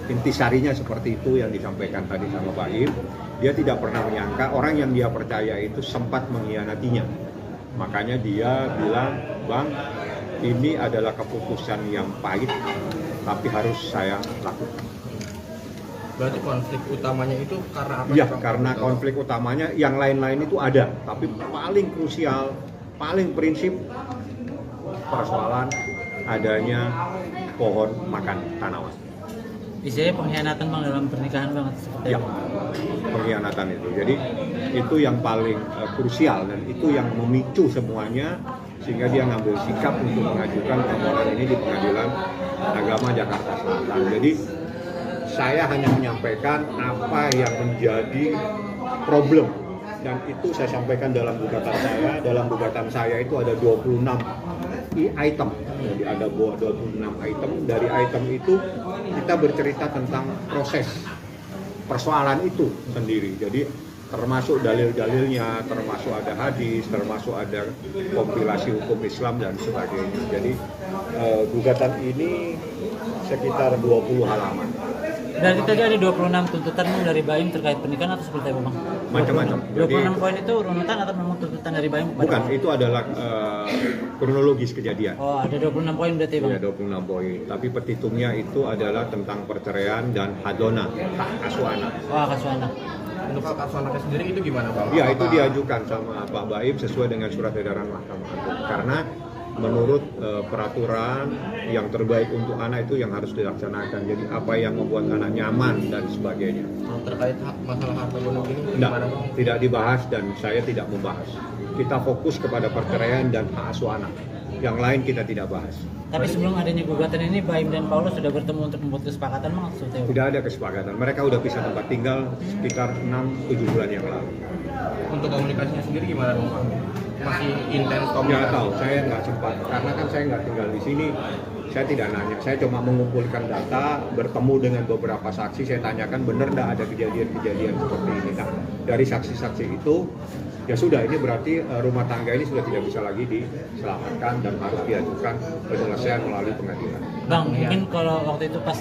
Intisarinya seperti itu yang disampaikan tadi sama Baim. Dia tidak pernah menyangka orang yang dia percaya itu sempat mengkhianatinya. Makanya dia bilang, Bang, ini adalah keputusan yang pahit, tapi harus saya lakukan. Berarti konflik utamanya itu karena apa? Ya, karena konflik utamanya yang lain-lain itu ada, tapi paling krusial, paling prinsip persoalan adanya pohon makan tanaman. Isinya pengkhianatan Bang dalam pernikahan banget seperti Ya, pengkhianatan itu. Jadi itu yang paling krusial dan itu yang memicu semuanya sehingga dia ngambil sikap untuk mengajukan permohonan ini di Pengadilan Agama Jakarta Selatan. Jadi saya hanya menyampaikan apa yang menjadi problem dan itu saya sampaikan dalam gugatan saya. Dalam gugatan saya itu ada 26 item. Jadi ada 26 item. Dari item itu kita bercerita tentang proses persoalan itu sendiri. Jadi termasuk dalil-dalilnya, termasuk ada hadis, termasuk ada kompilasi hukum Islam dan sebagainya. Jadi gugatan ini sekitar 20 halaman. Dari tadi ada 26 tuntutan dari Baim terkait pernikahan atau seperti apa Bang? Macam-macam. 26 poin itu runutan atau memang tuntutan dari Baim? Bukan, itu adalah kronologis kejadian. Oh, ada 26 poin berarti Bang? Ya, 26 poin. Tapi petitumnya itu adalah tentang perceraian dan hadona, hak asuh anak. Oh, hak asuh anak. Untuk hak asuh anaknya sendiri itu gimana Bang? Ya, itu diajukan sama Pak Baim sesuai dengan surat edaran Mahkamah Agung. Karena menurut peraturan yang terbaik untuk anak itu yang harus dilaksanakan. Jadi apa yang membuat anak nyaman dan sebagainya. Terkait masalah harta gonok ini gimana Bang? Tidak dibahas dan saya tidak membahas. Kita fokus kepada perceraian dan hak asuh anak. Yang lain kita tidak bahas. Tapi sebelum adanya gugatan ini, Baim dan Paulus sudah bertemu untuk membuat kesepakatan Bang? Tidak ada kesepakatan. Mereka sudah pisah tempat tinggal sekitar 6-7 bulan yang lalu. Untuk komunikasinya sendiri gimana Bang? Masih intens komunikasi? Nggak tahu, saya nggak sempat. Karena kan saya nggak tinggal di sini. Saya tidak nanya, saya cuma mengumpulkan data, bertemu dengan beberapa saksi, saya tanyakan benar nggak ada kejadian-kejadian seperti ini. Nah, dari saksi-saksi itu, ya sudah, ini berarti rumah tangga ini sudah tidak bisa lagi diselamatkan dan harus diajukan penyelesaian melalui pengadilan. Bang, mungkin kalau waktu itu pas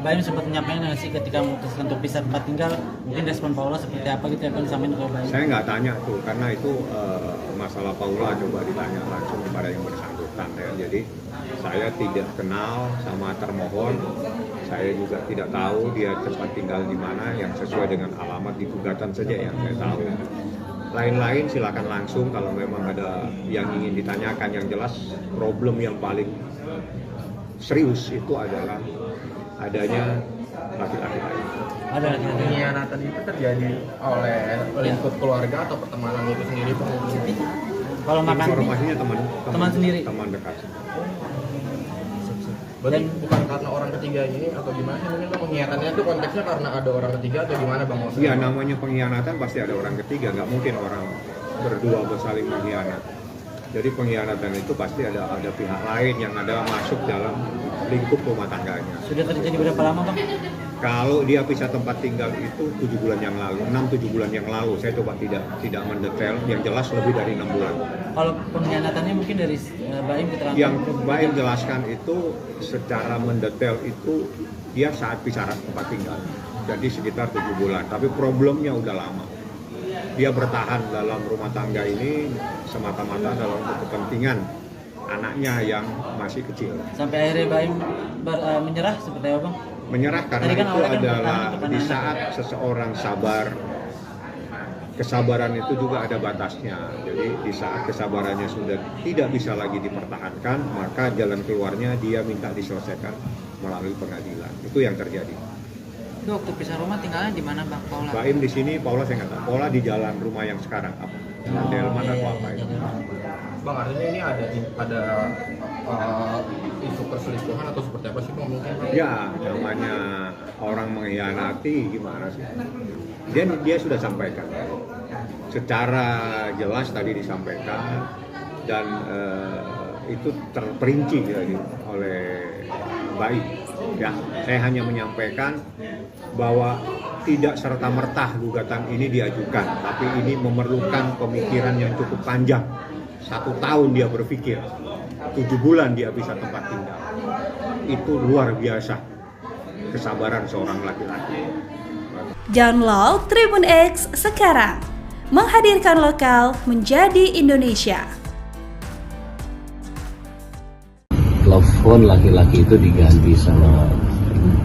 Baim sempat menyampaikan nggak sih ketika memutuskan untuk pisah tempat tinggal, mungkin respon Paula seperti apa gitu ya Bang, disampaikan ke Baim? Saya nggak tanya tuh, karena itu masalah Paula coba ditanya langsung kepada yang bersangkutan ya. Jadi saya tidak kenal sama termohon, saya juga tidak tahu dia tempat tinggal di mana yang sesuai dengan alamat di gugatan saja yang saya tahu. Lain-lain silakan langsung kalau memang ada yang ingin ditanyakan. Yang jelas problem yang paling serius itu adalah adanya laki-laki lain. Ada laki-laki. Pengkhianatan itu terjadi oleh lingkup keluarga atau pertemanan itu sendiri Bang? Kalau makan informasinya teman sendiri, teman dekat. Berarti bukan karena orang ketiga ini atau gimana sih? Mungkin pengkhianatannya itu konteksnya karena ada orang ketiga atau gimana Bang? Iya, namanya pengkhianatan pasti ada orang ketiga, nggak mungkin orang berdua bersaling mengkhianat. Jadi pengkhianatan itu pasti ada pihak lain yang ada masuk dalam lingkup rumah tangganya. Sudah terjadi berapa lama Bang? Kalau dia pisah tempat tinggal itu 7 bulan yang lalu, 6-7 bulan yang lalu. Saya coba tidak mendetail, yang jelas lebih dari 6 bulan. Kalau pengkhianatannya mungkin dari Baim keterangan? Yang Baim jelaskan itu secara mendetail itu dia saat pisah tempat tinggal. Jadi sekitar 7 bulan, tapi problemnya udah lama. Dia bertahan dalam rumah tangga ini semata-mata dalam kepentingan anaknya yang masih kecil. Sampai akhirnya Baim menyerah seperti apa Bang? Menyerah karena kan itu adalah di saat seseorang sabar, kesabaran itu juga ada batasnya. Jadi di saat kesabarannya sudah tidak bisa lagi dipertahankan, maka jalan keluarnya dia minta diselesaikan melalui pengadilan. Itu yang terjadi. Itu waktu pisah rumah tinggalnya di mana Bang Paula? Baim di sini, Paula saya nggak tahu. Paula di jalan rumah yang sekarang apa? Delman atau apa itu? Bang, artinya ini ada isu perselingkuhan atau seperti apa sih Bang mungkin? Ya, namanya orang mengkhianati gimana sih? Dia sudah sampaikan. Secara jelas tadi disampaikan dan itu terperinci oleh Baim. Ya, saya hanya menyampaikan bahwa tidak serta-merta gugatan ini diajukan, tapi ini memerlukan pemikiran yang cukup panjang. 1 tahun dia berpikir, 7 bulan dia bisa tempat tinggal. Itu luar biasa kesabaran seorang laki-laki. Download Tribun X sekarang, menghadirkan lokal menjadi Indonesia. Telepon laki-laki itu diganti sama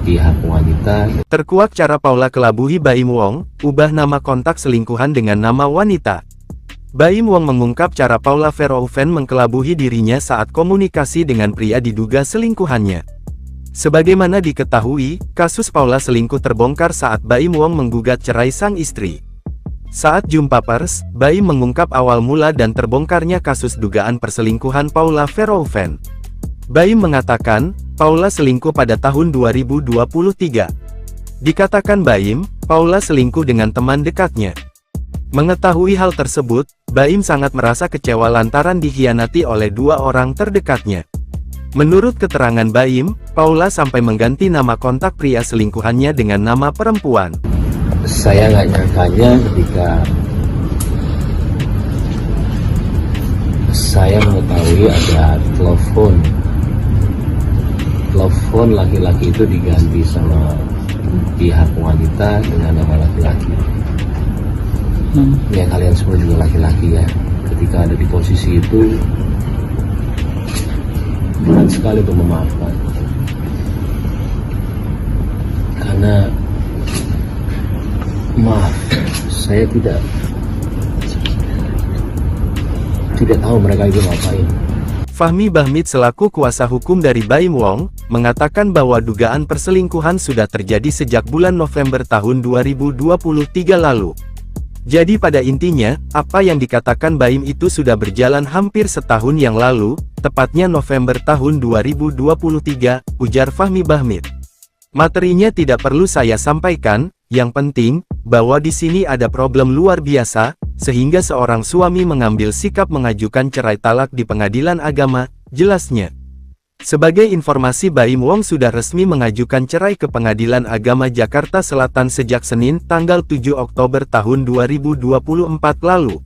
pihak wanita. Terkuak cara Paula kelabuhi Baim Wong, ubah nama kontak selingkuhan dengan nama wanita. Baim Wong mengungkap cara Paula Verhoeven mengkelabuhi dirinya saat komunikasi dengan pria diduga selingkuhannya. Sebagaimana diketahui, kasus Paula selingkuh terbongkar saat Baim Wong menggugat cerai sang istri. Saat jumpa pers, Baim mengungkap awal mula dan terbongkarnya kasus dugaan perselingkuhan Paula Verhoeven. Baim mengatakan, Paula selingkuh pada tahun 2023. Dikatakan Baim, Paula selingkuh dengan teman dekatnya. Mengetahui hal tersebut, Baim sangat merasa kecewa lantaran dikhianati oleh 2 orang terdekatnya. Menurut keterangan Baim, Paula sampai mengganti nama kontak pria selingkuhannya dengan nama perempuan. Saya nggak nyangkanya ketika saya mengetahui ada telepon laki-laki itu diganti sama pihak wanita dengan nama laki-laki. Ya kalian semua juga laki-laki ya, ketika ada di posisi itu berat sekali untuk memaafkan, karena maaf, saya tidak tahu mereka itu ngapain. Fahmi Bahmid selaku kuasa hukum dari Baim Wong, mengatakan bahwa dugaan perselingkuhan sudah terjadi sejak bulan November tahun 2023 lalu. Jadi pada intinya, apa yang dikatakan Baim itu sudah berjalan hampir setahun yang lalu, tepatnya November tahun 2023, ujar Fahmi Bahmid. Materinya tidak perlu saya sampaikan, yang penting, bahwa di sini ada problem luar biasa, sehingga seorang suami mengambil sikap mengajukan cerai talak di pengadilan agama, jelasnya. Sebagai informasi, Baim Wong sudah resmi mengajukan cerai ke Pengadilan Agama Jakarta Selatan sejak Senin, tanggal 7 Oktober tahun 2024 lalu.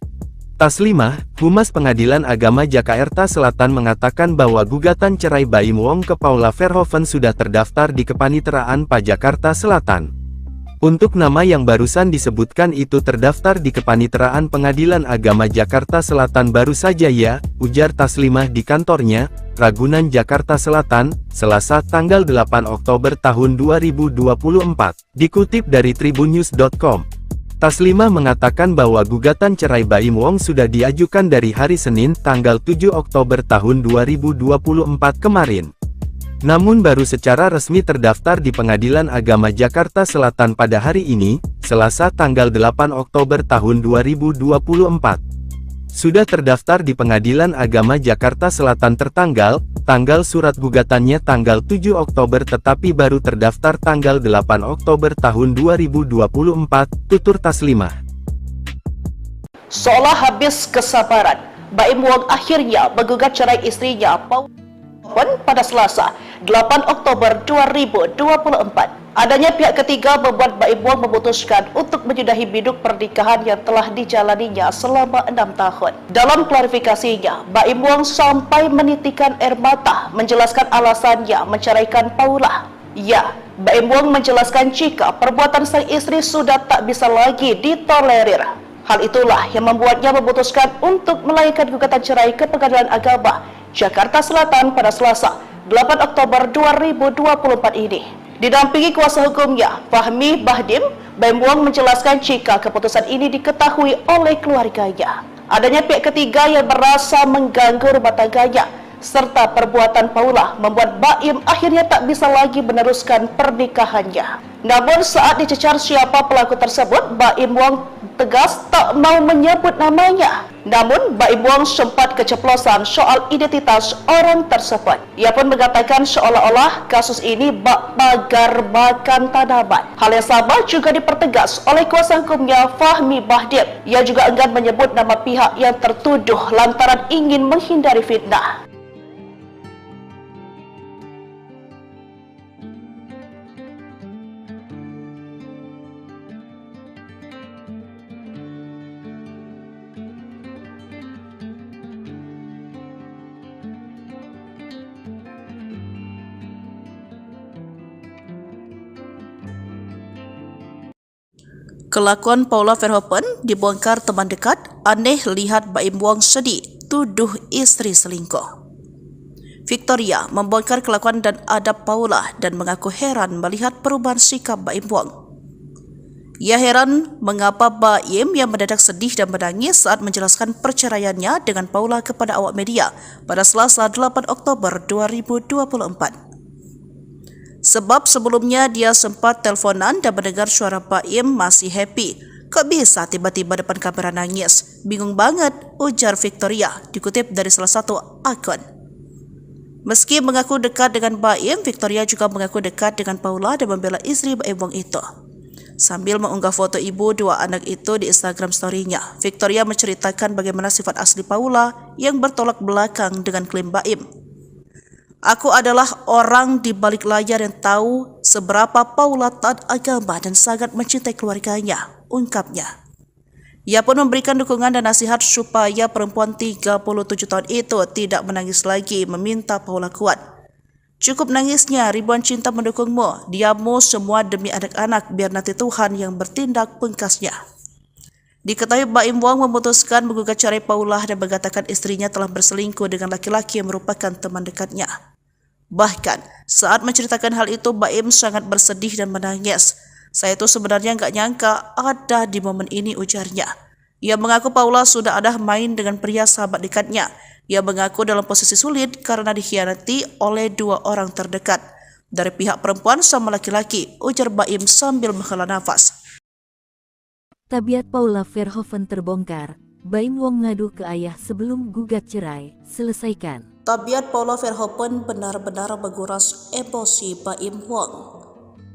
Taslimah, Humas Pengadilan Agama Jakarta Selatan mengatakan bahwa gugatan cerai Baim Wong ke Paula Verhoeven sudah terdaftar di Kepaniteraan PA Jakarta Selatan. Untuk nama yang barusan disebutkan itu terdaftar di Kepaniteraan Pengadilan Agama Jakarta Selatan baru saja ya, ujar Taslimah di kantornya, Ragunan Jakarta Selatan, Selasa tanggal 8 Oktober tahun 2024, dikutip dari tribunnews.com. Taslimah mengatakan bahwa gugatan cerai Baim Wong sudah diajukan dari hari Senin tanggal 7 Oktober tahun 2024 kemarin. Namun baru secara resmi terdaftar di Pengadilan Agama Jakarta Selatan pada hari ini, Selasa tanggal 8 Oktober tahun 2024. Sudah terdaftar di Pengadilan Agama Jakarta Selatan tanggal surat gugatannya tanggal 7 Oktober tetapi baru terdaftar tanggal 8 Oktober tahun 2024, tutur Taslimah. Seolah habis kesabaran, Baim Wong akhirnya menggugat cerai istrinya Paula pada Selasa, 8 Oktober 2024. Adanya pihak ketiga membuat Baim Wong memutuskan untuk menyudahi biduk pernikahan yang telah dijalaninya selama 6 tahun. Dalam klarifikasinya, Baim Wong sampai menitikan air mata menjelaskan alasannya menceraikan Paula. Ya, Baim Wong menjelaskan jika perbuatan sang istri sudah tak bisa lagi ditolerir. Hal itulah yang membuatnya memutuskan untuk melayangkan gugatan cerai ke Pengadilan Agama Jakarta Selatan pada Selasa, 8 Oktober 2024 ini. Didampingi kuasa hukumnya, Fahmi Bahdim, Baim Wong menjelaskan jika keputusan ini diketahui oleh keluarganya. Adanya pihak ketiga yang merasa mengganggu rumah tangganya, serta perbuatan Paula membuat Baim akhirnya tak bisa lagi meneruskan pernikahannya. Namun saat dicecar siapa pelaku tersebut, Baim Wong tegas tak mau menyebut namanya. Namun Baim Wong sempat keceplosan soal identitas orang tersebut. Ia pun mengatakan seolah-olah kasus ini bak pagar makan tanaman. Hal yang sama juga dipertegas oleh kuasa hukumnya Fahmi Bahdim. Ia juga enggan menyebut nama pihak yang tertuduh lantaran ingin menghindari fitnah. Kelakuan Paula Verhoeven dibongkar teman dekat, aneh lihat Baim Wong sedih, tuduh istri selingkuh. Victoria membongkar kelakuan dan adab Paula dan mengaku heran melihat perubahan sikap Baim Wong. Ia heran mengapa Baim yang mendadak sedih dan menangis saat menjelaskan perceraiannya dengan Paula kepada awak media pada Selasa 8 Oktober 2024. Sebab sebelumnya dia sempat teleponan dan mendengar suara Baim masih happy. Kok bisa tiba-tiba depan kamera nangis? Bingung banget, ujar Victoria, dikutip dari salah satu akun. Meski mengaku dekat dengan Baim, Victoria juga mengaku dekat dengan Paula dan membela istri Baim Wong itu. Sambil mengunggah foto ibu dua anak itu di Instagram story-nya, Victoria menceritakan bagaimana sifat asli Paula yang bertolak belakang dengan klaim Baim. Aku adalah orang di balik layar yang tahu seberapa Paula taat agama dan sangat mencintai keluarganya, ungkapnya. Ia pun memberikan dukungan dan nasihat supaya perempuan 37 tahun itu tidak menangis lagi, meminta Paula kuat. Cukup nangisnya, ribuan cinta mendukungmu, diammu semua demi anak-anak, biar nanti Tuhan yang bertindak, pungkasnya. Diketahui Baim Wong memutuskan menggugat cerai Paula dan mengatakan istrinya telah berselingkuh dengan laki-laki yang merupakan teman dekatnya. Bahkan, saat menceritakan hal itu, Baim sangat bersedih dan menangis. Saya itu sebenarnya nggak nyangka ada di momen ini, ujarnya. Ia mengaku Paula sudah ada main dengan pria sahabat dekatnya. Ia mengaku dalam posisi sulit karena dikhianati oleh dua orang terdekat. Dari pihak perempuan sama laki-laki, ujar Baim sambil menghela nafas. Tabiat Paula Verhoeven terbongkar. Baim Wong ngadu ke ayah sebelum gugat cerai. Selesaikan. Tabiat Paula Verhoeven benar-benar menguras emosi Baim Wong.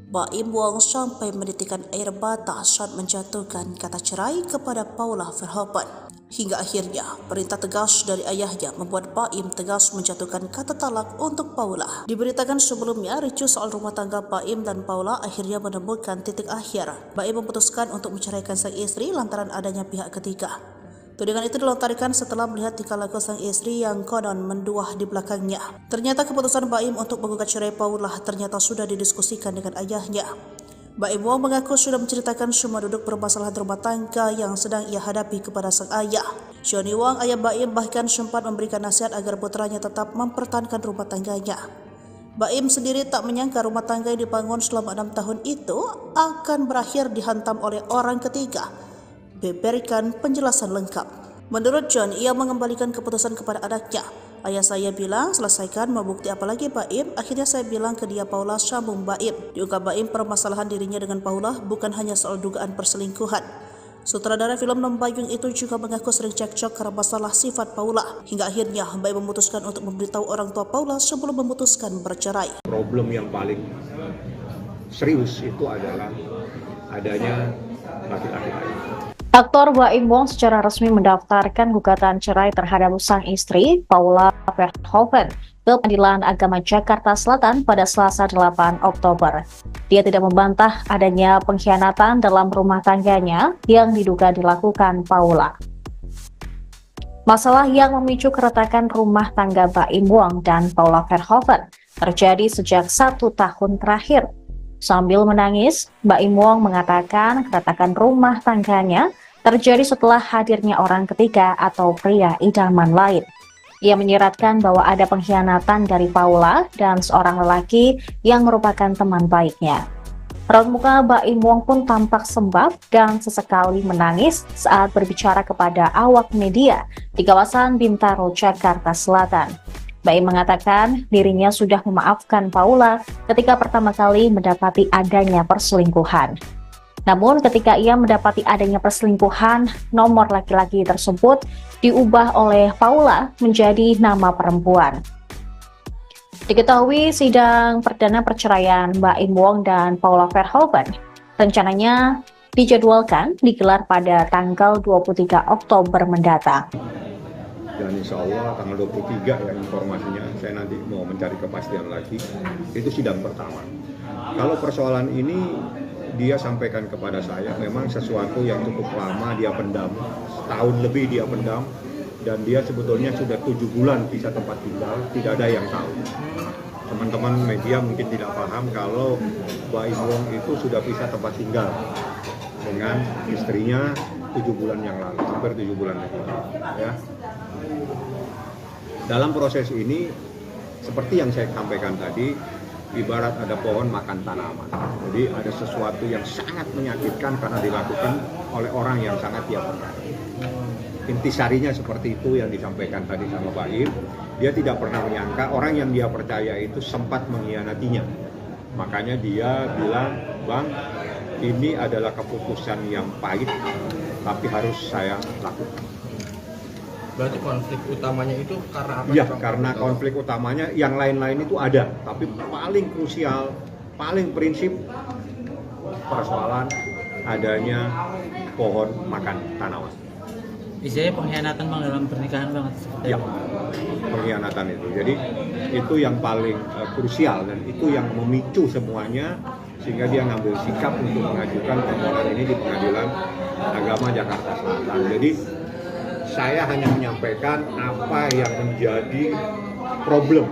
Baim Wong sampai menitikkan air mata saat menjatuhkan kata cerai kepada Paula Verhoeven. Hingga akhirnya, perintah tegas dari ayahnya membuat Baim tegas menjatuhkan kata talak untuk Paula. Diberitakan sebelumnya, ricuh soal rumah tangga Baim dan Paula akhirnya menemukan titik akhir. Baim memutuskan untuk menceraikan sang istri lantaran adanya pihak ketiga. Tudingan itu dilontarkan setelah melihat tingkah laku sang istri yang konon menduah di belakangnya. Ternyata keputusan Baim untuk menggugat cerai Paula ternyata sudah didiskusikan dengan ayahnya. Baim Wong mengaku sudah menceritakan semua duduk permasalahan rumah tangga yang sedang ia hadapi kepada sang ayah. Johnny Wong, ayah Baim, bahkan sempat memberikan nasihat agar putranya tetap mempertahankan rumah tangganya. Baim sendiri tak menyangka rumah tangga yang dibangun selama 6 tahun itu akan berakhir dihantam oleh orang ketiga. Berikan penjelasan lengkap. Menurut John, ia mengembalikan keputusan kepada anaknya. Ayah saya bilang, selesaikan, mau bukti apa lagi Baim? Akhirnya saya bilang ke dia, Paula, sambung Baim. Diungkap Baim, permasalahan dirinya dengan Paula bukan hanya soal dugaan perselingkuhan. Sutradara film Nembayung itu juga mengaku sering cekcok karena masalah sifat Paula. Hingga akhirnya Baim memutuskan untuk memberitahu orang tua Paula sebelum memutuskan bercerai. Problem yang paling serius itu adalah adanya laki-laki lain. Aktor Baim Wong secara resmi mendaftarkan gugatan cerai terhadap sang istri, Paula Verhoeven, ke Pengadilan Agama Jakarta Selatan pada Selasa 8 Oktober. Dia tidak membantah adanya pengkhianatan dalam rumah tangganya yang diduga dilakukan Paula. Masalah yang memicu keretakan rumah tangga Baim Wong dan Paula Verhoeven terjadi sejak 1 tahun terakhir. Sambil menangis, Baim Wong mengatakan keretakan rumah tangganya terjadi setelah hadirnya orang ketiga atau pria idaman lain. Ia menyiratkan bahwa ada pengkhianatan dari Paula dan seorang lelaki yang merupakan teman baiknya. Raut muka Baim Wong pun tampak sembab dan sesekali menangis saat berbicara kepada awak media di kawasan Bintaro, Jakarta Selatan. Baim mengatakan dirinya sudah memaafkan Paula ketika pertama kali mendapati adanya perselingkuhan. Namun ketika ia mendapati adanya perselingkuhan, nomor laki-laki tersebut diubah oleh Paula menjadi nama perempuan. Diketahui sidang perdana perceraian Baim Wong dan Paula Verhoeven rencananya dijadwalkan digelar pada tanggal 23 Oktober mendatang. Dan insya Allah tanggal 23 ya informasinya, saya nanti mau mencari kepastian lagi, itu sidang pertama. Kalau persoalan ini dia sampaikan kepada saya, memang sesuatu yang cukup lama dia pendam, setahun lebih dia pendam, dan dia sebetulnya sudah 7 bulan pisah tempat tinggal, tidak ada yang tahu. Teman-teman media mungkin tidak paham kalau Baim Wong itu sudah pisah tempat tinggal. dengan istrinya 7 bulan yang lalu, hampir 7 bulan yang lalu. Ya. Dalam proses ini, seperti yang saya sampaikan tadi, ibarat ada pohon makan tanaman. Jadi ada sesuatu yang sangat menyakitkan karena dilakukan oleh orang yang sangat dia percaya. Intisarinya seperti itu yang disampaikan tadi sama Pak Im. Dia tidak pernah menyangka orang yang dia percaya itu sempat mengkhianatinya. Makanya dia bilang, Bang, ini adalah keputusan yang pahit, tapi harus saya lakukan. Berarti konflik utamanya itu karena apa? Iya, karena konflik utamanya yang lain-lain itu ada, tapi paling krusial, paling prinsip persoalan adanya pohon makan tanaman. Istilahnya pengkhianatan Bang dalam pernikahan banget seperti Ya, pengkhianatan itu. Jadi itu yang paling krusial dan itu yang memicu semuanya sehingga dia ngambil sikap untuk mengajukan permohonan ini di Pengadilan Agama Jakarta Selatan. Jadi saya hanya menyampaikan apa yang menjadi problem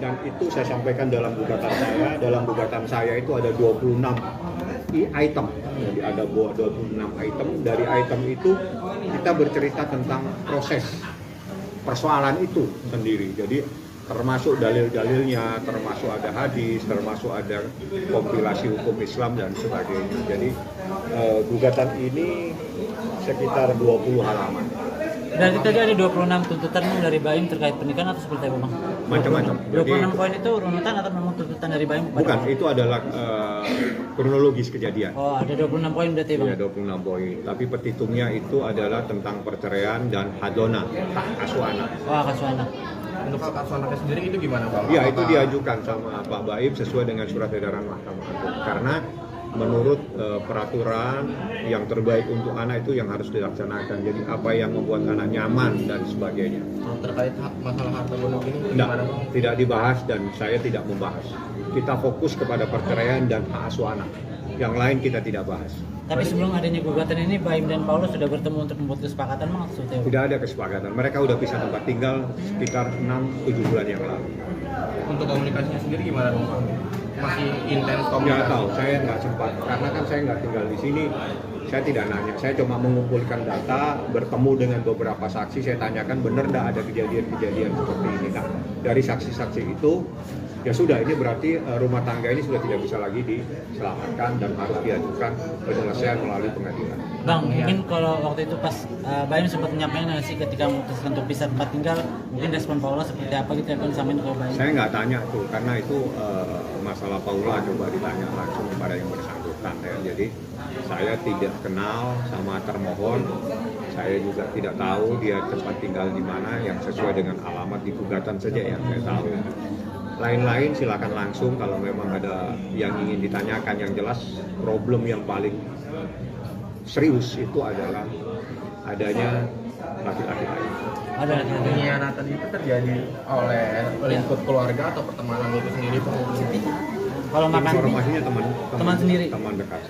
dan itu saya sampaikan dalam gugatan saya. Dalam gugatan saya itu ada 26 item. Jadi ada 26 item. Dari item itu kita bercerita tentang proses persoalan itu sendiri. Jadi termasuk dalil-dalilnya, termasuk ada hadis, termasuk ada kompilasi hukum Islam dan sebagainya. Jadi gugatan ini sekitar 20 halaman. Berarti tadi ada 26 tuntutan dari Baim terkait pernikahan atau seperti apa Bang? Macam-macam. 26 poin itu runutan atau memang tuntutan dari Baim? Bukan, itu adalah kronologis kejadian. Oh, ada 26 poin berarti Bang? Iya, 26 poin. Tapi petitumnya itu adalah tentang perceraian dan hadona, hak asuh anak. Oh, hak asuh anak. Untuk hak asuh anaknya sendiri itu gimana Bang? Iya, itu diajukan sama Pak Baim sesuai dengan surat edaran Mahkamah Agung. Karena menurut peraturan yang terbaik untuk anak itu yang harus dilaksanakan. Jadi apa yang membuat anak nyaman dan sebagainya. Terkait masalah harta gonok ini gimana Bang? Tidak dibahas dan saya tidak membahas. Kita fokus kepada perceraian dan hak asuh anak. Yang lain kita tidak bahas. Tapi sebelum adanya gugatan ini, Baim dan Paulus sudah bertemu untuk membuat kesepakatan Bang? Tidak ada kesepakatan. Mereka udah pisah tempat tinggal sekitar 6-7 bulan yang lalu. Untuk komunikasinya sendiri gimana Bang? Masih intens komunikasi? Nggak tahu, saya nggak sempat. Karena kan saya nggak tinggal di sini. Saya tidak nanya, saya cuma mengumpulkan data, bertemu dengan beberapa saksi, saya tanyakan benar nggak ada kejadian-kejadian seperti ini. Nah, dari saksi-saksi itu, ya sudah, ini berarti rumah tangga ini sudah tidak bisa lagi diselamatkan dan harus diajukan penyelesaian melalui pengadilan. Bang, mungkin kalau waktu itu pas Baim sempat menyampaikan nggak sih ketika memutuskan untuk pisah tempat tinggal, mungkin respon Paula seperti apa gitu ya Bang sampein ke Baim? Saya nggak tanya tuh, karena itu masalah Paula coba ditanya langsung kepada yang bersangkutan ya. Jadi saya tidak kenal sama termohon, saya juga tidak tahu dia tempat tinggal di mana yang sesuai dengan alamat di gugatan saja yang saya tahu. Lain-lain silakan langsung kalau memang ada yang ingin ditanyakan. Yang jelas problem yang paling serius itu adalah adanya laki-laki lain. Ada pengkhianatan itu terjadi oleh lingkup keluarga atau pertemanan itu sendiri Pak? Kalau makan informasinya teman sendiri, teman dekat.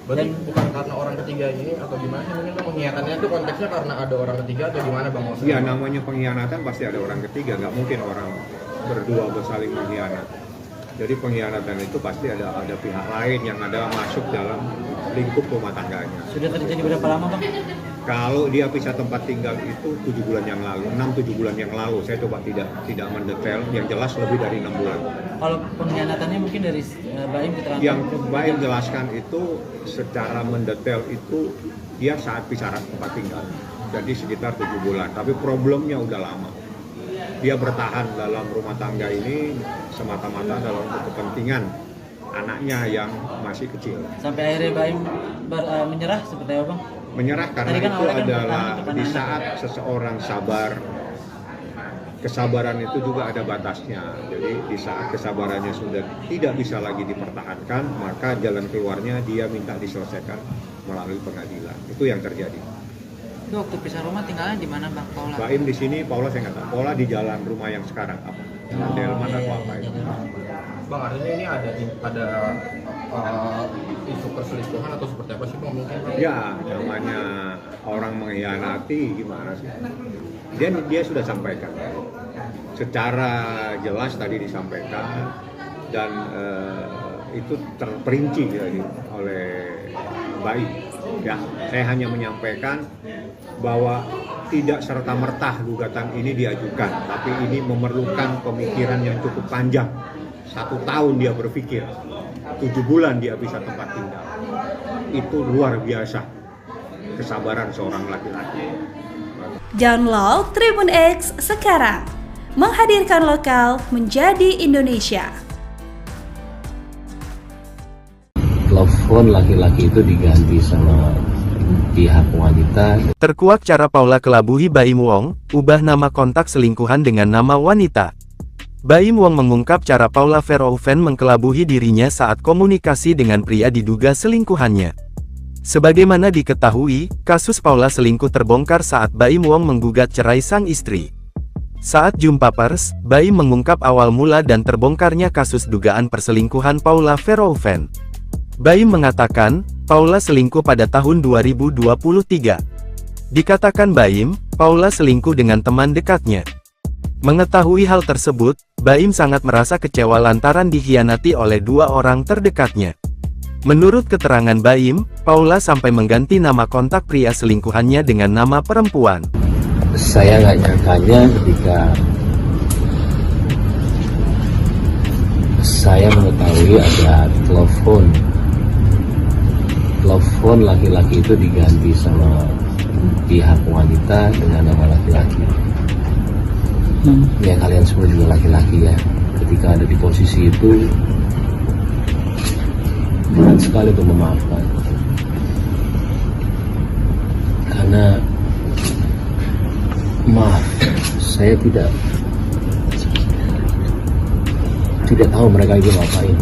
Berarti bukan karena orang ketiga ini atau gimana sih? Mungkin pengkhianatannya itu konteksnya karena ada orang ketiga atau gimana Bang? Iya, namanya pengkhianatan pasti ada orang ketiga, nggak mungkin orang berdua bersaling mengkhianat. Jadi pengkhianatan itu pasti ada pihak lain yang ada masuk dalam lingkup rumah tangganya. Sudah terjadi berapa lama Bang? Kalau dia pisah tempat tinggal itu 7 bulan yang lalu, 6-7 bulan yang lalu. Saya coba tidak mendetail, yang jelas lebih dari 6 bulan. Kalau pengkhianatannya mungkin dari Baim keterangan? Yang Baim jelaskan itu secara mendetail itu dia saat pisah tempat tinggal. Jadi sekitar 7 bulan, tapi problemnya udah lama. Dia bertahan dalam rumah tangga ini semata-mata dalam kepentingan anaknya yang masih kecil. Sampai akhirnya Baim menyerah seperti apa Bang? Menyerah karena kan itu adalah di saat seseorang sabar, kesabaran itu juga ada batasnya. Jadi di saat kesabarannya sudah tidak bisa lagi dipertahankan, maka jalan keluarnya dia minta diselesaikan melalui pengadilan. Itu yang terjadi. Itu waktu pisah rumah tinggalnya di mana Bang Paula? Baim di sini, Paula saya nggak tahu. Paula di jalan rumah yang sekarang apa? Jalan Delman atau apa itu? Bang, artinya ini ada isu perselingkuhan atau seperti apa sih Bang mungkin? Ya, namanya orang mengkhianati gimana sih? Dia sudah sampaikan. Secara jelas tadi disampaikan dan itu terperinci jadi oleh baik. Ya, saya hanya menyampaikan bahwa tidak serta-merta gugatan ini diajukan, tapi ini memerlukan pemikiran yang cukup panjang. 1 tahun dia berpikir, 7 bulan dia bisa tempat tinggal. Itu luar biasa kesabaran seorang laki-laki. Download Tribun X sekarang, menghadirkan lokal menjadi Indonesia. Telepon laki-laki itu diganti sama pihak wanita. Terkuak cara Paula kelabuhi Baim Wong, ubah nama kontak selingkuhan dengan nama wanita. Baim Wong mengungkap cara Paula Verhoeven mengkelabuhi dirinya saat komunikasi dengan pria diduga selingkuhannya. Sebagaimana diketahui, kasus Paula selingkuh terbongkar saat Baim Wong menggugat cerai sang istri. Saat jumpa pers, Baim mengungkap awal mula dan terbongkarnya kasus dugaan perselingkuhan Paula Verhoeven. Baim mengatakan, Paula selingkuh pada tahun 2023. Dikatakan Baim, Paula selingkuh dengan teman dekatnya. Mengetahui hal tersebut, Baim sangat merasa kecewa lantaran dikhianati oleh 2 orang terdekatnya. Menurut keterangan Baim, Paula sampai mengganti nama kontak pria selingkuhannya dengan nama perempuan. Saya nggak nyangkanya ketika saya mengetahui ada telepon laki-laki itu diganti sama pihak wanita dengan nama laki-laki. Ya kalian semua juga laki-laki ya, ketika ada di posisi itu berat sekali untuk memaafkan, karena maaf, saya tidak tahu mereka itu ngapain.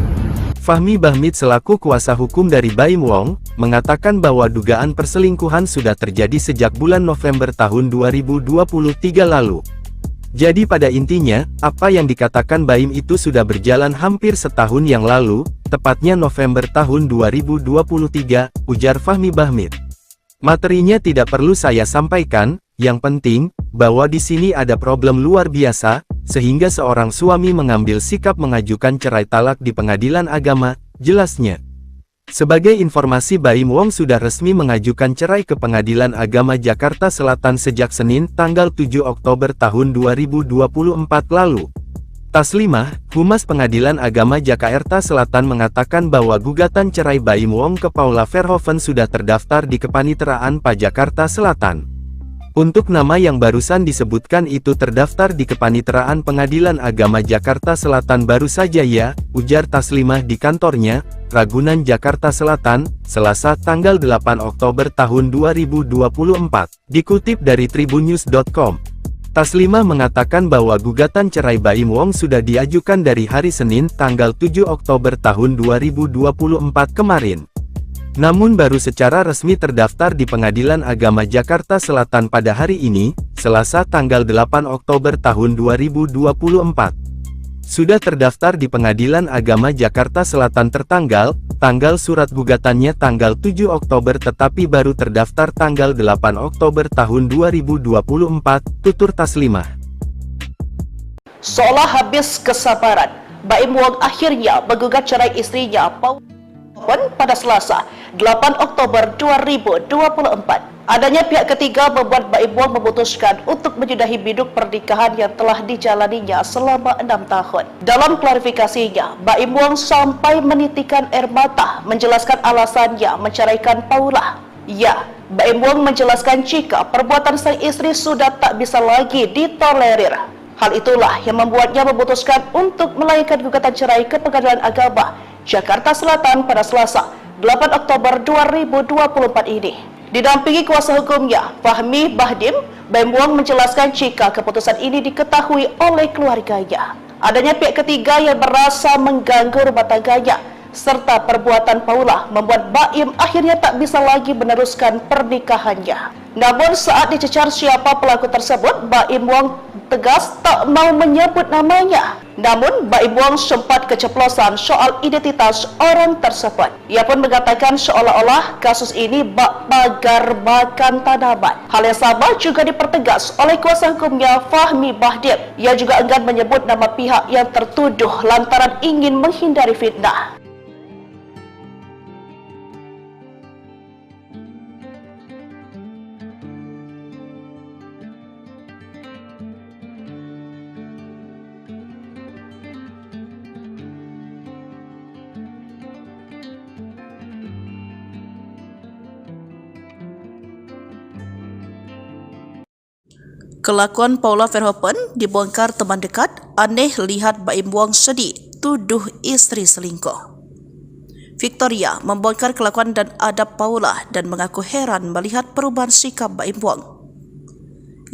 Fahmi Bahmid selaku kuasa hukum dari Baim Wong, mengatakan bahwa dugaan perselingkuhan sudah terjadi sejak bulan November tahun 2023 lalu. Jadi pada intinya, apa yang dikatakan Baim itu sudah berjalan hampir setahun yang lalu, tepatnya November tahun 2023, ujar Fahmi Bahmid. Materinya tidak perlu saya sampaikan, yang penting, bahwa di sini ada problem luar biasa, sehingga seorang suami mengambil sikap mengajukan cerai talak di pengadilan agama, jelasnya. Sebagai informasi, Baim Wong sudah resmi mengajukan cerai ke Pengadilan Agama Jakarta Selatan sejak Senin, tanggal 7 Oktober tahun 2024 lalu. Taslimah, Humas Pengadilan Agama Jakarta Selatan mengatakan bahwa gugatan cerai Baim Wong ke Paula Verhoeven sudah terdaftar di Kepaniteraan PA Jakarta Selatan. Untuk nama yang barusan disebutkan itu terdaftar di Kepaniteraan Pengadilan Agama Jakarta Selatan baru saja ya, ujar Taslimah di kantornya, Ragunan Jakarta Selatan, Selasa tanggal 8 Oktober tahun 2024. Dikutip dari tribunnews.com. Taslimah mengatakan bahwa gugatan cerai Baim Wong sudah diajukan dari hari Senin tanggal 7 Oktober tahun 2024 kemarin. Namun baru secara resmi terdaftar di Pengadilan Agama Jakarta Selatan pada hari ini, Selasa tanggal 8 Oktober tahun 2024. Sudah terdaftar di Pengadilan Agama Jakarta Selatan tanggal surat gugatannya tanggal 7 Oktober tetapi baru terdaftar tanggal 8 Oktober tahun 2024, tutur Taslimah. Seolah habis kesabaran, Baim Wong akhirnya menggugat cerai istrinya Paula pada Selasa, 8 Oktober 2024. Adanya pihak ketiga membuat Baim Wong memutuskan untuk menyudahi biduk pernikahan yang telah dijalaninya selama 6 tahun. Dalam klarifikasinya, Baim Wong sampai menitikan air mata menjelaskan alasannya menceraikan Paula. Ya, Baim Wong menjelaskan jika perbuatan sang istri sudah tak bisa lagi ditolerir. Hal itulah yang membuatnya memutuskan untuk melayangkan gugatan cerai ke Pengadilan Agama Jakarta Selatan pada Selasa, 8 Oktober 2024 ini. Didampingi kuasa hukumnya, Fahmi Bahdim, Baim Wong menjelaskan jika keputusan ini diketahui oleh keluarganya. Adanya pihak ketiga yang merasa mengganggu rumah tangganya, serta perbuatan Paula membuat Baim akhirnya tak bisa lagi meneruskan pernikahannya. Namun saat dicecar siapa pelaku tersebut, Baim Wong tegas tak mau menyebut namanya. Namun Baim Wong sempat keceplosan soal identitas orang tersebut. Ia pun mengatakan seolah-olah kasus ini bak pagar makan tanaman. Hal yang sama juga dipertegas oleh kuasa hukumnya Fahmi Bahdim. Ia juga enggan menyebut nama pihak yang tertuduh lantaran ingin menghindari fitnah. Kelakuan Paula Verhoeven dibongkar teman dekat, aneh lihat Baim Wong sedih, tuduh istri selingkuh. Victoria membongkar kelakuan dan adab Paula dan mengaku heran melihat perubahan sikap Baim Wong.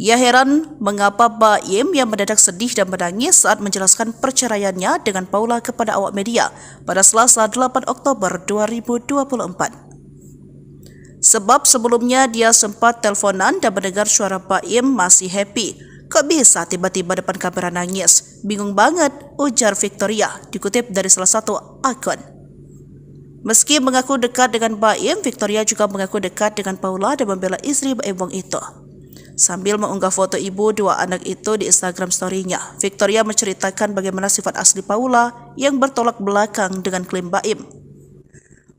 Ia heran mengapa Baim yang mendadak sedih dan menangis saat menjelaskan perceraiannya dengan Paula kepada awak media pada Selasa 8 Oktober 2024. Sebab sebelumnya dia sempat teleponan dan mendengar suara Baim masih happy. Kok bisa tiba-tiba depan kamera nangis? Bingung banget, ujar Victoria, dikutip dari salah satu akun. Meski mengaku dekat dengan Baim, Victoria juga mengaku dekat dengan Paula dan membela istri Baim Wong itu. Sambil mengunggah foto ibu dua anak itu di Instagram story-nya, Victoria menceritakan bagaimana sifat asli Paula yang bertolak belakang dengan klaim Baim.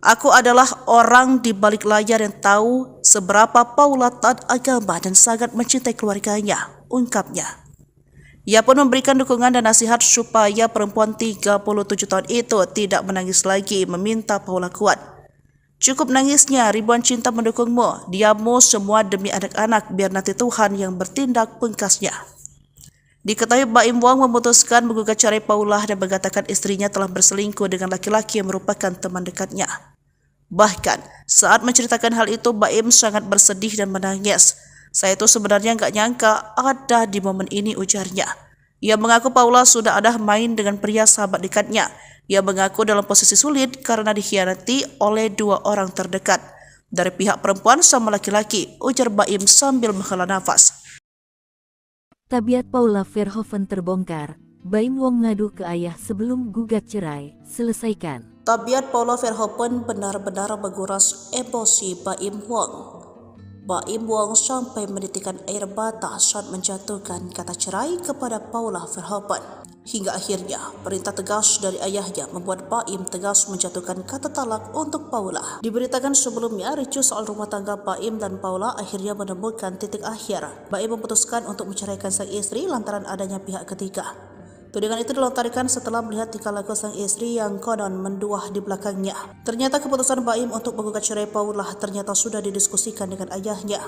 Aku adalah orang di balik layar yang tahu seberapa Paula taat agama dan sangat mencintai keluarganya, ungkapnya. Ia pun memberikan dukungan dan nasihat supaya perempuan 37 tahun itu tidak menangis lagi, meminta Paula kuat. Cukup nangisnya, ribuan cinta mendukungmu, diammu semua demi anak-anak, biar nanti Tuhan yang bertindak, pungkasnya. Diketahui Baim Wong memutuskan menggugat cerai Paula dan mengatakan istrinya telah berselingkuh dengan laki-laki yang merupakan teman dekatnya. Bahkan, saat menceritakan hal itu, Baim sangat bersedih dan menangis. Saya itu sebenarnya nggak nyangka ada di momen ini, ujarnya. Ia mengaku Paula sudah ada main dengan pria sahabat dekatnya. Ia mengaku dalam posisi sulit karena dikhianati oleh dua orang terdekat. Dari pihak perempuan sama laki-laki, ujar Baim sambil menghela nafas. Tabiat Paula Verhoeven terbongkar. Baim Wong ngadu ke ayah sebelum gugat cerai. Selesaikan. Tabiat Paula Verhoeven benar-benar menguras emosi Baim Wong. Baim Wong sampai menitikan air mata saat menjatuhkan kata cerai kepada Paula Verhoeven. Hingga akhirnya, perintah tegas dari ayahnya membuat Baim tegas menjatuhkan kata talak untuk Paula. Diberitakan sebelumnya, ricuh soal rumah tangga Baim dan Paula akhirnya menemukan titik akhir. Baim memutuskan untuk menceraikan sang istri lantaran adanya pihak ketiga. Tudingan itu dilontarkan setelah melihat tingkah laku sang istri yang konon menduah di belakangnya. Ternyata keputusan Baim untuk menggugat cerai Paula ternyata sudah didiskusikan dengan ayahnya.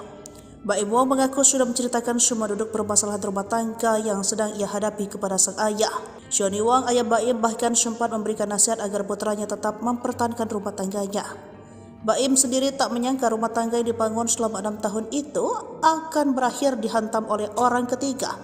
Baim Wong mengaku sudah menceritakan semua duduk permasalahan rumah tangga yang sedang ia hadapi kepada sang ayah. Johnny Wong, ayah Baim, bahkan sempat memberikan nasihat agar putranya tetap mempertahankan rumah tangganya. Baim sendiri tak menyangka rumah tangga yang dibangun selama 6 tahun itu akan berakhir dihantam oleh orang ketiga.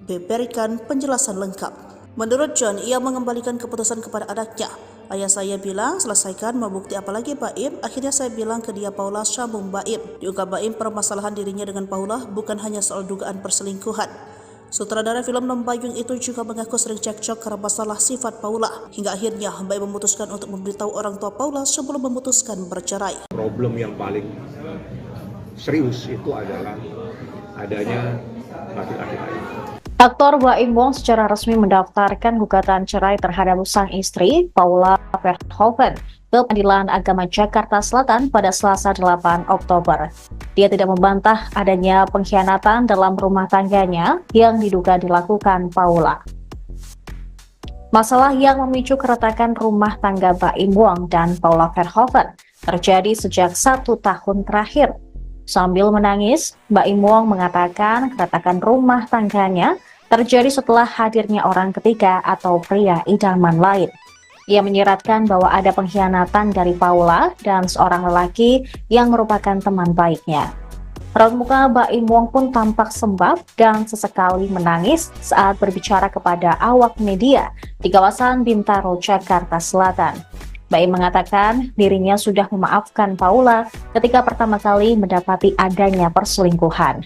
Berikan penjelasan lengkap. Menurut John, ia mengembalikan keputusan kepada anaknya. Ayah saya bilang, selesaikan, mau bukti apa lagi Baim? Akhirnya saya bilang ke dia, Paula, sambung Baim. Diungkap Baim permasalahan dirinya dengan Paula bukan hanya soal dugaan perselingkuhan. Sutradara film Lembayung itu juga mengaku sering cekcok karena masalah sifat Paula. Hingga akhirnya Baim memutuskan untuk memberitahu orang tua Paula sebelum memutuskan bercerai. Problem yang paling serius itu adalah adanya laki-laki lain. Aktor Baim Wong secara resmi mendaftarkan gugatan cerai terhadap sang istri, Paula Verhoeven, ke Pengadilan Agama Jakarta Selatan pada Selasa 8 Oktober. Dia tidak membantah adanya pengkhianatan dalam rumah tangganya yang diduga dilakukan Paula. Masalah yang memicu keretakan rumah tangga Baim Wong dan Paula Verhoeven terjadi sejak 1 tahun terakhir. Sambil menangis, Baim Wong mengatakan keretakan rumah tangganya terjadi setelah hadirnya orang ketiga atau pria idaman lain. Ia menyiratkan bahwa ada pengkhianatan dari Paula dan seorang lelaki yang merupakan teman baiknya. Raut muka Baim Wong pun tampak sembab dan sesekali menangis saat berbicara kepada awak media di kawasan Bintaro, Jakarta Selatan. Baim mengatakan dirinya sudah memaafkan Paula ketika pertama kali mendapati adanya perselingkuhan.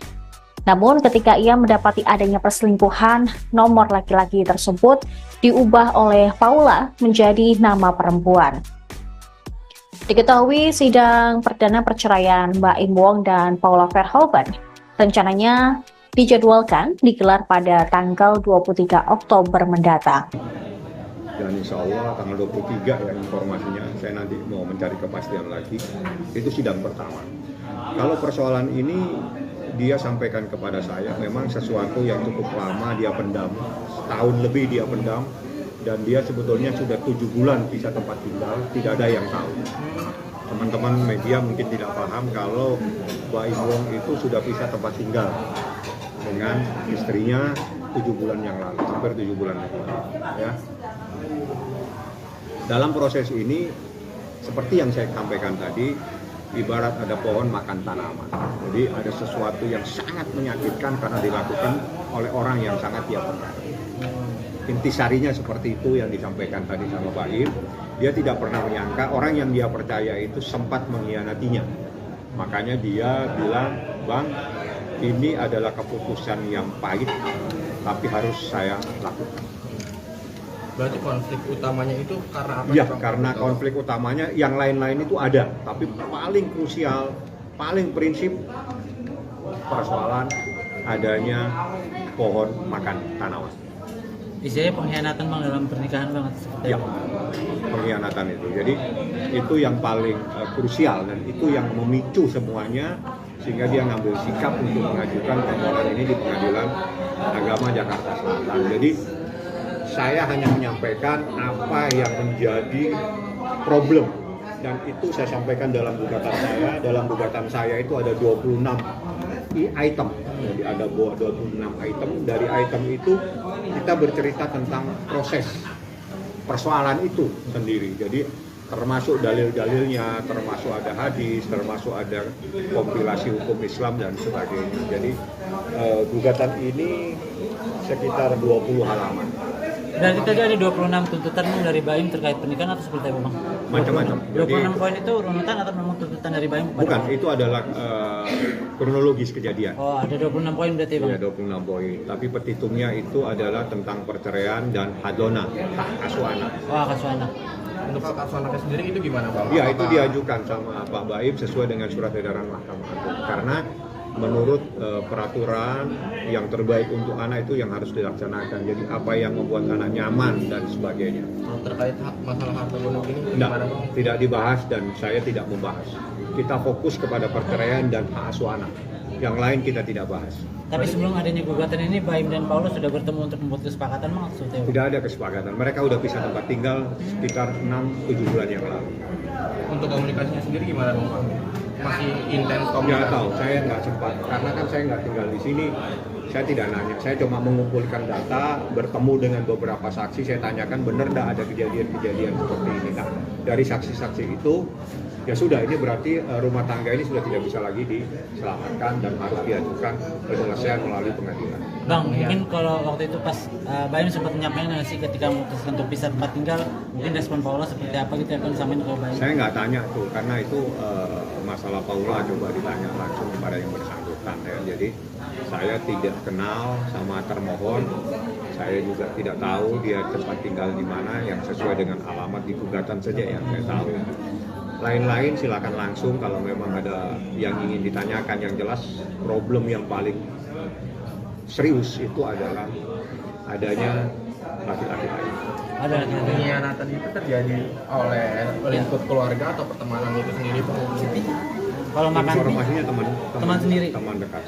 Namun ketika ia mendapati adanya perselingkuhan, nomor laki-laki tersebut diubah oleh Paula menjadi nama perempuan. Diketahui sidang perdana perceraian Baim Wong dan Paula Verhoeven rencananya dijadwalkan digelar pada tanggal 23 Oktober mendatang. Dan insya Allah tanggal 23 ya informasinya, saya nanti mau mencari kepastian lagi, itu sidang pertama. Kalau persoalan ini dia sampaikan kepada saya, memang sesuatu yang cukup lama dia pendam, setahun lebih dia pendam, dan dia sebetulnya sudah 7 bulan pisah tempat tinggal, tidak ada yang tahu. Teman-teman media mungkin tidak paham kalau Baim Wong itu sudah pisah tempat tinggal. dengan istrinya 7 bulan yang lalu, hampir 7 bulan yang lalu. Ya. Dalam proses ini, seperti yang saya sampaikan tadi, ibarat ada pohon makan tanaman. Jadi ada sesuatu yang sangat menyakitkan karena dilakukan oleh orang yang sangat dia percaya. Intisarinya seperti itu yang disampaikan tadi sama Baim. Dia tidak pernah menyangka orang yang dia percaya itu sempat mengkhianatinya. Makanya dia bilang, Bang, ini adalah keputusan yang pahit, tapi harus saya lakukan. Berarti konflik utamanya itu karena apa? Ya, karena konflik utamanya yang lain-lain itu ada, tapi paling krusial, paling prinsip persoalan adanya pohon makan tanaman. Istilahnya pengkhianatan Bang dalam pernikahan Bang seperti Ya, pengkhianatan itu. Jadi itu yang paling krusial dan itu yang memicu semuanya sehingga dia ngambil sikap untuk mengajukan permohonan ini di Pengadilan Agama Jakarta Selatan. Jadi saya hanya menyampaikan apa yang menjadi problem dan itu saya sampaikan dalam gugatan saya. Dalam gugatan saya itu ada 26 item. Jadi ada 26 item. Dari item itu kita bercerita tentang proses persoalan itu sendiri. Jadi termasuk dalil-dalilnya, termasuk ada hadis, termasuk ada kompilasi hukum Islam dan sebagainya. Jadi gugatan ini sekitar 20 halaman. Berarti tadi ada 26 tuntutan Bang dari Baim terkait pernikahan atau seperti apa Bang? Macam-macam. 26 poin itu runutan atau memang tuntutan dari Baim? Bukan, itu adalah kronologis kejadian. Oh, ada 26 poin berarti Bang? Iya, 26 poin. Tapi petitumnya itu adalah tentang perceraian dan hadona, hak asuh anak. Oh, hak asuh anak. Untuk hak asuh anaknya sendiri itu gimana Bang? Iya, itu diajukan sama Pak Baim sesuai dengan surat edaran Mahkamah Agung. Karena menurut peraturan yang terbaik untuk anak itu yang harus dilaksanakan. Jadi apa yang membuat anak nyaman dan sebagainya. Terkait masalah harta gonok ini gimana Bang? Tidak dibahas dan saya tidak membahas. Kita fokus kepada perceraian dan hak asuh anak. Yang lain kita tidak bahas. Tapi sebelum adanya gugatan ini, Baim dan Paulus sudah bertemu untuk membuat kesepakatan Bang? Tidak ada kesepakatan. Mereka udah pisah tempat tinggal sekitar 6-7 bulan yang lalu. Untuk komunikasinya sendiri gimana Bang? Masih intens komunikasi? Nggak tahu, saya nggak sempat. Karena kan saya nggak tinggal di sini. Saya tidak nanya. Saya cuma mengumpulkan data, bertemu dengan beberapa saksi. Saya tanyakan benar nggak ada kejadian-kejadian seperti ini. Nah, dari saksi-saksi itu, ya sudah, ini berarti rumah tangga ini sudah tidak bisa lagi diselamatkan dan harus diajukan penyelesaian melalui pengadilan. Bang, mungkin kalau waktu itu pas Baim sempat menyampaikan nggak sih ketika memutuskan untuk pisah tempat tinggal, mungkin respon Paula seperti apa gitu ya Bang disampaikan ke Baim? Saya nggak tanya tuh, karena itu masalah Paula coba ditanya langsung kepada yang bersangkutan ya. Jadi saya tidak kenal sama termohon, saya juga tidak tahu dia tempat tinggal di mana yang sesuai dengan alamat di gugatan saja yang saya tahu. Lain-lain silakan langsung kalau memang ada yang ingin ditanyakan. Yang jelas problem yang paling serius itu adalah adanya laki-laki lain. Ada pengkhianatan itu terjadi oleh lingkup keluarga atau pertemanan itu sendiri Pak? Kalau makan informasinya teman sendiri, teman dekat.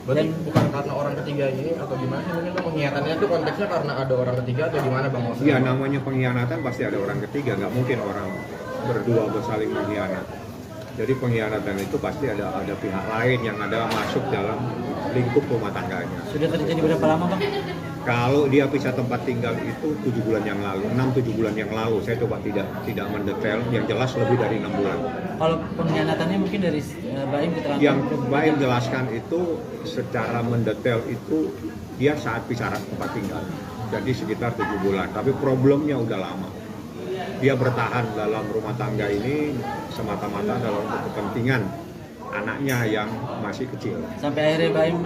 Berarti bukan karena orang ketiga ini atau gimana sih mungkin pengkhianatannya itu konteksnya karena ada orang ketiga atau gimana Bang? Iya, namanya pengkhianatan pasti ada orang ketiga, nggak mungkin orang berdua bersaling mengkhianat. Jadi pengkhianatan itu pasti ada pihak lain yang ada masuk dalam lingkup rumah tangganya. Sudah terjadi berapa lama Bang? Kalau dia pisah tempat tinggal itu 7 bulan yang lalu, 6-7 bulan yang lalu. Saya coba tidak mendetail, yang jelas lebih dari 6 bulan. Kalau pengkhianatannya mungkin dari Baim keterangan? Yang Baim jelaskan itu secara mendetail itu dia saat pisah tempat tinggal. Jadi sekitar 7 bulan, tapi problemnya udah lama. Dia bertahan dalam rumah tangga ini semata-mata dalam kepentingan anaknya yang masih kecil. Sampai akhirnya Baim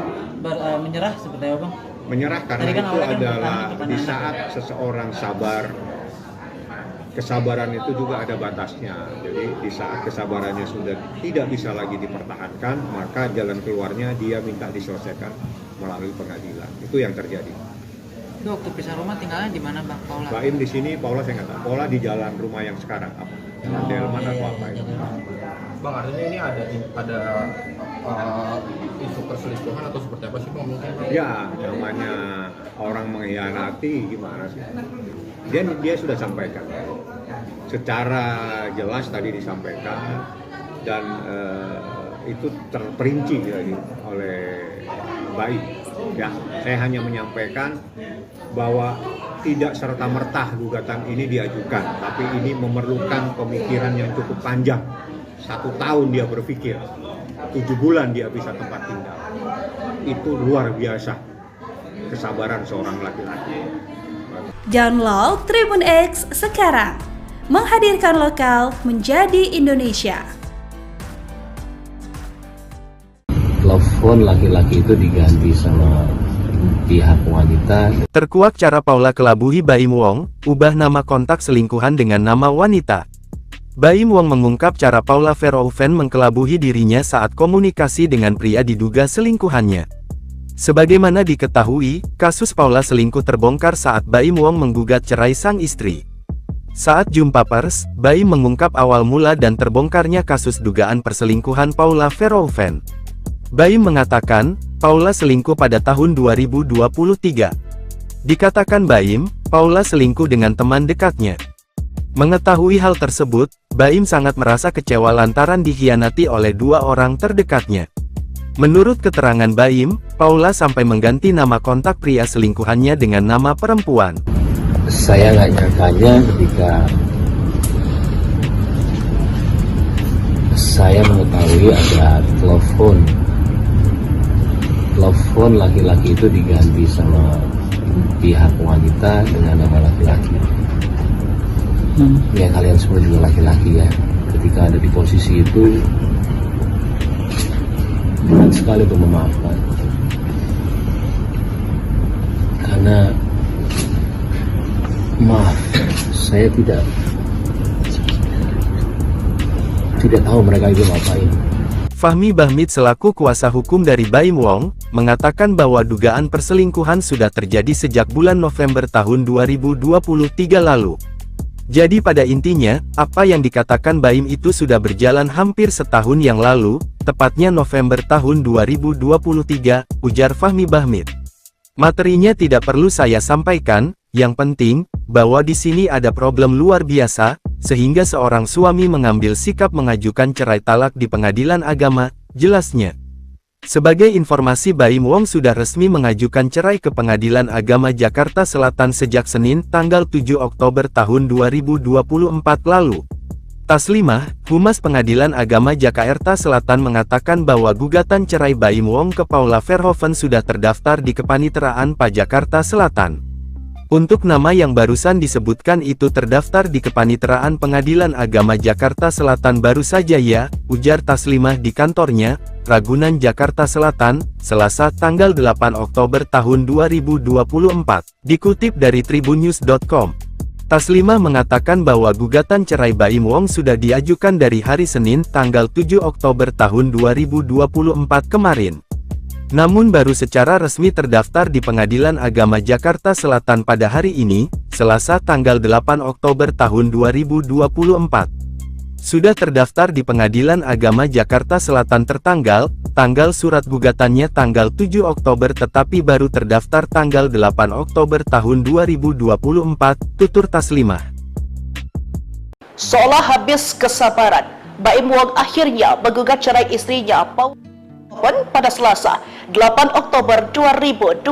menyerah seperti apa Bang? Menyerah karena itu adalah di saat seseorang sabar, kesabaran itu juga ada batasnya. Jadi di saat kesabarannya sudah tidak bisa lagi dipertahankan, maka jalan keluarnya dia minta diselesaikan melalui pengadilan. Itu yang terjadi. Itu waktu pisah rumah tinggalnya di mana Bang Paula? Baim di sini, Paula saya nggak tahu. Paula di jalan rumah yang sekarang apa? Delman atau apa itu? Bang, artinya ini ada isu perselingkuhan atau seperti apa sih Bang mungkin? Ya, namanya orang mengkhianati gimana sih? Dia sudah sampaikan. Secara jelas tadi disampaikan dan itu terperinci oleh baik. Ya, saya hanya menyampaikan bahwa tidak serta-merta gugatan ini diajukan, tapi ini memerlukan pemikiran yang cukup panjang. 1 tahun dia berpikir, 7 bulan dia bisa tempat tinggal. Itu luar biasa kesabaran seorang laki-laki. Download Tribun X sekarang, menghadirkan lokal menjadi Indonesia. Telepon laki-laki itu diganti sama pihak wanita. Terkuak cara Paula kelabuhi Baim Wong, ubah nama kontak selingkuhan dengan nama wanita. Baim Wong mengungkap cara Paula Verhoeven mengkelabuhi dirinya saat komunikasi dengan pria diduga selingkuhannya. Sebagaimana diketahui, kasus Paula selingkuh terbongkar saat Baim Wong menggugat cerai sang istri. Saat jumpa pers, Baim mengungkap awal mula dan terbongkarnya kasus dugaan perselingkuhan Paula Verhoeven. Baim mengatakan, Paula selingkuh pada tahun 2023. Dikatakan Baim, Paula selingkuh dengan teman dekatnya. Mengetahui hal tersebut, Baim sangat merasa kecewa lantaran dikhianati oleh 2 orang terdekatnya. Menurut keterangan Baim, Paula sampai mengganti nama kontak pria selingkuhannya dengan nama perempuan. Saya nggak nyangkanya ketika saya mengetahui ada telepon laki-laki itu diganti sama pihak wanita dengan nama laki-laki. Ya kalian semua juga laki-laki ya. Ketika ada di posisi itu, berat sekali untuk memaafkan. Karena maaf, saya tidak tahu mereka itu ngapain. Fahmi Bahmid selaku kuasa hukum dari Baim Wong, mengatakan bahwa dugaan perselingkuhan sudah terjadi sejak bulan November tahun 2023 lalu. Jadi pada intinya, apa yang dikatakan Baim itu sudah berjalan hampir setahun yang lalu, tepatnya November tahun 2023, ujar Fahmi Bahmid. Materinya tidak perlu saya sampaikan, yang penting, bahwa di sini ada problem luar biasa, sehingga seorang suami mengambil sikap mengajukan cerai talak di pengadilan agama, jelasnya. Sebagai informasi, Baim Wong sudah resmi mengajukan cerai ke Pengadilan Agama Jakarta Selatan sejak Senin, tanggal 7 Oktober tahun 2024 lalu. Taslimah, Humas Pengadilan Agama Jakarta Selatan mengatakan bahwa gugatan cerai Baim Wong ke Paula Verhoeven sudah terdaftar di Kepaniteraan PA Jakarta Selatan. Untuk nama yang barusan disebutkan itu terdaftar di Kepaniteraan Pengadilan Agama Jakarta Selatan baru saja ya, ujar Taslimah di kantornya, Ragunan Jakarta Selatan, Selasa tanggal 8 Oktober tahun 2024. Dikutip dari tribunnews.com. Taslimah mengatakan bahwa gugatan cerai Baim Wong sudah diajukan dari hari Senin tanggal 7 Oktober tahun 2024 kemarin. Namun baru secara resmi terdaftar di Pengadilan Agama Jakarta Selatan pada hari ini, Selasa tanggal 8 Oktober tahun 2024. Sudah terdaftar di Pengadilan Agama Jakarta Selatan tanggal surat gugatannya tanggal 7 Oktober tetapi baru terdaftar tanggal 8 Oktober tahun 2024, tutur Taslimah. Seolah habis kesabaran, Baim Wong akhirnya menggugat cerai istrinya Paula pada Selasa, 8 Oktober 2024.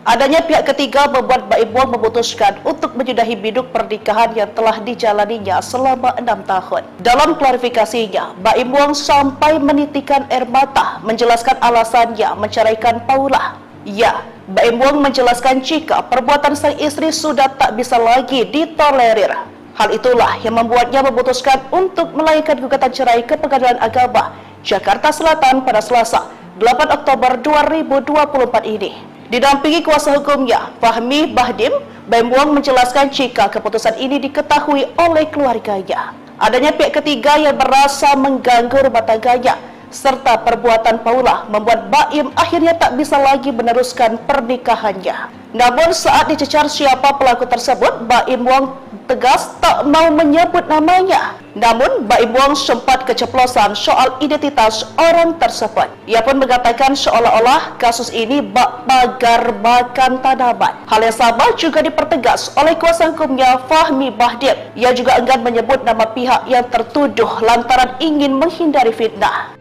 Adanya pihak ketiga membuat Baim Wong memutuskan untuk menyudahi biduk pernikahan yang telah dijalaninya selama 6 tahun. Dalam klarifikasinya, Baim Wong sampai menitikan air mata menjelaskan alasannya menceraikan Paula. Ya, Baim Wong menjelaskan jika perbuatan sang istri sudah tak bisa lagi ditolerir. Hal itulah yang membuatnya memutuskan untuk melayangkan gugatan cerai ke Pengadilan Agama Jakarta Selatan pada Selasa, 8 Oktober 2024 ini. Didampingi kuasa hukumnya, Fahmi Bahdim, Baim Wong menjelaskan jika keputusan ini diketahui oleh keluarganya. Adanya pihak ketiga yang merasa mengganggu rumah tangganya, serta perbuatan Paula membuat Baim akhirnya tak bisa lagi meneruskan pernikahannya. Namun saat dicecar siapa pelaku tersebut, Baim Wong tegas tak mau menyebut namanya. Namun Baim Wong sempat keceplosan soal identitas orang tersebut. Ia pun mengatakan seolah-olah kasus ini bak pagar makan tanaman. Hal yang sama juga dipertegas oleh kuasa hukumnya Fahmi Bahdim. Ia juga enggan menyebut nama pihak yang tertuduh lantaran ingin menghindari fitnah.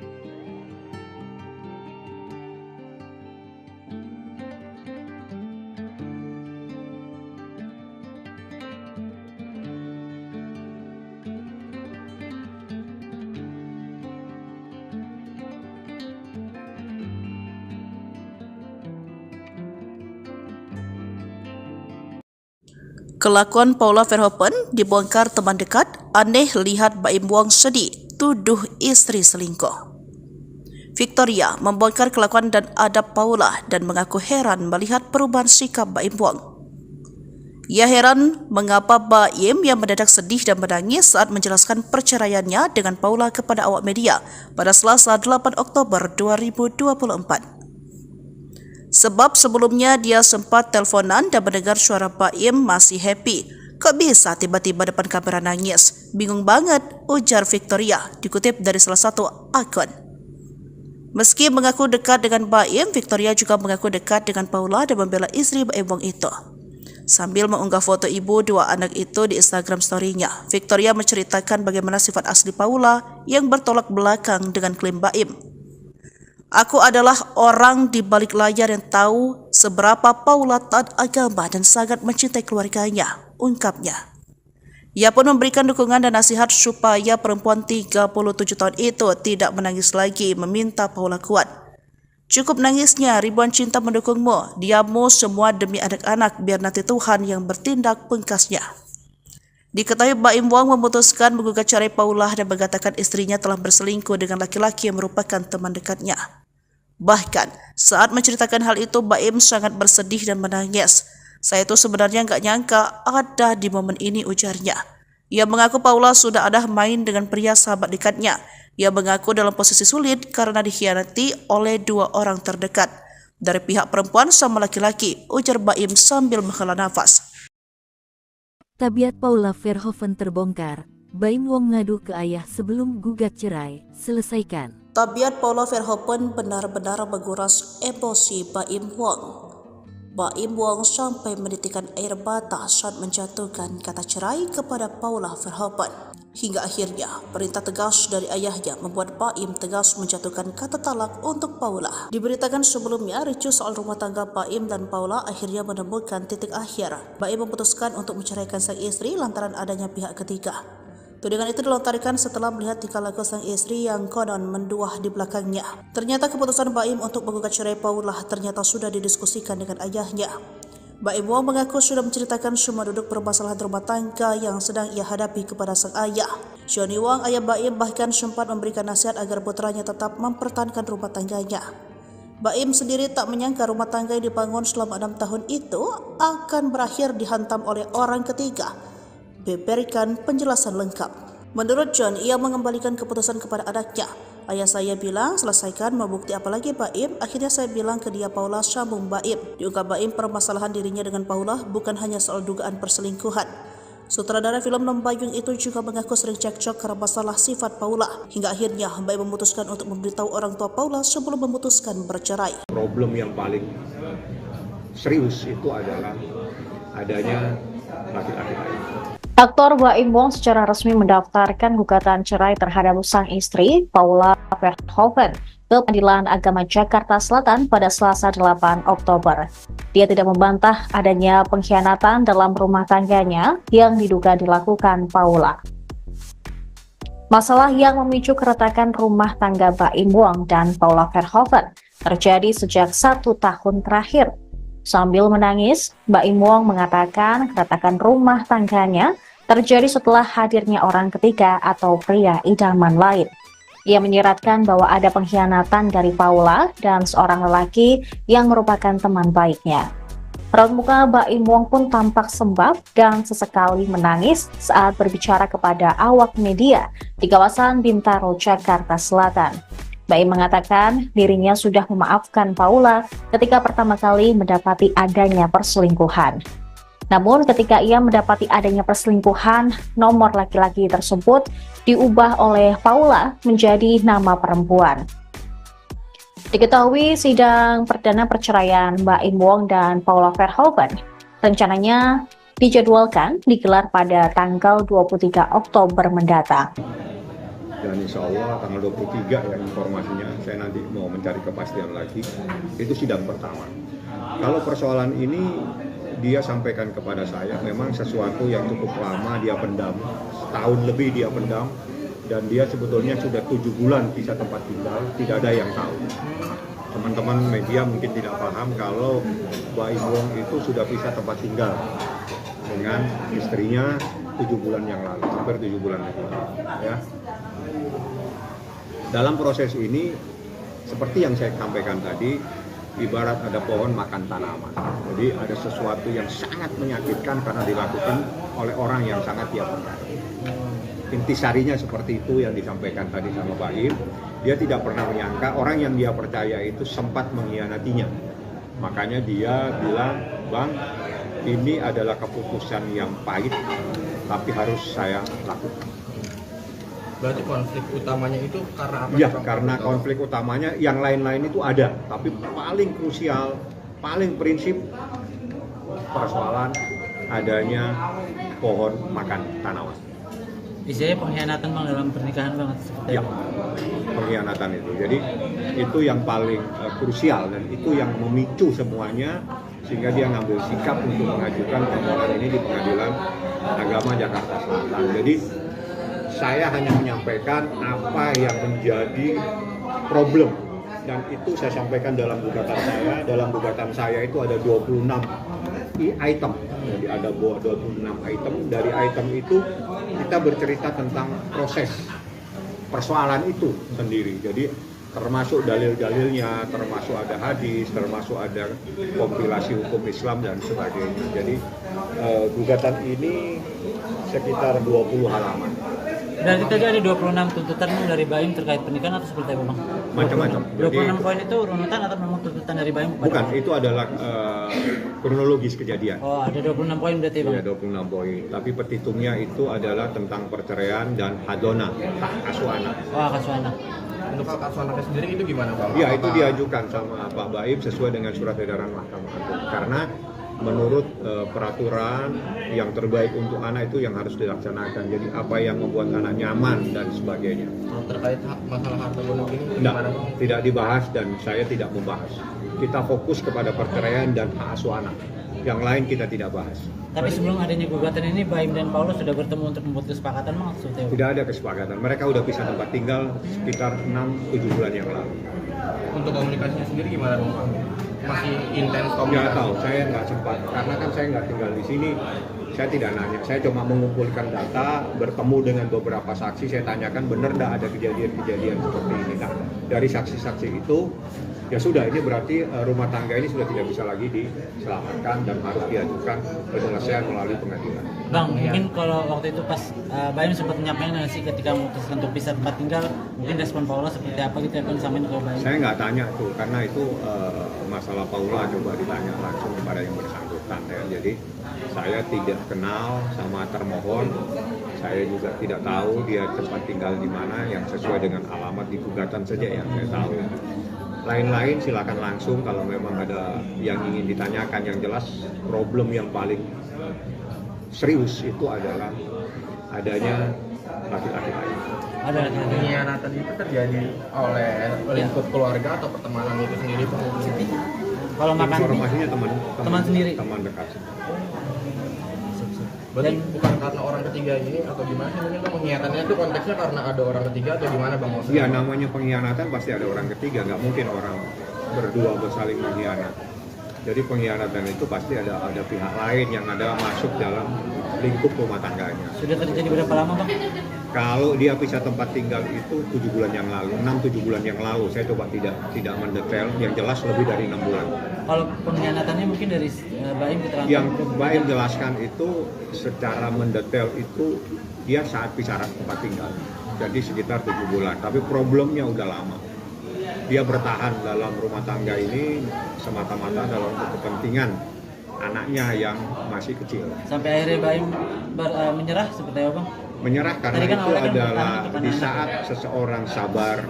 Kelakuan Paula Verhoeven dibongkar teman dekat, aneh lihat Baim Wong sedih, tuduh istri selingkuh. Victoria membongkar kelakuan dan adab Paula dan mengaku heran melihat perubahan sikap Baim Wong. Ia heran mengapa Baim yang mendadak sedih dan menangis saat menjelaskan perceraiannya dengan Paula kepada awak media pada Selasa 8 Oktober 2024. Sebab sebelumnya dia sempat teleponan dan mendengar suara Baim masih happy. Kok bisa tiba-tiba depan kamera nangis? Bingung banget, ujar Victoria, dikutip dari salah satu akun. Meski mengaku dekat dengan Baim, Victoria juga mengaku dekat dengan Paula dan membela istri Baim Wong itu. Sambil mengunggah foto ibu dua anak itu di Instagram story-nya, Victoria menceritakan bagaimana sifat asli Paula yang bertolak belakang dengan klaim Baim. Aku adalah orang di balik layar yang tahu seberapa Paula taat agama dan sangat mencintai keluarganya, ungkapnya. Ia pun memberikan dukungan dan nasihat supaya perempuan 37 tahun itu tidak menangis lagi, meminta Paula kuat. Cukup nangisnya, ribuan cinta mendukungmu, diammu semua demi anak-anak, biar nanti Tuhan yang bertindak, pungkasnya. Diketahui Baim Wong memutuskan menggugat cerai Paula dan mengatakan istrinya telah berselingkuh dengan laki-laki yang merupakan teman dekatnya. Bahkan, saat menceritakan hal itu, Baim sangat bersedih dan menangis. Saya itu sebenarnya nggak nyangka ada di momen ini, ujarnya. Ia mengaku Paula sudah ada main dengan pria sahabat dekatnya. Ia mengaku dalam posisi sulit karena dikhianati oleh dua orang terdekat. Dari pihak perempuan sama laki-laki, ujar Baim sambil menghela nafas. Tabiat Paula Verhoeven terbongkar. Baim Wong ngadu ke ayah sebelum gugat cerai. Selesaikan. Tabiat Paula Verhoeven benar-benar menguras emosi Baim Wong. Baim Wong sampai menitikan air mata saat menjatuhkan kata cerai kepada Paula Verhoeven. Hingga akhirnya, perintah tegas dari ayahnya membuat Baim tegas menjatuhkan kata talak untuk Paula. Diberitakan sebelumnya, ricuh soal rumah tangga Baim dan Paula akhirnya menemukan titik akhir. Baim memutuskan untuk menceraikan sang istri lantaran adanya pihak ketiga. Tudingan itu dilontarkan setelah melihat tingkah laku sang istri yang konon menduah di belakangnya. Ternyata keputusan Baim untuk menggugat cerai Paula ternyata sudah didiskusikan dengan ayahnya. Baim Wong mengaku sudah menceritakan semua duduk permasalahan rumah tangga yang sedang ia hadapi kepada sang ayah. Johnny Wong, ayah Baim, bahkan sempat memberikan nasihat agar putranya tetap mempertahankan rumah tangganya. Baim sendiri tak menyangka rumah tangga yang dibangun selama 6 tahun itu akan berakhir dihantam oleh orang ketiga. Beberkan penjelasan lengkap. Menurut John, ia mengembalikan keputusan kepada anaknya. Ayah saya bilang, selesaikan, mau bukti apa lagi Baim? Akhirnya saya bilang ke dia, Paula, sambung Baim. Diungkap Baim, permasalahan dirinya dengan Paula bukan hanya soal dugaan perselingkuhan. Sutradara film Lembayung itu juga mengaku sering cekcok karena masalah sifat Paula. Hingga akhirnya Baim memutuskan untuk memberitahu orang tua Paula sebelum memutuskan bercerai. Problem yang paling serius itu adalah adanya laki-laki lain. Aktor Baim Wong secara resmi mendaftarkan gugatan cerai terhadap sang istri, Paula Verhoeven, ke Pengadilan Agama Jakarta Selatan pada Selasa 8 Oktober. Dia tidak membantah adanya pengkhianatan dalam rumah tangganya yang diduga dilakukan Paula. Masalah yang memicu keretakan rumah tangga Baim Wong dan Paula Verhoeven terjadi sejak 1 tahun terakhir. Sambil menangis, Baim Wong mengatakan keretakan rumah tangganya terjadi setelah hadirnya orang ketiga atau pria idaman lain. Ia menyiratkan bahwa ada pengkhianatan dari Paula dan seorang lelaki yang merupakan teman baiknya. Raut muka Baim Wong pun tampak sembab dan sesekali menangis saat berbicara kepada awak media di kawasan Bintaro, Jakarta Selatan. Baim mengatakan dirinya sudah memaafkan Paula ketika pertama kali mendapati adanya perselingkuhan. Namun ketika ia mendapati adanya perselingkuhan, nomor laki-laki tersebut diubah oleh Paula menjadi nama perempuan. Diketahui sidang perdana perceraian Baim Wong dan Paula Verhoeven rencananya dijadwalkan digelar pada tanggal 23 Oktober mendatang. Dan insya Allah tanggal 23 ya informasinya, saya nanti mau mencari kepastian lagi, itu sidang pertama. Kalau persoalan ini dia sampaikan kepada saya, memang sesuatu yang cukup lama dia pendam, setahun lebih dia pendam, dan dia sebetulnya sudah 7 bulan pisah tempat tinggal, tidak ada yang tahu. Teman-teman media mungkin tidak paham kalau Baim Wong itu sudah pisah tempat tinggal dengan istrinya 7 bulan yang lalu, hampir 7 bulan yang lalu. Ya. Dalam proses ini, seperti yang saya sampaikan tadi, ibarat ada pohon makan tanaman. Jadi ada sesuatu yang sangat menyakitkan karena dilakukan oleh orang yang sangat dia percaya. Intisarinya seperti itu yang disampaikan tadi sama Baim. Dia tidak pernah menyangka orang yang dia percaya itu sempat mengkhianatinya. Makanya dia bilang, Bang, ini adalah keputusan yang pahit, tapi harus saya lakukan. Berarti konflik utamanya itu karena apa? Ya, karena konflik utamanya yang lain-lain itu ada, tapi paling krusial, paling prinsip persoalan adanya pohon makan tanaman. Isinya pengkhianatan Bang dalam pernikahan banget seperti Ya, pengkhianatan itu. Jadi itu yang paling krusial dan itu yang memicu semuanya sehingga dia ngambil sikap untuk mengajukan permohonan ini di Pengadilan Agama Jakarta Selatan. Jadi saya hanya menyampaikan apa yang menjadi problem dan itu saya sampaikan dalam gugatan saya. Dalam gugatan saya itu ada 26 item. Jadi ada 26 item. Dari item itu kita bercerita tentang proses persoalan itu sendiri. Jadi termasuk dalil-dalilnya, termasuk ada hadis, termasuk ada kompilasi hukum Islam dan sebagainya. Jadi gugatan ini sekitar 20 halaman. Berarti tadi ada 26 tuntutan dari Baim terkait pernikahan atau seperti apa Bang? Macam-macam. 26 poin itu runutan atau memang tuntutan dari Baim? Bukan, itu adalah kronologis kejadian. Oh, ada 26 poin berarti Bang? Iya, 26 poin. Tapi petitumnya itu adalah tentang perceraian dan hadona, hak asuh anak. Oh, hak asuh anak. Untuk hak asuh anaknya sendiri itu gimana Bang? Ya, itu diajukan sama Pak Baim sesuai dengan surat edaran Mahkamah Agung. Karena menurut peraturan yang terbaik untuk anak itu yang harus dilaksanakan. Jadi apa yang membuat anak nyaman dan sebagainya. Terkait masalah harta gonok ini gimana Bang? Tidak dibahas dan saya tidak membahas. Kita fokus kepada perceraian dan hak asuh anak. Yang lain kita tidak bahas. Tapi sebelum adanya gugatan ini, Baim dan Paulus sudah bertemu untuk membuat kesepakatan maksudnya? Tidak ada kesepakatan. Mereka udah pisah tempat tinggal sekitar 6-7 bulan yang lalu. Untuk komunikasinya sendiri gimana Bang? Masih intens komunikasi? Nggak tahu, saya nggak sempat. Karena kan saya nggak tinggal di sini. Saya tidak nanya. Saya cuma mengumpulkan data, bertemu dengan beberapa saksi. Saya tanyakan benar nggak ada kejadian-kejadian seperti ini. Nah, dari saksi-saksi itu, ya sudah, ini berarti rumah tangga ini sudah tidak bisa lagi diselamatkan dan harus diajukan penyelesaian melalui pengadilan. Bang, mungkin kalau waktu itu pas Baim sempat menyampaikan sih ketika memutuskan untuk pisah tempat tinggal, mungkin respon Paula seperti apa gitu ya, kan samain ke Baim? Saya nggak tanya tuh, karena itu masalah Paula coba ditanya langsung kepada yang bersangkutan ya. Jadi saya tidak kenal sama termohon, saya juga tidak tahu dia tempat tinggal di mana yang sesuai dengan alamat di gugatan saja yang saya tahu. Lain-lain silakan langsung kalau memang ada yang ingin ditanyakan. Yang jelas problem yang paling serius itu adalah adanya laki-laki lain. Ada pengkhianatan itu terjadi oleh lingkup keluarga atau pertemanan itu sendiri Bang? Kalau makan informasinya teman sendiri, teman dekat. Berarti bukan karena orang ketiga ini atau gimana sih? Mungkin pengkhianatannya itu konteksnya karena ada orang ketiga atau gimana Bang? Iya, namanya pengkhianatan pasti ada orang ketiga, nggak mungkin orang berdua bersaling mengkhianat. Jadi pengkhianatan itu pasti ada pihak lain yang ada masuk dalam lingkup rumah tangganya. Sudah terjadi berapa lama Bang? Kalau dia pisah tempat tinggal itu 7 bulan yang lalu, 6-7 bulan yang lalu. Saya coba tidak mendetail, yang jelas lebih dari 6 bulan. Kalau pengkhianatannya mungkin dari Baim keterangan? Yang Baim jelaskan itu secara mendetail itu dia saat pisah tempat tinggal. Jadi sekitar 7 bulan, tapi problemnya udah lama. Dia bertahan dalam rumah tangga ini semata-mata dalam kepentingan anaknya yang masih kecil. Sampai akhirnya Baim menyerah seperti apa Bang? Menyerah karena kan itu adalah di saat seseorang sabar,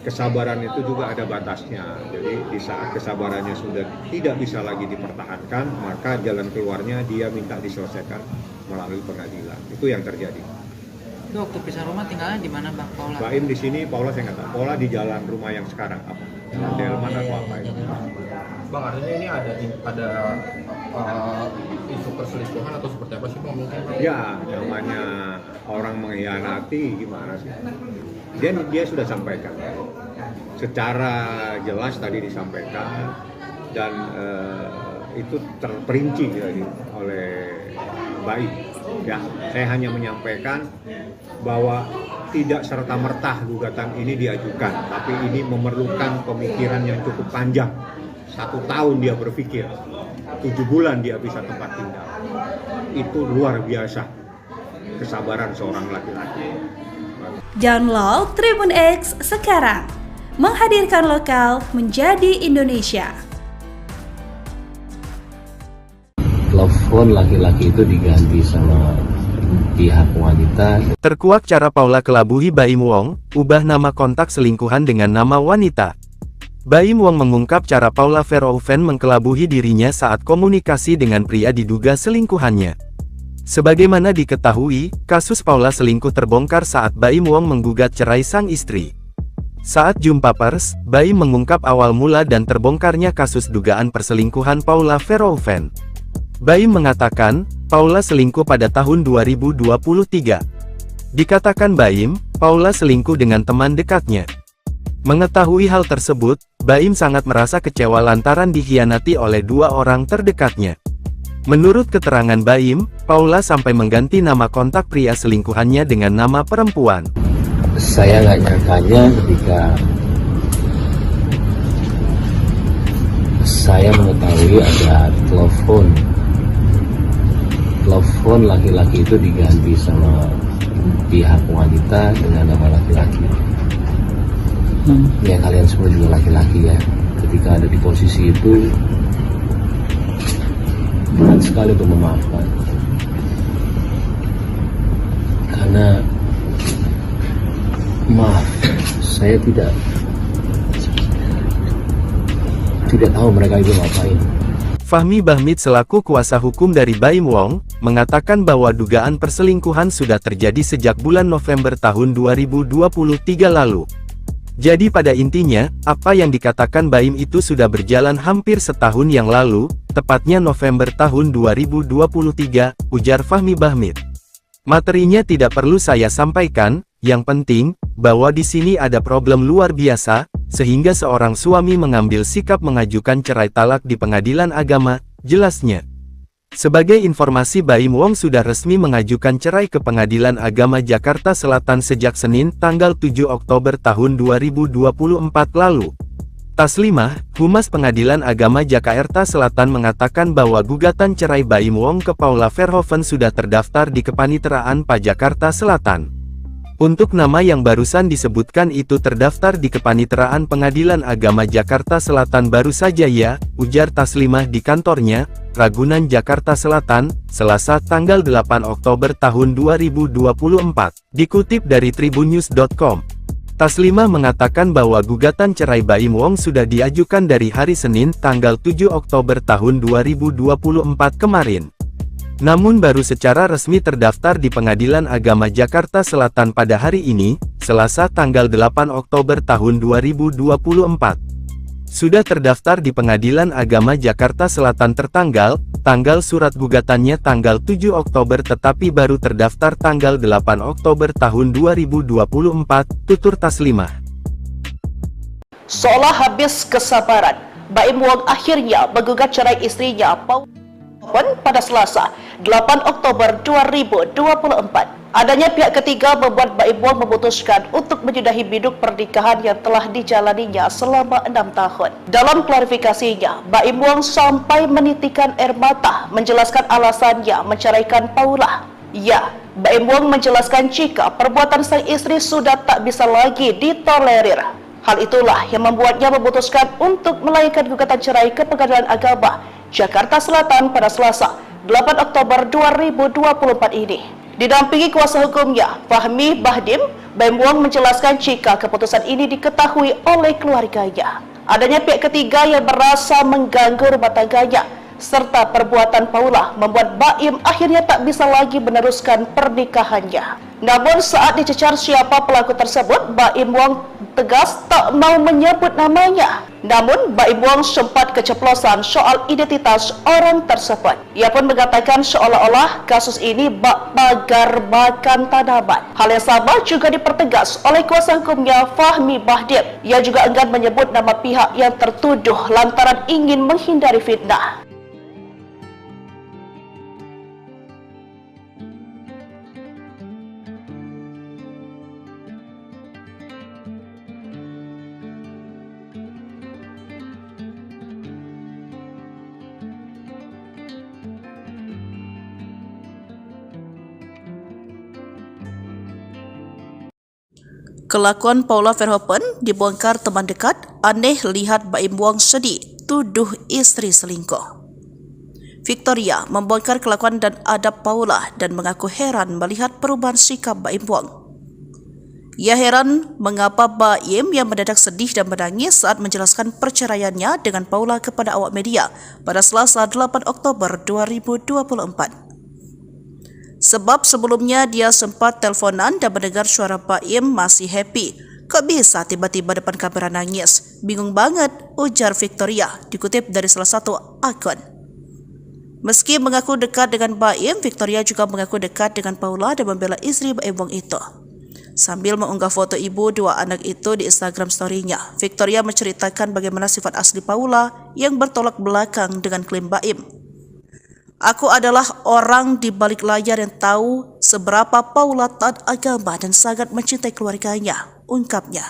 kesabaran itu juga ada batasnya. Jadi di saat kesabarannya sudah tidak bisa lagi dipertahankan, maka jalan keluarnya dia minta diselesaikan melalui pengadilan. Itu yang terjadi. Itu waktu pisah rumah tinggalnya di mana Bang Paula? Baim di sini, Paula saya nggak tahu. Paula di jalan rumah yang sekarang apa? Delman atau apa itu? Bang, artinya ini ada isu perselingkuhan atau seperti apa sih Bang mungkin? Ya, namanya orang mengkhianati gimana sih? Dia sudah sampaikan. Secara jelas tadi disampaikan dan itu terperinci oleh Mbak I. Ya, saya hanya menyampaikan bahwa tidak serta-merta gugatan ini diajukan, tapi ini memerlukan pemikiran yang cukup panjang. 1 tahun dia berpikir, 7 bulan dia bisa tempat tinggal. Itu luar biasa kesabaran seorang laki-laki. Download Tribun X sekarang, menghadirkan lokal menjadi Indonesia. Telepon laki-laki itu diganti sama pihak wanita. Terkuak cara Paula kelabuhi Baim Wong, ubah nama kontak selingkuhan dengan nama wanita. Baim Wong mengungkap cara Paula Verhoeven mengkelabuhi dirinya saat komunikasi dengan pria diduga selingkuhannya. Sebagaimana diketahui, kasus Paula selingkuh terbongkar saat Baim Wong menggugat cerai sang istri. Saat jumpa pers, Baim mengungkap awal mula dan terbongkarnya kasus dugaan perselingkuhan Paula Verhoeven. Baim mengatakan, Paula selingkuh pada tahun 2023. Dikatakan Baim, Paula selingkuh dengan teman dekatnya. Mengetahui hal tersebut, Baim sangat merasa kecewa lantaran dikhianati oleh 2 orang terdekatnya. Menurut keterangan Baim, Paula sampai mengganti nama kontak pria selingkuhannya dengan nama perempuan. Saya nggak nyangkanya ketika saya mengetahui ada telepon laki-laki itu diganti sama pihak wanita dengan nama laki-laki. Ya kalian semua juga laki-laki ya. Ketika ada di posisi itu berat sekali untuk memaafkan. Karena maaf, saya tidak tahu mereka itu ngapain. Fahmi Bahmid selaku kuasa hukum dari Baim Wong, mengatakan bahwa dugaan perselingkuhan sudah terjadi sejak bulan November tahun 2023 lalu. Jadi pada intinya, apa yang dikatakan Baim itu sudah berjalan hampir setahun yang lalu, tepatnya November tahun 2023, ujar Fahmi Bahmid. Materinya tidak perlu saya sampaikan, yang penting, bahwa di sini ada problem luar biasa, sehingga seorang suami mengambil sikap mengajukan cerai talak di pengadilan agama, jelasnya. Sebagai informasi, Baim Wong sudah resmi mengajukan cerai ke Pengadilan Agama Jakarta Selatan sejak Senin tanggal 7 Oktober tahun 2024 lalu. Taslimah, Humas Pengadilan Agama Jakarta Selatan mengatakan bahwa gugatan cerai Baim Wong ke Paula Verhoeven sudah terdaftar di Kepaniteraan PA Jakarta Selatan. Untuk nama yang barusan disebutkan itu terdaftar di Kepaniteraan Pengadilan Agama Jakarta Selatan baru saja ya, ujar Taslimah di kantornya, Ragunan Jakarta Selatan, Selasa tanggal 8 Oktober tahun 2024. Dikutip dari tribunnews.com. Taslimah mengatakan bahwa gugatan cerai Baim Wong sudah diajukan dari hari Senin tanggal 7 Oktober tahun 2024 kemarin. Namun baru secara resmi terdaftar di Pengadilan Agama Jakarta Selatan pada hari ini, Selasa tanggal 8 Oktober tahun 2024. Sudah terdaftar di Pengadilan Agama Jakarta Selatan tanggal surat gugatannya tanggal 7 Oktober tetapi baru terdaftar tanggal 8 Oktober tahun 2024, tutur Taslimah. Seolah habis kesabaran, Baim Wong akhirnya menggugat cerai istrinya Paula pada Selasa, 8 Oktober 2024. Adanya pihak ketiga membuat Baim Wong memutuskan untuk menyudahi biduk pernikahan yang telah dijalaninya selama 6 tahun. Dalam klarifikasinya, Baim Wong sampai menitikan air mata menjelaskan alasannya menceraikan Paula. Ya, Baim Wong menjelaskan jika perbuatan sang istri sudah tak bisa lagi ditolerir. Hal itulah yang membuatnya memutuskan untuk melayangkan gugatan cerai ke Pengadilan Agama Jakarta Selatan pada Selasa, 8 Oktober 2024 ini. Didampingi kuasa hukumnya, Fahmi Bahdim, Baim Wong menjelaskan jika keputusan ini diketahui oleh keluarganya. Adanya pihak ketiga yang merasa mengganggu rumah tangganya, serta perbuatan Paula membuat Baim akhirnya tak bisa lagi meneruskan pernikahannya. Namun saat dicecar siapa pelaku tersebut, Baim Wong tegas tak mau menyebut namanya. Namun Baim Wong sempat keceplosan soal identitas orang tersebut. Ia pun mengatakan seolah-olah kasus ini bak pagar makan tanaman. Hal yang sama juga dipertegas oleh kuasa hukumnya Fahmi Bahdim. Ia juga enggan menyebut nama pihak yang tertuduh lantaran ingin menghindari fitnah. Kelakuan Paula Verhoeven dibongkar teman dekat, aneh lihat Baim Wong sedih, tuduh istri selingkuh. Victoria membongkar kelakuan dan adab Paula dan mengaku heran melihat perubahan sikap Baim Wong. Ia heran mengapa Baim yang mendadak sedih dan menangis saat menjelaskan perceraiannya dengan Paula kepada awak media pada Selasa 8 Oktober 2024. Sebab sebelumnya dia sempat teleponan dan mendengar suara Baim masih happy. Kok bisa tiba-tiba depan kamera nangis? Bingung banget, ujar Victoria, dikutip dari salah satu akun. Meski mengaku dekat dengan Baim, Victoria juga mengaku dekat dengan Paula dan membela istri Baim Wong itu. Sambil mengunggah foto ibu dua anak itu di Instagram story-nya, Victoria menceritakan bagaimana sifat asli Paula yang bertolak belakang dengan klaim Baim. Aku adalah orang di balik layar yang tahu seberapa Paula taat agama dan sangat mencintai keluarganya, ungkapnya.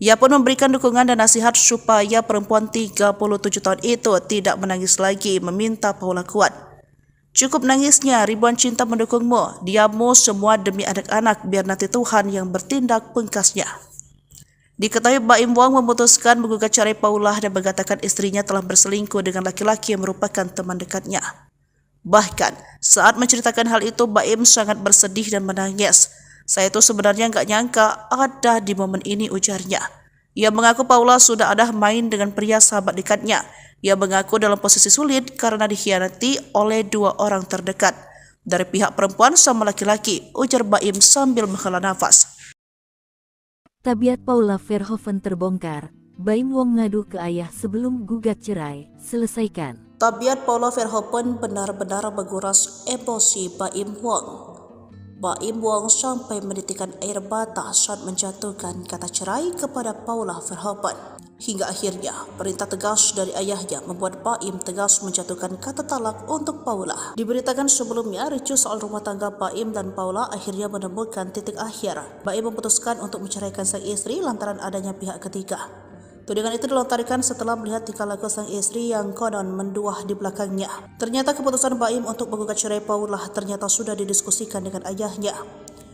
Ia pun memberikan dukungan dan nasihat supaya perempuan 37 tahun itu tidak menangis lagi, meminta Paula kuat. Cukup nangisnya, ribuan cinta mendukungmu, diammu semua demi anak-anak, biar nanti Tuhan yang bertindak, pungkasnya. Diketahui Baim Wong memutuskan menggugat cerai Paula dan mengatakan istrinya telah berselingkuh dengan laki-laki yang merupakan teman dekatnya. Bahkan, saat menceritakan hal itu, Baim sangat bersedih dan menangis. Saya itu sebenarnya nggak nyangka ada di momen ini, ujarnya. Ia mengaku Paula sudah ada main dengan pria sahabat dekatnya. Ia mengaku dalam posisi sulit karena dikhianati oleh dua orang terdekat. Dari pihak perempuan sama laki-laki, ujar Baim sambil menghela nafas. Tabiat Paula Verhoeven terbongkar. Baim Wong ngadu ke ayah sebelum gugat cerai. Selesaikan. Tabiat Paula Verhoeven benar-benar menguras emosi Baim Wong. Baim Wong sampai menitikan air mata saat menjatuhkan kata cerai kepada Paula Verhoeven. Hingga akhirnya, perintah tegas dari ayahnya membuat Baim tegas menjatuhkan kata talak untuk Paula. Diberitakan sebelumnya, ricuh soal rumah tangga Baim dan Paula akhirnya menemukan titik akhir. Baim memutuskan untuk menceraikan sang istri lantaran adanya pihak ketiga. Tudingan itu dilontarkan setelah melihat tingkah laku sang istri yang konon menduah di belakangnya. Ternyata keputusan Baim untuk menggugat cerai Paula ternyata sudah didiskusikan dengan ayahnya.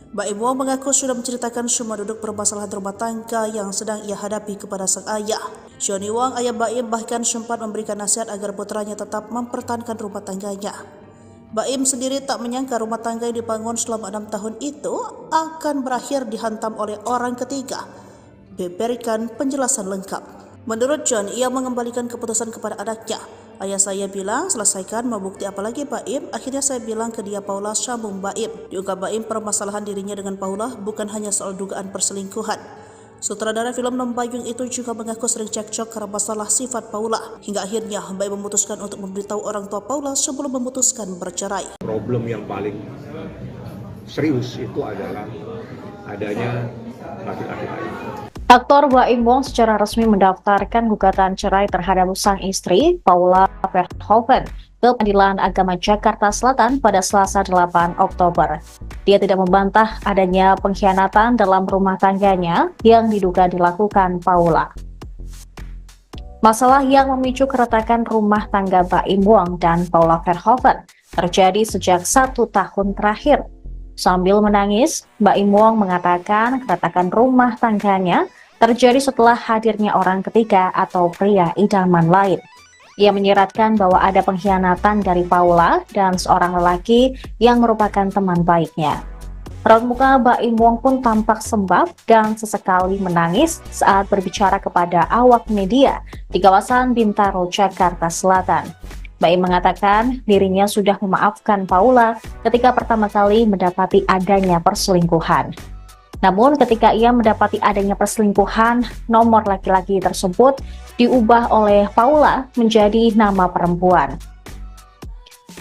Baim Wong mengaku sudah menceritakan semua duduk permasalahan rumah tangga yang sedang ia hadapi kepada sang ayah. Johnny Wong, ayah Baim, bahkan sempat memberikan nasihat agar putranya tetap mempertahankan rumah tangganya. Baim sendiri tak menyangka rumah tangga yang dibangun selama 6 tahun itu akan berakhir dihantam oleh orang ketiga. Berikan penjelasan lengkap. Menurut John, ia mengembalikan keputusan kepada anaknya. Ayah saya bilang, selesaikan, mau bukti apa lagi Baim? Akhirnya saya bilang ke dia, Paula, sambung Baim. Diungkap Baim, permasalahan dirinya dengan Paula bukan hanya soal dugaan perselingkuhan. Sutradara film Nombayung itu juga mengaku sering cekcok karena masalah sifat Paula. Hingga akhirnya Baim memutuskan untuk memberitahu orang tua Paula sebelum memutuskan bercerai. Problem yang paling serius itu adalah adanya laki-laki lain. Aktor Baim Wong secara resmi mendaftarkan gugatan cerai terhadap sang istri, Paula Verhoeven, ke Pengadilan Agama Jakarta Selatan pada Selasa 8 Oktober. Dia tidak membantah adanya pengkhianatan dalam rumah tangganya yang diduga dilakukan Paula. Masalah yang memicu keretakan rumah tangga Baim Wong dan Paula Verhoeven terjadi sejak 1 tahun terakhir. Sambil menangis, Baim Wong mengatakan keretakan rumah tangganya terjadi setelah hadirnya orang ketiga atau pria idaman lain. Ia menyiratkan bahwa ada pengkhianatan dari Paula dan seorang lelaki yang merupakan teman baiknya. Raut muka Baim Wong pun tampak sembab dan sesekali menangis saat berbicara kepada awak media di kawasan Bintaro, Jakarta Selatan. Baim mengatakan dirinya sudah memaafkan Paula ketika pertama kali mendapati adanya perselingkuhan. Namun ketika ia mendapati adanya perselingkuhan, nomor laki-laki tersebut diubah oleh Paula menjadi nama perempuan.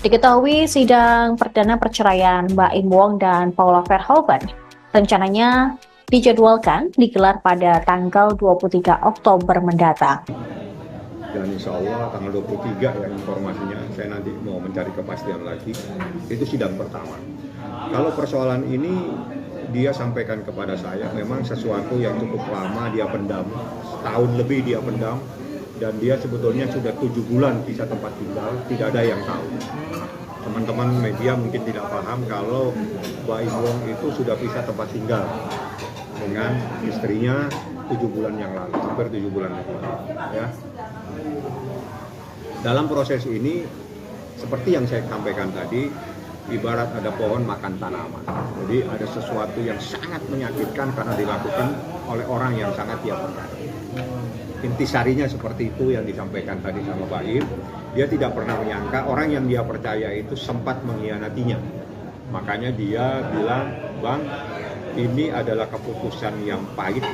Diketahui sidang perdana perceraian Baim Wong dan Paula Verhoeven rencananya dijadwalkan digelar pada tanggal 23 Oktober mendatang. Dan insya Allah tanggal 23 ya informasinya, saya nanti mau mencari kepastian lagi, itu sidang pertama. Kalau persoalan ini dia sampaikan kepada saya, memang sesuatu yang cukup lama dia pendam, setahun lebih dia pendam, dan dia sebetulnya sudah 7 bulan pisah tempat tinggal, tidak ada yang tahu. Teman-teman media mungkin tidak paham kalau Baim Wong itu sudah pisah tempat tinggal. dengan istrinya 7 bulan yang lalu, hampir 7 bulan yang lalu. Ya. Dalam proses ini, seperti yang saya sampaikan tadi, ibarat ada pohon makan tanaman. Jadi ada sesuatu yang sangat menyakitkan karena dilakukan oleh orang yang sangat dia percaya. Intisarinya seperti itu yang disampaikan tadi sama Baim. Dia tidak pernah menyangka orang yang dia percaya itu sempat mengkhianatinya. Makanya dia bilang, Bang, ini adalah keputusan yang pahit,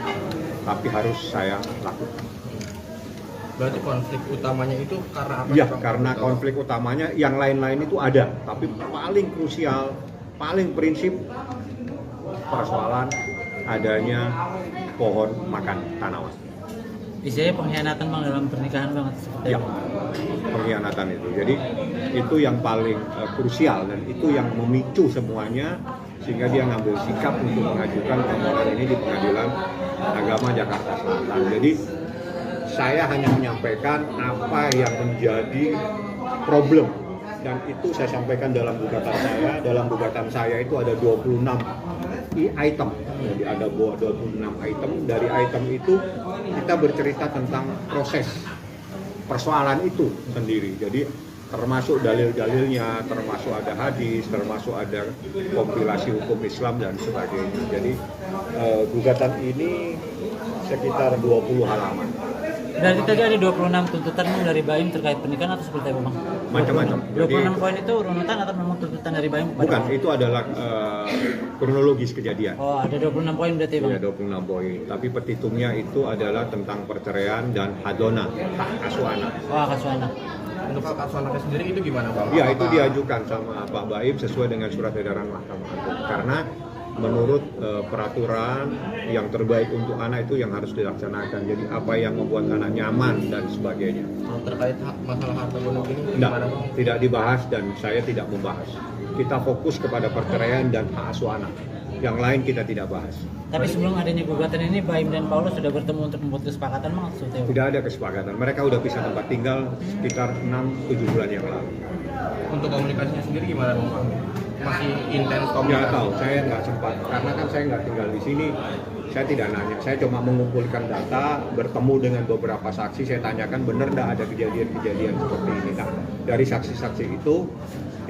tapi harus saya lakukan. Berarti konflik utamanya itu karena apa? Ya, karena konflik utamanya yang lain-lain itu ada, tapi paling krusial, paling prinsip persoalan adanya pohon makan tanaman. Istilahnya pengkhianatan Bang dalam pernikahan banget seperti Ya, pengkhianatan itu. Jadi itu yang paling krusial dan itu yang memicu semuanya sehingga dia ngambil sikap untuk mengajukan permohonan ini di Pengadilan Agama Jakarta Selatan. Jadi saya hanya menyampaikan apa yang menjadi problem dan itu saya sampaikan dalam gugatan saya. Dalam gugatan saya itu ada 26 item. Jadi ada 26 item. Dari item itu kita bercerita tentang proses persoalan itu sendiri. Jadi termasuk dalil-dalilnya, termasuk ada hadis, termasuk ada kompilasi hukum Islam dan sebagainya. Jadi gugatan ini sekitar 20 halaman. Berarti tadi ada 26 tuntutan Bang dari Baim terkait pernikahan atau seperti apa Bang? Macam-macam. 26 poin itu runutan atau memang tuntutan dari Baim? Bukan, itu adalah kronologis kejadian. Oh, ada 26 poin berarti Bang? Ya, 26 poin. Tapi petitumnya itu adalah tentang perceraian dan hadona, hak asuh anak. Oh, hak asuh anak. Untuk hak asuh anaknya sendiri itu gimana Bang? Ya, itu diajukan sama Pak Baim sesuai dengan surat edaran Mahkamah Agung. Karena menurut peraturan yang terbaik untuk anak itu yang harus dilaksanakan. Jadi apa yang membuat anak nyaman dan sebagainya. Terkait masalah harta gonok ini gimana Bang? Tidak dibahas dan saya tidak membahas. Kita fokus kepada perceraian dan hak asuh anak. Yang lain kita tidak bahas. Tapi sebelum adanya gugatan ini, Baim dan Paulus sudah bertemu untuk membuat kesepakatan Bang? Tidak ada kesepakatan. Mereka udah pisah tempat tinggal sekitar 6-7 bulan yang lalu. Untuk komunikasinya sendiri gimana Bang? Masih intens komunikasi? Nggak tahu, saya nggak sempat. Karena kan saya nggak tinggal di sini. Saya tidak nanya. Saya cuma mengumpulkan data, bertemu dengan beberapa saksi. Saya tanyakan benar nggak ada kejadian-kejadian seperti ini. Nah, dari saksi-saksi itu,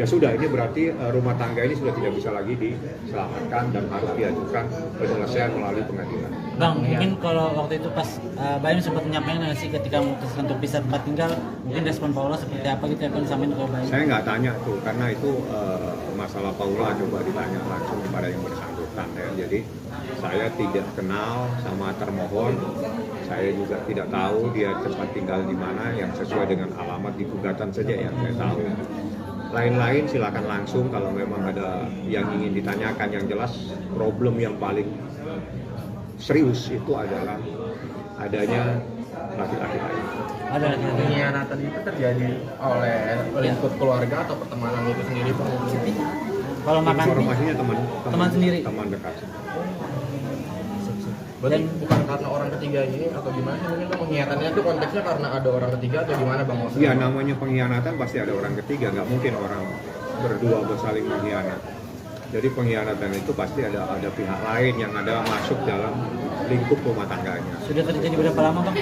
ya sudah, ini berarti rumah tangga ini sudah tidak bisa lagi diselamatkan dan harus diajukan penyelesaian melalui pengadilan. Bang, mungkin kalau waktu itu pas Baim sempat menyampaikan nggak sih ketika memutuskan untuk pisah tempat tinggal, mungkin respon Paula seperti apa gitu ya Bang disampaikan ke Baim? Saya nggak tanya tuh, karena itu masalah Paula coba ditanya langsung kepada yang bersangkutan ya. Jadi saya tidak kenal sama termohon, saya juga tidak tahu dia tempat tinggal di mana yang sesuai dengan alamat di gugatan saja yang saya tahu. Lain-lain silakan langsung kalau memang ada yang ingin ditanyakan. Yang jelas problem yang paling serius itu adalah adanya laki-laki lain. Ada pengkhianatan itu terjadi oleh lingkup keluarga atau pertemanan itu sendiri Bang? Kalau makan informasinya teman sendiri, teman dekat. Berarti bukan karena orang ketiga ini atau gimana sih? Mungkin pengkhianatannya itu konteksnya karena ada orang ketiga atau gimana Bang? Iya, namanya pengkhianatan pasti ada orang ketiga, nggak mungkin orang berdua bersaling mengkhianat. Jadi pengkhianatan itu pasti ada pihak lain yang ada masuk dalam lingkup rumah tangganya. Sudah terjadi berapa lama Bang?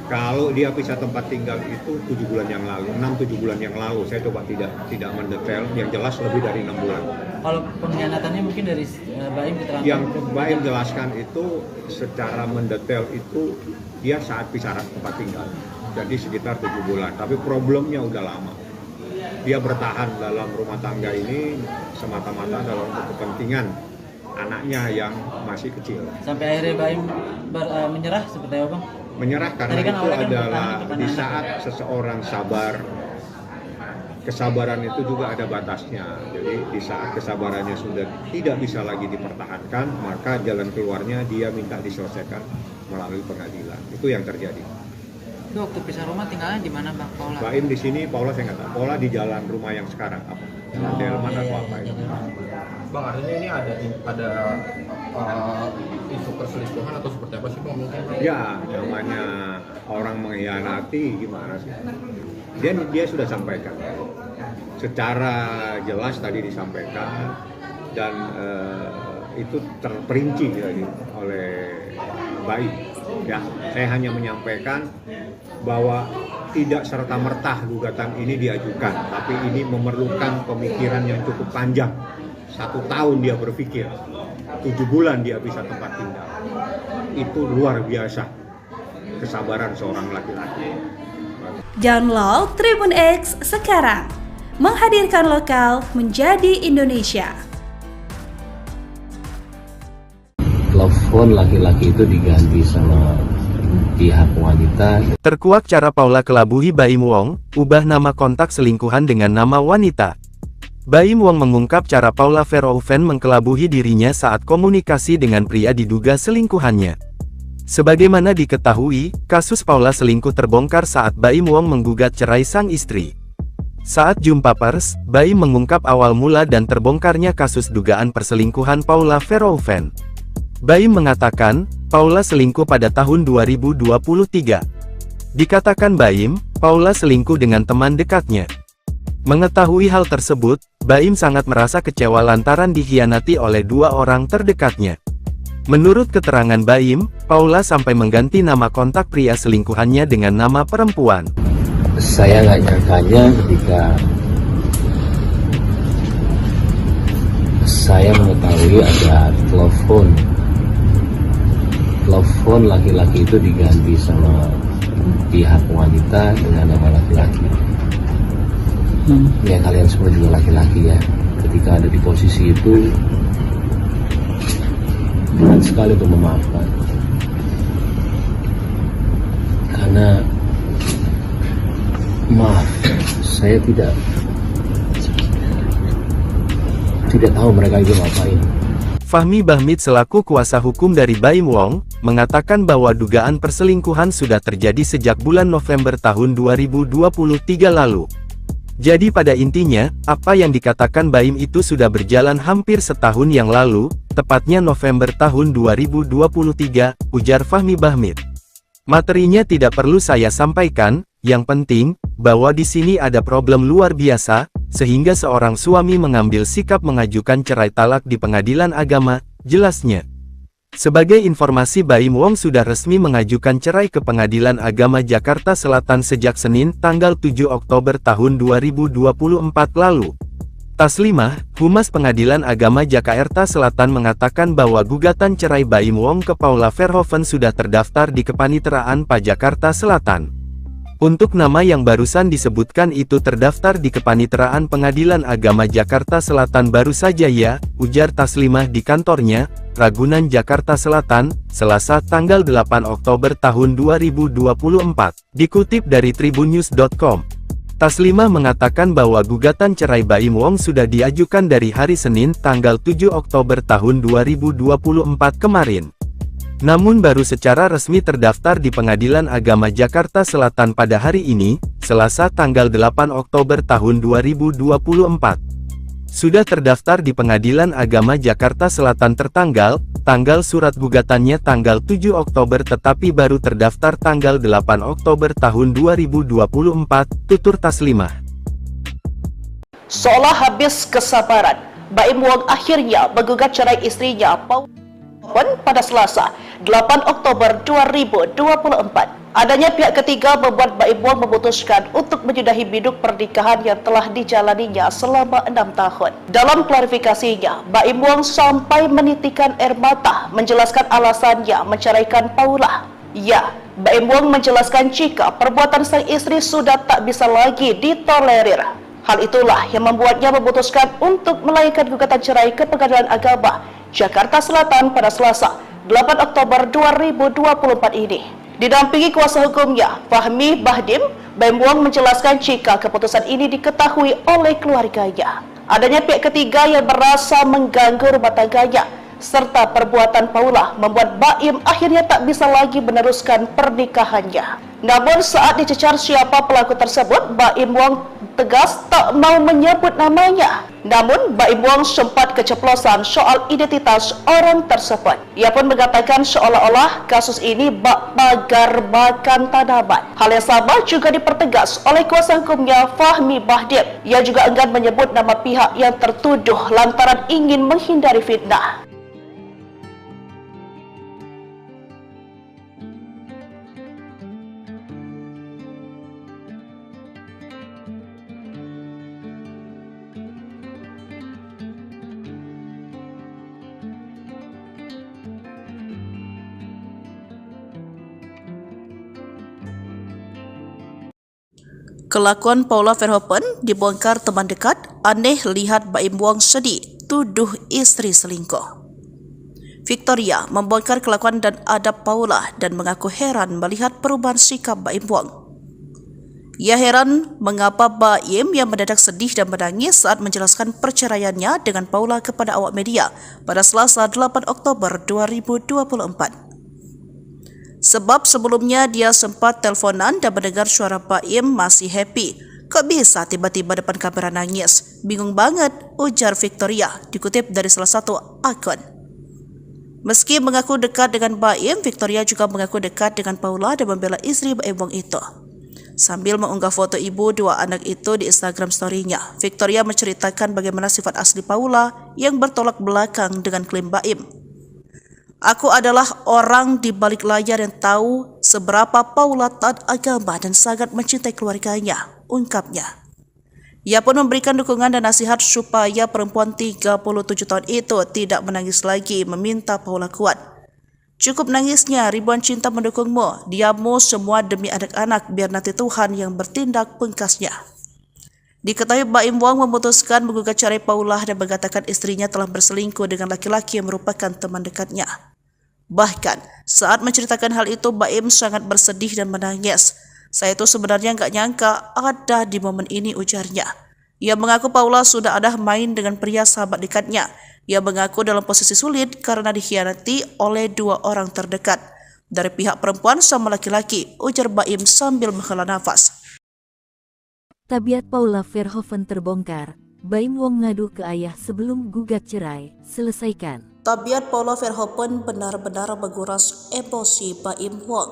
Kalau dia pisah tempat tinggal itu 7 bulan yang lalu, 6-7 bulan yang lalu. Saya coba tidak mendetail, yang jelas lebih dari 6 bulan. Kalau pengkhianatannya mungkin dari Baim keterangan? Yang Baim jelaskan itu secara mendetail itu dia saat pisah tempat tinggal. Jadi sekitar 7 bulan, tapi problemnya udah lama. Dia bertahan dalam rumah tangga ini semata-mata dalam kepentingan anaknya yang masih kecil. Sampai akhirnya Baim menyerah seperti apa Bang? Menyerah karena kan itu adalah di saat seseorang sabar, kesabaran itu juga ada batasnya. Jadi di saat kesabarannya sudah tidak bisa lagi dipertahankan, maka jalan keluarnya dia minta diselesaikan melalui pengadilan. Itu yang terjadi. Itu waktu pisah rumah tinggalnya di mana Bang Paula? Baim di sini, Paula saya nggak tahu. Paula di jalan rumah yang sekarang apa? Delman atau apa itu? Bang, artinya ini ada isu perselingkuhan atau seperti apa sih Bang? Mungkin ya, namanya orang mengkhianati gimana sih? Dia sudah sampaikan secara jelas tadi disampaikan dan itu terperinci oleh Baim. Ya, saya hanya menyampaikan bahwa tidak serta-merta gugatan ini diajukan, tapi ini memerlukan pemikiran yang cukup panjang. 1 tahun dia berpikir, 7 bulan dia bisa tempat tinggal. Itu luar biasa kesabaran seorang laki-laki. Download Tribun X sekarang, menghadirkan lokal menjadi Indonesia. Telepon laki-laki itu diganti sama pihak wanita. Terkuak cara Paula kelabuhi Baim Wong, ubah nama kontak selingkuhan dengan nama wanita. Baim Wong mengungkap cara Paula Verhoeven mengkelabuhi dirinya saat komunikasi dengan pria diduga selingkuhannya. Sebagaimana diketahui, kasus Paula selingkuh terbongkar saat Baim Wong menggugat cerai sang istri. Saat jumpa pers, Baim mengungkap awal mula dan terbongkarnya kasus dugaan perselingkuhan Paula Verhoeven. Baim mengatakan, Paula selingkuh pada tahun 2023. Dikatakan Baim, Paula selingkuh dengan teman dekatnya. Mengetahui hal tersebut, Baim sangat merasa kecewa lantaran dikhianati oleh 2 orang terdekatnya. Menurut keterangan Baim, Paula sampai mengganti nama kontak pria selingkuhannya dengan nama perempuan. Saya nggak nyangkanya ketika saya mengetahui ada telepon laki-laki itu diganti sama pihak wanita dengan nama laki-laki. Ya kalian semua juga laki-laki ya. Ketika ada di posisi itu, berat sekali untuk memaafkan. Karena maaf, saya tidak tahu mereka itu ngapain. Fahmi Bahmid selaku kuasa hukum dari Baim Wong, mengatakan bahwa dugaan perselingkuhan sudah terjadi sejak bulan November tahun 2023 lalu. Jadi pada intinya, apa yang dikatakan Baim itu sudah berjalan hampir setahun yang lalu, tepatnya November tahun 2023, ujar Fahmi Bahmid. Materinya tidak perlu saya sampaikan, yang penting, bahwa di sini ada problem luar biasa, sehingga seorang suami mengambil sikap mengajukan cerai talak di pengadilan agama, jelasnya. Sebagai informasi, Baim Wong sudah resmi mengajukan cerai ke Pengadilan Agama Jakarta Selatan sejak Senin, tanggal 7 Oktober tahun 2024 lalu. Taslimah, Humas Pengadilan Agama Jakarta Selatan mengatakan bahwa gugatan cerai Baim Wong ke Paula Verhoeven sudah terdaftar di Kepaniteraan PA Jakarta Selatan. Untuk nama yang barusan disebutkan itu terdaftar di Kepaniteraan Pengadilan Agama Jakarta Selatan baru saja ya, ujar Taslimah di kantornya, Ragunan Jakarta Selatan, Selasa tanggal 8 Oktober tahun 2024, dikutip dari tribunnews.com. Taslimah mengatakan bahwa gugatan cerai Baim Wong sudah diajukan dari hari Senin tanggal 7 Oktober tahun 2024 kemarin. Namun baru secara resmi terdaftar di Pengadilan Agama Jakarta Selatan pada hari ini, Selasa tanggal 8 Oktober tahun 2024. Sudah terdaftar di Pengadilan Agama Jakarta Selatan tanggal surat gugatannya tanggal 7 Oktober tetapi baru terdaftar tanggal 8 Oktober tahun 2024, tutur Taslimah. Seolah habis kesabaran, Baim Wong akhirnya menggugat cerai istrinya Paula pada Selasa, 8 Oktober 2024. Adanya pihak ketiga membuat Baim Wong memutuskan untuk menyudahi biduk pernikahan yang telah dijalaninya selama 6 tahun. Dalam klarifikasinya, Baim Wong sampai menitikan air mata menjelaskan alasannya menceraikan Paula. Ya, Baim Wong menjelaskan jika perbuatan sang istri sudah tak bisa lagi ditolerir. Hal itulah yang membuatnya memutuskan untuk melayangkan gugatan cerai ke Pengadilan Agama Jakarta Selatan pada Selasa, 8 Oktober 2024 ini. Didampingi kuasa hukumnya, Fahmi Bahdim, Baim Wong menjelaskan jika keputusan ini diketahui oleh keluarganya. Adanya pihak ketiga yang merasa mengganggu rumah tangganya, serta perbuatan Paula membuat Baim akhirnya tak bisa lagi meneruskan pernikahannya. Namun saat dicecar siapa pelaku tersebut, Baim Wong tegas tak mau menyebut namanya. Namun Baim Wong sempat keceplosan soal identitas orang tersebut. Ia pun mengatakan seolah-olah kasus ini bak pagar makan tanaman. Hal yang sama juga dipertegas oleh kuasa hukumnya Fahmi Bahdim. Ia juga enggan menyebut nama pihak yang tertuduh lantaran ingin menghindari fitnah. Kelakuan Paula Verhoeven dibongkar teman dekat, aneh lihat Baim Wong sedih, tuduh istri selingkuh. Victoria membongkar kelakuan dan adab Paula dan mengaku heran melihat perubahan sikap Baim Wong. Ia heran mengapa Baim yang mendadak sedih dan menangis saat menjelaskan perceraiannya dengan Paula kepada awak media pada Selasa 8 Oktober 2024. Sebab sebelumnya dia sempat teleponan dan mendengar suara Baim masih happy. Kok bisa tiba-tiba depan kamera nangis? Bingung banget, ujar Victoria, dikutip dari salah satu akun. Meski mengaku dekat dengan Baim, Victoria juga mengaku dekat dengan Paula dan membela istri Baim Wong itu. Sambil mengunggah foto ibu dua anak itu di Instagram story-nya, Victoria menceritakan bagaimana sifat asli Paula yang bertolak belakang dengan klaim Baim. Aku adalah orang di balik layar yang tahu seberapa Paula taat agama dan sangat mencintai keluarganya, ungkapnya. Ia pun memberikan dukungan dan nasihat supaya perempuan 37 tahun itu tidak menangis lagi, meminta Paula kuat. Cukup nangisnya, ribuan cinta mendukungmu, diammu semua demi anak-anak, biar nanti Tuhan yang bertindak, pungkasnya. Diketahui Baim Wong memutuskan menggugat cerai Paula dan mengatakan istrinya telah berselingkuh dengan laki-laki yang merupakan teman dekatnya. Bahkan, saat menceritakan hal itu, Baim sangat bersedih dan menangis. Saya itu sebenarnya nggak nyangka ada di momen ini, ujarnya. Ia mengaku Paula sudah ada main dengan pria sahabat dekatnya. Ia mengaku dalam posisi sulit karena dikhianati oleh dua orang terdekat. Dari pihak perempuan sama laki-laki, ujar Baim sambil menghela nafas. Tabiat Paula Verhoeven terbongkar. Baim Wong ngadu ke ayah sebelum gugat cerai. Selesaikan. Tabiat Paula Verhoeven benar-benar menguras emosi Baim Wong.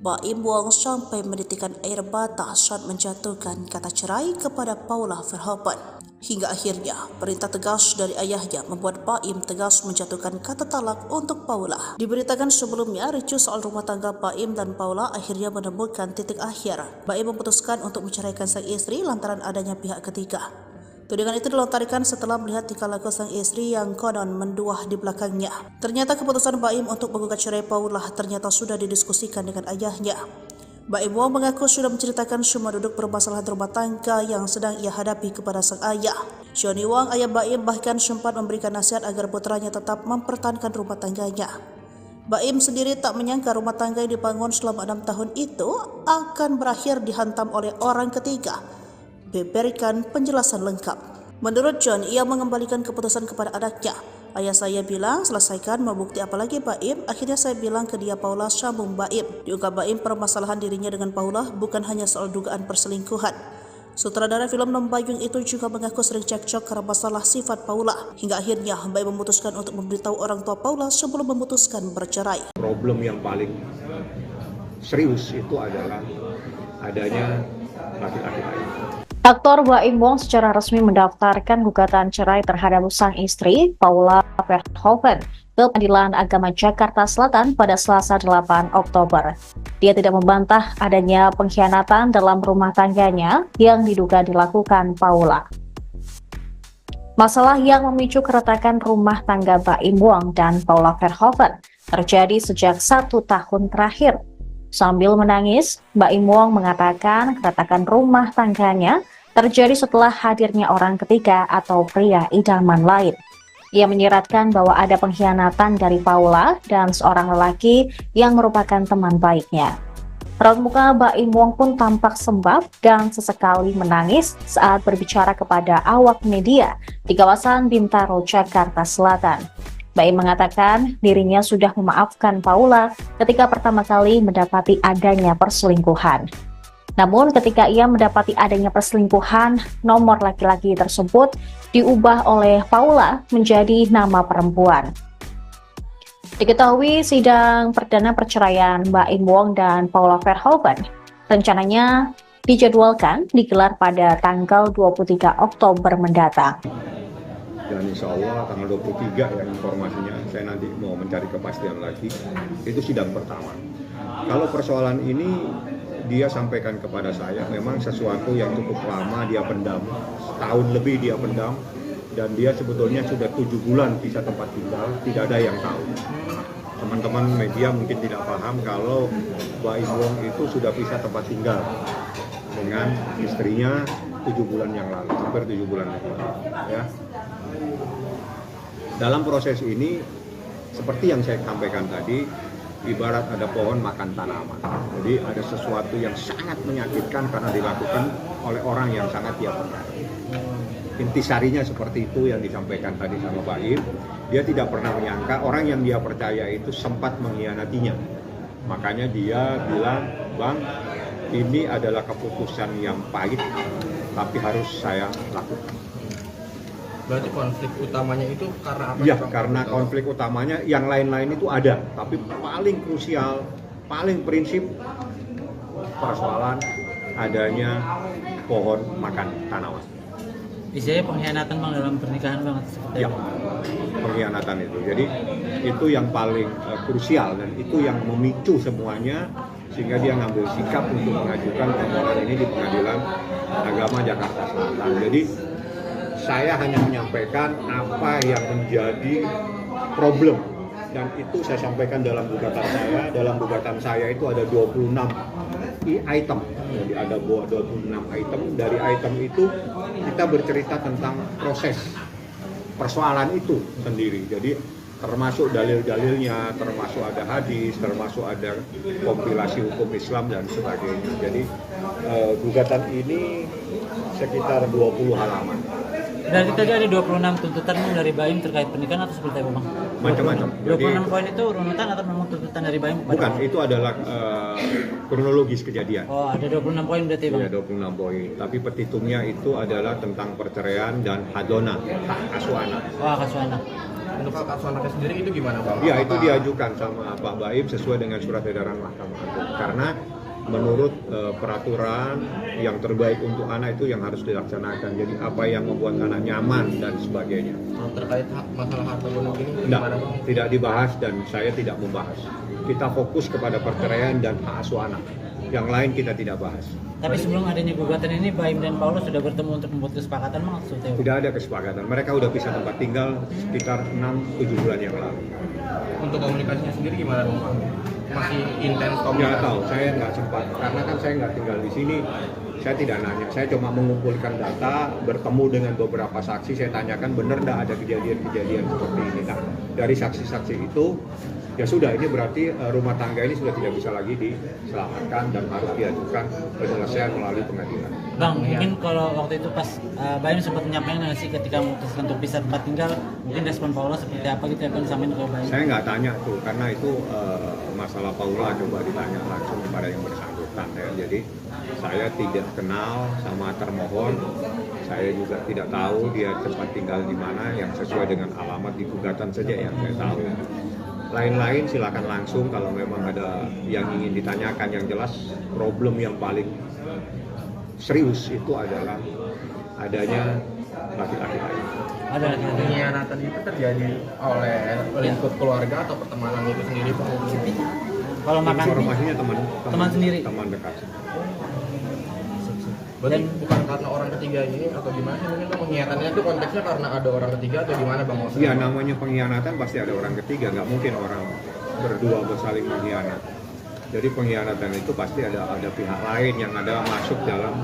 Baim Wong sampai menitikan air mata saat menjatuhkan kata cerai kepada Paula Verhoeven. Hingga akhirnya, perintah tegas dari ayahnya membuat Baim tegas menjatuhkan kata talak untuk Paula. Diberitakan sebelumnya, ricuh soal rumah tangga Baim dan Paula akhirnya menemukan titik akhir. Baim memutuskan untuk menceraikan sang istri lantaran adanya pihak ketiga. Tudingan itu dilontarkan setelah melihat tingkah laku sang istri yang konon menduah di belakangnya. Ternyata keputusan Baim untuk menggugat cerai Paula ternyata sudah didiskusikan dengan ayahnya. Baim Wong mengaku sudah menceritakan semua duduk permasalahan rumah tangga yang sedang ia hadapi kepada sang ayah. Johnny Wong, ayah Baim, bahkan sempat memberikan nasihat agar putranya tetap mempertahankan rumah tangganya. Baim sendiri tak menyangka rumah tangga yang dibangun selama 6 tahun itu akan berakhir dihantam oleh orang ketiga. Berikan penjelasan lengkap. Menurut John, ia mengembalikan keputusan kepada anaknya. Ayah saya bilang, selesaikan, mau bukti apa lagi Baim? Akhirnya saya bilang ke dia, Paula, sambung Baim. Diungkap Baim permasalahan dirinya dengan Paula bukan hanya soal dugaan perselingkuhan. Sutradara film Nombayung itu juga mengaku sering cekcok karena masalah sifat Paula. Hingga akhirnya Baim memutuskan untuk memberitahu orang tua Paula sebelum memutuskan bercerai. Problem yang paling serius itu adalah adanya laki-laki lain. Aktor Baim Wong secara resmi mendaftarkan gugatan cerai terhadap sang istri, Paula Verhoeven, ke Pengadilan Agama Jakarta Selatan pada Selasa 8 Oktober. Dia tidak membantah adanya pengkhianatan dalam rumah tangganya yang diduga dilakukan Paula. Masalah yang memicu keretakan rumah tangga Baim Wong dan Paula Verhoeven terjadi sejak 1 tahun terakhir. Sambil menangis, Baim Wong mengatakan keretakan rumah tangganya terjadi setelah hadirnya orang ketiga atau pria idaman lain. Ia menyiratkan bahwa ada pengkhianatan dari Paula dan seorang lelaki yang merupakan teman baiknya. Raut muka Baim Wong pun tampak sembab dan sesekali menangis saat berbicara kepada awak media di kawasan Bintaro, Jakarta Selatan. Baim mengatakan dirinya sudah memaafkan Paula ketika pertama kali mendapati adanya perselingkuhan. Namun ketika ia mendapati adanya perselingkuhan, nomor laki-laki tersebut diubah oleh Paula menjadi nama perempuan. Diketahui sidang perdana perceraian Baim Wong dan Paula Verhoeven rencananya dijadwalkan digelar pada tanggal 23 Oktober mendatang. Dan insya Allah tanggal 23 ya informasinya, saya nanti mau mencari kepastian lagi, itu sidang pertama. Kalau persoalan ini dia sampaikan kepada saya, memang sesuatu yang cukup lama dia pendam, setahun lebih dia pendam, dan dia sebetulnya sudah 7 bulan pisah tempat tinggal, tidak ada yang tahu. Teman-teman media mungkin tidak paham kalau Baim Wong itu sudah pisah tempat tinggal dengan istrinya 7 bulan yang lalu, hampir 7 bulan yang lalu. Ya. Dalam proses ini, seperti yang saya sampaikan tadi, ibarat ada pohon makan tanaman. Jadi ada sesuatu yang sangat menyakitkan karena dilakukan oleh orang yang sangat dia percaya. Intisarinya seperti itu yang disampaikan tadi sama Pak Im. Dia tidak pernah menyangka orang yang dia percaya itu sempat mengkhianatinya. Makanya dia bilang, Bang, ini adalah keputusan yang pahit, tapi harus saya lakukan. Berarti konflik utamanya itu karena apa? Ya, karena konflik utamanya yang lain-lain itu ada, tapi paling krusial, paling prinsip persoalan adanya pohon makan tanaman. Istilahnya pengkhianatan Bang dalam pernikahan Bang seperti Ya, apa? pengkhianatan itu. Jadi itu yang paling krusial dan itu yang memicu semuanya sehingga dia ngambil sikap untuk mengajukan permohonan ini di Pengadilan Agama Jakarta Selatan. Jadi saya hanya menyampaikan apa yang menjadi problem dan itu saya sampaikan dalam gugatan saya. Dalam gugatan saya itu ada 26 item. Jadi ada 26 item. Dari item itu kita bercerita tentang proses persoalan itu sendiri. Jadi termasuk dalil-dalilnya, termasuk ada hadis, termasuk ada kompilasi hukum Islam dan sebagainya. Jadi gugatan ini sekitar 20 halaman. Dari tadi ada 26 tuntutan Bang dari Baim terkait pernikahan atau seperti apa Bang? Macam-macam. 26 poin itu runutan atau memang tuntutan dari Baim? Bukan, itu adalah kronologis kejadian. Oh, ada 26 poin berarti Bang? Iya, 26 poin. Tapi petitumnya itu adalah tentang perceraian dan hadona, hak asuh anak. Oh, hak asuh anak. Untuk hak asuh anaknya sendiri itu gimana Bang? Ya, itu diajukan sama Pak Baim sesuai dengan surat edaran Mahkamah Agung. Karena menurut peraturan yang terbaik untuk anak itu yang harus dilaksanakan. Jadi apa yang membuat anak nyaman dan sebagainya. Terkait masalah harta gonok ini Tidak, gimana Bang? tidak dibahas dan saya tidak membahas. Kita fokus kepada perceraian dan hak asuh anak. Yang lain kita tidak bahas. Tapi sebelum adanya gugatan ini, Baim dan Paulus sudah bertemu untuk membuat kesepakatan Bang? Tidak ada kesepakatan. Mereka udah pisah tempat tinggal sekitar 6-7 bulan yang lalu. Untuk komunikasinya sendiri gimana Bang? Masih intens Nggak komunikasi? tahu, saya nggak sempat. Karena kan saya nggak tinggal di sini. Saya tidak nanya. Saya cuma mengumpulkan data, bertemu dengan beberapa saksi. Saya tanyakan benar nggak ada kejadian-kejadian seperti ini. Nah, dari saksi-saksi itu, ya sudah, ini berarti rumah tangga ini sudah tidak bisa lagi diselamatkan dan harus diajukan penyelesaian melalui pengadilan. Bang, mungkin kalau waktu itu pas Baim sempat menyampaikan nggak sih ketika memutuskan untuk pisah tempat tinggal, mungkin respon Paula seperti apa gitu ya Bang disampaikan ke Baim? Saya nggak tanya tuh, karena itu masalah Paula coba ditanya langsung kepada yang bersangkutan ya. Jadi saya tidak kenal sama termohon, saya juga tidak tahu dia tempat tinggal di mana, yang sesuai dengan alamat di gugatan saja yang saya tahu. Lain-lain silakan langsung kalau memang ada yang ingin ditanyakan. Yang jelas problem yang paling serius itu adalah adanya laki-laki lain. Ada laki-laki. Pengkhianatan itu terjadi oleh lingkup keluarga atau pertemanan itu sendiri Bang? Kalau makan Informasinya teman sendiri. teman dekat. Berarti bukan karena orang ketiga ini atau gimana sih mungkin Bang? Pengkhianatannya itu konteksnya karena ada orang ketiga atau gimana Bang? Maksudnya? Ya, namanya pengkhianatan pasti ada orang ketiga, nggak mungkin orang berdua bersaling mengkhianat. Jadi pengkhianatan itu pasti ada pihak lain yang ada masuk dalam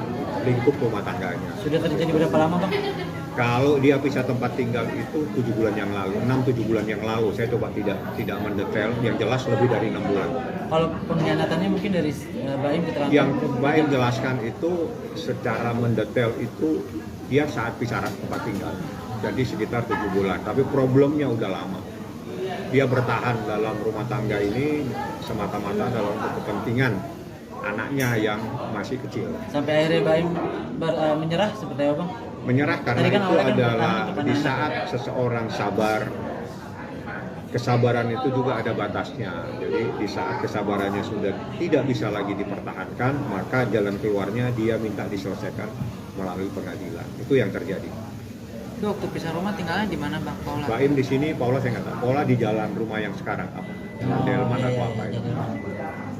lingkup rumah tangganya. Sudah terjadi berapa lama Bang? Kalau dia pisah tempat tinggal itu 7 bulan yang lalu, 6-7 bulan yang lalu. Saya coba tidak mendetail, yang jelas lebih dari 6 bulan. Kalau pengkhianatannya mungkin dari Baim keterangan. Yang Baim jelaskan itu secara mendetail itu dia saat pisah tempat tinggal. Jadi sekitar 7 bulan, tapi problemnya udah lama. Dia bertahan dalam rumah tangga ini semata-mata dalam kepentingan anaknya yang masih kecil. Sampai akhirnya Baim menyerah seperti apa Bang? Menyerah karena Tadi kan itu awalnya kan adalah pertanyaan di anak. saat seseorang sabar, kesabaran itu juga ada batasnya. Jadi di saat kesabarannya sudah tidak bisa lagi dipertahankan, maka jalan keluarnya dia minta diselesaikan melalui pengadilan. Itu yang terjadi. Itu waktu pisah rumah tinggalnya di mana Bang Paula? Baim di sini, Paula saya nggak tahu. Paula di jalan rumah yang sekarang apa? Delman atau apa itu?